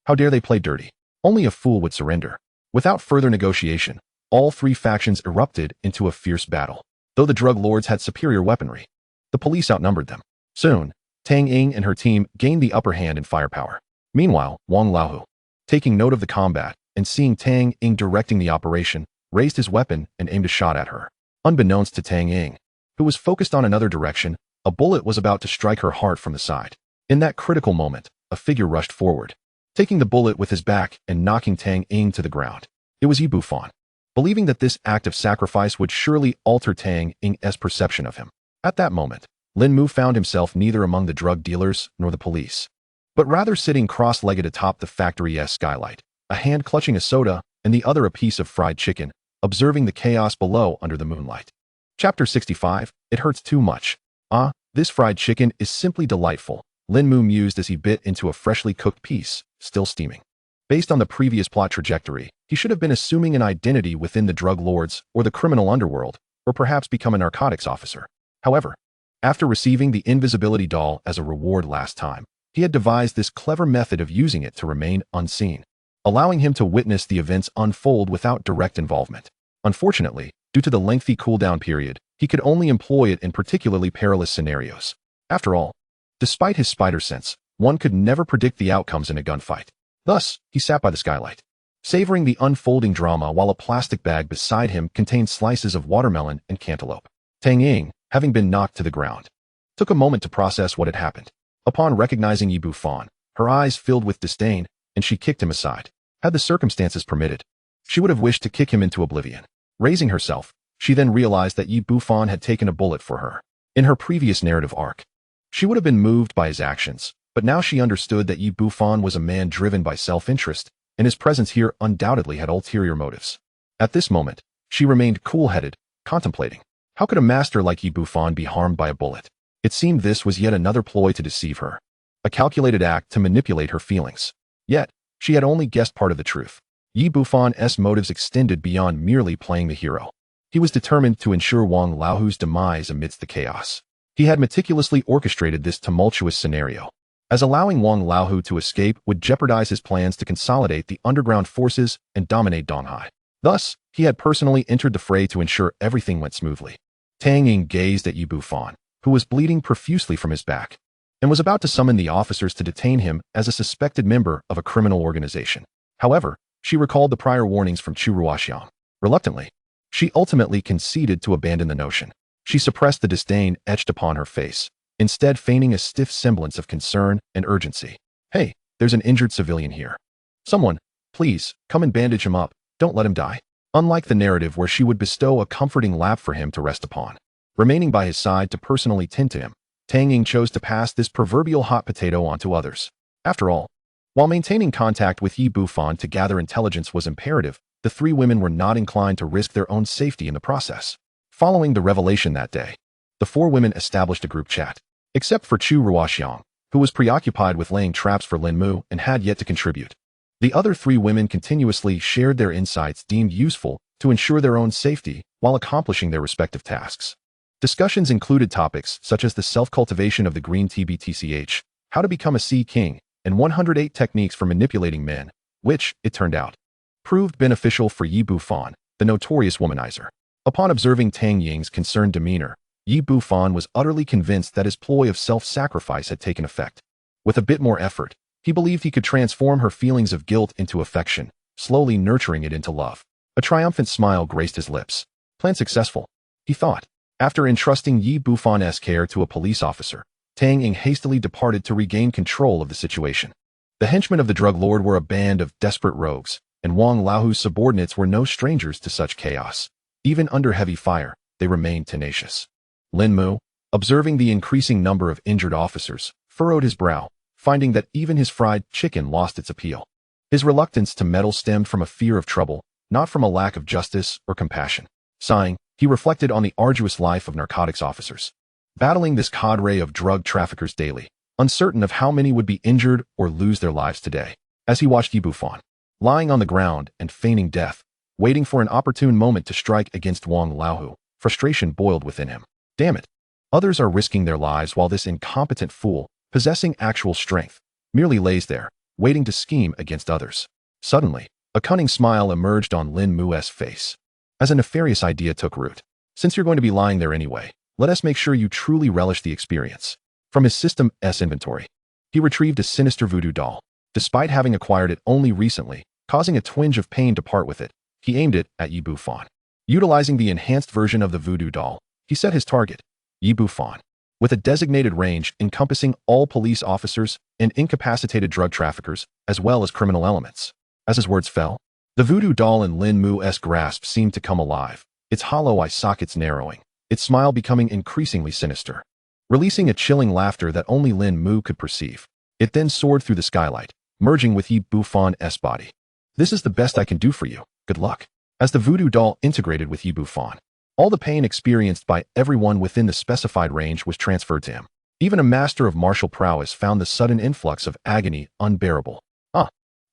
Speaker 1: How dare they play dirty? Only a fool would surrender." Without further negotiation, all 3 factions erupted into a fierce battle. Though the drug lords had superior weaponry, the police outnumbered them. Soon, Tang Ying and her team gained the upper hand in firepower. Meanwhile, Wang Laohu, taking note of the combat and seeing Tang Ying directing the operation, raised his weapon and aimed a shot at her. Unbeknownst to Tang Ying, who was focused on another direction, a bullet was about to strike her heart from the side. In that critical moment, a figure rushed forward, taking the bullet with his back and knocking Tang Ying to the ground. It was Yi Bufan. Believing that this act of sacrifice would surely alter Tang Ying's perception of him. At that moment, Lin Mu found himself neither among the drug dealers nor the police, but rather sitting cross-legged atop the factory's skylight, a hand clutching a soda and the other a piece of fried chicken, observing the chaos below under the moonlight. Chapter 65, It Hurts Too Much. Ah, this fried chicken is simply delightful, Lin Mu mused as he bit into a freshly cooked piece, still steaming. Based on the previous plot trajectory, he should have been assuming an identity within the drug lords or the criminal underworld, or perhaps become a narcotics officer. However, after receiving the invisibility doll as a reward last time, he had devised this clever method of using it to remain unseen, allowing him to witness the events unfold without direct involvement. Unfortunately, due to the lengthy cooldown period, he could only employ it in particularly perilous scenarios. After all, despite his spider sense, one could never predict the outcomes in a gunfight. Thus, he sat by the skylight, savoring the unfolding drama while a plastic bag beside him contained slices of watermelon and cantaloupe. Tang Ying, having been knocked to the ground, took a moment to process what had happened. Upon recognizing Yi Bufan, her eyes filled with disdain, and she kicked him aside. Had the circumstances permitted, she would have wished to kick him into oblivion. Raising herself, she then realized that Yi Bufan had taken a bullet for her. In her previous narrative arc, she would have been moved by his actions, but now she understood that Yi Bufan was a man driven by self-interest, and his presence here undoubtedly had ulterior motives. At this moment, she remained cool-headed, contemplating. How could a master like Yi Bufan be harmed by a bullet? It seemed this was yet another ploy to deceive her, a calculated act to manipulate her feelings. Yet, she had only guessed part of the truth. Yi Bufan's motives extended beyond merely playing the hero. He was determined to ensure Wang Laohu's demise amidst the chaos. He had meticulously orchestrated this tumultuous scenario, as allowing Wang Laohu to escape would jeopardize his plans to consolidate the underground forces and dominate Donghai. Thus, he had personally entered the fray to ensure everything went smoothly. Tang Ying gazed at Yi Bufan, who was bleeding profusely from his back, and was about to summon the officers to detain him as a suspected member of a criminal organization. However, she recalled the prior warnings from Chu Ruoshuang. Reluctantly, she ultimately conceded to abandon the notion. She suppressed the disdain etched upon her face, instead feigning a stiff semblance of concern and urgency. Hey, there's an injured civilian here. Someone, please, come and bandage him up, don't let him die. Unlike the narrative where she would bestow a comforting lap for him to rest upon, remaining by his side to personally tend to him, Tang Ying chose to pass this proverbial hot potato on to others. After all, while maintaining contact with Yi Bufan to gather intelligence was imperative, the three women were not inclined to risk their own safety in the process. Following the revelation that day, the four women established a group chat, except for Chu Ruoshuang, who was preoccupied with laying traps for Lin Mu and had yet to contribute. The other three women continuously shared their insights deemed useful to ensure their own safety while accomplishing their respective tasks. Discussions included topics such as the self-cultivation of the green tea BTCH, how to become a sea king, and 108 techniques for manipulating men, which, it turned out, proved beneficial for Yi Bufan, the notorious womanizer. Upon observing Tang Ying's concerned demeanor, Yi Bufan was utterly convinced that his ploy of self-sacrifice had taken effect. With a bit more effort, he believed he could transform her feelings of guilt into affection, slowly nurturing it into love. A triumphant smile graced his lips. Plan successful, he thought. After entrusting Yi Bufan's care to a police officer, Tang Ying hastily departed to regain control of the situation. The henchmen of the drug lord were a band of desperate rogues, and Wang Laohu's subordinates were no strangers to such chaos. Even under heavy fire, they remained tenacious. Lin Mu, observing the increasing number of injured officers, furrowed his brow, finding that even his fried chicken lost its appeal. His reluctance to meddle stemmed from a fear of trouble, not from a lack of justice or compassion. Sighing, he reflected on the arduous life of narcotics officers, battling this cadre of drug traffickers daily, uncertain of how many would be injured or lose their lives today. As he watched Yi Bufan, lying on the ground and feigning death, waiting for an opportune moment to strike against Wang Laohu, frustration boiled within him. Damn it! Others are risking their lives while this incompetent fool, possessing actual strength, merely lays there, waiting to scheme against others. Suddenly, a cunning smile emerged on Lin Mu's face, as a nefarious idea took root. Since you're going to be lying there anyway, let us make sure you truly relish the experience. From his system's inventory, he retrieved a sinister voodoo doll. Despite having acquired it only recently, causing a twinge of pain to part with it, he aimed it at Yi Bufan. Utilizing the enhanced version of the voodoo doll, he set his target, Yi Bufan, with a designated range encompassing all police officers and incapacitated drug traffickers, as well as criminal elements. As his words fell, the voodoo doll in Lin Mu's grasp seemed to come alive, its hollow eye sockets narrowing, its smile becoming increasingly sinister. Releasing a chilling laughter that only Lin Mu could perceive, it then soared through the skylight, merging with Yi Bufan's body. This is the best I can do for you. Good luck. As the voodoo doll integrated with Yi Bufan, all the pain experienced by everyone within the specified range was transferred to him. Even a master of martial prowess found the sudden influx of agony unbearable.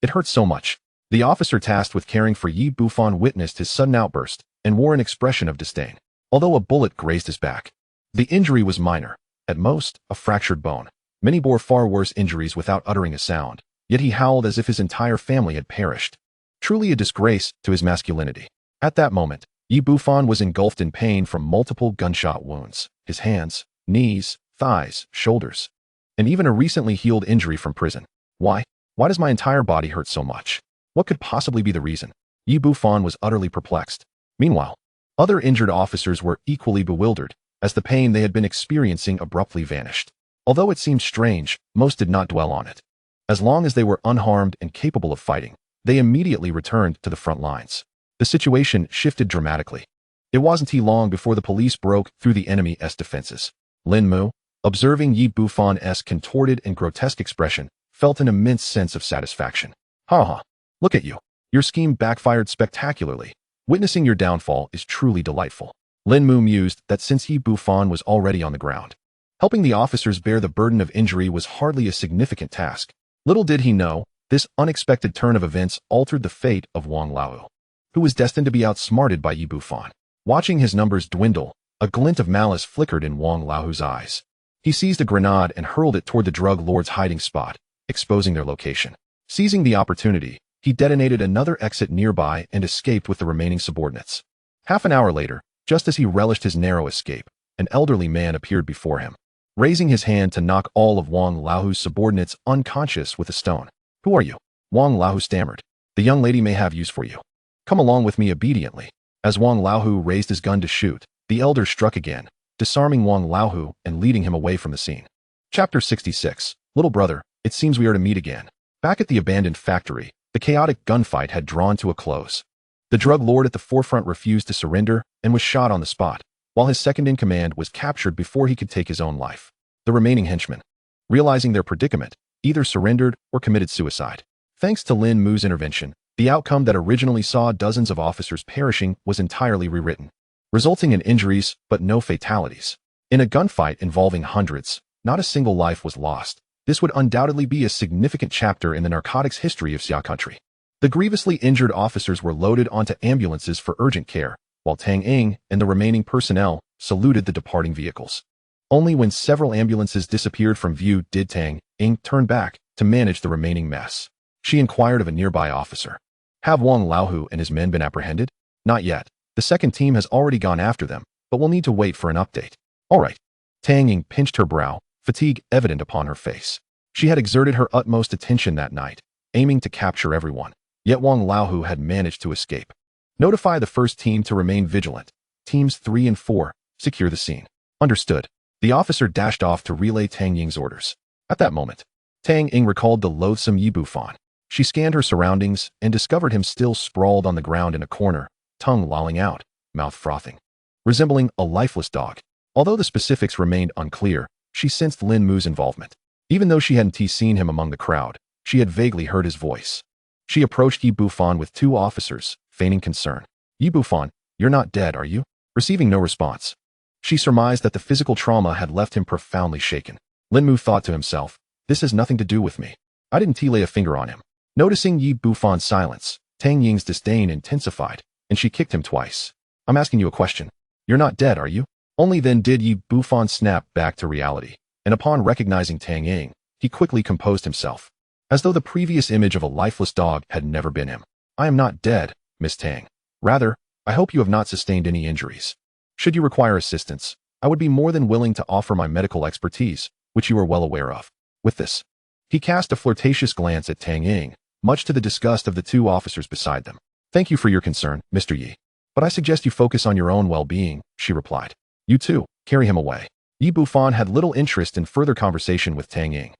Speaker 1: It hurt so much. The officer tasked with caring for Yi Bufan witnessed his sudden outburst and wore an expression of disdain. Although a bullet grazed his back, the injury was minor, at most a fractured bone. Many bore far worse injuries without uttering a sound, yet he howled as if his entire family had perished. Truly a disgrace to his masculinity. At that moment, Yi Bufan was engulfed in pain from multiple gunshot wounds. His hands, knees, thighs, shoulders, and even a recently healed injury from prison. Why? Why does my entire body hurt so much? What could possibly be the reason? Yi Bufan was utterly perplexed. Meanwhile, other injured officers were equally bewildered, as the pain they had been experiencing abruptly vanished. Although it seemed strange, most did not dwell on it. As long as they were unharmed and capable of fighting, they immediately returned to the front lines. The situation shifted dramatically. It wasn't long before the police broke through the enemy's defenses. Lin Mu, observing Yi Bufan's contorted and grotesque expression, felt an immense sense of satisfaction. Look at you. Your scheme backfired spectacularly. Witnessing your downfall is truly delightful. Lin Mu mused that since Yi Bufan was already on the ground, helping the officers bear the burden of injury was hardly a significant task. Little did he know, this unexpected turn of events altered the fate of Wang Lao, who was destined to be outsmarted by Yi Bufan. Watching his numbers dwindle, a glint of malice flickered in Wang Lao's eyes. He seized a grenade and hurled it toward the drug lord's hiding spot, exposing their location. Seizing the opportunity, he detonated another exit nearby and escaped with the remaining subordinates. Half an hour later, just as he relished his narrow escape, an elderly man appeared before him, raising his hand to knock all of Wang Lao's subordinates unconscious with a stone. Who are you? Wang Lao stammered. The young lady may have use for you. Come along with me obediently. As Wang Lao raised his gun to shoot, the elder struck again, disarming Wang Lao and leading him away from the scene. Chapter 66. Little brother, it seems we are to meet again. Back at the abandoned factory, the chaotic gunfight had drawn to a close. The drug lord at the forefront refused to surrender and was shot on the spot, while his second-in-command was captured before he could take his own life. The remaining henchmen, realizing their predicament, either surrendered or committed suicide. Thanks to Lin Mu's intervention, the outcome that originally saw dozens of officers perishing was entirely rewritten, resulting in injuries but no fatalities. In a gunfight involving hundreds, not a single life was lost. This would undoubtedly be a significant chapter in the narcotics history of Xia country. The grievously injured officers were loaded onto ambulances for urgent care, while Tang Ying and the remaining personnel saluted the departing vehicles. Only when several ambulances disappeared from view did Tang Ying turn back to manage the remaining mess. She inquired of a nearby officer. Have Wang Lao and his men been apprehended? Not yet. The second team has already gone after them, but we'll need to wait for an update. All right. Tang Ying pinched her brow, fatigue evident upon her face. She had exerted her utmost attention that night, aiming to capture everyone. Yet Wang Lao had managed to escape. Notify the first team to remain vigilant. Teams 3 and 4, secure the scene. Understood. The officer dashed off to relay Tang Ying's orders. At that moment, Tang Ying recalled the loathsome Yi Bufan. She scanned her surroundings and discovered him still sprawled on the ground in a corner, tongue lolling out, mouth frothing, resembling a lifeless dog. Although the specifics remained unclear, she sensed Lin Mu's involvement. Even though she hadn't seen him among the crowd, she had vaguely heard his voice. She approached Yi Bufan with 2 officers, feigning concern. Yi Bufan, you're not dead, are you? Receiving no response. She surmised that the physical trauma had left him profoundly shaken. Lin Mu thought to himself, this has nothing to do with me. I didn't lay a finger on him. Noticing Yi Bufan's silence, Tang Ying's disdain intensified, and she kicked him twice. I'm asking you a question. You're not dead, are you? Only then did Yi Bufan snap back to reality, and upon recognizing Tang Ying, he quickly composed himself, as though the previous image of a lifeless dog had never been him. I am not dead, Miss Tang. Rather, I hope you have not sustained any injuries. Should you require assistance, I would be more than willing to offer my medical expertise, which you are well aware of. With this, he cast a flirtatious glance at Tang Ying, much to the disgust of the 2 officers beside them. Thank you for your concern, Mr. Yi. But I suggest you focus on your own well-being, she replied. You too, carry him away. Yi Bufan had little interest in further conversation with Tang Ying.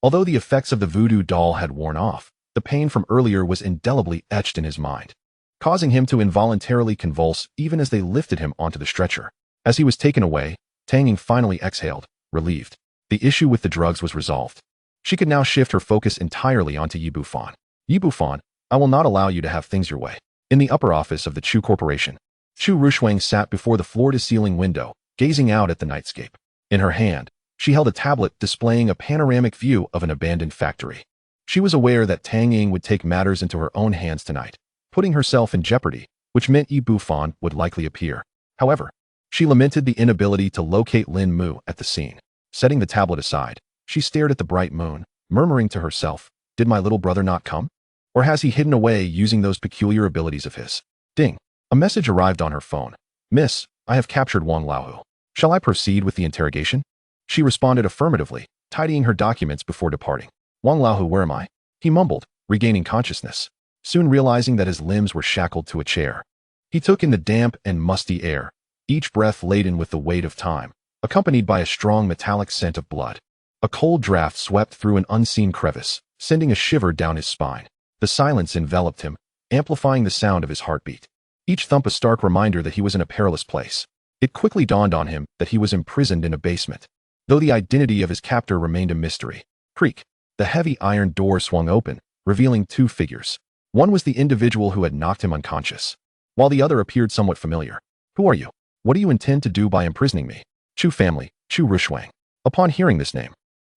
Speaker 1: Although the effects of the voodoo doll had worn off, the pain from earlier was indelibly etched in his mind, causing him to involuntarily convulse even as they lifted him onto the stretcher. As he was taken away, Tang Ying finally exhaled, relieved. The issue with the drugs was resolved. She could now shift her focus entirely onto Yi Bufan. Yi Bufan, I will not allow you to have things your way. In the upper office of the Chu Corporation, Chu Ruoshuang sat before the floor-to-ceiling window, gazing out at the nightscape. In her hand, she held a tablet displaying a panoramic view of an abandoned factory. She was aware that Tang Ying would take matters into her own hands tonight, putting herself in jeopardy, which meant Yi Bufan would likely appear. However, she lamented the inability to locate Lin Mu at the scene. Setting the tablet aside, she stared at the bright moon, murmuring to herself, "Did my little brother not come? Or has he hidden away using those peculiar abilities of his?" Ding! A message arrived on her phone. "Miss, I have captured Wang Laohu. Shall I proceed with the interrogation?" She responded affirmatively, tidying her documents before departing. "Wang Laohu, where am I?" He mumbled, regaining consciousness, soon realizing that his limbs were shackled to a chair. He took in the damp and musty air, each breath laden with the weight of time, accompanied by a strong metallic scent of blood. A cold draft swept through an unseen crevice, sending a shiver down his spine. The silence enveloped him, amplifying the sound of his heartbeat. Each thump a stark reminder that he was in a perilous place. It quickly dawned on him that he was imprisoned in a basement, though the identity of his captor remained a mystery. Creak! The heavy iron door swung open, revealing two figures. One was the individual who had knocked him unconscious, while the other appeared somewhat familiar. "Who are you? What do you intend to do by imprisoning me?" "Chu family, Chu Ruoshuang." Upon hearing this name,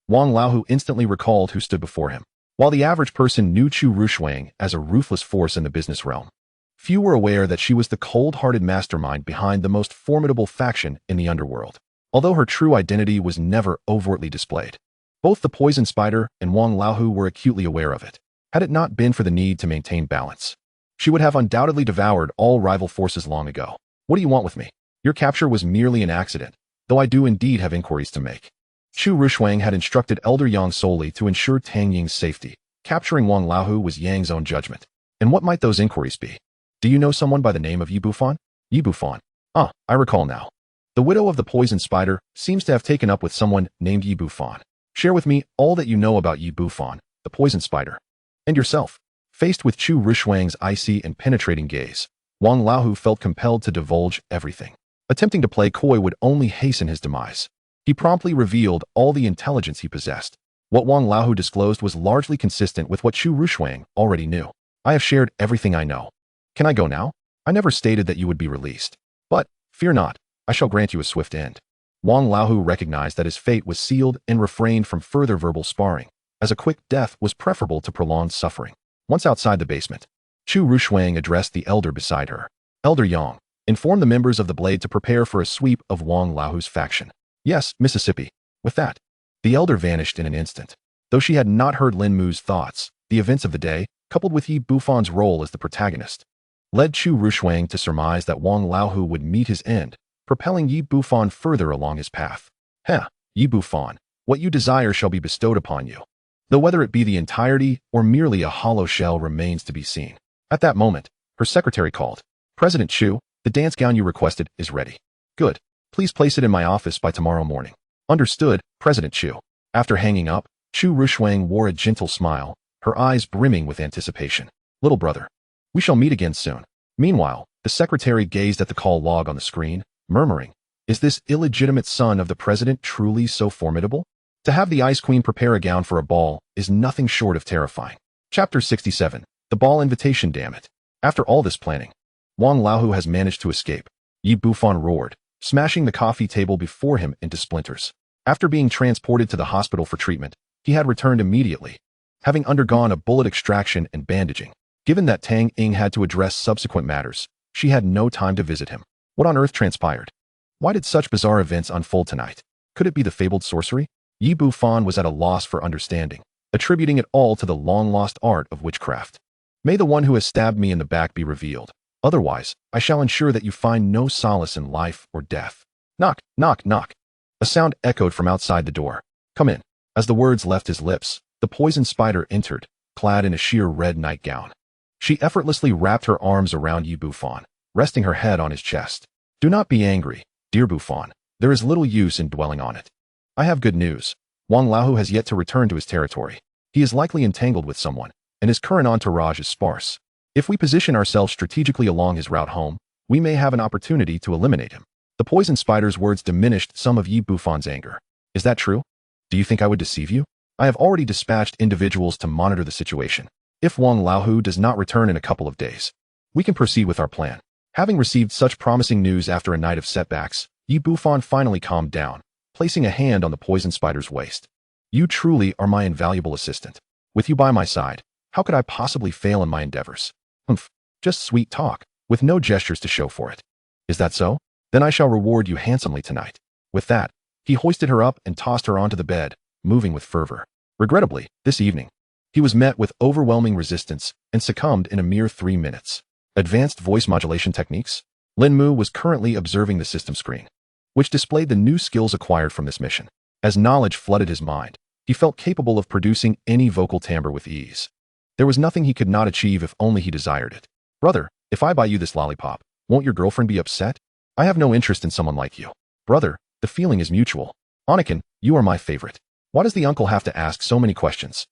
Speaker 1: Wang Laohu instantly recalled who stood before him. While the average person knew Chu Ruoshuang as a ruthless force in the business realm, few were aware that she was the cold-hearted mastermind behind the most formidable faction in the underworld. Although her true identity was never overtly displayed, both the Poison Spider and Wang Laohu were acutely aware of it. Had it not been for the need to maintain balance, she would have undoubtedly devoured all rival forces long ago. "What do you want with me? Your capture was merely an accident, though I do indeed have inquiries to make." Chu Ruoshuang had instructed Elder Yang solely to ensure Tang Ying's safety. Capturing Wang Laohu was Yang's own judgment. And what might those inquiries be? "Do you know someone by the name of Yi Bufan?" "Yi Bufan. Ah, I recall now. The widow of the Poison Spider seems to have taken up with someone named Yi Bufan. Share with me all that you know about Yi Bufan, the Poison Spider, and yourself." Faced with Chu Ruoshuang's icy and penetrating gaze, Wang Laohu felt compelled to divulge everything. Attempting to play coy would only hasten his demise. He promptly revealed all the intelligence he possessed. What Wang Laohu disclosed was largely consistent with what Chu Ruoshuang already knew. "I have shared everything I know. Can I go now? I never stated that you would be released. But, fear not, I shall grant you a swift end." Wang Laohu recognized that his fate was sealed and refrained from further verbal sparring, as a quick death was preferable to prolonged suffering. Once outside the basement, Chu Ruoshuang addressed the elder beside her. "Elder Yang, inform the members of the Blade to prepare for a sweep of Wang Laohu's faction." "Yes, Mississippi." With that, the elder vanished in an instant. Though she had not heard Lin Mu's thoughts, the events of the day, coupled with Yi Bufan's role as the protagonist, led Chu Ruoshuang to surmise that Wang Laohu would meet his end, propelling Yi Bufan further along his path. "Heh, Yi Bufan, what you desire shall be bestowed upon you, though whether it be the entirety or merely a hollow shell remains to be seen." At that moment, her secretary called. "President Chu, the dance gown you requested is ready." "Good. Please place it in my office by tomorrow morning." "Understood, President Chu." After hanging up, Chu Ruoshuang wore a gentle smile, her eyes brimming with anticipation. "Little brother, we shall meet again soon." Meanwhile, the secretary gazed at the call log on the screen, murmuring, "Is this illegitimate son of the president truly so formidable? To have the Ice Queen prepare a gown for a ball is nothing short of terrifying." Chapter 67. The Ball Invitation, damn it. After all this planning, Wang Laohu has managed to escape. Yi Bufan roared, smashing the coffee table before him into splinters. After being transported to the hospital for treatment, he had returned immediately, having undergone a bullet extraction and bandaging. Given that Tang Ying had to address subsequent matters, she had no time to visit him. What on earth transpired? Why did such bizarre events unfold tonight? Could it be the fabled sorcery? Yi Bufan was at a loss for understanding, attributing it all to the long-lost art of witchcraft. "May the one who has stabbed me in the back be revealed. Otherwise, I shall ensure that you find no solace in life or death." Knock, knock, knock. A sound echoed from outside the door. "Come in." As the words left his lips, the Poison Spider entered, clad in a sheer red nightgown. She effortlessly wrapped her arms around Yi Bufan, resting her head on his chest. "Do not be angry, dear Bufan. There is little use in dwelling on it. I have good news. Wang Laohu has yet to return to his territory. He is likely entangled with someone, and his current entourage is sparse. If we position ourselves strategically along his route home, we may have an opportunity to eliminate him." The Poison Spider's words diminished some of Yi Bufan's anger. "Is that true? Do you think I would deceive you? I have already dispatched individuals to monitor the situation. If Wang Laohu does not return in a couple of days, we can proceed with our plan. Having received such promising news after a night of setbacks, Yi Bufan finally calmed down, placing a hand on the poison spider's waist. You truly are my invaluable assistant. With you by my side, how could I possibly fail in my endeavors? Humph, just sweet talk, with no gestures to show for it. Is that so? Then I shall reward you handsomely tonight. With that, he hoisted her up and tossed her onto the bed, moving with fervor. Regrettably, this evening, he was met with overwhelming resistance and succumbed in a mere 3 minutes. Advanced voice modulation techniques? Lin Mu was currently observing the system screen, which displayed the new skills acquired from this mission. As knowledge flooded his mind, he felt capable of producing any vocal timbre with ease. There was nothing he could not achieve if only he desired it. Brother, if I buy you this lollipop, won't your girlfriend be upset? I have no interest in someone like you. Brother, the feeling is mutual. Anakin, you are my favorite. Why does the uncle have to ask so many questions?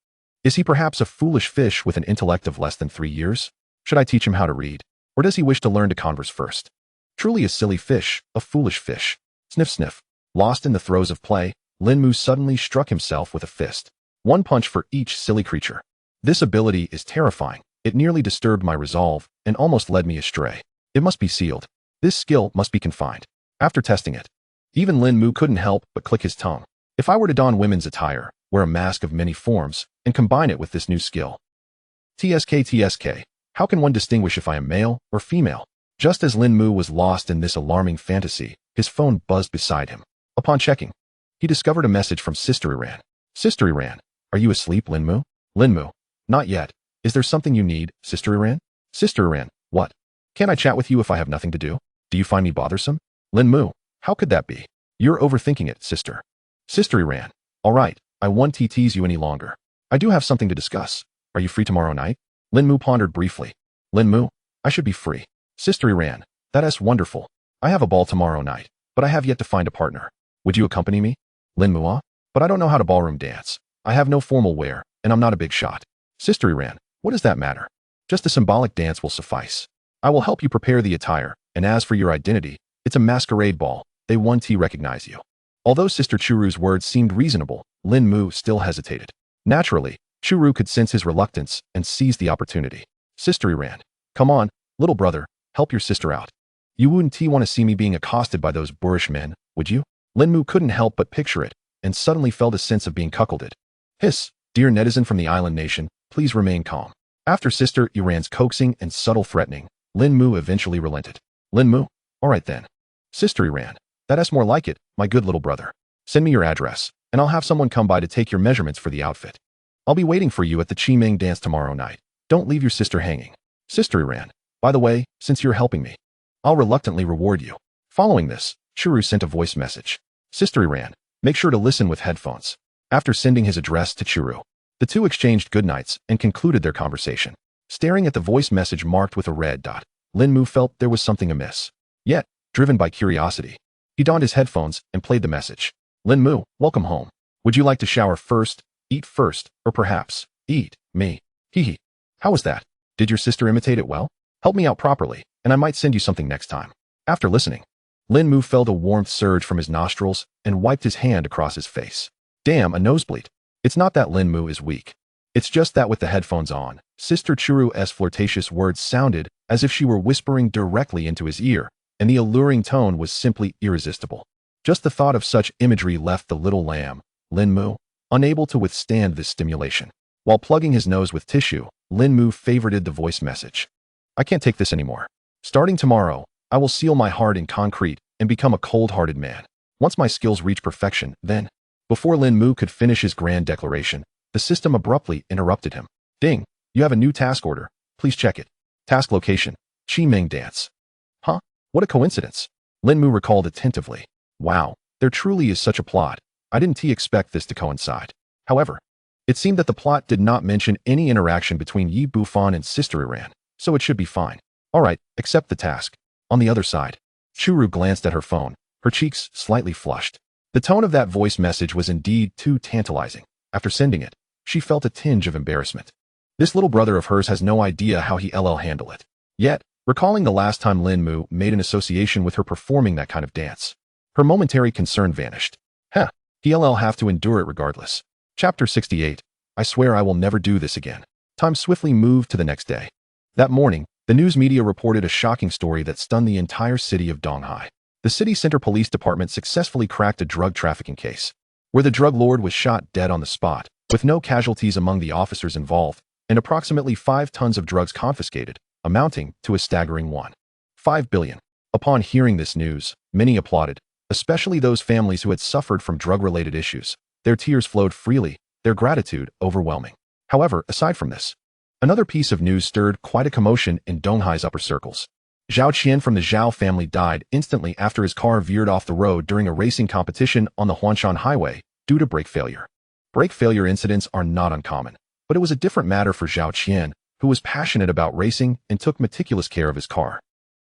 Speaker 1: Is he perhaps a foolish fish with an intellect of less than 3 years? Should I teach him how to read? Or does he wish to learn to converse first? Truly a silly fish, a foolish fish. Sniff sniff. Lost in the throes of play, Lin Mu suddenly struck himself with a fist. 1 punch for each silly creature. This ability is terrifying. It nearly disturbed my resolve and almost led me astray. It must be sealed. This skill must be confined. After testing it, even Lin Mu couldn't help but click his tongue. If I were to don women's attire, wear a mask of many forms, and combine it with this new skill. TSK, how can one distinguish if I am male or female? Just as Lin Mu was lost in this alarming fantasy, his phone buzzed beside him. Upon checking, he discovered a message from Sister Iran. Sister Iran, are you asleep, Lin Mu? Lin Mu, not yet. Is there something you need, Sister Iran? Sister Iran, what? Can't I chat with you if I have nothing to do? Do you find me bothersome? Lin Mu, how could that be? You're overthinking it, sister. Sister Iran, all right, I won't tease you any longer. I do have something to discuss. Are you free tomorrow night? Lin Mu pondered briefly. Lin Mu, I should be free. Sister Iran, that's wonderful. I have a ball tomorrow night, but I have yet to find a partner. Would you accompany me? Lin Mu, but I don't know how to ballroom dance. I have no formal wear, and I'm not a big shot. Sister Iran, what does that matter? Just a symbolic dance will suffice. I will help you prepare the attire, and as for your identity, it's a masquerade ball. They won't recognize you. Although Sister Churu's words seemed reasonable, Lin Mu still hesitated. Naturally, Churu could sense his reluctance and seized the opportunity. Sister Iran, come on, little brother, help your sister out. You wouldn't want to see me being accosted by those boorish men, would you? Lin Mu couldn't help but picture it, and suddenly felt a sense of being cuckolded. Hiss, dear netizen from the island nation, please remain calm. After Sister Iran's coaxing and subtle threatening, Lin Mu eventually relented. Lin Mu, all right then. Sister Iran, that's more like it, my good little brother. Send me your address, and I'll have someone come by to take your measurements for the outfit. I'll be waiting for you at the Qimeng dance tomorrow night. Don't leave your sister hanging. Sister Iran, by the way, since you're helping me, I'll reluctantly reward you. Following this, Churu sent a voice message. Sister Iran, make sure to listen with headphones. After sending his address to Churu, the two exchanged goodnights and concluded their conversation. Staring at the voice message marked with a red dot, Lin Mu felt there was something amiss. Yet, driven by curiosity, he donned his headphones and played the message. Lin Mu, welcome home. Would you like to shower first, eat first, or perhaps, eat me? Hee. How was that? Did your sister imitate it well? Help me out properly, and I might send you something next time. After listening, Lin Mu felt a warmth surge from his nostrils and wiped his hand across his face. Damn, a nosebleed. It's not that Lin Mu is weak. It's just that with the headphones on, Sister Churu's flirtatious words sounded as if she were whispering directly into his ear, and the alluring tone was simply irresistible. Just the thought of such imagery left the little lamb, Lin Mu, unable to withstand this stimulation. While plugging his nose with tissue, Lin Mu favorited the voice message. I can't take this anymore. Starting tomorrow, I will seal my heart in concrete and become a cold-hearted man. Once my skills reach perfection, then... Before Lin Mu could finish his grand declaration, the system abruptly interrupted him. Ding, you have a new task order. Please check it. Task location, Qimeng dance. Huh? What a coincidence. Lin Mu recalled attentively. Wow, there truly is such a plot. I didn't expect this to coincide. However, it seemed that the plot did not mention any interaction between Yi Bufan and Sister Iran, so it should be fine. Alright, accept the task. On the other side, Churu glanced at her phone, her cheeks slightly flushed. The tone of that voice message was indeed too tantalizing. After sending it, she felt a tinge of embarrassment. This little brother of hers has no idea how he'll handle it. Yet, recalling the last time Lin Mu made an association with her performing that kind of dance, her momentary concern vanished. He'll have to endure it regardless. Chapter 68. I swear I will never do this again. Time swiftly moved to the next day. That morning, the news media reported a shocking story that stunned the entire city of Donghai. The city center police department successfully cracked a drug trafficking case, where the drug lord was shot dead on the spot, with no casualties among the officers involved, and approximately 5 tons of drugs confiscated, amounting to a staggering 1.5 billion. Upon hearing this news, many applauded, especially those families who had suffered from drug-related issues. Their tears flowed freely, their gratitude overwhelming. However, aside from this, another piece of news stirred quite a commotion in Donghai's upper circles. Zhao Qian from the Zhao family died instantly after his car veered off the road during a racing competition on the Huanshan Highway due to brake failure. Brake failure incidents are not uncommon, but it was a different matter for Zhao Qian, who was passionate about racing and took meticulous care of his car.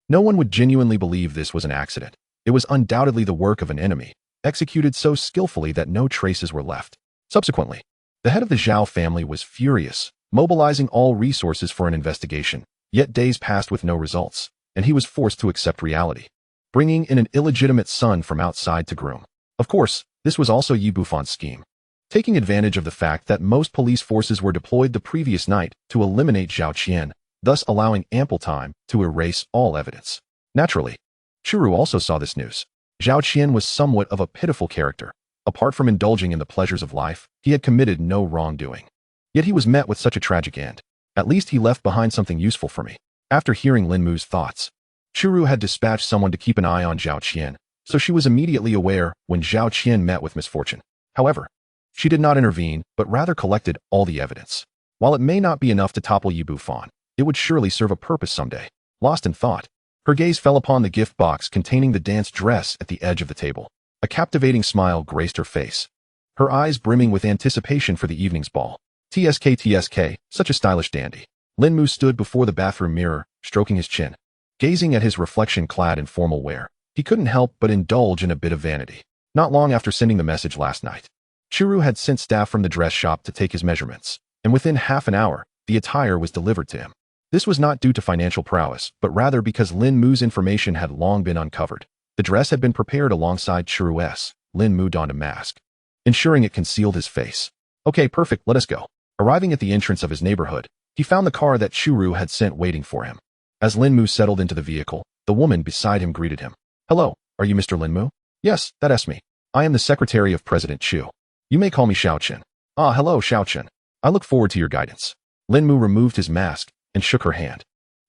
Speaker 1: No one would genuinely believe this was an accident. It was undoubtedly the work of an enemy, executed so skillfully that no traces were left. Subsequently, the head of the Zhao family was furious, mobilizing all resources for an investigation. Yet days passed with no results, and he was forced to accept reality, bringing in an illegitimate son from outside to groom. Of course, this was also Yi Bufan's scheme, taking advantage of the fact that most police forces were deployed the previous night to eliminate Zhao Qian, thus allowing ample time to erase all evidence. Naturally, Chu Ruoshuang also saw this news. Zhao Qian was somewhat of a pitiful character. Apart from indulging in the pleasures of life, he had committed no wrongdoing. Yet he was met with such a tragic end. At least he left behind something useful for me. After hearing Lin Mu's thoughts, Chu Ruoshuang had dispatched someone to keep an eye on Zhao Qian, so she was immediately aware when Zhao Qian met with misfortune. However, she did not intervene, but rather collected all the evidence. While it may not be enough to topple Yi Bufan, it would surely serve a purpose someday. Lost in thought, her gaze fell upon the gift box containing the dance dress at the edge of the table. A captivating smile graced her face, her eyes brimming with anticipation for the evening's ball. TSK, such a stylish dandy. Lin Mu stood before the bathroom mirror, stroking his chin. Gazing at his reflection clad in formal wear, he couldn't help but indulge in a bit of vanity. Not long after sending the message last night, Chu Ruoshuang had sent staff from the dress shop to take his measurements, and within half an hour, the attire was delivered to him. This was not due to financial prowess, but rather because Lin Mu's information had long been uncovered. The dress had been prepared alongside Chu Ruoshuang's. Lin Mu donned a mask, ensuring it concealed his face. Okay, perfect, let us go. Arriving at the entrance of his neighborhood, he found the car that Chu Ruoshuang had sent waiting for him. As Lin Mu settled into the vehicle, the woman beside him greeted him. Hello, are you Mr. Lin Mu? Yes, that's me. I am the secretary of President Chu. You may call me Xiao Chen. Ah, hello, Xiao Chen. I look forward to your guidance. Lin Mu removed his mask and shook her hand.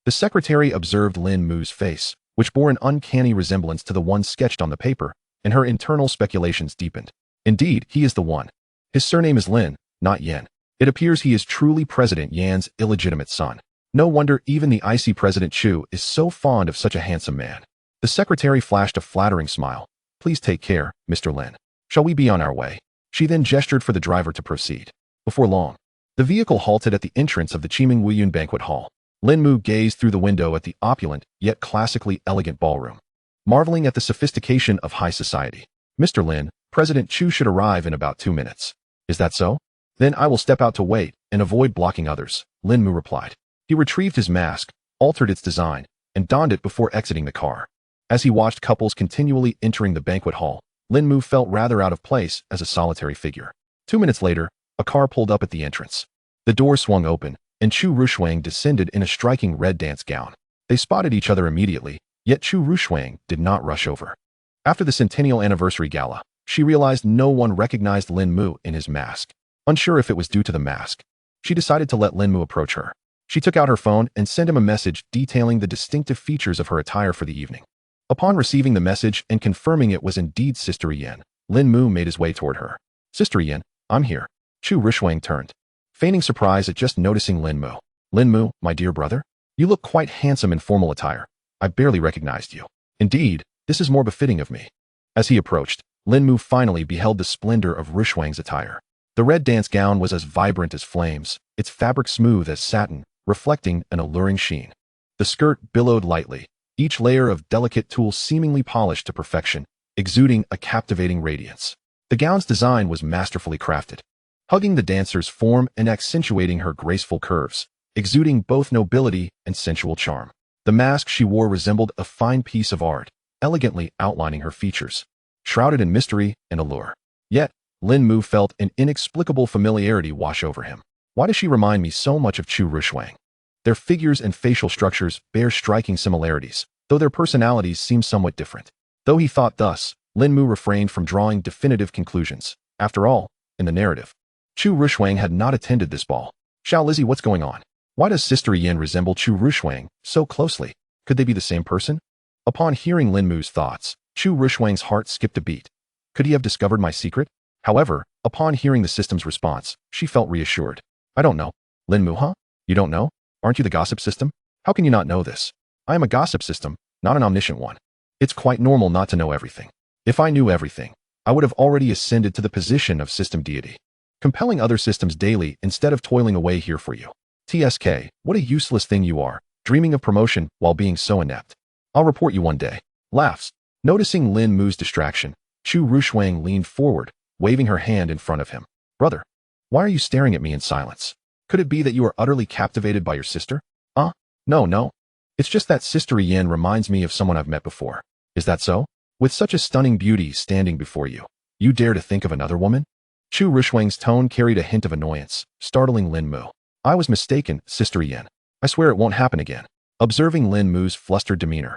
Speaker 1: The secretary observed Lin Mu's face, which bore an uncanny resemblance to the one sketched on the paper, and her internal speculations deepened. Indeed, he is the one. His surname is Lin, not Yan. It appears he is truly President Yan's illegitimate son. No wonder even the icy President Chu is so fond of such a handsome man. The secretary flashed a flattering smile. Please take care, Mr. Lin. Shall we be on our way? She then gestured for the driver to proceed. Before long, the vehicle halted at the entrance of the Qiming Wuyun banquet hall. Lin Mu gazed through the window at the opulent, yet classically elegant ballroom, marveling at the sophistication of high society. Mr. Lin, President Chu should arrive in about 2 minutes. Is that so? Then I will step out to wait and avoid blocking others, Lin Mu replied. He retrieved his mask, altered its design, and donned it before exiting the car. As he watched couples continually entering the banquet hall, Lin Mu felt rather out of place as a solitary figure. 2 minutes later, a car pulled up at the entrance. The door swung open, and Chu Ruoshuang descended in a striking red dance gown. They spotted each other immediately, yet Chu Ruoshuang did not rush over. After the centennial anniversary gala, she realized no one recognized Lin Mu in his mask. Unsure if it was due to the mask, she decided to let Lin Mu approach her. She took out her phone and sent him a message detailing the distinctive features of her attire for the evening. Upon receiving the message and confirming it was indeed Sister Yan, Lin Mu made his way toward her. Sister Yan, I'm here. Chu Ruoshuang turned, feigning surprise at just noticing Lin Mu. Lin Mu, my dear brother? You look quite handsome in formal attire. I barely recognized you. Indeed, this is more befitting of me. As he approached, Lin Mu finally beheld the splendor of Ruoshuang's attire. The red dance gown was as vibrant as flames, its fabric smooth as satin, reflecting an alluring sheen. The skirt billowed lightly, each layer of delicate tulle seemingly polished to perfection, exuding a captivating radiance. The gown's design was masterfully crafted, hugging the dancer's form and accentuating her graceful curves, exuding both nobility and sensual charm. The mask she wore resembled a fine piece of art, elegantly outlining her features, shrouded in mystery and allure. Yet, Lin Mu felt an inexplicable familiarity wash over him. Why does she remind me so much of Chu Ruoshuang? Their figures and facial structures bear striking similarities, though their personalities seem somewhat different. Though he thought thus, Lin Mu refrained from drawing definitive conclusions. After all, in the narrative, Chu Ruoshuang had not attended this ball. Xiao Lizzie, what's going on? Why does Sister Yin resemble Chu Ruoshuang so closely? Could they be the same person? Upon hearing Lin Mu's thoughts, Chu Ruoshuang's heart skipped a beat. Could he have discovered my secret? However, upon hearing the system's response, she felt reassured. I don't know. Lin Mu, huh? You don't know? Aren't you the gossip system? How can you not know this? I am a gossip system, not an omniscient one. It's quite normal not to know everything. If I knew everything, I would have already ascended to the position of system deity, compelling other systems daily instead of toiling away here for you. TSK, what a useless thing you are, dreaming of promotion while being so inept. I'll report you one day. Laughs. Noticing Lin Mu's distraction, Chu Ruoshuang leaned forward, waving her hand in front of him. Brother, why are you staring at me in silence? Could it be that you are utterly captivated by your sister? No. It's just that Sister Yin reminds me of someone I've met before. Is that so? With such a stunning beauty standing before you, you dare to think of another woman? Chu Ruoshuang's tone carried a hint of annoyance, startling Lin Mu. I was mistaken, Sister Yin. I swear it won't happen again. Observing Lin Mu's flustered demeanor,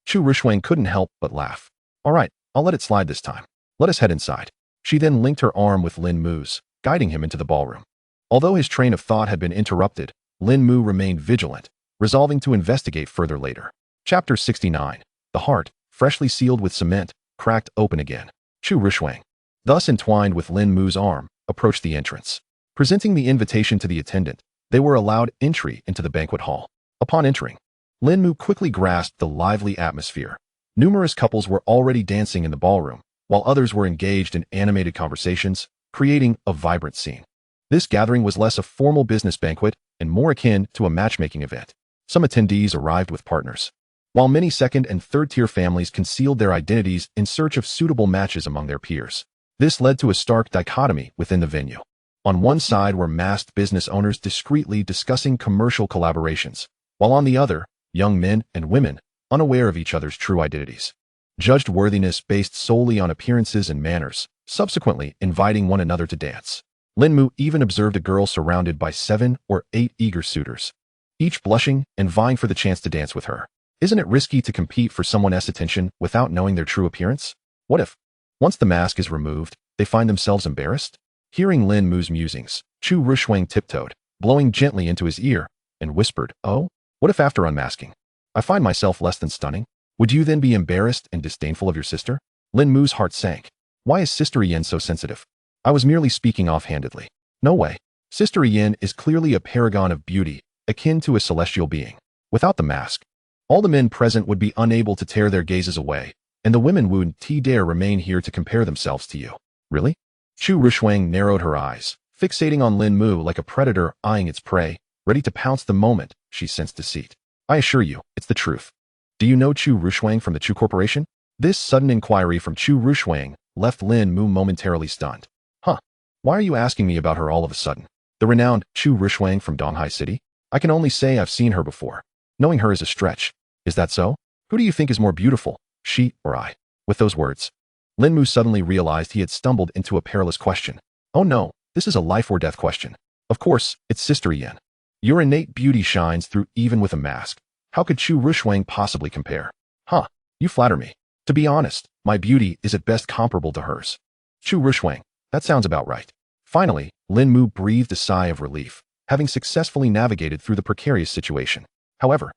Speaker 1: Chu Ruoshuang couldn't help but laugh. All right, I'll let it slide this time. Let us head inside. She then linked her arm with Lin Mu's, guiding him into the ballroom. Although his train of thought had been interrupted, Lin Mu remained vigilant, resolving to investigate further later. Chapter 69. The heart, freshly sealed with cement, cracked open again. Chu Ruoshuang, thus entwined with Lin Mu's arm, approached the entrance. Presenting the invitation to the attendant, they were allowed entry into the banquet hall. Upon entering, Lin Mu quickly grasped the lively atmosphere. Numerous couples were already dancing in the ballroom, while others were engaged in animated conversations, creating a vibrant scene. This gathering was less a formal business banquet and more akin to a matchmaking event. Some attendees arrived with partners, while many second- and third-tier families concealed their identities in search of suitable matches among their peers. This led to a stark dichotomy within the venue. On one side were masked business owners discreetly discussing commercial collaborations, while on the other, young men and women, unaware of each other's true identities, judged worthiness based solely on appearances and manners, subsequently inviting one another to dance. Lin Mu even observed a girl surrounded by 7 or 8 eager suitors, each blushing and vying for the chance to dance with her. Isn't it risky to compete for someone else's attention without knowing their true appearance? What if, once the mask is removed, they find themselves embarrassed? Hearing Lin Mu's musings, Chu Ruoshuang tiptoed, blowing gently into his ear, and whispered, "Oh, what if after unmasking, I find myself less than stunning? Would you then be embarrassed and disdainful of your sister?" Lin Mu's heart sank. Why is Sister Yin so sensitive? I was merely speaking offhandedly. No way. Sister Yin is clearly a paragon of beauty, akin to a celestial being. Without the mask, all the men present would be unable to tear their gazes away, and the women wouldn't dare remain here to compare themselves to you. Really? Chu Ruoshuang narrowed her eyes, fixating on Lin Mu like a predator eyeing its prey, ready to pounce the moment she sensed deceit. I assure you, it's the truth. Do you know Chu Ruoshuang from the Chu Corporation? This sudden inquiry from Chu Ruoshuang left Lin Mu momentarily stunned. Huh? Why are you asking me about her all of a sudden? The renowned Chu Ruoshuang from Donghai City? I can only say I've seen her before. Knowing her is a stretch. Is that so? Who do you think is more beautiful, she or I? With those words, Lin Mu suddenly realized he had stumbled into a perilous question. Oh no, this is a life or death question. Of course, it's Sister Yin. Your innate beauty shines through even with a mask. How could Chu Ruoshuang possibly compare? Huh, you flatter me. To be honest, my beauty is at best comparable to hers. Chu Ruoshuang, that sounds about right. Finally, Lin Mu breathed a sigh of relief, having successfully navigated through the precarious situation. However,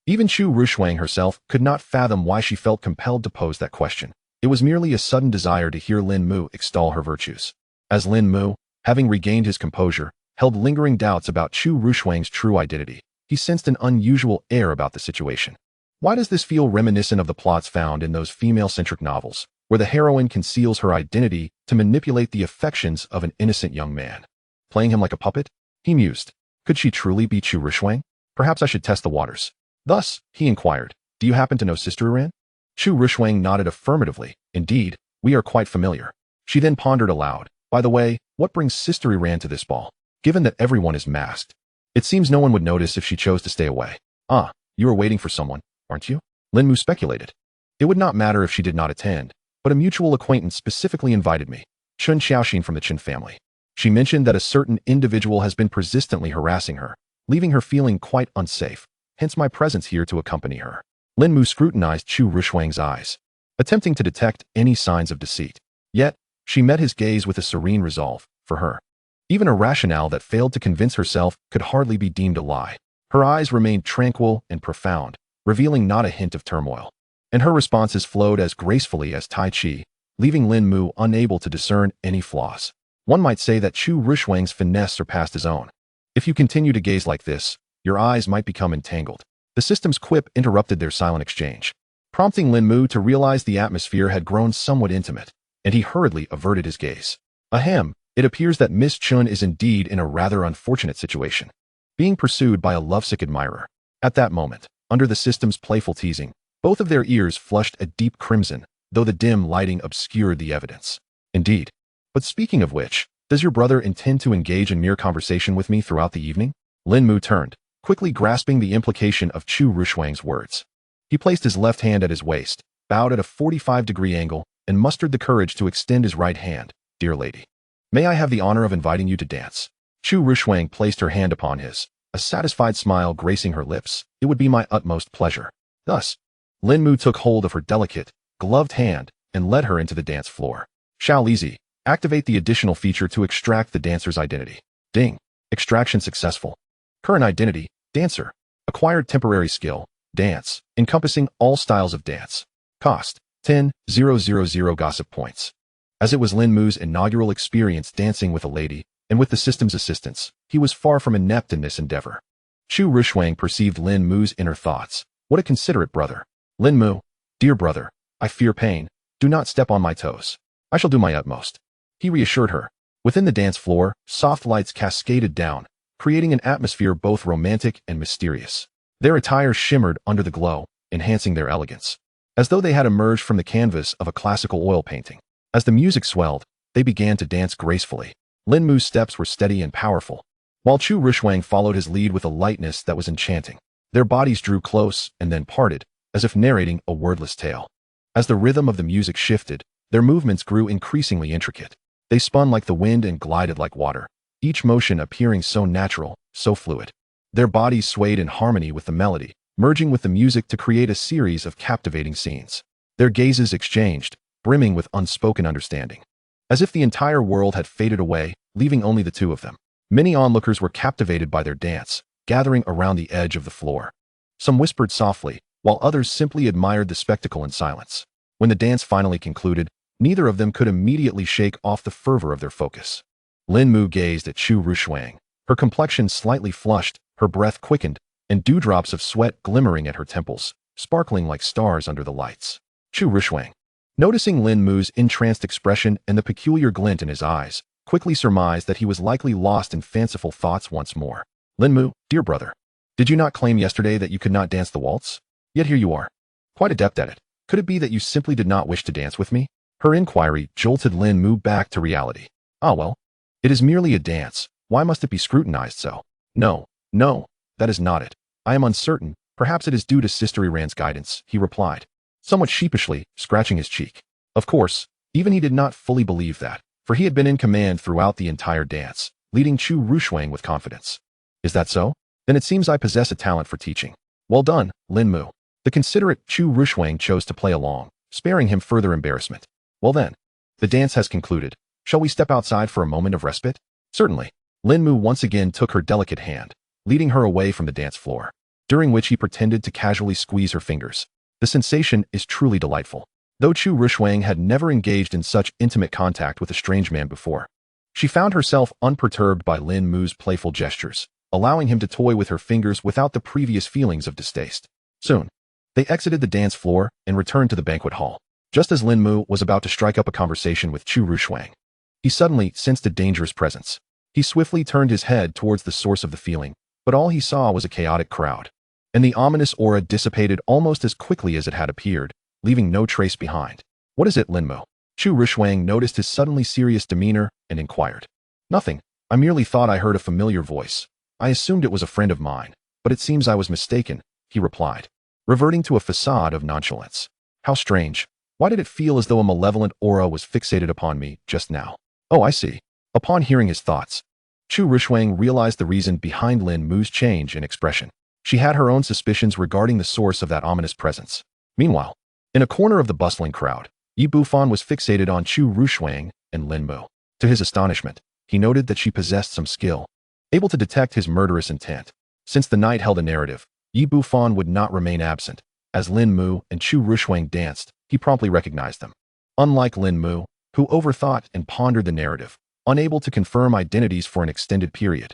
Speaker 1: even Chu Ruoshuang herself could not fathom why she felt compelled to pose that question. It was merely a sudden desire to hear Lin Mu extol her virtues. As Lin Mu, having regained his composure, held lingering doubts about Chu Ruoshuang's true identity, he sensed an unusual air about the situation. Why does this feel reminiscent of the plots found in those female-centric novels, where the heroine conceals her identity to manipulate the affections of an innocent young man? Playing him like a puppet? He mused. Could she truly be Chu Ruoshuang? Perhaps I should test the waters. Thus, he inquired, do you happen to know Sister Iran? Chu Ruoshuang nodded affirmatively. Indeed, we are quite familiar. She then pondered aloud. By the way, what brings Sister Iran to this ball? Given that everyone is masked, it seems no one would notice if she chose to stay away. Ah, you are waiting for someone, aren't you? Lin Mu speculated. It would not matter if she did not attend, but a mutual acquaintance specifically invited me. Chun Xiaoxin from the Chen family. She mentioned that a certain individual has been persistently harassing her, leaving her feeling quite unsafe, hence my presence here to accompany her. Lin Mu scrutinized Chu Ruoshuang's eyes, attempting to detect any signs of deceit. Yet, she met his gaze with a serene resolve. For her, even a rationale that failed to convince herself could hardly be deemed a lie. Her eyes remained tranquil and profound, revealing not a hint of turmoil. And her responses flowed as gracefully as Tai Chi, leaving Lin Mu unable to discern any flaws. One might say that Chu Ruoshuang's finesse surpassed his own. If you continue to gaze like this, your eyes might become entangled. The system's quip interrupted their silent exchange, prompting Lin Mu to realize the atmosphere had grown somewhat intimate, and he hurriedly averted his gaze. Ahem, it appears that Miss Chun is indeed in a rather unfortunate situation, being pursued by a lovesick admirer. At that moment, under the system's playful teasing, both of their ears flushed a deep crimson, though the dim lighting obscured the evidence. Indeed. But speaking of which, does your brother intend to engage in mere conversation with me throughout the evening? Lin Mu turned, quickly grasping the implication of Chu Ruoshuang's words. He placed his left hand at his waist, bowed at a 45-degree angle, and mustered the courage to extend his right hand. Dear lady, may I have the honor of inviting you to dance? Chu Ruoshuang placed her hand upon his, a satisfied smile gracing her lips. It would be my utmost pleasure. Thus, Lin Mu took hold of her delicate, gloved hand and led her into the dance floor. Shao Lizi, activate the additional feature to extract the dancer's identity. Ding. Extraction successful. Current identity, dancer. Acquired temporary skill, dance, encompassing all styles of dance. Cost, 10,000 gossip points. As it was Lin Mu's inaugural experience dancing with a lady, and with the system's assistance, he was far from inept in this endeavor. Chu Ruoshuang perceived Lin Mu's inner thoughts. What a considerate brother. Lin Mu, dear brother, I fear pain. Do not step on my toes. I shall do my utmost. He reassured her. Within the dance floor, soft lights cascaded down, creating an atmosphere both romantic and mysterious. Their attire shimmered under the glow, enhancing their elegance, as though they had emerged from the canvas of a classical oil painting. As the music swelled, they began to dance gracefully. Lin Mu's steps were steady and powerful, while Chu Ruoshuang followed his lead with a lightness that was enchanting. Their bodies drew close and then parted, as if narrating a wordless tale. As the rhythm of the music shifted, their movements grew increasingly intricate. They spun like the wind and glided like water, each motion appearing so natural, so fluid. Their bodies swayed in harmony with the melody, merging with the music to create a series of captivating scenes. Their gazes exchanged, brimming with unspoken understanding. As if the entire world had faded away, leaving only the two of them. Many onlookers were captivated by their dance, gathering around the edge of the floor. Some whispered softly, while others simply admired the spectacle in silence. When the dance finally concluded, neither of them could immediately shake off the fervor of their focus. Lin Mu gazed at Chu Ruoshuang, her complexion slightly flushed, her breath quickened, and dewdrops of sweat glimmering at her temples, sparkling like stars under the lights. Chu Ruoshuang, noticing Lin Mu's entranced expression and the peculiar glint in his eyes, quickly surmised that he was likely lost in fanciful thoughts once more. Lin Mu, dear brother, did you not claim yesterday that you could not dance the waltz? Yet here you are, quite adept at it. Could it be that you simply did not wish to dance with me? Her inquiry jolted Lin Mu back to reality. Ah well, it is merely a dance. Why must it be scrutinized so? No, that is not it. I am uncertain. Perhaps it is due to Sister Iran's guidance, he replied, somewhat sheepishly, scratching his cheek. Of course, even he did not fully believe that, for he had been in command throughout the entire dance, leading Chu Ruoshuang with confidence. Is that so? Then it seems I possess a talent for teaching. Well done, Lin Mu. The considerate Chu Ruoshuang chose to play along, sparing him further embarrassment. Well then, the dance has concluded. Shall we step outside for a moment of respite? Certainly. Lin Mu once again took her delicate hand, leading her away from the dance floor, during which he pretended to casually squeeze her fingers. The sensation is truly delightful. Though Chu Ruoshuang had never engaged in such intimate contact with a strange man before, she found herself unperturbed by Lin Mu's playful gestures, allowing him to toy with her fingers without the previous feelings of distaste. Soon, they exited the dance floor and returned to the banquet hall. Just as Lin Mu was about to strike up a conversation with Chu Ruoshuang, he suddenly sensed a dangerous presence. He swiftly turned his head towards the source of the feeling, but all he saw was a chaotic crowd, and the ominous aura dissipated almost as quickly as it had appeared, leaving no trace behind. What is it, Lin Mu? Chu Ruoshuang noticed his suddenly serious demeanor and inquired. Nothing. I merely thought I heard a familiar voice. I assumed it was a friend of mine, but it seems I was mistaken, he replied, reverting to a facade of nonchalance. How strange. Why did it feel as though a malevolent aura was fixated upon me just now? Oh, I see. Upon hearing his thoughts, Chu Ruoshuang realized the reason behind Lin Mu's change in expression. She had her own suspicions regarding the source of that ominous presence. Meanwhile, in a corner of the bustling crowd, Yi Bufan was fixated on Chu Ruoshuang and Lin Mu. To his astonishment, he noted that she possessed some skill, able to detect his murderous intent. Since the night held a narrative, Yi Bufan would not remain absent. As Lin Mu and Chu Ruoshuang danced, he promptly recognized them. Unlike Lin Mu, who overthought and pondered the narrative, unable to confirm identities for an extended period,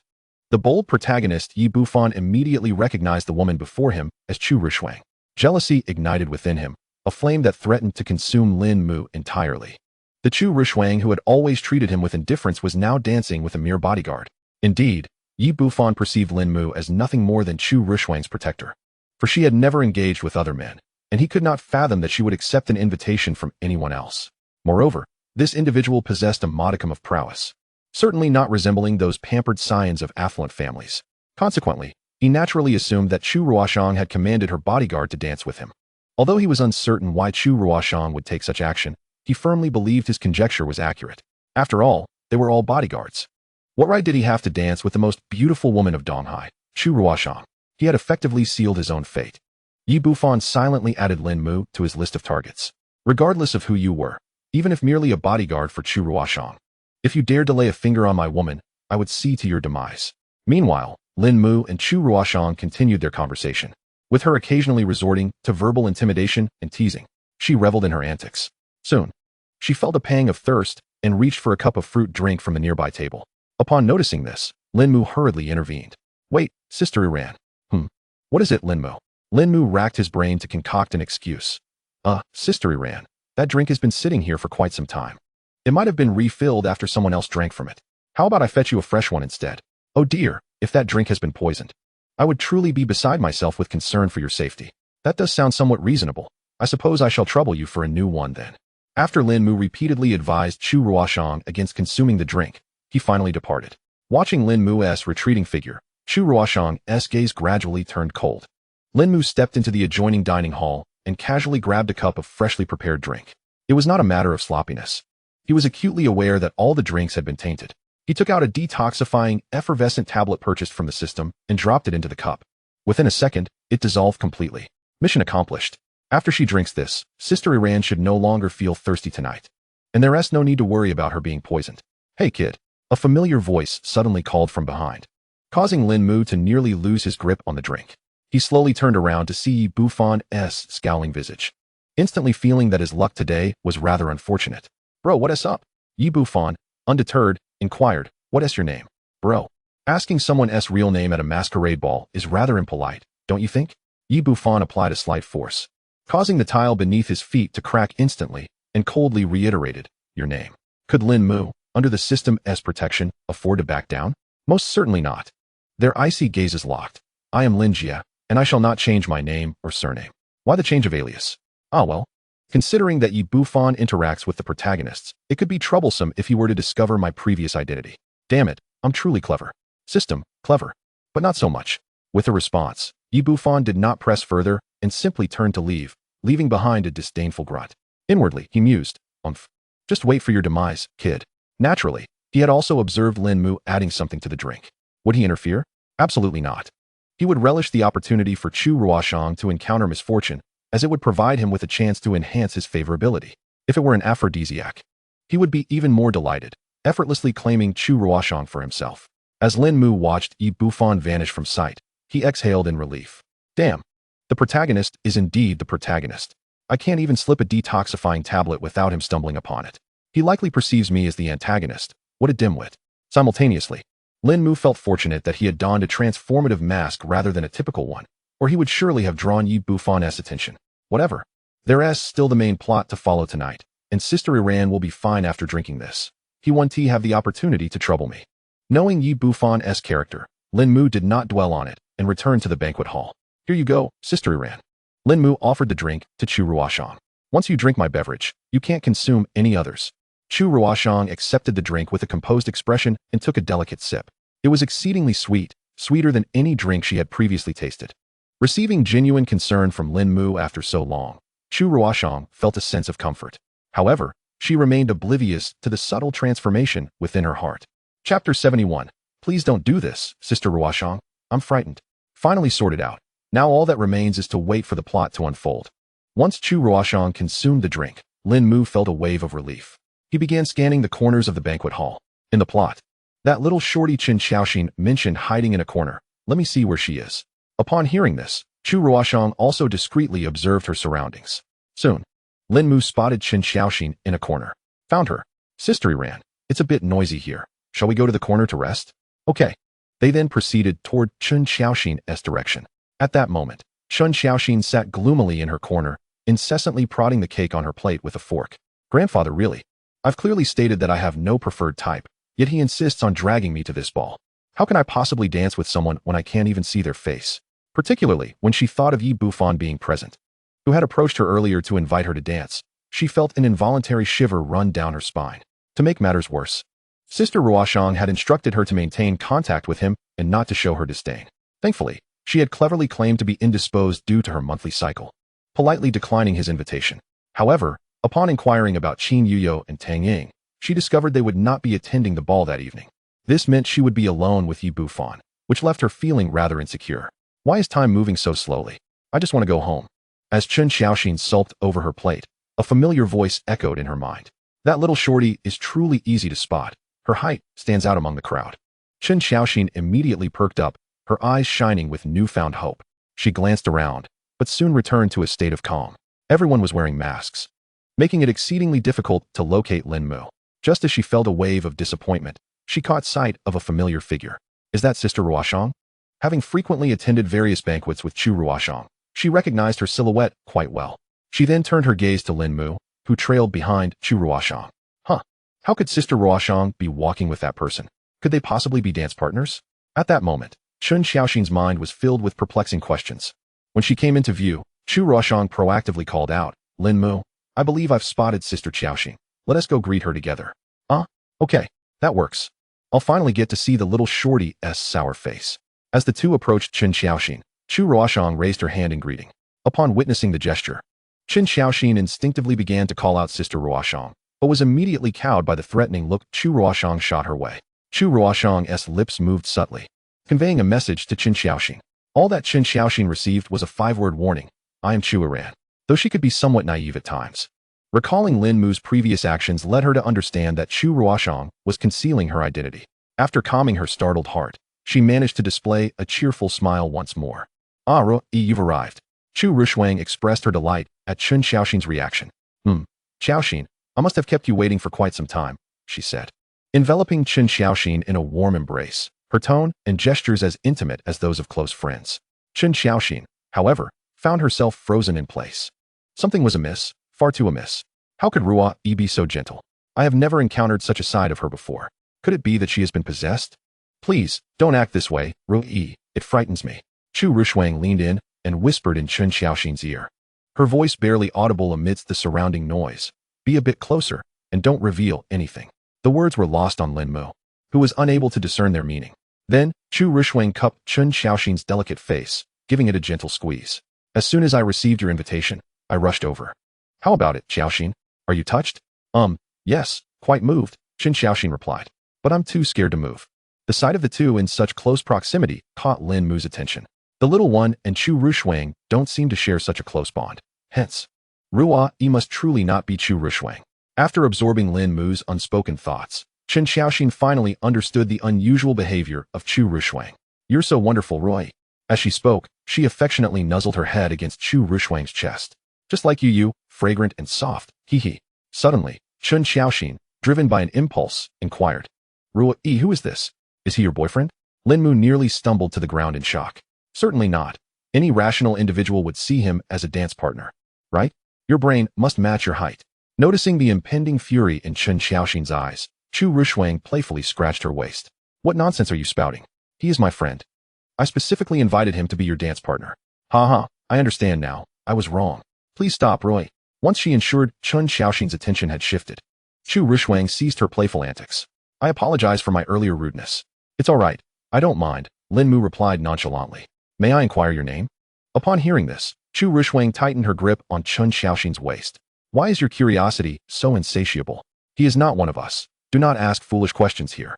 Speaker 1: the bold protagonist Yi Bufan immediately recognized the woman before him as Chu Ruoshuang. Jealousy ignited within him, a flame that threatened to consume Lin Mu entirely. The Chu Ruoshuang who had always treated him with indifference was now dancing with a mere bodyguard. Indeed, Yi Bufan perceived Lin Mu as nothing more than Chu Ruoshuang's protector, for she had never engaged with other men, and he could not fathom that she would accept an invitation from anyone else. Moreover, this individual possessed a modicum of prowess, certainly not resembling those pampered scions of affluent families. Consequently, he naturally assumed that Chu Ruoshuang had commanded her bodyguard to dance with him. Although he was uncertain why Chu Ruoshuang would take such action, he firmly believed his conjecture was accurate. After all, they were all bodyguards. What right did he have to dance with the most beautiful woman of Donghai, Chu Ruoshuang? He had effectively sealed his own fate. Yi Bufan silently added Lin Mu to his list of targets. Regardless of who you were, even if merely a bodyguard for Chu Ruoshuang, if you dared to lay a finger on my woman, I would see to your demise. Meanwhile, Lin Mu and Chu Ruoshuang continued their conversation, with her occasionally resorting to verbal intimidation and teasing. She reveled in her antics. Soon, she felt a pang of thirst and reached for a cup of fruit drink from the nearby table. Upon noticing this, Lin Mu hurriedly intervened. Wait, Sister Iran. What is it, Lin Mu? Lin Mu racked his brain to concoct an excuse. Sister Iran, that drink has been sitting here for quite some time. It might have been refilled after someone else drank from it. How about I fetch you a fresh one instead? Oh dear, if that drink has been poisoned, I would truly be beside myself with concern for your safety. That does sound somewhat reasonable. I suppose I shall trouble you for a new one then. After Lin Mu repeatedly advised Chu Ruoshuang against consuming the drink, he finally departed. Watching Lin Mu's retreating figure, Chu Ruoshuang's gaze gradually turned cold. Lin Mu stepped into the adjoining dining hall and casually grabbed a cup of freshly prepared drink. It was not a matter of sloppiness. He was acutely aware that all the drinks had been tainted. He took out a detoxifying, effervescent tablet purchased from the system and dropped it into the cup. Within a second, it dissolved completely. Mission accomplished. After she drinks this, Sister Iran should no longer feel thirsty tonight. And there's no need to worry about her being poisoned. Hey kid, a familiar voice suddenly called from behind, causing Lin Mu to nearly lose his grip on the drink. He slowly turned around to see Yi Bufan's scowling visage, instantly feeling that his luck today was rather unfortunate. Bro, what is up? Yi Bufan, undeterred, inquired, what is your name? Bro, asking someone's real name at a masquerade ball is rather impolite, don't you think? Yi Bufan applied a slight force, causing the tile beneath his feet to crack instantly, and coldly reiterated, your name. Could Lin Mu, under the system's protection, afford to back down? Most certainly not. Their icy gazes locked. I am Lin Jia, and I shall not change my name or surname. Why the change of alias? Ah well, considering that Yi Bufan interacts with the protagonists, it could be troublesome if he were to discover my previous identity. Damn it, I'm truly clever. System, clever. But not so much. With a response, Yi Bufan did not press further and simply turned to leave, leaving behind a disdainful grunt. Inwardly, he mused, just wait for your demise, kid. Naturally, he had also observed Lin Mu adding something to the drink. Would he interfere? Absolutely not. He would relish the opportunity for Chu Ruoshuang to encounter misfortune, as it would provide him with a chance to enhance his favorability. If it were an aphrodisiac, he would be even more delighted, effortlessly claiming Chu Ruoshuang for himself. As Lin Mu watched Yi Bufan vanish from sight, he exhaled in relief. Damn, the protagonist is indeed the protagonist. I can't even slip a detoxifying tablet without him stumbling upon it. He likely perceives me as the antagonist. What a dimwit. Simultaneously, Lin Mu felt fortunate that he had donned a transformative mask rather than a typical one, or he would surely have drawn Yi Bufan's attention. Whatever. There's still the main plot to follow tonight, and Sister Iran will be fine after drinking this. He won't have the opportunity to trouble me. Knowing Yi Bufan's character, Lin Mu did not dwell on it and returned to the banquet hall. Here you go, Sister Iran. Lin Mu offered the drink to Chu Ruoshuang. Once you drink my beverage, you can't consume any others. Chu Ruoshuang accepted the drink with a composed expression and took a delicate sip. It was exceedingly sweet, sweeter than any drink she had previously tasted. Receiving genuine concern from Lin Mu after so long, Chu Ruoshuang felt a sense of comfort. However, she remained oblivious to the subtle transformation within her heart. Chapter 71. Please don't do this, Sister Ruoshuang. I'm frightened. Finally sorted out. Now all that remains is to wait for the plot to unfold. Once Chu Ruoshuang consumed the drink, Lin Mu felt a wave of relief. He began scanning the corners of the banquet hall. In the plot, that little shorty Qin Xiaoxin mentioned hiding in a corner. Let me see where she is. Upon hearing this, Chu Ruoshuang also discreetly observed her surroundings. Soon, Lin Mu spotted Qin Xiaoxin in a corner. Found her. Sister, he ran. It's a bit noisy here. Shall we go to the corner to rest? Okay. They then proceeded toward Qin Xiaoxin's direction. At that moment, Qin Xiaoxin sat gloomily in her corner, incessantly prodding the cake on her plate with a fork. Grandfather, really? I've clearly stated that I have no preferred type, yet he insists on dragging me to this ball. How can I possibly dance with someone when I can't even see their face? Particularly when she thought of Yi Bufan being present, who had approached her earlier to invite her to dance. She felt an involuntary shiver run down her spine. To make matters worse, Sister Ruoshuang had instructed her to maintain contact with him and not to show her disdain. Thankfully, she had cleverly claimed to be indisposed due to her monthly cycle, politely declining his invitation. However, upon inquiring about Qin Yuyo and Tang Ying, she discovered they would not be attending the ball that evening. This meant she would be alone with Yi Bufan, which left her feeling rather insecure. Why is time moving so slowly? I just want to go home. As Qin Xiaoxin sulked over her plate, a familiar voice echoed in her mind. That little shorty is truly easy to spot. Her height stands out among the crowd. Qin Xiaoxin immediately perked up, her eyes shining with newfound hope. She glanced around, but soon returned to a state of calm. Everyone was wearing masks, making it exceedingly difficult to locate Lin Mu. Just as she felt a wave of disappointment, she caught sight of a familiar figure. Is that Sister Ruoshuang? Having frequently attended various banquets with Chu Ruoshuang, she recognized her silhouette quite well. She then turned her gaze to Lin Mu, who trailed behind Chu Ruoshuang. How could Sister Ruoshuang be walking with that person? Could they possibly be dance partners? At that moment, Qin Xiaoxin's mind was filled with perplexing questions. When she came into view, Chu Ruoshuang proactively called out, Lin Mu, I believe I've spotted Sister Xiaoxin. Let us go greet her together. Okay, that works. I'll finally get to see the little shorty's sour face. As the two approached Qin Xiaoxin, Chu Ruoshuang raised her hand in greeting. Upon witnessing the gesture, Qin Xiaoxin instinctively began to call out Sister Ruoshuang, but was immediately cowed by the threatening look Chu Ruoshuang shot her way. Chu Ruoshang's lips moved subtly, conveying a message to Qin Xiaoxin. All that Qin Xiaoxin received was a 5-word warning. I am Chu Iran. Though she could be somewhat naive at times, recalling Lin Mu's previous actions led her to understand that Chu Ruoshuang was concealing her identity. After calming her startled heart, she managed to display a cheerful smile once more. You've arrived. Chu Ruoshuang expressed her delight at Qin Xiaoxin's reaction. Xiaoxin, I must have kept you waiting for quite some time, she said, enveloping Qin Xiaoxin in a warm embrace, her tone and gestures as intimate as those of close friends. Qin Xiaoxin, however, found herself frozen in place. Something was amiss, far too amiss. How could Ruo Yi be so gentle? I have never encountered such a side of her before. Could it be that she has been possessed? Please, don't act this way, Ruo Yi. It frightens me. Chu Ruoshuang leaned in and whispered in Qin Xiaoxin's ear, her voice barely audible amidst the surrounding noise. Be a bit closer, and don't reveal anything. The words were lost on Lin Mu, who was unable to discern their meaning. Then, Chu Ruoshuang cupped Qin Xiaoxin's delicate face, giving it a gentle squeeze. As soon as I received your invitation, I rushed over. How about it, Xiaoxin? Are you touched? Yes, quite moved, Qin Xiaoxin replied. But I'm too scared to move. The sight of the two in such close proximity caught Lin Mu's attention. The little one and Chu Ruoshuang don't seem to share such a close bond. Hence, Ruo Yi must truly not be Chu Ruoshuang. After absorbing Lin Mu's unspoken thoughts, Qin Xiaoxin finally understood the unusual behavior of Chu Ruoshuang. You're so wonderful, Roy. As she spoke, she affectionately nuzzled her head against Chu Ruoshuang's chest. Just like you, fragrant and soft, hee. Suddenly, Qin Xiaoxin, driven by an impulse, inquired. Ruo Yi, who is this? Is he your boyfriend? Lin Mu nearly stumbled to the ground in shock. Certainly not. Any rational individual would see him as a dance partner. Right? Your brain must match your height. Noticing the impending fury in Qin Xiaoxin's eyes, Chu Ruoshuang playfully scratched her waist. What nonsense are you spouting? He is my friend. I specifically invited him to be your dance partner. I understand now. I was wrong. Please stop, Roy. Once she ensured Qin Xiaoxin's attention had shifted, Chu Ruoshuang ceased her playful antics. I apologize for my earlier rudeness. It's all right. I don't mind, Lin Mu replied nonchalantly. May I inquire your name? Upon hearing this, Chu Ruoshuang tightened her grip on Qin Xiaoxin's waist. Why is your curiosity so insatiable? He is not one of us. Do not ask foolish questions here,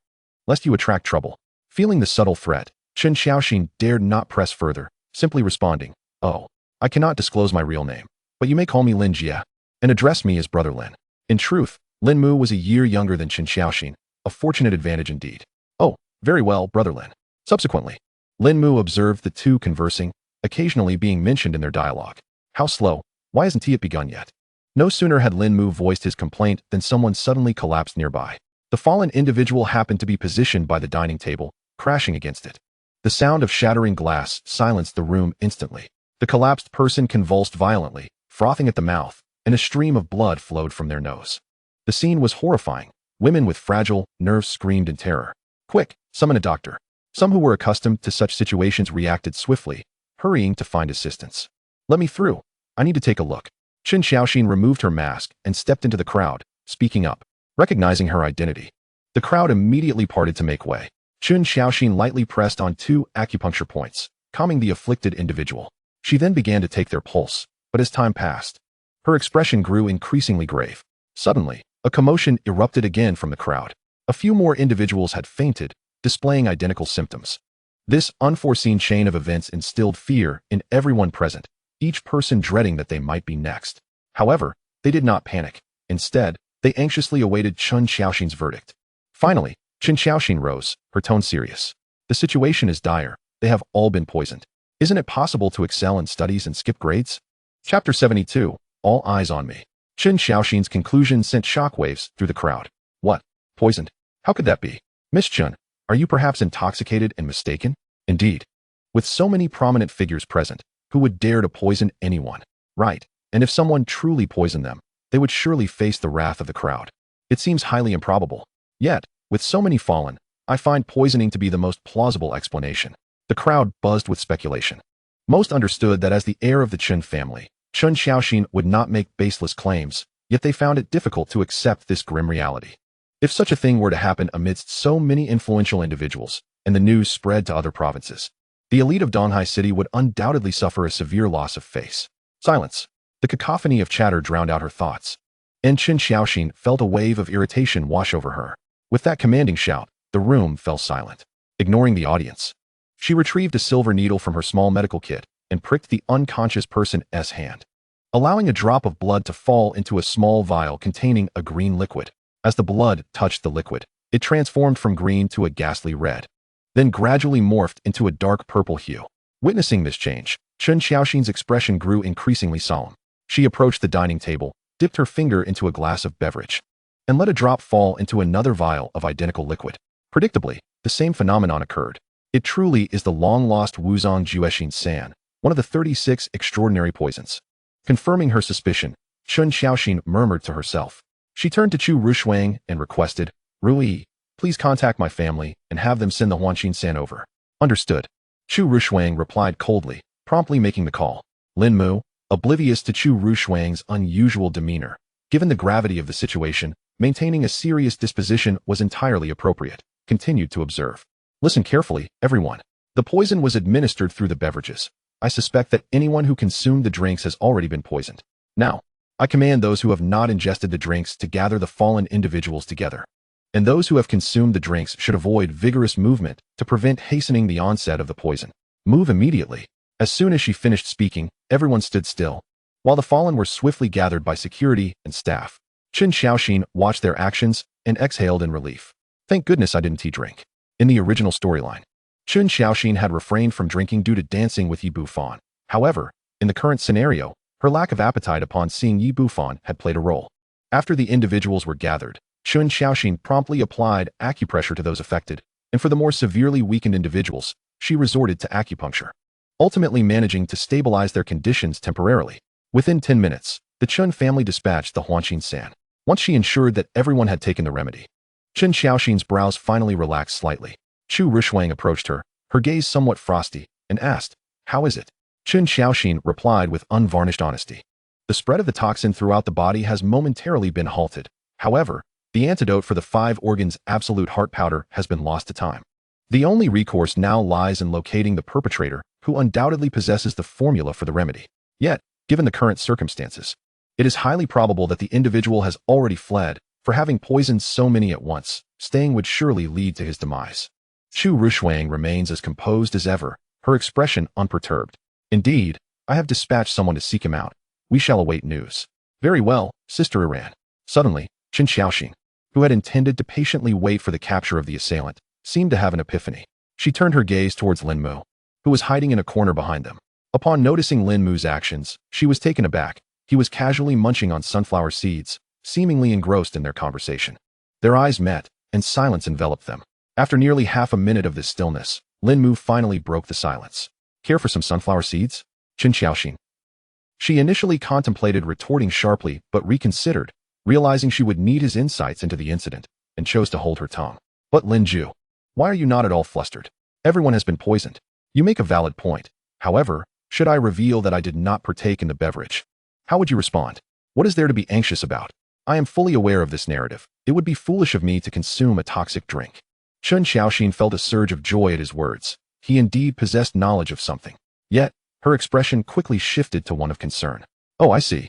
Speaker 1: lest you attract trouble. Feeling the subtle threat, Chen Xiaoxin dared not press further, simply responding, "Oh, I cannot disclose my real name, but you may call me Lin Jie, and address me as Brother Lin." In truth, Lin Mu was a year younger than Chen Xiaoxin, a fortunate advantage indeed. "Oh, very well, Brother Lin." Subsequently, Lin Mu observed the two conversing, occasionally being mentioned in their dialogue. How slow, why hasn't he begun yet? No sooner had Lin Mu voiced his complaint than someone suddenly collapsed nearby. The fallen individual happened to be positioned by the dining table, crashing against it. The sound of shattering glass silenced the room instantly. The collapsed person convulsed violently, frothing at the mouth, and a stream of blood flowed from their nose. The scene was horrifying. Women with fragile nerves screamed in terror. "Quick, summon a doctor." Some who were accustomed to such situations reacted swiftly, hurrying to find assistance. "Let me through. I need to take a look." Chen Xiaoxin removed her mask and stepped into the crowd, speaking up. Recognizing her identity, the crowd immediately parted to make way. Chen Xiaoxin lightly pressed on 2 acupuncture points, calming the afflicted individual. She then began to take their pulse, but as time passed, her expression grew increasingly grave. Suddenly, a commotion erupted again from the crowd. A few more individuals had fainted, displaying identical symptoms. This unforeseen chain of events instilled fear in everyone present, each person dreading that they might be next. However, they did not panic. Instead, they anxiously awaited Chen Xiaoxin's verdict. Finally, Chen Xiaoxin rose, her tone serious. "The situation is dire. They have all been poisoned. Isn't it possible to excel in studies and skip grades?" Chapter 72, All Eyes on Me. Chen Xiaoxin's conclusion sent shockwaves through the crowd. "What? Poisoned? How could that be? Miss Chen, are you perhaps intoxicated and mistaken?" Indeed. With so many prominent figures present, who would dare to poison anyone? Right, and if someone truly poisoned them, they would surely face the wrath of the crowd. It seems highly improbable. Yet, with so many fallen, I find poisoning to be the most plausible explanation. The crowd buzzed with speculation. Most understood that as the heir of the Chen family, Chen Xiaoxin would not make baseless claims, yet they found it difficult to accept this grim reality. If such a thing were to happen amidst so many influential individuals, and the news spread to other provinces, the elite of Donghai City would undoubtedly suffer a severe loss of face. Silence. The cacophony of chatter drowned out her thoughts, and Chen Xiaoxin felt a wave of irritation wash over her. With that commanding shout, the room fell silent. Ignoring the audience, she retrieved a silver needle from her small medical kit and pricked the unconscious person's hand, allowing a drop of blood to fall into a small vial containing a green liquid. As the blood touched the liquid, it transformed from green to a ghastly red, then gradually morphed into a dark purple hue. Witnessing this change, Chen Xiaoxin's expression grew increasingly solemn. She approached the dining table, dipped her finger into a glass of beverage, and let a drop fall into another vial of identical liquid. Predictably, the same phenomenon occurred. It truly is the long-lost Wuzong Juexin San, one of the 36 extraordinary poisons. Confirming her suspicion, Chen Xiaoxin murmured to herself. She turned to Chu Ruoshuang and requested, "Rui, please contact my family and have them send the Huanqin San over." "Understood." Chu Ruoshuang replied coldly, promptly making the call. Lin Mu, oblivious to Chu Ruoshuang's unusual demeanor, given the gravity of the situation, maintaining a serious disposition was entirely appropriate, continued to observe. "Listen carefully, everyone. The poison was administered through the beverages. I suspect that anyone who consumed the drinks has already been poisoned. Now, I command those who have not ingested the drinks to gather the fallen individuals together. And those who have consumed the drinks should avoid vigorous movement to prevent hastening the onset of the poison. Move immediately." As soon as she finished speaking, everyone stood still, while the fallen were swiftly gathered by security and staff. Chen Xiaoxin watched their actions and exhaled in relief. "Thank goodness I didn't drink." In the original storyline, Chen Xiaoxin had refrained from drinking due to dancing with Yi Bufan. However, in the current scenario, her lack of appetite upon seeing Yi Bufan had played a role. After the individuals were gathered, Chen Xiaoxin promptly applied acupressure to those affected, and for the more severely weakened individuals, she resorted to acupuncture, ultimately managing to stabilize their conditions temporarily. Within 10 minutes, the Chen family dispatched the Huanqin San. Once she ensured that everyone had taken the remedy, Chen Xiaoxin's brows finally relaxed slightly. Chu Ruoshuang approached her, her gaze somewhat frosty, and asked, "How is it?" Chen Xiaoxin replied with unvarnished honesty. "The spread of the toxin throughout the body has momentarily been halted. However, the antidote for the 5 organs absolute heart powder has been lost to time. The only recourse now lies in locating the perpetrator, who undoubtedly possesses the formula for the remedy. Yet, given the current circumstances, It is highly probable that the individual has already fled, for having poisoned so many at once. Staying would surely lead to his demise. Chu Ruoshuang remains as composed as ever, her expression unperturbed. Indeed, I have dispatched someone to seek him out. We shall await news. Very well, Sister Iran. Suddenly, Qin Xiaoxing, who had intended to patiently wait for the capture of the assailant, seemed to have an epiphany. She turned her gaze towards Lin Mu, who was hiding in a corner behind them. Upon noticing Lin Mu's actions, she was taken aback. He was casually munching on sunflower seeds, seemingly engrossed in their conversation. Their eyes met, and silence enveloped them. After nearly half a minute of this stillness, Lin Mu finally broke the silence. Care for some sunflower seeds? Qin Xiaoxing. She initially contemplated retorting sharply, but reconsidered, realizing she would need his insights into the incident, and chose to hold her tongue. But Lin Ju, why are you not at all flustered? Everyone has been poisoned. You make a valid point. However, should I reveal that I did not partake in the beverage? How would you respond? What is there to be anxious about? I am fully aware of this narrative. It would be foolish of me to consume a toxic drink. Qin Xiaoxing felt a surge of joy at his words. He indeed possessed knowledge of something. Yet, her expression quickly shifted to one of concern. Oh, I see.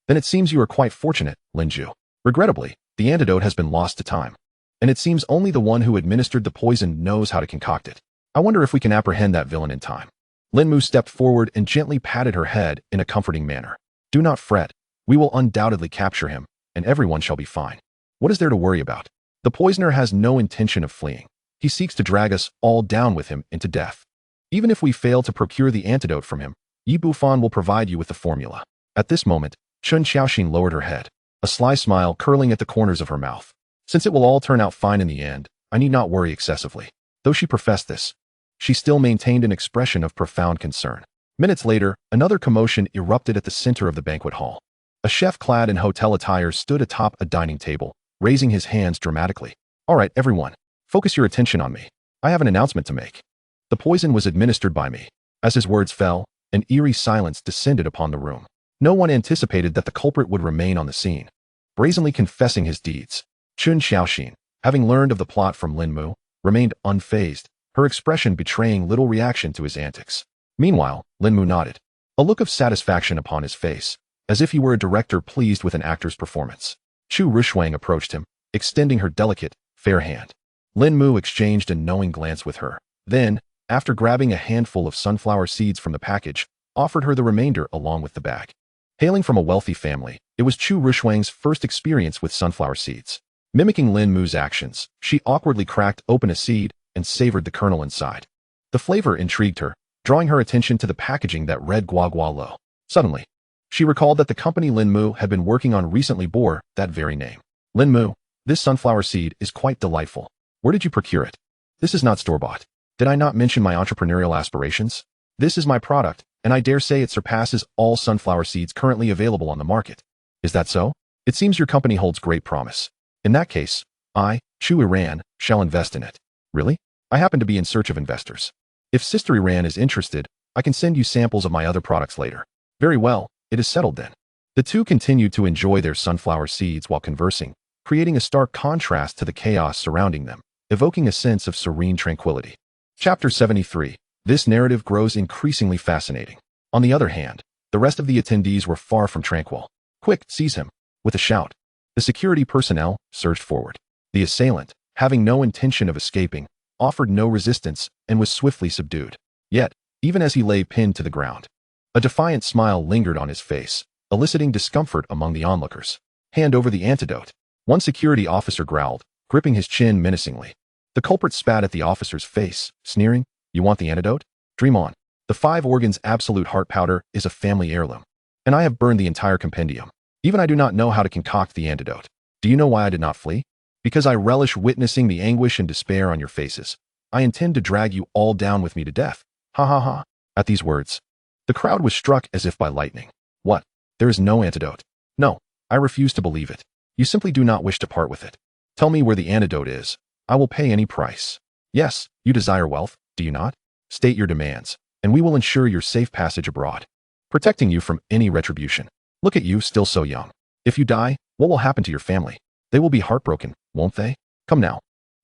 Speaker 1: Then it seems you are quite fortunate, Lin Ju. Regrettably, the antidote has been lost to time. And it seems only the one who administered the poison knows how to concoct it. I wonder if we can apprehend that villain in time. Lin Mu stepped forward and gently patted her head in a comforting manner. Do not fret. We will undoubtedly capture him, and everyone shall be fine. What is there to worry about? The poisoner has no intention of fleeing. He seeks to drag us all down with him into death. Even if we fail to procure the antidote from him, Yi Bufan will provide you with the formula. At this moment, Qin Xiaoxing lowered her head, a sly smile curling at the corners of her mouth. Since it will all turn out fine in the end, I need not worry excessively. Though she professed this, she still maintained an expression of profound concern. Minutes later, another commotion erupted at the center of the banquet hall. A chef clad in hotel attire stood atop a dining table, raising his hands dramatically. All right, everyone, focus your attention on me. I have an announcement to make. The poison was administered by me. As his words fell, an eerie silence descended upon the room. No one anticipated that the culprit would remain on the scene, brazenly confessing his deeds. Qin Xiaoxing, having learned of the plot from Lin Mu, remained unfazed, her expression betraying little reaction to his antics. Meanwhile, Lin Mu nodded, a look of satisfaction upon his face, as if he were a director pleased with an actor's performance. Chu Ruoshuang approached him, extending her delicate, fair hand. Lin Mu exchanged a knowing glance with her. Then, after grabbing a handful of sunflower seeds from the package, offered her the remainder along with the bag. Hailing from a wealthy family, it was Chu Ruoshuang's first experience with sunflower seeds. Mimicking Lin Mu's actions, she awkwardly cracked open a seed and savored the kernel inside. The flavor intrigued her, drawing her attention to the packaging that read Gua Gua Lo. Suddenly, she recalled that the company Lin Mu had been working on recently bore that very name. Lin Mu, this sunflower seed is quite delightful. Where did you procure it? This is not store-bought. Did I not mention my entrepreneurial aspirations? This is my product, and I dare say it surpasses all sunflower seeds currently available on the market. Is that so? It seems your company holds great promise. In that case, I, Chu Iran, shall invest in it. Really? I happen to be in search of investors. If Sister Iran is interested, I can send you samples of my other products later. Very well, it is settled then. The two continued to enjoy their sunflower seeds while conversing, creating a stark contrast to the chaos surrounding them, evoking a sense of serene tranquility. Chapter 73. This narrative grows increasingly fascinating. On the other hand, the rest of the attendees were far from tranquil. Quick, seize him! With a shout, the security personnel surged forward. The assailant, having no intention of escaping, offered no resistance and was swiftly subdued. Yet, even as he lay pinned to the ground, a defiant smile lingered on his face, eliciting discomfort among the onlookers. Hand over the antidote. One security officer growled, gripping his chin menacingly. The culprit spat at the officer's face, sneering, You want the antidote? Dream on. The 5 organs absolute heart powder is a family heirloom, and I have burned the entire compendium. Even I do not know how to concoct the antidote. Do you know why I did not flee? Because I relish witnessing the anguish and despair on your faces. I intend to drag you all down with me to death. Ha ha ha. At these words, the crowd was struck as if by lightning. What? There is no antidote. No, I refuse to believe it. You simply do not wish to part with it. Tell me where the antidote is. I will pay any price. Yes, you desire wealth, do you not? State your demands, and we will ensure your safe passage abroad, protecting you from any retribution. Look at you, still so young. If you die, what will happen to your family? They will be heartbroken, won't they? Come now.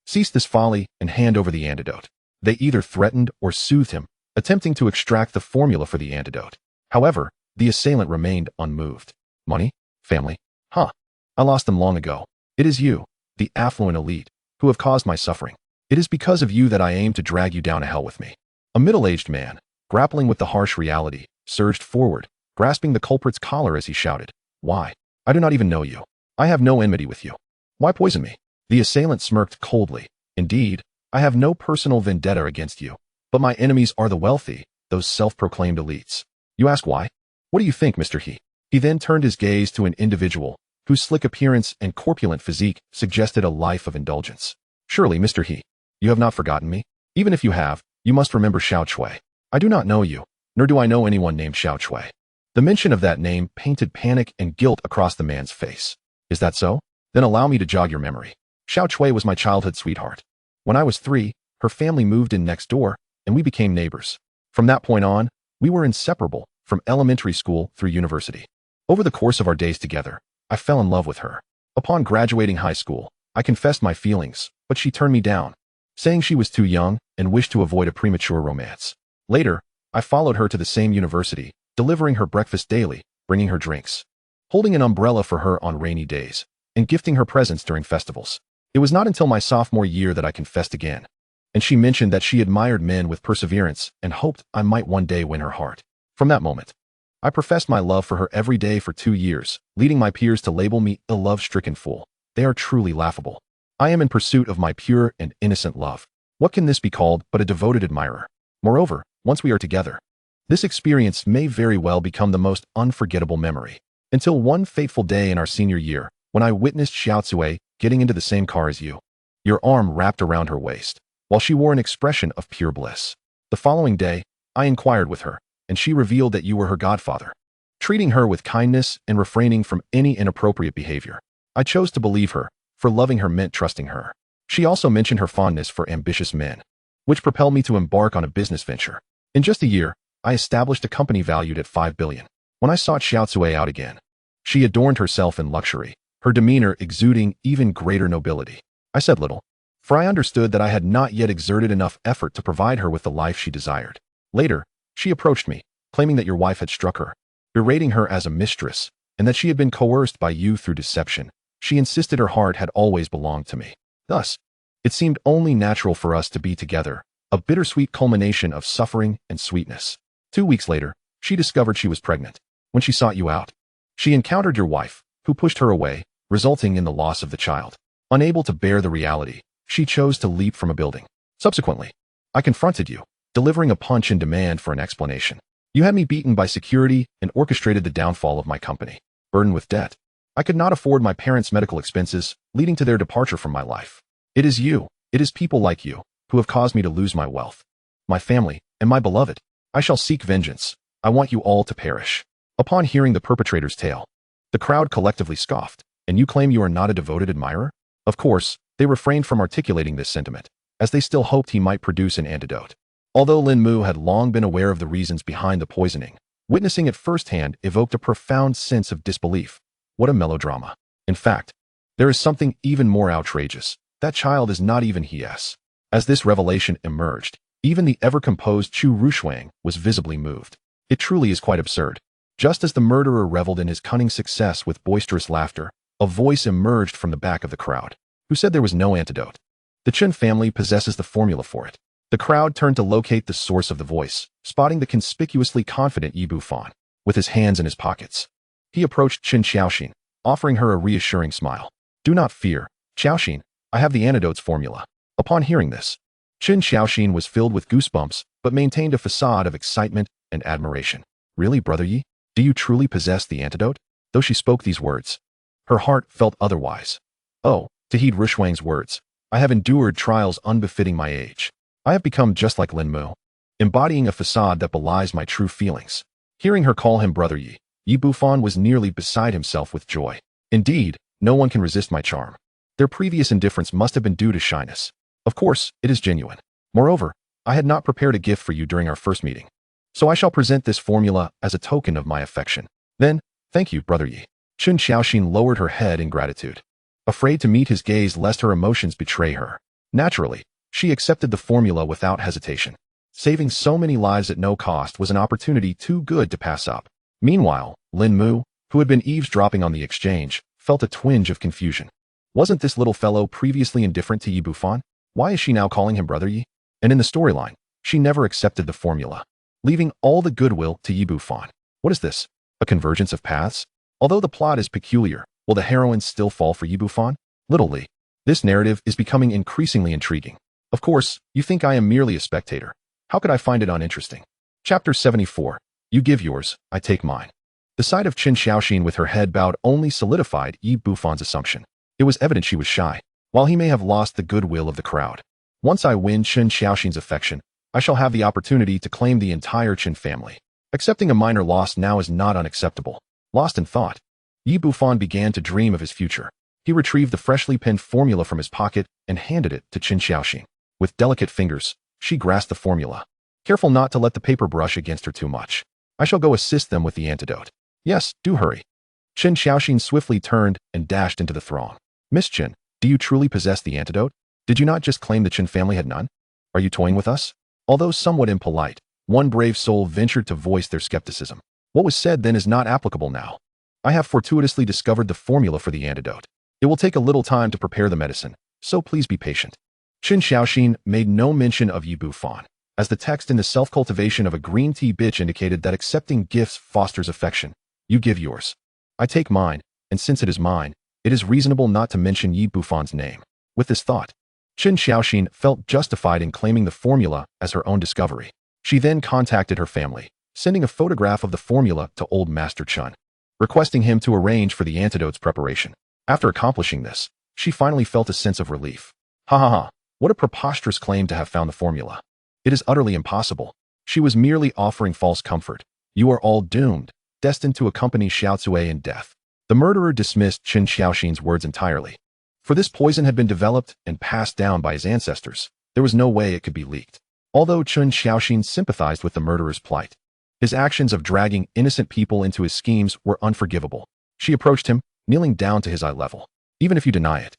Speaker 1: Cease this folly and hand over the antidote. They either threatened or soothed him, attempting to extract the formula for the antidote. However, the assailant remained unmoved. Money? Family? Huh. I lost them long ago. It is you, the affluent elite, who have caused my suffering. It is because of you that I aim to drag you down to hell with me. A middle-aged man, grappling with the harsh reality, surged forward, grasping the culprit's collar as he shouted, "Why? I do not even know you. I have no enmity with you. Why poison me?" The assailant smirked coldly. "Indeed, I have no personal vendetta against you, but my enemies are the wealthy, those self-proclaimed elites. You ask why? What do you think, Mr. He?" He then turned his gaze to an individual whose slick appearance and corpulent physique suggested a life of indulgence. "Surely, Mr. He, you have not forgotten me? Even if you have, you must remember Xiao Chui. I do not know you, nor do I know anyone named Xiao Chui." The mention of that name painted panic and guilt across the man's face. "Is that so? Then allow me to jog your memory. Xiao Chui was my childhood sweetheart. When I was 3, her family moved in next door, and we became neighbors. From that point on, we were inseparable, from elementary school through university. Over the course of our days together, I fell in love with her. Upon graduating high school, I confessed my feelings, but she turned me down, saying she was too young and wished to avoid a premature romance. Later, I followed her to the same university, delivering her breakfast daily, bringing her drinks, holding an umbrella for her on rainy days, and gifting her presents during festivals. It was not until my sophomore year that I confessed again, and she mentioned that she admired men with perseverance and hoped I might one day win her heart. From that moment, I professed my love for her every day for 2 years, leading my peers to label me a love-stricken fool. They are truly laughable. I am in pursuit of my pure and innocent love. What can this be called but a devoted admirer? Moreover, once we are together, this experience may very well become the most unforgettable memory. Until one fateful day in our senior year, when I witnessed Xiao Cui getting into the same car as you, your arm wrapped around her waist, while she wore an expression of pure bliss. The following day, I inquired with her, and she revealed that you were her godfather, treating her with kindness and refraining from any inappropriate behavior. I chose to believe her, for loving her meant trusting her. She also mentioned her fondness for ambitious men, which propelled me to embark on a business venture. In just a year, I established a company valued at 5 billion. When I sought Xiao Cui out again, she adorned herself in luxury, her demeanor exuding even greater nobility. I said little, for I understood that I had not yet exerted enough effort to provide her with the life she desired. Later, she approached me, claiming that your wife had struck her, berating her as a mistress, and that she had been coerced by you through deception. She insisted her heart had always belonged to me. Thus, it seemed only natural for us to be together, a bittersweet culmination of suffering and sweetness. 2 weeks later, she discovered she was pregnant. When she sought you out, she encountered your wife, who pushed her away, resulting in the loss of the child. Unable to bear the reality, she chose to leap from a building. Subsequently, I confronted you, delivering a punch in demand for an explanation. You had me beaten by security and orchestrated the downfall of my company. Burdened with debt, I could not afford my parents' medical expenses, leading to their departure from my life. It is people like you, who have caused me to lose my wealth, my family, and my beloved. I shall seek vengeance. I want you all to perish. Upon hearing the perpetrator's tale, the crowd collectively scoffed. And you claim you are not a devoted admirer? Of course, they refrained from articulating this sentiment, as they still hoped he might produce an antidote. Although Lin Mu had long been aware of the reasons behind the poisoning, witnessing it firsthand evoked a profound sense of disbelief. What a melodrama. In fact, there is something even more outrageous. That child is not even his. As this revelation emerged, even the ever-composed Chu Ruoshuang was visibly moved. It truly is quite absurd. Just as the murderer reveled in his cunning success with boisterous laughter, a voice emerged from the back of the crowd, who said there was no antidote. The Chen family possesses the formula for it. The crowd turned to locate the source of the voice, spotting the conspicuously confident Yi Bufan, with his hands in his pockets. He approached Chen Xiaoxin, offering her a reassuring smile. "Do not fear, Xiaoxin, I have the antidote's formula." Upon hearing this, Chen Xiaoxin was filled with goosebumps, but maintained a facade of excitement and admiration. "Really, Brother Yi? Do you truly possess the antidote?" Though she spoke these words, her heart felt otherwise. "Oh, to heed Ruoshuang's words, I have endured trials unbefitting my age. I have become just like Lin Mu, embodying a facade that belies my true feelings." Hearing her call him Brother Yi, Yi Bufan was nearly beside himself with joy. "Indeed, no one can resist my charm. Their previous indifference must have been due to shyness. Of course, it is genuine. Moreover, I had not prepared a gift for you during our first meeting, so I shall present this formula as a token of my affection." "Then, thank you, Brother Yi." Chen Xiaoxin lowered her head in gratitude, afraid to meet his gaze lest her emotions betray her. Naturally, she accepted the formula without hesitation. Saving so many lives at no cost was an opportunity too good to pass up. Meanwhile, Lin Mu, who had been eavesdropping on the exchange, felt a twinge of confusion. Wasn't this little fellow previously indifferent to Yi Bufan? Why is she now calling him Brother Yi? And in the storyline, she never accepted the formula, leaving all the goodwill to Yi Bufan. What is this? A convergence of paths? Although the plot is peculiar, will the heroine still fall for Yi Bufan? Little Li. This narrative is becoming increasingly intriguing. Of course, you think I am merely a spectator. How could I find it uninteresting? Chapter 74. You give yours, I take mine. The sight of Qin Xiaoxin with her head bowed only solidified Yi Bufan's assumption. It was evident she was shy, while he may have lost the goodwill of the crowd. Once I win Qin Xiaoxin's affection, I shall have the opportunity to claim the entire Qin family. Accepting a minor loss now is not unacceptable. Lost in thought, Yi Bufan began to dream of his future. He retrieved the freshly penned formula from his pocket and handed it to Qin Xiaoxin. With delicate fingers, she grasped the formula, careful not to let the paper brush against her too much. I shall go assist them with the antidote. Yes, do hurry. Qin Xiaoxin swiftly turned and dashed into the throng. Miss Qin, do you truly possess the antidote? Did you not just claim the Qin family had none? Are you toying with us? Although somewhat impolite, one brave soul ventured to voice their skepticism. What was said then is not applicable now. I have fortuitously discovered the formula for the antidote. It will take a little time to prepare the medicine, so please be patient. Qin Xiaoxin made no mention of Yi Bufan, as the text in the self-cultivation of a green tea bitch indicated that accepting gifts fosters affection. You give yours. I take mine, and since it is mine, it is reasonable not to mention Yi Bufan's name. With this thought, Qin Xiaoxin felt justified in claiming the formula as her own discovery. She then contacted her family, sending a photograph of the formula to old Master Chun, requesting him to arrange for the antidote's preparation. After accomplishing this, she finally felt a sense of relief. Ha ha ha, what a preposterous claim to have found the formula. It is utterly impossible. She was merely offering false comfort. You are all doomed, destined to accompany Xiao Cui in death. The murderer dismissed Qin Xiaoxin's words entirely. For this poison had been developed and passed down by his ancestors. There was no way it could be leaked. Although Qin Xiaoxin sympathized with the murderer's plight, his actions of dragging innocent people into his schemes were unforgivable. She approached him, kneeling down to his eye level. Even if you deny it,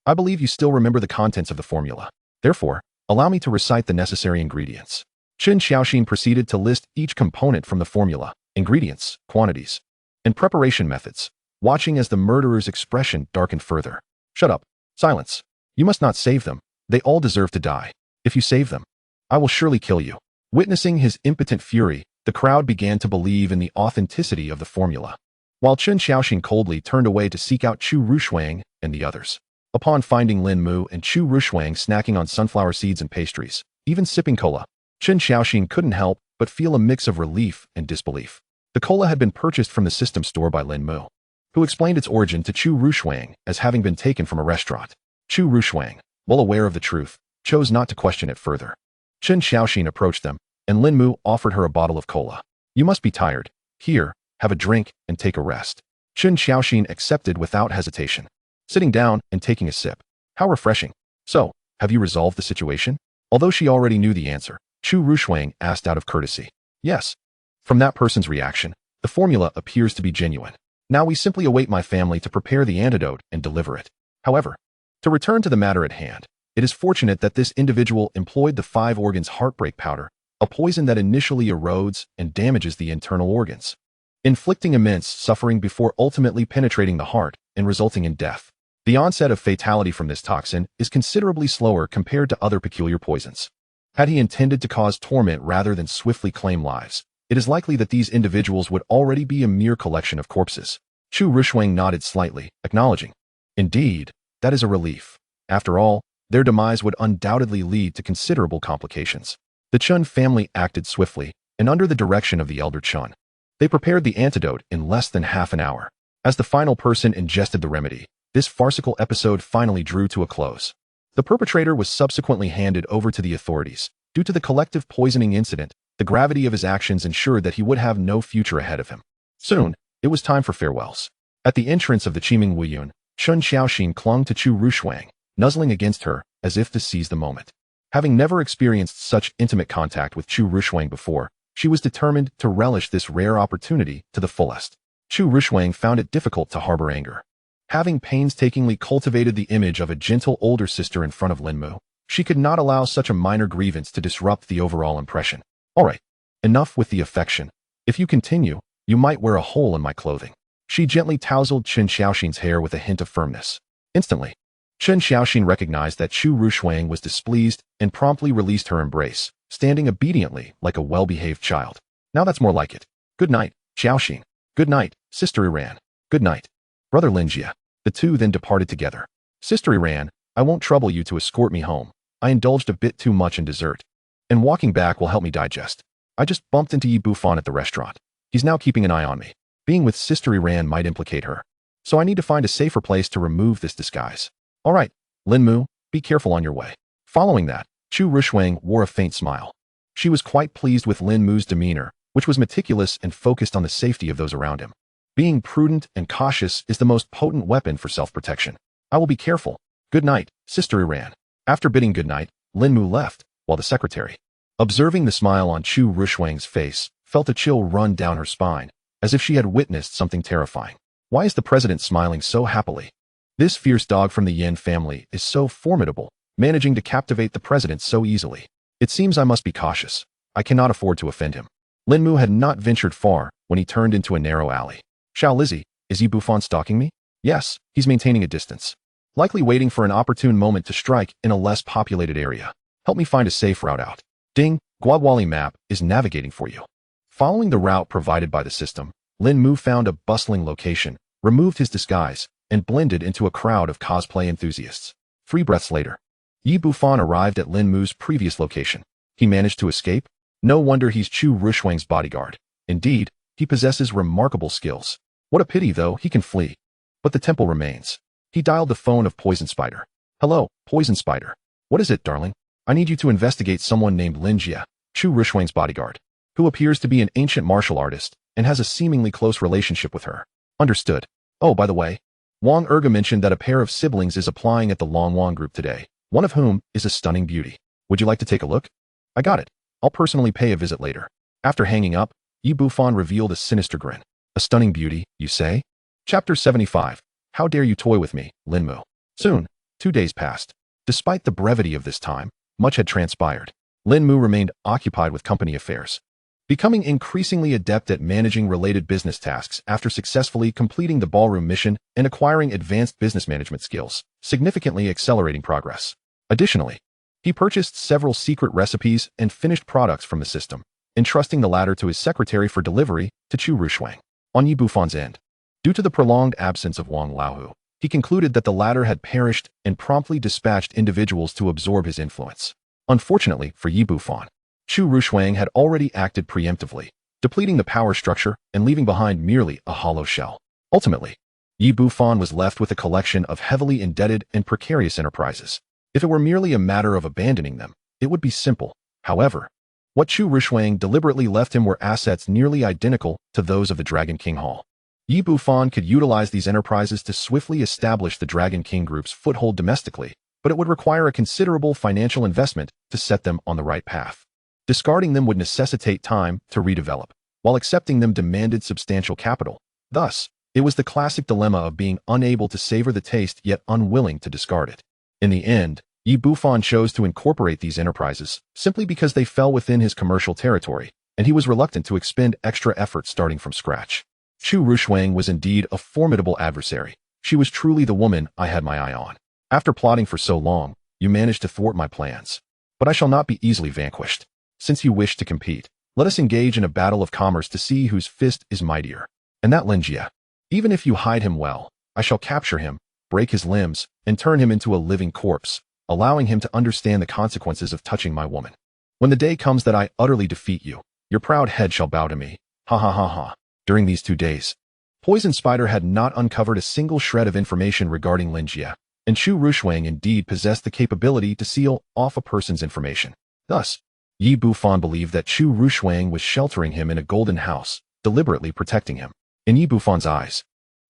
Speaker 1: I believe you still remember the contents of the formula. Therefore, allow me to recite the necessary ingredients. Qin Xiaoxin proceeded to list each component from the formula, ingredients, quantities, and preparation methods, watching as the murderer's expression darkened further. Shut up. Silence. You must not save them. They all deserve to die. If you save them, I will surely kill you. Witnessing his impotent fury, the crowd began to believe in the authenticity of the formula, while Qin Xiaoxin coldly turned away to seek out Chu Ruoshuang and the others. Upon finding Lin Mu and Chu Ruoshuang snacking on sunflower seeds and pastries, even sipping cola, Qin Xiaoxin couldn't help but feel a mix of relief and disbelief. The cola had been purchased from the system store by Lin Mu, who explained its origin to Chu Ruoshuang as having been taken from a restaurant. Chu Ruoshuang, well aware of the truth, chose not to question it further. Qin Xiaoxin approached them, and Lin Mu offered her a bottle of cola. You must be tired. Here, have a drink and take a rest. Qin Xiaoxin accepted without hesitation, sitting down and taking a sip. How refreshing. So, have you resolved the situation? Although she already knew the answer, Chu Ruoshuang asked out of courtesy. Yes. From that person's reaction, the formula appears to be genuine. Now we simply await my family to prepare the antidote and deliver it. However, to return to the matter at hand, it is fortunate that this individual employed the 5 organs heartbreak powder, a poison that initially erodes and damages the internal organs, inflicting immense suffering before ultimately penetrating the heart and resulting in death. The onset of fatality from this toxin is considerably slower compared to other peculiar poisons. Had he intended to cause torment rather than swiftly claim lives, it is likely that these individuals would already be a mere collection of corpses. Chu Ruoshuang nodded slightly, acknowledging. Indeed, that is a relief. After all, their demise would undoubtedly lead to considerable complications. The Chun family acted swiftly, and under the direction of the elder Chun. They prepared the antidote in less than half an hour. As the final person ingested the remedy, this farcical episode finally drew to a close. The perpetrator was subsequently handed over to the authorities. Due to the collective poisoning incident, the gravity of his actions ensured that he would have no future ahead of him. Soon, it was time for farewells. At the entrance of the Qiming Wuyun, Qin Xiaoxin clung to Chu Ruoshuang, nuzzling against her as if to seize the moment. Having never experienced such intimate contact with Chu Ruoshuang before, she was determined to relish this rare opportunity to the fullest. Chu Ruoshuang found it difficult to harbor anger. Having painstakingly cultivated the image of a gentle older sister in front of Lin Mu, she could not allow such a minor grievance to disrupt the overall impression. All right, enough with the affection. If you continue, you might wear a hole in my clothing. She gently tousled Chen Xiaoxin's hair with a hint of firmness. Instantly, Chen Xiaoxin recognized that Chu Ruoshuang was displeased and promptly released her embrace, standing obediently like a well-behaved child. Now that's more like it. Good night, Xiaoxin. Good night, Sister Iran. Good night, Brother Linjia. The two then departed together. Sister Iran, I won't trouble you to escort me home. I indulged a bit too much in dessert, and walking back will help me digest. I just bumped into Yi Bufan at the restaurant. He's now keeping an eye on me. Being with Sister Iran might implicate her, so I need to find a safer place to remove this disguise. All right, Lin Mu, be careful on your way. Following that, Chu Ruoshuang wore a faint smile. She was quite pleased with Lin Mu's demeanor, which was meticulous and focused on the safety of those around him. Being prudent and cautious is the most potent weapon for self-protection. I will be careful. Good night, Sister Iran. After bidding good night, Lin Mu left, while the secretary, observing the smile on Chu Ruoshuang's face, felt a chill run down her spine, as if she had witnessed something terrifying. Why is the president smiling so happily? This fierce dog from the Yin family is so formidable, managing to captivate the president so easily. It seems I must be cautious. I cannot afford to offend him. Lin Mu had not ventured far when he turned into a narrow alley. Xiao Lizzie, is Yi Bufan stalking me? Yes, he's maintaining a distance. Likely waiting for an opportune moment to strike in a less populated area. Help me find a safe route out. Ding, Guadwali map is navigating for you. Following the route provided by the system, Lin Mu found a bustling location, removed his disguise, and blended into a crowd of cosplay enthusiasts. 3 breaths later, Yi Bufan arrived at Lin Mu's previous location. He managed to escape? No wonder he's Chu Ruoshuang's bodyguard. Indeed, he possesses remarkable skills. What a pity, though, he can flee. But the temple remains. He dialed the phone of Poison Spider. Hello, Poison Spider. What is it, darling? I need you to investigate someone named Linjia, Chu Ruoshuang's bodyguard, who appears to be an ancient martial artist and has a seemingly close relationship with her. Understood. Oh, by the way, Wang Erga mentioned that a pair of siblings is applying at the Long Wang group today, one of whom is a stunning beauty. Would you like to take a look? I got it. I'll personally pay a visit later. After hanging up, Yi Bufan revealed a sinister grin. A stunning beauty, you say? Chapter 75. How dare you toy with me, Lin Mu? Soon, 2 days passed. Despite the brevity of this time, much had transpired. Lin Mu remained occupied with company affairs, becoming increasingly adept at managing related business tasks after successfully completing the ballroom mission and acquiring advanced business management skills, significantly accelerating progress. Additionally, he purchased several secret recipes and finished products from the system, entrusting the latter to his secretary for delivery to Chu Ruoshuang. On Yi Bufan's end, due to the prolonged absence of Wang Laohu, he concluded that the latter had perished and promptly dispatched individuals to absorb his influence. Unfortunately for Yi Bufan, Chu Ruoshuang had already acted preemptively, depleting the power structure and leaving behind merely a hollow shell. Ultimately, Yi Bufan was left with a collection of heavily indebted and precarious enterprises. If it were merely a matter of abandoning them, it would be simple. However, what Chu Ruoshuang deliberately left him were assets nearly identical to those of the Dragon King Hall. Yi Bufan could utilize these enterprises to swiftly establish the Dragon King Group's foothold domestically, but it would require a considerable financial investment to set them on the right path. Discarding them would necessitate time to redevelop, while accepting them demanded substantial capital. Thus, it was the classic dilemma of being unable to savor the taste yet unwilling to discard it. In the end, Yi Bufan chose to incorporate these enterprises simply because they fell within his commercial territory, and he was reluctant to expend extra effort starting from scratch. Chu Ruoshuang was indeed a formidable adversary. She was truly the woman I had my eye on. After plotting for so long, you managed to thwart my plans. But I shall not be easily vanquished. Since you wish to compete, let us engage in a battle of commerce to see whose fist is mightier. And that Linjia. Even if you hide him well, I shall capture him, break his limbs, and turn him into a living corpse, allowing him to understand the consequences of touching my woman. When the day comes that I utterly defeat you, your proud head shall bow to me. Ha ha ha ha. During these 2 days, Poison Spider had not uncovered a single shred of information regarding Linjia, and Chu Ruoshuang indeed possessed the capability to seal off a person's information. Thus, Yi Bufan believed that Chu Ruoshuang was sheltering him in a golden house, deliberately protecting him. In Yi Bufan's eyes,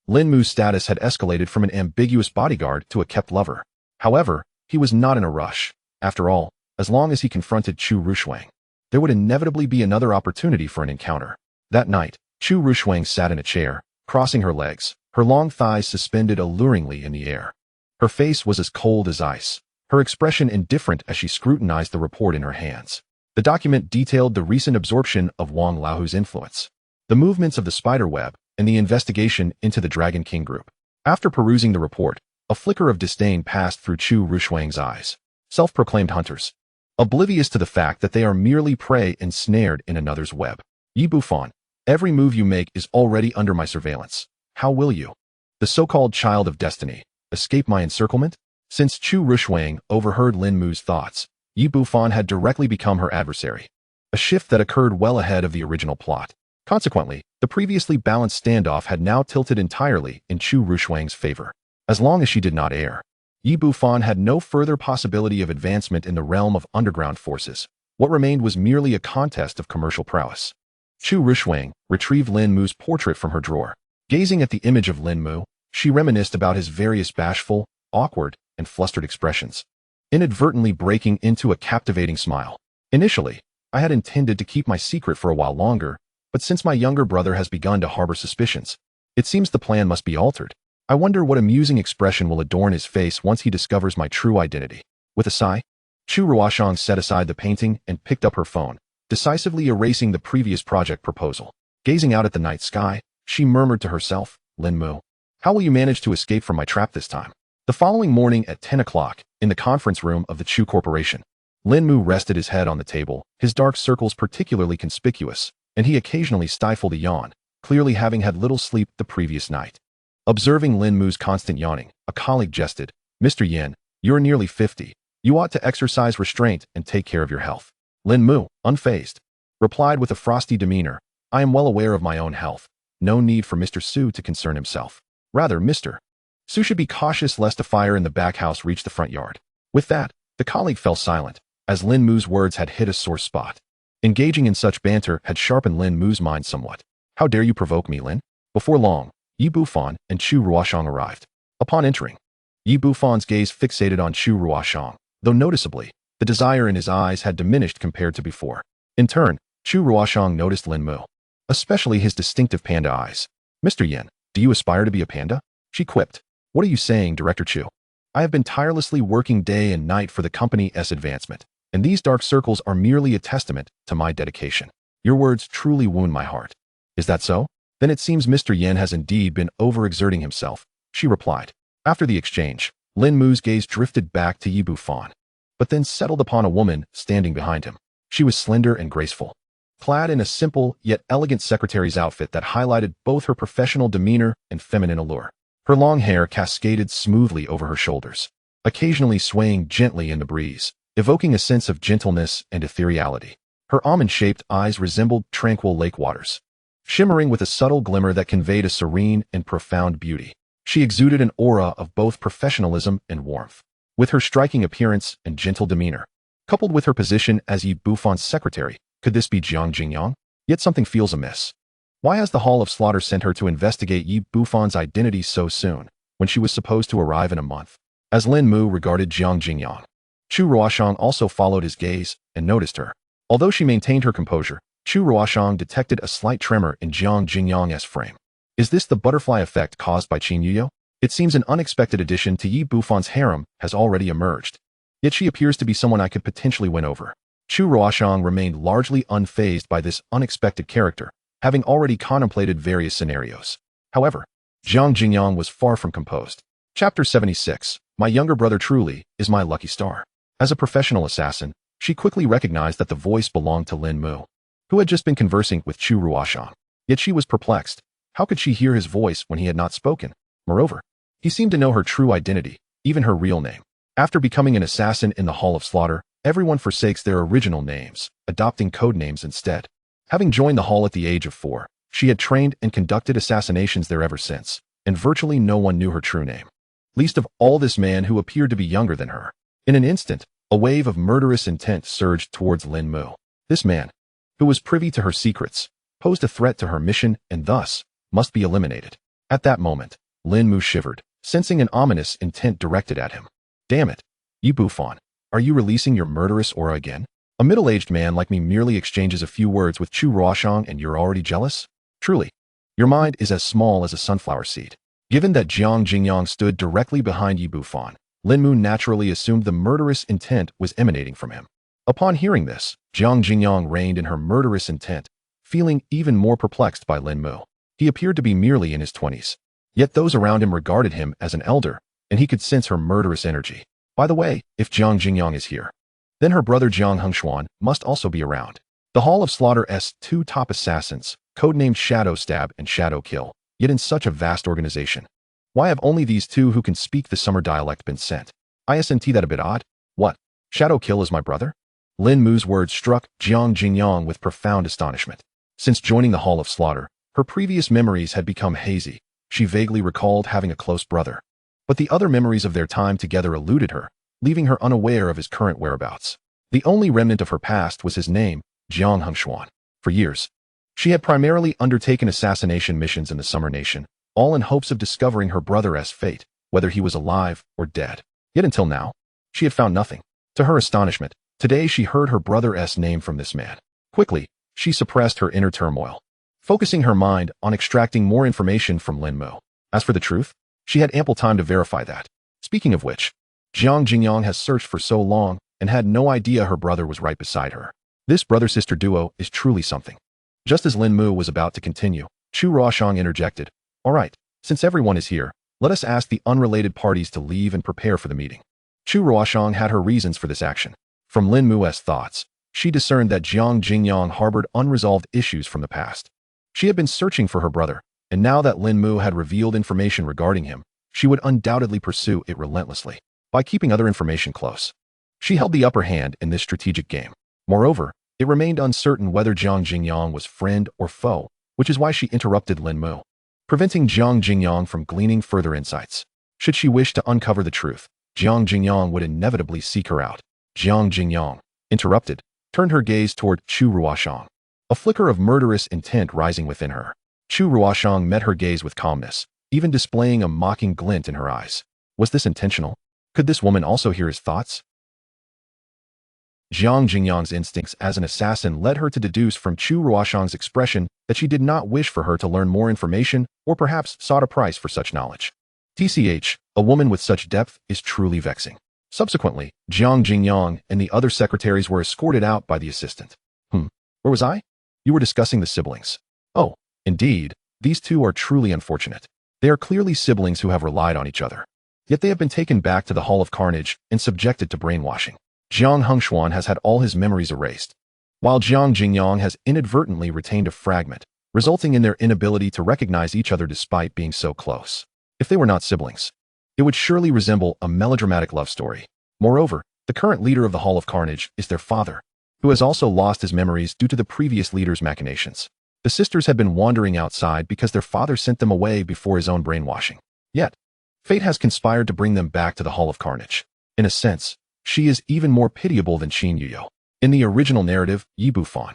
Speaker 1: Lin Mu's status had escalated from an ambiguous bodyguard to a kept lover. However, he was not in a rush. After all, as long as he confronted Chu Ruoshuang, there would inevitably be another opportunity for an encounter. That night, Chu Ruoshuang sat in a chair, crossing her legs, her long thighs suspended alluringly in the air. Her face was as cold as ice, her expression indifferent as she scrutinized the report in her hands. The document detailed the recent absorption of Wang Laohu's influence, the movements of the spider web, and the investigation into the Dragon King group. After perusing the report, a flicker of disdain passed through Chu Ruoshuang's eyes. Self-proclaimed hunters, oblivious to the fact that they are merely prey ensnared in another's web. Ye Buffon, every move you make is already under my surveillance. How will you, the so-called child of destiny, escape my encirclement? Since Chu Ruoshuang overheard Lin Mu's thoughts, Ye Buffon had directly become her adversary, a shift that occurred well ahead of the original plot. Consequently, the previously balanced standoff had now tilted entirely in Chu Ruoshuang's favor. As long as she did not err, Ye Buffon had no further possibility of advancement in the realm of underground forces. What remained was merely a contest of commercial prowess. Chu Ruoshuang retrieved Lin Mu's portrait from her drawer. Gazing at the image of Lin Mu, she reminisced about his various bashful, awkward, and flustered expressions, inadvertently breaking into a captivating smile. Initially, I had intended to keep my secret for a while longer, but since my younger brother has begun to harbor suspicions, it seems the plan must be altered. I wonder what amusing expression will adorn his face once he discovers my true identity. With a sigh, Chu Ruoshuang set aside the painting and picked up her phone, decisively erasing the previous project proposal. Gazing out at the night sky, she murmured to herself, Lin Mu, how will you manage to escape from my trap this time? The following morning at 10 o'clock, in the conference room of the Chu Corporation, Lin Mu rested his head on the table, his dark circles particularly conspicuous, and he occasionally stifled a yawn, clearly having had little sleep the previous night. Observing Lin Mu's constant yawning, a colleague jested, Mr. Yin, you're nearly 50. You ought to exercise restraint and take care of your health. Lin Mu, unfazed, replied with a frosty demeanor, I am well aware of my own health. No need for Mr. Su to concern himself. Rather, Mr. Su should be cautious lest a fire in the back house reach the front yard. With that, the colleague fell silent, as Lin Mu's words had hit a sore spot. Engaging in such banter had sharpened Lin Mu's mind somewhat. How dare you provoke me, Lin? Before long, Ye Buffon and Chu Ruoshuang arrived. Upon entering, Ye Buffon's gaze fixated on Chu Ruoshuang, though noticeably, the desire in his eyes had diminished compared to before. In turn, Chu Ruoshuang noticed Lin Mu, especially his distinctive panda eyes. Mr. Yin, do you aspire to be a panda? She quipped. What are you saying, Director Chu? I have been tirelessly working day and night for the company's advancement, and these dark circles are merely a testament to my dedication. Your words truly wound my heart. Is that so? Then it seems Mr. Yin has indeed been overexerting himself, she replied. After the exchange, Lin Mu's gaze drifted back to Ye Buffon, but then settled upon a woman standing behind him. She was slender and graceful, clad in a simple yet elegant secretary's outfit that highlighted both her professional demeanor and feminine allure. Her long hair cascaded smoothly over her shoulders, occasionally swaying gently in the breeze, evoking a sense of gentleness and ethereality. Her almond-shaped eyes resembled tranquil lake waters, shimmering with a subtle glimmer that conveyed a serene and profound beauty. She exuded an aura of both professionalism and warmth. With her striking appearance and gentle demeanor, coupled with her position as Ye Buffon's secretary, could this be Jiang Jingyang? Yet something feels amiss. Why has the Hall of Slaughter sent her to investigate Ye Buffon's identity so soon, when she was supposed to arrive in a month? As Lin Mu regarded Jiang Jingyang, Chu Ruoshuang also followed his gaze and noticed her. Although she maintained her composure, Chu Ruoshuang detected a slight tremor in Jiang Jingyang's frame. Is this the butterfly effect caused by Qin Yuyo? It seems an unexpected addition to Ye Buffon's harem has already emerged. Yet she appears to be someone I could potentially win over. Chu Ruoshuang remained largely unfazed by this unexpected character, having already contemplated various scenarios. However, Jiang Jingyang was far from composed. Chapter 76. My younger brother truly is my lucky star. As a professional assassin, she quickly recognized that the voice belonged to Lin Mu, who had just been conversing with Chu Ruoshuang. Yet she was perplexed. How could she hear his voice when he had not spoken? Moreover, he seemed to know her true identity, even her real name. After becoming an assassin in the Hall of Slaughter, everyone forsakes their original names, adopting code names instead. Having joined the hall at the age of 4, she had trained and conducted assassinations there ever since, and virtually no one knew her true name. Least of all this man who appeared to be younger than her. In an instant, a wave of murderous intent surged towards Lin Mu. This man, who was privy to her secrets, posed a threat to her mission and thus must be eliminated. At that moment, Lin Mu shivered, sensing an ominous intent directed at him. Damn it, Ye Buffon, are you releasing your murderous aura again? A middle-aged man like me merely exchanges a few words with Chu Ruoshuang and you're already jealous? Truly, your mind is as small as a sunflower seed. Given that Jiang Jingyang stood directly behind Ye Buffon, Lin Mu naturally assumed the murderous intent was emanating from him. Upon hearing this, Jiang Jingyang reined in her murderous intent, feeling even more perplexed by Lin Mu. He appeared to be merely in his 20s. Yet those around him regarded him as an elder, and he could sense her murderous energy. By the way, if Jiang Jingyang is here, then her brother Jiang Hengshuan must also be around. The Hall of Slaughter's two top assassins, codenamed Shadow Stab and Shadow Kill, yet in such a vast organization. Why have only these two who can speak the summer dialect been sent? Isn't that a bit odd? What? Shadow Kill is my brother? Lin Mu's words struck Jiang Jingyang with profound astonishment. Since joining the Hall of Slaughter, her previous memories had become hazy. She vaguely recalled having a close brother. But the other memories of their time together eluded her, leaving her unaware of his current whereabouts. The only remnant of her past was his name, Jiang Hengshuan. For years, she had primarily undertaken assassination missions in the Summer Nation, all in hopes of discovering her brother's fate, whether he was alive or dead. Yet until now, she had found nothing. To her astonishment, today she heard her brother's name from this man. Quickly, she suppressed her inner turmoil, focusing her mind on extracting more information from Lin Mu. As for the truth, she had ample time to verify that. Speaking of which, Jiang Jingyang has searched for so long and had no idea her brother was right beside her. This brother-sister duo is truly something. Just as Lin Mu was about to continue, Chu Ruoshuang interjected, "All right, since everyone is here, let us ask the unrelated parties to leave and prepare for the meeting." Chu Ruoshuang had her reasons for this action. From Lin Mu's thoughts, she discerned that Jiang Jingyang harbored unresolved issues from the past. She had been searching for her brother, and now that Lin Mu had revealed information regarding him, she would undoubtedly pursue it relentlessly. By keeping other information close, she held the upper hand in this strategic game. Moreover, it remained uncertain whether Jiang Jingyang was friend or foe, which is why she interrupted Lin Mu, preventing Jiang Jingyang from gleaning further insights. Should she wish to uncover the truth, Jiang Jingyang would inevitably seek her out. Jiang Jingyang, interrupted, turned her gaze toward Chu Ruoshuang, a flicker of murderous intent rising within her. Chu Ruoshuang met her gaze with calmness, even displaying a mocking glint in her eyes. Was this intentional? Could this woman also hear his thoughts? Jiang Jingyang's instincts as an assassin led her to deduce from Chu Ruoshuang's expression that she did not wish for her to learn more information or perhaps sought a price for such knowledge. TCH, a woman with such depth is truly vexing. Subsequently, Jiang Jingyang and the other secretaries were escorted out by the assistant. Where was I? You were discussing the siblings. Oh, indeed, these two are truly unfortunate. They are clearly siblings who have relied on each other. Yet they have been taken back to the Hall of Carnage and subjected to brainwashing. Jiang Hengshuan has had all his memories erased, while Jiang Jingyang has inadvertently retained a fragment, resulting in their inability to recognize each other despite being so close. If they were not siblings, it would surely resemble a melodramatic love story. Moreover, the current leader of the Hall of Carnage is their father, who has also lost his memories due to the previous leader's machinations. The sisters had been wandering outside because their father sent them away before his own brainwashing. Yet, fate has conspired to bring them back to the Hall of Carnage. In a sense, she is even more pitiable than Qin Yuyo. In the original narrative, Yi Bufan,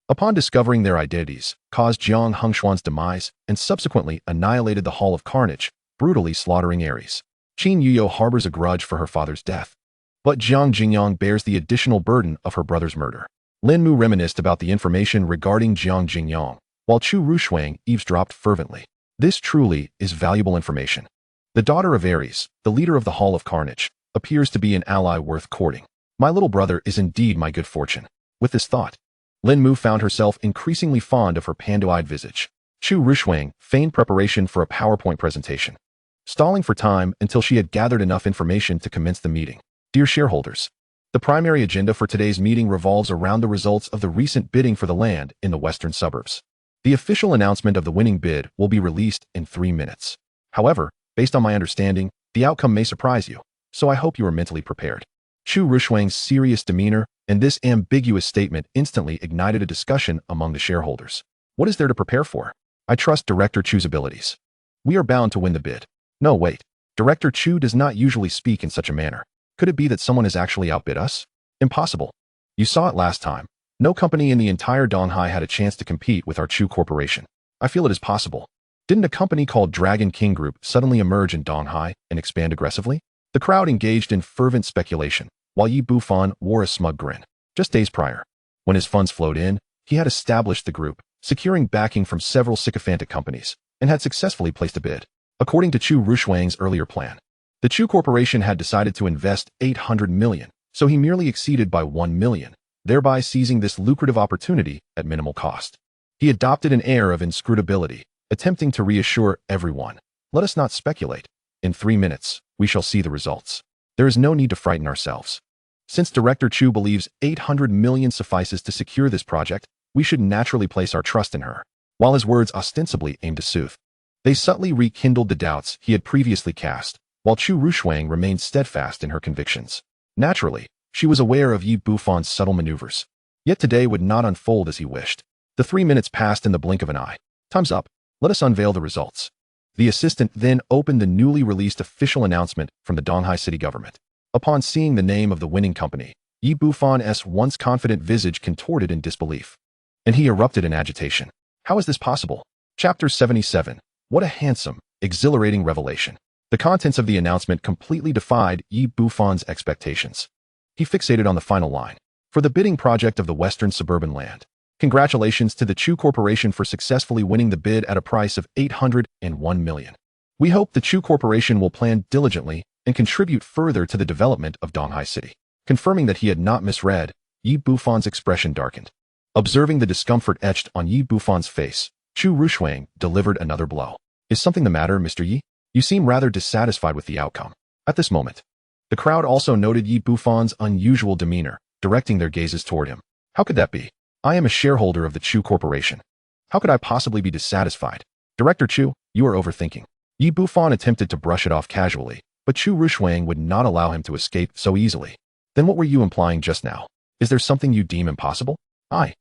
Speaker 1: upon discovering their identities, caused Jiang Hengshuan's demise and subsequently annihilated the Hall of Carnage, brutally slaughtering Ares. Qin Yuyo harbors a grudge for her father's death, but Jiang Jingyang bears the additional burden of her brother's murder. Lin Mu reminisced about the information regarding Jiang Jingyang, while Chu Ruoshuang eavesdropped fervently. This truly is valuable information. The daughter of Ares, the leader of the Hall of Carnage, appears to be an ally worth courting. My little brother is indeed my good fortune. With this thought, Lin Mu found herself increasingly fond of her pando-eyed visage. Chu Ruoshuang feigned preparation for a PowerPoint presentation, stalling for time until she had gathered enough information to commence the meeting. Dear shareholders, the primary agenda for today's meeting revolves around the results of the recent bidding for the land in the western suburbs. The official announcement of the winning bid will be released in 3 minutes. However, based on my understanding, the outcome may surprise you, so I hope you are mentally prepared. Chu Ruoshuang's serious demeanor and this ambiguous statement instantly ignited a discussion among the shareholders. What is there to prepare for? I trust Director Chu's abilities. We are bound to win the bid. No, wait. Director Chu does not usually speak in such a manner. Could it be that someone has actually outbid us? Impossible. You saw it last time. No company in the entire Donghai had a chance to compete with our Chu Corporation. I feel it is possible. Didn't a company called Dragon King Group suddenly emerge in Donghai and expand aggressively? The crowd engaged in fervent speculation, while Yi Bufan wore a smug grin. Just days prior, when his funds flowed in, he had established the group, securing backing from several sycophantic companies, and had successfully placed a bid. According to Chu Ruoshuang's earlier plan, the Chu Corporation had decided to invest 800 million, so he merely exceeded by 1 million, thereby seizing this lucrative opportunity at minimal cost. He adopted an air of inscrutability, attempting to reassure everyone. Let us not speculate. In 3 minutes, we shall see the results. There is no need to frighten ourselves. Since Director Chu believes 800 million suffices to secure this project, we should naturally place our trust in her. While his words ostensibly aimed to soothe, they subtly rekindled the doubts he had previously cast, while Chu Ruoshuang remained steadfast in her convictions. Naturally, she was aware of Yi Bufon's subtle maneuvers. Yet today would not unfold as he wished. The 3 minutes passed in the blink of an eye. Time's up. Let us unveil the results. The assistant then opened the newly released official announcement from the Donghai city government. Upon seeing the name of the winning company, Yi Bufon's once confident visage contorted in disbelief, and he erupted in agitation. How is this possible? Chapter 77. What a handsome, exhilarating revelation. The contents of the announcement completely defied Yi Bufon's expectations. He fixated on the final line. For the bidding project of the Western Suburban Land. Congratulations to the Chu Corporation for successfully winning the bid at a price of 801 million. We hope the Chu Corporation will plan diligently and contribute further to the development of Donghai City. Confirming that he had not misread, Yi Bufon's expression darkened. Observing the discomfort etched on Yi Bufon's face, Chu Ruoshuang delivered another blow. Is something the matter, Mr. Yi? You seem rather dissatisfied with the outcome. At this moment, the crowd also noted Yi Bufon's unusual demeanor, directing their gazes toward him. How could that be? I am a shareholder of the Chu Corporation. How could I possibly be dissatisfied? Director Chu, you are overthinking. Yi Bufon attempted to brush it off casually, but Chu Ruoshuang would not allow him to escape so easily. Then what were you implying just now? Is there something you deem impossible? I.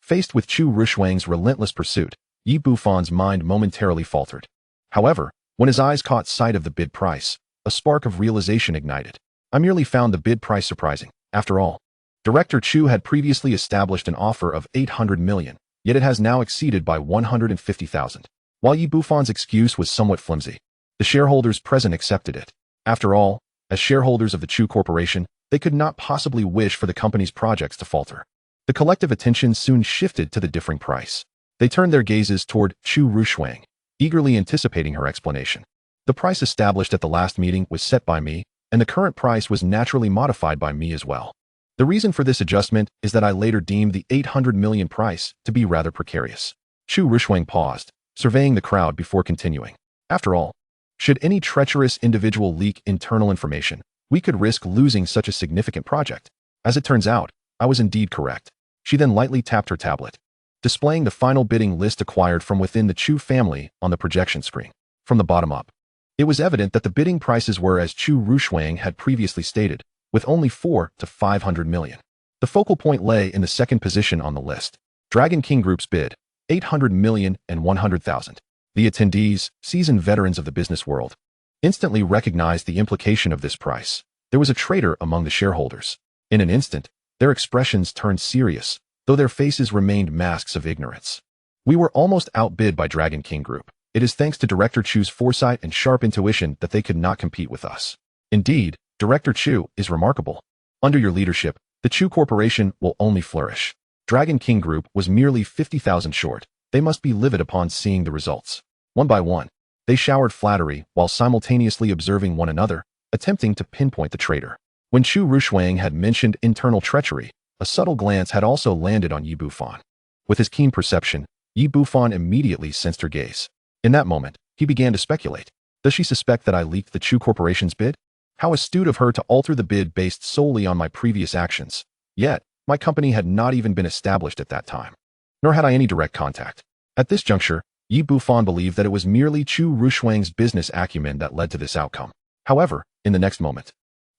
Speaker 1: Faced with Chu Ruoshuang's relentless pursuit, Yi Bufon's mind momentarily faltered. However, when his eyes caught sight of the bid price, a spark of realization ignited. I merely found the bid price surprising. After all, Director Chu had previously established an offer of 800 million, yet it has now exceeded by 150,000. While Yi Bufon's excuse was somewhat flimsy, the shareholders present accepted it. After all, as shareholders of the Chu Corporation, they could not possibly wish for the company's projects to falter. The collective attention soon shifted to the differing price. They turned their gazes toward Chu Ruoshuang, eagerly anticipating her explanation. The price established at the last meeting was set by me, and the current price was naturally modified by me as well. The reason for this adjustment is that I later deemed the 800 million price to be rather precarious. Chu Ruoshuang paused, surveying the crowd before continuing. After all, should any treacherous individual leak internal information, we could risk losing such a significant project. As it turns out, I was indeed correct. She then lightly tapped her tablet, displaying the final bidding list acquired from within the Chu family on the projection screen. From the bottom up, it was evident that the bidding prices were as Chu Ruoshuang had previously stated, with only 4 to 500 million. The focal point lay in the second position on the list. Dragon King Group's bid, 800 million and 100,000. The attendees, seasoned veterans of the business world, instantly recognized the implication of this price. There was a traitor among the shareholders. In an instant, their expressions turned serious, though their faces remained masks of ignorance. We were almost outbid by Dragon King Group. It is thanks to Director Chu's foresight and sharp intuition that they could not compete with us. Indeed, Director Chu is remarkable. Under your leadership, the Chu Corporation will only flourish. Dragon King Group was merely 50,000 short. They must be livid upon seeing the results. One by one, they showered flattery while simultaneously observing one another, attempting to pinpoint the traitor. When Chu Ruoshuang had mentioned internal treachery, a subtle glance had also landed on Yi Bufon. With his keen perception, Yi Bufon immediately sensed her gaze. In that moment, he began to speculate. Does she suspect that I leaked the Chu Corporation's bid? How astute of her to alter the bid based solely on my previous actions. Yet, my company had not even been established at that time. Nor had I any direct contact. At this juncture, Yi Bufon believed that it was merely Chu Ruoshuang's business acumen that led to this outcome. However, in the next moment,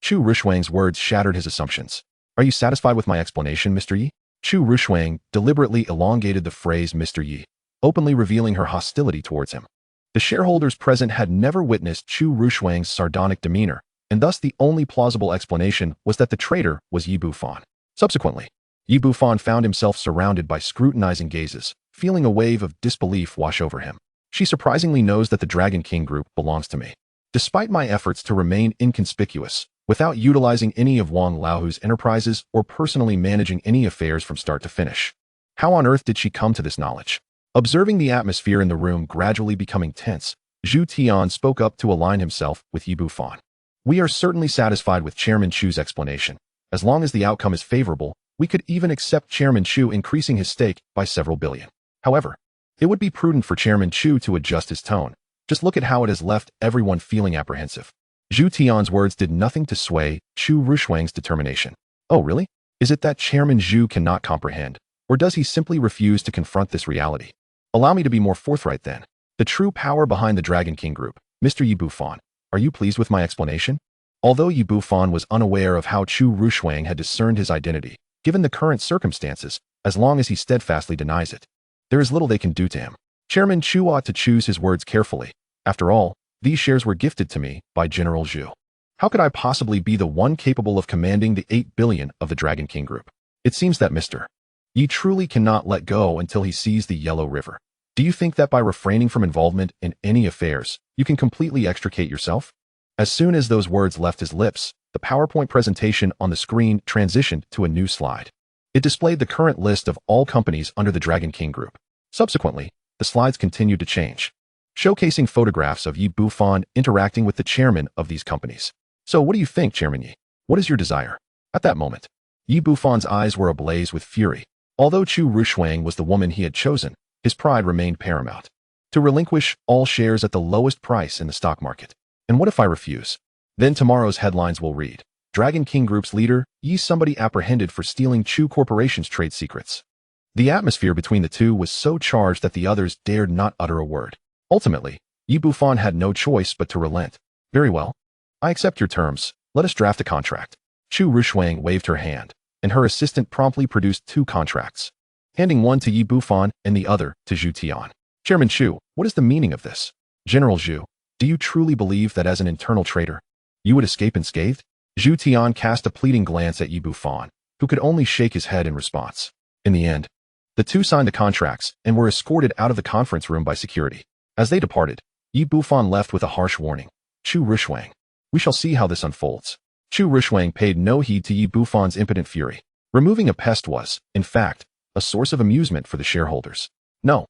Speaker 1: Chu Ruoshuang's words shattered his assumptions. Are you satisfied with my explanation, Mr. Yi? Chu Ruoshuang deliberately elongated the phrase Mr. Yi, openly revealing her hostility towards him. The shareholders present had never witnessed Chu Ruoshuang's sardonic demeanor, and thus the only plausible explanation was that the traitor was Yi Bufon. Subsequently, Yi Bufon found himself surrounded by scrutinizing gazes, feeling a wave of disbelief wash over him. She surprisingly knows that the Dragon King Group belongs to me. Despite my efforts to remain inconspicuous, without utilizing any of Wang Laohu's enterprises or personally managing any affairs from start to finish. How on earth did she come to this knowledge? Observing the atmosphere in the room gradually becoming tense, Zhu Tian spoke up to align himself with Yi Bufon. We are certainly satisfied with Chairman Chu's explanation. As long as the outcome is favorable, we could even accept Chairman Chu increasing his stake by several billion. However, It would be prudent for Chairman Chu to adjust his tone. Just look at how it has left everyone feeling apprehensive. Zhu Tian's words did nothing to sway Chu Ruoshuang's determination. Oh, really? Is it that Chairman Zhu cannot comprehend, or does he simply refuse to confront this reality? Allow me to be more forthright then. The true power behind the Dragon King Group, Mr. Yi Bufan. Are you pleased with my explanation? Although Yi Bufan was unaware of how Chu Ruoshuang had discerned his identity, given the current circumstances, as long as he steadfastly denies it, there is little they can do to him. Chairman Chu ought to choose his words carefully. After all, these shares were gifted to me by General Zhu. How could I possibly be the one capable of commanding the 8 billion of the Dragon King Group? It seems that Mr. Yi truly cannot let go until he sees the Yellow River. Do you think that by refraining from involvement in any affairs, you can completely extricate yourself? As soon as those words left his lips, the PowerPoint presentation on the screen transitioned to a new slide. It displayed the current list of all companies under the Dragon King Group. Subsequently, the slides continued to change, showcasing photographs of Yi Bufan interacting with the chairman of these companies. So what do you think, Chairman Yi? What is your desire? At that moment, Yi Bufan's eyes were ablaze with fury. Although Chu Ruoshuang was the woman he had chosen, his pride remained paramount. To relinquish all shares at the lowest price in the stock market. And what if I refuse? Then tomorrow's headlines will read, Dragon King Group's leader, Yi somebody apprehended for stealing Chu Corporation's trade secrets. The atmosphere between the two was so charged that the others dared not utter a word. Ultimately, Yi Bufan had no choice but to relent. Very well. I accept your terms. Let us draft a contract. Chu Ruoshuang waved her hand, and her assistant promptly produced 2 contracts, handing one to Yi Bufan and the other to Zhu Tian. Chairman Chu, what is the meaning of this? General Zhu, do you truly believe that as an internal traitor, you would escape unscathed? Zhu Tian cast a pleading glance at Yi Bufan, who could only shake his head in response. In the end, the two signed the contracts and were escorted out of the conference room by security. As they departed, Yi Bufan left with a harsh warning. Chu Ruoshuang. We shall see how this unfolds. Chu Ruoshuang paid no heed to Yi Bufan's impotent fury. Removing a pest was, in fact, a source of amusement for the shareholders. No.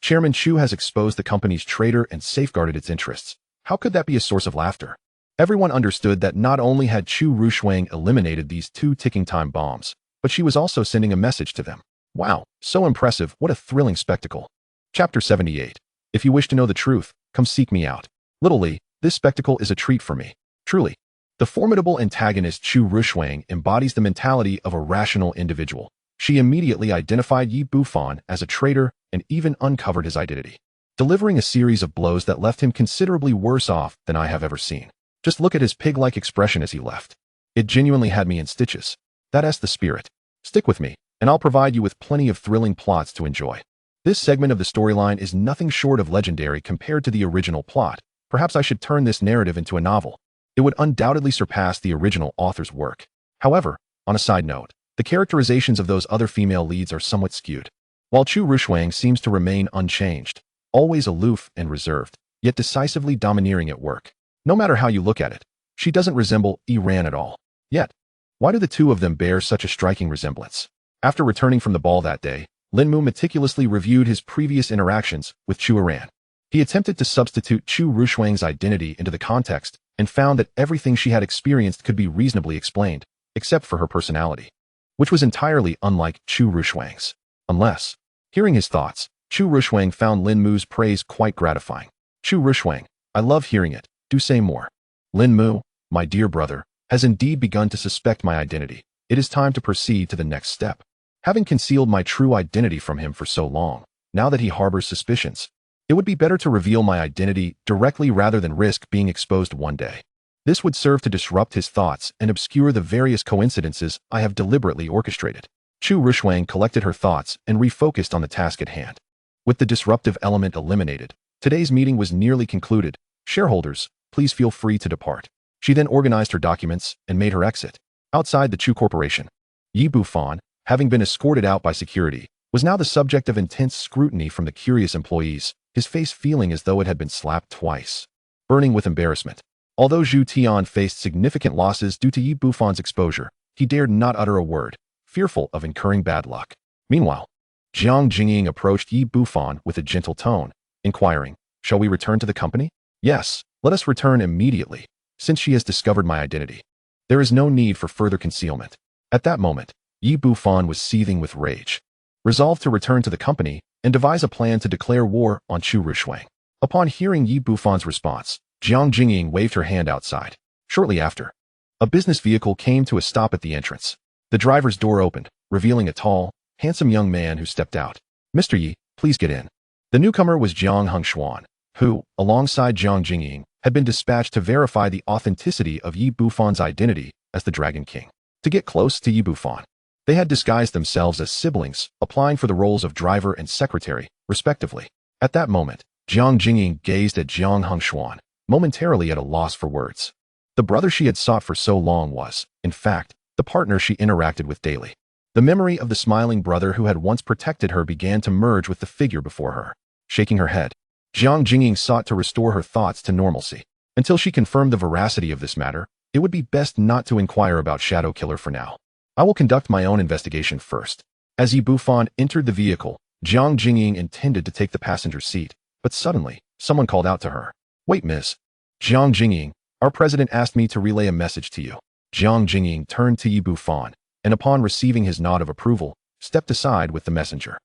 Speaker 1: Chairman Chu has exposed the company's traitor and safeguarded its interests. How could that be a source of laughter? Everyone understood that not only had Chu Ruoshuang eliminated these 2 ticking time bombs, but she was also sending a message to them. Wow, so impressive, what a thrilling spectacle. Chapter 78. If you wish to know the truth, come seek me out. Little Li, this spectacle is a treat for me. Truly. The formidable antagonist Chu Ruoshuang embodies the mentality of a rational individual. She immediately identified Yi Bufan as a traitor and even uncovered his identity, delivering a series of blows that left him considerably worse off than I have ever seen. Just look at his pig-like expression as he left. It genuinely had me in stitches. That's the spirit. Stick with me, and I'll provide you with plenty of thrilling plots to enjoy. This segment of the storyline is nothing short of legendary compared to the original plot. Perhaps I should turn this narrative into a novel. It would undoubtedly surpass the original author's work. However, on a side note, the characterizations of those other female leads are somewhat skewed. While Chu Ruoshuang seems to remain unchanged, always aloof and reserved, yet decisively domineering at work. No matter how you look at it, she doesn't resemble Iran at all. Yet, why do the two of them bear such a striking resemblance? After returning from the ball that day, Lin Mu meticulously reviewed his previous interactions with Chu Iran. He attempted to substitute Chu Ruoshuang's identity into the context and found that everything she had experienced could be reasonably explained, except for her personality, which was entirely unlike Chu Ruoshuang's. Unless, hearing his thoughts, Chu Ruoshuang found Lin Mu's praise quite gratifying. Chu Ruoshuang, I love hearing it. Do say more. Lin Mu, my dear brother, has indeed begun to suspect my identity. It is time to proceed to the next step. Having concealed my true identity from him for so long, now that he harbors suspicions, it would be better to reveal my identity directly rather than risk being exposed one day. This would serve to disrupt his thoughts and obscure the various coincidences I have deliberately orchestrated. Chu Ruoshuang collected her thoughts and refocused on the task at hand. With the disruptive element eliminated, today's meeting was nearly concluded. Shareholders, please feel free to depart. She then organized her documents and made her exit. Outside the Chu Corporation, Yi Bufan, having been escorted out by security, was now the subject of intense scrutiny from the curious employees, his face feeling as though it had been slapped twice. Burning with embarrassment. Although Zhu Tian faced significant losses due to Yi Bufan's exposure, he dared not utter a word, fearful of incurring bad luck. Meanwhile, Jiang Jingying approached Yi Bufan with a gentle tone, inquiring, "Shall we return to the company?" "Yes, let us return immediately, since she has discovered my identity. There is no need for further concealment." At that moment, Yi Bufan was seething with rage. Resolved to return to the company and devise a plan to declare war on Chu Ruoshuang. Upon hearing Yi Bufan's response, Jiang Jingying waved her hand outside. Shortly after, a business vehicle came to a stop at the entrance. The driver's door opened, revealing a tall, handsome young man who stepped out. "Mr. Yi, please get in." The newcomer was Jiang Hengshuan, who, alongside Jiang Jingying, had been dispatched to verify the authenticity of Yi Bufan's identity as the Dragon King. To get close to Yi Bufan, they had disguised themselves as siblings, applying for the roles of driver and secretary, respectively. At that moment, Jiang Jingying gazed at Jiang Hengshuan, momentarily at a loss for words. The brother she had sought for so long was, in fact, the partner she interacted with daily. The memory of the smiling brother who had once protected her began to merge with the figure before her. Shaking her head, Jiang Jingying sought to restore her thoughts to normalcy. Until she confirmed the veracity of this matter, it would be best not to inquire about Shadow Killer for now. I will conduct my own investigation first. As Yi Bufan entered the vehicle, Jiang Jingying intended to take the passenger seat, but suddenly, someone called out to her. "Wait, miss." "Jiang Jingying, our president asked me to relay a message to you." Jiang Jingying turned to Yi Bufan, and upon receiving his nod of approval, stepped aside with the messenger.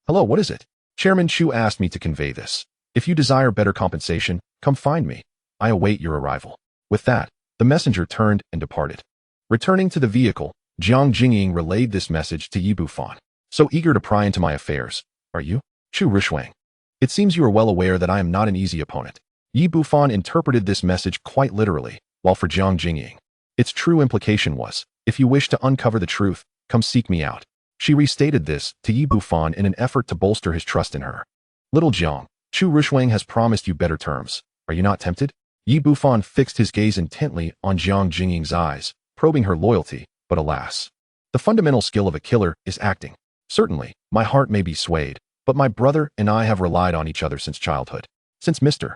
Speaker 1: "Hello, what is it?" "Chairman Chu asked me to convey this. If you desire better compensation, come find me. I await your arrival." With that, the messenger turned and departed. Returning to the vehicle, Jiang Jingying relayed this message to Yi Bufan. "So eager to pry into my affairs, are you, Chu Ruoshuang? It seems you are well aware that I am not an easy opponent." Yi Bufan interpreted this message quite literally, while for Jiang Jingying, its true implication was, "If you wish to uncover the truth, come seek me out." She restated this to Yi Bufan in an effort to bolster his trust in her. "Little Jiang, Chu Ruoshuang has promised you better terms. Are you not tempted?" Yi Bufan fixed his gaze intently on Jiang Jingying's eyes, probing her loyalty, but alas. The fundamental skill of a killer is acting. "Certainly, my heart may be swayed, but my brother and I have relied on each other since childhood. Since Mr.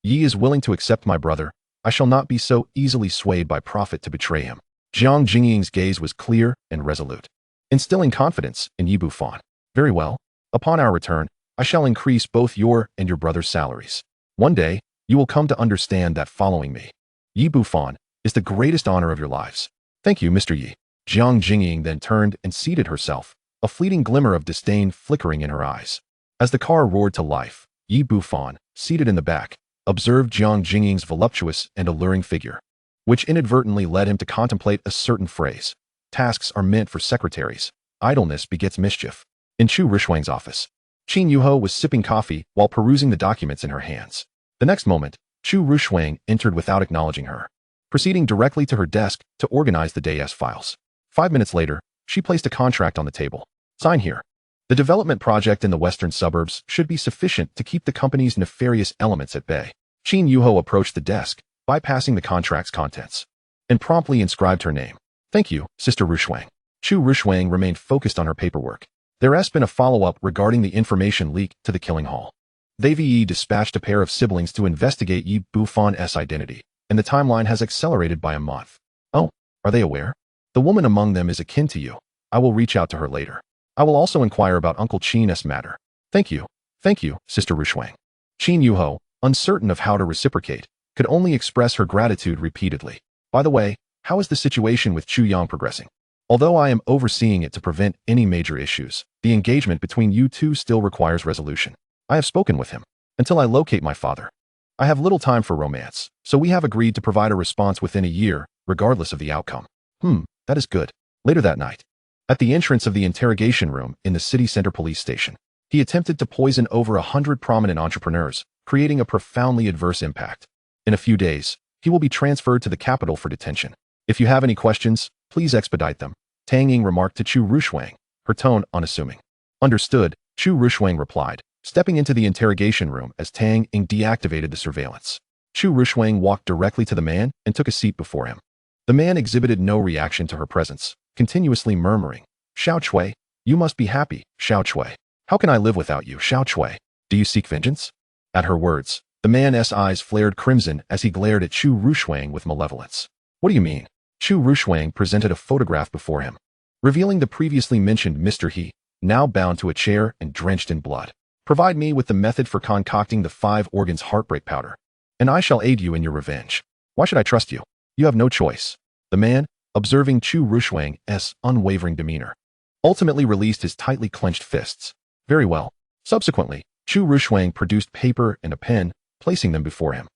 Speaker 1: Yi is willing to accept my brother, I shall not be so easily swayed by profit to betray him." Jiang Jingying's gaze was clear and resolute, instilling confidence in Yi Bufan. "Very well. Upon our return, I shall increase both your and your brother's salaries. One day, you will come to understand that following me, Yi Bufan, is the greatest honor of your lives." "Thank you, Mr. Yi." Jiang Jingying then turned and seated herself, a fleeting glimmer of disdain flickering in her eyes. As the car roared to life, Yi Bufan, seated in the back, observed Jiang Jingying's voluptuous and alluring figure, which inadvertently led him to contemplate a certain phrase. Tasks are meant for secretaries. Idleness begets mischief. In Chu Ruoshuang's office, Qin Yuho was sipping coffee while perusing the documents in her hands. The next moment, Chu Ruoshuang entered without acknowledging her, proceeding directly to her desk to organize the day's files. 5 minutes later, she placed a contract on the table. "Sign here." The development project in the western suburbs should be sufficient to keep the company's nefarious elements at bay. Qin Yuho approached the desk, bypassing the contract's contents, and promptly inscribed her name. "Thank you, Sister Ruoshuang." Chu Ruoshuang remained focused on her paperwork. There has been a follow-up regarding the information leaked to the killing hall. They dispatched a pair of siblings to investigate Yi Bufan's identity, and the timeline has accelerated by a month. "Oh, are they aware? The woman among them is akin to you. I will reach out to her later. I will also inquire about Uncle Qin's matter." Thank you, Sister Ruoshuang." Qin Yuho, uncertain of how to reciprocate, could only express her gratitude repeatedly. "By the way, how is the situation with Chu Yang progressing? Although I am overseeing it to prevent any major issues, the engagement between you two still requires resolution. I have spoken with him. Until I locate my father, I have little time for romance, so we have agreed to provide a response within a year, regardless of the outcome." That is good." Later that night, at the entrance of the interrogation room in the city center police station, he attempted to poison over 100 prominent entrepreneurs, creating a profoundly adverse impact. In a few days, he will be transferred to the capital for detention. "If you have any questions, please expedite them," Tang Ying remarked to Chu Ruoshuang, her tone unassuming. "Understood," Chu Ruoshuang replied, stepping into the interrogation room as Tang Ying deactivated the surveillance. Chu Ruoshuang walked directly to the man and took a seat before him. The man exhibited no reaction to her presence, continuously murmuring, "Xiao Chui, you must be happy, Xiao Chui. How can I live without you, Xiao Chui? Do you seek vengeance?" At her words, the man's eyes flared crimson as he glared at Chu Ruoshuang with malevolence. "What do you mean?" Chu Ruoshuang presented a photograph before him, revealing the previously mentioned Mr. He, now bound to a chair and drenched in blood. "Provide me with the method for concocting the 5 organs heartbreak powder, and I shall aid you in your revenge. Why should I trust you? You have no choice." The man, observing Chu Ruoshuang's unwavering demeanor, ultimately released his tightly clenched fists. "Very well. Subsequently, Chu Ruoshuang produced paper and a pen, placing them before him.